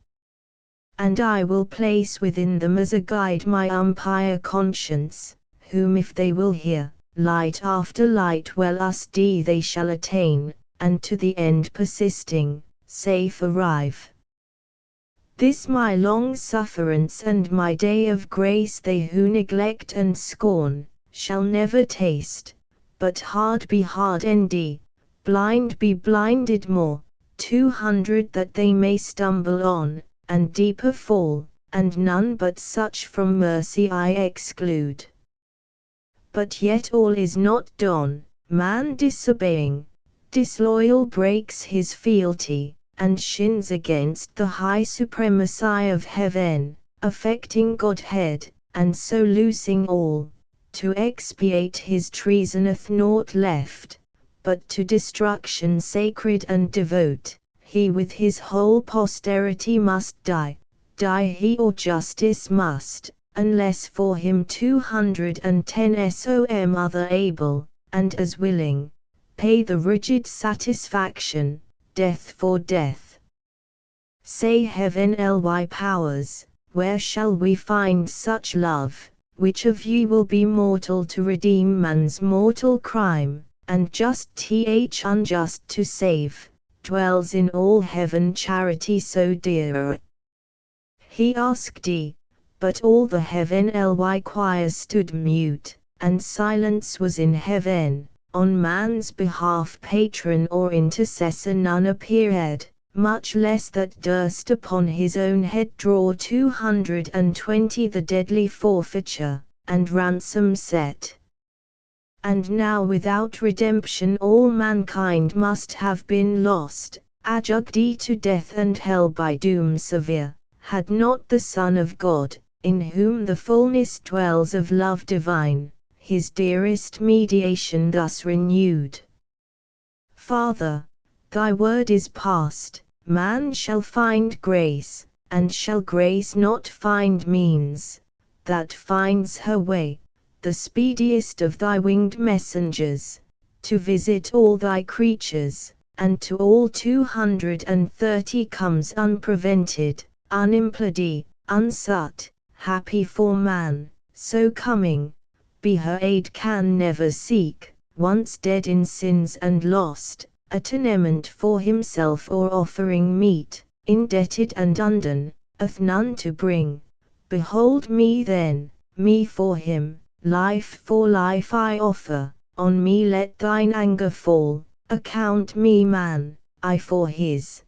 And I will place within them as a guide my umpire conscience, whom if they will hear, light after light well-ust they shall attain, and to the end persisting, safe arrive. This my long sufferance and my day of grace they who neglect and scorn, shall never taste, but hard be hardened, blind be blinded more, 200 that they may stumble on, and deeper fall, and none but such from mercy I exclude. But yet all is not done. Man disobeying, disloyal breaks his fealty, and shins against the high supremacy of heaven, affecting Godhead, and so loosing all. To expiate his treason hath naught left, but to destruction sacred and devote. He with his whole posterity must die, die he or justice must, unless for him 210 som other able, and as willing, pay the rigid satisfaction, death for death. Say heaven ly powers, where shall we find such love, which of ye will be mortal to redeem man's mortal crime, and just unjust to save, dwells in all heaven charity so dear. He asked but all the heaven ly choirs stood mute, and silence was in heaven. On man's behalf patron or intercessor none appeared, much less that durst upon his own head draw 220 the deadly forfeiture, and ransom set. And now without redemption all mankind must have been lost, adjudged to death and hell by doom severe, had not the Son of God, in whom the fullness dwells of love divine, his dearest mediation thus renewed. Father, thy word is past, man shall find grace, and shall grace not find means, that finds her way, the speediest of thy winged messengers, to visit all thy creatures, and to all 230 comes unprevented, unimpeded, unsought, happy for man, so coming, be her aid can never seek, once dead in sins and lost, atonement for himself or offering meet, indebted and undone, hath none to bring. Behold me then, me for him, life for life I offer, on me let thine anger fall, account me man, I for his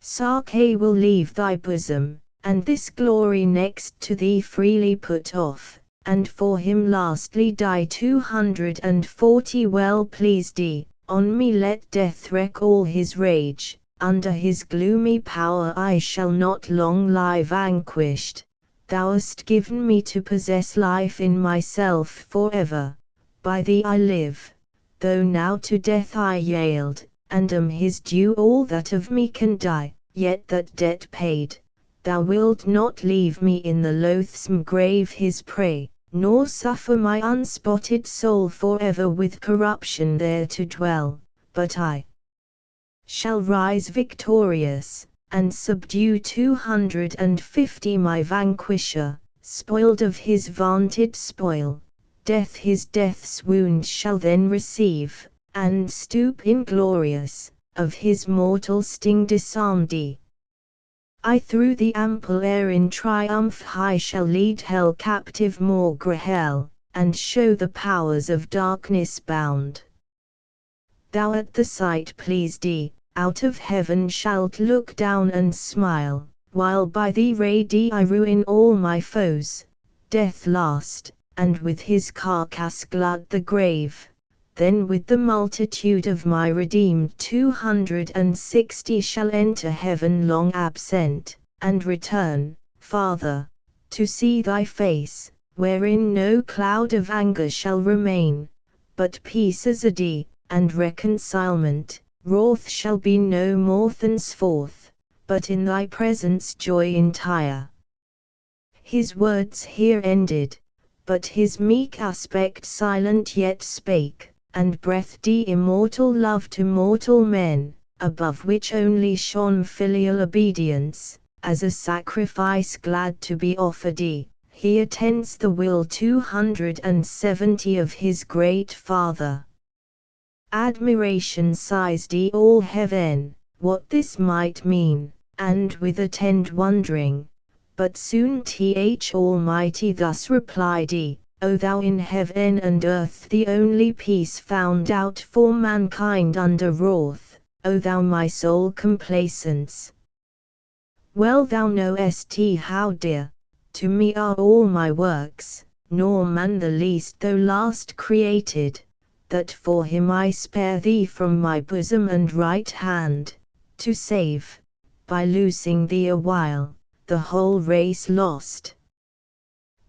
sake will leave thy bosom, and this glory next to thee freely put off, and for him lastly die 240 well pleased on me let death wreak all his rage, under his gloomy power I shall not long lie vanquished, thou hast given me to possess life in myself forever, by thee I live, though now to death I yield, and am his due all that of me can die, yet that debt paid, thou wilt not leave me in the loathsome grave his prey, nor suffer my unspotted soul forever with corruption there to dwell, but I shall rise victorious, and subdue 250 my vanquisher, spoiled of his vaunted spoil, death his death's wound shall then receive, and stoop inglorious, of his mortal sting disarmed. I through the ample air in triumph high shall lead hell captive maugre hell, and show the powers of darkness bound. Thou at the sight pleased out of heaven shalt look down and smile, while by thee raid I ruin all my foes, death last, and with his carcass glut the grave. Then with the multitude of my redeemed 260 shall enter heaven long absent, and return, Father, to see thy face, wherein no cloud of anger shall remain, but peace as a day, and reconcilement, wrath shall be no more thenceforth, but in thy presence joy entire. His words here ended, but his meek aspect silent yet spake, and breathed immortal love to mortal men, above which only shone filial obedience, as a sacrifice glad to be offered. He attends the will 270 of his great Father. Admiration seized all heaven, what this might mean, and with attend wondering, but soon Almighty thus replied, O thou in heaven and earth the only peace found out for mankind under wrath, O thou my sole complacence. Well thou knowest how dear to me are all my works, nor man the least though last created, that for him I spare thee from my bosom and right hand, to save, by loosing thee a while, the whole race lost.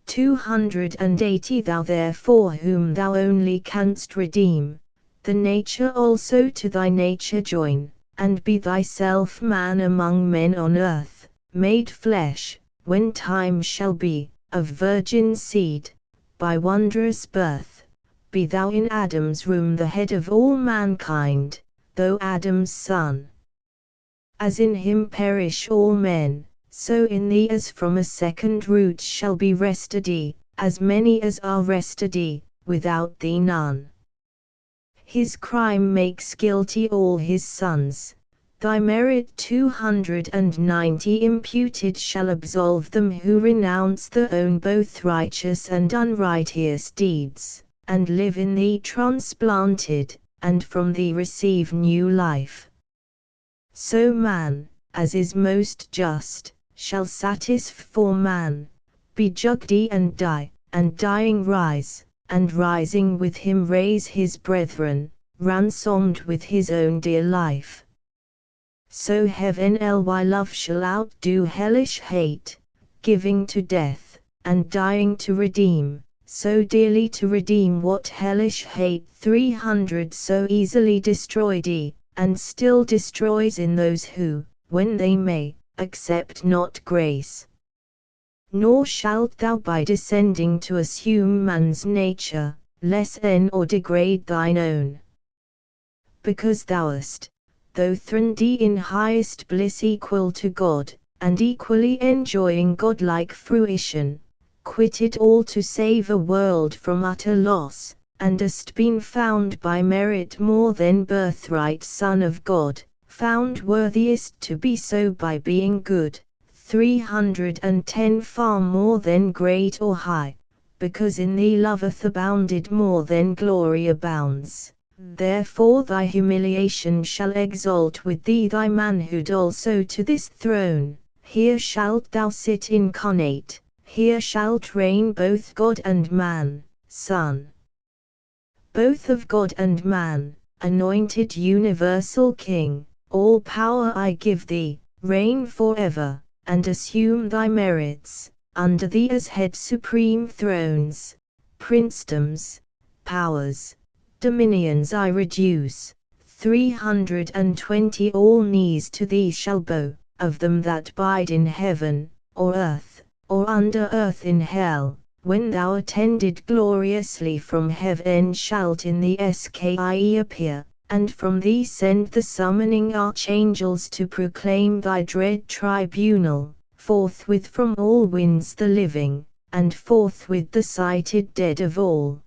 280 Thou therefore whom thou only canst redeem, the nature also to thy nature join, and be thyself man among men on earth, made flesh, when time shall be, of virgin seed, by wondrous birth, be thou in Adam's room the head of all mankind, though Adam's son. As in him perish all men, so in thee as from a second root shall be wrested, as many as are wrested, without thee none. His crime makes guilty all his sons, thy merit 290 imputed shall absolve them who renounce their own both righteous and unrighteous deeds, and live in thee transplanted, and from thee receive new life. So man, as is most just, shall satisfy for man, be judged and die, and dying rise, and rising with him raise his brethren, ransomed with his own dear life. So heaven ly love shall outdo hellish hate, giving to death, and dying to redeem, so dearly to redeem what hellish hate 300 so easily destroyed, and still destroys in those who, when they may, accept not grace. Nor shalt thou by descending to assume man's nature, lessen or degrade thine own. Because thou hast, though throned in highest bliss equal to God, and equally enjoying godlike fruition, quitted all to save a world from utter loss, and hast been found by merit more than birthright Son of God, found worthiest to be so by being good, 310 far more than great or high, because in thee love hath abounded more than glory abounds. Therefore thy humiliation shall exalt with thee thy manhood also to this throne, here shalt thou sit incarnate, here shalt reign both God and man, Son. Both of God and man, anointed universal King, all power I give thee, reign forever, and assume thy merits, under thee as head supreme thrones, princedoms, powers, dominions I reduce, 320 all knees to thee shall bow, of them that bide in heaven, or earth, or under earth in hell. When thou attended gloriously from heaven shalt in the sky appear, and from thee send the summoning archangels to proclaim thy dread tribunal, forthwith from all winds the living, and forthwith the sighted dead of all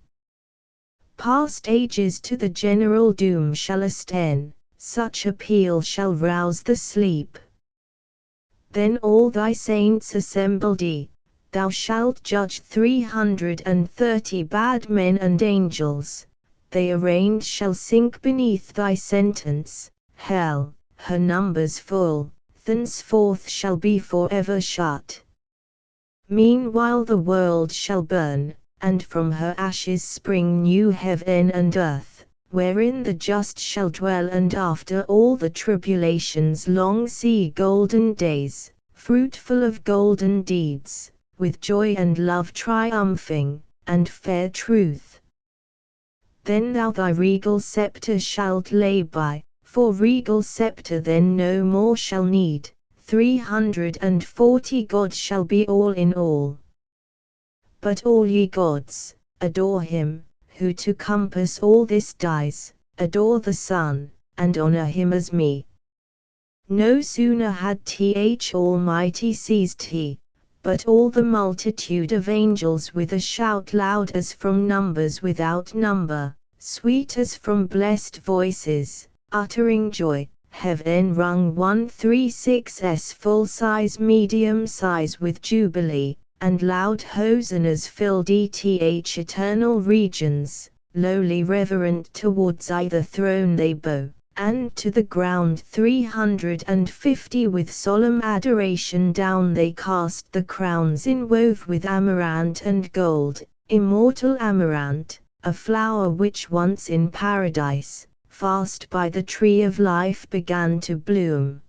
past ages to the general doom shall asten, such appeal shall rouse the sleep. Then all thy saints assembled, thou shalt judge 330 bad men and angels, they arraigned shall sink beneath thy sentence, hell, her numbers full, thenceforth shall be forever shut. Meanwhile the world shall burn, and from her ashes spring new heaven and earth, wherein the just shall dwell and after all the tribulations long see golden days, fruitful of golden deeds, with joy and love triumphing, and fair truth. Then thou thy regal sceptre shalt lay by, for regal sceptre then no more shall need, 340 gods shall be all in all. But all ye gods, adore him, who to compass all this dies, adore the Son, and honor him as me. No sooner had Almighty seized he, but all the multitude of angels with a shout loud as from numbers without number, sweet as from blessed voices, uttering joy, heaven rung 136's full size medium size with jubilee, and loud hosannas filled eternal regions, lowly reverent towards either throne they bow, And to the ground 350 with solemn adoration down they cast the crowns inwove with amaranth and gold, immortal amaranth, a flower which once in paradise, fast by the tree of life began to bloom.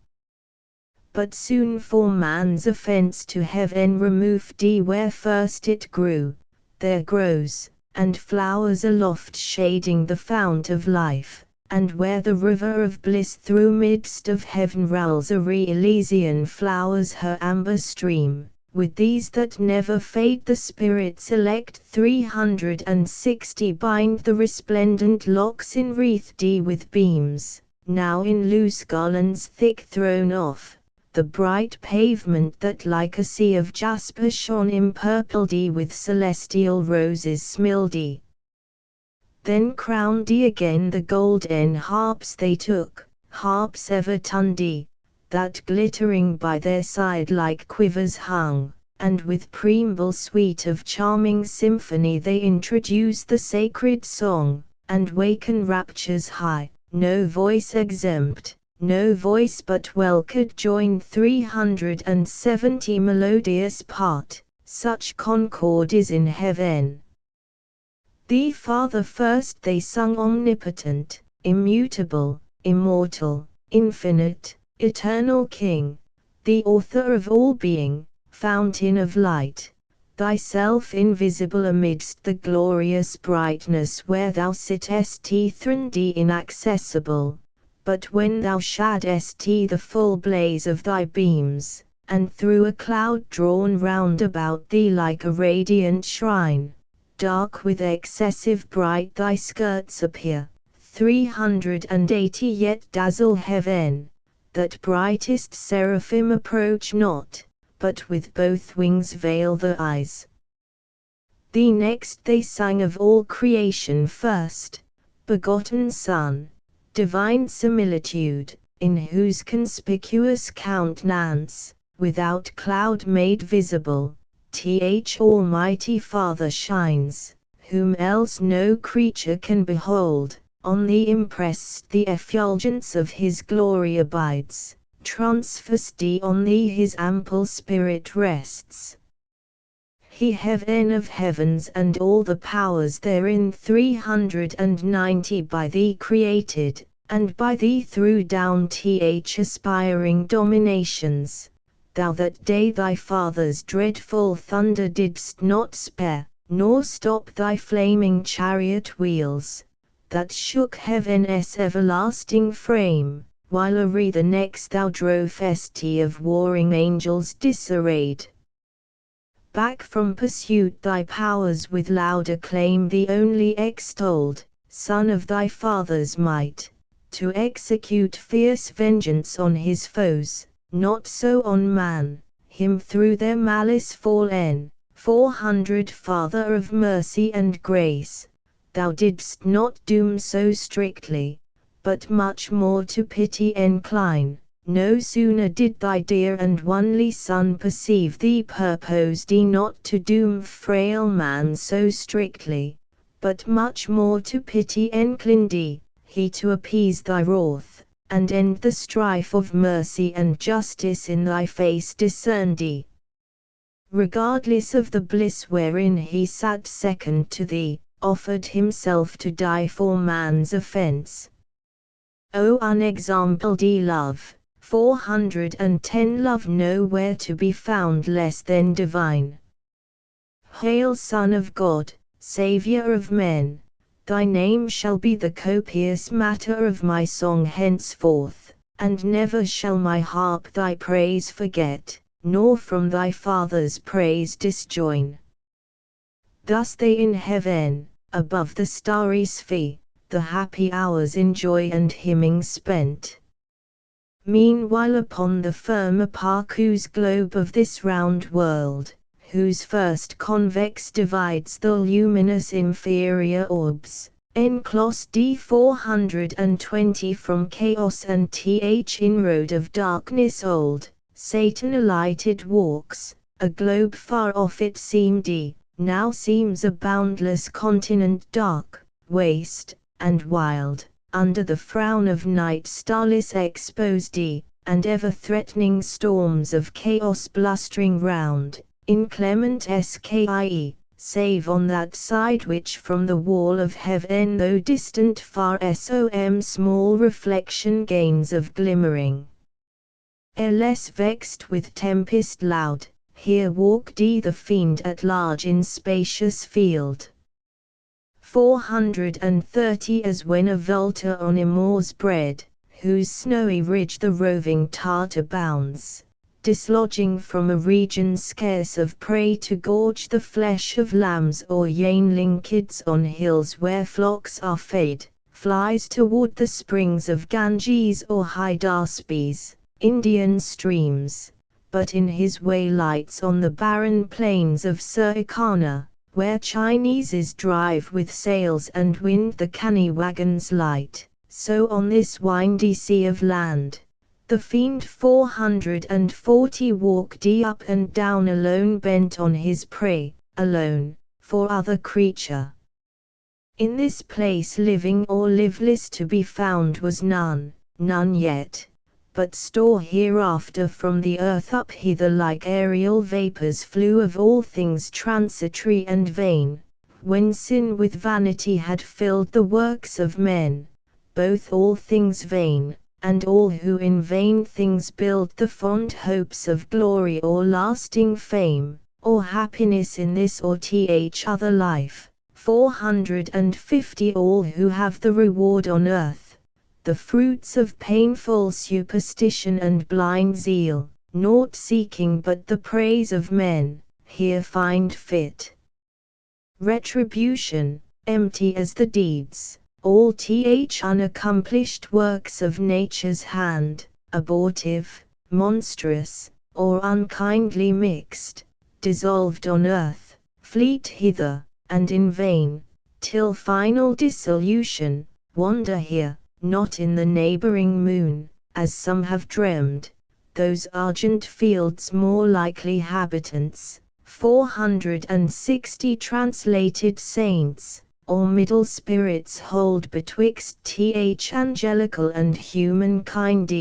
But soon for man's offense to heaven removed where first it grew, there grows, and flowers aloft shading the fount of life, and where the river of bliss through midst of heaven rolls Elysian flowers her amber stream, with these that never fade the spirits elect 360 bind the resplendent locks enwreathed with beams, now in loose garlands thick thrown off, the bright pavement that like a sea of jasper shone empurpled with celestial roses smiled. Then crowned again the golden harps they took, harps ever tuned, that glittering by their side like quivers hung, and with preamble sweet of charming symphony they introduce the sacred song, and waken raptures high, no voice exempt. No voice but well could join 370 melodious part, such concord is in heaven. Thee Father first they sung omnipotent, immutable, immortal, infinite, eternal King, the author of all being, fountain of light, thyself invisible amidst the glorious brightness where thou sittest throned inaccessible. But when thou shadest the full blaze of thy beams, and through a cloud drawn round about thee like a radiant shrine, dark with excessive bright thy skirts appear, 380 yet dazzle heaven, that brightest seraphim approach not, but with both wings veil the eyes. Thee next they sang of all creation first, begotten Son, divine similitude, in whose conspicuous countenance, without cloud made visible, Almighty Father shines, whom else no creature can behold, on thee impressed the effulgence of his glory abides, transfixed on thee his ample spirit rests. He heaven of heavens and all the powers therein 390 by thee created, and by thee threw down aspiring dominations, thou that day thy father's dreadful thunder didst not spare, nor stop thy flaming chariot wheels, that shook heaven's everlasting frame, while the next thou drovest of warring angels disarrayed. Back from pursuit thy powers with loud acclaim thee only extolled, Son of thy Father's might, to execute fierce vengeance on his foes, not so on man, him through their malice fallen, 400 Father of mercy and grace, thou didst not doom so strictly, but much more to pity incline. No sooner did thy dear and only Son perceive thee purposed not to doom frail man so strictly, but much more to pity inclined he to appease thy wrath, and end the strife of mercy and justice in thy face discerned. Regardless of the bliss wherein he sat second to thee, offered himself to die for man's offense. O unexampled love! 410 Love nowhere to be found less than divine. Hail Son of God, Saviour of men, thy name shall be the copious matter of my song henceforth, and never shall my harp thy praise forget, nor from thy Father's praise disjoin. Thus they in heaven, above the starry sphere, the happy hours in joy and hymning spent. Meanwhile upon the firm Parcus globe of this round world, whose first convex divides the luminous inferior orbs, enclosed 420 from chaos and inroad of darkness old, Satan alighted walks, a globe far off it seemed, now seems a boundless continent dark, waste, and wild, under the frown of night starless exposed, and ever-threatening storms of chaos blustering round, inclement skie, save on that side which from the wall of heaven though distant far small reflection gains of glimmering. Less vexed with tempest loud, here walked the fiend at large in spacious field. 430 as when a vulture on a moor's bred, whose snowy ridge the roving Tartar bounds, dislodging from a region scarce of prey to gorge the flesh of lambs or yeanling kids on hills where flocks are fed, flies toward the springs of Ganges or Hydaspes, Indian streams, but in his way lights on the barren plains of Surikana, where Chineses drive with sails and wind the canny wagons light, so on this windy sea of land, the fiend 440 walked up and down alone bent on his prey, alone, for other creature. In this place living or liveless to be found was none, none yet, but store hereafter from the earth up hither like aerial vapors flew of all things transitory and vain, when sin with vanity had filled the works of men, both all things vain, and all who in vain things build the fond hopes of glory or lasting fame, or happiness in this or other life, 450 all who have the reward on earth, the fruits of painful superstition and blind zeal, naught seeking but the praise of men, here find fit retribution, empty as the deeds, all unaccomplished works of nature's hand, abortive, monstrous, or unkindly mixed, dissolved on earth, fleet hither, and in vain, till final dissolution, wander here, not in the neighboring moon, as some have dreamed, those argent fields more likely habitants, 460 translated saints, or middle spirits hold betwixt angelical and humankind,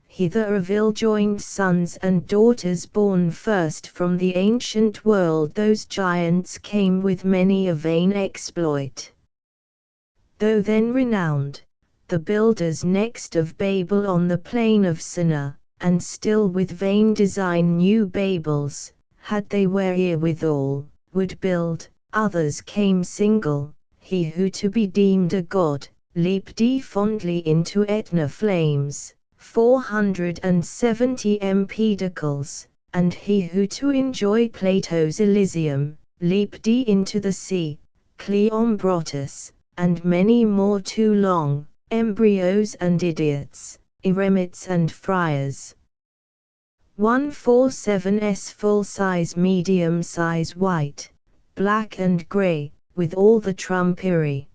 hither of ill-joined sons and daughters born first from the ancient world those giants came with many a vain exploit. Though then renowned, the builders next of Babel on the plain of Sinnar, and still with vain design new Babels, had they wherewithal, would build, others came single, he who to be deemed a god, leaped fondly into Etna flames, 470 empedocles, and he who to enjoy Plato's Elysium, leaped into the sea, Cleombrotus, and many more too long, embryos and idiots, eremites and friars. 147's full size medium size white, black and grey, with all the trumpery.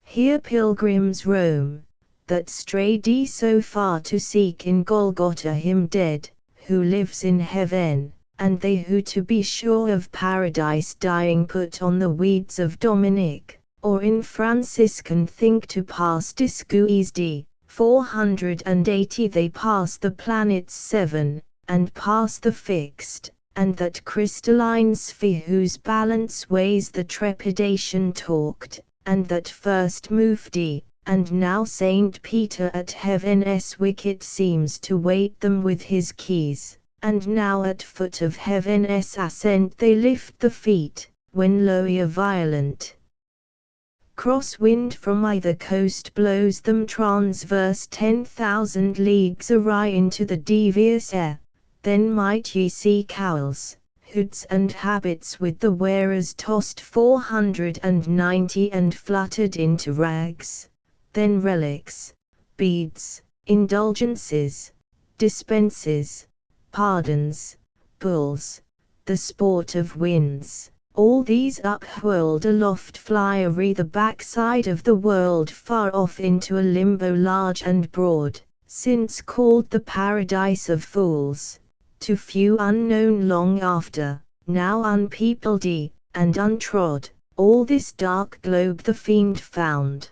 Here pilgrims roam, that strayed so far to seek in Golgotha him dead, who lives in heaven, and they who to be sure of paradise dying put on the weeds of Dominic, or in Franciscan think to pass disguised, 480 they pass the planets 7, and pass the fixed, and that crystalline sphere whose balance weighs the trepidation talked, and that first moved, and now Saint Peter at heaven's wicket seems to wait them with his keys, and now at foot of heaven's ascent they lift the feet, when lo a violent cross-wind from either coast blows them transverse 10,000 leagues awry into the devious air, then might ye see cowls, hoods and habits with the wearers tossed 490 and fluttered into rags, then relics, beads, indulgences, dispenses, pardons, bulls, the sport of winds. All these upwhirled aloft fly a the backside of the world far off into a limbo large and broad, since called the paradise of fools, to few unknown long after, now unpeopled and untrod, all this dark globe the fiend found.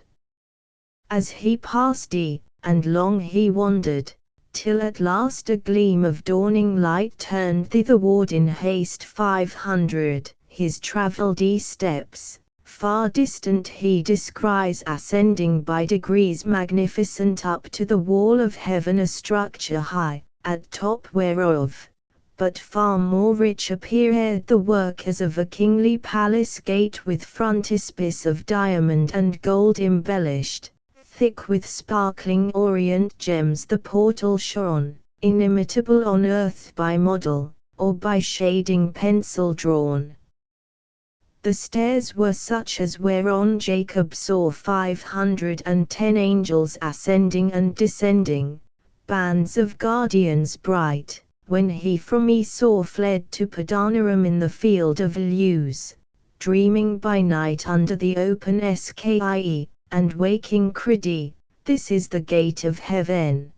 As he passed and long he wandered, till at last a gleam of dawning light turned thitherward in haste 500, his travelled steps, far distant he descries ascending by degrees magnificent up to the wall of heaven, a structure high, at top whereof, but far more rich appeared the work as of a kingly palace gate with frontispice of diamond and gold embellished, thick with sparkling orient gems the portal shone, inimitable on earth by model, or by shading pencil drawn. The stairs were such as whereon Jacob saw 510 angels ascending and descending, bands of guardians bright, when he from Esau fled to Padanaram in the field of Luz, dreaming by night under the open sky, and waking Cridi, this is the gate of heaven.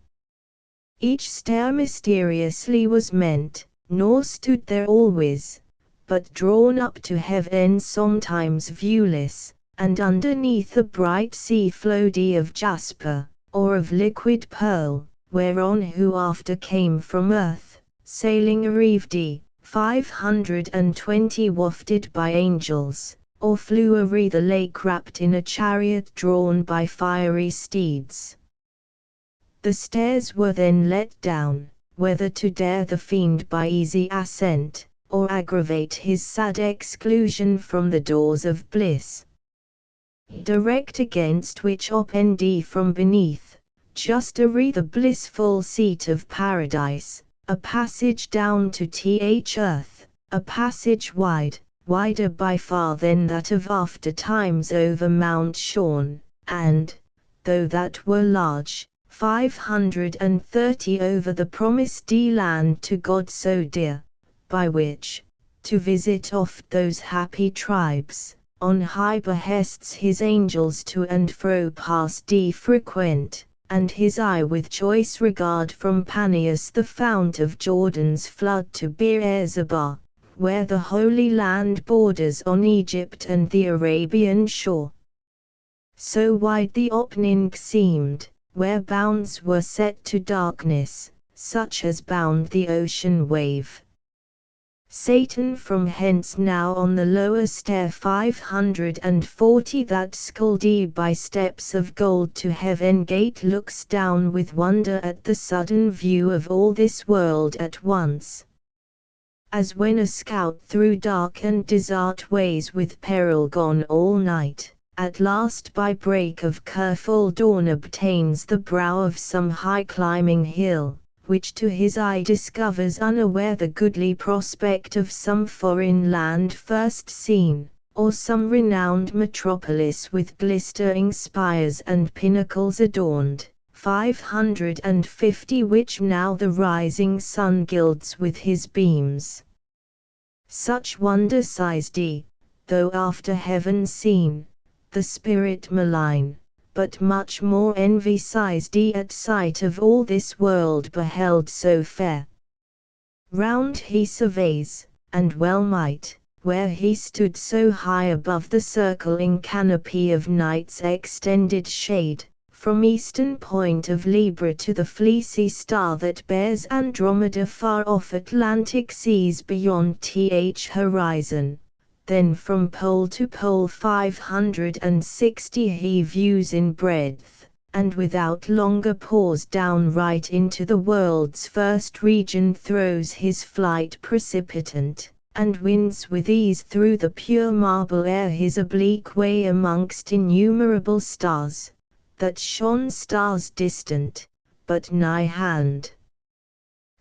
Each stair mysteriously was meant, nor stood there always, but drawn up to heaven sometimes viewless, and underneath a bright sea flowed of jasper, or of liquid pearl, whereon who after came from earth, sailing arrived 520 wafted by angels, or flew a the lake wrapped in a chariot drawn by fiery steeds. The stairs were then let down, whether to dare the fiend by easy ascent, or aggravate his sad exclusion from the doors of bliss. Direct against which opened from beneath, just the blissful seat of paradise, a passage down to earth, a passage wide, wider by far than that of after times over Mount Shorn, and, though that were large, 530 over the promised land to God so dear, by which, to visit oft those happy tribes, on high behests his angels to and fro passed frequent, and his eye with choice regard from Paneas the fount of Jordan's flood to Beerzeba, where the Holy Land borders on Egypt and the Arabian shore. So wide the opening seemed, where bounds were set to darkness, such as bound the ocean wave. Satan from hence now on the lower stair 540 that sculled by steps of gold to heaven gate looks down with wonder at the sudden view of all this world at once. As when a scout through dark and desert ways with peril gone all night, at last by break of careful dawn obtains the brow of some high climbing hill, which to his eye discovers unaware the goodly prospect of some foreign land first seen, or some renowned metropolis with glistering spires and pinnacles adorned, 550 which now the rising sun gilds with his beams. Such wonder sized though after heaven seen, the spirit malign, but much more envy sized at sight of all this world beheld so fair. Round he surveys, and well might, where he stood so high above the circling canopy of night's extended shade, from eastern point of Libra to the fleecy star that bears Andromeda far off Atlantic seas beyond horizon. Then from pole to pole 560 he views in breadth, and without longer pause downright into the world's first region throws his flight precipitant, and wins with ease through the pure marble air his oblique way amongst innumerable stars, that shone stars distant, but nigh hand.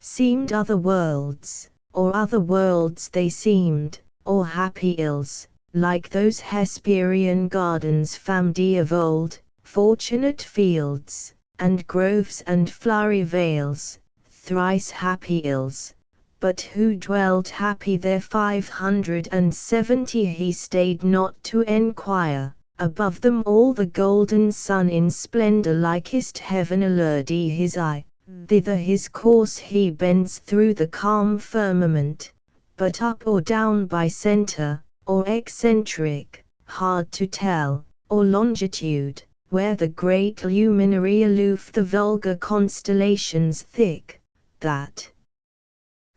Seemed other worlds, or other worlds they seemed, or happy ills, like those Hesperian gardens famed of old, fortunate fields, and groves and flowery vales, thrice happy ills, but who dwelt happy there 570 he stayed not to enquire, above them all the golden sun in splendor likest heaven allured his eye, thither his course he bends through the calm firmament, but up or down by center, or eccentric, hard to tell, or longitude, where the great luminary aloof the vulgar constellations thick, that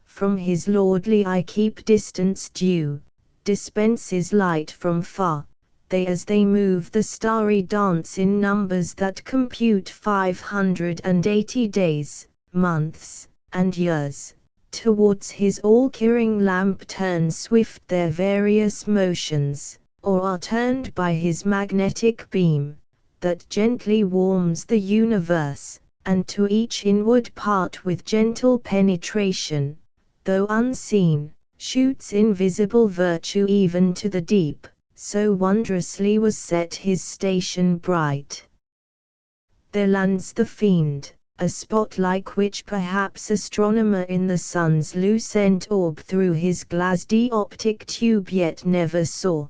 from his lordly eye keep distance due, dispenses light from far, they as they move the starry dance in numbers that compute 580 days, months, and years, towards his all-curing lamp turn swift their various motions, or are turned by his magnetic beam, that gently warms the universe, and to each inward part with gentle penetration, though unseen, shoots invisible virtue even to the deep, so wondrously was set his station bright. There lands the fiend, a spot like which perhaps astronomer in the sun's lucent orb through his glassy optic tube yet never saw.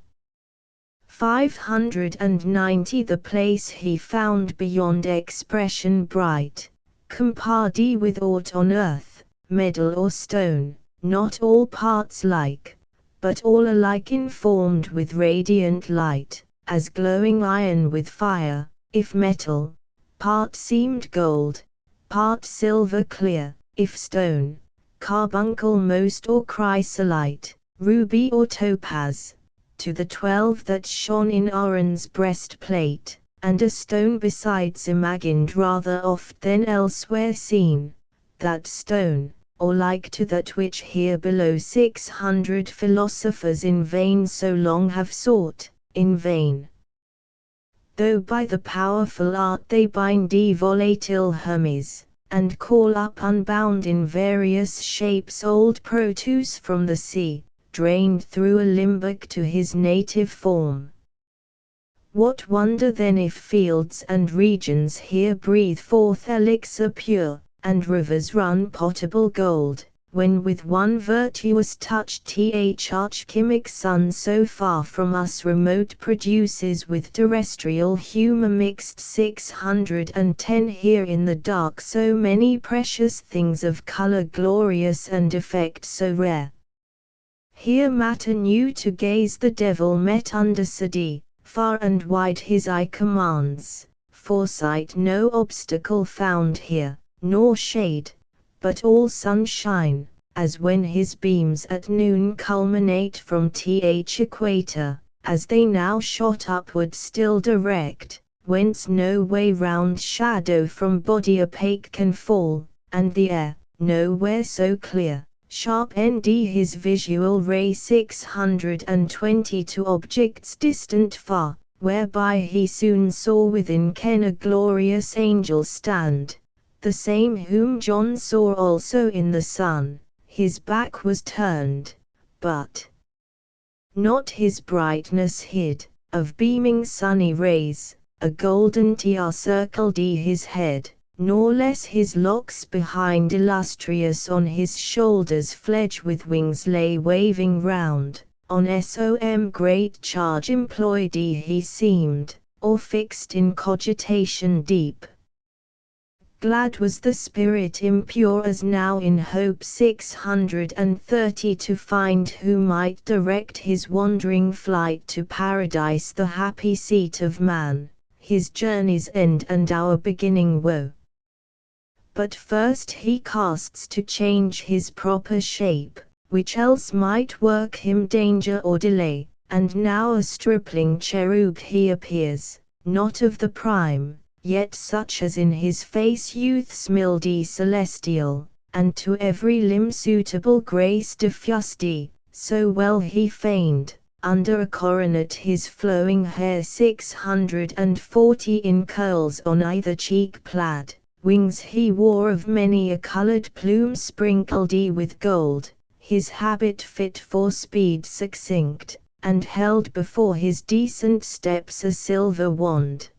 590 The place he found beyond expression bright, compardy with aught on earth, metal or stone, not all parts like, but all alike informed with radiant light, as glowing iron with fire, if metal, part seemed gold, part silver clear, if stone, carbuncle most or chrysolite, ruby or topaz, to the 12 that shone in Aaron's breastplate, and a stone besides imagined rather oft than elsewhere seen, that stone, or like to that which here below 600 philosophers in vain so long have sought, in vain. Though by the powerful art they bind volatile Hermes, and call up unbound in various shapes old produce from the sea, drained through a limbec to his native form. What wonder then if fields and regions here breathe forth elixir pure, and rivers run potable gold, when with one virtuous touch archchimic sun so far from us remote produces with terrestrial humour mixed 610 here in the dark so many precious things of colour glorious and effect so rare. Here matter new to gaze the devil met under Sadi, far and wide his eye commands, foresight no obstacle found here, nor shade, but all sunshine, as when his beams at noon culminate from equator, as they now shot upward still direct, whence no way round shadow from body opaque can fall, and the air, nowhere so clear, sharp his visual ray 620 to objects distant far, whereby he soon saw within ken a glorious angel stand, the same whom John saw also in the sun. His back was turned, but not his brightness hid, of beaming sunny rays, a golden tiara circled his head, nor less his locks behind illustrious on his shoulders fledge with wings lay waving round, on som great charge employed he seemed, or fixed in cogitation deep. Glad was the spirit impure as now in hope 630 to find who might direct his wandering flight to paradise the happy seat of man, his journey's end and our beginning woe. But first he casts to change his proper shape, which else might work him danger or delay, and now a stripling cherub he appears, not of the prime, yet such as in his face youth's mildy celestial, and to every limb suitable grace diffused, so well he feigned, under a coronet his flowing hair 640 in curls on either cheek plaid, wings he wore of many a coloured plume sprinkled with gold, his habit fit for speed succinct, and held before his decent steps a silver wand.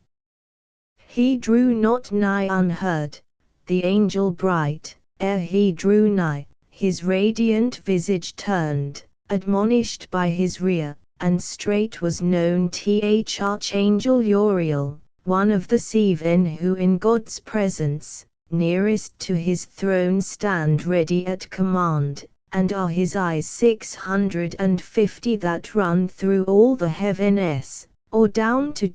He drew not nigh unheard, the angel bright, ere he drew nigh, his radiant visage turned, admonished by his rear, and straight was known Archangel Uriel, one of the seven who in God's presence, nearest to his throne stand ready at command, and are his eyes 650 that run through all the heavens, or down to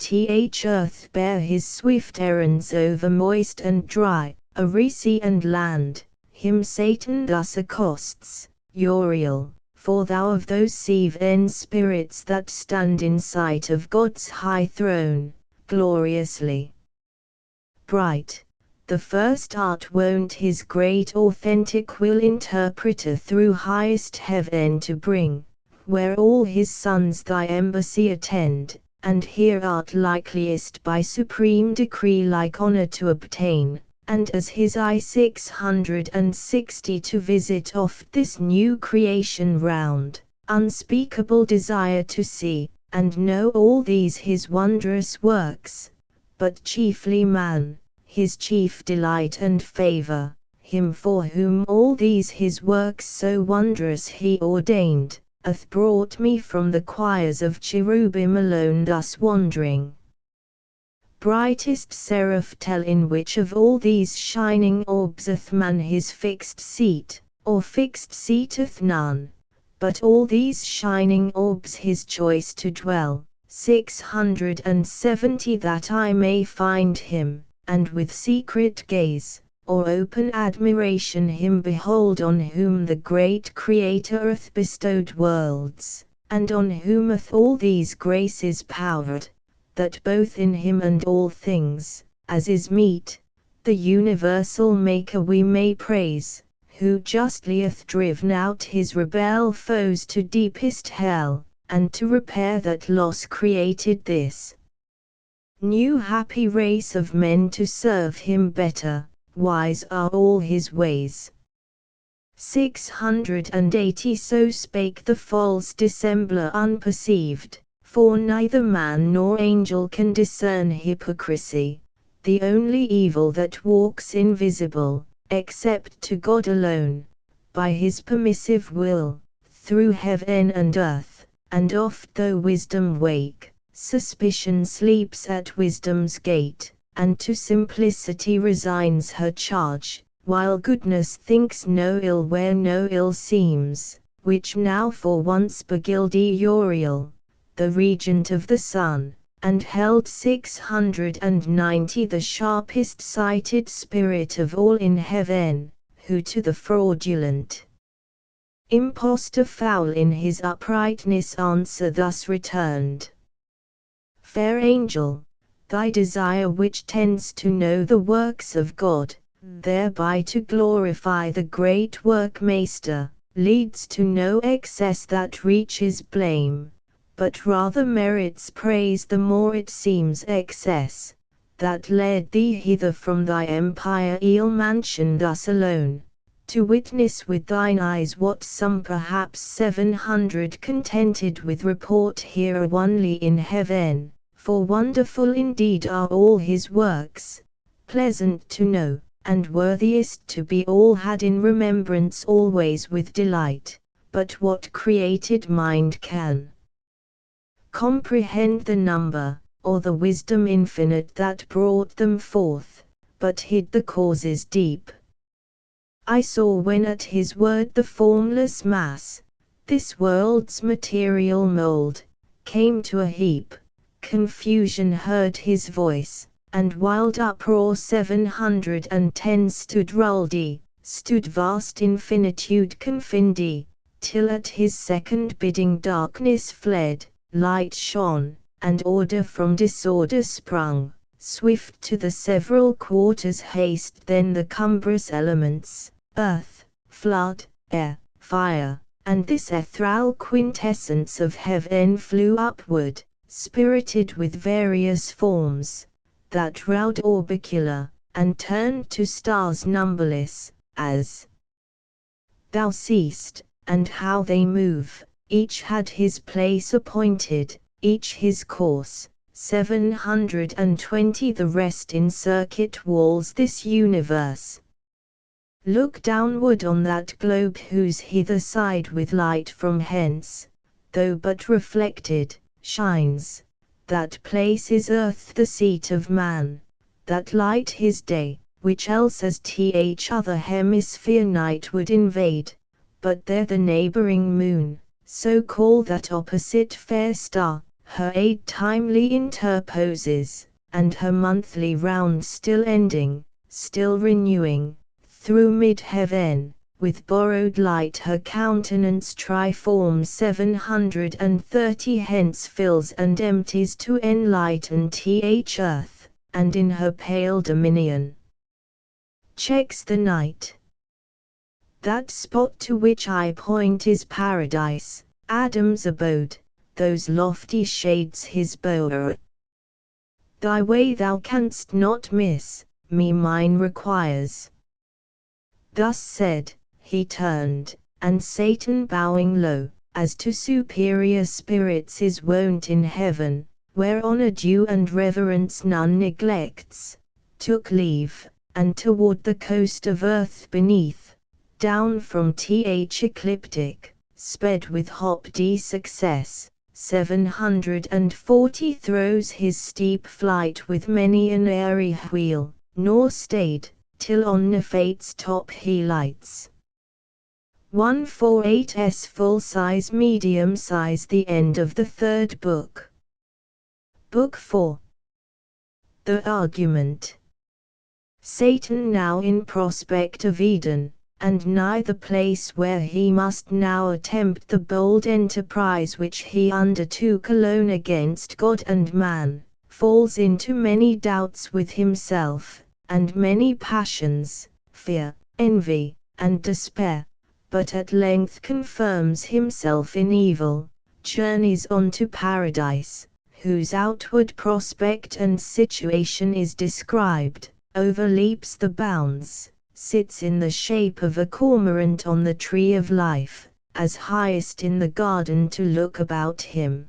earth bear his swift errands over moist and dry, o'er sea and land. Him Satan thus accosts, Uriel, for thou of those seven spirits that stand in sight of God's high throne, gloriously bright. The first art wont his great authentic will interpreter through highest heaven to bring, where all his sons thy embassy attend, and here art likeliest by supreme decree like honor to obtain, and as his eye 660 to visit oft this new creation round, unspeakable desire to see, and know all these his wondrous works, but chiefly man, his chief delight and favor, him for whom all these his works so wondrous he ordained, hath brought me from the choirs of cherubim alone thus wandering. Brightest seraph tell in which of all these shining orbs hath man his fixed seat, or fixed seateth none, but all these shining orbs his choice to dwell, 670 that I may find him, and with secret gaze, or open admiration him behold on whom the great Creator hath bestowed worlds, and on whom hath all these graces powered, that both in him and all things, as is meet, the universal Maker we may praise, who justly hath driven out his rebel foes to deepest hell, and to repair that loss created this new happy race of men to serve him better. Wise are all his ways. 680 So spake the false dissembler unperceived, for neither man nor angel can discern hypocrisy, the only evil that walks invisible, except to God alone, by his permissive will, through heaven and earth, and oft though wisdom wake, suspicion sleeps at wisdom's gate, and to simplicity resigns her charge, while goodness thinks no ill where no ill seems, which now for once beguiled Uriel, the regent of the sun, and held 690 the sharpest sighted spirit of all in heaven, who to the fraudulent impostor foul in his uprightness answer thus returned. Fair angel, thy desire which tends to know the works of God, thereby to glorify the great workmaster, leads to no excess that reaches blame, but rather merits praise the more it seems excess, that led thee hither from thy empire-ill mansion thus alone, to witness with thine eyes what some perhaps 700 contented with report here only in heaven. For wonderful indeed are all his works, pleasant to know, and worthiest to be all had in remembrance always with delight, but what created mind can comprehend the number, or the wisdom infinite that brought them forth, but hid the causes deep. I saw when at his word the formless mass, this world's material mold, came to a heap. Confusion heard his voice, and wild uproar 710 stood ruldy, stood vast infinitude confindy, till at his second bidding darkness fled, light shone, and order from disorder sprung, swift to the several quarters haste then the cumbrous elements, earth, flood, air, fire, and this ethereal quintessence of heaven flew upward, spirited with various forms, that round orbicular, and turned to stars numberless, as thou seest, and how they move, each had his place appointed, each his course, 720 the rest in circuit walls this universe. Look downward on that globe whose hither side with light from hence, though but reflected, shines, that place is earth the seat of man, that light his day, which else as other hemisphere night would invade, but there the neighboring moon, so call that opposite fair star, her aid timely interposes, and her monthly round still ending, still renewing, through mid-heaven, with borrowed light her countenance triform 730 hence fills and empties to enlighten earth, and in her pale dominion checks the night. That spot to which I point is paradise, Adam's abode, those lofty shades his bower. Thy way thou canst not miss, me mine requires. Thus said, he turned, and Satan bowing low, as to superior spirits is wont in heaven, where honour due and reverence none neglects, took leave, and toward the coast of earth beneath, down from ecliptic, sped with hop-d success, 740 throws his steep flight with many an airy wheel, nor stayed, till on Nephate's top he lights. 148's full-size medium-size. The end of the third book. Book 4. The Argument. Satan now in prospect of Eden, and nigh the place where he must now attempt the bold enterprise which he undertook alone against God and man, falls into many doubts with himself, and many passions, fear, envy, and despair, but at length confirms himself in evil, journeys on to paradise, whose outward prospect and situation is described, overleaps the bounds, sits in the shape of a cormorant on the tree of life, as highest in the garden to look about him.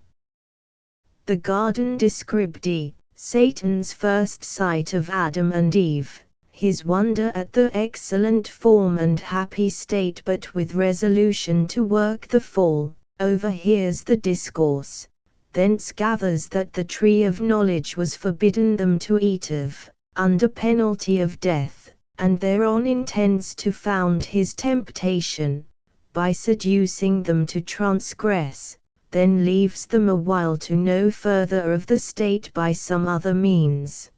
The garden described, Satan's first sight of Adam and Eve, his wonder at the excellent form and happy state, but with resolution to work the fall, overhears the discourse, thence gathers that the tree of knowledge was forbidden them to eat of, under penalty of death, and thereon intends to found his temptation, by seducing them to transgress, then leaves them a while to know further of the state by some other means.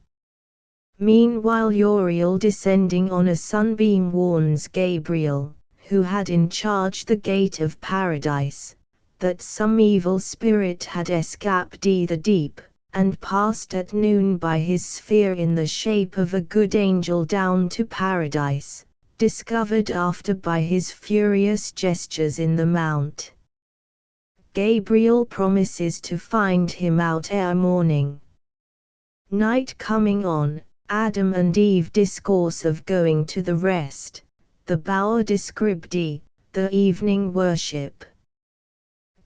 Meanwhile Uriel descending on a sunbeam warns Gabriel, who had in charge the gate of paradise, that some evil spirit had escaped the deep, and passed at noon by his sphere in the shape of a good angel down to paradise, discovered after by his furious gestures in the mount. Gabriel promises to find him out ere morning. Night coming on, Adam and Eve discourse of going to the rest, the bower described, the evening worship.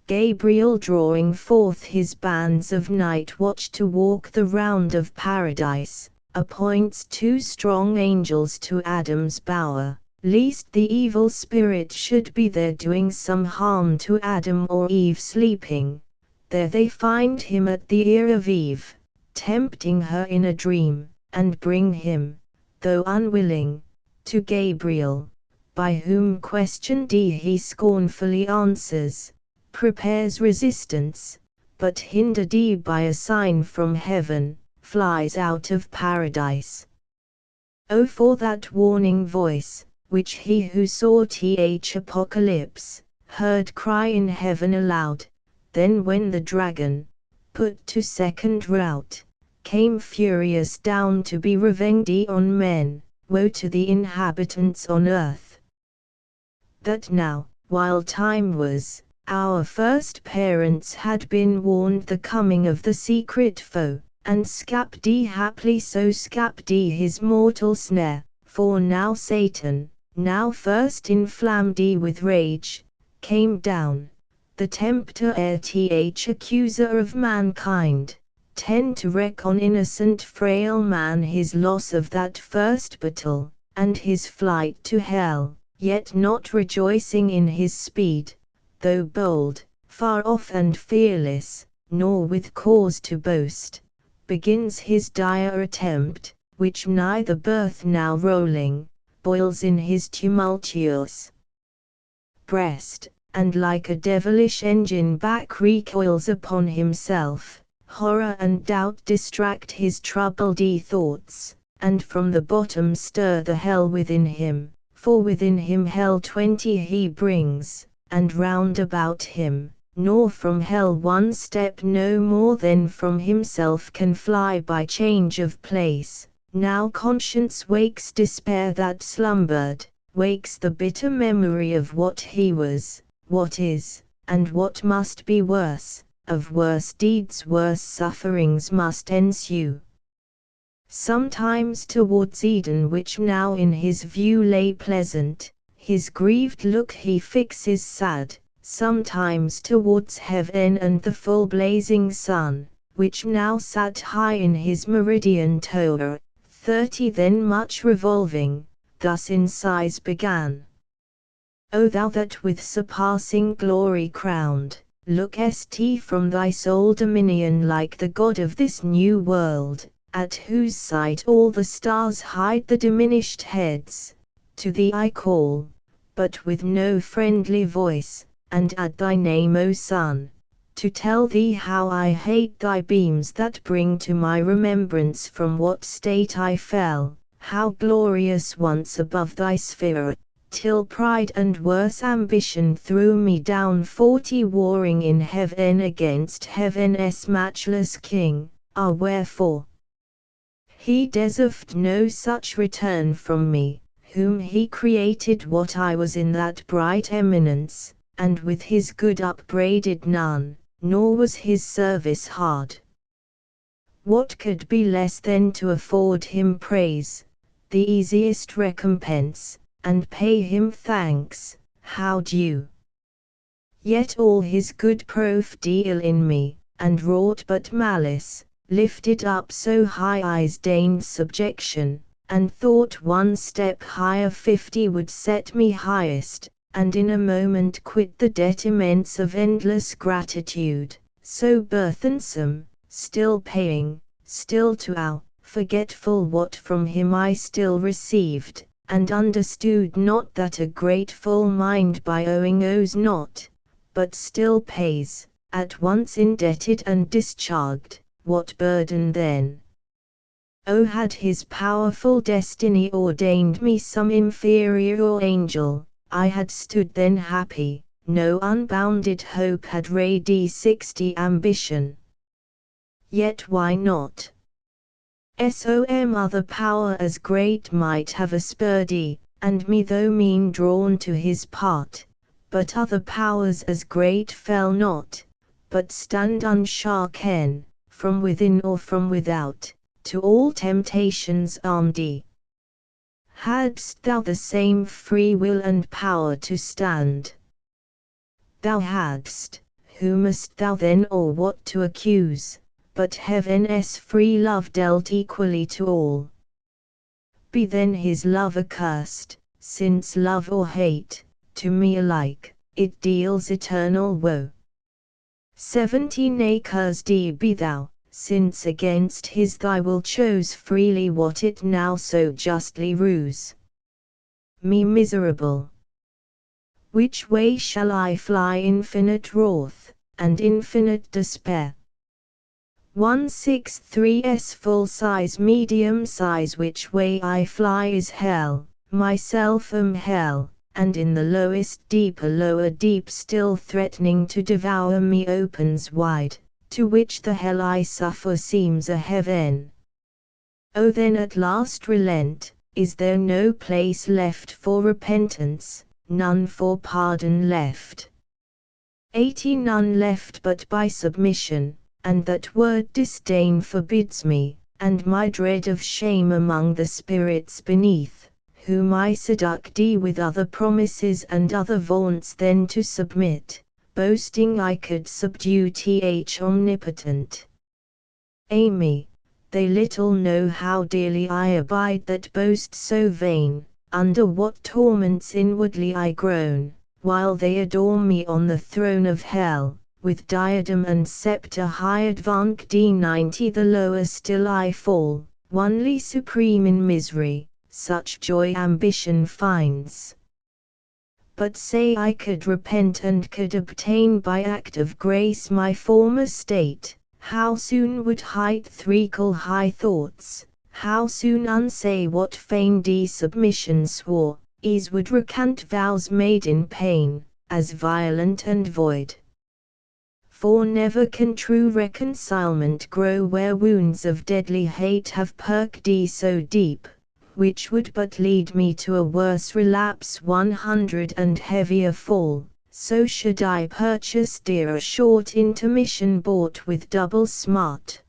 Gabriel drawing forth his bands of night watch to walk the round of paradise, appoints 2 strong angels to Adam's bower, lest the evil spirit should be there doing some harm to Adam or Eve sleeping. There they find him at the ear of Eve, tempting her in a dream, and bring him, though unwilling, to Gabriel, by whom questioned he scornfully answers, prepares resistance, but hindered by a sign from heaven, flies out of paradise. O for that warning voice, which he who saw Apocalypse, heard cry in heaven aloud, then when the dragon, put to second rout, came furious down to be revenged on men, woe to the inhabitants on earth. That now, while time was, our first parents had been warned the coming of the secret foe, and scapt haply so scapt his mortal snare, for now Satan, now first inflamed with rage, came down, the tempter accuser of mankind, tend to wreak on innocent frail man his loss of that first battle, and his flight to hell, yet not rejoicing in his speed, though bold, far off and fearless, nor with cause to boast, begins his dire attempt, which nigh the birth now rolling, boils in his tumultuous breast, and like a devilish engine back recoils upon himself. Horror and doubt distract his troubled thoughts, and from the bottom stir the hell within him, for within him hell 20 he brings, and round about him, nor from hell one step no more than from himself can fly by change of place. Now conscience wakes despair that slumbered, wakes the bitter memory of what he was, what is, and what must be worse. Of worse deeds worse sufferings must ensue. Sometimes towards Eden, which now in his view lay pleasant, his grieved look he fixes sad, sometimes towards heaven and the full blazing sun, which now sat high in his meridian tower, 30 then much revolving, thus in sighs began. O thou that with surpassing glory crowned, lookest from thy sole dominion like the God of this new world, at whose sight all the stars hide the diminished heads, to thee I call, but with no friendly voice, and add thy name O Sun, to tell thee how I hate thy beams that bring to my remembrance from what state I fell, how glorious once above thy sphere, till pride and worse ambition threw me down 40 warring in heaven against heaven's matchless King. Ah, wherefore he deserved no such return from me, whom he created what I was in that bright eminence, and with his good upbraided none, nor was his service hard. What could be less than to afford him praise, the easiest recompense, and pay him thanks, how due? Yet all his good proof deal in me, and wrought but malice, lifted up so high eyes deigned subjection, and thought one step higher 50 would set me highest, and in a moment quit the debt immense of endless gratitude, so burthensome, still paying, still to owe, forgetful what from him I still received, and understood not that a grateful mind by owing owes not, but still pays, at once indebted and discharged. What burden then? O had his powerful destiny ordained me some inferior angel, I had stood then happy, no unbounded hope had raid 60 ambition. Yet why not? Some other power as great might have aspurred and me though mean drawn to his part, but other powers as great fell not, but stand unshaken, from within or from without, to all temptations armed. Hadst thou the same free will and power to stand? Thou hadst, who must thou then or what to accuse? But heaven's free love dealt equally to all. Be then his love accursed, since love or hate, to me alike, it deals eternal woe. 17 acres be thou, since against his thy will chose freely what it now so justly rues. Me miserable. Which way shall I fly infinite wrath, and infinite despair? 163's full size medium size which way I fly is hell, myself am hell, and in the lowest deep a lower deep still threatening to devour me opens wide, to which the hell I suffer seems a heaven. O then at last relent, is there no place left for repentance, none for pardon left? 80 none left but by submission, and that word disdain forbids me, and my dread of shame among the spirits beneath, whom I seduct with other promises and other vaunts then to submit, boasting I could subdue th omnipotent. Amy, they little know how dearly I abide that boast so vain, under what torments inwardly I groan, while they adore me on the throne of hell, with diadem and scepter high advanced 90 the lower still I fall, onely supreme in misery, such joy ambition finds. But say I could repent and could obtain by act of grace my former state, how soon would height threecal high thoughts, how soon unsay what feigned submission swore, ease would recant vows made in pain, as violent and void. For never can true reconcilement grow where wounds of deadly hate have perked so deep, which would but lead me to a worse relapse 100 and heavier fall, so should I purchase dear a short intermission bought with double smart.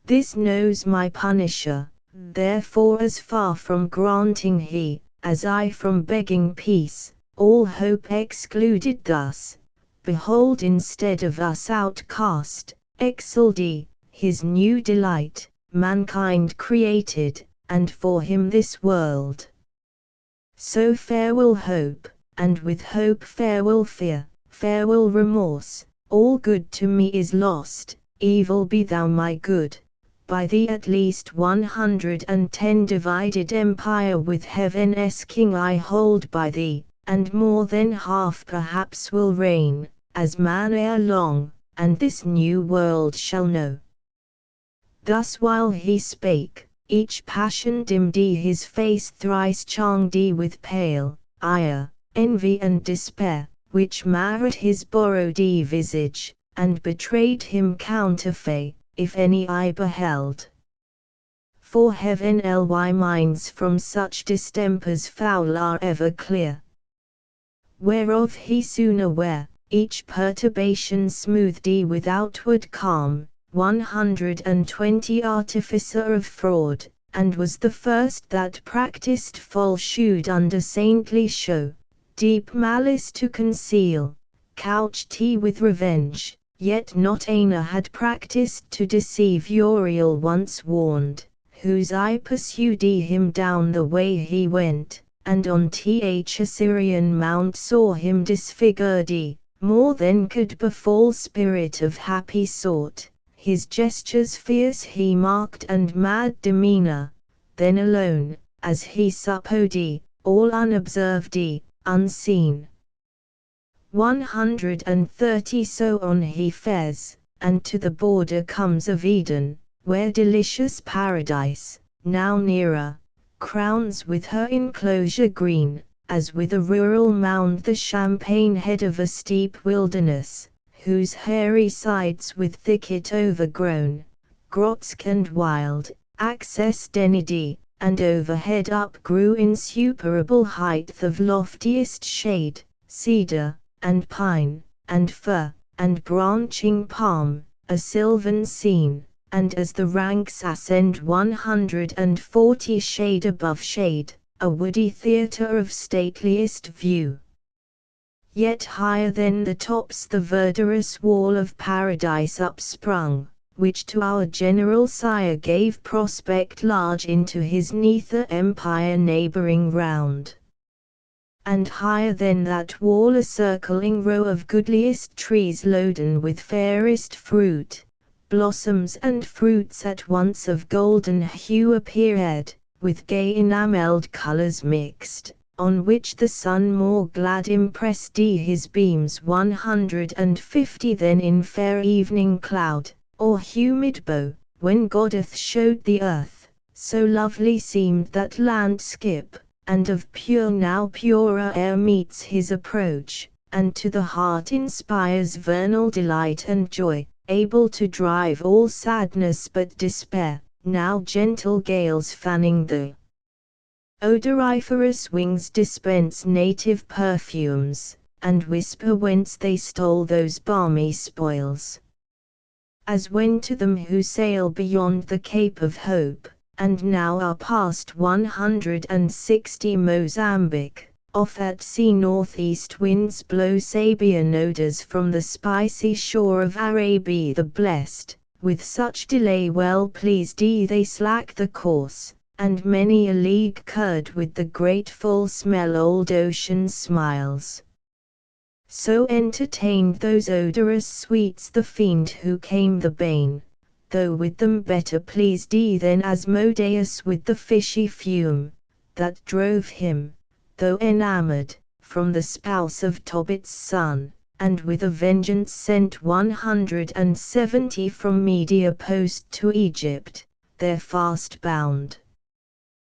This knows my punisher, therefore as far from granting he, as I from begging peace, all hope excluded thus, behold instead of us outcast, exalted, his new delight, mankind created, and for him this world. So farewell hope, and with hope farewell fear, farewell remorse, all good to me is lost, evil be thou my good, by thee at least 110 divided empire with heaven's king I hold by thee, and more than half perhaps will reign, as man ere long, and this new world shall know. Thus while he spake, each passion dimmed his face thrice charmed with pale ire, envy and despair, which marred his borrowed visage, and betrayed him counterfeit, if any eye beheld. For heaven ly minds from such distempers foul are ever clear. Whereof he soon aware, each perturbation smoothed with outward calm, 120 artificer of fraud, and was the first that practised falsehood under saintly show, deep malice to conceal, couched he with revenge, yet not einer had practised to deceive Uriel once warned, whose eye pursued him down the way he went, and on th Assyrian mount saw him disfigured more than could befall spirit of happy sort. His gestures fierce he marked and mad demeanor, then alone, as he supposed, all unobserved, unseen. 130 so on he fares, and to the border comes of Eden, where delicious paradise, now nearer, crowns with her enclosure green, as with a rural mound the champaign head of a steep wilderness, whose hairy sides with thicket overgrown, grotesque and wild, access denied, and overhead up grew insuperable height of loftiest shade, cedar, and pine, and fir, and branching palm, a sylvan scene, and as the ranks ascend 140 shade above shade, a woody theatre of stateliest view. Yet higher than the tops the verdurous wall of paradise upsprung, which to our general sire gave prospect large into his nether empire neighboring round. And higher than that wall a circling row of goodliest trees loaden with fairest fruit, blossoms and fruits at once of golden hue appeared, with gay enamelled colours mixed, on which the sun more glad impressed his beams 150 than in fair evening cloud, or humid bow, when Goddess showed the earth, so lovely seemed that landskip, and of pure now purer air meets his approach, and to the heart inspires vernal delight and joy, able to drive all sadness but despair, now gentle gales fanning the odoriferous wings dispense native perfumes, and whisper whence they stole those balmy spoils. As when to them who sail beyond the Cape of Hope, and now are past 160 Mozambique, off at sea northeast winds blow Sabian odors from the spicy shore of Arabia the blessed, with such delay well pleased they slack the course, and many a league curd with the grateful smell old ocean smiles. So entertained those odorous sweets the fiend who came the bane, though with them better pleased than Asmodeus with the fishy fume, that drove him, though enamoured, from the spouse of Tobit's son, and with a vengeance sent 170 from Media post to Egypt, there fast bound.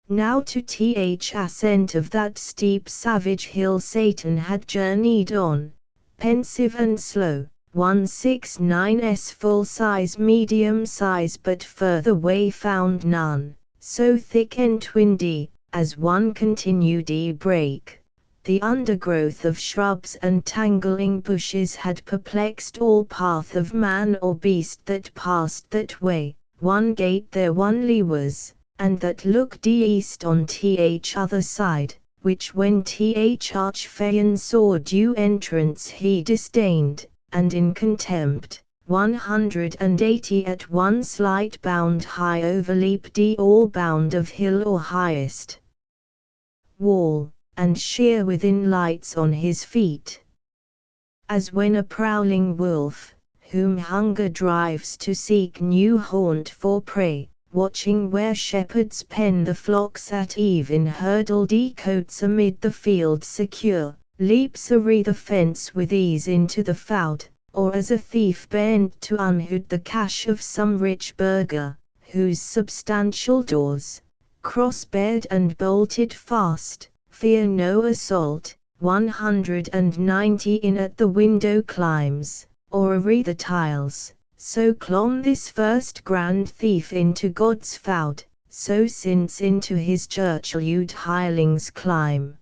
Now to th ascent of that steep savage hill Satan had journeyed on, pensive and slow, 169's full size medium size, but further way found none, so thick and windy, as one continued break. The undergrowth of shrubs and tangling bushes had perplexed all path of man or beast that passed that way. One gate there only was, and that looked east on th other side, which when th Archphaeon saw due entrance he disdained, and in contempt, 180 at one slight bound high overleaped all bound of hill or highest wall, and sheer within lights on his feet. As when a prowling wolf, whom hunger drives to seek new haunt for prey, watching where shepherds pen the flocks at eve in hurdledy cotes amid the field secure, leaps o'er the fence with ease into the fout, or as a thief bent to unhood the cash of some rich burgher, whose substantial doors, cross-barred and bolted fast, fear no assault, 190 in at the window climbs, or o'er the tiles. So clomb this first grand thief into God's fout, so since into his church-lewd hirelings climb.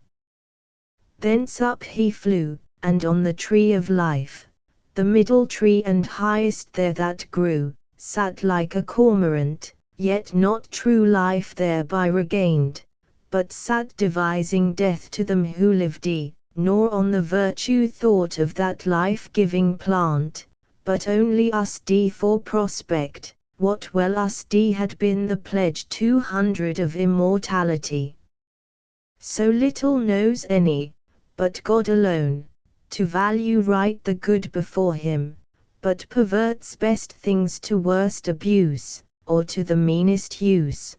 Thence up he flew, and on the tree of life, the middle tree and highest there that grew, sat like a cormorant, yet not true life thereby regained, but sat devising death to them who lived nor on the virtue thought of that life-giving plant, but only us for prospect, what well us had been the pledge 200 of immortality. So little knows any, but God alone, to value right the good before him, but perverts best things to worst abuse, or to the meanest use.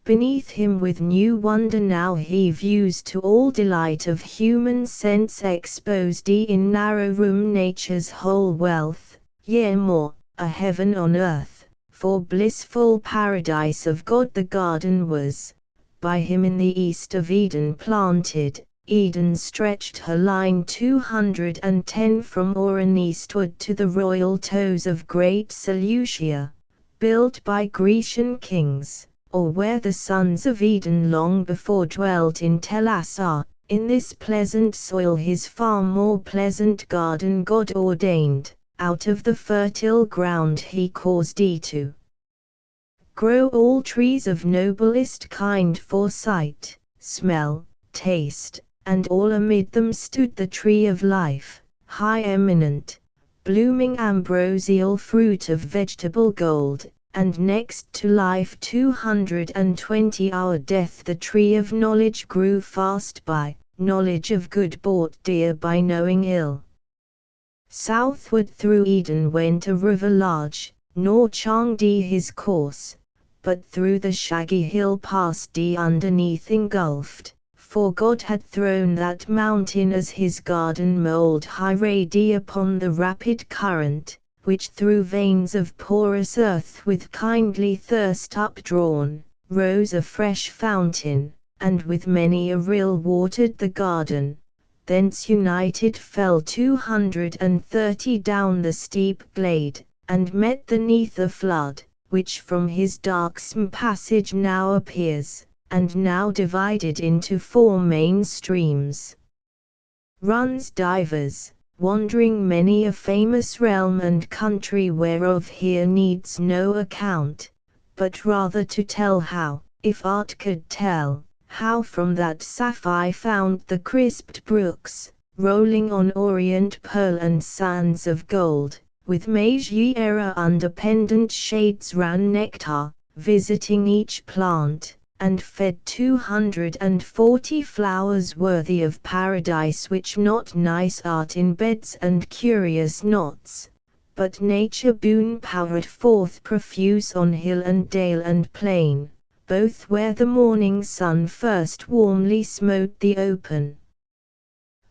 Beneath him with new wonder now he views to all delight of human sense exposed in narrow room nature's whole wealth, yea more, a heaven on earth, for blissful paradise of God the garden was, by him in the east of Eden planted. Eden stretched her line 210 from Orion eastward to the royal toes of great Seleucia, built by Grecian kings, or where the sons of Eden long before dwelt in Telassar. In this pleasant soil his far more pleasant garden God ordained, out of the fertile ground he caused to grow all trees of noblest kind for sight, smell, taste, and all amid them stood the tree of life, high eminent, blooming ambrosial fruit of vegetable gold, and next to life 220 our death the tree of knowledge grew fast by, knowledge of good bought dear by knowing ill. Southward through Eden went a river large, nor charmed his course, but through the shaggy hill passed underneath engulfed, for God had thrown that mountain as his garden mould high upon the rapid current, which through veins of porous earth with kindly thirst updrawn, rose a fresh fountain, and with many a rill watered the garden. Thence united fell 230 down the steep glade, and met the Nether flood, which from his darksome passage now appears, and now divided into 4 main streams. Runs divers, wandering many a famous realm and country whereof here needs no account, but rather to tell how, if art could tell, how from that sapphire found the crisped brooks, rolling on orient pearl and sands of gold, with Magiera under pendant shades ran nectar, visiting each plant, and fed 240 flowers worthy of paradise which not nice art in beds and curious knots, but nature boon powered forth profuse on hill and dale and plain, both where the morning sun first warmly smote the open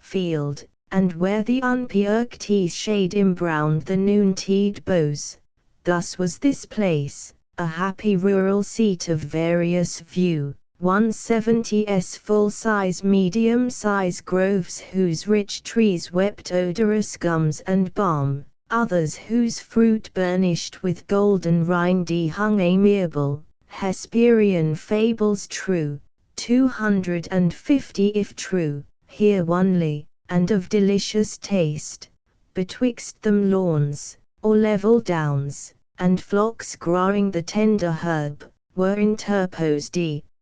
field, and where the unperked shade embrowned the noontide boughs. Thus was this place, a happy rural seat of various view, 170s full-size medium-size groves whose rich trees wept odorous gums and balm, others whose fruit burnished with golden rind hung amiable, Hesperian fables true, 250 if true, here onely, and of delicious taste, betwixt them lawns, or level downs, and flocks growing the tender herb, were interposed,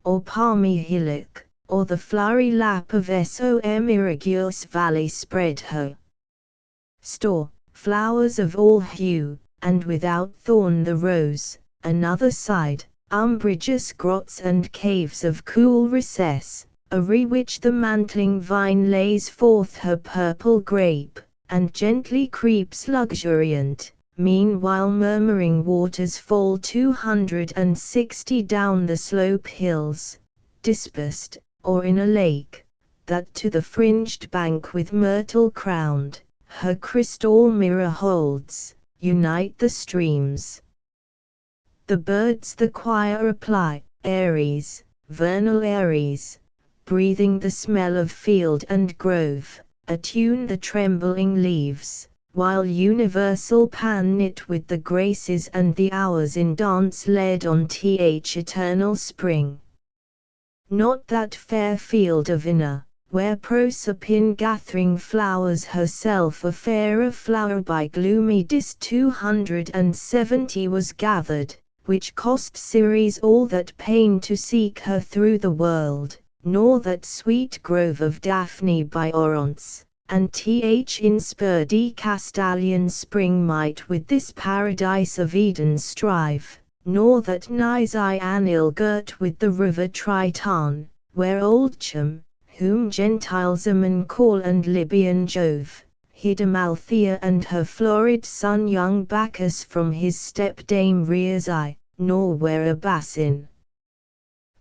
or palmy hillock, or the flowery lap of Som irriguous valley spread her store, flowers of all hue, and without thorn the rose, another side, umbrageous grots and caves of cool recess, are which the mantling vine lays forth her purple grape, and gently creeps luxuriant, meanwhile murmuring waters fall 260 down the slope hills, dispersed, or in a lake, that to the fringed bank with myrtle crowned, her crystal mirror holds, unite the streams. The birds the choir apply, Aries, vernal Aries, breathing the smell of field and grove, attune the trembling leaves, while universal Pan knit with the graces and the hours in dance led on eternal spring. Not that fair field of Inna, where Proserpine gathering flowers herself a fairer flower by gloomy Dis 270 was gathered, which cost Ceres all that pain to seek her through the world, nor that sweet grove of Daphne by Orontes, and in Spurdy Castalian spring might with this paradise of Eden strive, nor that Nisaeanil girt with the river Triton, where old Chum, whom Gentiles Ammon call and Libyan Jove, hid Amalthea and her florid son young Bacchus from his stepdame Rhea's eye, nor where a basin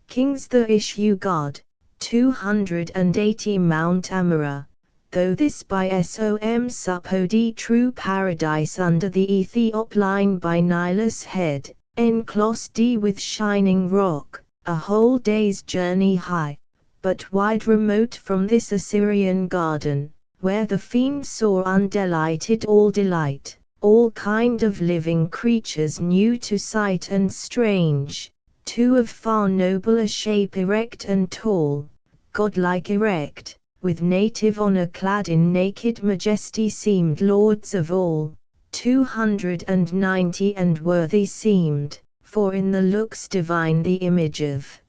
kings the issue god, 280 Mount Amara, though this by Som suppodi true paradise under the Ethiop line by Nilus head, enclosed with shining rock, a whole day's journey high, but wide remote from this Assyrian garden, where the fiend saw undelighted all delight, all kind of living creatures new to sight and strange, two of far nobler shape erect and tall, godlike erect, with native honor clad in naked majesty seemed lords of all, 290 and worthy seemed, for in the looks divine the image of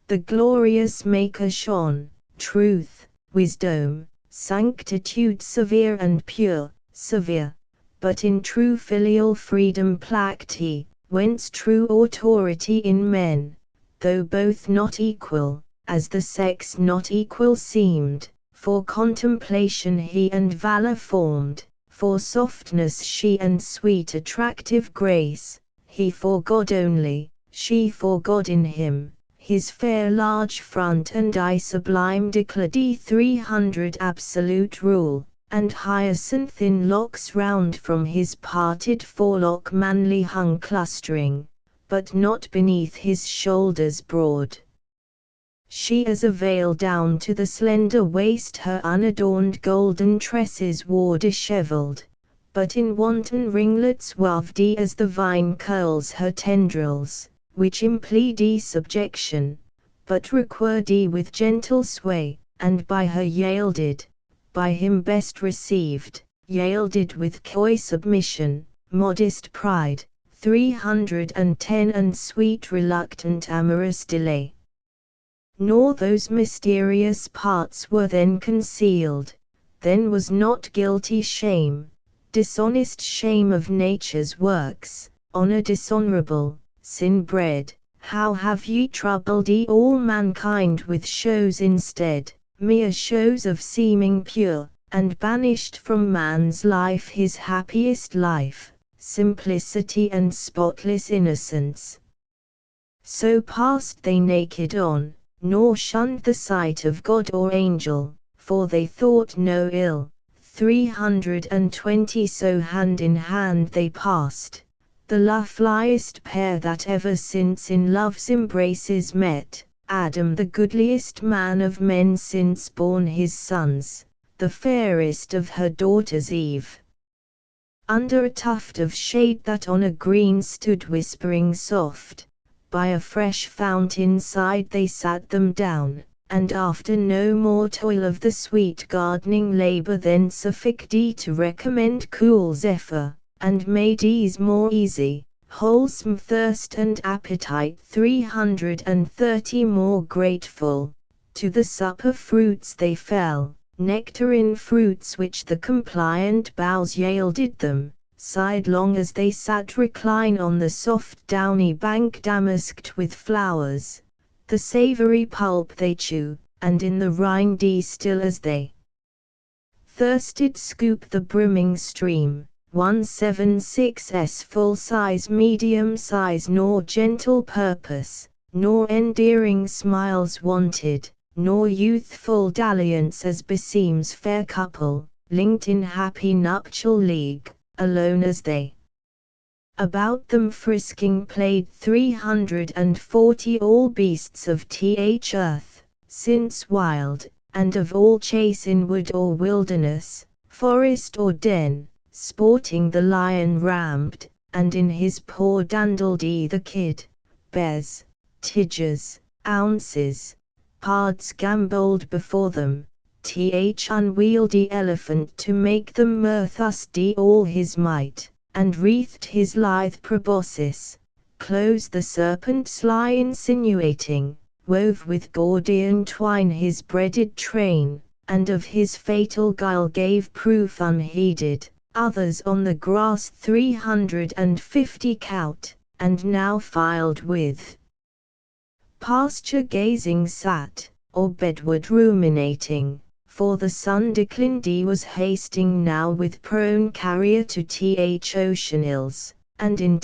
the glorious Maker shone, truth, wisdom, sanctitude severe and pure, severe, but in true filial freedom placked he, whence true authority in men, though both not equal, as the sex not equal seemed, for contemplation he and valor formed, for softness she and sweet attractive grace, he for God only, she for God in him. His fair large front and eye sublime declady 300 absolute rule, and hyacinthine locks round from his parted forelock manly hung clustering, but not beneath his shoulders broad. She as a veil down to the slender waist her unadorned golden tresses wore dishevelled, but in wanton ringlets waved as the vine curls her tendrils, which implead subjection, but required with gentle sway, and by her yielded, by him best received, yielded with coy submission, modest pride, 310 and sweet reluctant amorous delay. Nor those mysterious parts were then concealed, then was not guilty shame, dishonest shame of nature's works, honor dishonorable, sin bred. How have ye troubled all mankind with shows instead, mere shows of seeming pure, and banished from man's life his happiest life, simplicity and spotless innocence. So passed they naked on, nor shunned the sight of God or angel, for they thought no ill. 320 So hand in hand they passed, the loveliest pair that ever since in love's embraces met. Adam the goodliest man of men since born his sons, the fairest of her daughters Eve. Under a tuft of shade that on a green stood whispering soft, by a fresh fountain side they sat them down, and after no more toil of the sweet gardening labor then sufficed to recommend cool zephyr, and made ease more easy, wholesome thirst and appetite 330 more grateful, to the supper fruits they fell, nectarine fruits which the compliant boughs yielded them, sidelong as they sat recline on the soft downy bank damasked with flowers, the savory pulp they chew, and in the rind still as they thirsted scoop the brimming stream. 176's full size medium size nor gentle purpose, nor endearing smiles wanted, nor youthful dalliance as beseems fair couple, linked in happy nuptial league, alone as they about them frisking played 340 all beasts of earth, since wild, and of all chase in wood or wilderness, forest or den, sporting the lion rammed, and in his paw dandled the kid, bears, tigers, ounces, pards gamboled before them, unwieldy elephant to make them mirth all his might, and wreathed his lithe proboscis, close the serpent sly insinuating, wove with Gordian twine his breaded train, and of his fatal guile gave proof unheeded. Others on the grass 350 count, and now filed with pasture gazing sat, or bedward ruminating, for the sun declined was hasting now with prone carrier to ocean ills, and in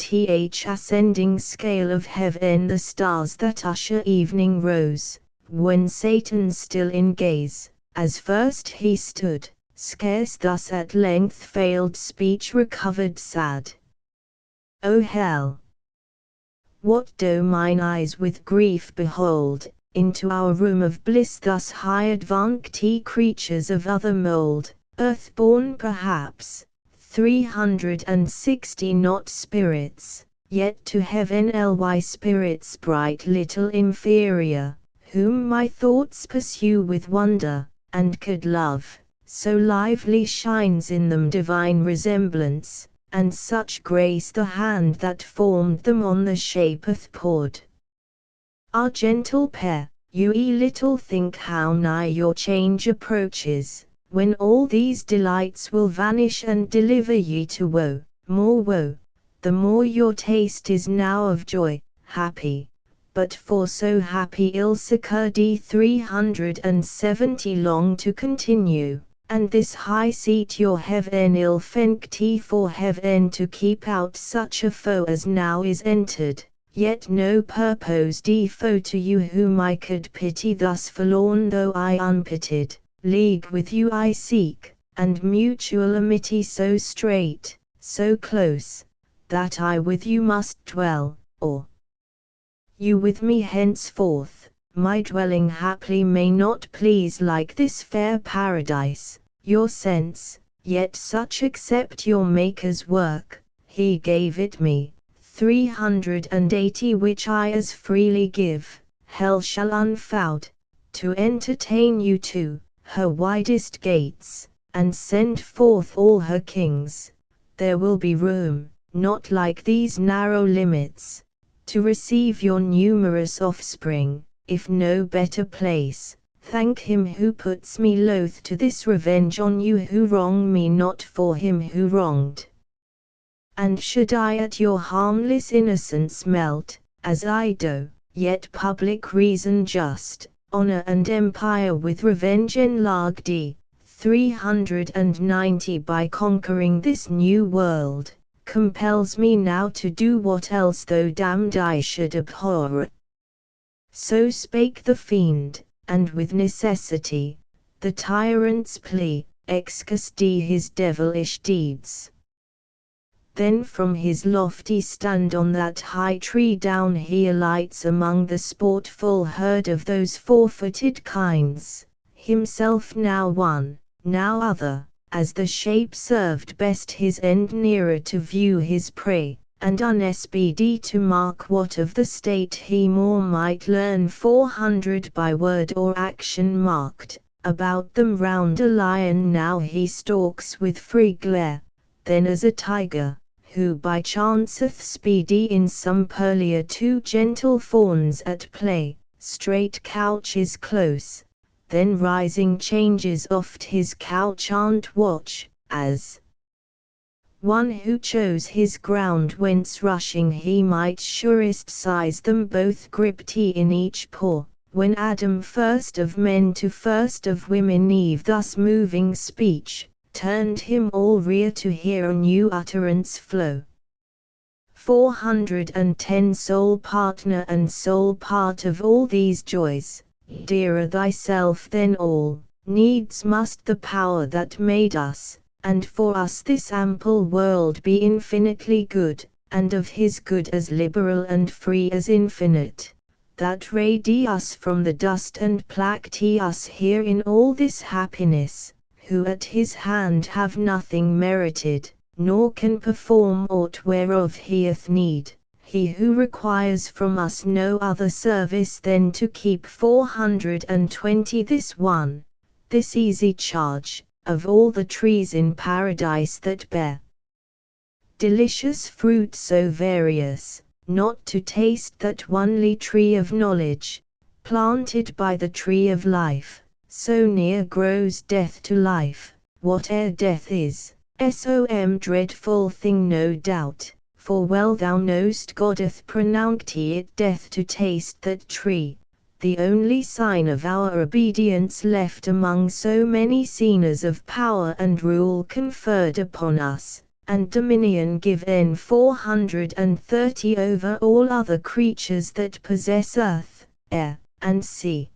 ascending scale of heaven the stars that usher evening rose, when Satan still in gaze, as first he stood, scarce thus at length failed speech recovered sad. O hell! What do mine eyes with grief behold, into our room of bliss thus high advanced creatures of other mould, earth-born perhaps, 360 not spirits, yet to heaven spirits bright little inferior, whom my thoughts pursue with wonder, and could love, so lively shines in them divine resemblance, and such grace the hand that formed them on the shapeth poured. Our gentle pair, you little think how nigh your change approaches, when all these delights will vanish and deliver ye to woe, the more your taste is now of joy, happy, but for so happy ill succurred 370 long to continue, and this high seat your heaven ill fenced for heaven to keep out such a foe as now is entered. Yet no purposed foe to you whom I could pity thus forlorn though I unpitied, league with you I seek, and mutual amity so strait, so close, that I with you must dwell, or you with me henceforth, my dwelling haply may not please like this fair paradise, your sense, yet such accept your Maker's work, he gave it me. 380 which I as freely give, hell shall unfold, to entertain you to her widest gates, and send forth all her kings. There will be room, not like these narrow limits, to receive your numerous offspring, if no better place. Thank him who puts me loath to this revenge on you who wrong me not for him who wronged. And should I at your harmless innocence melt, as I do, yet public reason just, honor and empire with revenge enlarged 390 by conquering this new world, compels me now to do what else though damned I should abhor. So spake the fiend, and with necessity, the tyrant's plea, excuse his devilish deeds. Then from his lofty stand on that high tree down he alights among the sportful herd of those four-footed kinds, himself now one, now other, as the shape served best his end nearer to view his prey, and unspeedy to mark what of the state he more might learn 400 by word or action marked. About them round a lion now he stalks with free glare, then as a tiger, who by chanceth speedy in some purlier two gentle fawns at play, straight couches close, then rising changes oft his couchant watch, as one who chose his ground whence rushing he might surest seize them both gripped he in each paw. When Adam first of men to first of women Eve thus moving speech, turned him all rear to hear a new utterance flow. 410 Sole partner and sole part of all these joys, dearer thyself than all, needs must the power that made us, and for us this ample world be infinitely good, and of his good as liberal and free as infinite, that radiate us from the dust and placed us here in all this happiness, who at his hand have nothing merited, nor can perform aught whereof he hath need, he who requires from us no other service than to keep 420 this easy charge, of all the trees in paradise that bear delicious fruit so various, not to taste that onely tree of knowledge, planted by the tree of life, so near grows death to life, whate'er death is. Som dreadful thing no doubt, for well thou know'st God hath pronounced it death to taste that tree, the only sign of our obedience left among so many scenes of power and rule conferred upon us, and dominion given 430 over all other creatures that possess earth, air, and sea.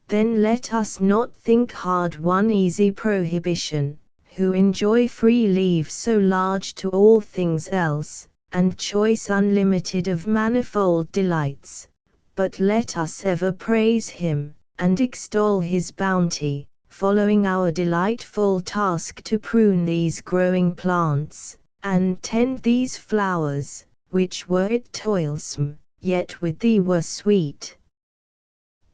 Then let us not think hard one easy prohibition, who enjoy free leave so large to all things else, and choice unlimited of manifold delights, but let us ever praise him, and extol his bounty, following our delightful task to prune these growing plants, and tend these flowers, which were it toilsome, yet with thee were sweet.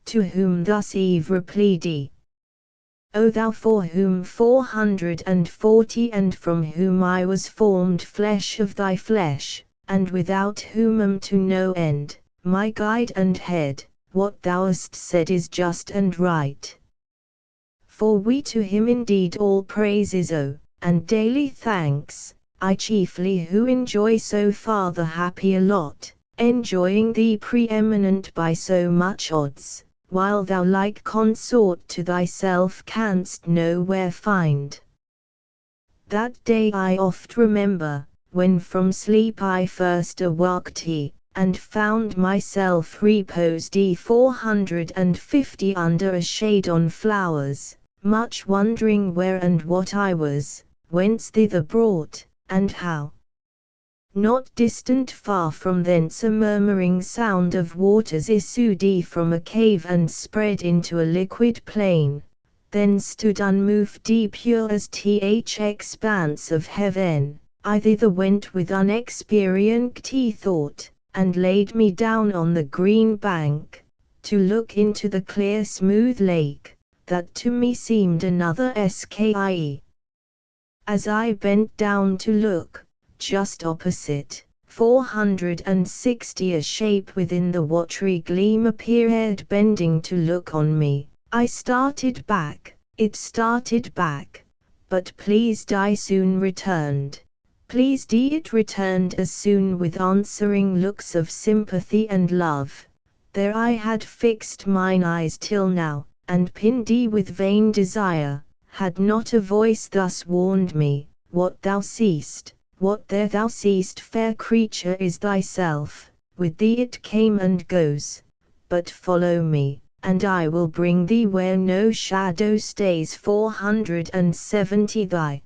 To whom thus Eve replied, O thou for whom 440 and from whom I was formed flesh of thy flesh, and without whom to no end, my guide and head, what thou hast said is just and right. For we to him indeed all praises owe, and daily thanks, I chiefly who enjoy so far the happier lot, enjoying thee preeminent by so much odds, while thou like consort to thyself canst nowhere find. That day I oft remember, when from sleep I first awaked, and found myself reposed 450 under a shade on flowers, much wondering where and what I was, whence thither brought, and how. Not distant far from thence a murmuring sound of waters issued from a cave and spread into a liquid plain, then stood unmoved pure as th expanse of heaven. I thither went with unexperienced thought, and laid me down on the green bank, to look into the clear smooth lake, that to me seemed another sky. As I bent down to look, just opposite, 460 a shape within the watery gleam appeared bending to look on me. I started back, it started back, but pleased I soon returned. Pleased it returned as soon with answering looks of sympathy and love. There I had fixed mine eyes till now, and pinned with vain desire, had not a voice thus warned me, what thou seest. What there thou seest, fair creature, is thyself, with thee it came and goes, but follow me, and I will bring thee where no shadow stays. 470 Thy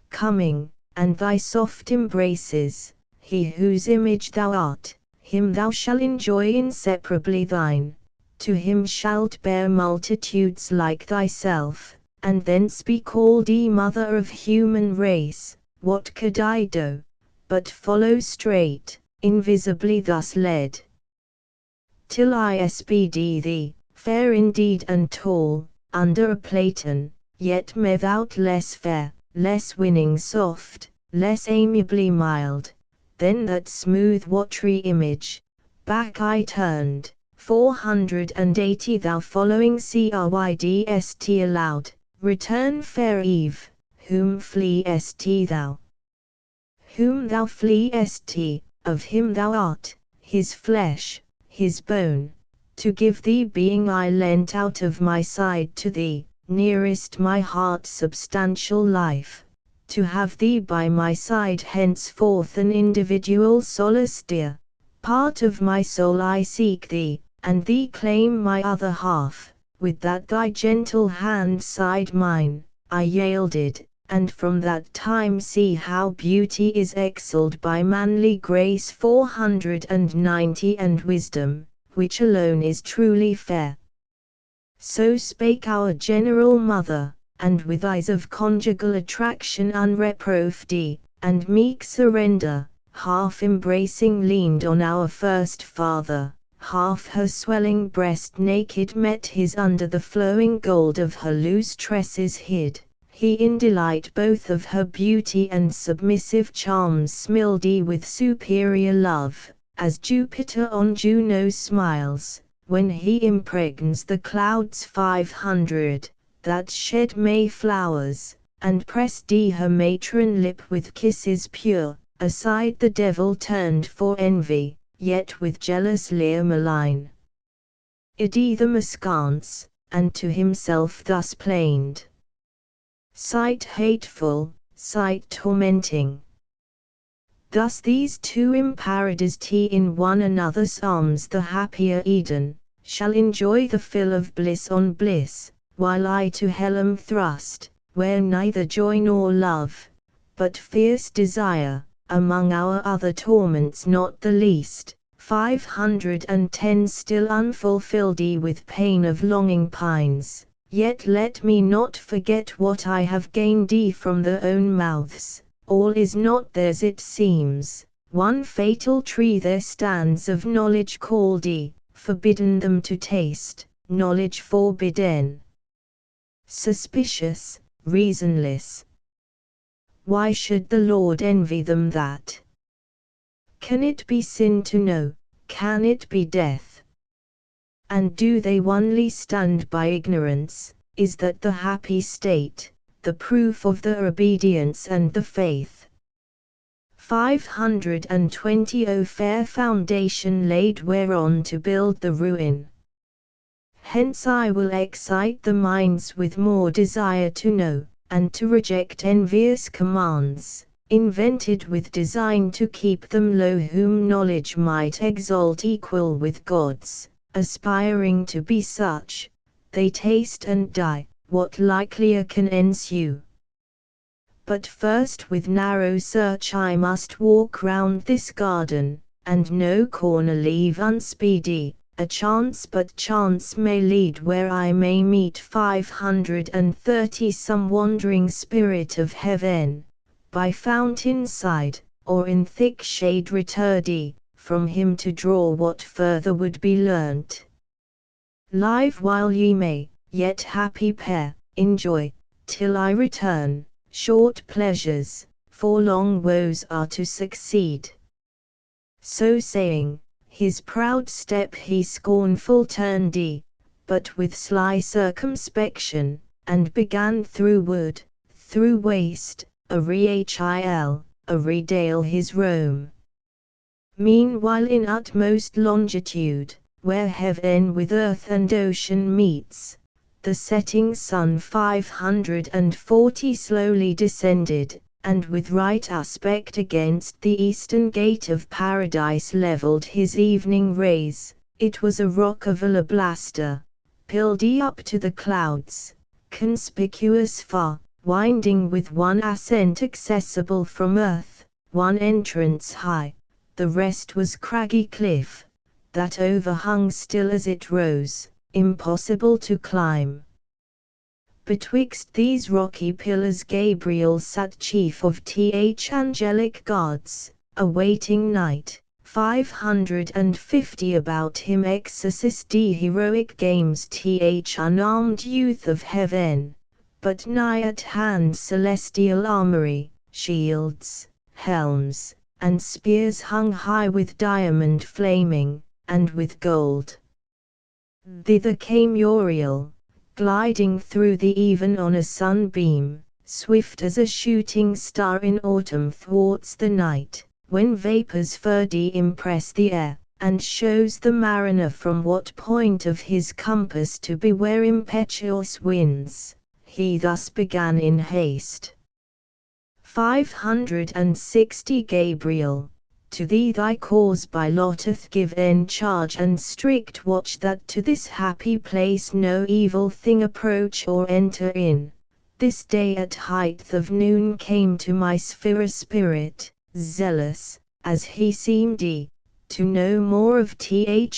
coming, and thy soft embraces, he whose image thou art, him thou shalt enjoy inseparably thine, to him shalt bear multitudes like thyself, and thence be called mother of human race. What could I do, but follow straight, invisibly thus led, till I sped thee, fair indeed and tall, under a platen, yet without less fair, less winning soft, less amiably mild, than that smooth watery image, back I turned. 480 Thou following crydst aloud, return fair Eve, whom fleest thou? Whom thou fleest, of him thou art, his flesh, his bone, to give thee being I lent out of my side to thee, nearest my heart substantial life, to have thee by my side henceforth an individual solace dear, part of my soul I seek thee, and thee claim my other half, with that thy gentle hand side mine, I yielded, and from that time see how beauty is excelled by manly grace. 490 And wisdom, which alone is truly fair. So spake our general mother, and with eyes of conjugal attraction unreproved, and meek surrender, half embracing leaned on our first father, half her swelling breast naked met his under the flowing gold of her loose tresses hid. He in delight both of her beauty and submissive charms smiled with superior love, as Jupiter on Juno smiles, when he impregns the clouds 500, that shed May flowers, and pressed her matron lip with kisses pure. Aside the devil turned for envy, yet with jealous leer malign them askance, and to himself thus plained: sight hateful, sight tormenting. Thus these two imparadised in one another's arms, the happier Eden, shall enjoy the fill of bliss on bliss, while I to hell am thrust, where neither joy nor love, but fierce desire, among our other torments not the least. 510 Still unfulfilled with pain of longing pines. Yet let me not forget what I have gained from their own mouths. All is not theirs it seems. One fatal tree there stands of knowledge called forbidden them to taste, knowledge forbidden. Suspicious, reasonless. Why should the Lord envy them that? Can it be sin to know? Can it be death? And do they only stand by ignorance? Is that the happy state, the proof of their obedience and the faith? 520 O fair foundation laid whereon to build the ruin. Hence I will excite the minds with more desire to know, and to reject envious commands, invented with design to keep them low, whom knowledge might exalt equal with gods. Aspiring to be such, they taste and die, what likelier can ensue? But first with narrow search I must walk round this garden, and no corner leave unspeedy. A chance but chance may lead where I may meet 530 some wandering spirit of heaven, by fountain side, or in thick shade return from him to draw what further would be learnt. Live while ye may, yet happy pair, enjoy, till I return, short pleasures, for long woes are to succeed. So saying, his proud step he scornful turned but with sly circumspection, and began through wood, through waste, a redale his roam. Meanwhile in utmost longitude, where heaven with earth and ocean meets, the setting sun 540 slowly descended, and with right aspect against the eastern gate of paradise levelled his evening rays, It was a rock of alabaster, pildy up to the clouds, conspicuous far, winding with one ascent accessible from earth, one entrance high, the rest was craggy cliff, that overhung still as it rose, impossible to climb. Betwixt these rocky pillars Gabriel sat chief of angelic guards, awaiting night. 550 about him exercised heroic games unarmed youth of heaven, but nigh at hand celestial armory, shields, helms, and spears hung high with diamond flaming, and with gold. Thither came Uriel, gliding through the even on a sunbeam, swift as a shooting star in autumn thwarts the night, when vapors furdy impress the air, and shows the mariner from what point of his compass to beware impetuous winds. He thus began in haste. 560 Gabriel, to thee thy cause by lot hath given charge and strict watch that to this happy place no evil thing approach or enter in. This day at height of noon came to my sphere a spirit, zealous, as he seemed to know more of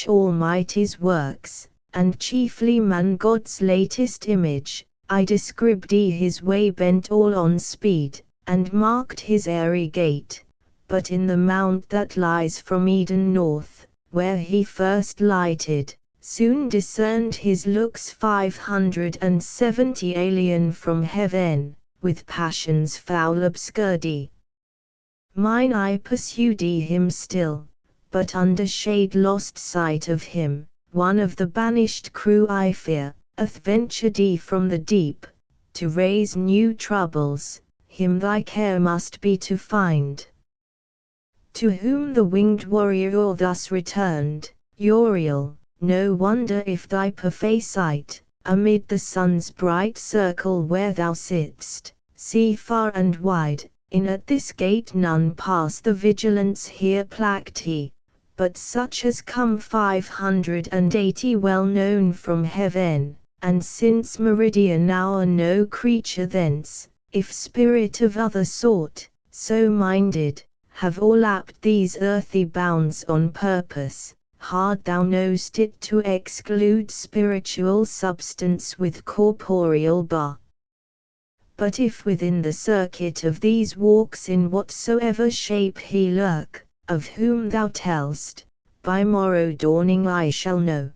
Almighty's works, and chiefly man God's latest image. I described his way bent all on speed, and marked his airy gait, but in the mount that lies from Eden north, where he first lighted, soon discerned his looks 570 alien from heaven, with passion's foul obscurity. Mine eye pursued him still, but under shade lost sight of him. One of the banished crew I fear, hath ventured from the deep, to raise new troubles. Him thy care must be to find. To whom the winged warrior thus returned, Uriel, no wonder if thy perfect sight, amid the sun's bright circle where thou sitt'st, see far and wide, in at this gate none pass the vigilance here placked he, but such as come 580 well known from heaven, and since meridian hour no creature thence, if spirit of other sort, so minded, have all lapped these earthy bounds on purpose. Hard thou know'st it to exclude spiritual substance with corporeal bar. But if within the circuit of these walks in whatsoever shape he lurk, of whom thou tell'st, by morrow dawning I shall know.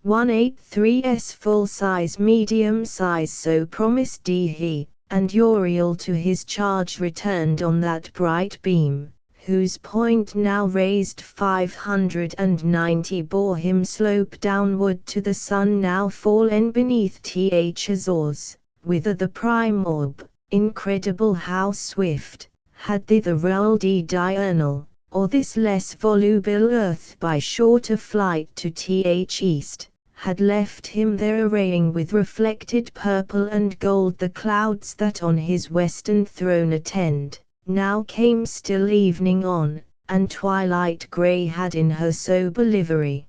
183's full size medium size so promised he, and Uriel to his charge returned on that bright beam, whose point now raised 590 bore him slope downward to the sun now fallen beneath Azores, whither the prime orb, incredible how swift, had thither rolled diurnal, or this less voluble earth by shorter flight to east, had left him there arraying with reflected purple and gold the clouds that on his western throne attend. Now came still evening on, and twilight grey had in her sober livery.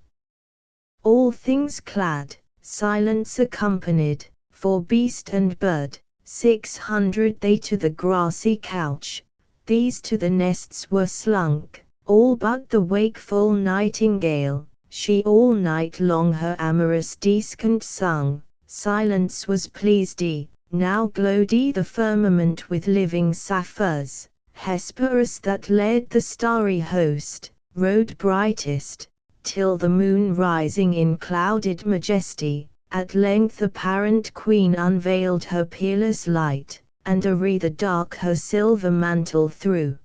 All things clad, silence accompanied, for beast and bird, 600 they to the grassy couch, these to the nests were slunk, all but the wakeful nightingale, she all night long her amorous descant sung. Silence was pleased now glowed the firmament with living sapphires. Hesperus that led the starry host, rode brightest, till the moon rising in clouded majesty, at length apparent queen unveiled her peerless light, and the dark her silver mantle threw.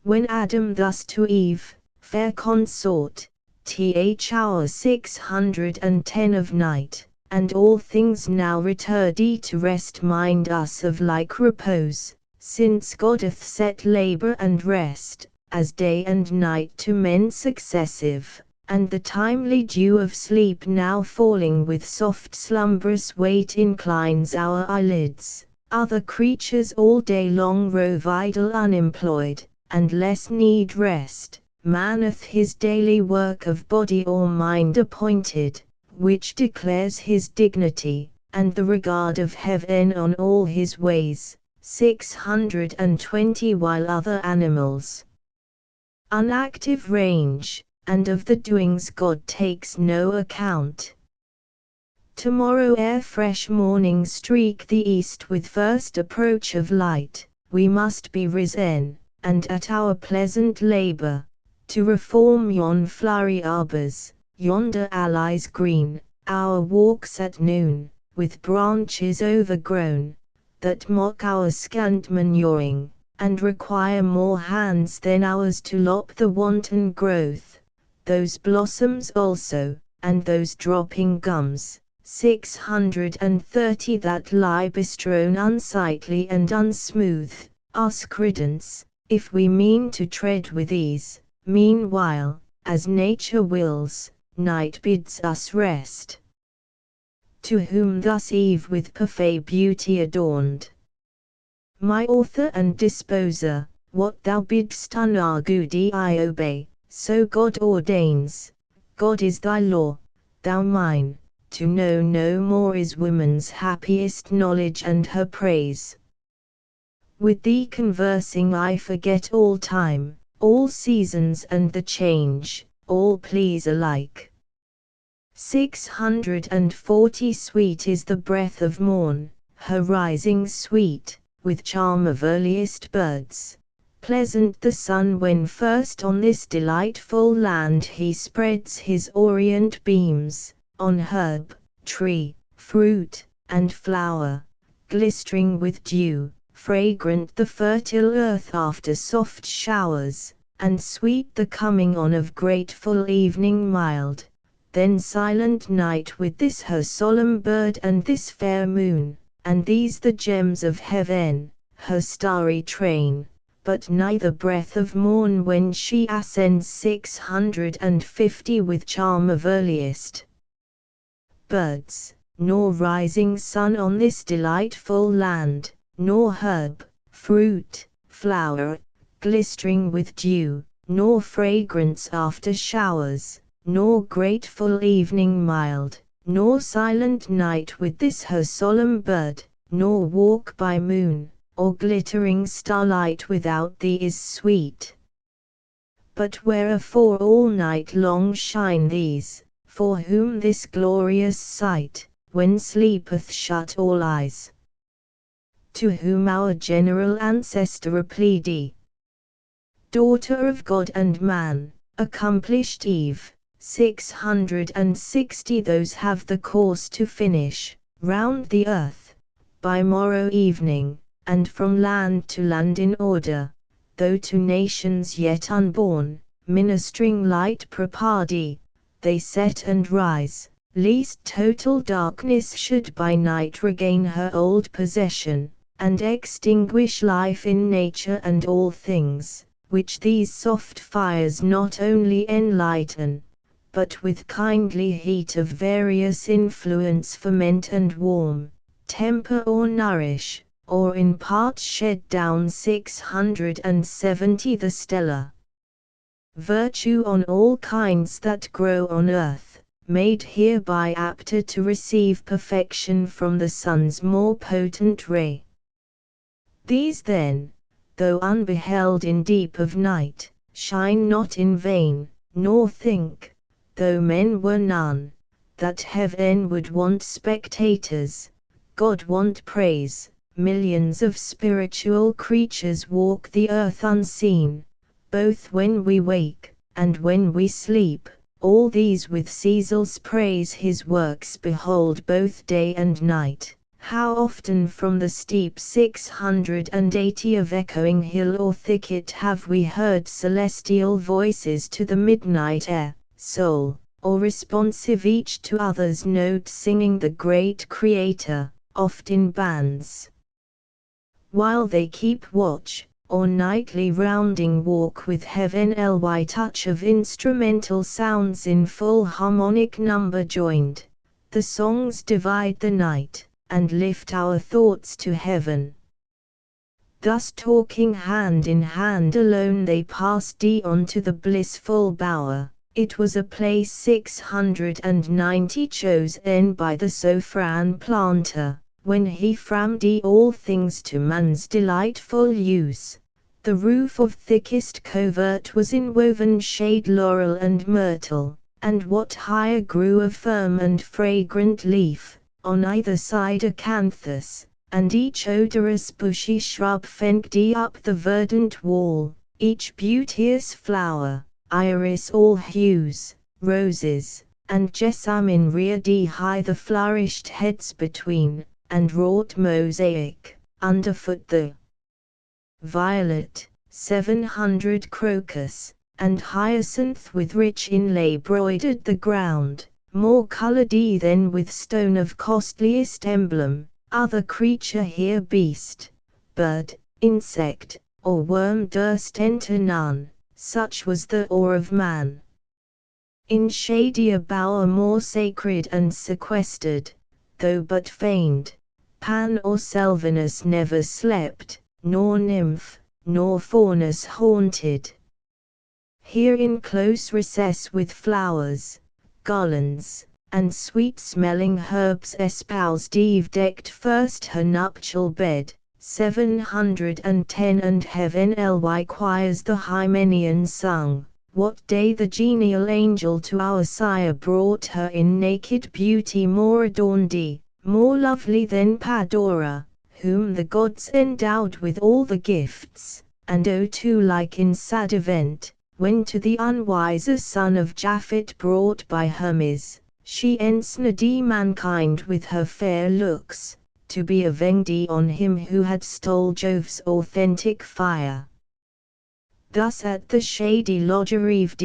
When Adam thus to Eve, fair consort, hour 610 of night, and all things now returned to rest mind us of like repose, since God hath set labor and rest, as day and night to men successive, and the timely dew of sleep now falling with soft slumbrous weight inclines our eyelids, other creatures all day long rove idle unemployed, and less need rest, man hath his daily work of body or mind appointed, which declares his dignity, and the regard of heaven on all his ways. 620. While other animals unactive range, and of the doings God takes no account. Tomorrow ere fresh morning streak the east with first approach of light, we must be risen, and at our pleasant labour, to reform yon flowery arbours, yonder allies green, our walks at noon, with branches overgrown, that mock our scant manuring, and require more hands than ours to lop the wanton growth, those blossoms also, and those dropping gums. 630 that lie bestrown unsightly and unsmooth, ask credence, if we mean to tread with ease. Meanwhile, as nature wills, night bids us rest. To whom thus Eve with perfect beauty adorned, my author and disposer, what thou bidst unargued I obey, so God ordains, God is thy law, thou mine. To know no more is woman's happiest knowledge and her praise. With thee conversing I forget all time, all seasons and the change, all please alike. 640 Sweet is the breath of morn, her rising sweet, with charm of earliest birds. Pleasant the sun when first on this delightful land he spreads his orient beams, on herb, tree, fruit, and flower, glistering with dew, fragrant the fertile earth after soft showers, and sweet the coming on of grateful evening mild, then silent night with this her solemn bird and this fair moon, and these the gems of heaven, her starry train, but neither breath of morn when she ascends. 650 with charm of earliest birds, nor rising sun on this delightful land, nor herb, fruit, flower, glistering with dew, nor fragrance after showers, nor grateful evening mild, nor silent night with this her solemn bird, nor walk by moon, or glittering starlight without thee is sweet. But wherefore all night long shine these, for whom this glorious sight, when sleepeth shut all eyes? To whom our general ancestor replied, daughter of God and man, accomplished Eve. 660 Those have the course to finish, round the earth, by morrow evening, and from land to land in order, though to nations yet unborn, ministering light propardy, they set and rise, lest total darkness should by night regain her old possession, and extinguish life in nature and all things, which these soft fires not only enlighten, but with kindly heat of various influence ferment and warm, temper or nourish, or in part shed down. 670 The stellar virtue on all kinds that grow on earth, made hereby apter to receive perfection from the sun's more potent ray. These then, though unbeheld in deep of night, shine not in vain, nor think, though men were none, that heaven would want spectators, God want praise. Millions of spiritual creatures walk the earth unseen, both when we wake, and when we sleep, all these with Cecil's praise his works behold both day and night. How often from the steep 680 of echoing hill or thicket have we heard celestial voices to the midnight air, soul, or responsive each to other's note singing the great Creator, oft in bands, while they keep watch, or nightly rounding walk with heaven ly touch of instrumental sounds in full harmonic number joined, the songs divide the night, and lift our thoughts to heaven. Thus talking hand in hand alone they passed on to the blissful bower. It was a place 690 chosen by the sovereign planter, when he framed all things to man's delightful use. The roof of thickest covert was inwoven shade laurel and myrtle, and what higher grew a firm and fragrant leaf, on either side acanthus, and each odorous bushy shrub flanked up the verdant wall, each beauteous flower, iris all hues, roses, and jessamine reared high the flourished heads between, and wrought mosaic, underfoot the violet, 700 crocus, and hyacinth with rich inlay broidered the ground, more coloured than with stone of costliest emblem. Other creature here beast, bird, insect, or worm durst enter none, such was the awe of man. In shadier bower more sacred and sequestered, though but feigned, Pan or Selvinus never slept, nor nymph, nor faunus haunted. Here in close recess with flowers, garlands, and sweet-smelling herbs espoused Eve decked first her nuptial bed, 710 and heaven ly choirs the Hymenean sung, what day the genial angel to our sire brought her in naked beauty more adorned, more lovely than Pandora, whom the gods endowed with all the gifts, and too like in sad event, when to the unwiser son of Japhet brought by Hermes, she ensnared mankind with her fair looks, to be avenged on him who had stole Jove's authentic fire. Thus at the shady lodger Eve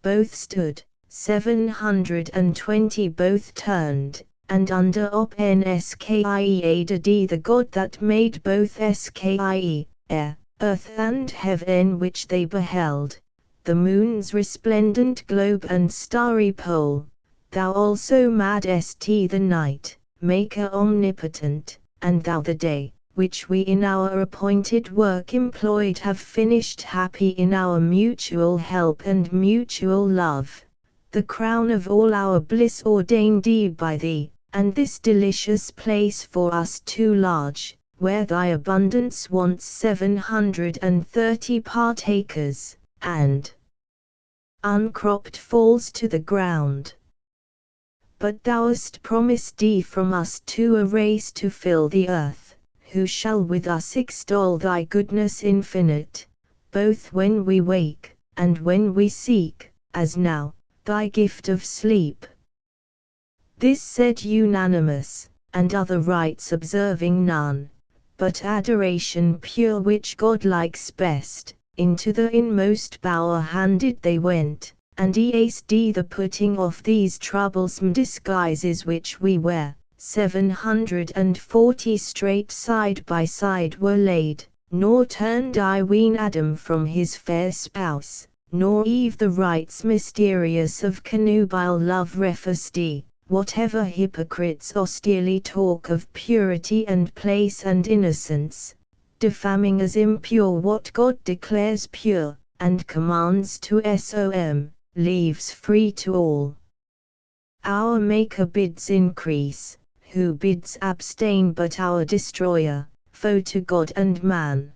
both stood, 720 both turned, and under op nskie aided the god that made both skie, air, earth and heaven which they beheld, the moon's resplendent globe and starry pole. Thou also madest the night, Maker omnipotent, and thou the day, which we in our appointed work employed have finished happy in our mutual help and mutual love, the crown of all our bliss ordained by thee, and this delicious place for us too large, where thy abundance wants 730 partakers, and uncropped falls to the ground. But thou hast promised from us to a race to fill the earth, who shall with us extol thy goodness infinite, both when we wake, and when we seek, as now, thy gift of sleep. This said unanimous, and other rites observing none, but adoration pure which God likes best, into the inmost bower handed they went, and eased the putting off these troublesome disguises which we wear, 740 straight side by side were laid, nor turned I ween Adam from his fair spouse, nor Eve the rites mysterious of connubial love refused, whatever hypocrites austerely talk of purity and place and innocence, defaming as impure what God declares pure, and commands to leaves free to all. Our Maker bids increase, who bids abstain but our destroyer, foe to God and man.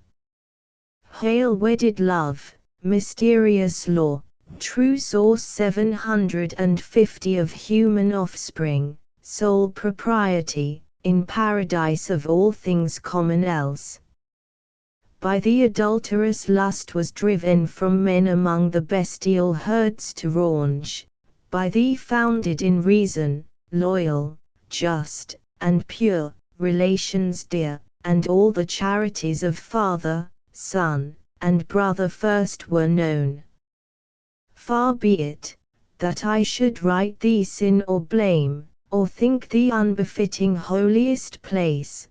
Hail wedded love, mysterious law, true source 750 of human offspring, sole propriety, in paradise of all things common else. By the adulterous lust was driven from men among the bestial herds to range, by thee founded in reason, loyal, just, and pure, relations dear, and all the charities of father, son, and brother first were known. Far be it, that I should write thee sin or blame, or think thee unbefitting holiest place,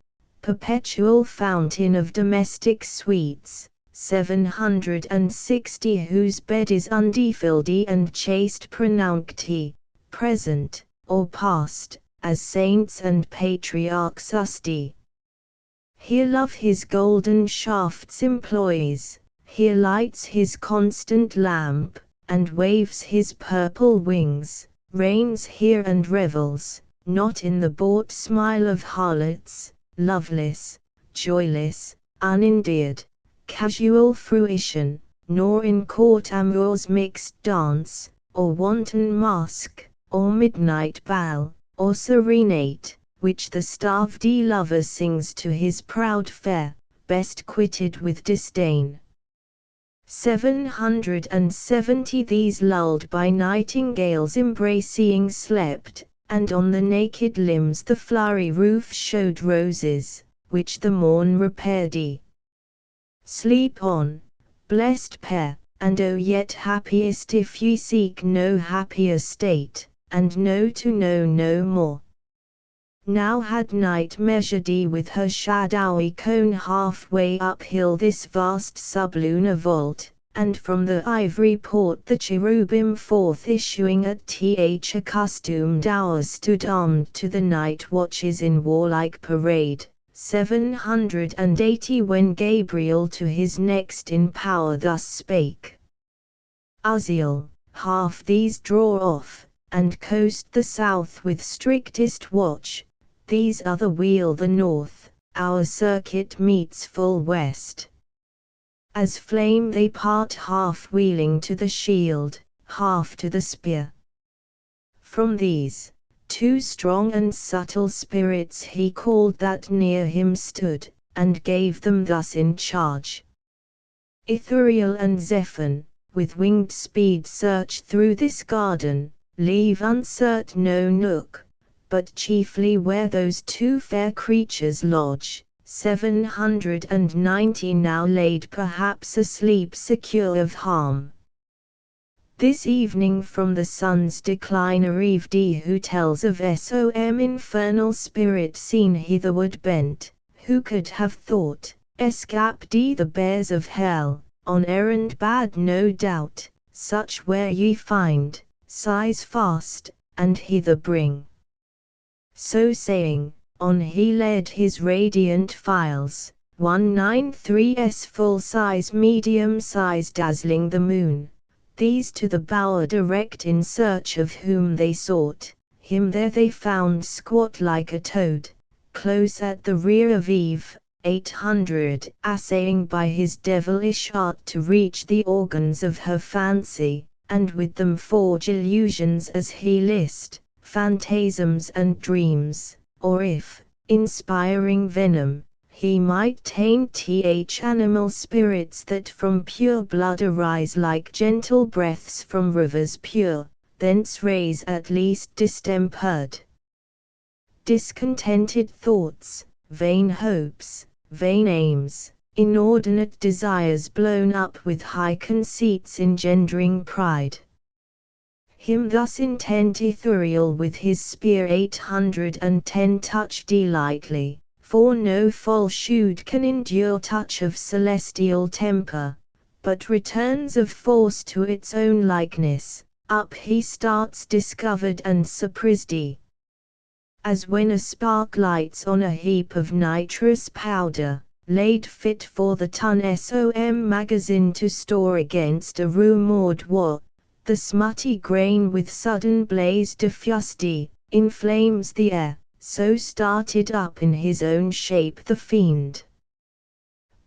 perpetual fountain of domestic sweets, 760 whose bed is undefiled and chaste pronounced, present, or past, as saints and patriarchs used. Here love his golden shafts employs, here lights his constant lamp, and waves his purple wings, reigns here and revels, not in the bought smile of harlots, loveless, joyless, unendeared, casual fruition, nor in court amour's mixed dance, or wanton masque, or midnight ball, or serenade, which the starved lover sings to his proud fair, best quitted with disdain. 770 These lulled by nightingales embracing slept, and on the naked limbs the flowery roof showed roses, which the morn repaired. Sleep on, blessed pair, and O yet happiest if ye seek no happier state, and know to know no more. Now had night measured with her shadowy cone halfway uphill this vast sublunar vault, and from the ivory port the cherubim forth issuing at accustomed hours stood armed to the night watches in warlike parade. 780 When Gabriel to his next in power thus spake, Uzziel, half these draw off, and coast the south with strictest watch, these other wheel the north, our circuit meets full west. As flame they part half wheeling to the shield, half to the spear. From these, two strong and subtle spirits he called that near him stood, and gave them thus in charge. Ithuriel and Zephon, with winged speed search through this garden, leave unsearched no nook, but chiefly where those two fair creatures lodge. 790 Now laid perhaps asleep secure of harm. This evening from the sun's decline arrived who tells of some infernal spirit seen hitherward bent, who could have thought, escaped the bears of hell, on errand bad no doubt, such where ye find, sighs fast, and hither bring. So saying, on he led his radiant files, 193's full size medium size dazzling the moon, these to the bower direct in search of whom they sought, him there they found squat like a toad, close at the rear of Eve, 800 assaying by his devilish art to reach the organs of her fancy, and with them forge illusions as he list, phantasms and dreams, or if, inspiring venom, he might taint animal spirits that from pure blood arise like gentle breaths from rivers pure, thence raise at least distempered, discontented thoughts, vain hopes, vain aims, inordinate desires blown up with high conceits engendering pride. Him thus intent Ithuriel with his spear 810 touched lightly, for no falsehood can endure touch of celestial temper, but returns of force to its own likeness, up he starts discovered and surprised. As when a spark lights on a heap of nitrous powder, laid fit for the ton som magazine to store against a rumored war, the smutty grain with sudden blaze diffused, inflames the air, so started up in his own shape the fiend.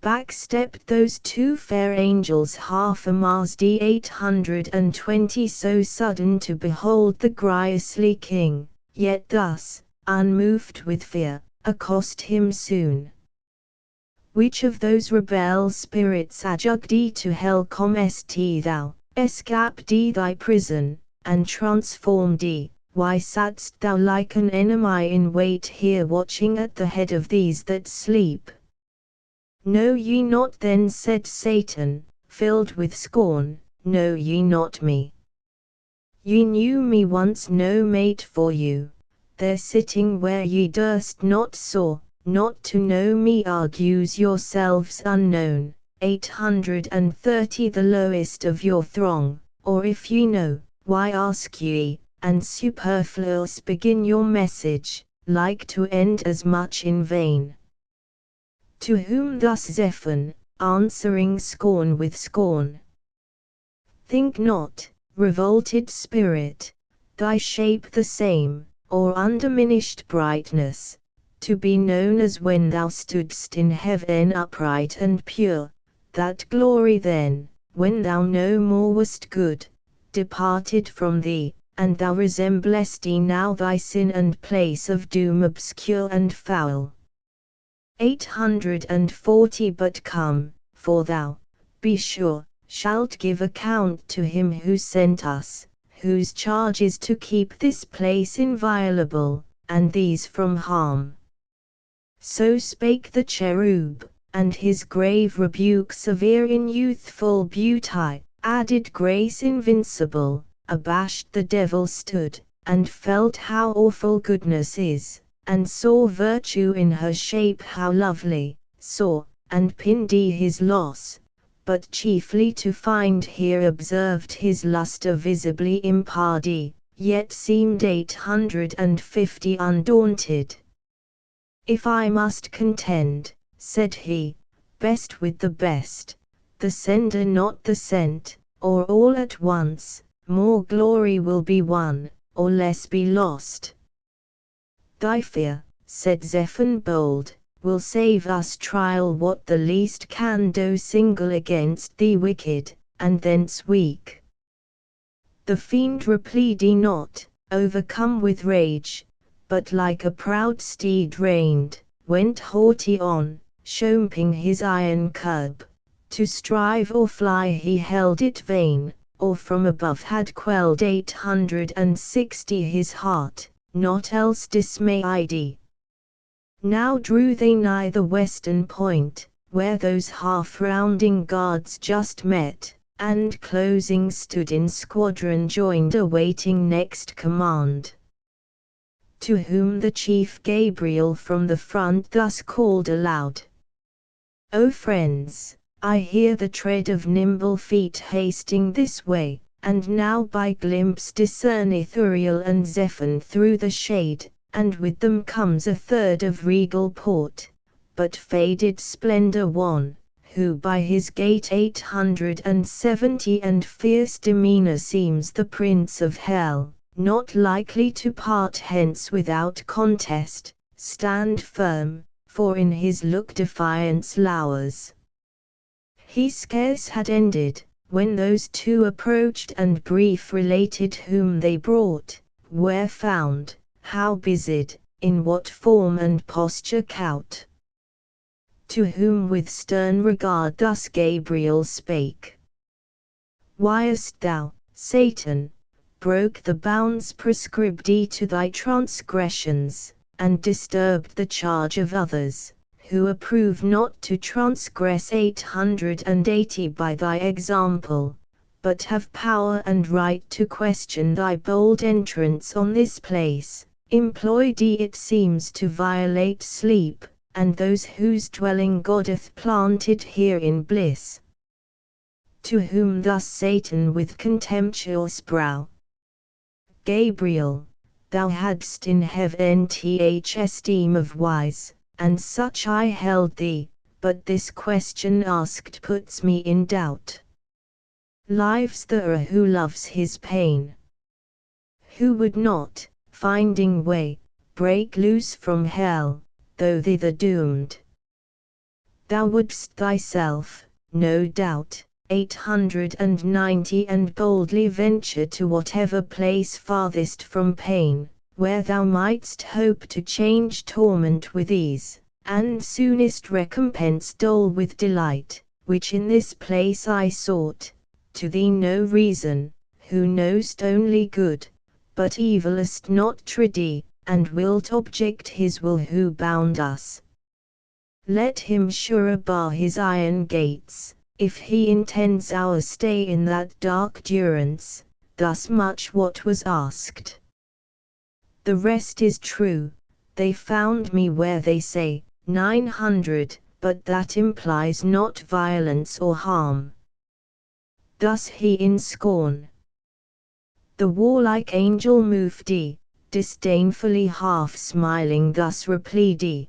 Back stepped those two fair angels half a mast 820 so sudden to behold the grieusly king, yet thus, unmoved with fear, accost him soon. Which of those rebel spirits adjuged to hell comest thou? Escaped thy prison, and transformed why satst thou like an enemy in wait here watching at the head of these that sleep? Know ye not then, said Satan, filled with scorn, know ye not me? Ye knew me once no mate for you, there sitting where ye durst not soar, not to know me argues yourselves unknown. 830 The lowest of your throng, or if ye know, why ask ye, and superfluous begin your message, like to end as much in vain. To whom thus Zephon, answering scorn with scorn: Think not, revolted spirit, thy shape the same, or undiminished brightness, to be known as when thou stoodst in heaven upright and pure, that glory then, when thou no more wast good, departed from thee, and thou resemblest now thy sin and place of doom obscure and foul. 840 But come, for thou, be sure, shalt give account to him who sent us, whose charge is to keep this place inviolable, and these from harm. So spake the cherub, and his grave rebuke severe in youthful beauty, added grace invincible. Abashed the devil stood, and felt how awful goodness is, and saw virtue in her shape how lovely, saw, and pity his loss, but chiefly to find here observed his lustre visibly impardy, yet seemed 850 undaunted. If I must contend, said he, best with the best, the sender not the sent, or all at once, more glory will be won, or less be lost. Thy fear, said Zephon bold, will save us trial what the least can do single against thee wicked, and thence weak. The fiend replied not, overcome with rage, but like a proud steed reined, went haughty on, shaping his iron curb, to strive or fly he held it vain, or from above had quelled 860 his heart, not else dismayed. Now drew they nigh the western point, where those half-rounding guards just met, and closing stood in squadron joined awaiting next command. To whom the chief Gabriel from the front thus called aloud: O friends, I hear the tread of nimble feet hasting this way, and now by glimpse discerneth Uriel and Zephon through the shade, and with them comes a third of regal port, but faded splendor one, who by his gait 870 and fierce demeanor seems the prince of hell, not likely to part hence without contest, stand firm, for in his look defiance lowers. He scarce had ended, when those two approached and brief related whom they brought, where found, how busied, in what form and posture couched. To whom with stern regard thus Gabriel spake: Whyest thou, Satan, broke the bounds prescribed to thy transgressions, and disturbed the charge of others, who approve not to transgress 880 by thy example, but have power and right to question thy bold entrance on this place, employed it seems to violate sleep, and those whose dwelling God hath planted here in bliss. To whom thus Satan with contemptuous brow: Gabriel, thou hadst in heaven esteem of wise, and such I held thee, but this question asked puts me in doubt. Lives there who loves his pain? Who would not, finding way, break loose from hell, though thither doomed? Thou wouldst thyself, no doubt, 890 and boldly venture to whatever place farthest from pain, where thou mightst hope to change torment with ease, and soonest recompense dole with delight, which in this place I sought, to thee no reason, who knowst only good, but evilest not tready, and wilt object his will who bound us. Let him surer bar his iron gates, if he intends our stay in that dark durance. Thus much what was asked. The rest is true, they found me where they say, 900, but that implies not violence or harm. Thus he in scorn. The warlike angel moved, disdainfully half smiling thus replied: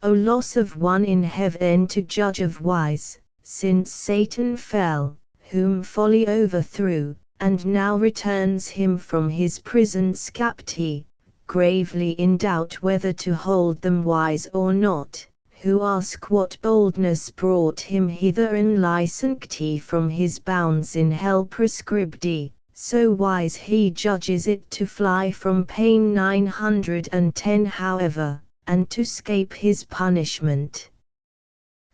O loss of one in heaven to judge of wise, since Satan fell, whom folly overthrew, and now returns him from his prison's captivity, gravely in doubt whether to hold them wise or not, who ask what boldness brought him hither and licensed from his bounds in hell prescribed, so wise he judges it to fly from pain 910 however, and to scape his punishment.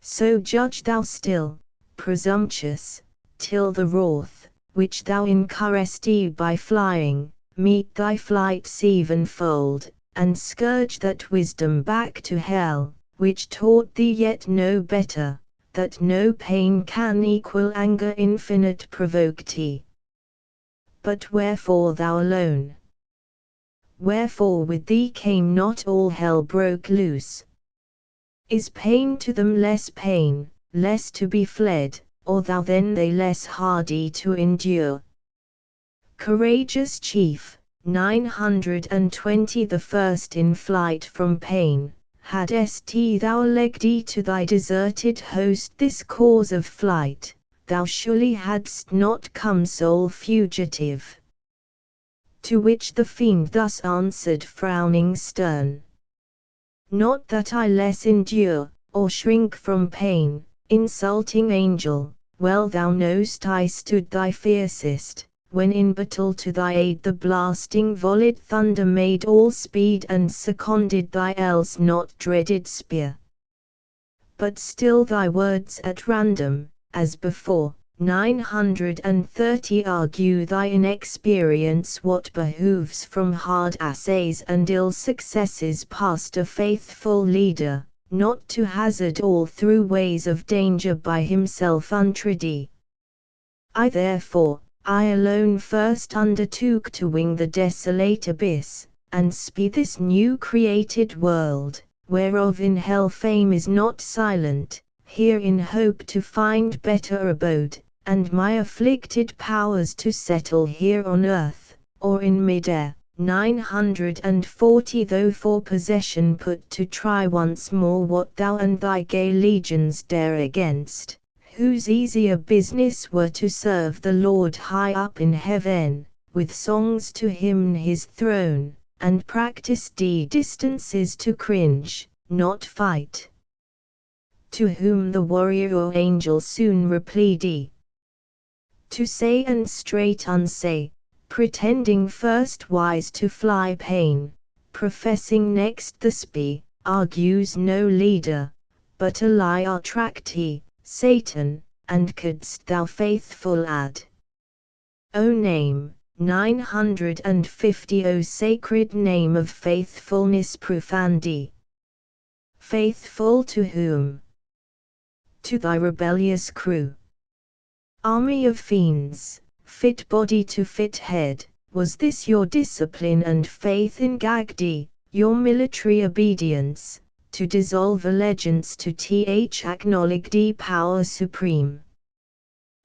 So judge thou still, presumptuous, till the wrath, which thou incurrest by flying, meet thy flight sevenfold, and scourge that wisdom back to hell, which taught thee yet no better, that no pain can equal anger infinite provoke thee. But wherefore thou alone? Wherefore with thee came not all hell broke loose? Is pain to them less pain, less to be fled, or thou than they less hardy to endure? Courageous chief, 920 the first in flight from pain, hadst thou legged to thy deserted host this cause of flight, thou surely hadst not come sole fugitive. To which the fiend thus answered frowning stern. Not that I less endure, or shrink from pain, insulting angel, well thou know'st I stood thy fiercest, when in battle to thy aid the blasting volleyed thunder made all speed and seconded thy else not dreaded spear. But still thy words at random, as before, 930 argue thy inexperience what behooves from hard assays and ill successes past a faithful leader, not to hazard all through ways of danger by himself untready. I therefore, I alone first undertook to wing the desolate abyss, and spy this new created world, whereof in hell fame is not silent, here in hope to find better abode, and my afflicted powers to settle here on earth, or in mid-air, 940 though for possession put to try once more what thou and thy gay legions dare against, whose easier business were to serve the Lord high up in heaven, with songs to hymn his throne, and practice distances to cringe, not fight. To whom the warrior or angel soon replied, to say and straight unsay, pretending first wise to fly pain, professing next the spy, argues no leader, but a liar tracked he, Satan, and couldst thou faithful add? O name, 950 O sacred name of faithfulness profandy. Faithful to whom? To thy rebellious crew. Army of fiends, fit body to fit head, was this your discipline and faith in Gagdi, your military obedience, to dissolve allegiance to acknowledged power supreme?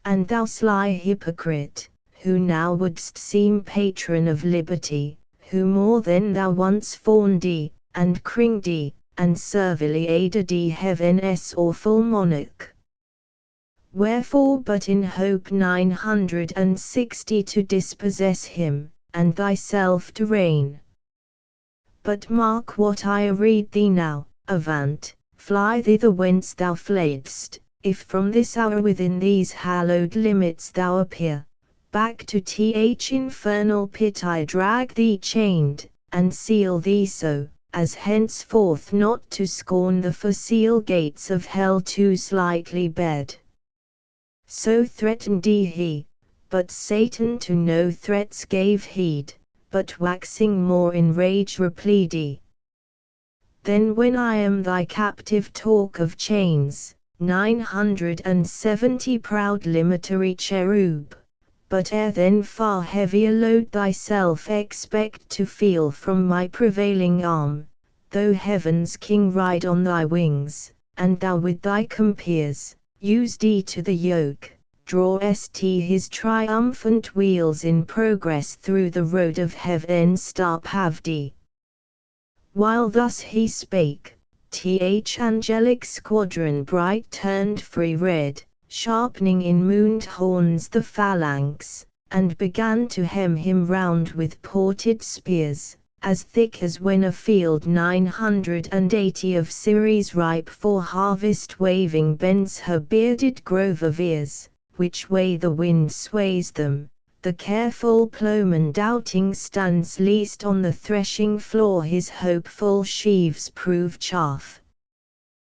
And thou sly hypocrite, who now wouldst seem patron of liberty, who more than thou once fawned, and cringed, and servilely aided heaven's awful monarch. Wherefore but in hope 960 to dispossess him, and thyself to reign? But mark what I read thee now, avant, fly thither whence thou fledst, if from this hour within these hallowed limits thou appear, back to infernal pit I drag thee chained, and seal thee so, as henceforth not to scorn the facile gates of hell too slightly bed. So threatened he, but Satan to no threats gave heed, but waxing more in rage replied, then when I am thy captive talk of chains, 970 proud limitary cherub, but ere then far heavier load thyself expect to feel from my prevailing arm, though heaven's king ride on thy wings, and thou with thy compeers, use to the yoke, draw his triumphant wheels in progress through the road of heaven starpavdi. While thus he spake, Th angelic squadron bright turned free red, sharpening in mooned horns the phalanx, and began to hem him round with ported spears, as thick as when a field 980 of Ceres ripe for harvest waving bends her bearded grove of ears, which way the wind sways them. The careful ploughman doubting stands least on the threshing floor his hopeful sheaves prove chaff.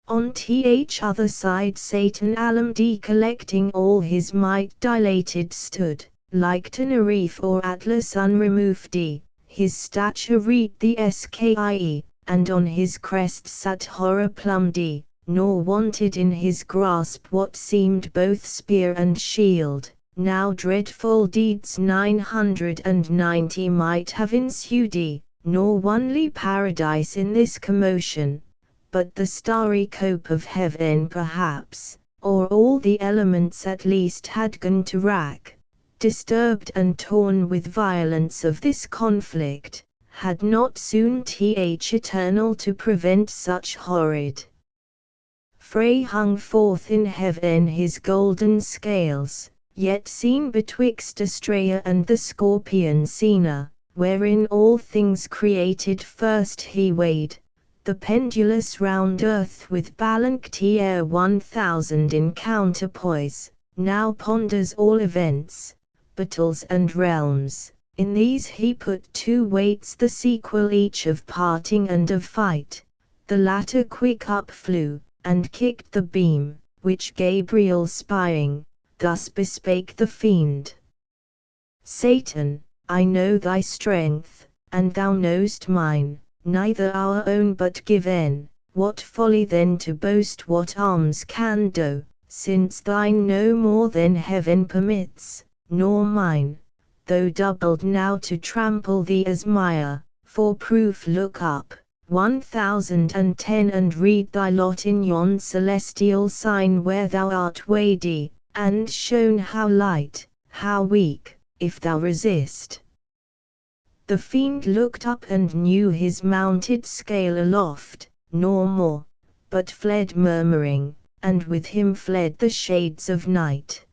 On th other side Satan Alamd collecting all his might dilated stood, like Tenerife or Atlas unremoved, his stature read the skie, and on his crest sat horror plumbed, nor wanted in his grasp what seemed both spear and shield. Now dreadful deeds 990 might have ensued, nor onely paradise in this commotion, but the starry cope of heaven perhaps, or all the elements at least had gone to rack, disturbed and torn with violence of this conflict, had not soon th eternal to prevent such horrid fray hung forth in heaven his golden scales, yet seen betwixt Astraea and the Scorpion Sena, wherein all things created first he weighed, the pendulous round earth with balanced air 1000 in counterpoise, now ponders all events, battles and realms, in these he put two weights the sequel each of parting and of fight, the latter quick up flew, and kicked the beam, which Gabriel spying, thus bespake the fiend. Satan, I know thy strength, and thou knowst mine, neither our own but given. What folly then to boast what arms can do, since thine no more than heaven permits, nor mine, though doubled now to trample thee as mire. For proof look up 1010 and read thy lot in yon celestial sign where thou art weighed, and shown how light, how weak, if thou resist. The fiend looked up and knew his mounted scale aloft, nor more, but fled murmuring, and with him fled the shades of night.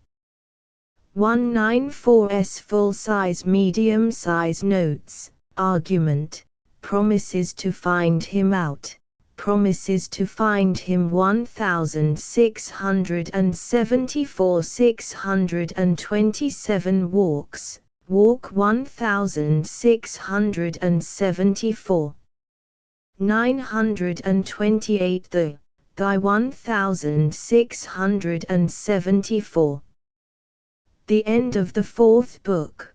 194's full-size medium-size notes, argument, promises to find him out, promises to find him 1674 627 walks, walk 1674. 928 thy 1674. The end of the fourth book.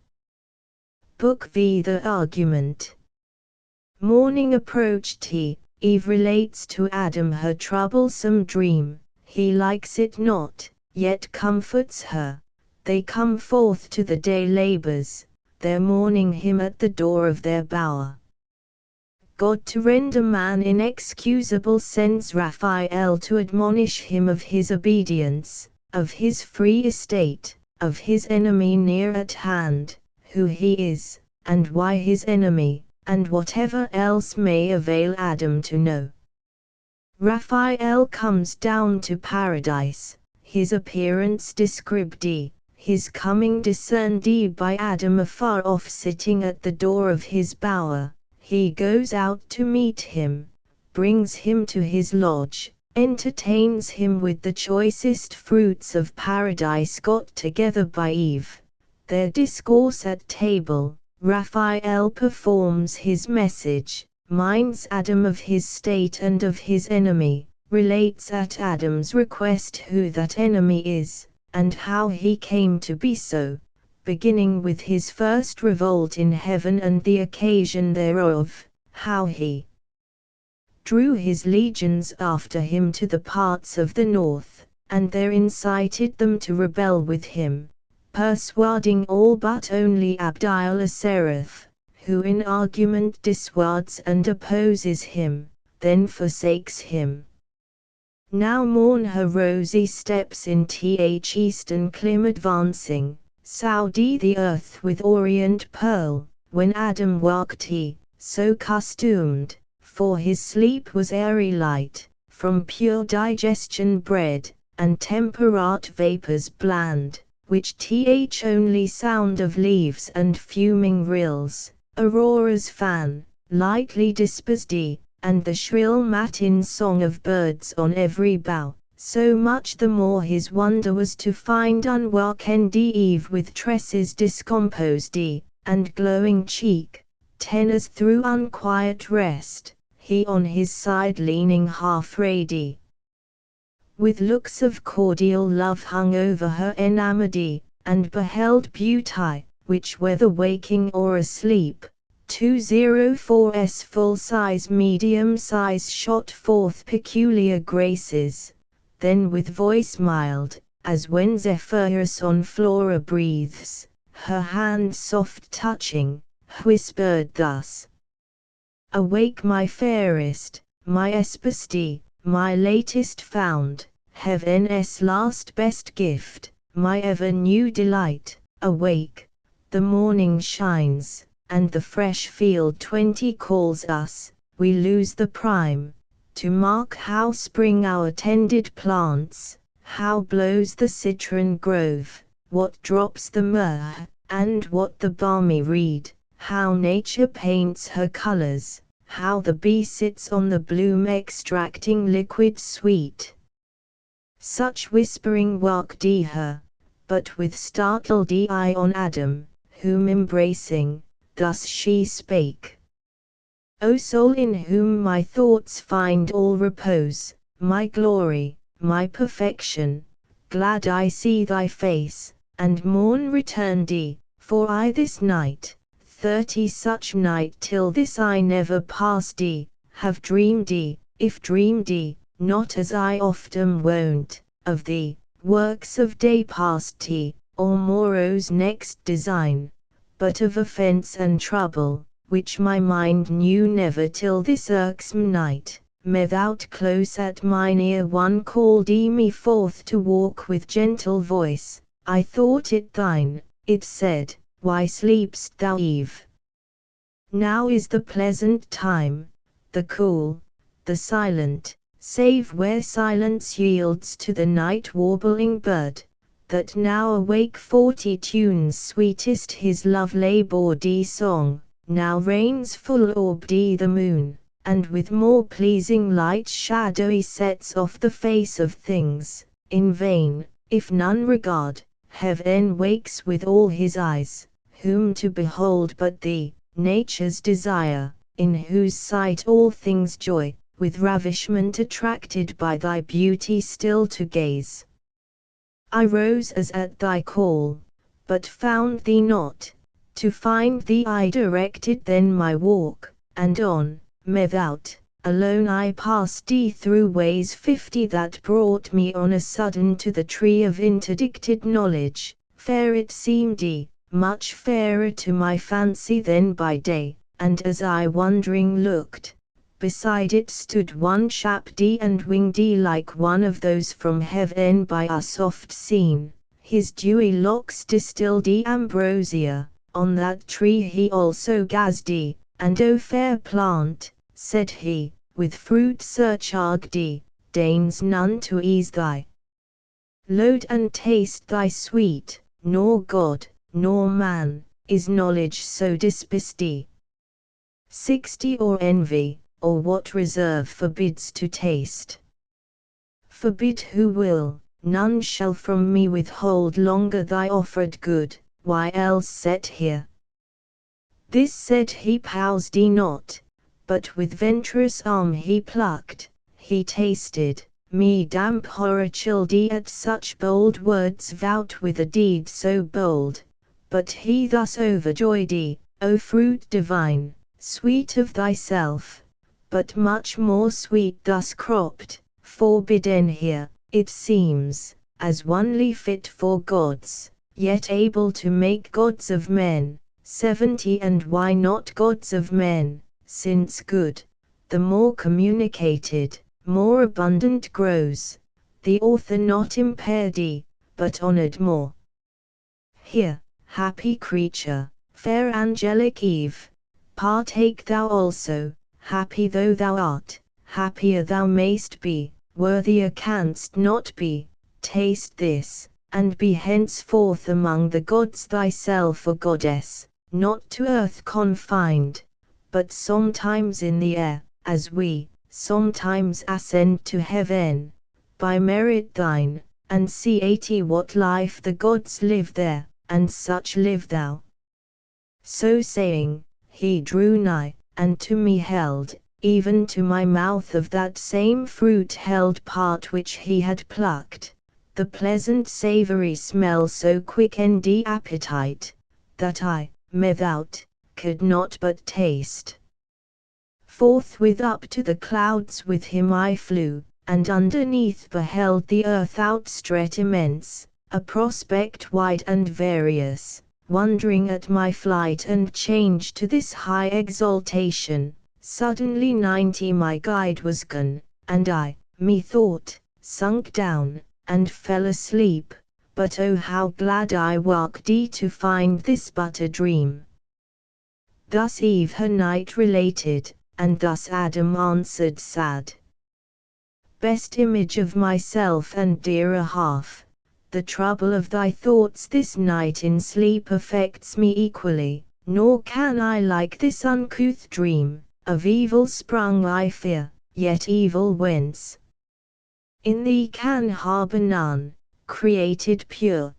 Book V. The Argument. Morning approached. Eve relates to Adam her troublesome dream. He likes it not, yet comforts her. They come forth to the day labors, their mourning him at the door of their bower. God to render man inexcusable sends Raphael to admonish him of his obedience, of his free estate, of his enemy near at hand, who he is, and why his enemy, and whatever else may avail Adam to know. Raphael comes down to paradise, his appearance described, his coming discerned by Adam afar off sitting at the door of his bower. He goes out to meet him, brings him to his lodge, entertains him with the choicest fruits of paradise got together by Eve. Their discourse at table, Raphael performs his message, minds Adam of his state and of his enemy, relates at Adam's request who that enemy is, and how he came to be so, beginning with his first revolt in heaven and the occasion thereof, how he drew his legions after him to the parts of the north, and there incited them to rebel with him, persuading all but only Abdiel-Asereth, who in argument dissuades and opposes him, then forsakes him. Now morn her rosy steps in th eastern clime advancing, Saudi the earth with orient pearl, when Adam walked he, so costumed, for his sleep was airy light, from pure digestion bred, and temperate vapours bland, which th only sound of leaves and fuming rills, aurora's fan, lightly dispersed, and the shrill matin song of birds on every bough. So much the more his wonder was to find unwelkened Eve with tresses discomposed, and glowing cheek, tenors through unquiet rest, he on his side leaning half ready. With looks of cordial love hung over her enamoured, and beheld beauty, which whether waking or asleep, 204's full-size medium size shot forth peculiar graces. Then with voice mild, as when Zephyrus on Flora breathes, her hand soft touching, whispered thus: "Awake my fairest, my espeste, my latest found, heaven's last best gift, my ever new delight, awake, the morning shines, and the fresh field 20 calls us, we lose the prime, to mark how spring our tended plants, how blows the citron grove, what drops the myrrh, and what the balmy reed, how nature paints her colours, how the bee sits on the bloom extracting liquid sweet." Such whispering waked her, but with startled eye on Adam, whom embracing, thus she spake: "O soul in whom my thoughts find all repose, my glory, my perfection, glad I see thy face, and morn returned, for I this night, 30 such night till this I never passed, have dreamed, if dreamed, not as I often wont, of the works of day past, or morrow's next design, but of offence and trouble, which my mind knew never till this irksome night, methought close at mine ear one called me forth to walk with gentle voice. I thought it thine. It said, Why sleep'st thou, Eve? Now is the pleasant time, the cool, the silent, save where silence yields to the night warbling bird, that now awake 40 tunes sweetest his love-laboured song, now reigns full-orbed the moon, and with more pleasing light shadowy sets off the face of things. In vain, if none regard, heaven wakes with all his eyes, whom to behold but thee, nature's desire, in whose sight all things joy, with ravishment attracted by thy beauty still to gaze. I rose as at thy call, but found thee not. To find thee I directed then my walk, and on, methought, alone I passed through ways 50 that brought me on a sudden to the tree of interdicted knowledge. Fair it seemed, much fairer to my fancy than by day, and as I wondering looked, beside it stood one chap and winged like one of those from heaven by us oft seen, his dewy locks distilled ambrosia. On that tree he also gazed, and O fair plant, said he, with fruit surcharged, deigns none to ease thy load and taste thy sweet, nor God, nor man, is knowledge so dispersed. 60 Or envy, or what reserve forbids to taste. Forbid who will, none shall from me withhold longer thy offered good. Why else set here? This said he paused not, but with venturous arm he plucked, he tasted, me damp horror chilled at such bold words vowed with a deed so bold, but he thus overjoyed, O fruit divine, sweet of thyself, but much more sweet thus cropped, forbidden here, it seems, as onely fit for gods, yet able to make gods of men. 70 And why not gods of men, since good, the more communicated, more abundant grows, the author not impaired, but honored more. Here, happy creature, fair angelic Eve, partake thou also, happy though thou art, happier thou mayst be, worthier canst not be, taste this, and be henceforth among the gods thyself a goddess, not to earth confined, but sometimes in the air, as we sometimes ascend to heaven, by merit thine, and see 80 what life the gods live there, and such live thou. So saying, he drew nigh, and to me held, even to my mouth of that same fruit held part which he had plucked, the pleasant savoury smell so quickened the appetite, that I, methought, could not but taste. Forthwith up to the clouds with him I flew, and underneath beheld the earth outstretched immense, a prospect wide and various, wondering at my flight and change to this high exaltation. Suddenly 90 my guide was gone, and I, methought, sunk down, and fell asleep, but oh how glad I waked to find this but a dream. Thus Eve her night related, and thus Adam answered sad. Best image of myself and dearer half, the trouble of thy thoughts this night in sleep affects me equally, nor can I like this uncouth dream, of evil sprung I fear, yet evil whence? In thee can harbour none, created pure.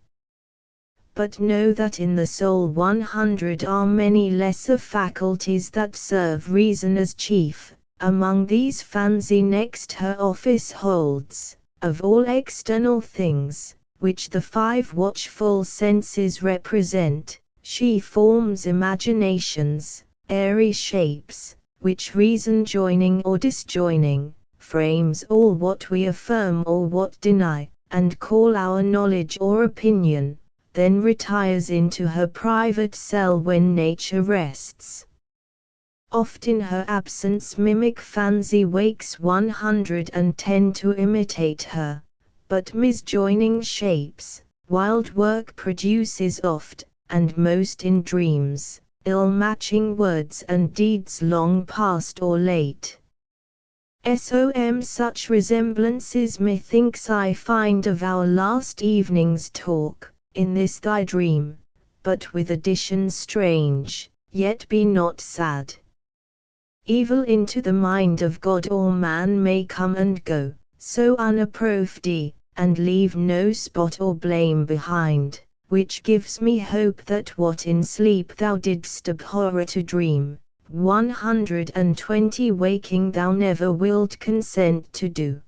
But know that in the soul 100 are many lesser faculties that serve reason as chief. Among these fancy next her office holds, of all external things, which the 5 watchful senses represent, she forms imaginations, airy shapes, which reason joining or disjoining, frames all what we affirm or what deny, and call our knowledge or opinion, then retires into her private cell when nature rests. Oft in her absence mimic fancy wakes 110 to imitate her, but misjoining shapes, wild work produces oft, and most in dreams, ill-matching words and deeds long past or late. Such resemblances methinks I find of our last evening's talk, in this thy dream, but with additions strange, yet be not sad. Evil into the mind of God or man may come and go, so unapproved, and leave no spot or blame behind, which gives me hope that what in sleep thou didst abhor to dream, 120 waking thou never wilt consent to do.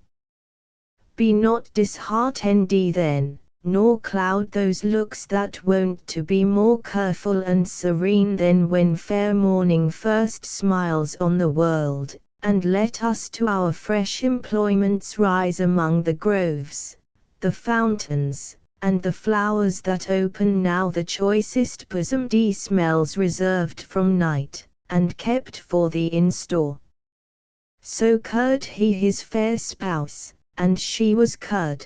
Be not disheartened then, nor cloud those looks that wont to be more careful and serene than when fair morning first smiles on the world, and let us to our fresh employments rise among the groves, the fountains, and the flowers that open now the choicest bosomed smells reserved from night, and kept for thee in store. So curd he his fair spouse, and she was curd,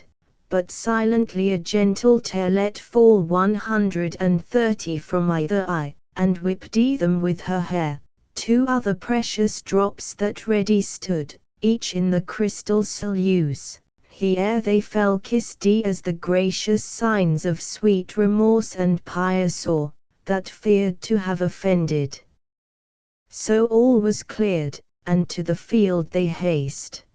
but silently a gentle tear let fall 130 from either eye, and whipped them with her hair, 2 other precious drops that ready stood, each in the crystal sluice, he ere they fell kissed as the gracious signs of sweet remorse and pious awe, that feared to have offended. So all was cleared, and to the field they haste.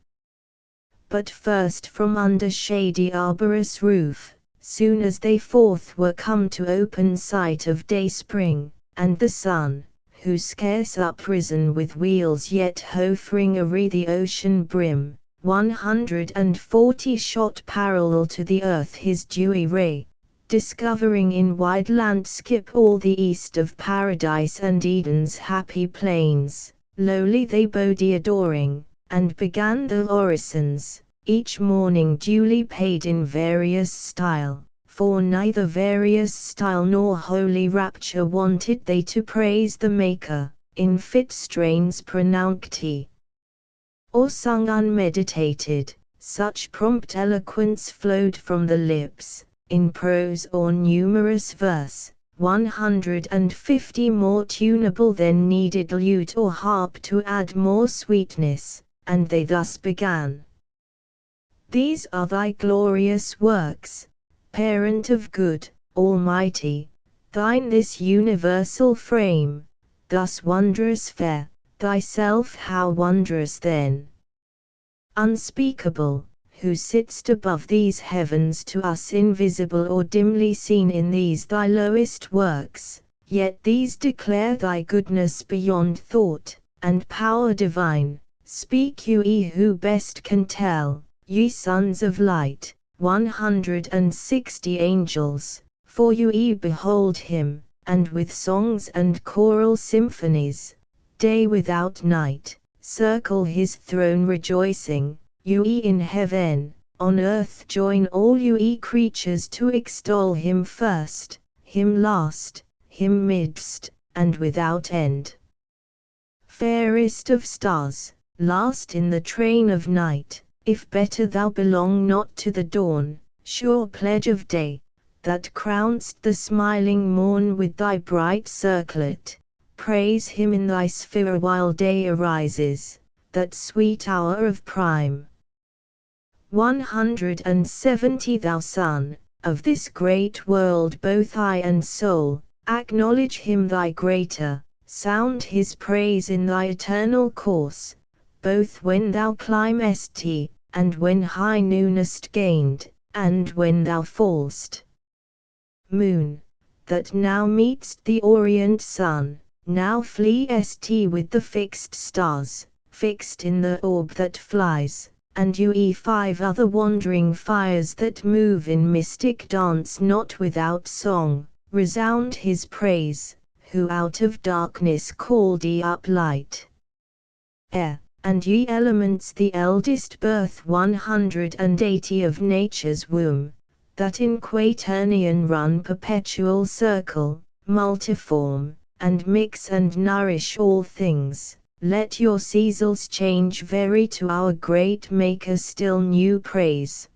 But first from under shady arborous roof, soon as they forth were come to open sight of dayspring, and the sun, who scarce uprisen with wheels yet hovering awry the ocean brim, 140 shot parallel to the earth his dewy ray, discovering in wide landskip all the east of paradise and Eden's happy plains, lowly they bowed adoring, and began the orisons, each morning duly paid in various style, for neither various style nor holy rapture wanted they to praise the Maker, in fit strains pronounced he, or sung unmeditated, such prompt eloquence flowed from the lips, in prose or numerous verse, 150 more tunable than needed lute or harp to add more sweetness, and they thus began. These are thy glorious works, Parent of good, Almighty, thine this universal frame, thus wondrous fair, thyself how wondrous then. Unspeakable, who sitst above these heavens to us invisible or dimly seen in these thy lowest works, yet these declare thy goodness beyond thought, and power divine. Speak ye who best can tell, ye sons of light, 160 angels, for ye behold him, and with songs and choral symphonies, day without night, circle his throne rejoicing. Ye in heaven, on earth join all ye creatures to extol him first, him last, him midst, and without end. Fairest of stars, last in the train of night, if better thou belong not to the dawn, sure pledge of day, that crown'st the smiling morn with thy bright circlet, praise him in thy sphere while day arises, that sweet hour of prime. 170 Thou Son, of this great world both eye and soul, acknowledge him thy greater, sound his praise in thy eternal course, both when thou climbest, and when high noonest gained, and when thou fall'st. Moon, that now meet'st the orient sun, now fleest with the fixed stars, fixed in the orb that flies, and ye 5 other wandering fires that move in mystic dance not without song, resound his praise, who out of darkness called ye up light. Air, and ye elements the eldest birth 180 of nature's womb, that in quaternion run perpetual circle, multiform, and mix and nourish all things. Let your seasons change vary to our great Maker still new praise.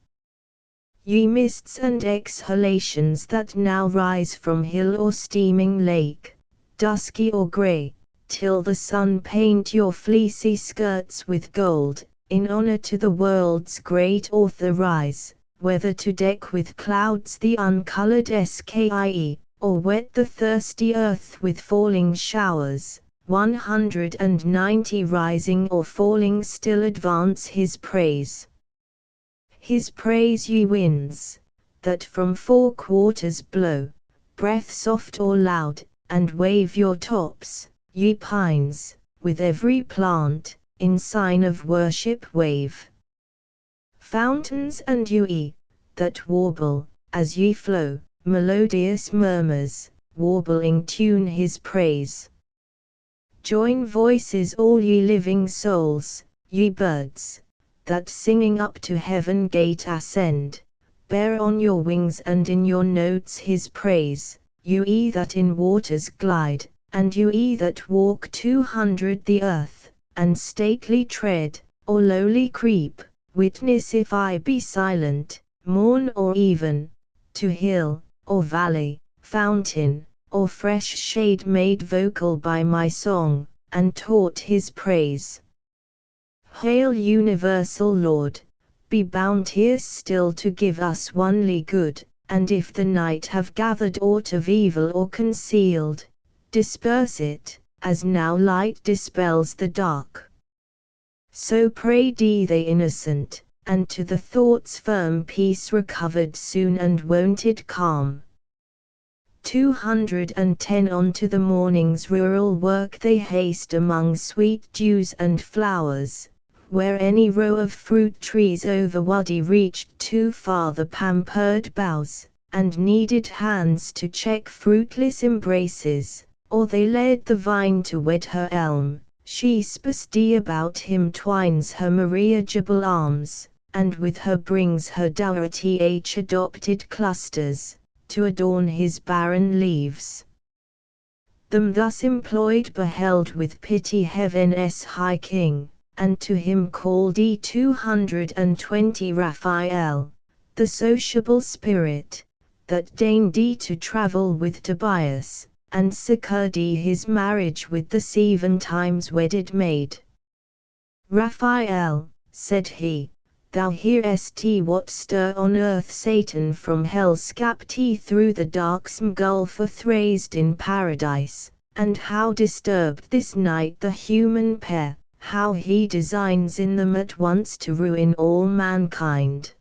Ye mists and exhalations that now rise from hill or steaming lake, dusky or grey, till the sun paint your fleecy skirts with gold, in honor to the world's great author rise, whether to deck with clouds the uncolored sky, or wet the thirsty earth with falling showers. 190 rising or falling still advance his praise. His praise ye winds, that from 4 quarters blow, breath soft or loud, and wave your tops, ye pines, with every plant, in sign of worship wave. Fountains and ye, that warble, as ye flow, melodious murmurs, warbling tune his praise. Join voices all ye living souls, ye birds, that singing up to heaven gate ascend, bear on your wings and in your notes his praise, ye that in waters glide, and ye that walk 200 the earth, and stately tread, or lowly creep, witness if I be silent, morn or even, to hill, or valley, fountain, or fresh shade made vocal by my song, and taught his praise. Hail universal Lord, be bounteous still to give us onely good, and if the night have gathered aught of evil or concealed, disperse it, as now light dispels the dark. So prayed ye the innocent, and to the thoughts firm peace recovered soon and wonted calm. 210 On to the morning's rural work they haste among sweet dews and flowers, where any row of fruit trees over waddy reached too far the pampered boughs, and needed hands to check fruitless embraces, or they led the vine to wed her elm, she spasty about him twines her marriageable arms, and with her brings her dowry adopted clusters, to adorn his barren leaves. Them thus employed beheld with pity heaven's high king, and to him called 220 Raphael, the sociable spirit, that deigned to travel with Tobias, and secured his marriage with the 7 times wedded maid. Raphael, said he, thou hearest what stir on earth Satan from hell scapt through the darksome gulf thrased in paradise, and how disturbed this night the human pair, how he designs in them at once to ruin all mankind.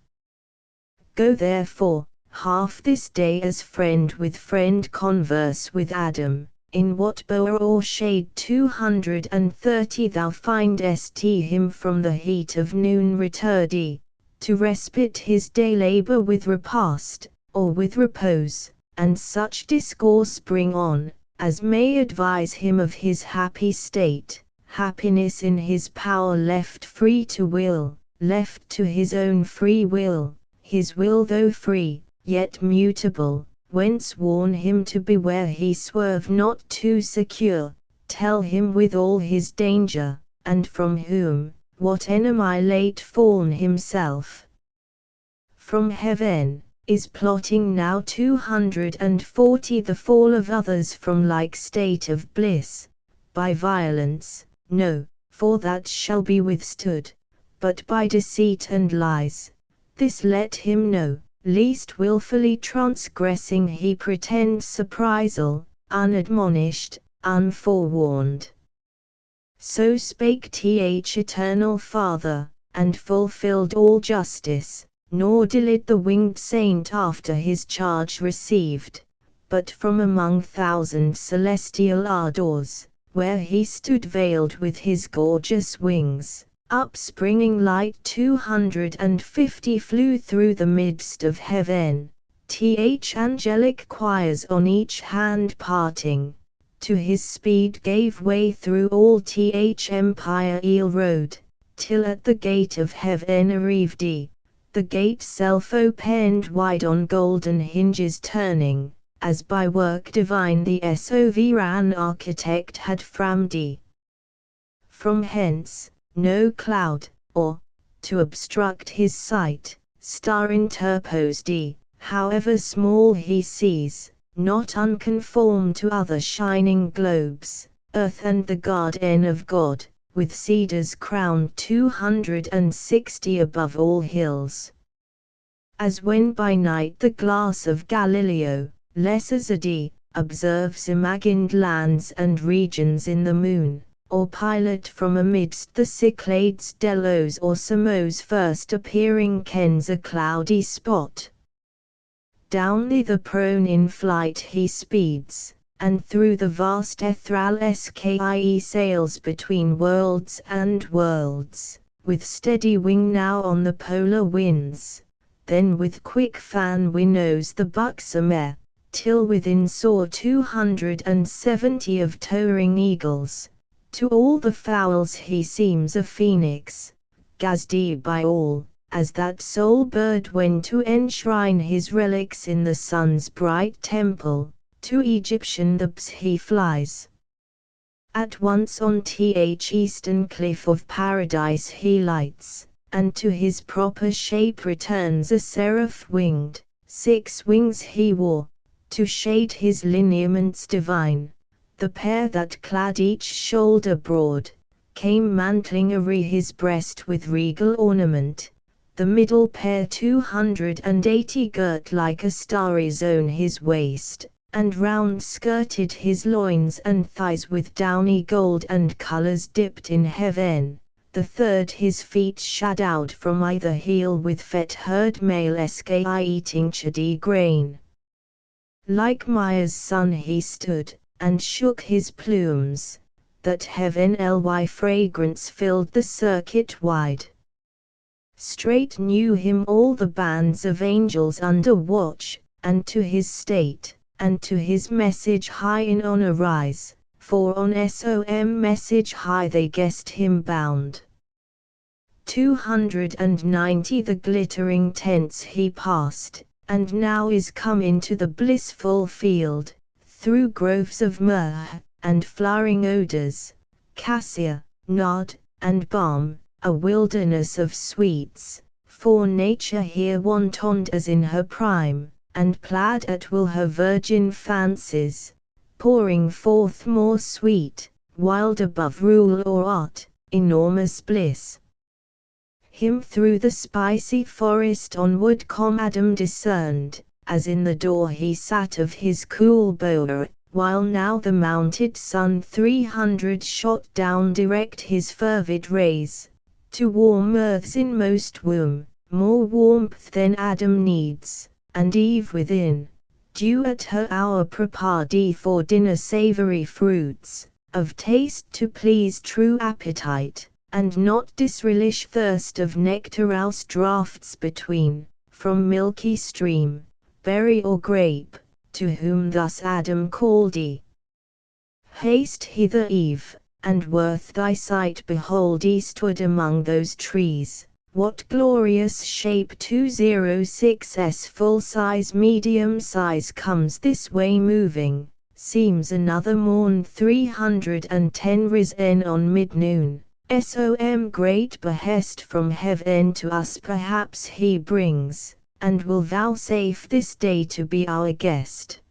Go therefore, half this day as friend with friend converse with Adam, in what bower or shade 230 thou findest him from the heat of noon returdy, to respite his day labour with repast, or with repose, and such discourse bring on, as may advise him of his happy state, happiness in his power left free to will, left to his own free will, his will though free, yet mutable, whence warn him to beware he swerve not too secure, tell him with all his danger, and from whom, what enemy late fallen himself from heaven, is plotting now 240 the fall of others from like state of bliss, by violence, no, for that shall be withstood, but by deceit and lies. This let him know, lest wilfully transgressing he pretend surprisal, unadmonished, unforewarned. So spake Eternal Father, and fulfilled all justice, nor delayed the winged saint after his charge received, but from among 1,000 celestial ardors, where he stood veiled with his gorgeous wings, upspringing light 250 flew through the midst of heaven, angelic choirs on each hand parting, to his speed gave way through all empire road, till at the gate of heaven arrived the gate self opened wide on golden hinges turning, as by work divine the sovereign architect had framed. From hence, no cloud, or, to obstruct his sight, star interposed, however small he sees, not unconform to other shining globes, earth and the garden of God, with cedars crowned 260 above all hills. As when by night the glass of Galileo, Lesser observes imagined lands and regions in the moon, or pilot from amidst the Cyclades Delos or Samos first appearing kens a cloudy spot. Downly the prone in flight he speeds, and through the vast ethereal sky sails between worlds and worlds, with steady wing now on the polar winds, then with quick fan winnows the buxom air, till within soar 270 of towering eagles. To all the fowls he seems a phoenix, gazed by all, as that sole bird when to enshrine his relics in the sun's bright temple, to Egyptian Thebes he flies. At once on eastern cliff of paradise he lights, and to his proper shape returns a seraph winged, 6 wings he wore, to shade his lineaments divine. The pair that clad each shoulder broad, came mantling his breast with regal ornament, the middle pair 280 girt like a starry zone his waist, and round skirted his loins and thighs with downy gold and colours dipped in heaven, the third his feet shadowed from either heel with fet-herd male sky tinctured grain. Like Maya's son he stood, and shook his plumes, that heavenly fragrance filled the circuit wide. Straight knew him all the bands of angels under watch, and to his state, and to his message high in honor rise, for on som message high they guessed him bound. 290 the glittering tents he passed, and now is come into the blissful field, through groves of myrrh, and flowering odors, cassia, nard, and balm, a wilderness of sweets, for nature here wantoned as in her prime, and plaid at will her virgin fancies, pouring forth more sweet, wild above rule or art, enormous bliss. Him through the spicy forest onward come Adam discerned, as in the door he sat of his cool bower, while now the mounted sun 300 shot down direct his fervid rays, to warm earth's inmost womb, more warmth than Adam needs, and Eve within, due at her hour prepared for dinner savoury fruits, of taste to please true appetite, and not disrelish thirst of nectarous draughts between, from milky stream, berry or grape, to whom thus Adam called Haste hither Eve, and worth thy sight behold eastward among those trees, what glorious shape 206's full size medium size comes this way moving, seems another morn 310 risen on mid-noon, som great behest from heaven to us perhaps he brings, and will vouchsafe this day to be our guest.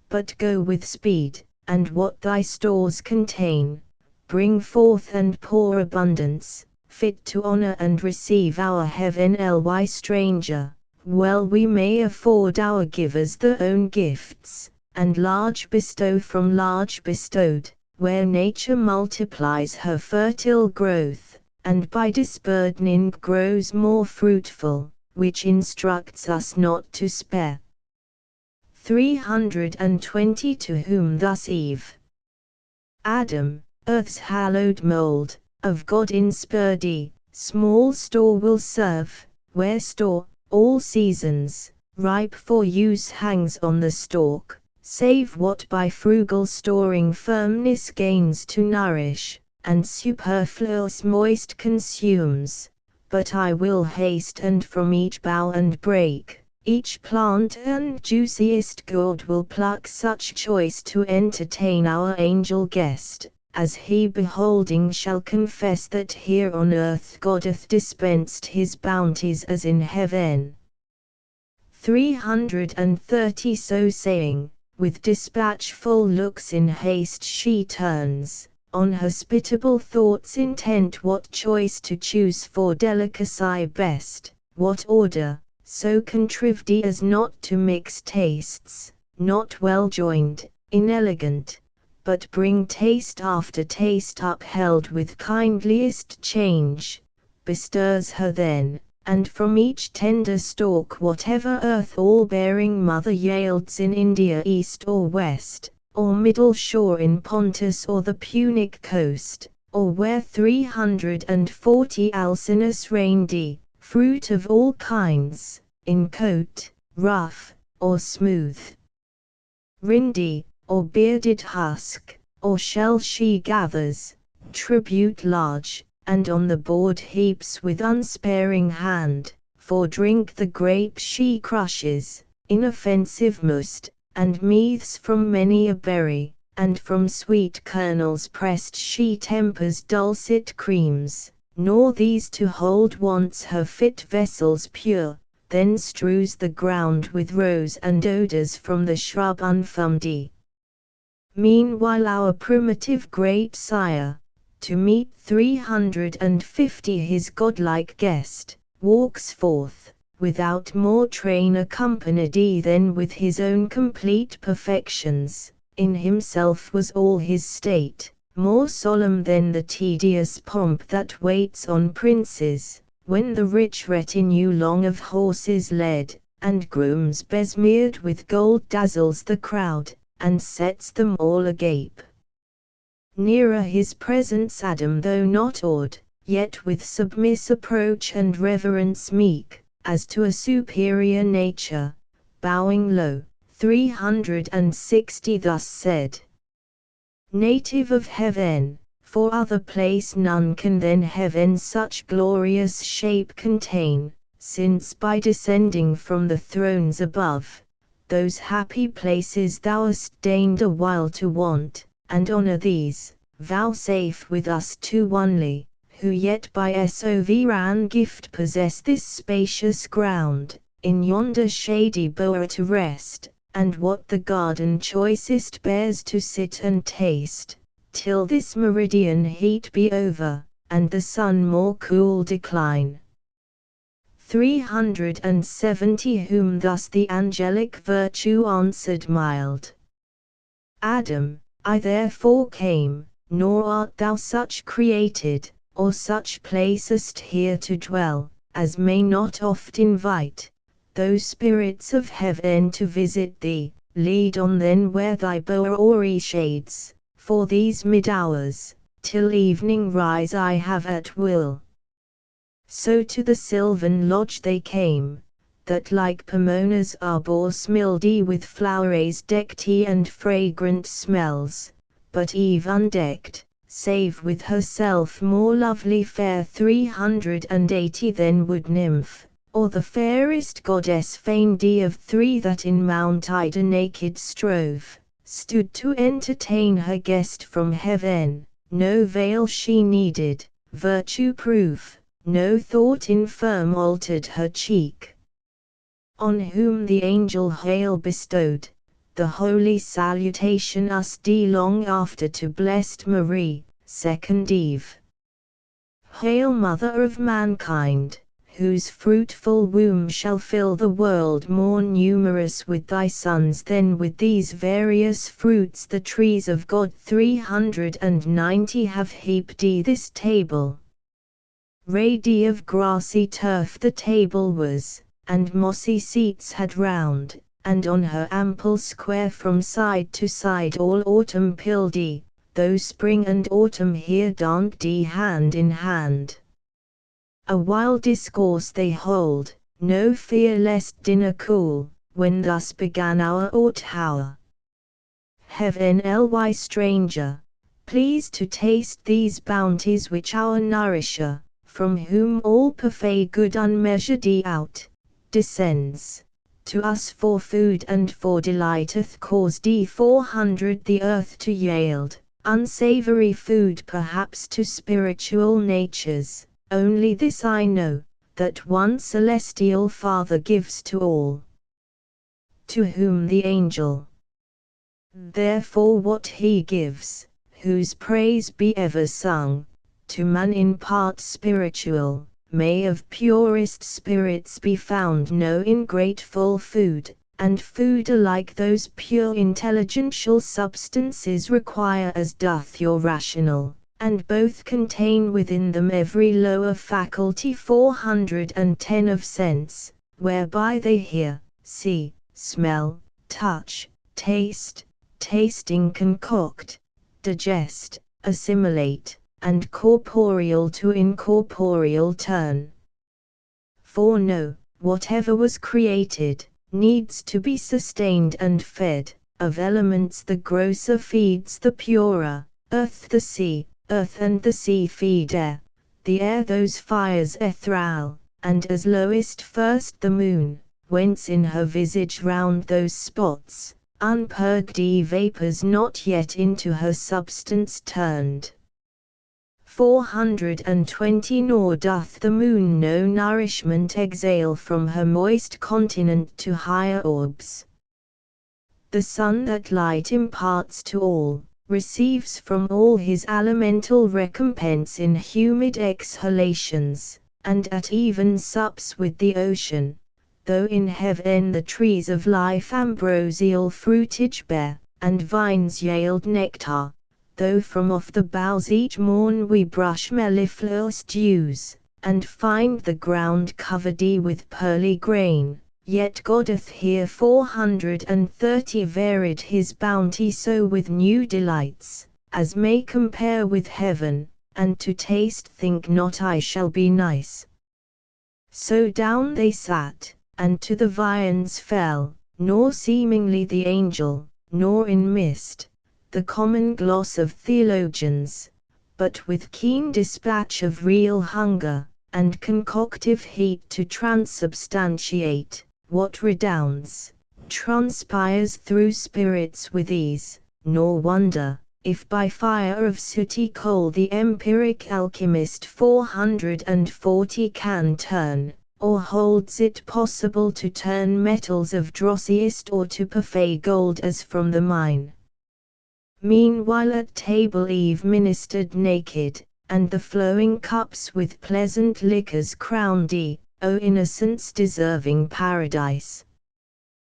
But go with speed, and what thy stores contain, bring forth and pour abundance, fit to honor and receive our heavenly stranger, well we may afford our givers their own gifts, and large bestow from large bestowed, where nature multiplies her fertile growth, and by disburdening grows more fruitful, which instructs us not to spare. 320 To whom thus Eve, Adam, earth's hallowed mold, of God inspired, small store will serve, where store, all seasons, ripe for use hangs on the stalk, save what by frugal storing firmness gains to nourish, and superfluous moist consumes. But I will haste and from each bough and brake, each plant and juiciest gourd will pluck such choice to entertain our angel guest, as he beholding shall confess that here on earth God hath dispensed his bounties as in heaven. 330 So saying, with dispatchful looks in haste she turns, on hospitable thoughts intent what choice to choose for delicacy best, what order, so contrived as not to mix tastes, not well joined, inelegant, but bring taste after taste upheld with kindliest change, bestirs her then, and from each tender stalk whatever earth all-bearing mother yields in India east or west, or middle shore in Pontus or the Punic coast, or where 340 alcinous reigned, fruit of all kinds, in coat, rough, or smooth, rindy, or bearded husk, or shell she gathers, tribute large, and on the board heaps with unsparing hand, for drink the grape she crushes, inoffensive must, and meaths from many a berry, and from sweet kernels pressed she tempers dulcet creams, nor these to hold wants her fit vessels pure, then strews the ground with rose and odors from the shrub unfumed. Meanwhile our primitive great sire, to meet 350 his godlike guest, walks forth, without more train accompanied than with his own complete perfections, in himself was all his state, more solemn than the tedious pomp that waits on princes, when the rich retinue long of horses led, and grooms besmeared with gold dazzles the crowd, and sets them all agape. Nearer his presence Adam though not awed, yet with submiss approach and reverence meek, as to a superior nature, bowing low, 360 thus said. Native of heaven, for other place none can than heaven such glorious shape contain, since by descending from the thrones above, those happy places thou hast deigned a while to want, and honor these, vouchsafe with us two only, who yet by sovereign gift possess this spacious ground, in yonder shady bower to rest, and what the garden choicest bears to sit and taste, till this meridian heat be over, and the sun more cool decline. 370 Whom thus the angelic virtue answered mild. Adam, I therefore came, nor art thou such created, or such placest here to dwell, as may not oft invite those spirits of heaven to visit thee. Lead on then where thy bowery shades, for these mid-hours, till evening rise I have at will. So to the sylvan lodge they came, that like Pomona's arbor smildy with flowers decked and fragrant smells, but Eve undecked, save with herself more lovely fair 380 than would nymph, or the fairest goddess feigned of three that in Mount Ida naked strove, stood to entertain her guest from heaven. No veil she needed, virtue proof, no thought infirm altered her cheek. On whom the angel hail bestowed the holy salutation usd long after to blessed Marie, second Eve. Hail Mother of mankind, whose fruitful womb shall fill the world more numerous with thy sons than with these various fruits the trees of God 390 have heaped this table. Ready of grassy turf the table was, and mossy seats had round, and on her ample square from side to side all autumn pilled, though spring and autumn here danced hand in hand. A while discourse they hold, no fear lest dinner cool, when thus began our aught hour. Heaven ly stranger, please to taste these bounties which our nourisher, from whom all parfait good unmeasured out, descends, to us for food and for delighteth caused 400 the earth to yield, unsavory food perhaps to spiritual natures. Only this I know, that one celestial Father gives to all. To whom the angel, therefore what he gives, whose praise be ever sung, to man in part spiritual, may of purest spirits be found no ingrateful food, and food alike those pure intelligential substances require as doth your rational, and both contain within them every lower faculty 410 of sense, whereby they hear, see, smell, touch, taste, tasting concoct, digest, assimilate, and corporeal to incorporeal turn. For no, whatever was created, needs to be sustained and fed, of elements the grosser feeds the purer, earth the sea, earth and the sea feed air, the air those fires ethereal, and as lowest first the moon, whence in her visage round those spots, unpurged vapours not yet into her substance turned. 420 Nor doth the moon no nourishment exhale from her moist continent to higher orbs. The sun that light imparts to all, receives from all his elemental recompense in humid exhalations, and at even sups with the ocean, though in heaven the trees of life ambrosial fruitage bear, and vines yield nectar, though from off the boughs each morn we brush mellifluous dews, and find the ground covered with pearly grain. Yet God doth here 430 varied his bounty so with new delights, as may compare with heaven, and to taste think not I shall be nice. So down they sat, and to the viands fell, nor seemingly the angel, nor in mist, the common gloss of theologians, but with keen dispatch of real hunger, and concoctive heat to transubstantiate. What redounds, transpires through spirits with ease, nor wonder, if by fire of sooty coal the empiric alchemist 440 can turn, or holds it possible to turn metals of drossiest or to parfait gold as from the mine. Meanwhile at table Eve ministered naked, and the flowing cups with pleasant liquors crowned thee, O innocence deserving paradise.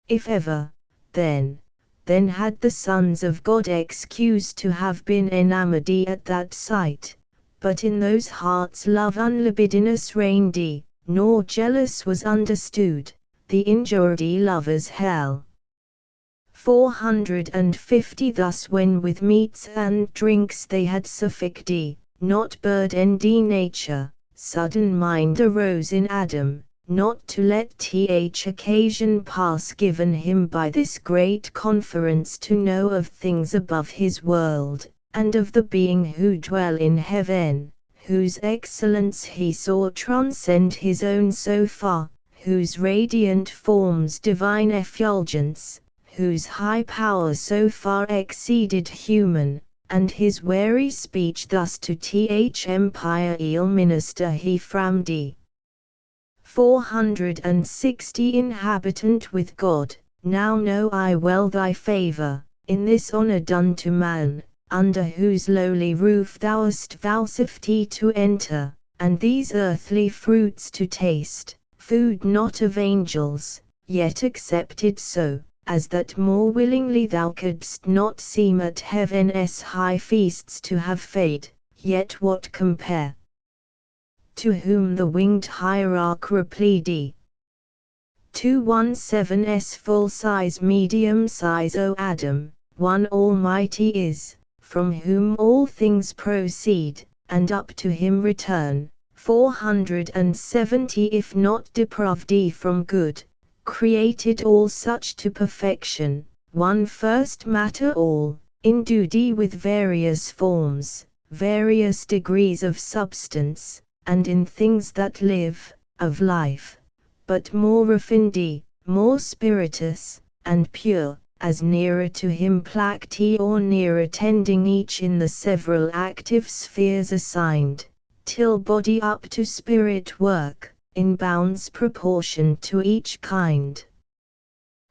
If ever, then had the sons of God excuse to have been enamored at that sight, but in those hearts love unlibidinous reigned, nor jealous was understood, the injured lovers hell. 450 Thus when with meats and drinks they had sufficed, not burdened nature, sudden mind arose in Adam, not to let occasion pass given him by this great conference to know of things above his world, and of the being who dwell in heaven, whose excellence he saw transcend his own so far, whose radiant forms divine effulgence, whose high power so far exceeded human, and his wary speech thus to empire minister he framed. 460 Inhabitant with God, now know I well thy favour, in this honour done to man, under whose lowly roof thou hast vouchsafed to enter, and these earthly fruits to taste, food not of angels, yet accepted so, as that more willingly thou couldst not seem at heaven's high feasts to have fed, yet what compare? To whom the winged hierarch replied, 217's full size medium size O Adam, one Almighty is, from whom all things proceed, and up to him return, 470 If not depraved from good, created all such to perfection, one first matter all, endued with various forms, various degrees of substance, and in things that live, of life, but more refined, more spirituous, and pure, as nearer to him placked or nearer tending each in the several active spheres assigned, till body up to spirit work, in bounds proportioned to each kind.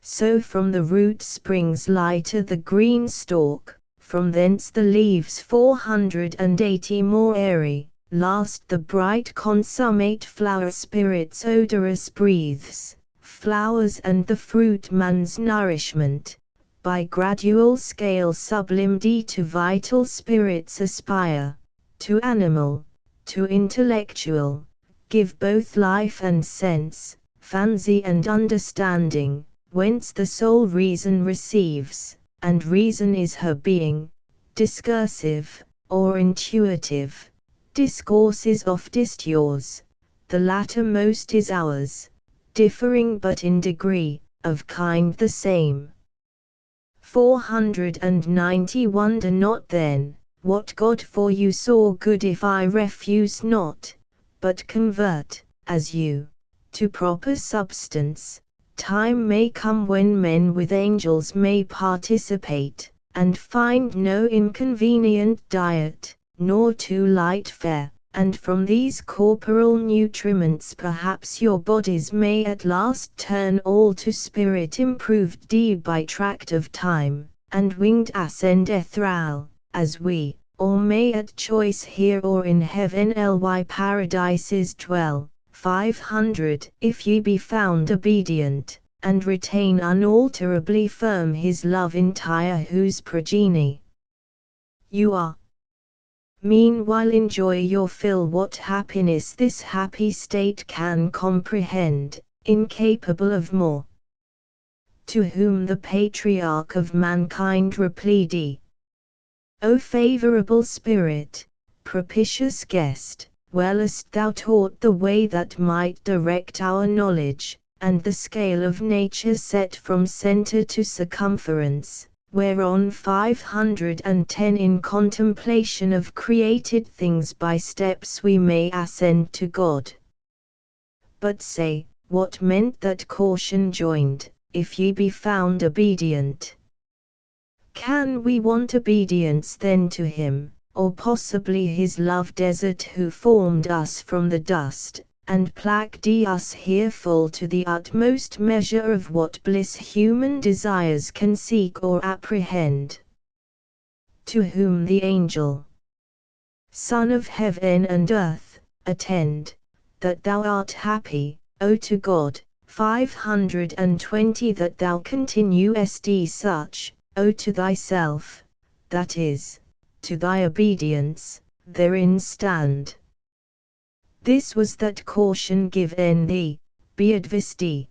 So from the root springs lighter the green stalk, from thence the leaves 480 more airy, last the bright consummate flower spirits odorous breathes, flowers and the fruit man's nourishment, by gradual scale sublimed to vital spirits aspire, to animal, to intellectual, give both life and sense, fancy and understanding, whence the soul reason receives, and reason is her being, discursive, or intuitive, discourse is oftest yours, the latter most is ours, differing but in degree, of kind the same. 490 Wonder not then, what God for you saw good if I refuse not, but convert, as you, to proper substance, time may come when men with angels may participate, and find no inconvenient diet, nor too light fare, and from these corporal nutriments perhaps your bodies may at last turn all to spirit improved by tract of time, and winged ascend ethereal, as we, or may at choice here or in heaven ly paradises dwell. 500 If ye be found obedient, and retain unalterably firm his love entire whose progeny you are. Meanwhile enjoy your fill what happiness this happy state can comprehend, incapable of more. To whom the patriarch of mankind replied, O favourable spirit, propitious guest, well hast thou taught the way that might direct our knowledge, and the scale of nature set from centre to circumference, whereon 510 in contemplation of created things by steps we may ascend to God. But say, what meant that caution joined, if ye be found obedient? Can we want obedience then to him, or possibly his love desert who formed us from the dust, and plagued us here full to the utmost measure of what bliss human desires can seek or apprehend. To whom the angel, Son of heaven and earth, attend, that thou art happy, O to God, 520 that thou continuest such, O to thyself, that is, to thy obedience, therein stand. This was that caution given thee, be advised.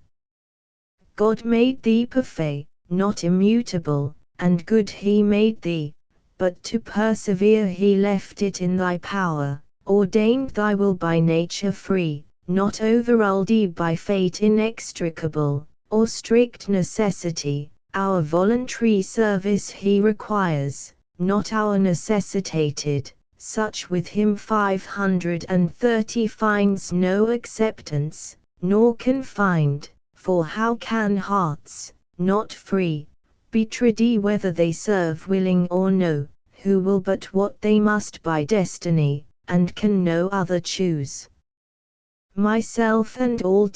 God made thee perfect, not immutable, and good he made thee, but to persevere he left it in thy power, ordained thy will by nature free, not overruled by fate inextricable, or strict necessity. Our voluntary service he requires, not our necessitated. Such with him 530 finds no acceptance, nor can find, for how can hearts, not free, be tried whether they serve willing or no, who will but what they must by destiny, and can no other choose. Myself and all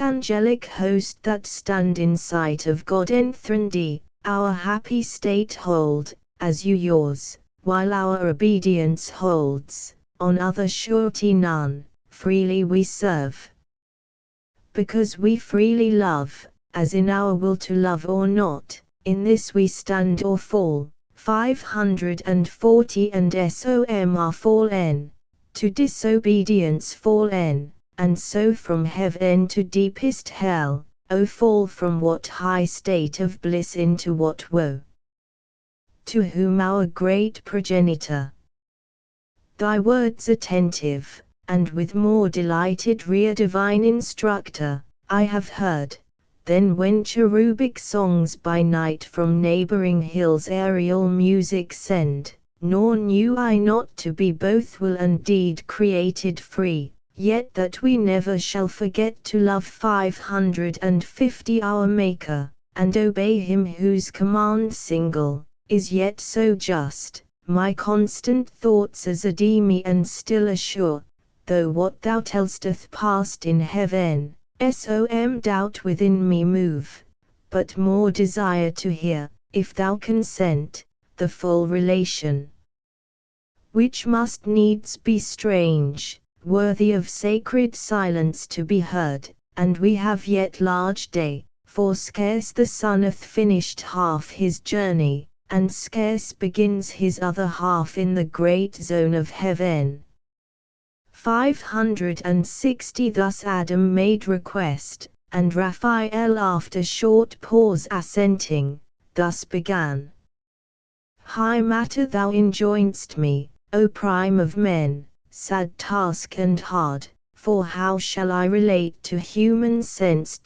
angelic host that stand in sight of God enthroned, our happy state hold, as you yours, while our obedience holds, on other surety none, freely we serve. Because we freely love, as in our will to love or not, in this we stand or fall. 540 and som are fallen, to disobedience fallen, and so from heaven to deepest hell, O fall from what high state of bliss into what woe. To whom our great progenitor, thy words attentive, and with more delighted rear divine instructor, I have heard, then when cherubic songs by night from neighboring hills aerial music send, nor knew I not to be both will and deed created free, yet that we never shall forget to love 550 our Maker, and obey him whose command single, is yet so just, my constant thoughts as adee me and still assure, though what thou tell'st hath passed in heaven, som doubt within me move, but more desire to hear, if thou consent, the full relation. Which must needs be strange, worthy of sacred silence to be heard, and we have yet large day, for scarce the sun hath finished half his journey, and scarce begins his other half in the great zone of heaven. 560 Thus Adam made request, and Raphael after short pause assenting, thus began. High matter thou enjoinedst me, O prime of men, sad task and hard, for how shall I relate to human sense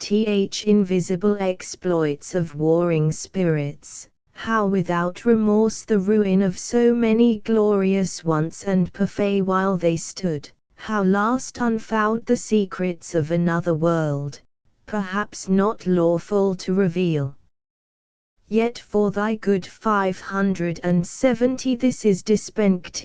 invisible exploits of warring spirits, how without remorse the ruin of so many glorious once and perfect while they stood, how last unfound the secrets of another world, perhaps not lawful to reveal. Yet for thy good 570 this is dispensed,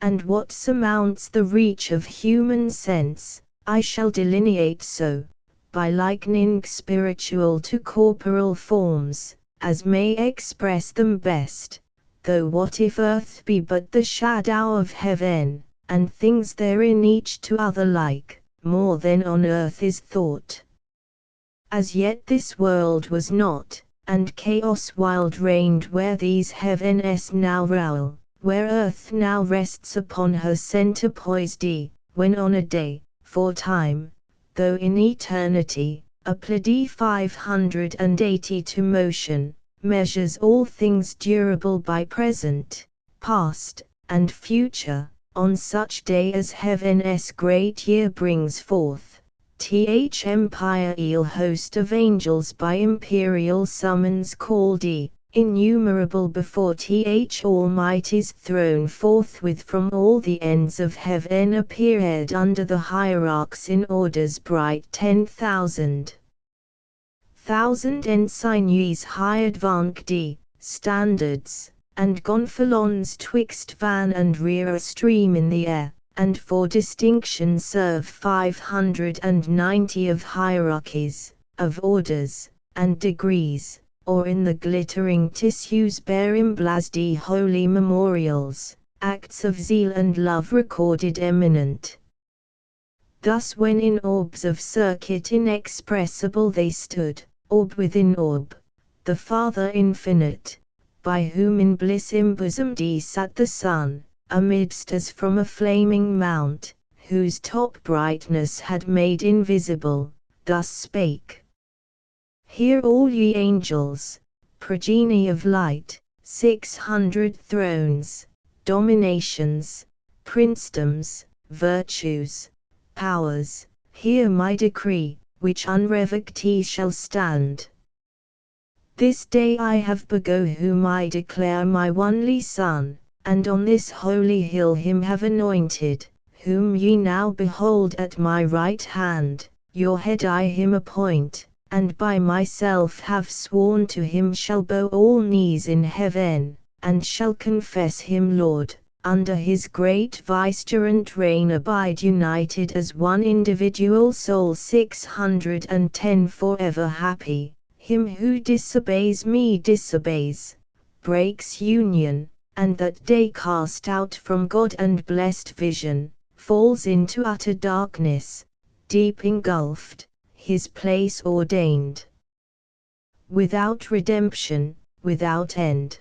and what surmounts the reach of human sense, I shall delineate so, by likening spiritual to corporal forms, as may express them best, though what if earth be but the shadow of heaven, and things therein each to other like, more than on earth is thought. As yet this world was not, and chaos wild reigned where these heavens now rule, where earth now rests upon her centre poised, when on a day, for time, though in eternity, applied 580 to motion, measures all things durable by present, past, and future, on such day as heaven's great year brings forth. Empire host of angels by imperial summons called, innumerable before Almighty's throne forthwith from all the ends of heaven appeared under the hierarchs in orders bright 10,000 ensignees high advanced, standards, and gonfalons twixt van and rear a stream in the air, and for distinction serve 590 of hierarchies, of orders, and degrees, or in the glittering tissues bear emblazoned holy memorials, acts of zeal and love recorded eminent. Thus when in orbs of circuit inexpressible they stood, orb within orb, the Father infinite, by whom in bliss embosomed sat the Son, amidst as from a flaming mount, whose top brightness had made invisible, thus spake. Hear all ye angels, progeny of light, 600 thrones, dominations, princedoms, virtues, powers, hear my decree, which unrevoked shall stand. This day I have begot whom I declare my only Son, and on this holy hill him have anointed, whom ye now behold at my right hand, your head I him appoint, and by myself have sworn to him shall bow all knees in heaven, and shall confess him Lord, under his great vicegerent reign abide united as one individual soul 610 forever happy. Him who disobeys me disobeys, breaks union, and that day cast out from God and blessed vision, falls into utter darkness, deep engulfed, his place ordained. Without redemption, without end.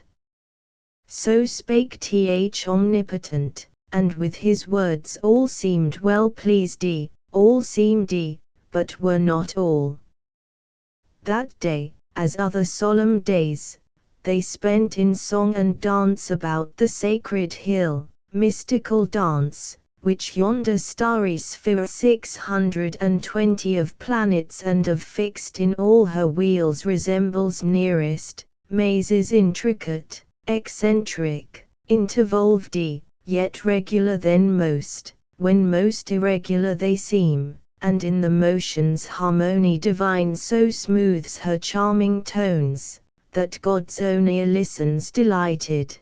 So spake Th omnipotent, and with his words all seemed well pleased, all seemed, but were not all. That day, as other solemn days, they spent in song and dance about the sacred hill, mystical dance, which yonder starry sphere 620 of planets and of fixed in all her wheels resembles nearest, mazes intricate, eccentric, intervolved, yet regular than most, when most irregular they seem, and in the motion's harmony divine so smooths her charming tones, that God's own ear listens delighted.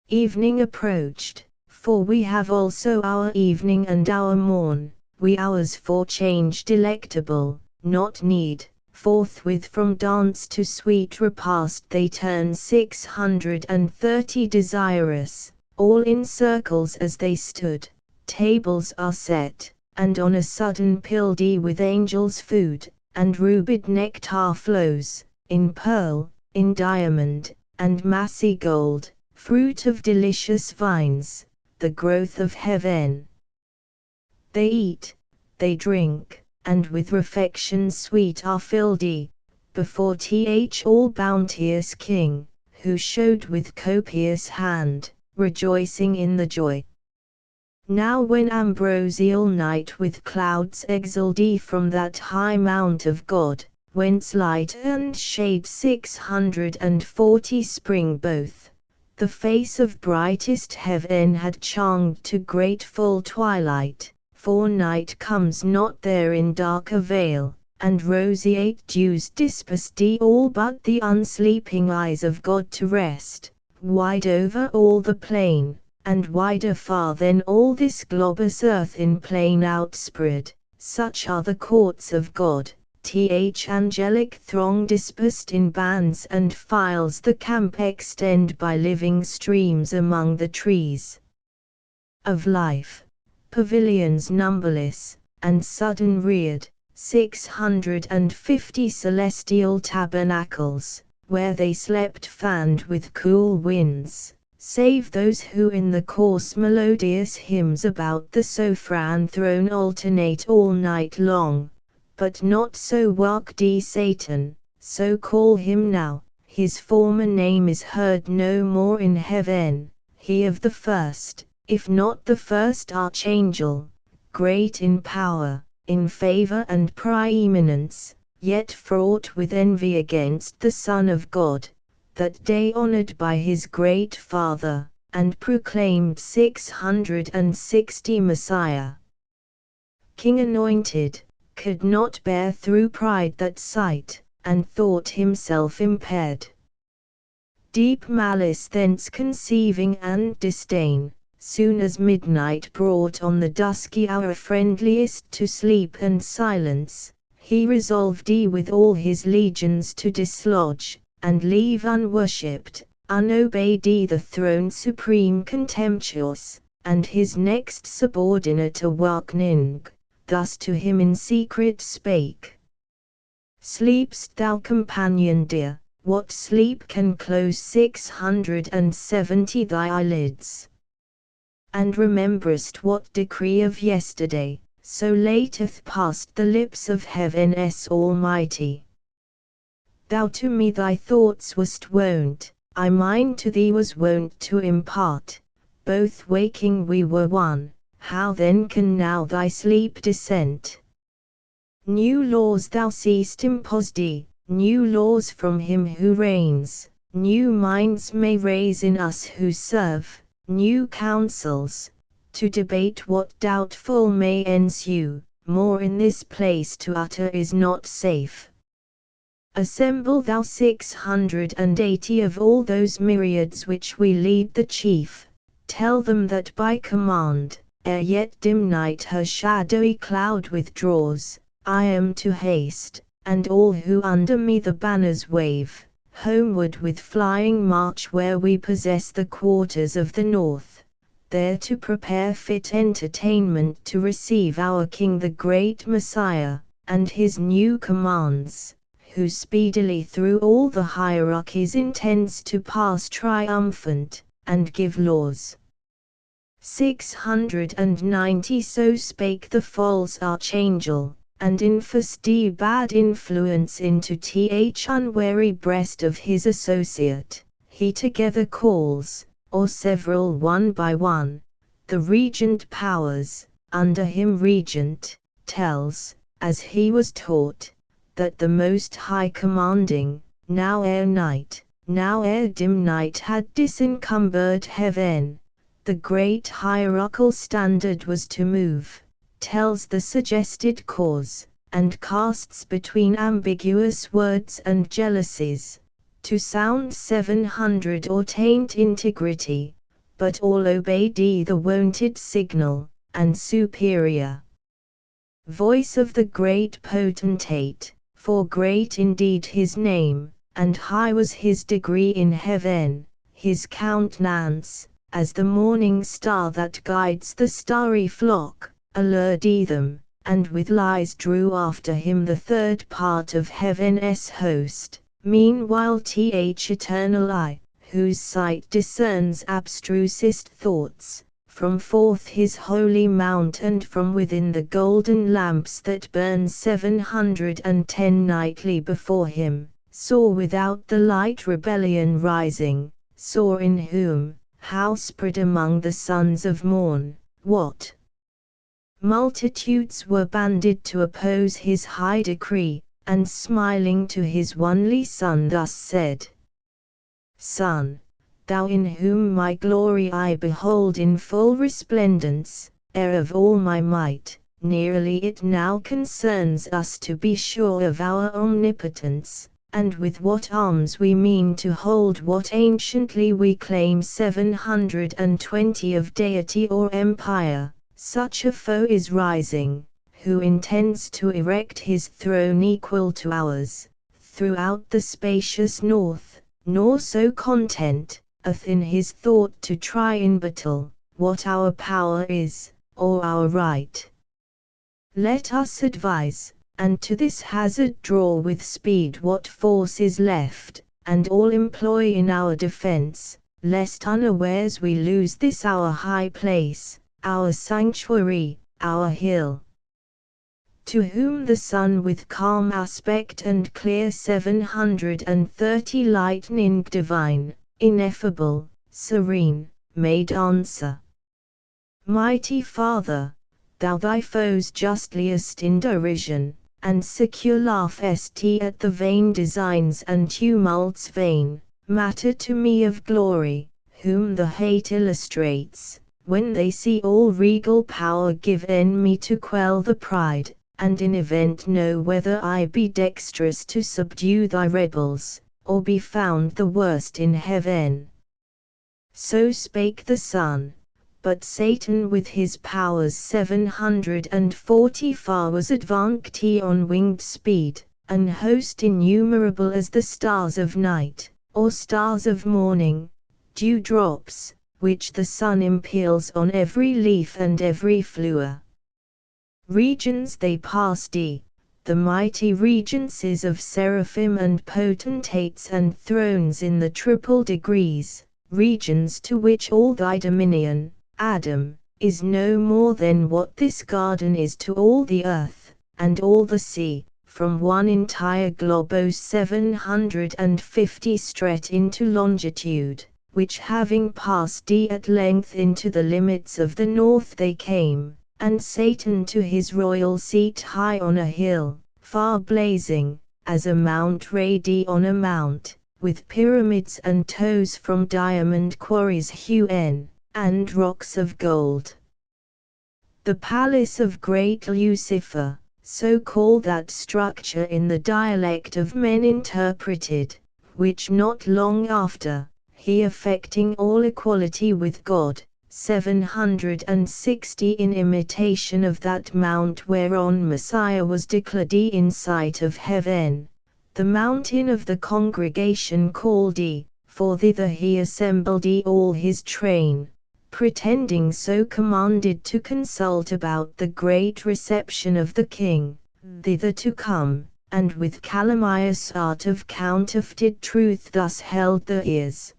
Evening approached, for we have also our evening and our morn, we ours for change delectable, not need. Forthwith from dance to sweet repast they turn 630 desirous, all in circles as they stood, tables are set, and on a sudden pilled with angels' food, and rubid nectar flows, in pearl, in diamond, and massy gold, fruit of delicious vines, the growth of heaven. They eat, they drink, and with refection sweet are filled, before Th all bounteous King, who showed with copious hand, rejoicing in the joy. Now when ambrosial night with clouds exhaled from that high mount of God, whence light and shade 640 spring both, the face of brightest heaven had changed to grateful twilight, for night comes not there in darker veil, and roseate dews dispersed all but the unsleeping eyes of God to rest, wide over all the plain, and wider far than all this globous earth in plain outspread, such are the courts of God. Th angelic throng dispersed in bands and files the camp extend by living streams among the trees of life, pavilions numberless, and sudden reared, 650 celestial tabernacles, where they slept fanned with cool winds, save those who in the coarse melodious hymns about the sophron throne alternate all night long. But not so walked Satan, so call him now, his former name is heard no more in heaven, he of the first, if not the first archangel, great in power, in favor and preeminence, yet fraught with envy against the Son of God, that day honored by his great Father, and proclaimed 660 Messiah. King anointed, could not bear through pride that sight, and thought himself impaired. Deep malice thence conceiving and disdain, soon as midnight brought on the dusky hour friendliest to sleep and silence, he resolved with all his legions to dislodge, and leave unworshipped, unobeyed the throne supreme contemptuous, and his next subordinate awakening, thus to him in secret spake. Sleep'st thou, companion dear? What sleep can close 670 thy eyelids? And rememberest what decree of yesterday, so lateth past the lips of Heaven's Almighty? Thou to me thy thoughts wast wont, I mine to thee was wont to impart, both waking we were one, how then can now thy sleep dissent? New laws thou seest imposed, new laws from him who reigns, new minds may raise in us who serve, new counsels, to debate what doubtful may ensue, more in this place to utter is not safe. Assemble thou 680 of all those myriads which we lead the chief, tell them that by command, ere yet dim night her shadowy cloud withdraws, I am to haste, and all who under me the banners wave, homeward with flying march where we possess the quarters of the north, there to prepare fit entertainment to receive our King the great Messiah, and his new commands, who speedily through all the hierarchies intends to pass triumphant, and give laws. 690 So spake the false archangel, and infused bad influence into unwary breast of his associate, he together calls, or several one by one, the regent powers, under him regent, tells, as he was taught, that the Most High commanding, now ere night, now ere dim night had disencumbered heaven, the great hierarchical standard was to move, tells the suggested cause, and casts between ambiguous words and jealousies, to sound 700 or taint integrity, but all obeyed the wonted signal, and superior voice of the great potentate, for great indeed his name, and high was his degree in heaven, his countenance, as the morning star that guides the starry flock, allured them, and with lies drew after him the third part of heaven's host, meanwhile eternal eye, whose sight discerns abstrusest thoughts, from forth his holy mount and from within the golden lamps that burn 710 nightly before him, saw without the light rebellion rising, saw in whom, how spread among the sons of morn, what multitudes were banded to oppose his high decree, and smiling to his only Son thus said, Son, thou in whom my glory I behold in full resplendence, heir of all my might, nearly it now concerns us to be sure of our omnipotence, and with what arms we mean to hold what anciently we claim 720 of deity or empire. Such a foe is rising, who intends to erect his throne equal to ours, throughout the spacious north, nor so content, in his thought to try in battle, what our power is, or our right. Let us advise, and to this hazard draw with speed what force is left, and all employ in our defense, lest unawares we lose this our high place, our sanctuary, our hill. To whom the sun with calm aspect and clear 730 lightning divine, ineffable, serene, made answer. Mighty Father, thou thy foes justliest in derision, and secure laughest at the vain designs and tumults vain, matter to me of glory, whom the hate illustrates, when they see all regal power given me to quell the pride, and in event know whether I be dexterous to subdue thy rebels, or be found the worst in heaven. So spake the Son, But Satan with his powers 740 far was advanced he on winged speed, an host innumerable as the stars of night, or stars of morning, dewdrops, which the sun impales on every leaf and every flower. Regions they passed the mighty regencies of seraphim and potentates and thrones in the triple degrees, regions to which all thy dominion, Adam, is no more than what this garden is to all the earth, and all the sea, from one entire globo 750 stret into longitude, which having passed at length into the limits of the north they came, and Satan to his royal seat high on a hill, far blazing, as a Mount Radi on a mount, with pyramids and toes from diamond quarries hewn, and rocks of gold. The palace of great Lucifer, so called that structure in the dialect of men interpreted, which not long after, he affecting all equality with God, 760 in imitation of that mount whereon Messiah was declared in sight of heaven, the mountain of the congregation called for thither he assembled all his train, pretending so commanded to consult about the great reception of the king, thither to come, and with calumnious art of counterfeited truth thus held the ears.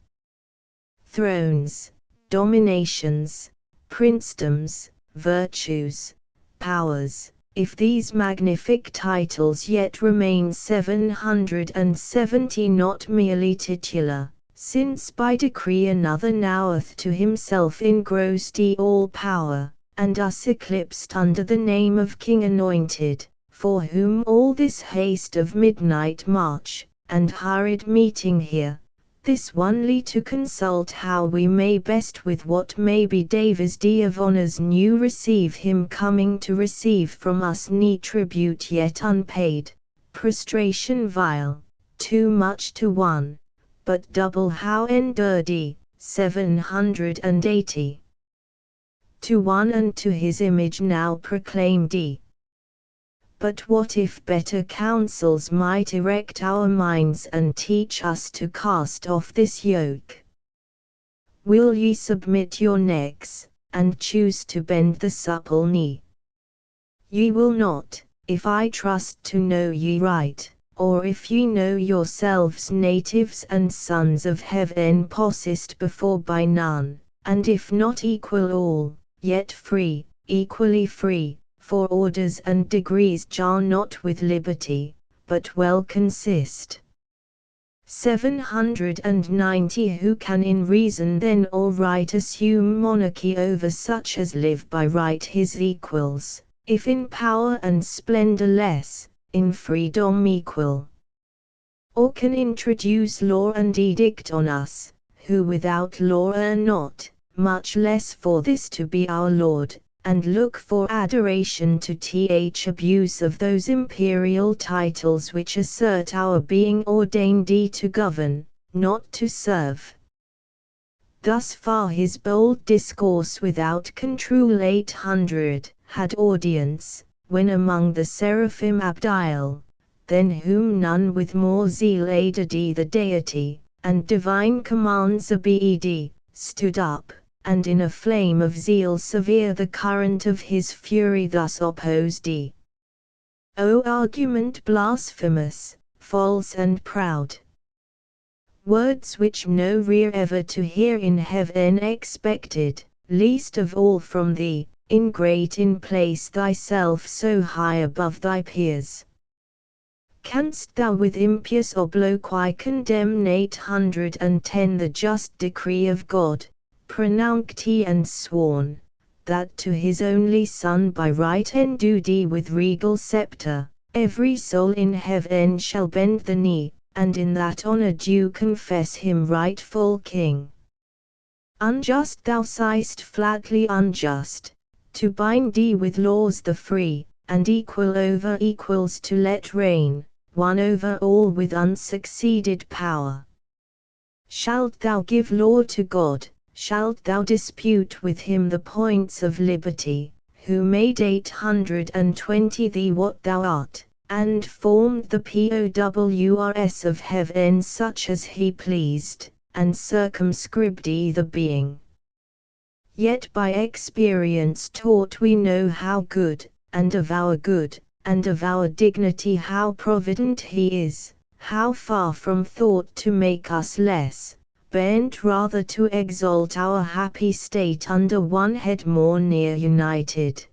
Thrones, dominations, princedoms, virtues, powers, if these magnific titles yet remain 770 not merely titular, since by decree another knoweth to himself engrossed all power, and us eclipsed under the name of King Anointed, for whom all this haste of midnight march, and hurried meeting here, this only to consult how we may best with what may be Davis of honors new receive him coming to receive from us ne tribute yet unpaid, prostration vile, too much to one, but double how endured 780. To one and to his image now proclaimed. But what if better counsels might erect our minds and teach us to cast off this yoke? Will ye submit your necks, and choose to bend the supple knee? Ye will not, if I trust to know ye right, or if ye know yourselves natives and sons of heaven possessed before by none, and if not equal all, yet free, equally free, for orders and degrees jar not with liberty, but well consist. 790 Who can in reason then or right assume monarchy over such as live by right his equals, if in power and splendor less, in freedom equal? Or can introduce law and edict on us, who without law are not, much less for this to be our Lord, and look for adoration to abuse of those imperial titles which assert our being ordained to govern, not to serve. Thus far his bold discourse without control 800 had audience, when among the seraphim Abdiel, than whom none with more zeal aided the deity, and divine commands obeyed, stood up, and in a flame of zeal severe the current of his fury thus opposed. O argument blasphemous, false and proud! Words which no ear ever to hear in heaven expected, least of all from thee, ingrate in place thyself so high above thy peers. Canst thou with impious obloquy condemn 810 the just decree of God, pronounced and sworn, that to his only Son by right endued with regal scepter, every soul in heaven shall bend the knee, and in that honor due confess him rightful King? Unjust thou seest flatly unjust, to bind with laws the free, and equal over equals to let reign, one over all with unsucceeded power. Shalt thou give law to God? shalt thou dispute with him the points of liberty, who made 820 thee what thou art, and formed the powers of heaven such as he pleased, and circumscribed either being. Yet by experience taught we know how good, and of our good, and of our dignity how provident he is, how far from thought to make us less, bent rather to exalt our happy state under one head more near united.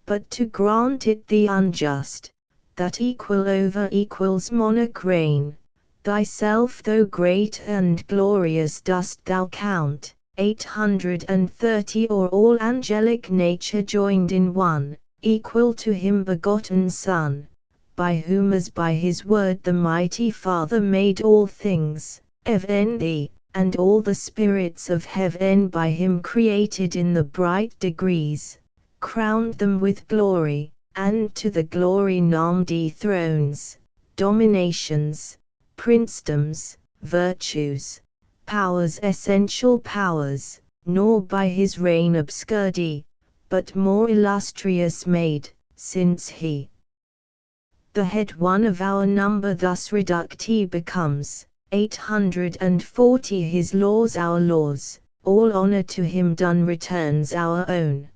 But to grant it the unjust, that equal over equals monarch reign, thyself though great and glorious dost thou count, 830 or all angelic nature joined in one, equal to him begotten Son, by whom as by his word the mighty Father made all things, even thee, and all the spirits of heaven by him created in the bright degrees, crowned them with glory, and to the glory named thrones, dominations, princedoms, virtues, powers essential powers, nor by his reign obscurity, but more illustrious made, since he, the head one of our number thus reducti becomes, 840 his laws our laws, all honor to him done returns our own.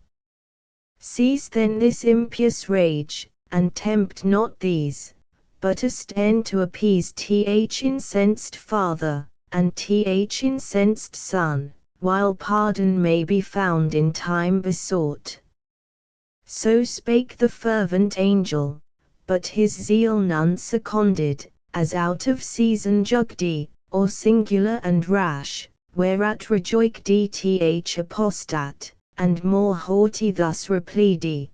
Cease then this impious rage, and tempt not these, but ostend to appease th incensed Father, and th incensed Son, while pardon may be found in time besought. So spake the fervent angel, but his zeal none seconded, as out of season jugdi, or singular and rash, whereat rejoiced th apostate, and more haughty thus replied,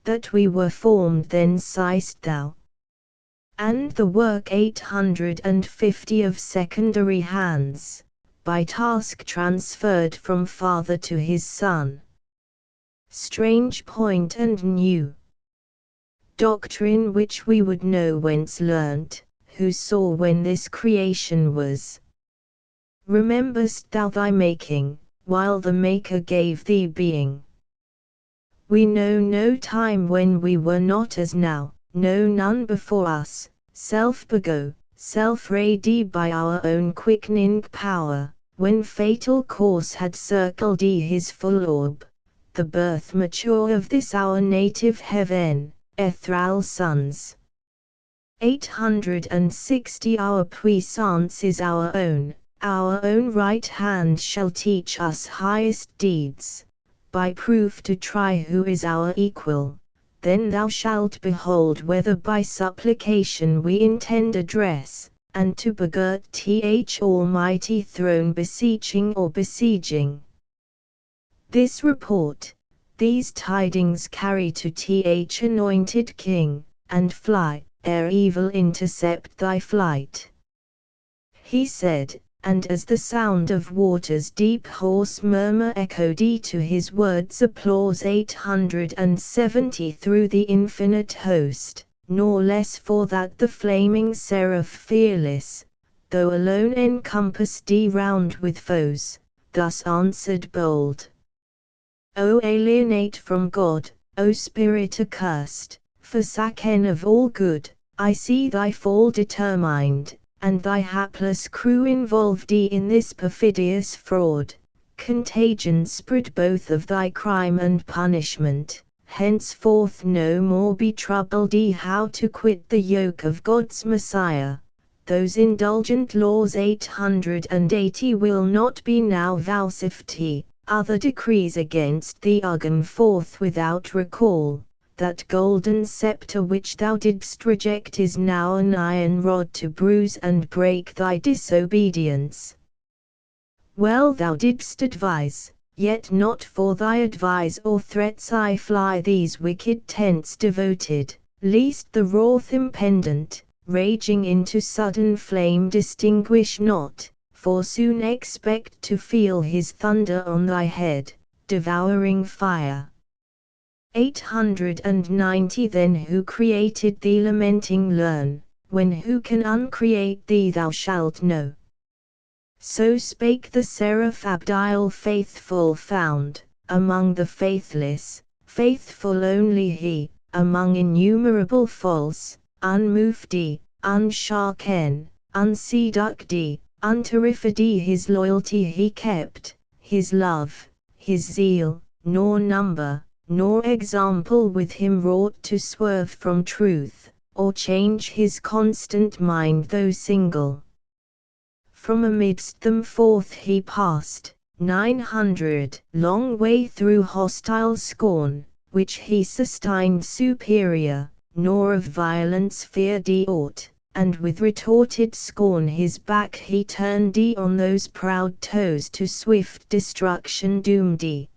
that we were formed then seest thou. And the work 850 of secondary hands, by task transferred from Father to his Son. Strange point and new doctrine which we would know whence learnt, who saw when this creation was. Rememberest thou thy making, while the Maker gave thee being? We know no time when we were not as now, no none before us, self-bego, self-ready by our own quickening power, when fatal course had circled his full orb, the birth mature of this our native heaven, ethereal sons. 860 our puissance is our own right hand shall teach us highest deeds, by proof to try who is our equal, then thou shalt behold whether by supplication we intend address, and to begirt th almighty throne beseeching or besieging. This report, these tidings carry to th anointed King, and fly, ere evil intercept thy flight. He said, and as the sound of waters deep hoarse murmur echoed to his words applause 870 through the infinite host, nor less for that the flaming seraph fearless, though alone encompassed round with foes, thus answered bold. O alienate from God, O spirit accursed, forsaken of all good, I see thy fall determined, and thy hapless crew involved in this perfidious fraud, contagion spread both of thy crime and punishment, henceforth no more be troubled how to quit the yoke of God's Messiah, those indulgent laws 880 will not be now vouchsafed, other decrees against thee again forth without recall. That golden scepter which thou didst reject is now an iron rod to bruise and break thy disobedience. Well thou didst advise, yet not for thy advice or threats I fly these wicked tents devoted, lest the wrath impendent, raging into sudden flame distinguish not, for soon expect to feel his thunder on thy head, devouring fire. 890 Then who created thee lamenting learn, when who can uncreate thee thou shalt know. So spake the seraph Abdiel faithful found, among the faithless, faithful only he, among innumerable false, unmoved, unshaken, unseduced, unterrified his loyalty he kept, his love, his zeal, nor number, nor example with him wrought to swerve from truth, or change his constant mind though single. From amidst them forth he passed, 900 long way through hostile scorn, which he sustained superior, nor of violence feared aught, and with retorted scorn his back he turned on those proud toes to swift destruction doomed.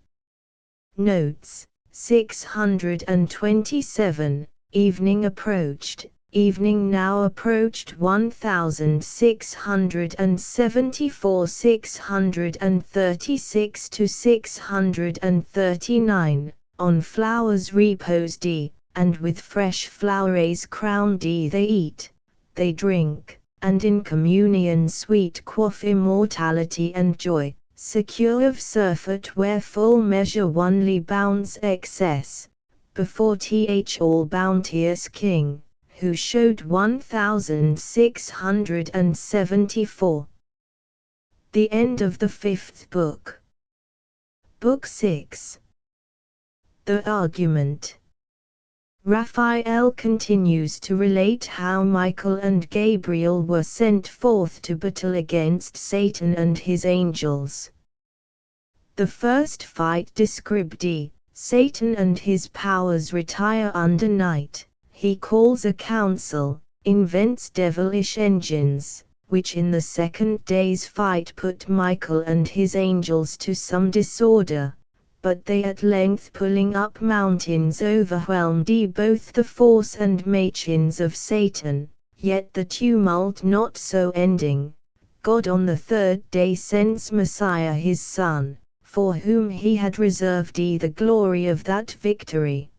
Notes 627, evening approached. Evening now approached 1674 636 to 639, on flowers reposed, and with fresh flowers crowned they eat, they drink, and in communion sweet quaff immortality and joy, secure of surfeit where full measure only bounds excess, before all bounteous King, who showed 1674. The end of the 5th book. Book 6. The Argument. Raphael continues to relate how Michael and Gabriel were sent forth to battle against Satan and his angels. The first fight described, Satan and his powers retire under night. He calls a council, invents devilish engines, which in the second day's fight put Michael and his angels to some disorder, but they at length pulling up mountains overwhelmed both the force and machins of Satan, yet the tumult not so ending, God on the third day sends Messiah his Son, for whom he had reserved the glory of that victory.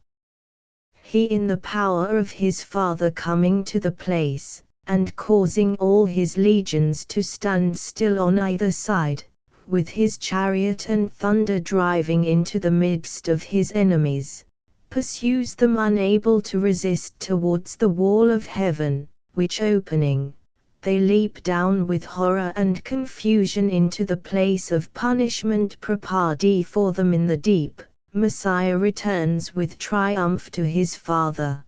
He in the power of his Father coming to the place, and causing all his legions to stand still on either side, with his chariot and thunder driving into the midst of his enemies, pursues them unable to resist towards the wall of heaven, which opening, they leap down with horror and confusion into the place of punishment prepared for them in the deep. Messiah returns with triumph to his Father.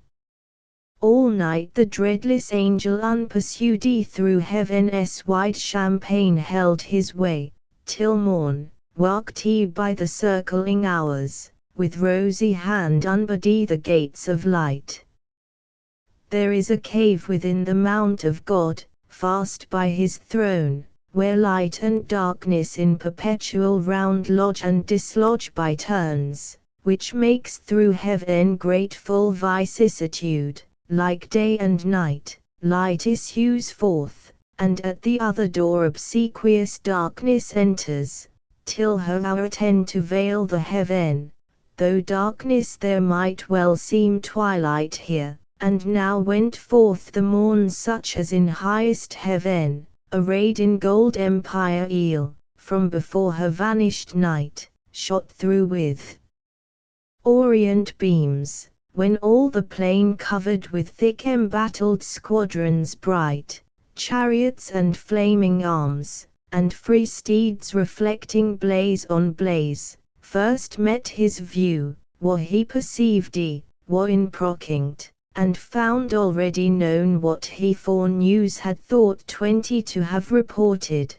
All night the dreadless angel unpursued through heaven's wide champaign held his way, till morn, walked he by the circling hours, with rosy hand unbarred the gates of light. There is a cave within the mount of God, fast by his throne, where light and darkness in perpetual round lodge and dislodge by turns, which makes through heaven grateful vicissitude, like day and night, light issues forth, and at the other door obsequious darkness enters, till her hour tend to veil the heaven, though darkness there might well seem twilight here, and now went forth the morn such as in highest heaven, arrayed in gold empire from before her vanished night, shot through with orient beams, when all the plain covered with thick embattled squadrons bright, chariots and flaming arms, and free steeds reflecting blaze on blaze, first met his view, were he perceived were in procinct, and found already known what he for news had thought 20 to have reported.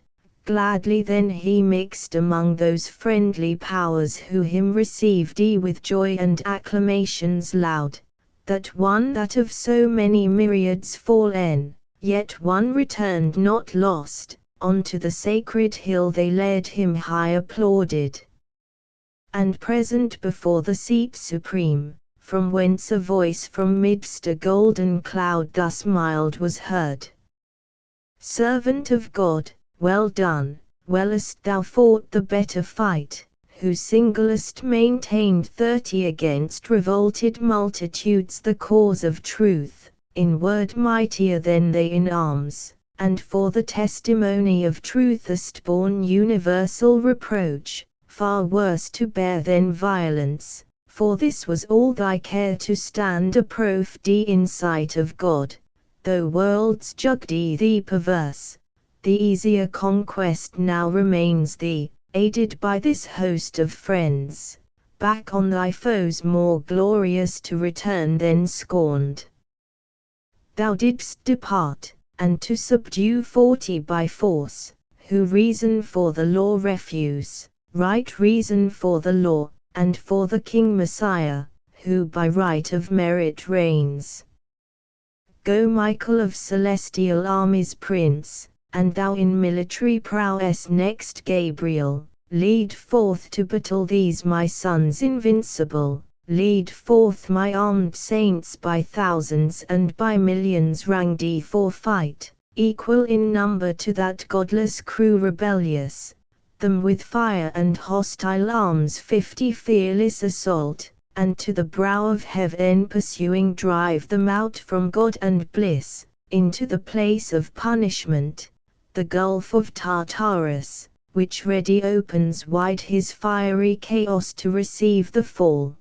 Gladly then he mixed among those friendly powers who him received with joy and acclamations loud, that one that of so many myriads fallen, yet one returned not lost, unto the sacred hill they led him high applauded. And present before the seat supreme, from whence a voice from midst a golden cloud thus mild was heard. Servant of God, well done, well hast thou fought the better fight, who singlest maintained 30 against revolted multitudes the cause of truth, in word mightier than they in arms, and for the testimony of truthest born universal reproach, far worse to bear than violence, for this was all thy care to stand approof in sight of God, though worlds judged thee perverse, the easier conquest now remains thee, aided by this host of friends, back on thy foes more glorious to return than scorned. Thou didst depart, and to subdue 40 by force, who reason for the law refuse, right reason for the law, and for the King Messiah, who by right of merit reigns. Go Michael of celestial armies prince, and thou in military prowess next Gabriel, lead forth to battle these my sons invincible, lead forth my armed saints by thousands and by millions ranged for fight, equal in number to that godless crew rebellious, them with fire and hostile arms 50 fearless assault, and to the brow of heaven pursuing drive them out from God and bliss, into the place of punishment, the gulf of Tartarus, which ready opens wide his fiery chaos to receive the fall.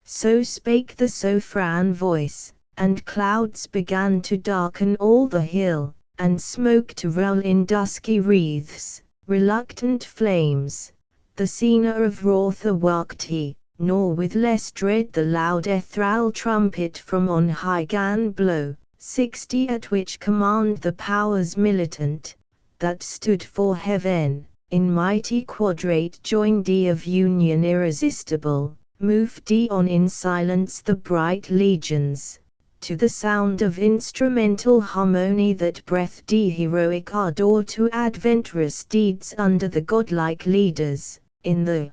So spake the sovereign voice, and clouds began to darken all the hill, and smoke to roll in dusky wreaths, reluctant flames. The scener of wrath awoke he, nor with less dread the loud ethereal trumpet from on high gan blow, 60 at which command the powers militant, that stood for heaven, in mighty quadrate joined of union irresistible, moved on in silence the bright legions, to the sound of instrumental harmony that breathed heroic ardor to adventurous deeds under the godlike leaders, in the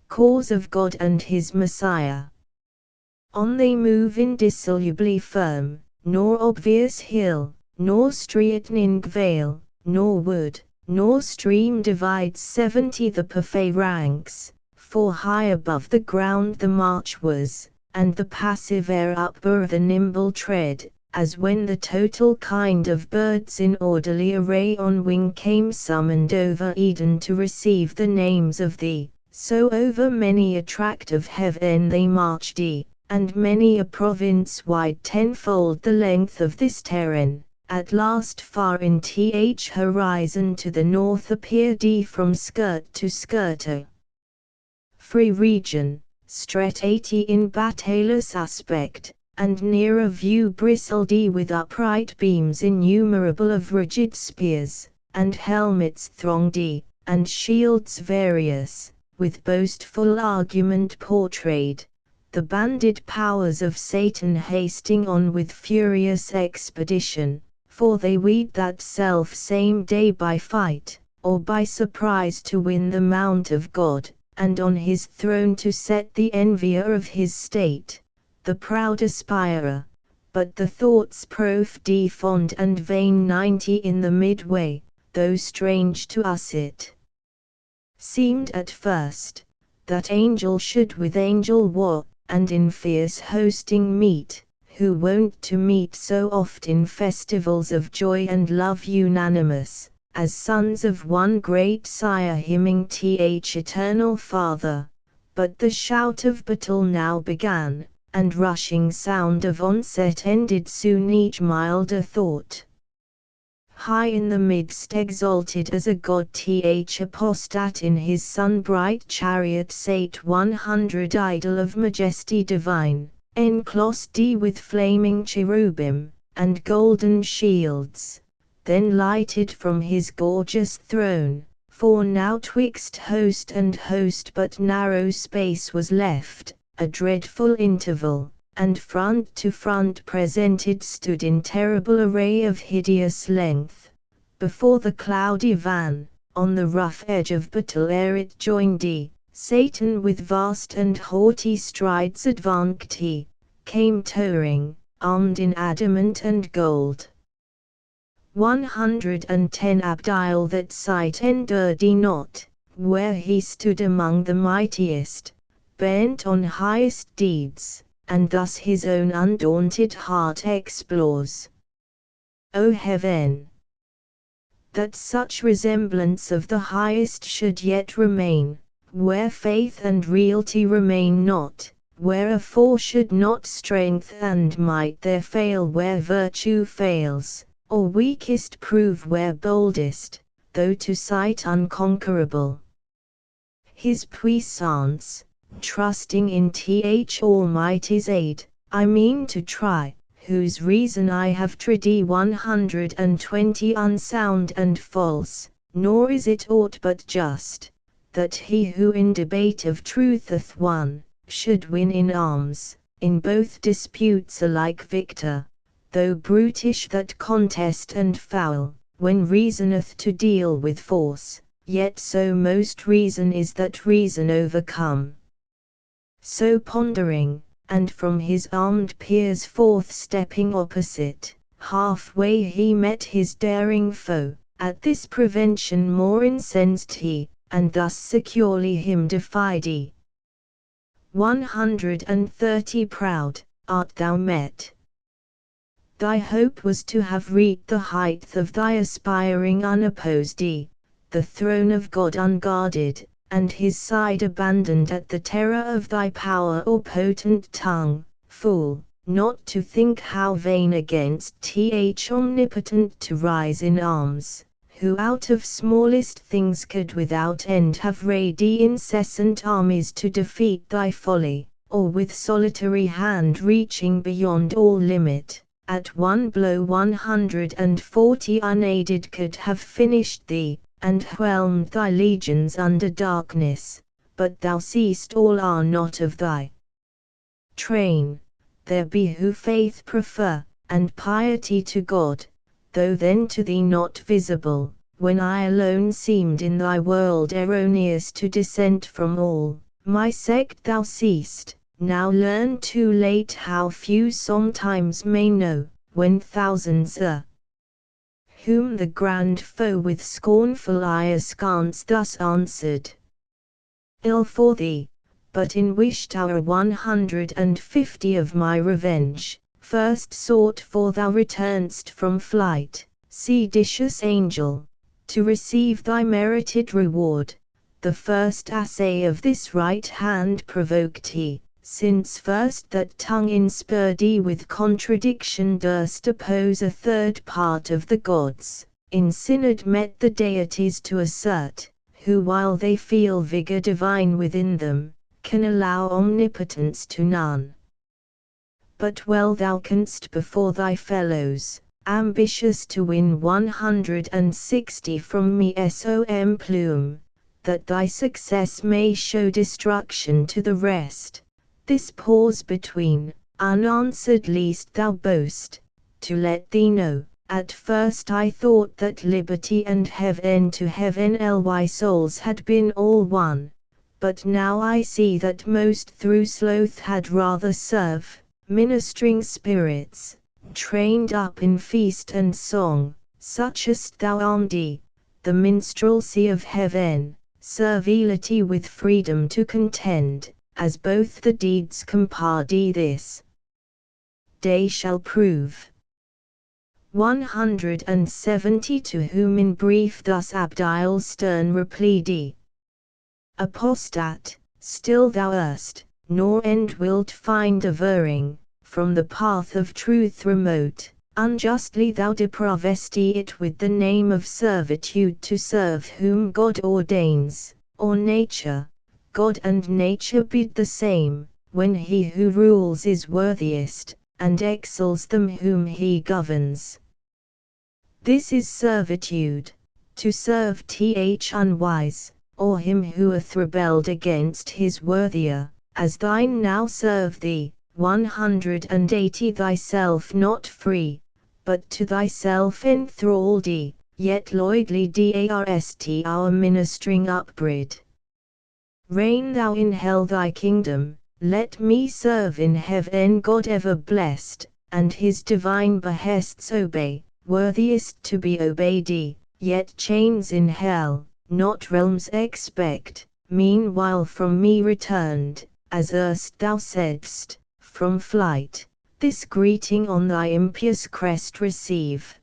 cause of God and his Messiah. On they move indissolubly firm, nor obvious hill, nor straitening vale, nor wood, nor stream divides 70 the parfait ranks, for high above the ground the march was, and the passive air upbore the nimble tread, as when the total kind of birds in orderly array on wing came summoned over Eden to receive the names of thee, so over many a tract of heaven they marched and many a province wide tenfold the length of this terrain, at last far in horizon to the north appeared from skirt to skirt a free region, stretched in battailous aspect, and nearer view bristled with upright beams innumerable of rigid spears, and helmets thronged, and shields various, with boastful argument portrayed, the banded powers of Satan hasting on with furious expedition, for they weed that self same day by fight, or by surprise to win the mount of God, and on his throne to set the envier of his state, the proud aspirer. But the thoughts proved fond and vain 90 in the midway, though strange to us it seemed at first, that angel should with angel war, and in fierce hosting meet, who wont to meet so oft in festivals of joy and love unanimous, as sons of one great sire hymning eternal Father. But the shout of battle now began, and rushing sound of onset ended soon each milder thought. High in the midst exalted as a god apostate in his sun-bright chariot sate 100 idol of majesty divine, enclosed with flaming cherubim, and golden shields, then lighted from his gorgeous throne, for now twixt host and host but narrow space was left, a dreadful interval, and front to front presented stood in terrible array of hideous length, before the cloudy van, on the rough edge of battle ere it joined Satan with vast and haughty strides advanced he, came towering, armed in adamant and gold. 110 Abdiel that sight endured he not, where he stood among the mightiest, bent on highest deeds, and thus his own undaunted heart explores. O heaven! That such resemblance of the highest should yet remain, where faith and reality remain not, wherefore should not strength and might there fail where virtue fails, or weakest prove where boldest, though to sight unconquerable. His puissance, trusting in Almighty's aid, I mean to try, whose reason I have tried 120 unsound and false, nor is it aught but just, that he who in debate of trutheth won, should win in arms, in both disputes alike victor, though brutish that contest and foul, when reasoneth to deal with force, yet so most reason is that reason overcome. So pondering, and from his armed peers forth stepping opposite, halfway he met his daring foe, at this prevention more incensed he, and thus securely him defied he. 130 Proud, art thou met. Thy hope was to have reached the height of thy aspiring unopposed the throne of God unguarded, and his side abandoned at the terror of thy power or potent tongue, fool, not to think how vain against omnipotent to rise in arms, who out of smallest things could without end have raised incessant armies to defeat thy folly, or with solitary hand reaching beyond all limit, at one blow 140 unaided could have finished thee, and whelmed thy legions under darkness, but thou seest all are not of thy train. There be who faith prefer, and piety to God, though then to thee not visible, when I alone seemed in thy world erroneous to dissent from all, my sect thou seest, now learn too late how few sometimes may know, when thousands are whom the grand foe with scornful eye askance thus answered. Ill for thee, but in wished hour 150 of my revenge, first sought for thou return'st from flight, seditious angel, to receive thy merited reward, the first assay of this right hand provoked he, since first that tongue inspurred with contradiction durst oppose a third part of the gods, in synod met the deities to assert, who while they feel vigor divine within them, can allow omnipotence to none. But well thou canst before thy fellows, ambitious to win 160 from me som plume, that thy success may show destruction to the rest. This pause between, unanswered least thou boast, to let thee know, at first I thought that liberty and heaven to heaven ly souls had been all one, but now I see that most through sloth had rather serve, ministering spirits, trained up in feast and song, such as thou armed, the minstrelsy of heaven, servility with freedom to contend, as both the deeds compared this day shall prove. 170 To whom in brief thus Abdiel stern replied, Apostat, still thou erst, nor end wilt find averring, from the path of truth remote, unjustly thou depravest it with the name of servitude to serve whom God ordains, or nature. God and nature bid the same, when he who rules is worthiest, and excels them whom he governs. This is servitude, to serve unwise, or him who hath rebelled against his worthier, as thine now serve thee, 180 Thyself not free, but to thyself enthralled, yet loyally darst our ministering upbred. Reign thou in hell thy kingdom, let me serve in heaven God ever blessed, and his divine behests obey, worthiest to be obeyed, yet chains in hell, not realms expect, meanwhile from me returned, as erst thou saidst, from flight, this greeting on thy impious crest receive.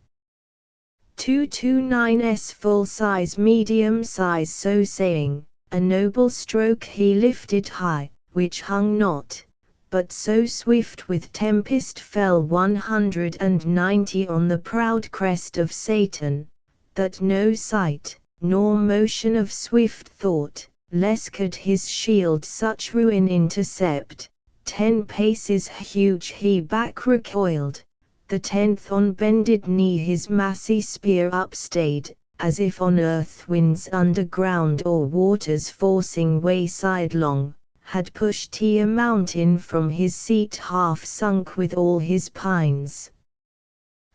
229s full size medium size. So saying, a noble stroke he lifted high, which hung not, but so swift with tempest fell 190 on the proud crest of Satan, that no sight, nor motion of swift thought, less could his shield such ruin intercept. 10 paces huge he back recoiled, the 10th on bended knee his massy spear upstayed, as if on earth winds underground or waters forcing way sidelong, had pushed he a mountain from his seat half sunk with all his pines.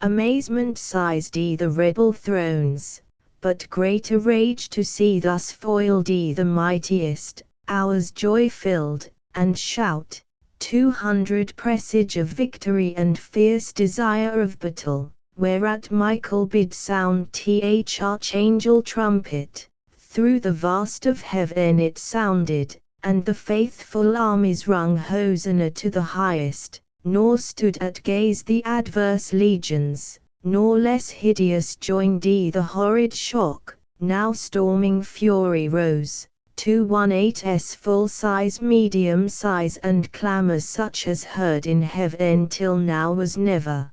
Amazement seized the rebel thrones, but greater rage to see thus foiled the mightiest, ours joy filled, and shout, 200 presage of victory and fierce desire of battle, whereat Michael bid sound th archangel trumpet, through the vast of heaven it sounded, and the faithful armies rung Hosanna to the highest, nor stood at gaze the adverse legions, nor less hideous joined the horrid shock, now storming fury rose, 218s full size medium size and clamour such as heard in heaven till now was never.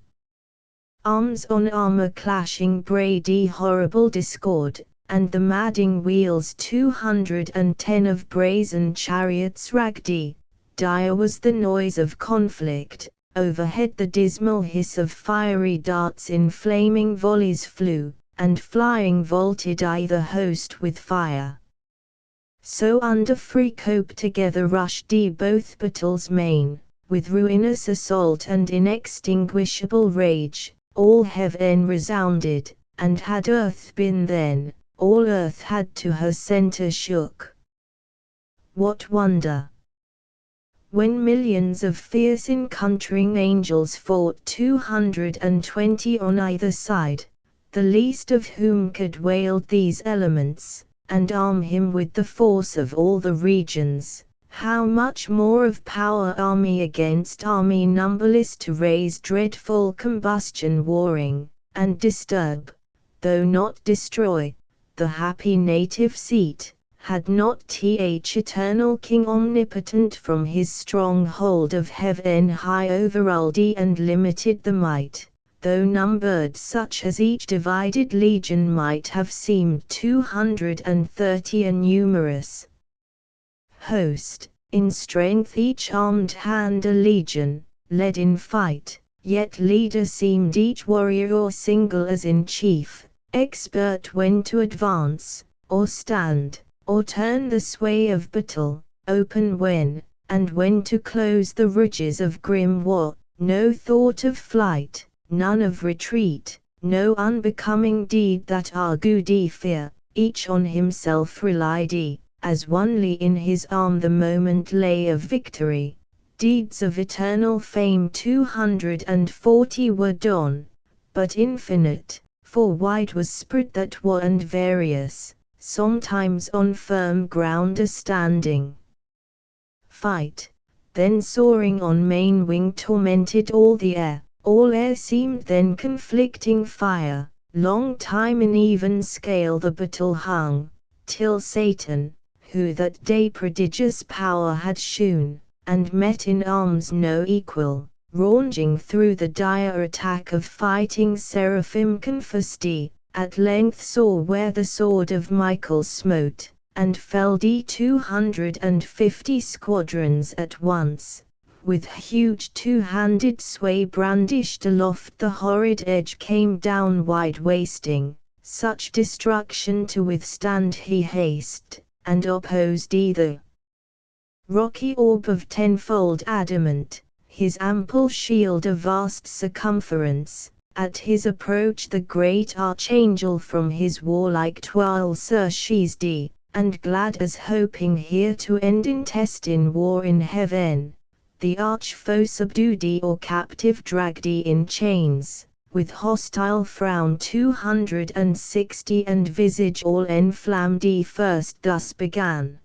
Arms on armour clashing brady horrible discord, and the madding wheels 210 of brazen chariots raggedy, dire was the noise of conflict, overhead the dismal hiss of fiery darts in flaming volleys flew, and flying vaulted the host with fire. So under free cope together rushed both battles main, with ruinous assault and inextinguishable rage, all heaven resounded, and had earth been then, all earth had to her centre shook. What wonder? When millions of fierce encountering angels fought 220 on either side, the least of whom could wield these elements, and arm him with the force of all the regions, how much more of power army against army numberless to raise dreadful combustion warring, and disturb, though not destroy, the happy native seat, had not th eternal King omnipotent from his stronghold of heaven high overruled and limited the might, though numbered such as each divided legion might have seemed 230 a numerous host, in strength each armed hand a legion, led in fight, yet leader seemed each warrior or single as in chief, expert when to advance, or stand, or turn the sway of battle, open when, and when to close the ridges of grim war, no thought of flight, none of retreat, no unbecoming deed that argued fear, each on himself relied, as onely in his arm the moment lay of victory. Deeds of eternal fame 240 were done, but infinite, for wide was spread that war and various, sometimes on firm ground a standing fight, then soaring on main wing tormented all the air. All air seemed then conflicting fire, long time in even scale the battle hung, till Satan, who that day prodigious power had shewn, and met in arms no equal, ranging through the dire attack of fighting seraphim confessed, at length saw where the sword of Michael smote, and felled 250 squadrons at once. With huge two-handed sway brandished aloft the horrid edge came down wide wasting, such destruction to withstand he haste, and opposed the rocky orb of tenfold adamant, his ample shield of vast circumference. At his approach the great archangel from his warlike toil surceased, and glad as hoping here to end intestine war in heaven, the arch-foe subdued or captive dragged in chains, with hostile frown 260 and visage all enflammed first thus began.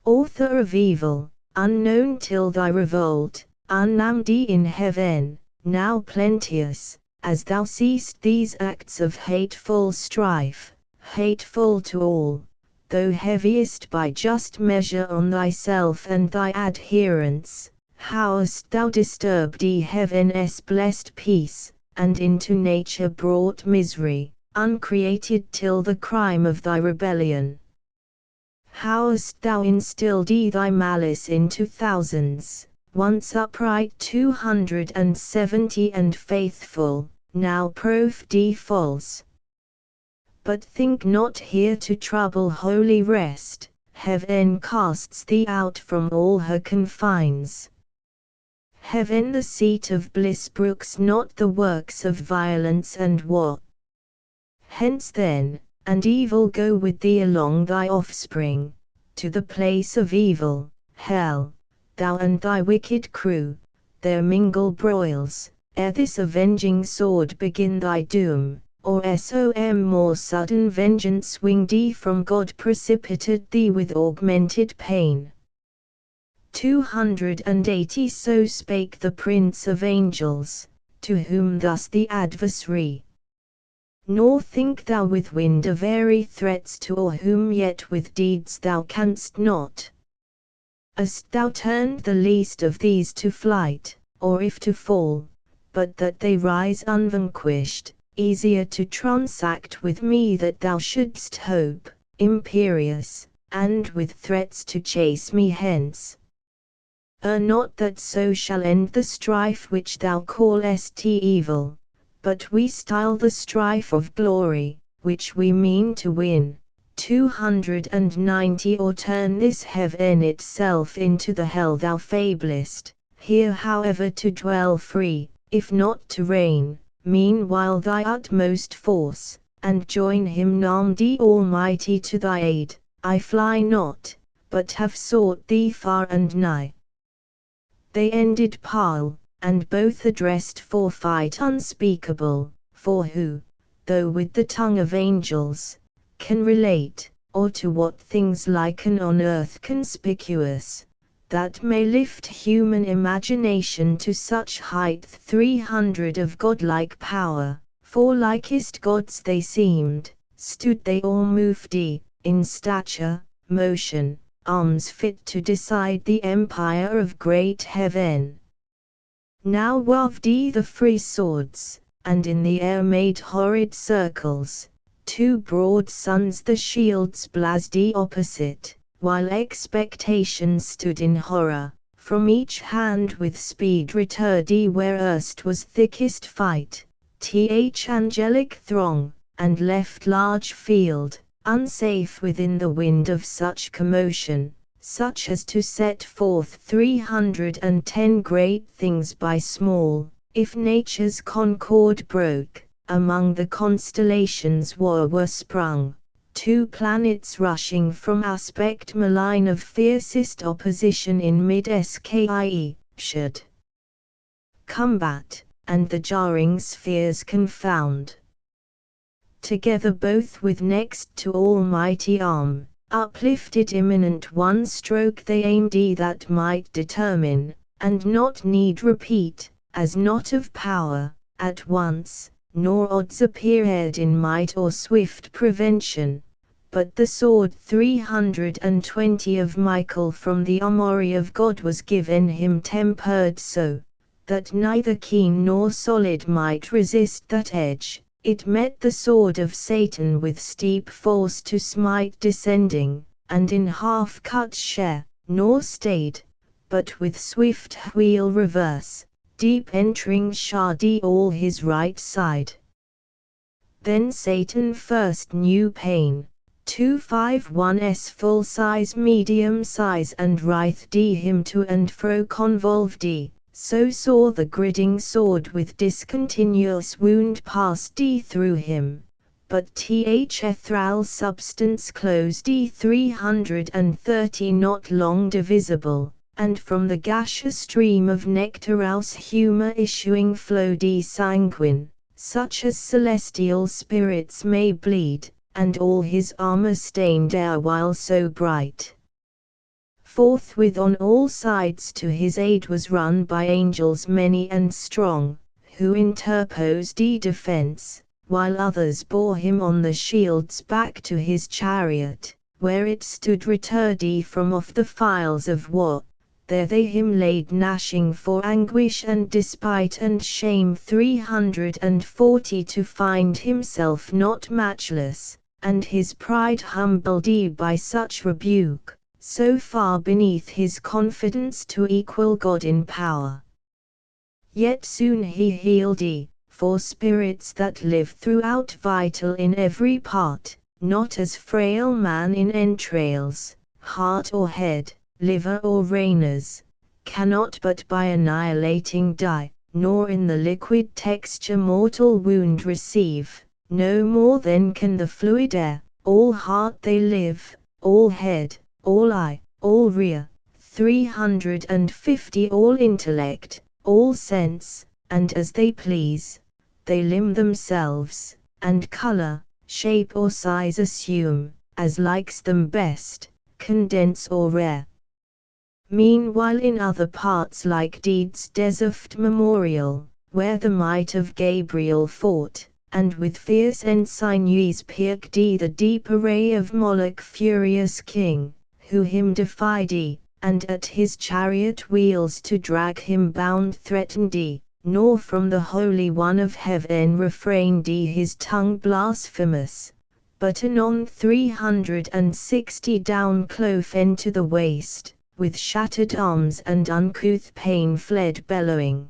Author of evil, unknown till thy revolt, unnamed in heaven, now plenteous, as thou seest these acts of hateful strife, hateful to all, though heaviest by just measure on thyself and thy adherents, how hast thou disturbed heaven's blessed peace, and into nature brought misery, uncreated till the crime of thy rebellion? How hast thou instilled thy malice into thousands, once upright 270 and faithful, now proved false? But think not here to trouble holy rest, heaven casts thee out from all her confines. Heaven the seat of bliss brooks not the works of violence and war. Hence then, and evil go with thee along thy offspring, to the place of evil, hell, thou and thy wicked crew, there mingle broils, ere this avenging sword begin thy doom, or some more sudden vengeance wing thee from God precipitate thee with augmented pain. 280 So spake the Prince of Angels, to whom thus the adversary. Nor think thou with wind of airy threats to or whom yet with deeds thou canst not. Hast thou turned the least of these to flight, or if to fall, but that they rise unvanquished, easier to transact with me that thou shouldst hope, imperious, and with threats to chase me hence. Not that so shall end the strife which thou callest evil, but we style the strife of glory, which we mean to win. 290 Or turn this heaven itself into the hell thou fablest, here however to dwell free, if not to reign, meanwhile thy utmost force, and join him Namdi Almighty to thy aid. I fly not, but have sought thee far and nigh. They ended parle, and both addressed forfight unspeakable, for who, though with the tongue of angels, can relate, or to what things liken on earth conspicuous, that may lift human imagination to such height 300 of godlike power, for likest gods they seemed, stood they or moved in stature, motion, arms fit to decide the empire of great heaven. Now waved the free swords, and in the air made horrid circles, two broad suns the shields blazed opposite, while expectation stood in horror, from each hand with speed returred where erst was thickest fight, angelic throng, and left large field, unsafe within the wind of such commotion, such as to set forth 310 great things by small, if nature's concord broke, among the constellations war were sprung, two planets rushing from aspect malign of fiercest opposition in mid-sky, should combat, and the jarring spheres confound. Together both with next to almighty arm, uplifted imminent one stroke they aimed that might determine, and not need repeat, as not of power, at once, nor odds appeared in might or swift prevention, but the sword 320 of Michael from the armory of God was given him tempered so, that neither keen nor solid might resist that edge. It met the sword of Satan with steep force to smite descending, and in half cut share, nor stayed, but with swift wheel reverse, deep entering shard all his right side. Then Satan first knew pain, 251's full size medium size and writhed him to and fro convolved so saw the gritting sword with discontinuous wound pass through him, but ethereal substance closed 330 not long divisible, and from the gash a stream of nectarous humour issuing flowed sanguine, such as celestial spirits may bleed, and all his armour stained erewhile so bright. Forthwith on all sides to his aid was run by angels many and strong, who interposed defense, while others bore him on the shields back to his chariot, where it stood returdy from off the files of war. There they him laid gnashing for anguish and despite and shame 340 to find himself not matchless, and his pride humbled by such rebuke, so far beneath his confidence to equal God in power. Yet soon he healed for spirits that live throughout vital in every part, not as frail man in entrails, heart or head, liver or reins, cannot but by annihilating die, nor in the liquid texture mortal wound receive, no more than can the fluid air. All heart they live, all head, all eye, all rear, 350 all intellect, all sense, and as they please, they limn themselves, and colour, shape or size assume, as likes them best, condense or rare. Meanwhile in other parts like deeds deserved memorial, where the might of Gabriel fought, and with fierce ensignes pierced the deep array of Moloch furious king, who him defied and at his chariot wheels to drag him bound threatened nor from the Holy One of Heaven refrained his tongue blasphemous, but anon 360 down clove into the waist, with shattered arms and uncouth pain fled bellowing.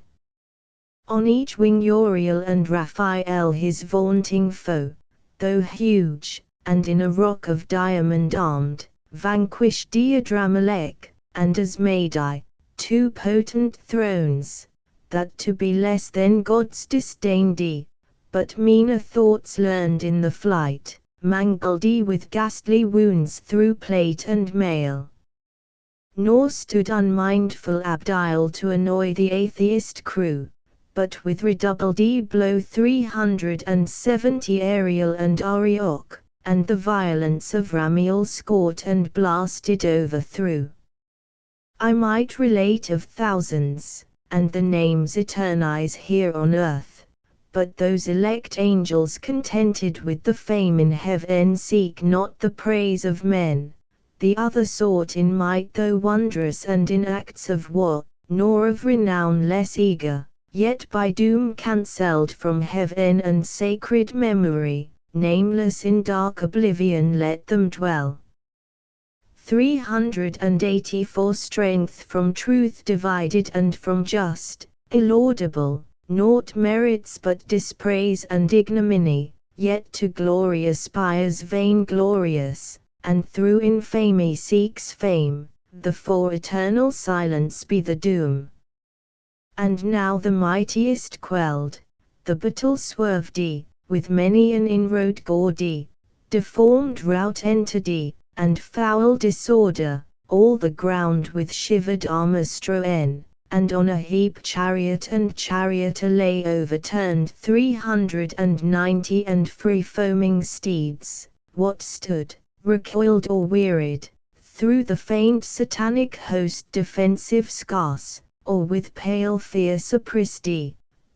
On each wing Uriel and Raphael his vaunting foe, though huge, and in a rock of diamond armed, vanquished Adramelech, and as made two potent thrones, that to be less than gods disdained but meaner thoughts learned in the flight, mangled with ghastly wounds through plate and mail. Nor stood unmindful Abdiel to annoy the atheist crew, but with redoubled blow 370 Ariel and Arioch, and the violence of Ramiel scoured and blasted overthrew. I might relate of thousands, and the names eternize here on earth, but those elect angels contented with the fame in heaven seek not the praise of men. The other sought in might though wondrous and in acts of war, nor of renown less eager, yet by doom cancelled from heaven and sacred memory, nameless in dark oblivion let them dwell. 384 Strength from truth divided and from just, illaudable, naught merits but dispraise and ignominy, yet to glory aspires vainglorious, and through infamy seeks fame, the for eternal silence be the doom. And now the mightiest quelled, the battle swerved with many an inroad gored deformed rout entered and foul disorder, all the ground with shivered armour strown, and on a heap chariot and charioteer lay overturned 390 and free foaming steeds, what stood, recoiled or wearied, through the faint satanic host defensive scarce, or with pale fear suppressed,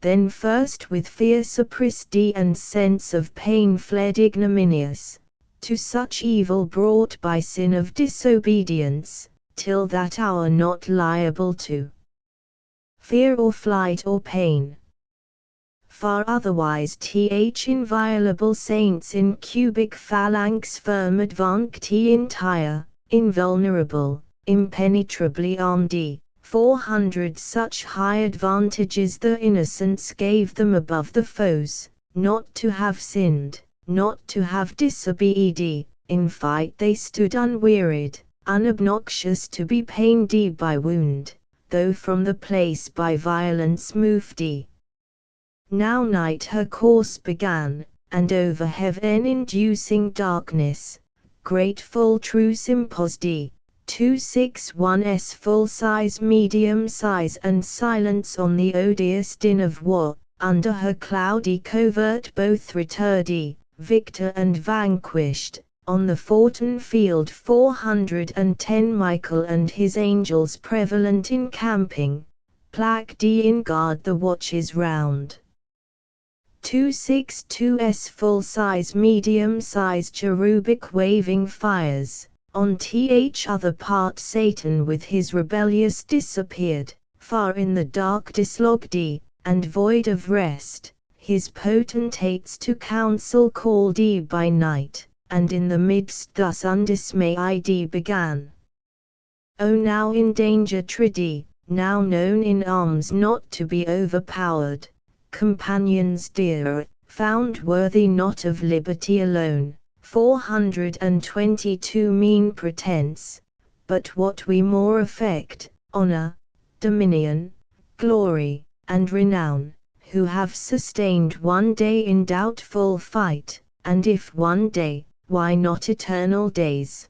then first with fear suppressed and sense of pain fled ignominious, to such evil brought by sin of disobedience, till that hour not liable to fear or flight or pain. Far otherwise inviolable saints in cubic phalanx firm advanced entire, invulnerable, impenetrably armed, 400 such high advantages the innocents gave them above the foes, not to have sinned, not to have disobeyed, in fight they stood unwearied, unobnoxious to be pained by wound, though from the place by violence moved. Now night her course began, and over heaven inducing darkness, great full truce imposed. 261's full size, medium size, and silence on the odious din of war. Under her cloudy covert both returred, victor and vanquished. On the foughten field 410 Michael and his angels prevalent encamping, Plaque D in guard the watches round. 262s full-size medium-sized cherubic waving fires, on th other part Satan with his rebellious disappeared, far in the dark dislodged, and void of rest, his potentates to council called by night, and in the midst thus undismayed began. O now in danger triddy, now known in arms not to be overpowered, companions dear, found worthy not of liberty alone, 422 mean pretense, but what we more affect, honor, dominion, glory, and renown, who have sustained one day in doubtful fight, and if one day, why not eternal days?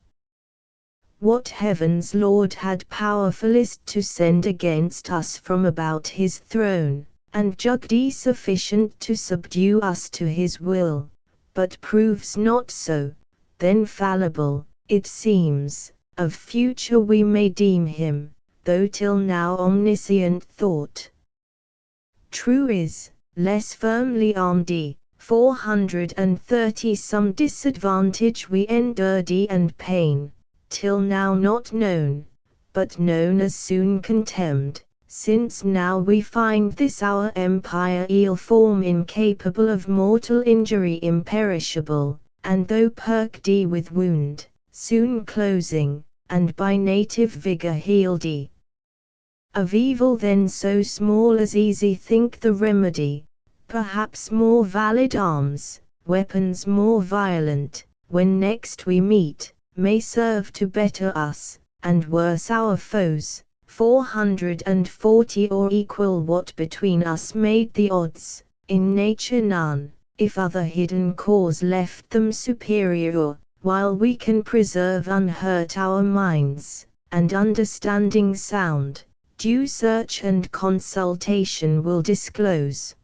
What heaven's Lord had powerfulest to send against us from about his throne, and jugged sufficient to subdue us to his will, but proves not so, then fallible, it seems, of future we may deem him, though till now omniscient thought. True is, less firmly armed, 430 some disadvantage we endured and pain, till now not known, but known as soon contemned, since now we find this our empire ill form incapable of mortal injury imperishable, and though perked with wound, soon closing, and by native vigor healed. Of evil then so small as easy think the remedy, perhaps more valid arms, weapons more violent, when next we meet, may serve to better us, and worse our foes, 440 or equal what between us made the odds, in nature none, if other hidden cause left them superior, while we can preserve unhurt our minds, and understanding sound, due search and consultation will disclose.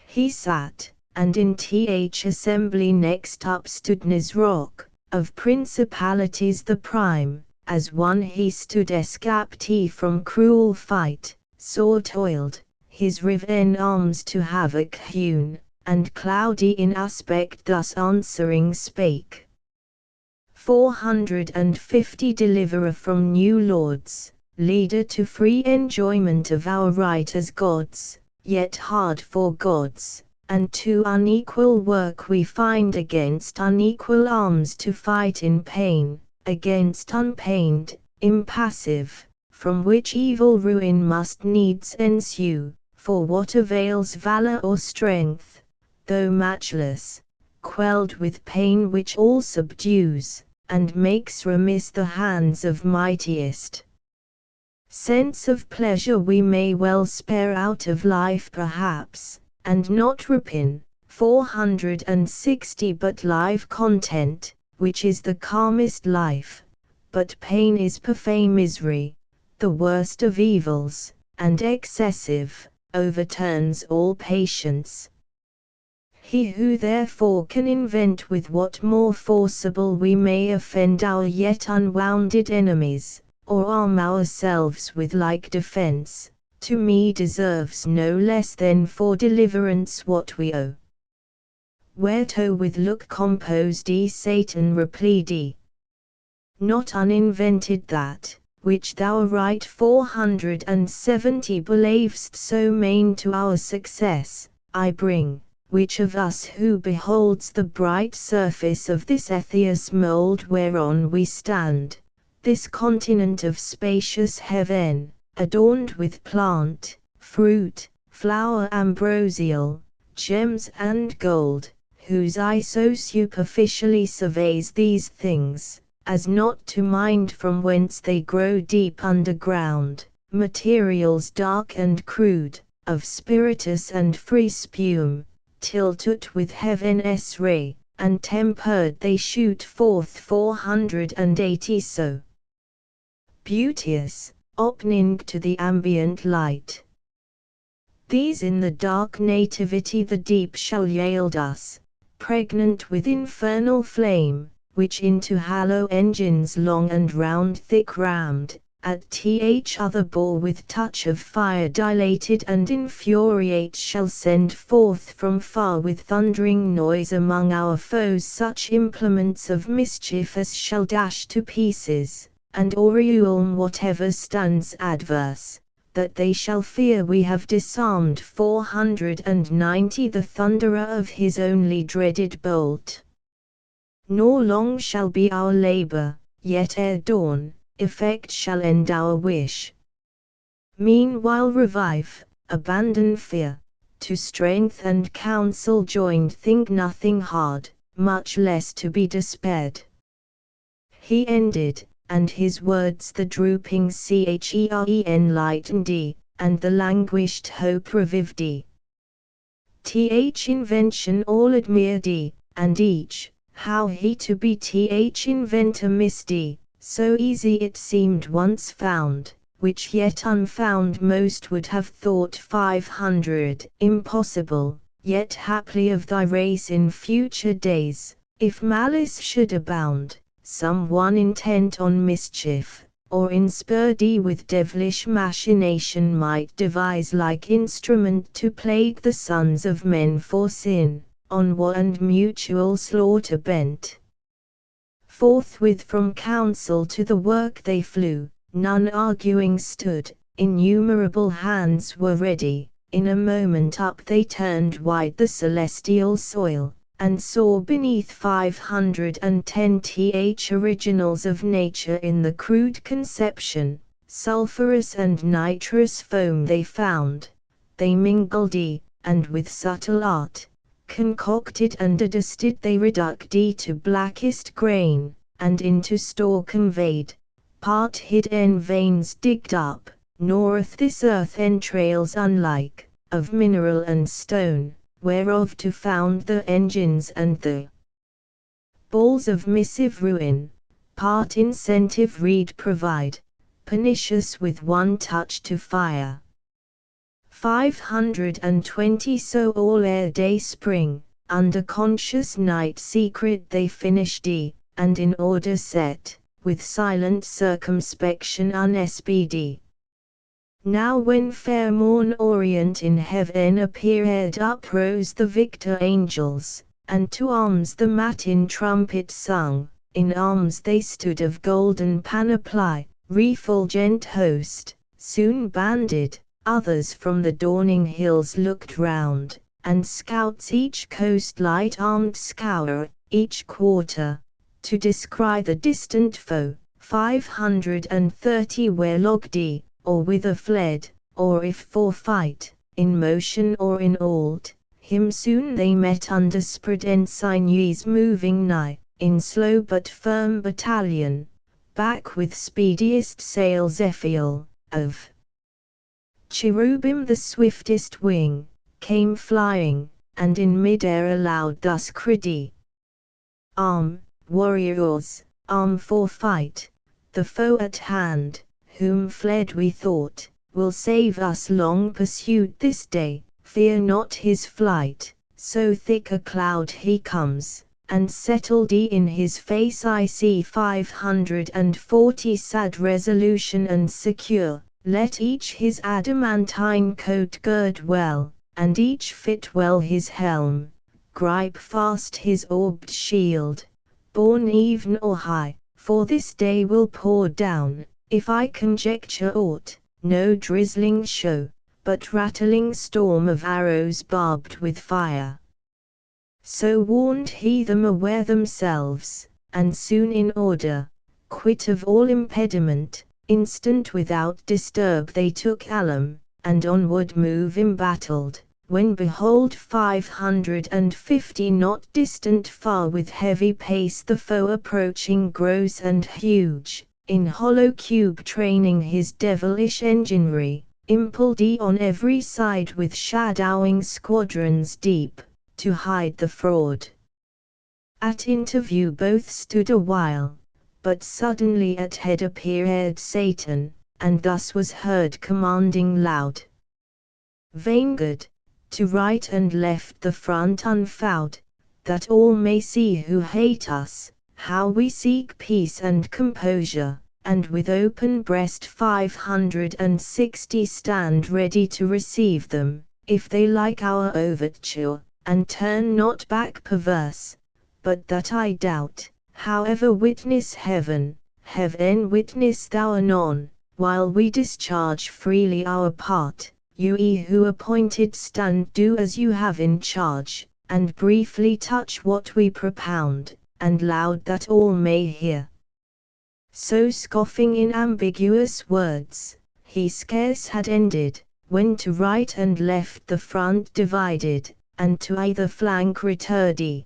He sat, and in th assembly next up stood Nisroch, of principalities the prime, as one he stood escaped from cruel fight, sore toiled, his riven arms to havoc hewn, and cloudy in aspect thus answering spake. 450 deliverer from new lords, leader to free enjoyment of our right as gods, yet hard for gods, and to unequal work we find against unequal arms to fight in pain, against unpained, impassive, from which evil ruin must needs ensue, for what avails valor or strength, though matchless, quelled with pain which all subdues, and makes remiss the hands of mightiest. Sense of pleasure we may well spare out of life perhaps, and not repine, 460 but live content, which is the calmest life, but pain is perfect misery, the worst of evils, and excessive, overturns all patience. He who therefore can invent with what more forcible we may offend our yet unwounded enemies, or arm ourselves with like defense, to me deserves no less than for deliverance what we owe. Whereto with look composed Satan replied, not uninvented that, which thou right 470 believest so main to our success, I bring, which of us who beholds the bright surface of this etheus mould whereon we stand, this continent of spacious heaven, adorned with plant, fruit, flower ambrosial, gems and gold, whose eye so superficially surveys these things, as not to mind from whence they grow deep underground, materials dark and crude, of spiritus and free spume, till toot with heaven's ray, and tempered they shoot forth 480 so beauteous, opening to the ambient light. These in the dark nativity the deep shall yield us, pregnant with infernal flame, which into hollow engines long and round thick rammed, at th other bore with touch of fire dilated and infuriate shall send forth from far with thundering noise among our foes such implements of mischief as shall dash to pieces, and aureole whatever stands adverse, that they shall fear we have disarmed 490 the thunderer of his only dreaded bolt. Nor long shall be our labor, yet ere dawn, effect shall end our wish. Meanwhile revive, abandon fear, to strength and counsel joined think nothing hard, much less to be despaired. He ended, and his words the drooping Chen lightened, and the languished hope revived. Th invention all admired, and each, how he to be th inventor missed, so easy it seemed once found, which yet unfound most would have thought 500 impossible, yet haply of thy race in future days, if malice should abound, some one intent on mischief, or inspurred with devilish machination might devise like instrument to plague the sons of men for sin, on war and mutual slaughter bent. Forthwith from council to the work they flew, none arguing stood, innumerable hands were ready, in a moment up they turned wide the celestial soil, and saw beneath 510 originals of nature in the crude conception, sulphurous and nitrous foam they found, they mingled, and with subtle art, concocted and adjusted they reduced to blackest grain, and into store conveyed, part hidden veins digged up, north this earth entrails unlike, of mineral and stone, whereof to found the engines and the balls of missive ruin, part incentive reed provide, pernicious with one touch to fire. 520 so all ere day spring, under conscious night secret they finished, and in order set, with silent circumspection unsped. Now when fair morn orient in heaven appeared uprose the victor angels, and to arms the matin trumpet sung, in arms they stood of golden panoply, refulgent host, soon banded. Others from the dawning hills looked round, and scouts each coast light-armed scour, each quarter, to descry the distant foe. 530 were logged, or whither fled, or if for fight, in motion or in alt, him soon they met under spread ensignes moving nigh, in slow but firm battalion, back with speediest sails Ephial, of cherubim the swiftest wing, came flying, and in mid-air aloud thus cried, Arm, warriors, arm for fight, the foe at hand, whom fled we thought, will save us long pursuit this day, fear not his flight, so thick a cloud he comes, and settled in his face I see 540 sad resolution and secure. Let each his adamantine coat gird well, and each fit well his helm, gripe fast his orbed shield, borne even or high, for this day will pour down, if I conjecture aught, no drizzling show, but rattling storm of arrows barbed with fire. So warned he them aware themselves, and soon in order, quit of all impediment, instant without disturb they took alum, and onward move embattled, when behold 550 not distant far with heavy pace the foe approaching gross and huge, in hollow cube training his devilish enginery, impelled on every side with shadowing squadrons deep, to hide the fraud. At interview both stood a while, but suddenly at head appeared Satan, and thus was heard commanding loud, Vanguard, to right and left the front unfouled, that all may see who hate us, how we seek peace and composure, and with open breast 560 stand ready to receive them, if they like our overture, and turn not back perverse. But that I doubt, however witness heaven, heaven witness thou anon, while we discharge freely our part, you who appointed stand do as you have in charge, and briefly touch what we propound, and loud that all may hear. So scoffing in ambiguous words, he scarce had ended, when to right and left the front divided, and to either flank returned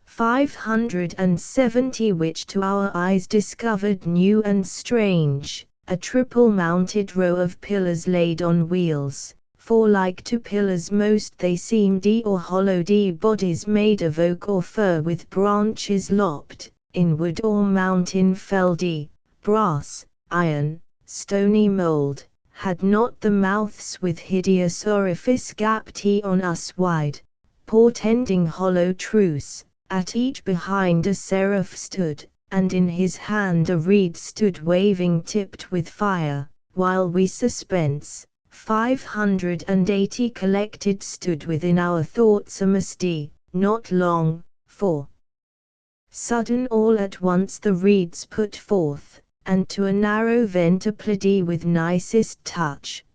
570, which to our eyes discovered new and strange, a triple mounted row of pillars laid on wheels, for like to pillars most they seemed or hollowed bodies made of oak or fir with branches lopped, in wood or mountain felled brass, iron, stony mould, had not the mouths with hideous orifice gapped on us wide, portending hollow truce. At each behind a seraph stood, and in his hand a reed stood waving tipped with fire, while we suspense, 580 collected stood within our thoughts a misty, not long, for sudden all at once the reeds put forth, and to a narrow vent applied with nicest touch.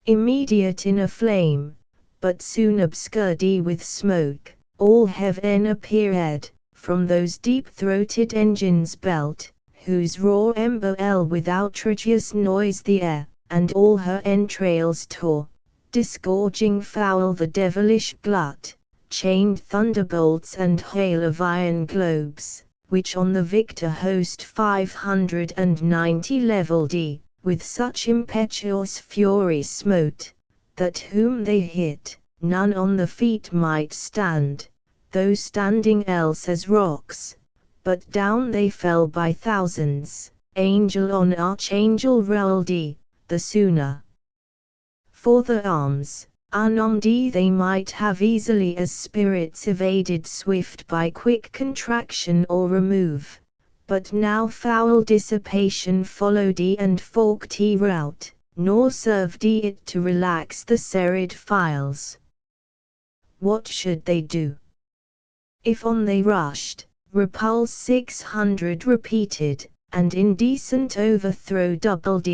Immediate in a flame, but soon obscured with smoke, all heaven appeared, from those deep-throated engines belt, whose roar ember with outrageous noise the air, and all her entrails tore, disgorging foul the devilish glut, chained thunderbolts and hail of iron globes, which on the victor host 590 levelled, with such impetuous fury smote, that whom they hit, none on the feet might stand, though standing else as rocks, but down they fell by thousands, angel on archangel rolled, the sooner. For the arms, unarmed they might have easily as spirits evaded swift by quick contraction or remove, but now foul dissipation followed and forked rout, nor served it to relax the serried files. What should they do? If on they rushed, repulse 600 repeated, and indecent overthrow doubled,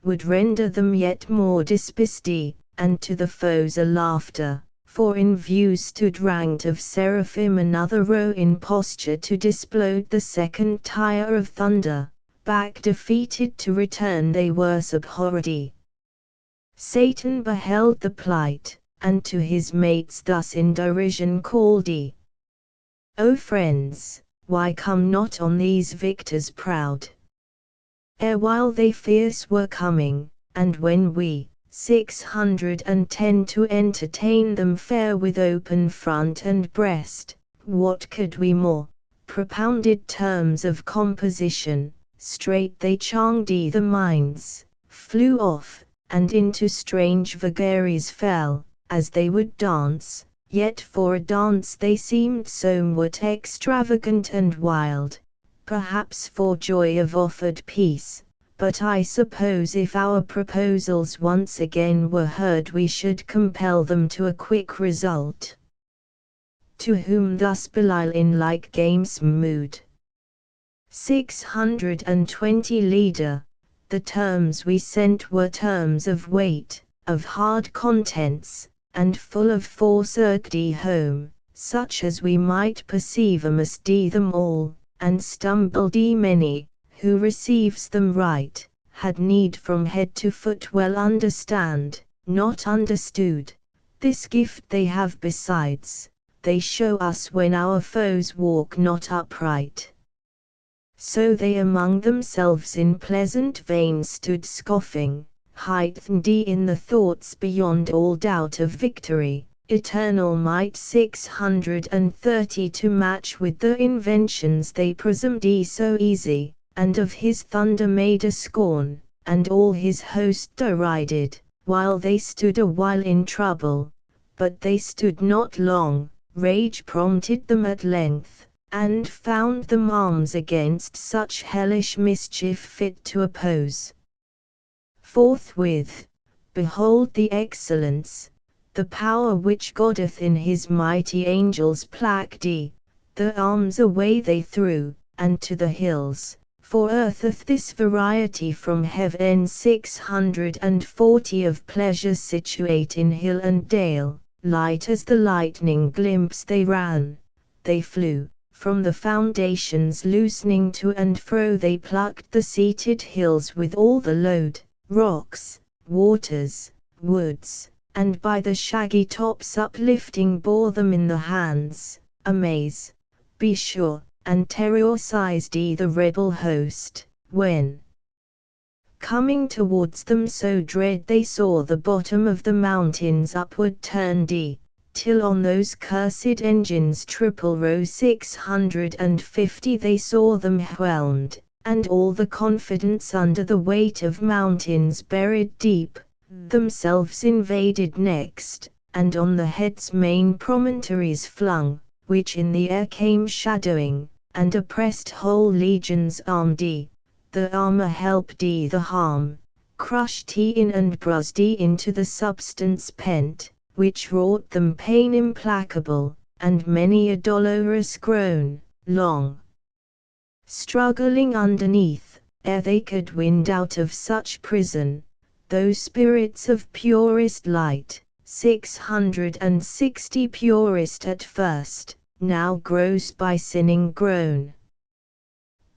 would render them yet more dispised, and to the foes a laughter, for in view stood ranked of seraphim another row in posture to displode the second tire of thunder, back defeated to return they were abhorred. Satan beheld the plight, and to his mates thus in derision called, O friends, why come not on these victors proud? Erewhile they fierce were coming, and when we, 610 to entertain them fair with open front and breast, what could we more? Propounded terms of composition, straight they charmed the minds, flew off, and into strange vagaries fell, as they would dance, yet for a dance they seemed somewhat extravagant and wild, perhaps for joy of offered peace, but I suppose if our proposals once again were heard we should compel them to a quick result. To whom thus Belial in like games mood. 620 leader, the terms we sent were terms of weight, of hard contents, and full of force urged home, such as we might perceive must them all, and stumbled many, who receives them right, had need from head to foot well understand, not understood. This gift they have besides, they show us when our foes walk not upright. So they among themselves in pleasant vein stood scoffing, heightened in the thoughts beyond all doubt of victory, eternal might 630 to match with the inventions they presumed so easy, and of his thunder made a scorn, and all his host derided, while they stood a while in trouble, but they stood not long, rage prompted them at length, and found them arms against such hellish mischief fit to oppose. Forthwith, behold the excellence, the power which God doth in his mighty angels plaque the arms away they threw, and to the hills, for eartheth this variety from heaven 640 of pleasure situate in hill and dale, light as the lightning glimpse they ran, they flew, from the foundations loosening to and fro they plucked the seated hills with all the load, rocks, waters, woods, and by the shaggy tops uplifting bore them in the hands, amaze, be sure, and terror-seized the rebel host, when, coming towards them so dread they saw the bottom of the mountains upward turned till on those cursed engines triple row 650 they saw them whelmed, and all the confidence under the weight of mountains buried deep, themselves invaded next, and on the head's main promontories flung, which in the air came shadowing, and oppressed whole legions armed the armor helped the harm, crushed in and bruised into the substance pent, which wrought them pain implacable, and many a dolorous groan, long struggling underneath, ere they could wind out of such prison, those spirits of purest light, 660 purest at first, now gross by sinning grown.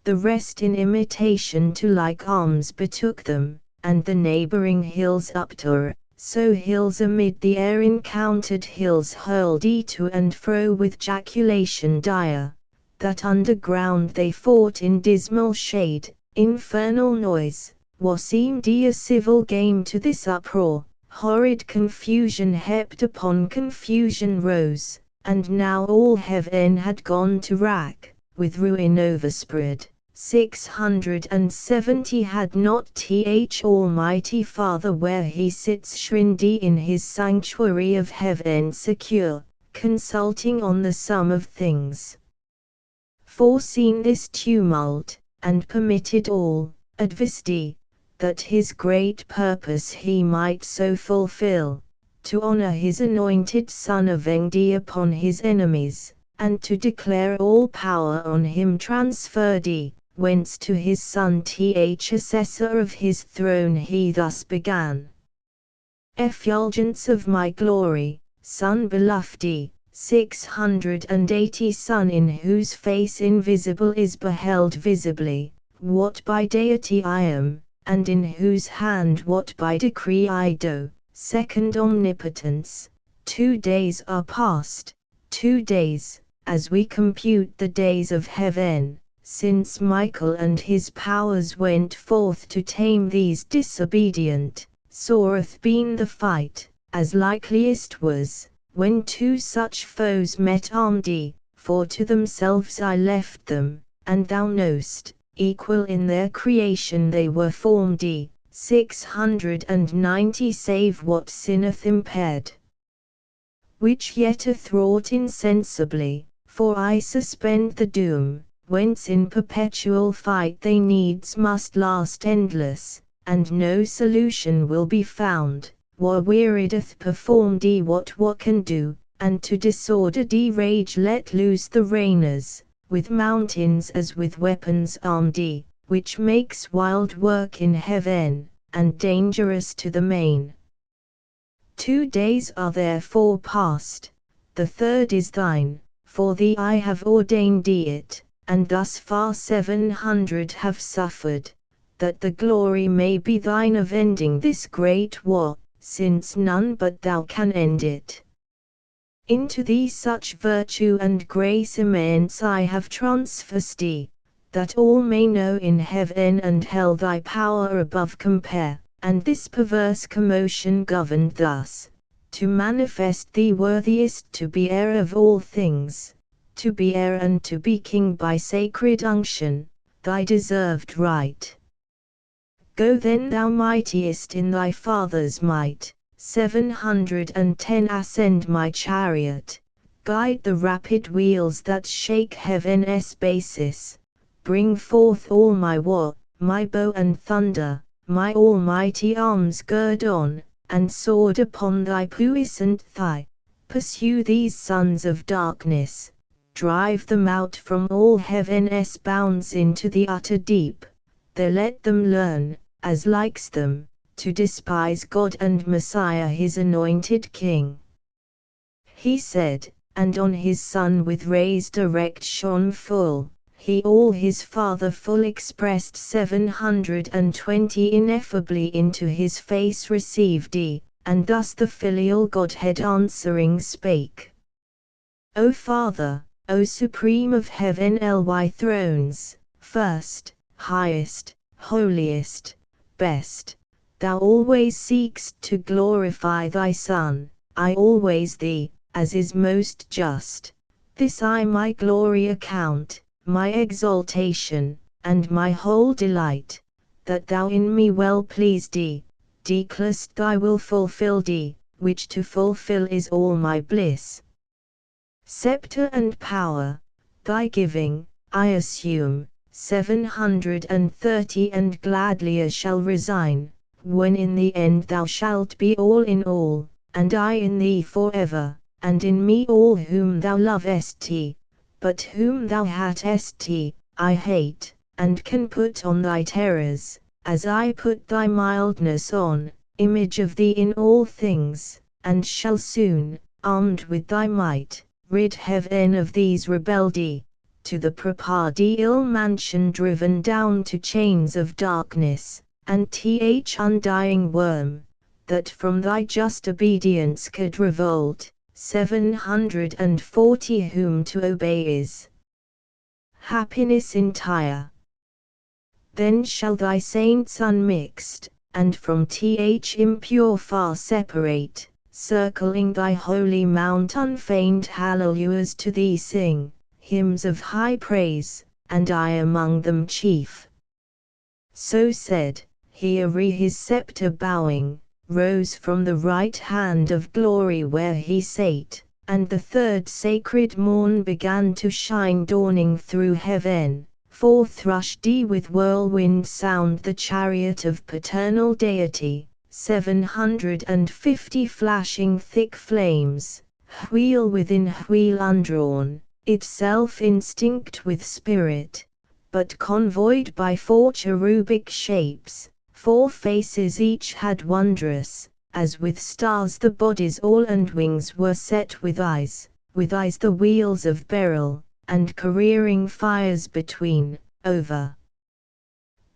The rest in imitation to like arms betook them, and the neighboring hills uptore, so hills amid the air encountered hills hurled to and fro with jaculation dire, that underground they fought in dismal shade, infernal noise, what seemed a civil game to this uproar, horrid confusion heaped upon confusion rose, and now all heaven had gone to wrack, with ruin overspread. 670 had not Almighty Father where he sits shrindy in his sanctuary of heaven secure, consulting on the sum of things, foreseen this tumult, and permitted all, advised, that his great purpose he might so fulfill, to honor his anointed Son avenged upon his enemies, and to declare all power on him transferred, whence to his Son assessor of his throne he thus began. Effulgence of my glory, Son beloved, 680 Son in whose face invisible is beheld visibly, what by deity I am, and in whose hand what by decree I do, second omnipotence, 2 days are past, 2 days, as we compute the days of heaven, since Michael and his powers went forth to tame these disobedient, soreth been the fight, as likeliest was, when 2 such foes met armed, for to themselves I left them, and thou know'st, equal in their creation they were formed, 690 save what sinneth impaired, which yet athwart insensibly, for I suspend the doom, whence in perpetual fight they needs must last endless, and no solution will be found, war weariedeth performed what can do, and to disorder rage let loose the reigners, with mountains as with weapons armed, which makes wild work in heaven, and dangerous to the main. 2 days are therefore past, the 3rd is thine, for thee I have ordained it, and thus far 700 have suffered, that the glory may be thine of ending this great war, since none but thou can end it. Into thee such virtue and grace immense I have transfused, that all may know in heaven and hell thy power above compare, and this perverse commotion governed thus, to manifest thee worthiest to be heir of all things, to be heir and to be king by sacred unction, thy deserved right. Go then thou mightiest in thy Father's might, 710 ascend my chariot, guide the rapid wheels that shake heaven's basis, bring forth all my war, my bow and thunder, my almighty arms gird on, and sword upon thy puissant thigh, pursue these sons of darkness, drive them out from all heaven's bounds into the utter deep, there let them learn, as likes them, to despise God and Messiah his anointed King. He said, and on his sun with rays direct shone full, he all his Father full expressed 720 ineffably into his face received he, and thus the filial Godhead answering spake. O Father, O Supreme of heaven ly thrones, first, highest, holiest, best, thou always seekst to glorify thy Son, I always thee, as is most just, this I my glory account, my exaltation, and my whole delight, that thou in me well pleased declarest thy will fulfilled which to fulfill is all my bliss. Scepter and power, thy giving, I assume, 730 and gladlier shall resign, when in the end thou shalt be all in all, and I in thee forever, and in me all whom thou lovest, but whom thou hatest, I hate, and can put on thy terrors, as I put thy mildness on, image of thee in all things, and shall soon, armed with thy might, rid heaven of these rebeldi, to the propardial mansion driven down to chains of darkness, and undying worm, that from thy just obedience could revolt, 740 whom to obey is happiness entire. Then shall thy saints unmixed, and from impure far separate, circling thy holy mount unfeigned hallelujahs to thee sing, hymns of high praise, and I among them chief. So said, he his scepter bowing, rose from the right hand of glory where he sate, and the third sacred morn began to shine dawning through heaven, forth rushed with whirlwind sound the chariot of paternal deity, 750 flashing thick flames, wheel within wheel undrawn, itself instinct with spirit, but convoyed by 4 cherubic shapes, 4 faces each had wondrous, as with stars the bodies all and wings were set with eyes the wheels of beryl, and careering fires between, over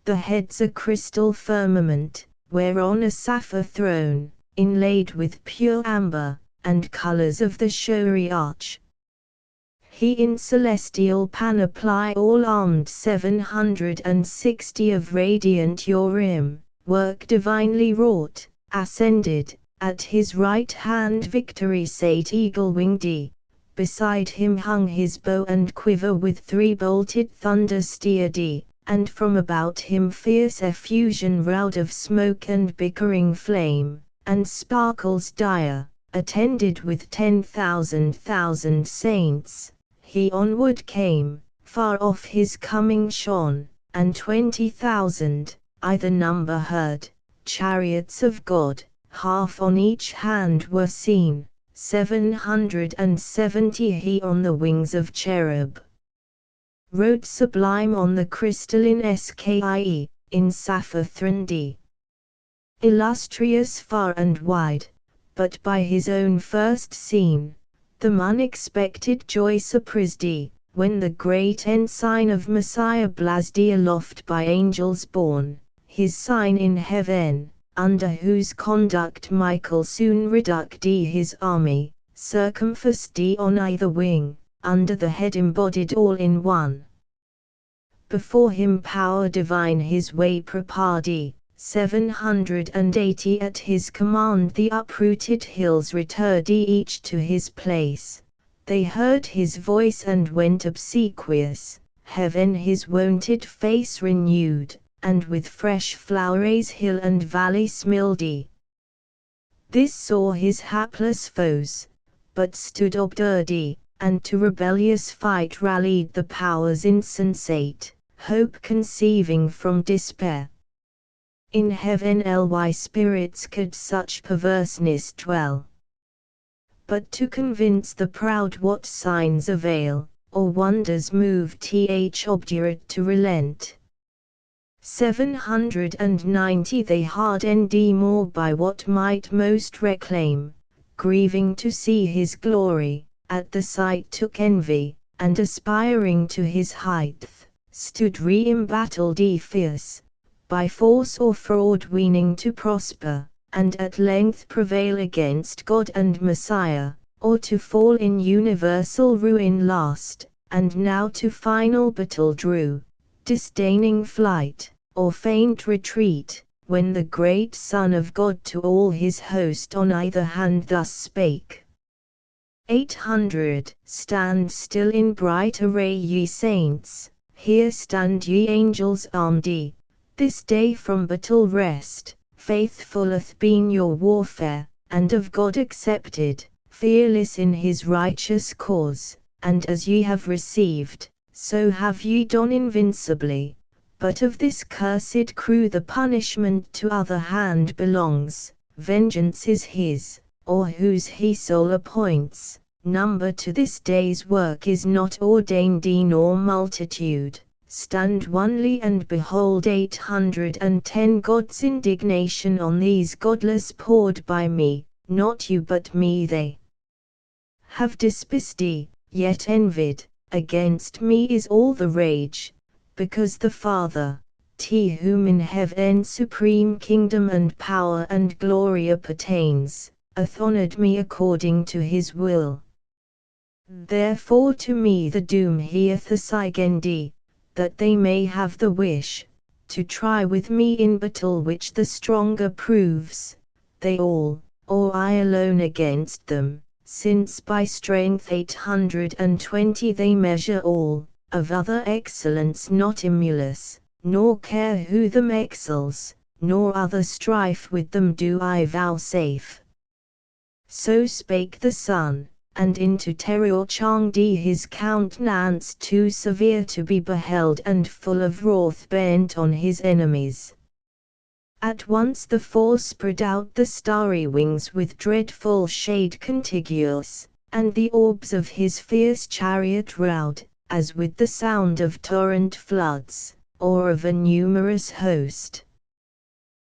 the heads a crystal firmament, whereon a sapphire throne, inlaid with pure amber, and colours of the showy arch. He in celestial panoply all armed 760 of radiant Urim, work divinely wrought, ascended, at his right hand victory sate eagle-winged, beside him hung his bow and quiver with 3 bolted thunder steered, and from about him fierce effusion rout of smoke and bickering flame, and sparkles dire, attended with 10,000 saints, he onward came, far off his coming shone, and 20,000, I the number heard, chariots of God, half on each hand were seen, 770 he on the wings of cherub rode sublime on the crystalline skie, in sapphire throned, illustrious far and wide, but by his own first seen, them unexpected joy surprised, when the great ensign of Messiah blazed aloft by angels borne, his sign in heaven, under whose conduct Michael soon reduced his army, circumfused on either wing, under the head embodied all in one. Before him power divine his way prepared, 780 at his command the uprooted hills returned each to his place, they heard his voice and went obsequious, heaven his wonted face renewed, and with fresh flowers hill and valley smiled. This saw his hapless foes, but stood obdurred, and to rebellious fight rallied the powers insensate, hope conceiving from despair. In heaven ly spirits could such perverseness dwell. But to convince the proud what signs avail, or wonders move th obdurate to relent. 790 They hard more by what might most reclaim, grieving to see his glory, at the sight took envy, and aspiring to his height, stood re-embattled fierce, by force or fraud weening to prosper, and at length prevail against God and Messiah, or to fall in universal ruin last, and now to final battle drew, disdaining flight, or faint retreat, when the great Son of God to all his host on either hand thus spake. 800 Stand still in bright array ye saints, here stand ye angels armed, this day from battle rest, faithful hath been your warfare, and of God accepted, fearless in his righteous cause, and as ye have received, so have ye done invincibly. But of this cursed crew the punishment to other hand belongs, vengeance is his, or whose he sole appoints, number to this day's work is not ordained nor multitude. Stand onely and behold 810 God's indignation on these godless poured by me, not you but me they have despised, yet envied, against me is all the rage, because the Father, to whom in heaven supreme kingdom and power and glory appertains, hath honored me according to his will. Therefore to me the doom he hath assigned, that they may have the wish, to try with me in battle which the stronger proves, they all, or I alone against them, since by strength 820 they measure all, of other excellence not emulous, nor care who them excels, nor other strife with them do I vouchsafe. So spake the Son, and into terror changed his countenance too severe to be beheld and full of wrath bent on his enemies. At once the force spread out the starry wings with dreadful shade contiguous, and the orbs of his fierce chariot rout, as with the sound of torrent floods, or of a numerous host.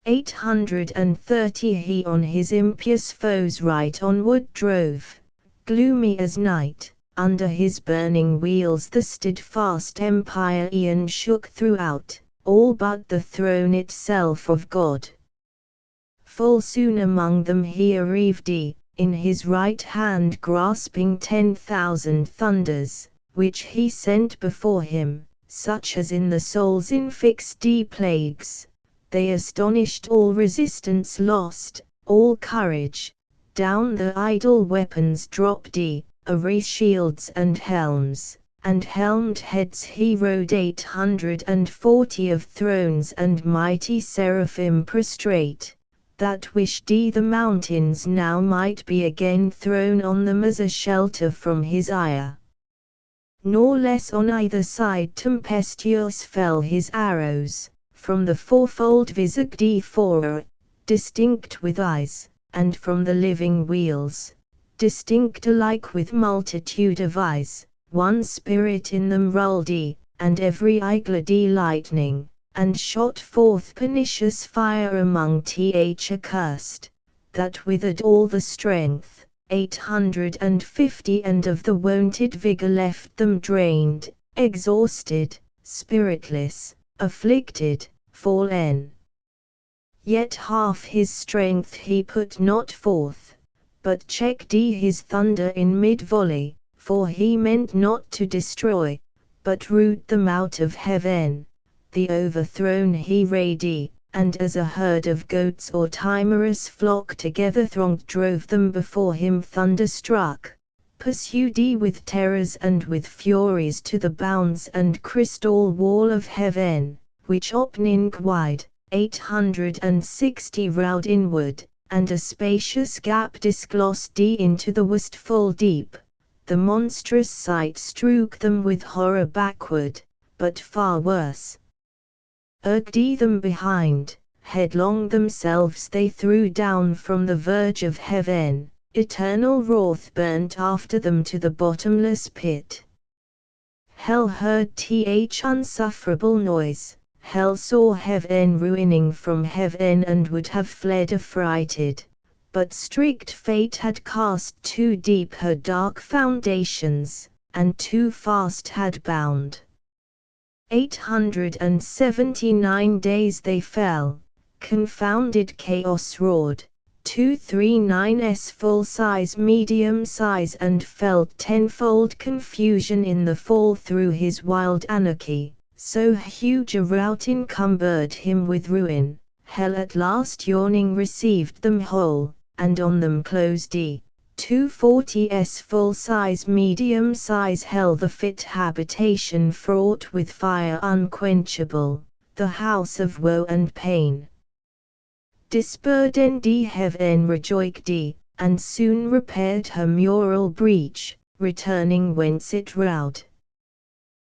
830 He on his impious foes right onward drove, gloomy as night, under his burning wheels the steadfast empire e'en shook throughout, all but the throne itself of God. Full soon among them he arrived, in his right hand grasping 10,000 thunders, which he sent before him, such as in the souls infixed plagues. They astonished, all resistance lost, all courage, down the idle weapons dropped, array shields and helmed heads he rode 840 of thrones and mighty seraphim prostrate, that wished the mountains now might be again thrown on them as a shelter from his ire. Nor less on either side tempestuous fell his arrows, from the fourfold-visaged four, distinct with eyes, and from the living wheels, distinct alike with multitude of eyes, one spirit in them rolled, and every eye glad lightning, and shot forth pernicious fire among th accursed, that withered all the strength, 850 and of the wonted vigor left them drained, exhausted, spiritless, afflicted, fallen. Yet half his strength he put not forth, but checked his thunder in mid-volley, for he meant not to destroy, but root them out of heaven. The overthrown he rade, and as a herd of goats or timorous flock together thronged drove them before him thunderstruck, pursued with terrors and with furies to the bounds and crystal wall of heaven, which opening wide, 860 rowed inward, and a spacious gap disclosed into the wasteful deep. The monstrous sight struck them with horror backward, but far worse. Urged them behind, headlong themselves they threw down from the verge of heaven, eternal wrath burnt after them to the bottomless pit. Hell heard unsufferable noise, hell saw heaven ruining from heaven and would have fled affrighted, but strict fate had cast too deep her dark foundations, and too fast had bound. 879 days they fell, confounded chaos roared, 239's full size medium size and felt tenfold confusion in the fall through his wild anarchy, so huge a rout encumbered him with ruin, hell at last yawning received them whole, and on them closed 240's full-size medium-size hell the fit habitation fraught with fire unquenchable, the house of woe and pain. Disburdened heaven rejoiced, and soon repaired her mural breach, returning whence it wrought.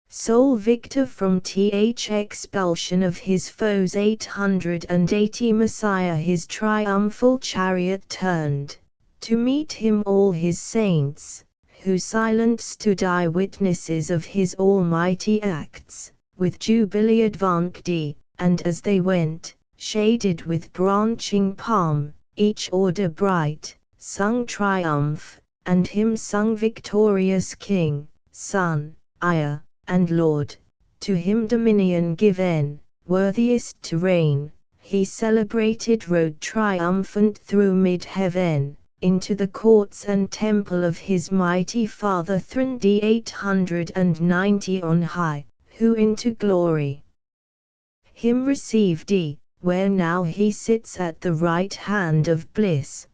Sole victor from expulsion of his foes 880 Messiah his triumphal chariot turned, to meet him all his saints, who silent stood eye-witnesses of his almighty acts, with jubilee advanced, and as they went, shaded with branching palm, each order bright, sung triumph, and hymn sung victorious King, Son, Heir, and Lord, to him dominion given, worthiest to reign, he celebrated rode triumphant through mid-heaven, into the courts and temple of his mighty Father throned 890 on high, who into glory him received, where now he sits at the right hand of bliss.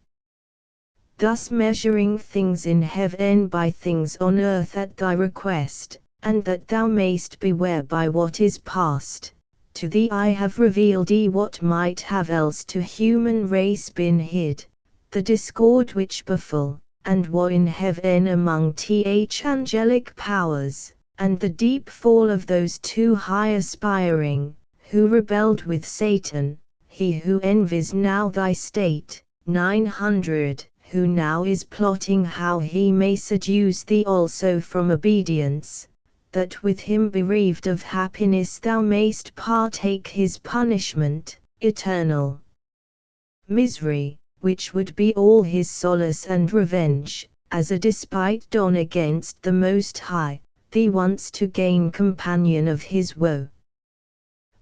Thus measuring things in heaven by things on earth at thy request, and that thou mayst beware by what is past, to thee I have revealed what might have else to human race been hid, the discord which befell, and war in heaven among angelic powers, and the deep fall of those too high aspiring, who rebelled with Satan, he who envies now thy state, 900, who now is plotting how he may seduce thee also from obedience, that with him bereaved of happiness thou mayst partake his punishment, eternal misery, which would be all his solace and revenge, as a despite done against the Most High, thee once to gain companion of his woe.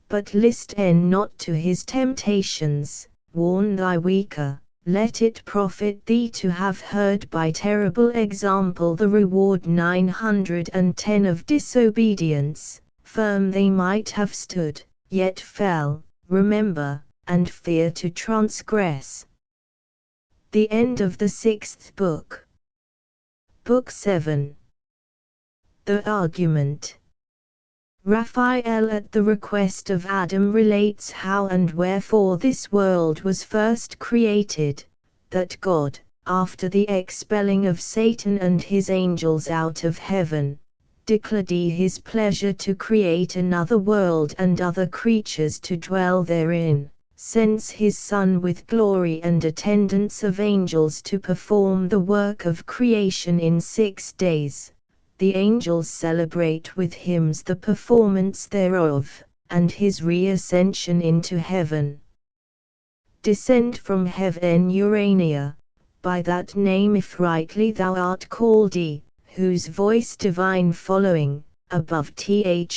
But list not to his temptations, warn thy weaker, let it profit thee to have heard by terrible example the reward 910 of disobedience, firm they might have stood, yet fell, remember, and fear to transgress. The end of the 6th book. Book 7. The Argument. Raphael at the request of Adam relates how and wherefore this world was first created, that God, after the expelling of Satan and his angels out of heaven, declared his pleasure to create another world and other creatures to dwell therein, sends his Son with glory and attendance of angels to perform the work of creation in 6 days. The angels celebrate with hymns the performance thereof, and his reascension into heaven. Descend from heaven Urania, by that name if rightly thou art called, whose voice divine following, above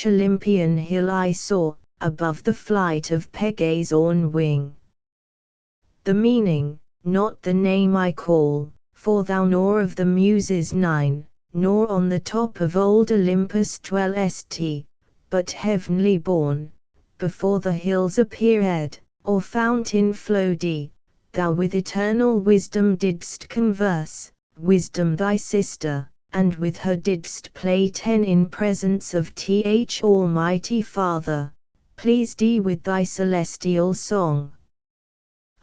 Olympian hill I saw, above the flight of Pegasus on wing. The meaning, not the name I call, for thou nor of the Muses 9, nor on the top of old Olympus dwellest, but heavenly born, before the hills appeared, or fountain flowed, thou with eternal wisdom didst converse, wisdom thy sister, and with her didst play 10 in presence of Almighty Father, pleased with thy celestial song.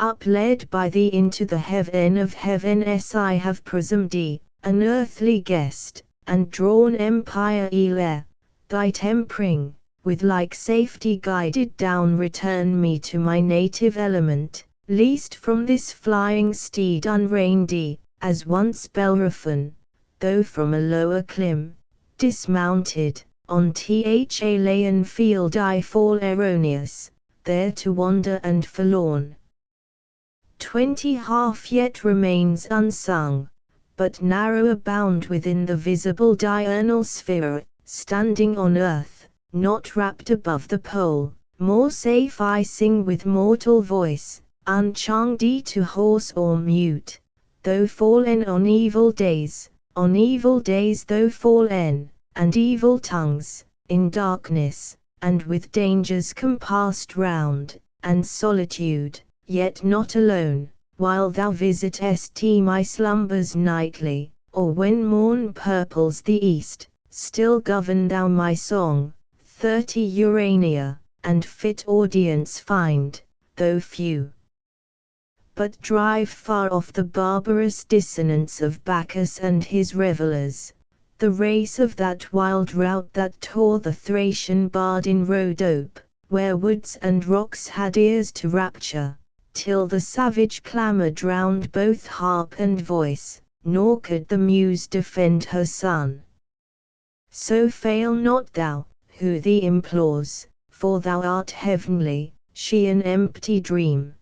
Upled by thee into the heaven of heavens I have presumed, an earthly guest, and drawn empire ere, thy tempering, with like safety guided down return me to my native element, least from this flying steed unreined, as once Bellerophon, though from a lower climb, dismounted, on the Laian field I fall erroneous, there to wander and forlorn. 20 half yet remains unsung, but narrower bound within the visible diurnal sphere, standing on earth, not wrapped above the pole, more safe I sing with mortal voice, unchained to horse or mute, though fallen on evil days though fallen, and evil tongues, in darkness, and with dangers compassed round, and solitude, yet not alone, while thou visitest my slumbers nightly, or when morn purples the east, still govern thou my song, 30 Urania, and fit audience find, though few. But drive far off the barbarous dissonance of Bacchus and his revellers, the race of that wild rout that tore the Thracian bard in Rhodope, where woods and rocks had ears to rapture, till the savage clamour drowned both harp and voice, nor could the muse defend her son. So fail not thou, who thee implores, for thou art heavenly, she an empty dream.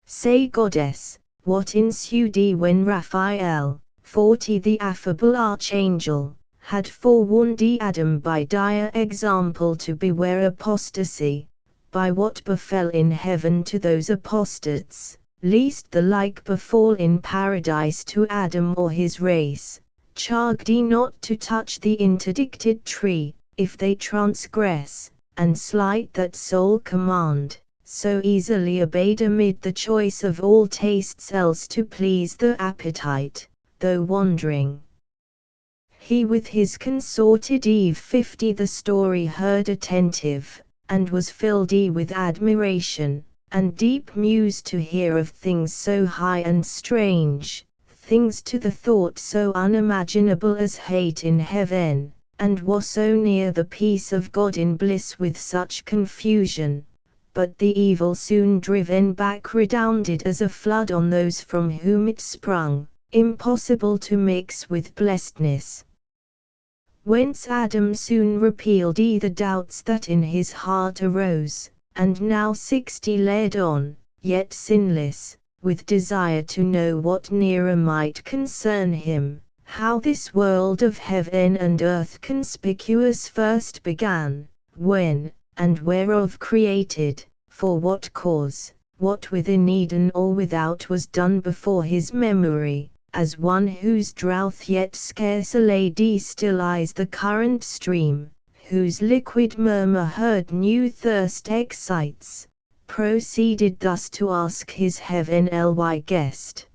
Say, goddess, what ensued when Raphael, 40 the affable archangel, had forewarned Adam by dire example to beware apostasy, by what befell in heaven to those apostates, lest the like befall in paradise to Adam or his race, charged not to touch the interdicted tree, if they transgress, and slight that sole command, so easily obeyed amid the choice of all tastes else to please the appetite, though wandering. He with his consorted Eve 50 the story heard attentive, and was filled with admiration, and deep muse to hear of things so high and strange, things to the thought so unimaginable as hate in heaven, and was so near the peace of God in bliss with such confusion. But the evil soon driven back redounded as a flood on those from whom it sprung, impossible to mix with blessedness. Whence Adam soon repealed the doubts that in his heart arose, and now 60 led on, yet sinless, with desire to know what nearer might concern him, how this world of heaven and earth conspicuous first began, when, and whereof created, for what cause, what within Eden or without was done before his memory, as one whose drouth yet scarce allayed still eyes the current stream, whose liquid murmur heard new thirst excites, proceeded thus to ask his heavenly guest.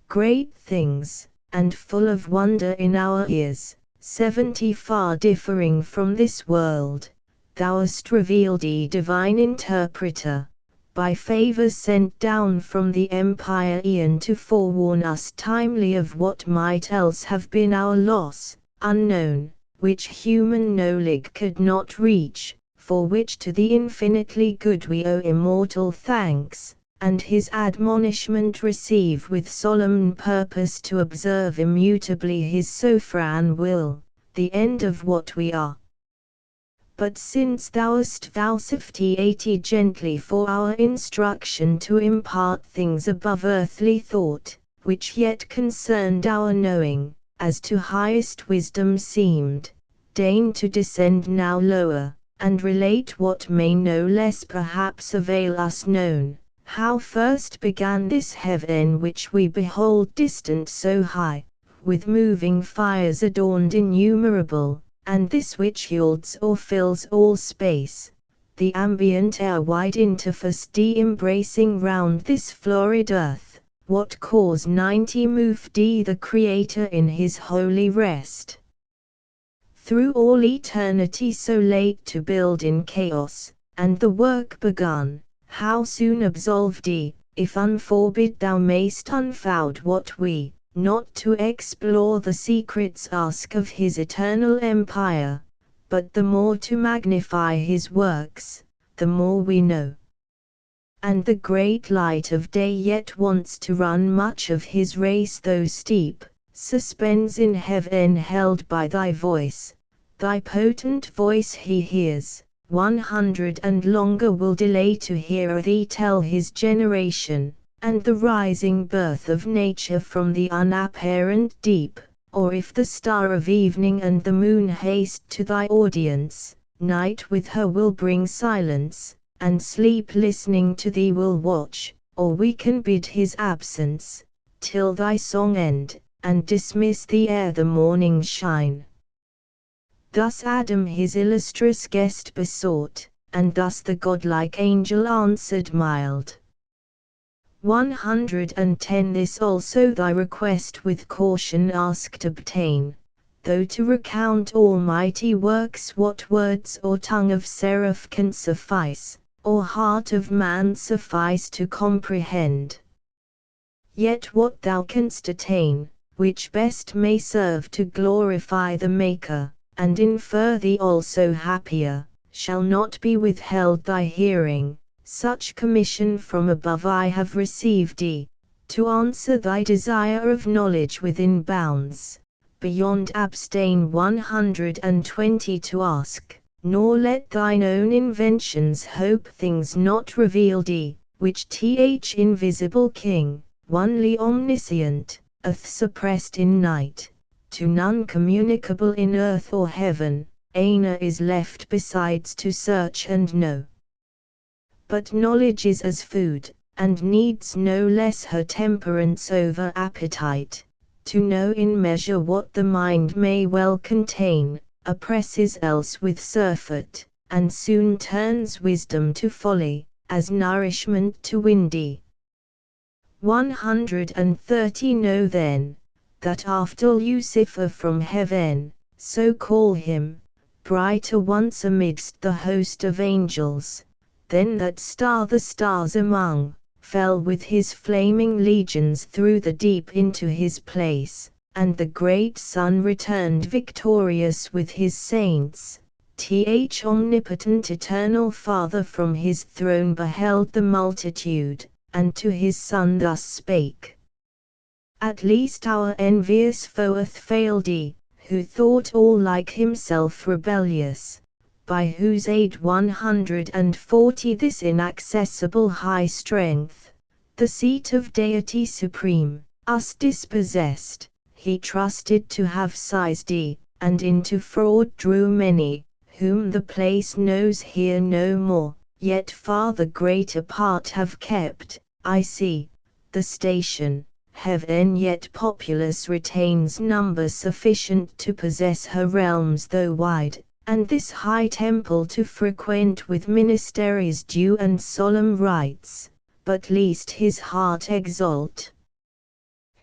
Great things, and full of wonder in our ears, 70 far differing from this world, thou hast revealed, divine interpreter, by favour sent down from the empire Aeon to forewarn us timely of what might else have been our loss, unknown, which human knowledge could not reach, for which to the infinitely good we owe immortal thanks, and his admonishment receive with solemn purpose to observe immutably his sovereign will, the end of what we are. But since thou hast vouchsafed gently for our instruction to impart things above earthly thought, which yet concerned our knowing, as to highest wisdom seemed, deign to descend now lower, and relate what may no less perhaps avail us known, how first began this heaven which we behold distant so high, with moving fires adorned innumerable, and this which yields or fills all space, the ambient air wide interface embracing round this florid earth, what cause 90 moved the Creator in his holy rest, through all eternity so late to build in chaos, and the work begun, how soon absolved ye, if unforbid thou mayst unfound what we, not to explore the secrets ask of his eternal empire, but the more to magnify his works, the more we know. And the great light of day yet wants to run much of his race, though steep, suspends in heaven held by thy voice. Thy potent voice he hears, 100 and longer will delay to hear thee tell his generation, and the rising birth of nature from the unapparent deep, or if the star of evening and the moon haste to thy audience, night with her will bring silence, and sleep listening to thee will watch, or we can bid his absence, till thy song end, and dismiss thee ere the morning shine. Thus Adam his illustrious guest besought, and thus the godlike angel answered mild. 110 This also thy request with caution asked obtain, though to recount almighty works what words or tongue of seraph can suffice, or heart of man suffice to comprehend. Yet what thou canst attain, which best may serve to glorify the Maker, and infer thee also happier, shall not be withheld thy hearing. Such commission from above I have received to answer thy desire of knowledge within bounds, beyond abstain 120 to ask, nor let thine own inventions hope things not revealed which th invisible King, onely omniscient, hath suppressed in night, to none communicable in earth or heaven, aina is left besides to search and know. But knowledge is as food, and needs no less her temperance over appetite, to know in measure what the mind may well contain, oppresses else with surfeit, and soon turns wisdom to folly, as nourishment to windy. 130 Know then, that after Lucifer from heaven, so call him, brighter once amidst the host of angels, then that star the stars among, fell with his flaming legions through the deep into his place, and the great sun returned victorious with his saints. Th omnipotent eternal Father from his throne beheld the multitude, and to his Son thus spake. At least our envious foe hath failed who thought all like himself rebellious, by whose aid 140 this inaccessible high strength, the seat of deity supreme, us dispossessed, he trusted to have seized and into fraud drew many, whom the place knows here no more, yet far the greater part have kept, I see, the station. Heaven yet populous retains number sufficient to possess her realms though wide, and this high temple to frequent with ministeries due and solemn rites, but least his heart exalt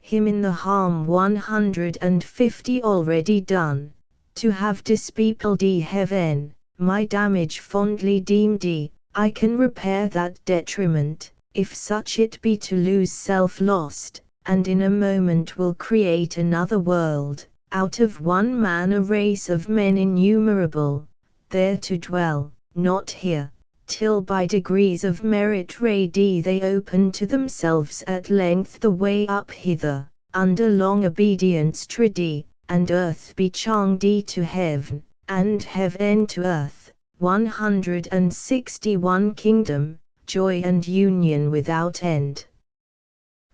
him in the harm 150 already done, to have dispeopled heaven, my damage fondly deemed I can repair that detriment, if such it be to lose self lost, and in a moment will create another world, out of one man a race of men innumerable, there to dwell, not here, till by degrees of merit ready they open to themselves at length the way up hither, under long obedience tridi, and earth be changed to heaven, and heaven to earth, 161 Kingdom, joy and union without end.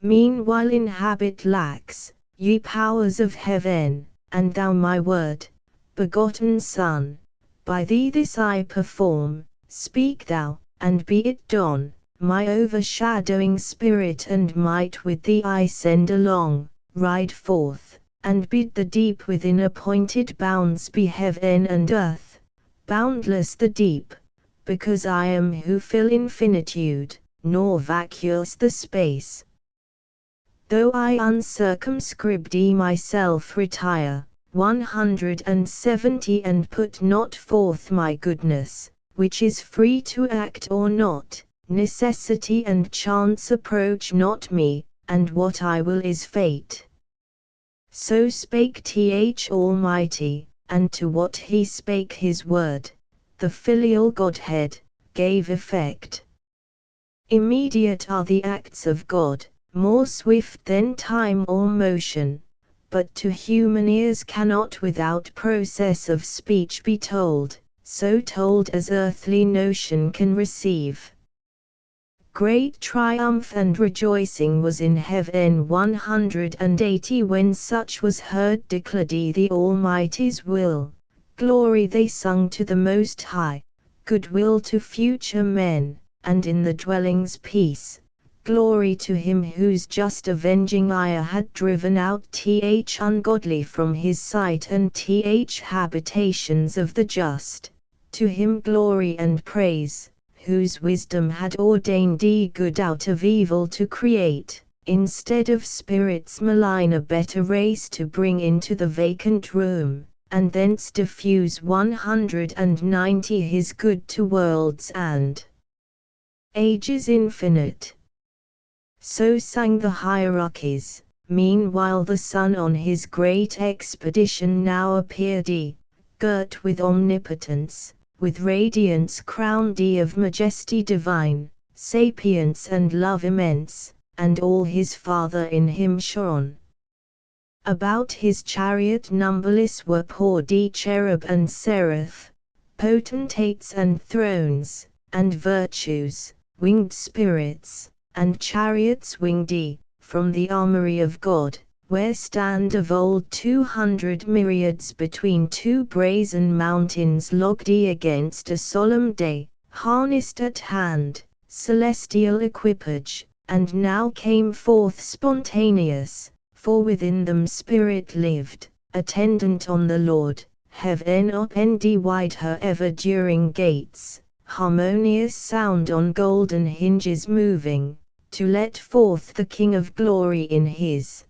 Meanwhile inhabit lax, ye powers of heaven, and thou my word, begotten Son, by thee this I perform, speak thou, and be it done, my overshadowing spirit and might with thee I send along, ride forth, and bid the deep within appointed bounds be heaven and earth, boundless the deep, because I am who fill infinitude, nor vacuous the space. Though I uncircumscribed myself retire, 170 and put not forth my goodness, which is free to act or not, necessity and chance approach not me, and what I will is fate. So spake Th Almighty, and to what he spake his word, the filial Godhead, gave effect. Immediate are the acts of God, more swift than time or motion, but to human ears cannot without process of speech be told, so told as earthly notion can receive. Great triumph and rejoicing was in heaven 180 when such was heard declared the Almighty's will, glory they sung to the Most High, goodwill to future men, and in the dwellings peace, glory to him whose just avenging ire had driven out ungodly from his sight and habitations of the just, to him glory and praise, whose wisdom had ordained good out of evil to create, instead of spirits malign a better race to bring into the vacant room, and thence diffuse 190 his good to worlds and ages infinite. So sang the hierarchies. Meanwhile the sun on his great expedition now appeared, girt with omnipotence, with radiance crowned of majesty divine, sapience and love immense, and all his Father in him shone. About his chariot numberless were poured cherub and seraph, potentates and thrones, and virtues, winged spirits, and chariots winged, from the armory of God, where stand of old 200 myriads between two brazen mountains logged against a solemn day, harnessed at hand, celestial equipage, and now came forth spontaneous, for within them spirit lived, attendant on the Lord, heaven opened wide her ever-during gates, harmonious sound on golden hinges moving, to let forth the King of glory in his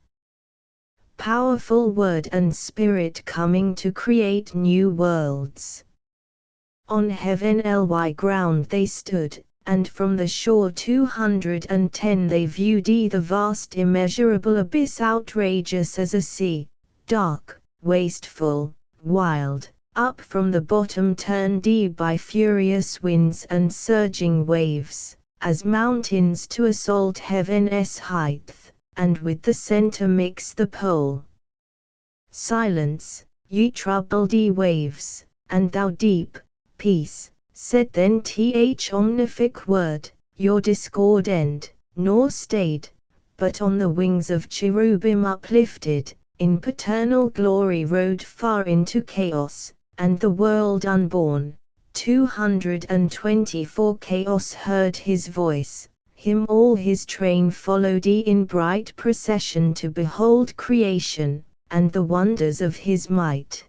powerful word and spirit coming to create new worlds. On heavenly ground they stood, and from the shore 210 they viewed the vast immeasurable abyss outrageous as a sea, dark, wasteful, wild, up from the bottom turned by furious winds and surging waves, as mountains to assault heaven's height, and with the center mix the pole. Silence, ye troubled waves, and thou deep, peace, said then omnific word, your discord end, nor stayed, but on the wings of cherubim uplifted, in paternal glory rode far into chaos, and the world unborn, 224 chaos heard his voice. Him all his train followed in bright procession to behold creation, and the wonders of his might.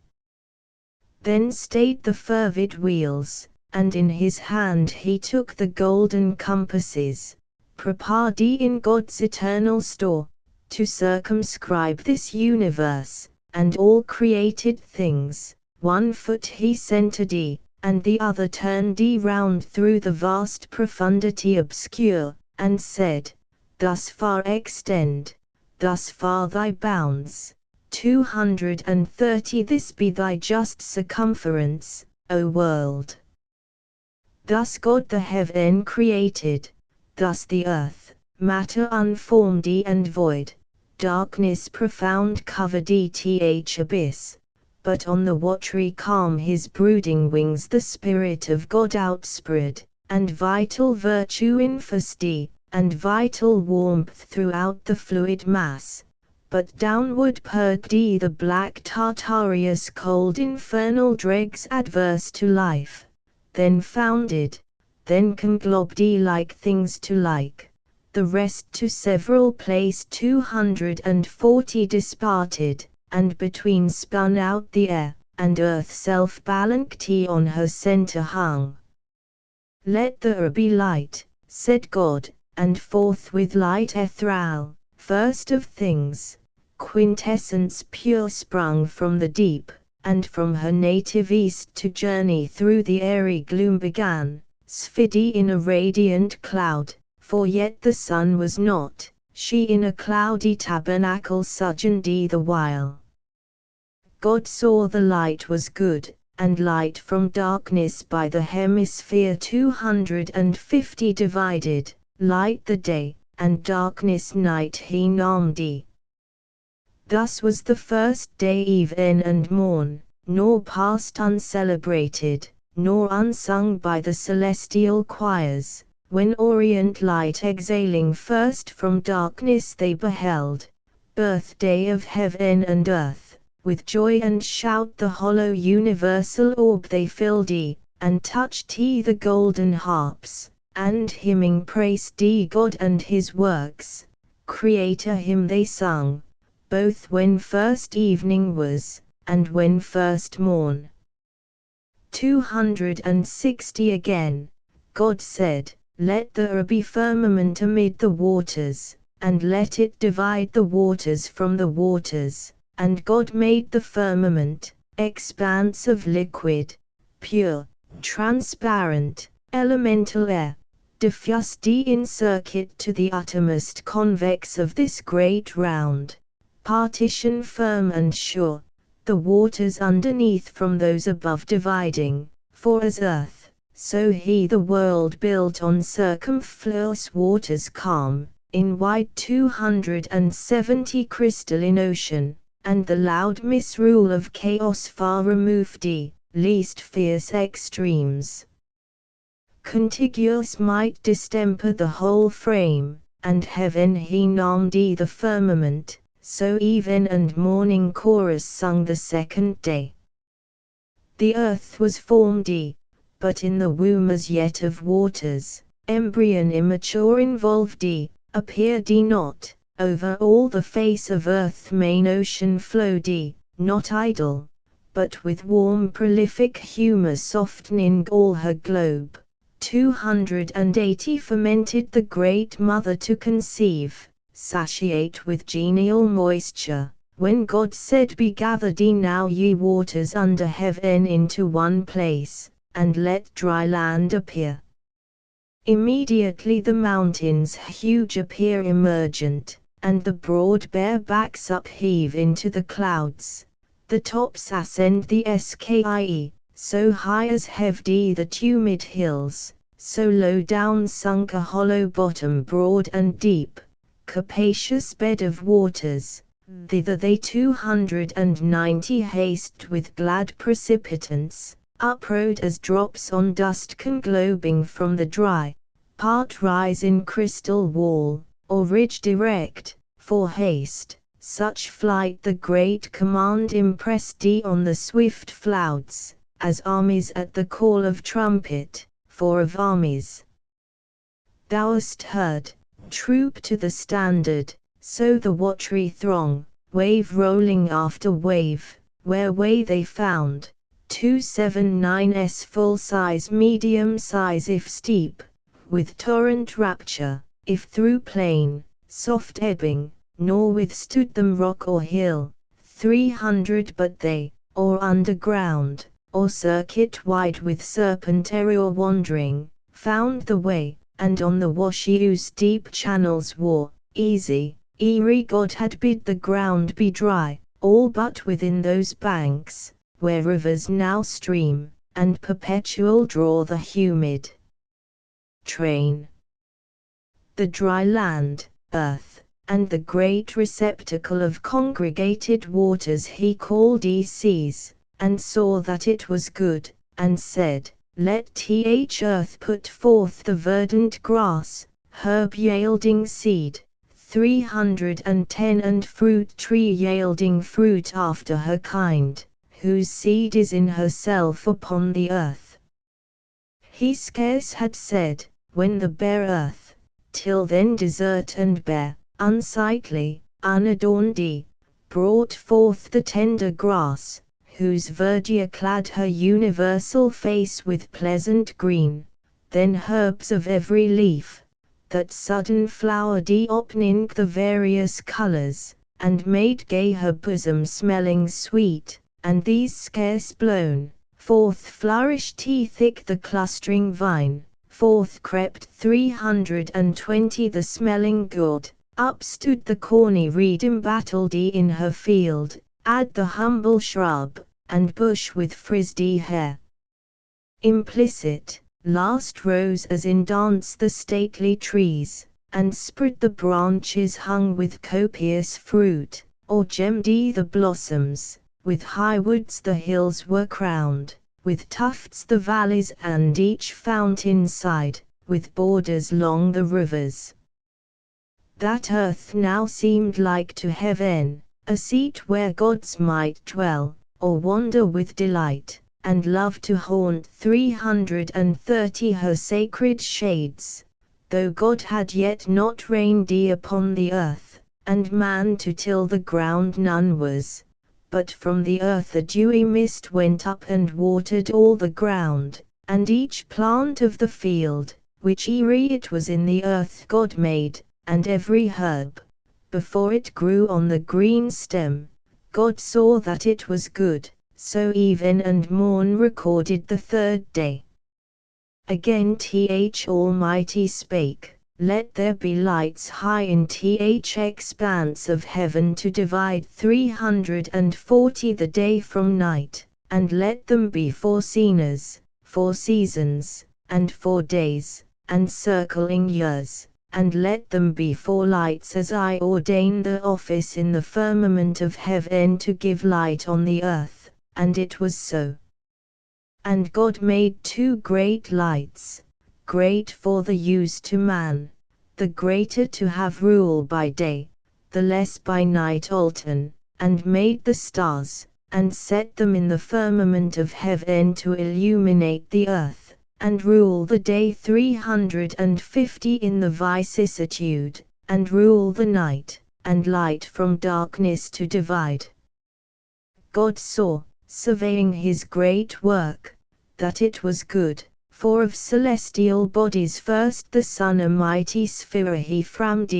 Then stayed the fervid wheels, and in his hand he took the golden compasses, prepared in God's eternal store, to circumscribe this universe, and all created things. One foot he centered, and the other turned round through the vast profundity obscure, and said, thus far extend, thus far thy bounds, 230 this be thy just circumference, O world. Thus God the heaven created, thus the earth, matter unformed and void, darkness profound covered th abyss, but on the watery calm his brooding wings the Spirit of God outspread, and vital virtue infused, and vital warmth throughout the fluid mass, but downward purged the black Tartareous cold infernal dregs adverse to life, then founded, then conglobed like things to like, the rest to several place 240 disparted, and between spun out the air, and earth self-balanced on her center hung. Let there be light, said God, and forthwith light ethereal, first of things, quintessence pure sprung from the deep, and from her native east to journey through the airy gloom began, Sphidi in a radiant cloud, for yet the sun was not, she in a cloudy tabernacle sojourned the while. God saw the light was good, and light from darkness by the hemisphere 250 divided, light the day, and darkness night he named. Thus was the first day even and morn, nor passed uncelebrated, nor unsung by the celestial choirs, when orient light exhaling first from darkness they beheld, birthday of heaven and earth, with joy and shout the hollow universal orb they filled, and touched the golden harps, and hymning praised God and his works, Creator him they sung, both when first evening was, and when first morn. 260 Again, God said, let there be firmament amid the waters, and let it divide the waters from the waters, and God made the firmament, expanse of liquid, pure, transparent, elemental air, diffused in circuit to the uttermost convex of this great round, partition firm and sure, the waters underneath from those above dividing, for as earth, so he the world built on circumfluous waters calm, in wide 270 crystalline ocean, and the loud misrule of chaos far removed, least fierce extremes. Contiguous might distemper the whole frame, and heaven he named the firmament, so even and morning chorus sung the second day. The earth was formed, but in the womb as yet of waters, embryon immature involved, appeared not, over all the face of earth main ocean flowed, not idle, but with warm prolific humour softening all her globe. 280 fermented the great mother to conceive, satiate with genial moisture, when God said be gathered now ye waters under heaven into one place, and let dry land appear. Immediately the mountains huge appear emergent, and the broad bare backs upheave into the clouds, the tops ascend the sky, so high as heaved the tumid hills, so low down sunk a hollow bottom broad and deep, capacious bed of waters, thither they 290 haste with glad precipitance, uprode as drops on dust conglobing from the dry, part rise in crystal wall, or ridge direct, for haste, such flight the great command impressed on the swift clouds, as armies at the call of trumpet, for of armies. Thou hast heard, troop to the standard, so the watery throng, wave rolling after wave, where way they found, 279's full size medium size if steep, with torrent rapture, if through plain, soft ebbing, nor withstood them rock or hill, 300 but they, or underground, or circuit wide with serpentarial wandering, found the way, and on the Washiu's deep channels wore, easy, ere God had bid the ground be dry, all but within those banks, where rivers now stream, and perpetual draw the humid train. The dry land, earth, and the great receptacle of congregated waters he called seas, and saw that it was good, and said, let earth put forth the verdant grass, herb yielding seed, 310 and fruit tree yielding fruit after her kind, whose seed is in herself upon the earth. He scarce had said, when the bare earth, till then desert and bare, unsightly, unadorned, brought forth the tender grass, whose verdure clad her universal face with pleasant green, then herbs of every leaf, that sudden flowered opening the various colors, and made gay her bosom smelling sweet, and these scarce blown, forth flourished thick the clustering vine, Forth crept 320 the smelling gourd, up stood the corny reed embattled in her field, add the humble shrub, and bush with frisdy hair. Implicit, last rose as in dance the stately trees, and spread the branches hung with copious fruit, or gemmed the blossoms, with high woods the hills were crowned, with tufts the valleys and each fountain side, with borders long the rivers. That earth now seemed like to heaven, a seat where gods might dwell, or wander with delight, and love to haunt 330 her sacred shades, though God had yet not rained upon the earth, and man to till the ground none was, but from the earth a dewy mist went up and watered all the ground, and each plant of the field, which ere it was in the earth God made, and every herb, before it grew on the green stem, God saw that it was good. So even and morn recorded the third day. Again Almighty spake, let there be lights high in expanse of heaven to divide 340 the day from night, and let them be for seasons, and for days, and circling years, and let them be for lights as I ordain the office in the firmament of heaven to give light on the earth. And it was so. And God made 2 great lights, great for the use to man, the greater to have rule by day, the less by night altern, and made the stars, and set them in the firmament of heaven to illuminate the earth, and rule the day 350 in the vicissitude, and rule the night, and light from darkness to divide. God saw, surveying his great work, that it was good, for of celestial bodies first the sun a mighty sphere he framed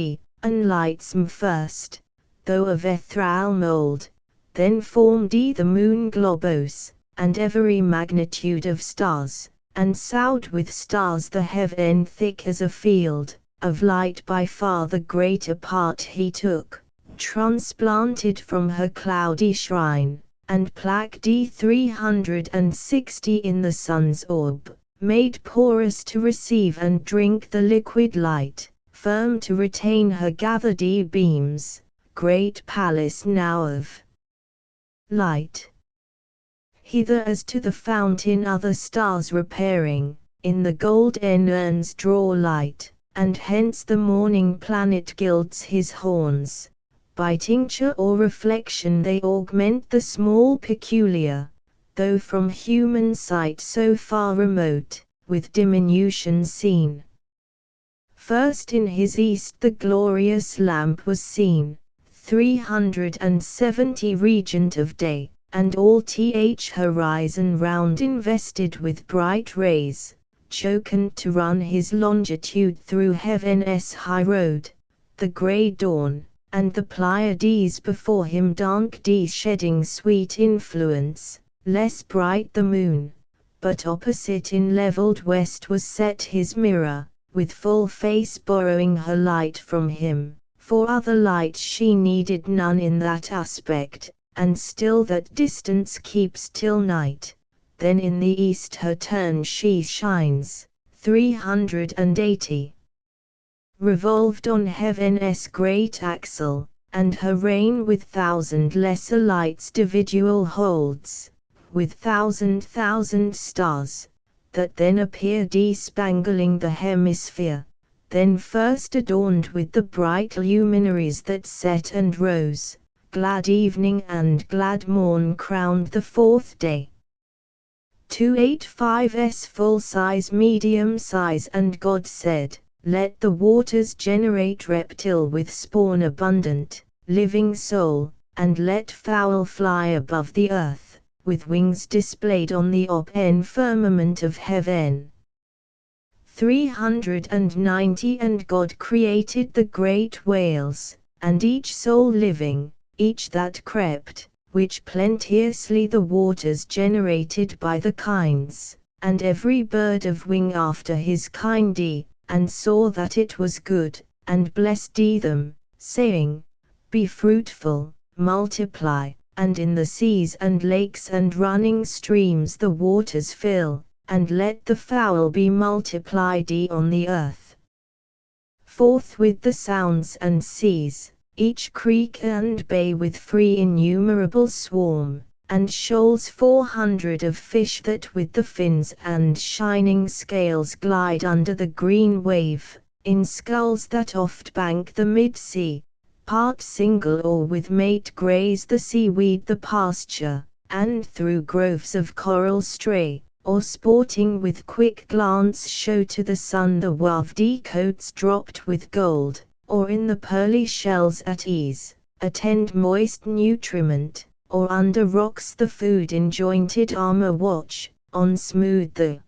and lights first, though of ethereal mould, then formed the moon globose, and every magnitude of stars, and sowed with stars the heaven thick as a field, of light by far the greater part he took, transplanted from her cloudy shrine, and plaqued 360 in the sun's orb, made porous to receive and drink the liquid light, firm to retain her gathered beams, great palace now of light. Hither as to the fountain other stars repairing, in the golden urns draw light, and hence the morning planet gilds his horns. By tincture or reflection they augment the small peculiar, though from human sight so far remote, with diminution seen. First in his east the glorious lamp was seen, 370 regent of day, and all horizon round invested with bright rays, jocund to run his longitude through heaven's high road, the grey dawn, and the Pleiades before him danced shedding sweet influence, less bright the moon, but opposite in levelled west was set his mirror, with full face borrowing her light from him, for other light she needed none in that aspect, and still that distance keeps till night, then in the east her turn she shines, 380. Revolved on heaven's great axle, and her reign with thousand lesser lights dividual holds, with thousand stars, that then appeared spangling the hemisphere, then first adorned with the bright luminaries that set and rose, glad evening and glad morn crowned the fourth day. 285's full size medium size and God said, let the waters generate reptile with spawn abundant, living soul, and let fowl fly above the earth, with wings displayed on the open firmament of heaven. 390 And God created the great whales, and each soul living, each that crept, which plenteously the waters generated by the kinds, and every bird of wing after his kind, and saw that it was good, and blessed them, saying, Be fruitful, multiply, and in the seas and lakes and running streams the waters fill, and let the fowl be multiplied on the earth. Forthwith the sounds and seas, each creek and bay with free innumerable swarm, and shoals 400 of fish that with the fins and shining scales glide under the green wave, in sculls that oft bank the mid-sea, part single or with mate graze the seaweed the pasture, and through groves of coral stray, or sporting with quick glance show to the sun the wavedy coats dropped with gold, or in the pearly shells at ease, attend moist nutriment, or under rocks the food in jointed armor watch, on smooth the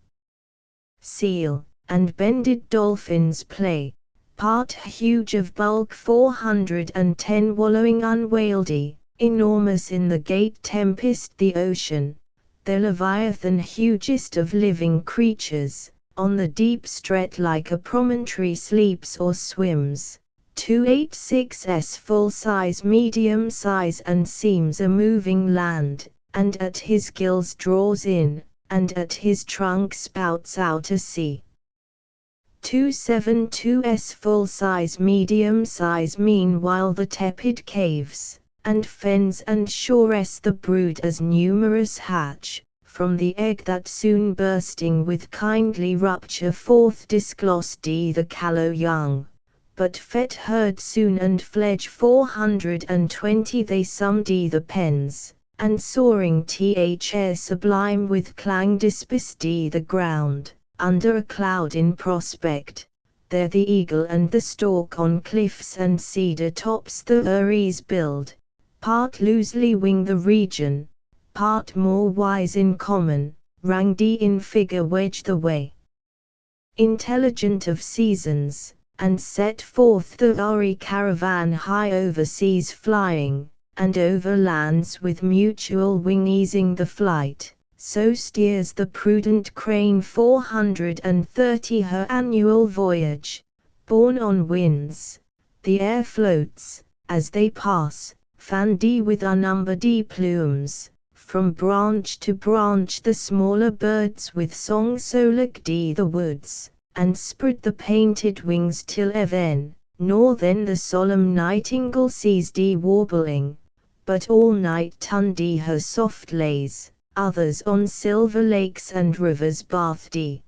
seal, and bended dolphins play, part huge of bulk 410 wallowing unwieldy, enormous in the great tempest the ocean, the leviathan hugest of living creatures, on the deep stret like a promontory sleeps or swims. 286s full size medium size and seems a moving land, and at his gills draws in, and at his trunk spouts out a sea. 272s full size medium size meanwhile the tepid caves, and fens and shores the brood as numerous hatch, from the egg that soon bursting with kindly rupture forth disclosed the callow young. But fet herd soon and fledge 420 they summed the pens, and soaring ths sublime with clang dispissed the ground, under a cloud in prospect, there the eagle and the stork on cliffs and cedar tops the uries build, part loosely wing the region, part more wise in common, ranged in figure wedge the way. Intelligent of seasons, and set forth the hoary caravan high over seas flying, and over lands with mutual wing easing the flight, so steers the prudent crane 430 her annual voyage, borne on winds, the air floats, as they pass, fanned with unnumbered plumes, from branch to branch the smaller birds with song solaced the woods, and spread the painted wings till even, nor then the solemn nightingale ceased warbling, but all night tunned her soft lays, others on silver lakes and rivers bathed.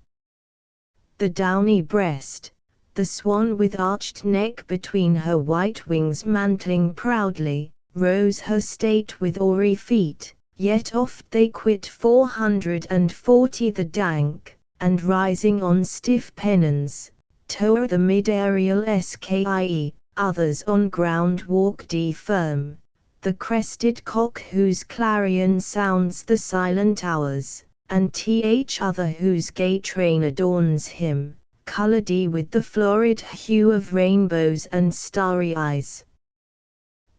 The downy breast, the swan with arched neck between her white wings mantling proudly, rose her state with oary feet, yet oft they quit 440 the dank, and rising on stiff pennons, tore the mid-aerial skie, others on ground walked firm, the crested cock whose clarion sounds the silent hours, and other whose gay train adorns him, colored with the florid hue of rainbows and starry eyes.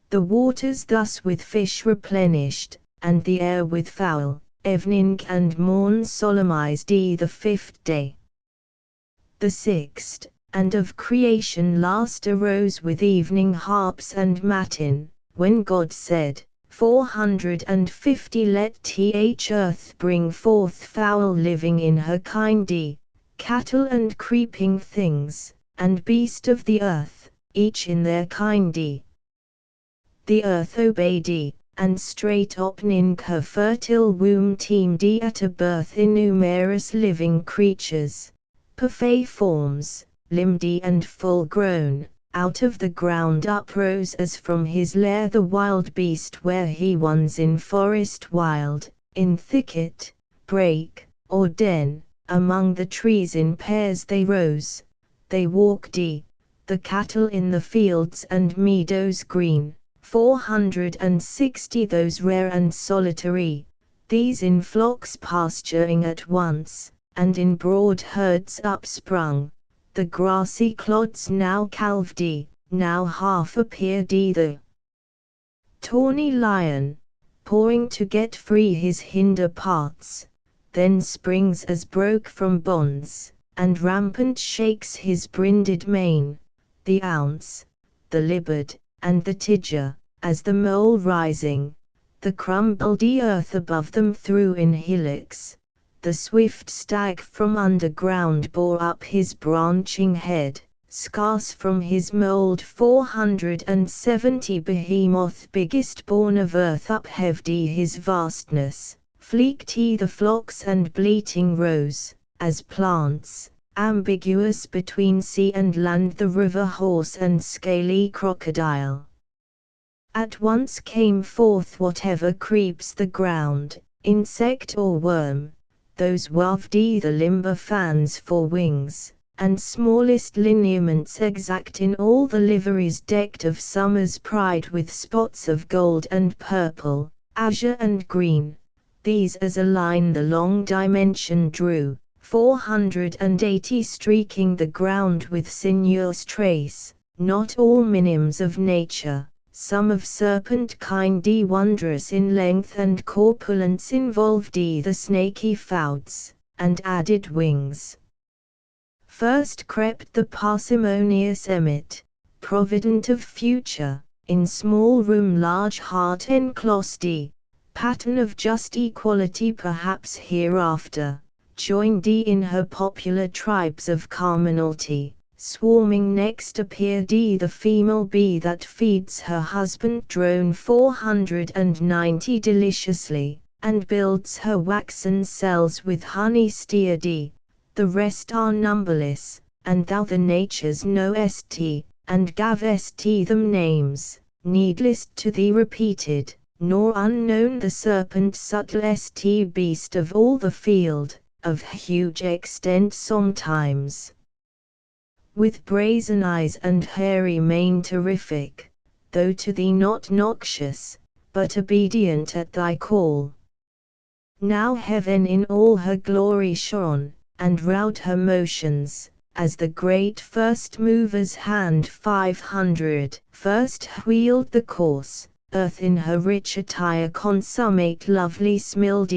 The waters thus with fish replenished, and the air with fowl, evening and morn solemnized the 5th day. The 6th, and of creation last arose with evening harps and matin, when God said, 450 let earth bring forth fowl living in her kind, cattle and creeping things, and beast of the earth, each in their kind. The earth obeyed, and straight open in her fertile womb teemed at a birth innumerous living creatures, perfect forms, limbed and full grown, out of the ground uprose as from his lair the wild beast where he once in forest wild, in thicket, brake, or den, among the trees in pairs they rose, they walked, the cattle in the fields and meadows green, 460 those rare and solitary, these in flocks pasturing at once, and in broad herds upsprung, the grassy clods now calved, now half appeared the tawny lion, pawing to get free his hinder parts, then springs as broke from bonds, and rampant shakes his brinded mane, the ounce, the libard, and the tidger, as the mole rising, the crumbledy earth above them threw in hillocks, the swift stag from underground bore up his branching head, scarce from his mould 470 behemoth biggest born of earth upheved his vastness, fleeked he the flocks and bleating rose, as plants, ambiguous between sea and land the river horse and scaly crocodile. At once came forth whatever creeps the ground, insect or worm, those waved the limber fans for wings, and smallest lineaments exact in all the liveries decked of summer's pride with spots of gold and purple, azure and green, these as a line the long dimension drew, 480 streaking the ground with sinuous trace, not all minims of nature, some of serpent kind wondrous in length and corpulence involved the snaky fouts, and added wings. First crept the parsimonious emmet, provident of future, in small room large heart enclosed pattern of just equality perhaps hereafter, joined in her popular tribes of commonalty. Swarming next appeared the female bee that feeds her husband drone 490 deliciously, and builds her waxen cells with honey steered the rest are numberless, and thou the natures knowest, and gavest them names, needless to thee repeated, nor unknown the serpent subtlest beast of all the field, of huge extent sometimes, with brazen eyes and hairy mane terrific, though to thee not noxious, but obedient at thy call. Now heaven in all her glory shone, and wrought her motions, as the great first mover's hand 500 first wheeled the course, earth in her rich attire consummate lovely smiled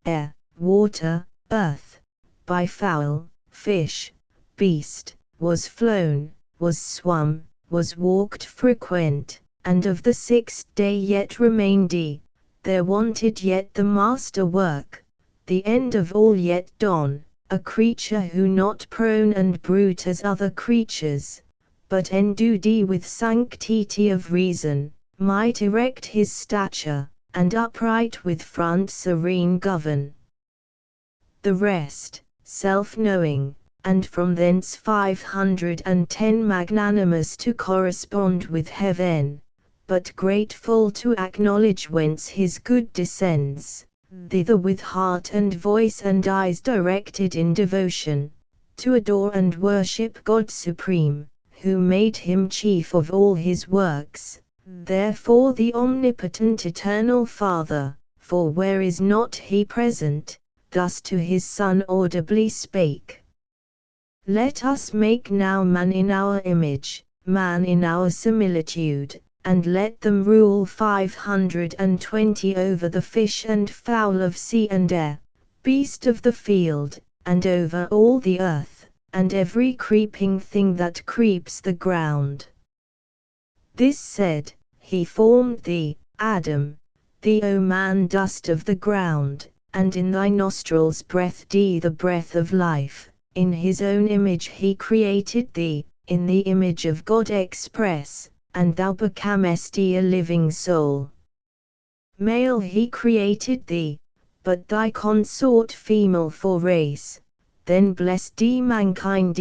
air, water, earth, by fowl, fish, beast, was flown, was swum, was walked frequent, and of the sixth day yet remained there wanted yet the master work, the end of all yet dawn, a creature who not prone and brute as other creatures, but endued with sanctity of reason, might erect his stature, and upright with front serene govern the rest, self-knowing, and from thence 510 magnanimous to correspond with heaven, but grateful to acknowledge whence his good descends, thither with heart and voice and eyes directed in devotion, to adore and worship God supreme, who made him chief of all his works, therefore the omnipotent eternal Father, for where is not he present, thus to his Son audibly spake. Let us make now man in our image, man in our similitude, and let them rule 520 over the fish and fowl of sea and air, beast of the field, and over all the earth, and every creeping thing that creeps the ground. This said, he formed thee, Adam, thee O man dust of the ground, and in thy nostrils breathed the breath of life. In his own image he created thee, in the image of God express, and thou becamest a living soul. Male he created thee, but thy consort female for race. Then blessed mankind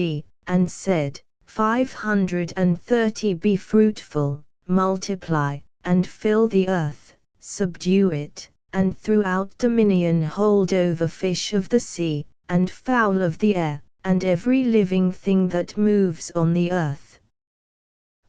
and said, 530 be fruitful, multiply, and fill the earth, subdue it, and throughout dominion hold over fish of the sea, and fowl of the air, and every living thing that moves on the earth.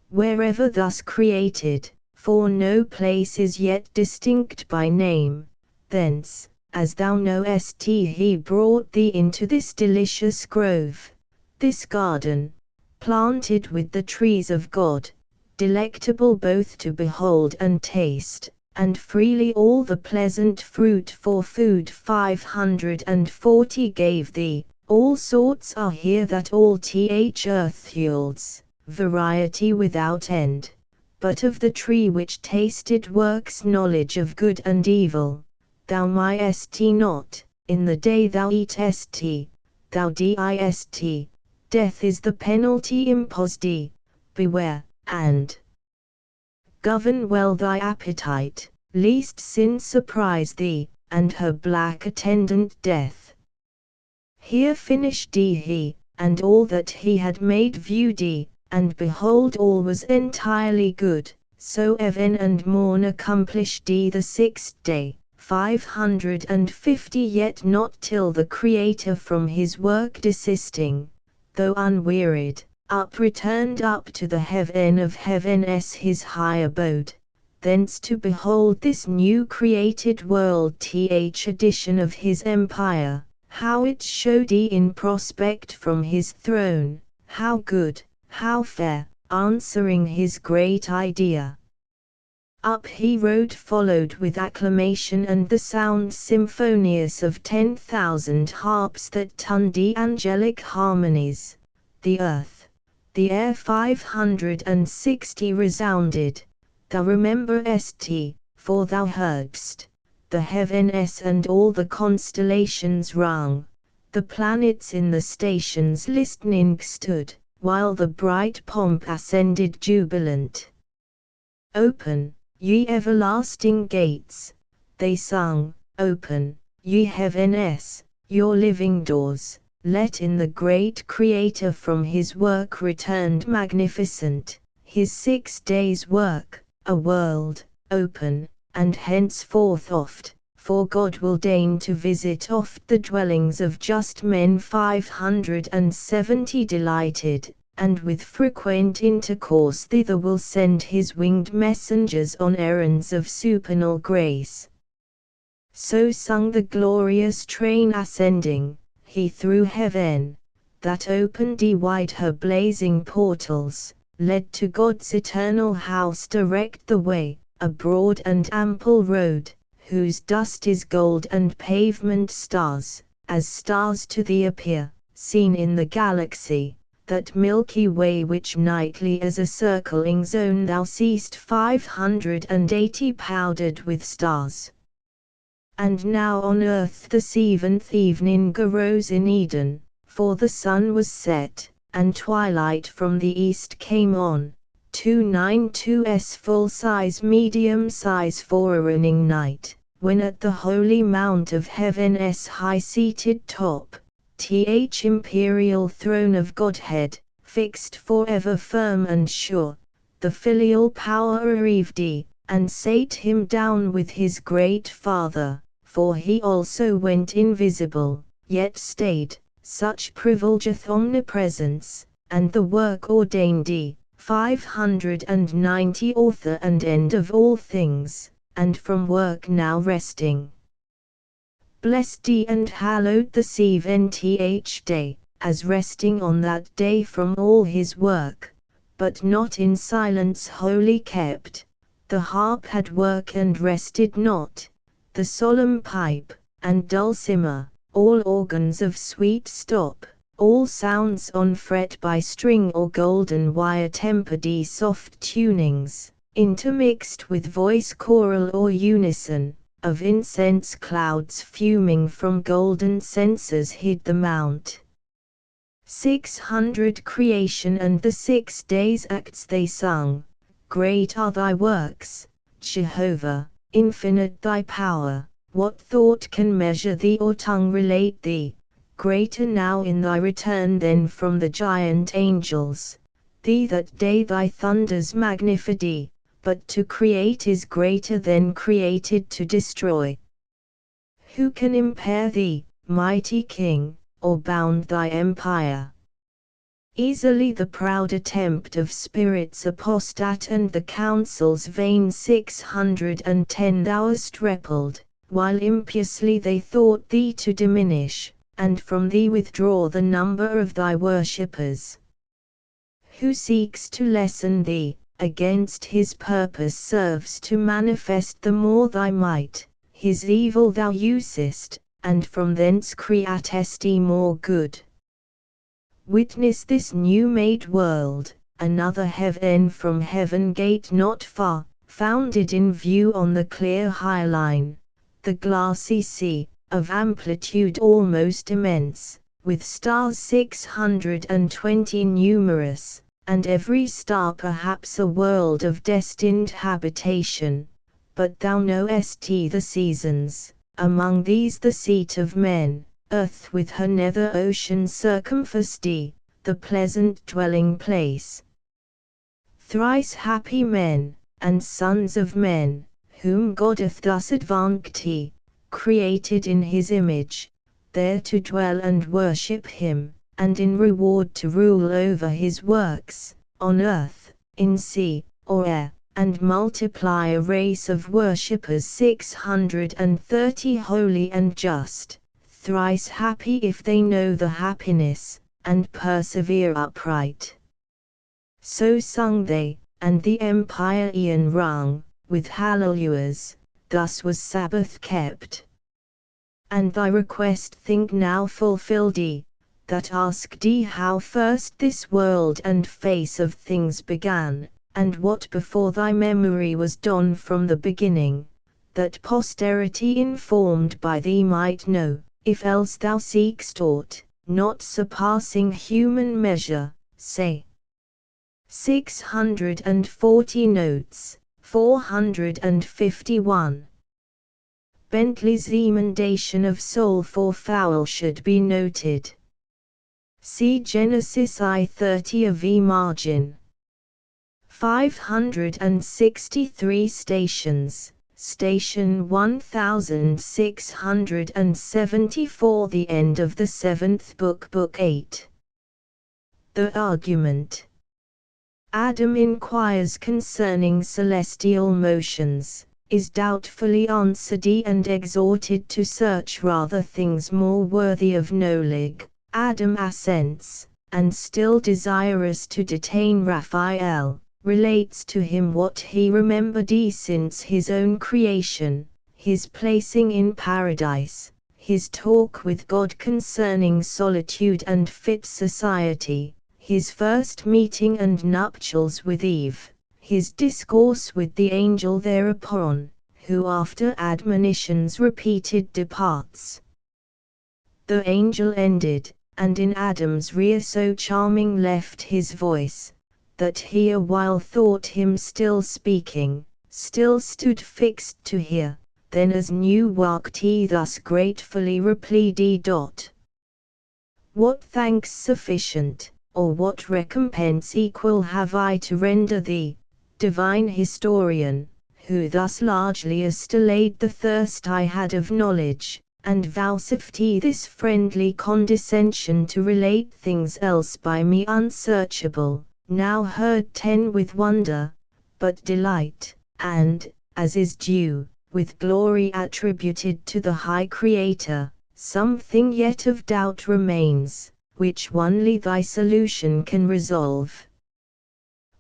Wherever thus created, for no place is yet distinct by name, thence, as thou knowest, he brought thee into this delicious grove, this garden, planted with the trees of God, delectable both to behold and taste, and freely all the pleasant fruit for food 540 gave thee. All sorts are here that all earth yields, variety without end. But of the tree which tasted works knowledge of good and evil, thou mayest not, in the day thou eatest, thou dist. Death is the penalty imposed. Beware, and govern well thy appetite, lest sin surprise thee, and her black attendant death. Here finished he, and all that he had made viewed, and behold all was entirely good. So even and morn accomplished the 6th day, 550 yet not till the Creator from his work desisting, though unwearied, up returned up to the heaven of heavens his high abode, thence to behold this new created world edition of his empire, how it showed in prospect from his throne, how good, how fair, answering his great idea. Up he rode followed with acclamation and the sound symphonious of 10,000 harps that tuned angelic harmonies. The earth, the air 560 resounded. Thou rememberest, for thou heardst the heavens and all the constellations rung, the planets in the stations listening stood, while the bright pomp ascended jubilant. Open, ye everlasting gates, they sung, open, ye heavens, your living doors, let in the great Creator from his work returned magnificent, his 6 days' work, a world, open, and henceforth oft, for God will deign to visit oft the dwellings of just men 570 delighted, and with frequent intercourse thither will send his winged messengers on errands of supernal grace. So sung the glorious train ascending, he through heaven, that opened wide her blazing portals, led to God's eternal house direct the way, a broad and ample road, whose dust is gold and pavement stars, as stars to thee appear, seen in the galaxy, that Milky Way which nightly as a circling zone thou seest 580 powdered with stars. And now on earth the 7th evening arose in Eden, for the sun was set, and twilight from the east came on, 292's full-size medium-size forerunning night, when at the holy mount of heaven's high-seated top, imperial throne of Godhead, fixed forever firm and sure, the filial power arrived, and sate him down with his great Father, for he also went invisible, yet stayed, such privilegeth omnipresence, and the work ordained, 590 author and end of all things, and from work now resting. Blessed and hallowed the 7th day, as resting on that day from all his work, but not in silence wholly kept, the harp had work and rested not, the solemn pipe, and dulcimer, all organs of sweet stop, all sounds on fret by string or golden wire tempered soft tunings, intermixed with voice choral or unison, of incense clouds fuming from golden censers hid the mount. 600 creation and the 6 days acts they sung, great are thy works, Jehovah, infinite thy power, what thought can measure thee or tongue relate thee? Greater now in thy return than from the giant angels, thee that day thy thunders magnified, but to create is greater than created to destroy. Who can impair thee, mighty King, or bound thy empire? Easily the proud attempt of spirits apostate and the council's vain 610 thou hast repelled, while impiously they thought thee to diminish, and from thee withdraw the number of thy worshippers. Who seeks to lessen thee, against his purpose serves to manifest the more thy might, his evil thou usest, and from thence createst more good. Witness this new-made world, another heaven from heaven gate not far, founded in view on the clear high line, the glassy sea, of amplitude almost immense, with stars 620 numerous, and every star perhaps a world of destined habitation. But thou knowest the seasons, among these the seat of men, earth with her nether ocean circumfers the pleasant dwelling place. Thrice happy men, and sons of men, whom God hath thus advanced, created in his image, there to dwell and worship him, and in reward to rule over his works, on earth, in sea, or air, and multiply a race of worshippers 630 holy and just, thrice happy if they know the happiness, and persevere upright. So sung they, and the empire e'en rung, with hallelujahs, thus was Sabbath kept. And thy request think now fulfilled, that asked how first this world and face of things began, and what before thy memory was done from the beginning, that posterity informed by thee might know, if else thou seek'st aught, not surpassing human measure, say. 640 notes, 451. Bentley's emendation of soul for foul should be noted. See Genesis I-30 of E margin. 563 stations, station 1674. The end of the 7th book, book 8. The argument. Adam inquires concerning celestial motions, is doubtfully answered and exhorted to search rather things more worthy of knowledge. Adam assents, and still desirous to detain Raphael, relates to him what he remembered since his own creation, his placing in paradise, his talk with God concerning solitude and fit society, his first meeting and nuptials with Eve, his discourse with the angel thereupon, who after admonitions repeated departs. The angel ended, and in Adam's rear so charming left his voice, that he a while thought him still speaking, still stood fixed to hear, then as new walked he thus gratefully replied. What thanks sufficient, or what recompense equal have I to render thee, divine historian, who thus largely hast allayed the thirst I had of knowledge, and vouchsafed this friendly condescension to relate things else by me unsearchable, now heard 10 with wonder, but delight, and, as is due, with glory attributed to the high Creator, something yet of doubt remains, which only thy solution can resolve.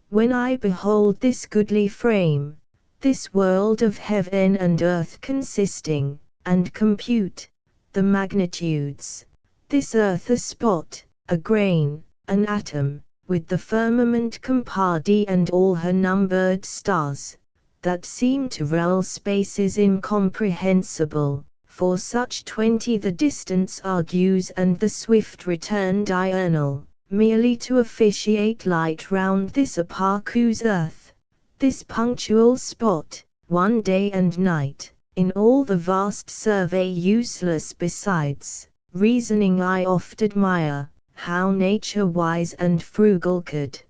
When I behold this goodly frame, this world of heaven and earth consisting, and compute the magnitudes, this earth a spot, a grain, an atom, with the firmament compared and all her numbered stars, that seem to roll spaces incomprehensible, for such 20 the distance argues and the swift return diurnal, merely to officiate light round this aparcus earth, this punctual spot, one day and night, in all the vast survey useless besides, reasoning I oft admire, how nature wise and frugal could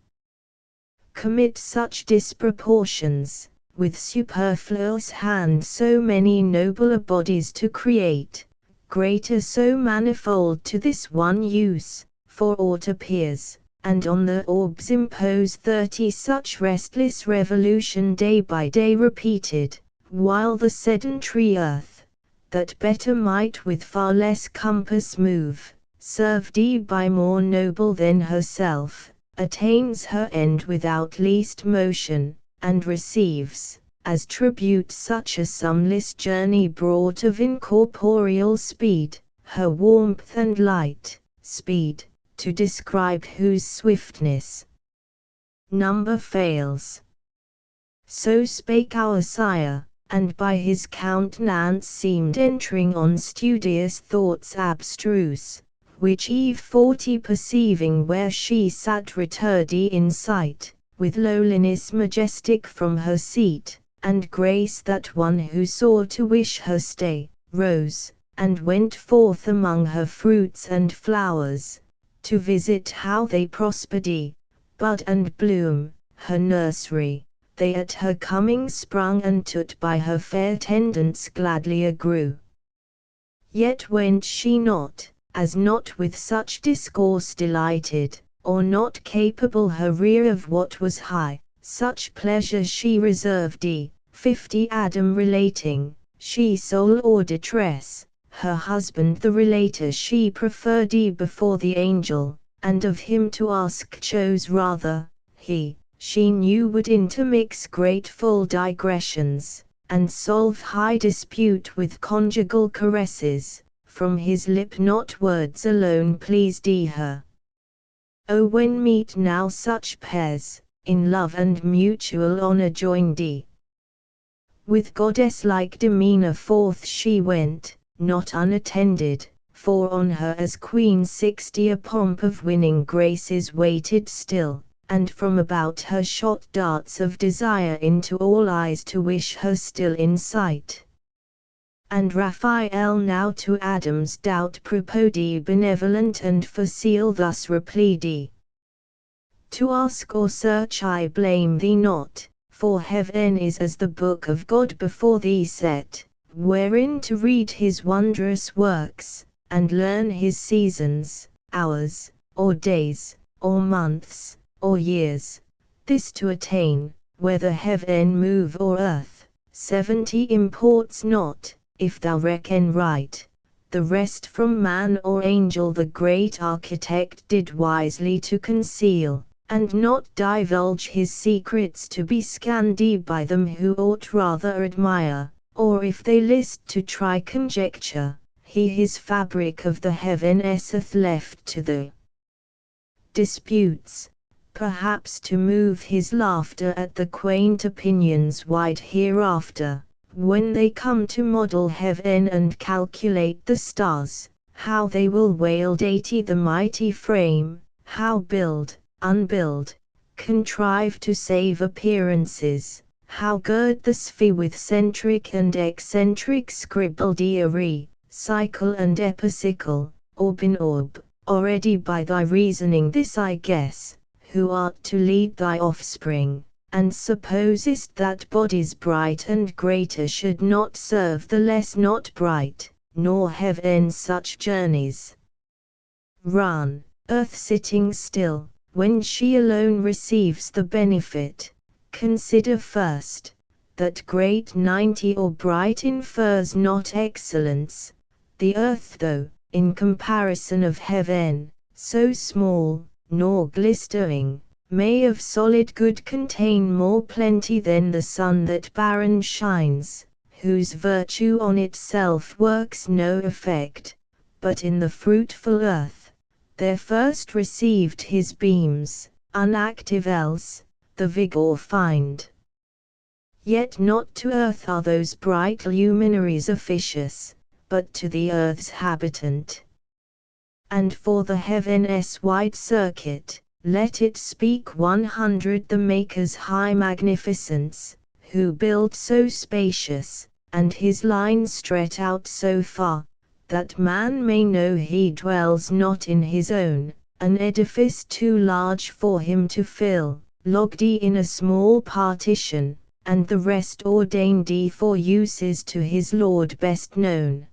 commit such disproportions, with superfluous hand so many nobler bodies to create, greater so manifold to this one use, for aught appears, and on the orbs impose 30 such restless revolution day by day repeated, while the sedentary earth, that better might with far less compass move, served by more noble than herself, attains her end without least motion, and receives, as tribute such a sumless journey brought of incorporeal speed, her warmth and light, speed, to describe whose swiftness number fails. So spake our sire, and by his countenance seemed entering on studious thoughts abstruse, which Eve 40 perceiving where she sat returned in sight, with lowliness majestic from her seat, and grace that one who saw to wish her stay, rose, and went forth among her fruits and flowers, to visit how they prospered, bud and bloom, her nursery. They at her coming sprung and toot by her fair tendance gladly agrew. Yet went she not, as not with such discourse delighted, or not capable her rear of what was high, such pleasure she reserved 50 Adam relating, she sole or distress, her husband the relator she preferred before the angel, and of him to ask chose rather, he, she knew would intermix grateful digressions, and solve high dispute with conjugal caresses, from his lip not words alone pleased her. O when meet now such pairs, in love and mutual honour joined with goddess-like demeanour forth she went, not unattended, for on her as queen 60 a pomp of winning graces waited still, and from about her shot darts of desire into all eyes to wish her still in sight. And Raphael now to Adam's doubt proposed benevolent and facile thus replied, to ask or search I blame thee not, for heaven is as the book of God before thee set, wherein to read his wondrous works, and learn his seasons, hours, or days, or months, or years, this to attain, whether heaven move or earth, 70 imports not, if thou reckon right, the rest from man or angel the great architect did wisely to conceal, and not divulge his secrets to be scanned by them who ought rather admire, or if they list to try conjecture, he his fabric of the heavens hath left to the disputes, perhaps to move his laughter at the quaint opinions wide hereafter, when they come to model heaven and calculate the stars, how they will wail the mighty frame, how build, unbuild, contrive to save appearances, how gird the sphere with centric and eccentric scribbled cycle and epicycle, orb in orb, already by thy reasoning this I guess, who art to lead thy offspring, and supposest that bodies bright and greater should not serve the less not bright, nor heaven such journeys run, earth sitting still, when she alone receives the benefit. Consider first, that great 90 or bright infers not excellence, the earth though, in comparison of heaven, so small, nor glistering, may of solid good contain more plenty than the sun that barren shines, whose virtue on itself works no effect, but in the fruitful earth, there first received his beams, unactive else, the vigour find. Yet not to earth are those bright luminaries officious, but to the earth's habitant. And for the heaven's wide circuit, let it speak 100 the Maker's high magnificence, who built so spacious, and his lines stretch out so far, that man may know he dwells not in his own, an edifice too large for him to fill, logged in a small partition, and the rest ordained for uses to his Lord best known.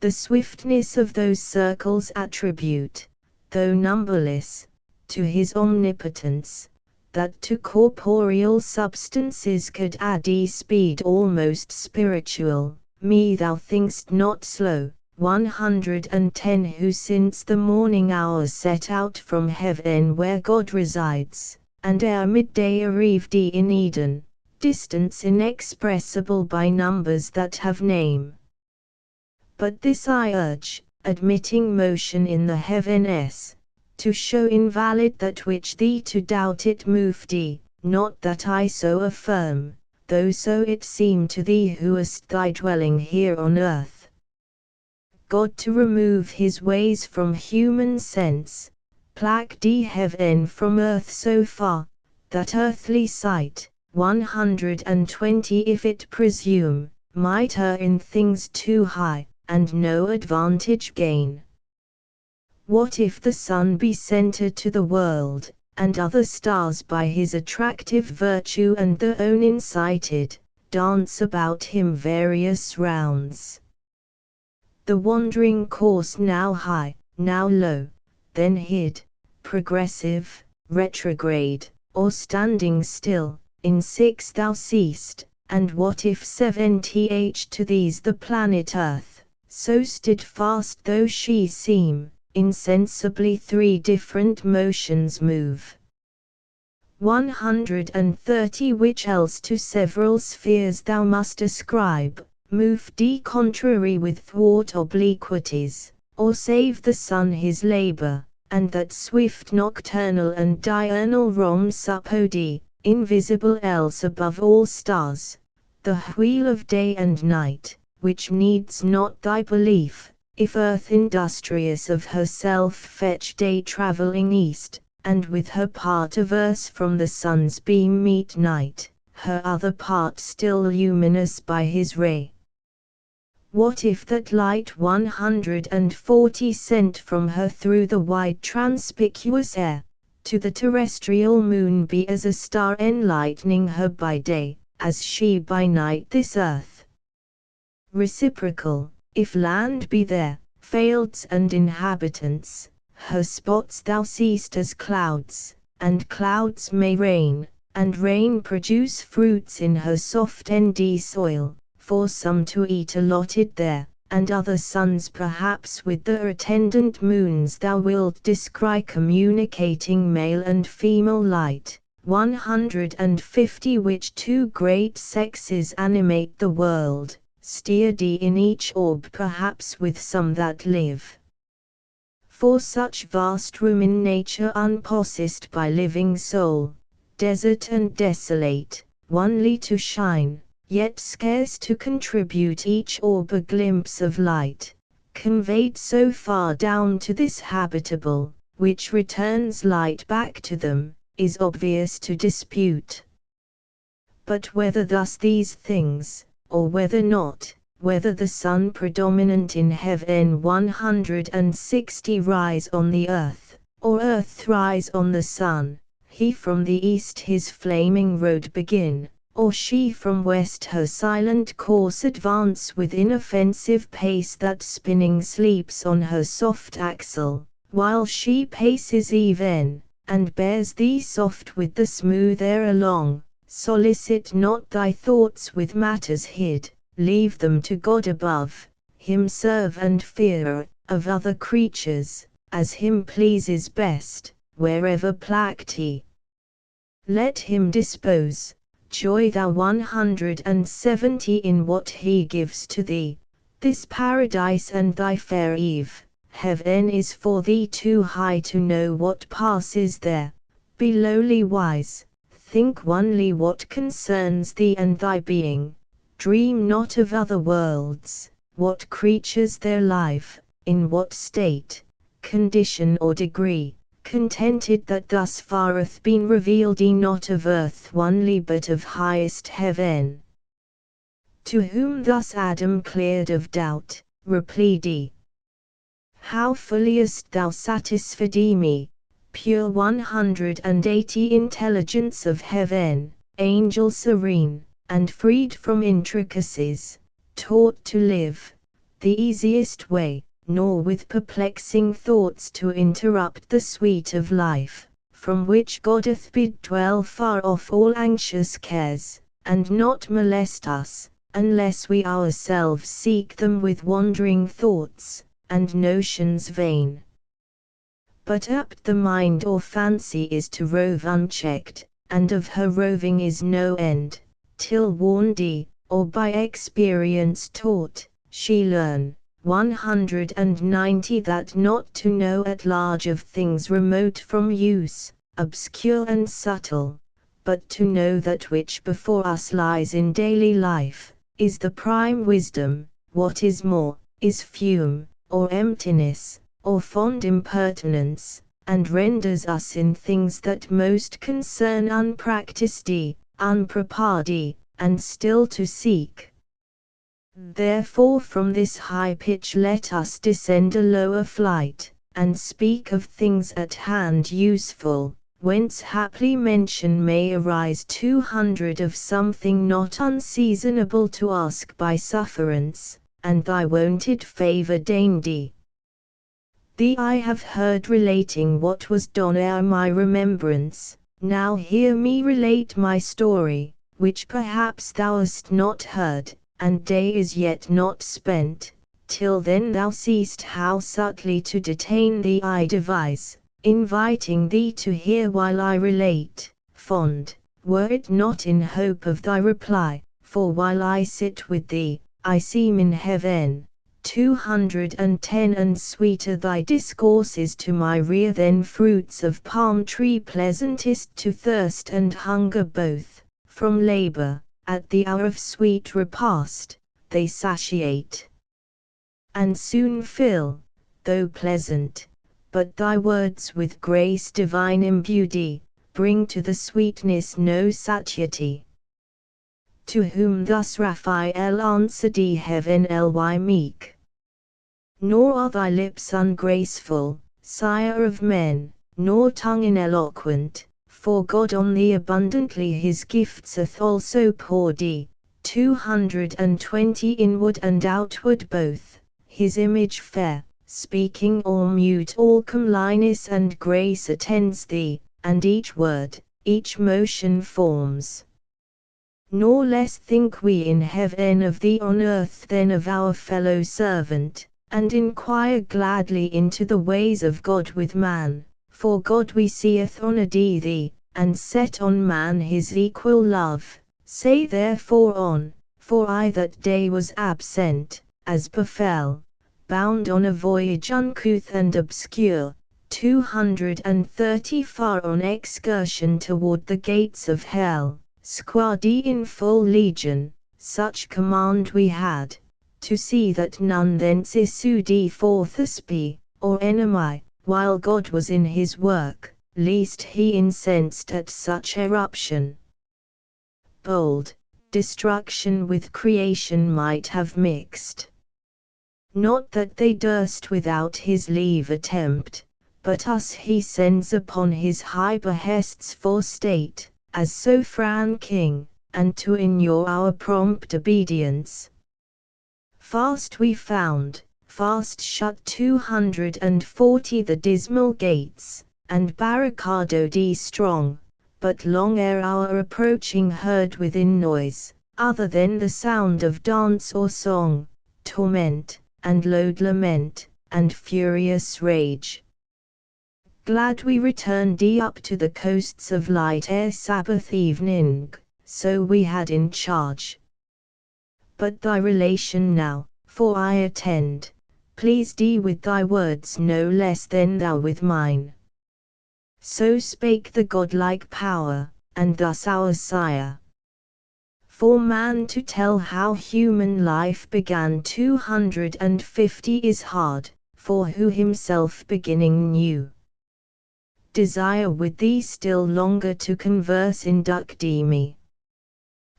The swiftness of those circles attribute, though numberless, to his omnipotence, that to corporeal substances could add speed almost spiritual, me thou think'st not slow, 110 Who since the morning hours set out from heaven where God resides, and ere midday arrived in Eden, distance inexpressible by numbers that have name. But this I urge, admitting motion in the heavens, to show invalid that which thee to doubt it moved thee, not that I so affirm, though so it seem to thee who hast thy dwelling here on earth. God to remove his ways from human sense, plucked heaven from earth so far, that earthly sight, 120 if it presume, might err in things too high, and no advantage gain. What if the sun be center to the world, and other stars by his attractive virtue and their own incited, dance about him various rounds? The wandering course now high, now low, then hid, progressive, retrograde, or standing still, in six thou seest, and what if 70 to these the planet Earth, so steadfast though she seem, insensibly three different motions move. 130 Which else to several spheres thou must ascribe, move contrary with thwart obliquities, or save the sun his labor, and that swift nocturnal and diurnal rhomsopody, invisible else above all stars, the wheel of day and night, which needs not thy belief, if earth industrious of herself fetch day travelling east, and with her part averse from the sun's beam meet night, her other part still luminous by his ray. What if that light 140 sent from her through the wide transpicuous air, to the terrestrial moon be as a star enlightening her by day, as she by night this earth? Reciprocal, if land be there, fields and inhabitants, her spots thou seest as clouds, and clouds may rain, and rain produce fruits in her soft endy soil, for some to eat allotted there, and other suns perhaps with their attendant moons thou wilt descry communicating male and female light, 150 Which two great sexes animate the world, steered in each orb perhaps with some that live. For such vast room in nature unpossessed by living soul, desert and desolate, only to shine, yet scarce to contribute each orb a glimpse of light, conveyed so far down to this habitable, which returns light back to them, is obvious to dispute. But whether thus these things, or whether not, whether the sun predominant in heaven 160 rise on the earth, or earth rise on the sun, he from the east his flaming road begin, or she from west her silent course advance with inoffensive pace that spinning sleeps on her soft axle, while she paces even, and bears thee soft with the smooth air along, solicit not thy thoughts with matters hid, leave them to God above, him serve and fear, of other creatures, as him pleases best, wherever plucked he. Let him dispose, joy thou 170 in what he gives to thee, this paradise and thy fair Eve, heaven is for thee too high to know what passes there, be lowly wise, think only what concerns thee and thy being, dream not of other worlds, what creatures there live, in what state, condition or degree, contented that thus far hath been revealed not of earth only but of highest heaven. To whom thus Adam cleared of doubt, replied he, how fully hast thou satisfied me, pure 180 intelligence of heaven, angel serene, and freed from intricacies, taught to live, the easiest way, nor with perplexing thoughts to interrupt the sweet of life, from which God hath bid dwell far off all anxious cares, and not molest us, unless we ourselves seek them with wandering thoughts, and notions vain. But apt the mind or fancy is to rove unchecked, and of her roving is no end, till warned or by experience taught, she learn. 190 That not to know at large of things remote from use, obscure and subtle, but to know that which before us lies in daily life, is the prime wisdom. What is more, is fume, or emptiness, or fond impertinence, and renders us in things that most concern unpractised, unprepared, and still to seek. Therefore from this high pitch let us descend a lower flight, and speak of things at hand useful, whence haply mention may arise 200 of something not unseasonable to ask by sufferance, and thy wonted favour deigned. Thee I have heard relating what was done ere my remembrance, now hear me relate my story, which perhaps thou hast not heard, and day is yet not spent, till then thou seest how subtly to detain thee I devise, inviting thee to hear while I relate, fond, were it not in hope of thy reply, for while I sit with thee, I seem in heaven. 210 And sweeter thy discourses to my rear than fruits of palm tree pleasantest to thirst and hunger both, from labour, at the hour of sweet repast, they satiate, and soon fill, though pleasant, but thy words with grace divine imbued, bring to the sweetness no satiety. To whom thus Raphael answered, Heaven ly meek. Nor are thy lips ungraceful, sire of men, nor tongue ineloquent, for God on thee abundantly his gifts hath also poured. 220 Inward and outward both, his image fair, speaking or mute all comeliness and grace attends thee, and each word, each motion forms. Nor less think we in heaven of thee on earth than of our fellow servant, and inquire gladly into the ways of God with man, for God we seeth honoured thee, and set on man his equal love. Say therefore on, for I that day was absent, as befell, bound on a voyage uncouth and obscure, 230 far on excursion toward the gates of hell, squaddy in full legion, such command we had, to see that none thence issued forth a spy, or enemy, while God was in his work, lest he incensed at such eruption. Bold, destruction with creation might have mixed. Not that they durst without his leave attempt, but us he sends upon his high behests for state, as sovereign king, and to inure our prompt obedience. Fast we found, fast shut 240 the dismal gates, and barricadoed strong, but long ere our approaching heard within noise, other than the sound of dance or song, torment, and loud lament, and furious rage. Glad we returned up to the coasts of light ere Sabbath evening, so we had in charge. But thy relation now, for I attend, pleased with thy words no less than thou with mine. So spake the godlike power, and thus our sire. For man to tell how human life began 250 is hard, for who himself beginning knew. Desire with thee still longer to converse induct me.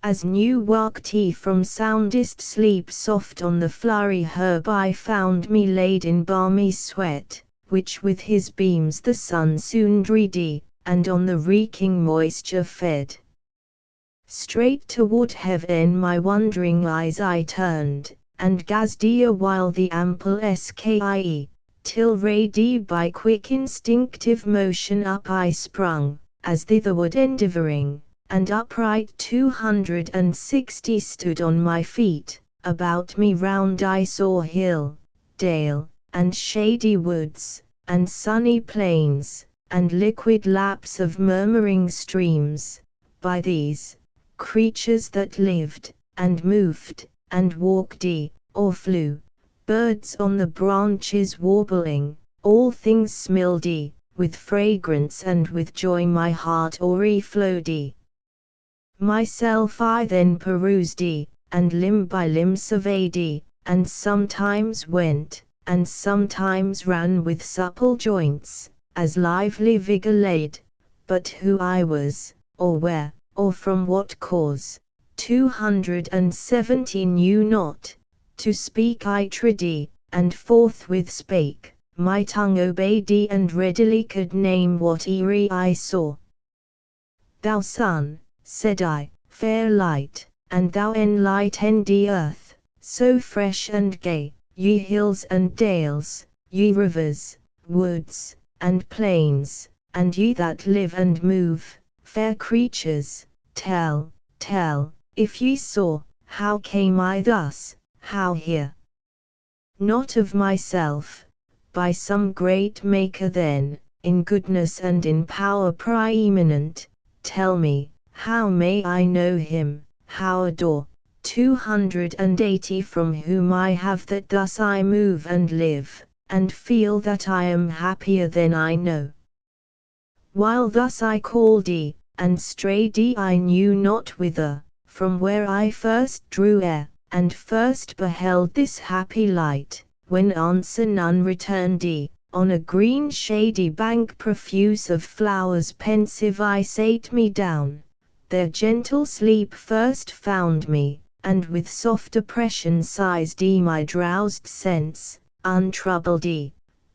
As new waked he from soundest sleep soft on the flowery herb I found me laid in balmy sweat, which with his beams the sun soon dried, and on the reeking moisture fed. Straight toward heaven my wondering eyes I turned, and gazed a while the ample sky, till ready by quick instinctive motion up I sprung, as thitherward endeavouring, and upright 260 stood on my feet. About me round I saw hill, dale, and shady woods, and sunny plains, and liquid laps of murmuring streams. By these creatures that lived, and moved, and walked or flew, birds on the branches warbling, all things smilled with fragrance and with joy my heart o'erflowed. Myself I then perused and limb by limb surveyed and sometimes went, and sometimes ran with supple joints, as lively vigour laid, but who I was, or where, or from what cause, 270 knew not. To speak I tried, and forthwith spake, my tongue obeyed and readily could name what I saw. Thou sun, said I, fair light, and thou enlightened earth, so fresh and gay, ye hills and dales, ye rivers, woods, and plains, and ye that live and move, fair creatures, tell, if ye saw, how came I thus, how here? Not of myself, by some great Maker then, in goodness and in power preeminent, tell me, how may I know him, how adore, 280 from whom I have that thus I move and live, and feel that I am happier than I know. While thus I called and strayed I knew not whither, from where I first drew air, and first beheld this happy light, when answer none returned on a green shady bank profuse of flowers pensive I sate me down, their gentle sleep first found me, and with soft oppression sized my drowsed sense, untroubled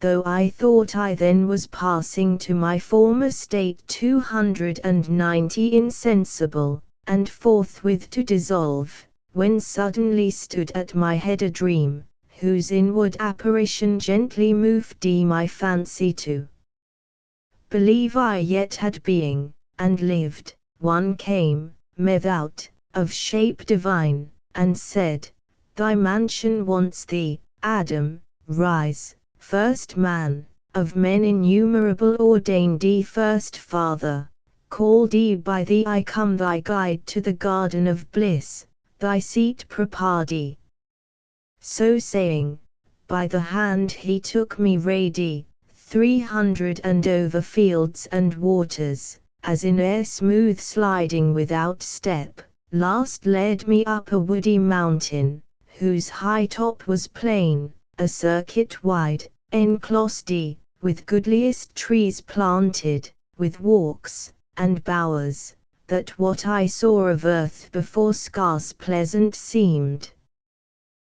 though I thought I then was passing to my former state 290 insensible, and forthwith to dissolve, when suddenly stood at my head a dream, whose inward apparition gently moved my fancy to believe I yet had being, and lived. One came, without, of shape divine, and said, Thy mansion wants thee, Adam, rise, first man, of men innumerable ordained first father, called by thee I come thy guide to the garden of bliss, thy seat prepared. So saying, by the hand he took me rade 300 and over fields and waters, as in air smooth sliding without step, last led me up a woody mountain, whose high top was plain, a circuit wide, enclosed with goodliest trees planted, with walks, and bowers, that what I saw of earth before scarce pleasant seemed.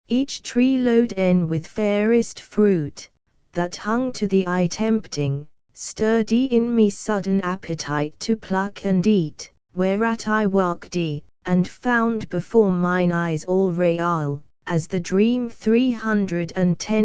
Each tree loaden with fairest fruit, that hung to the eye tempting, stirred in me sudden appetite to pluck and eat, whereat I walked and found before mine eyes all real, as the dream 310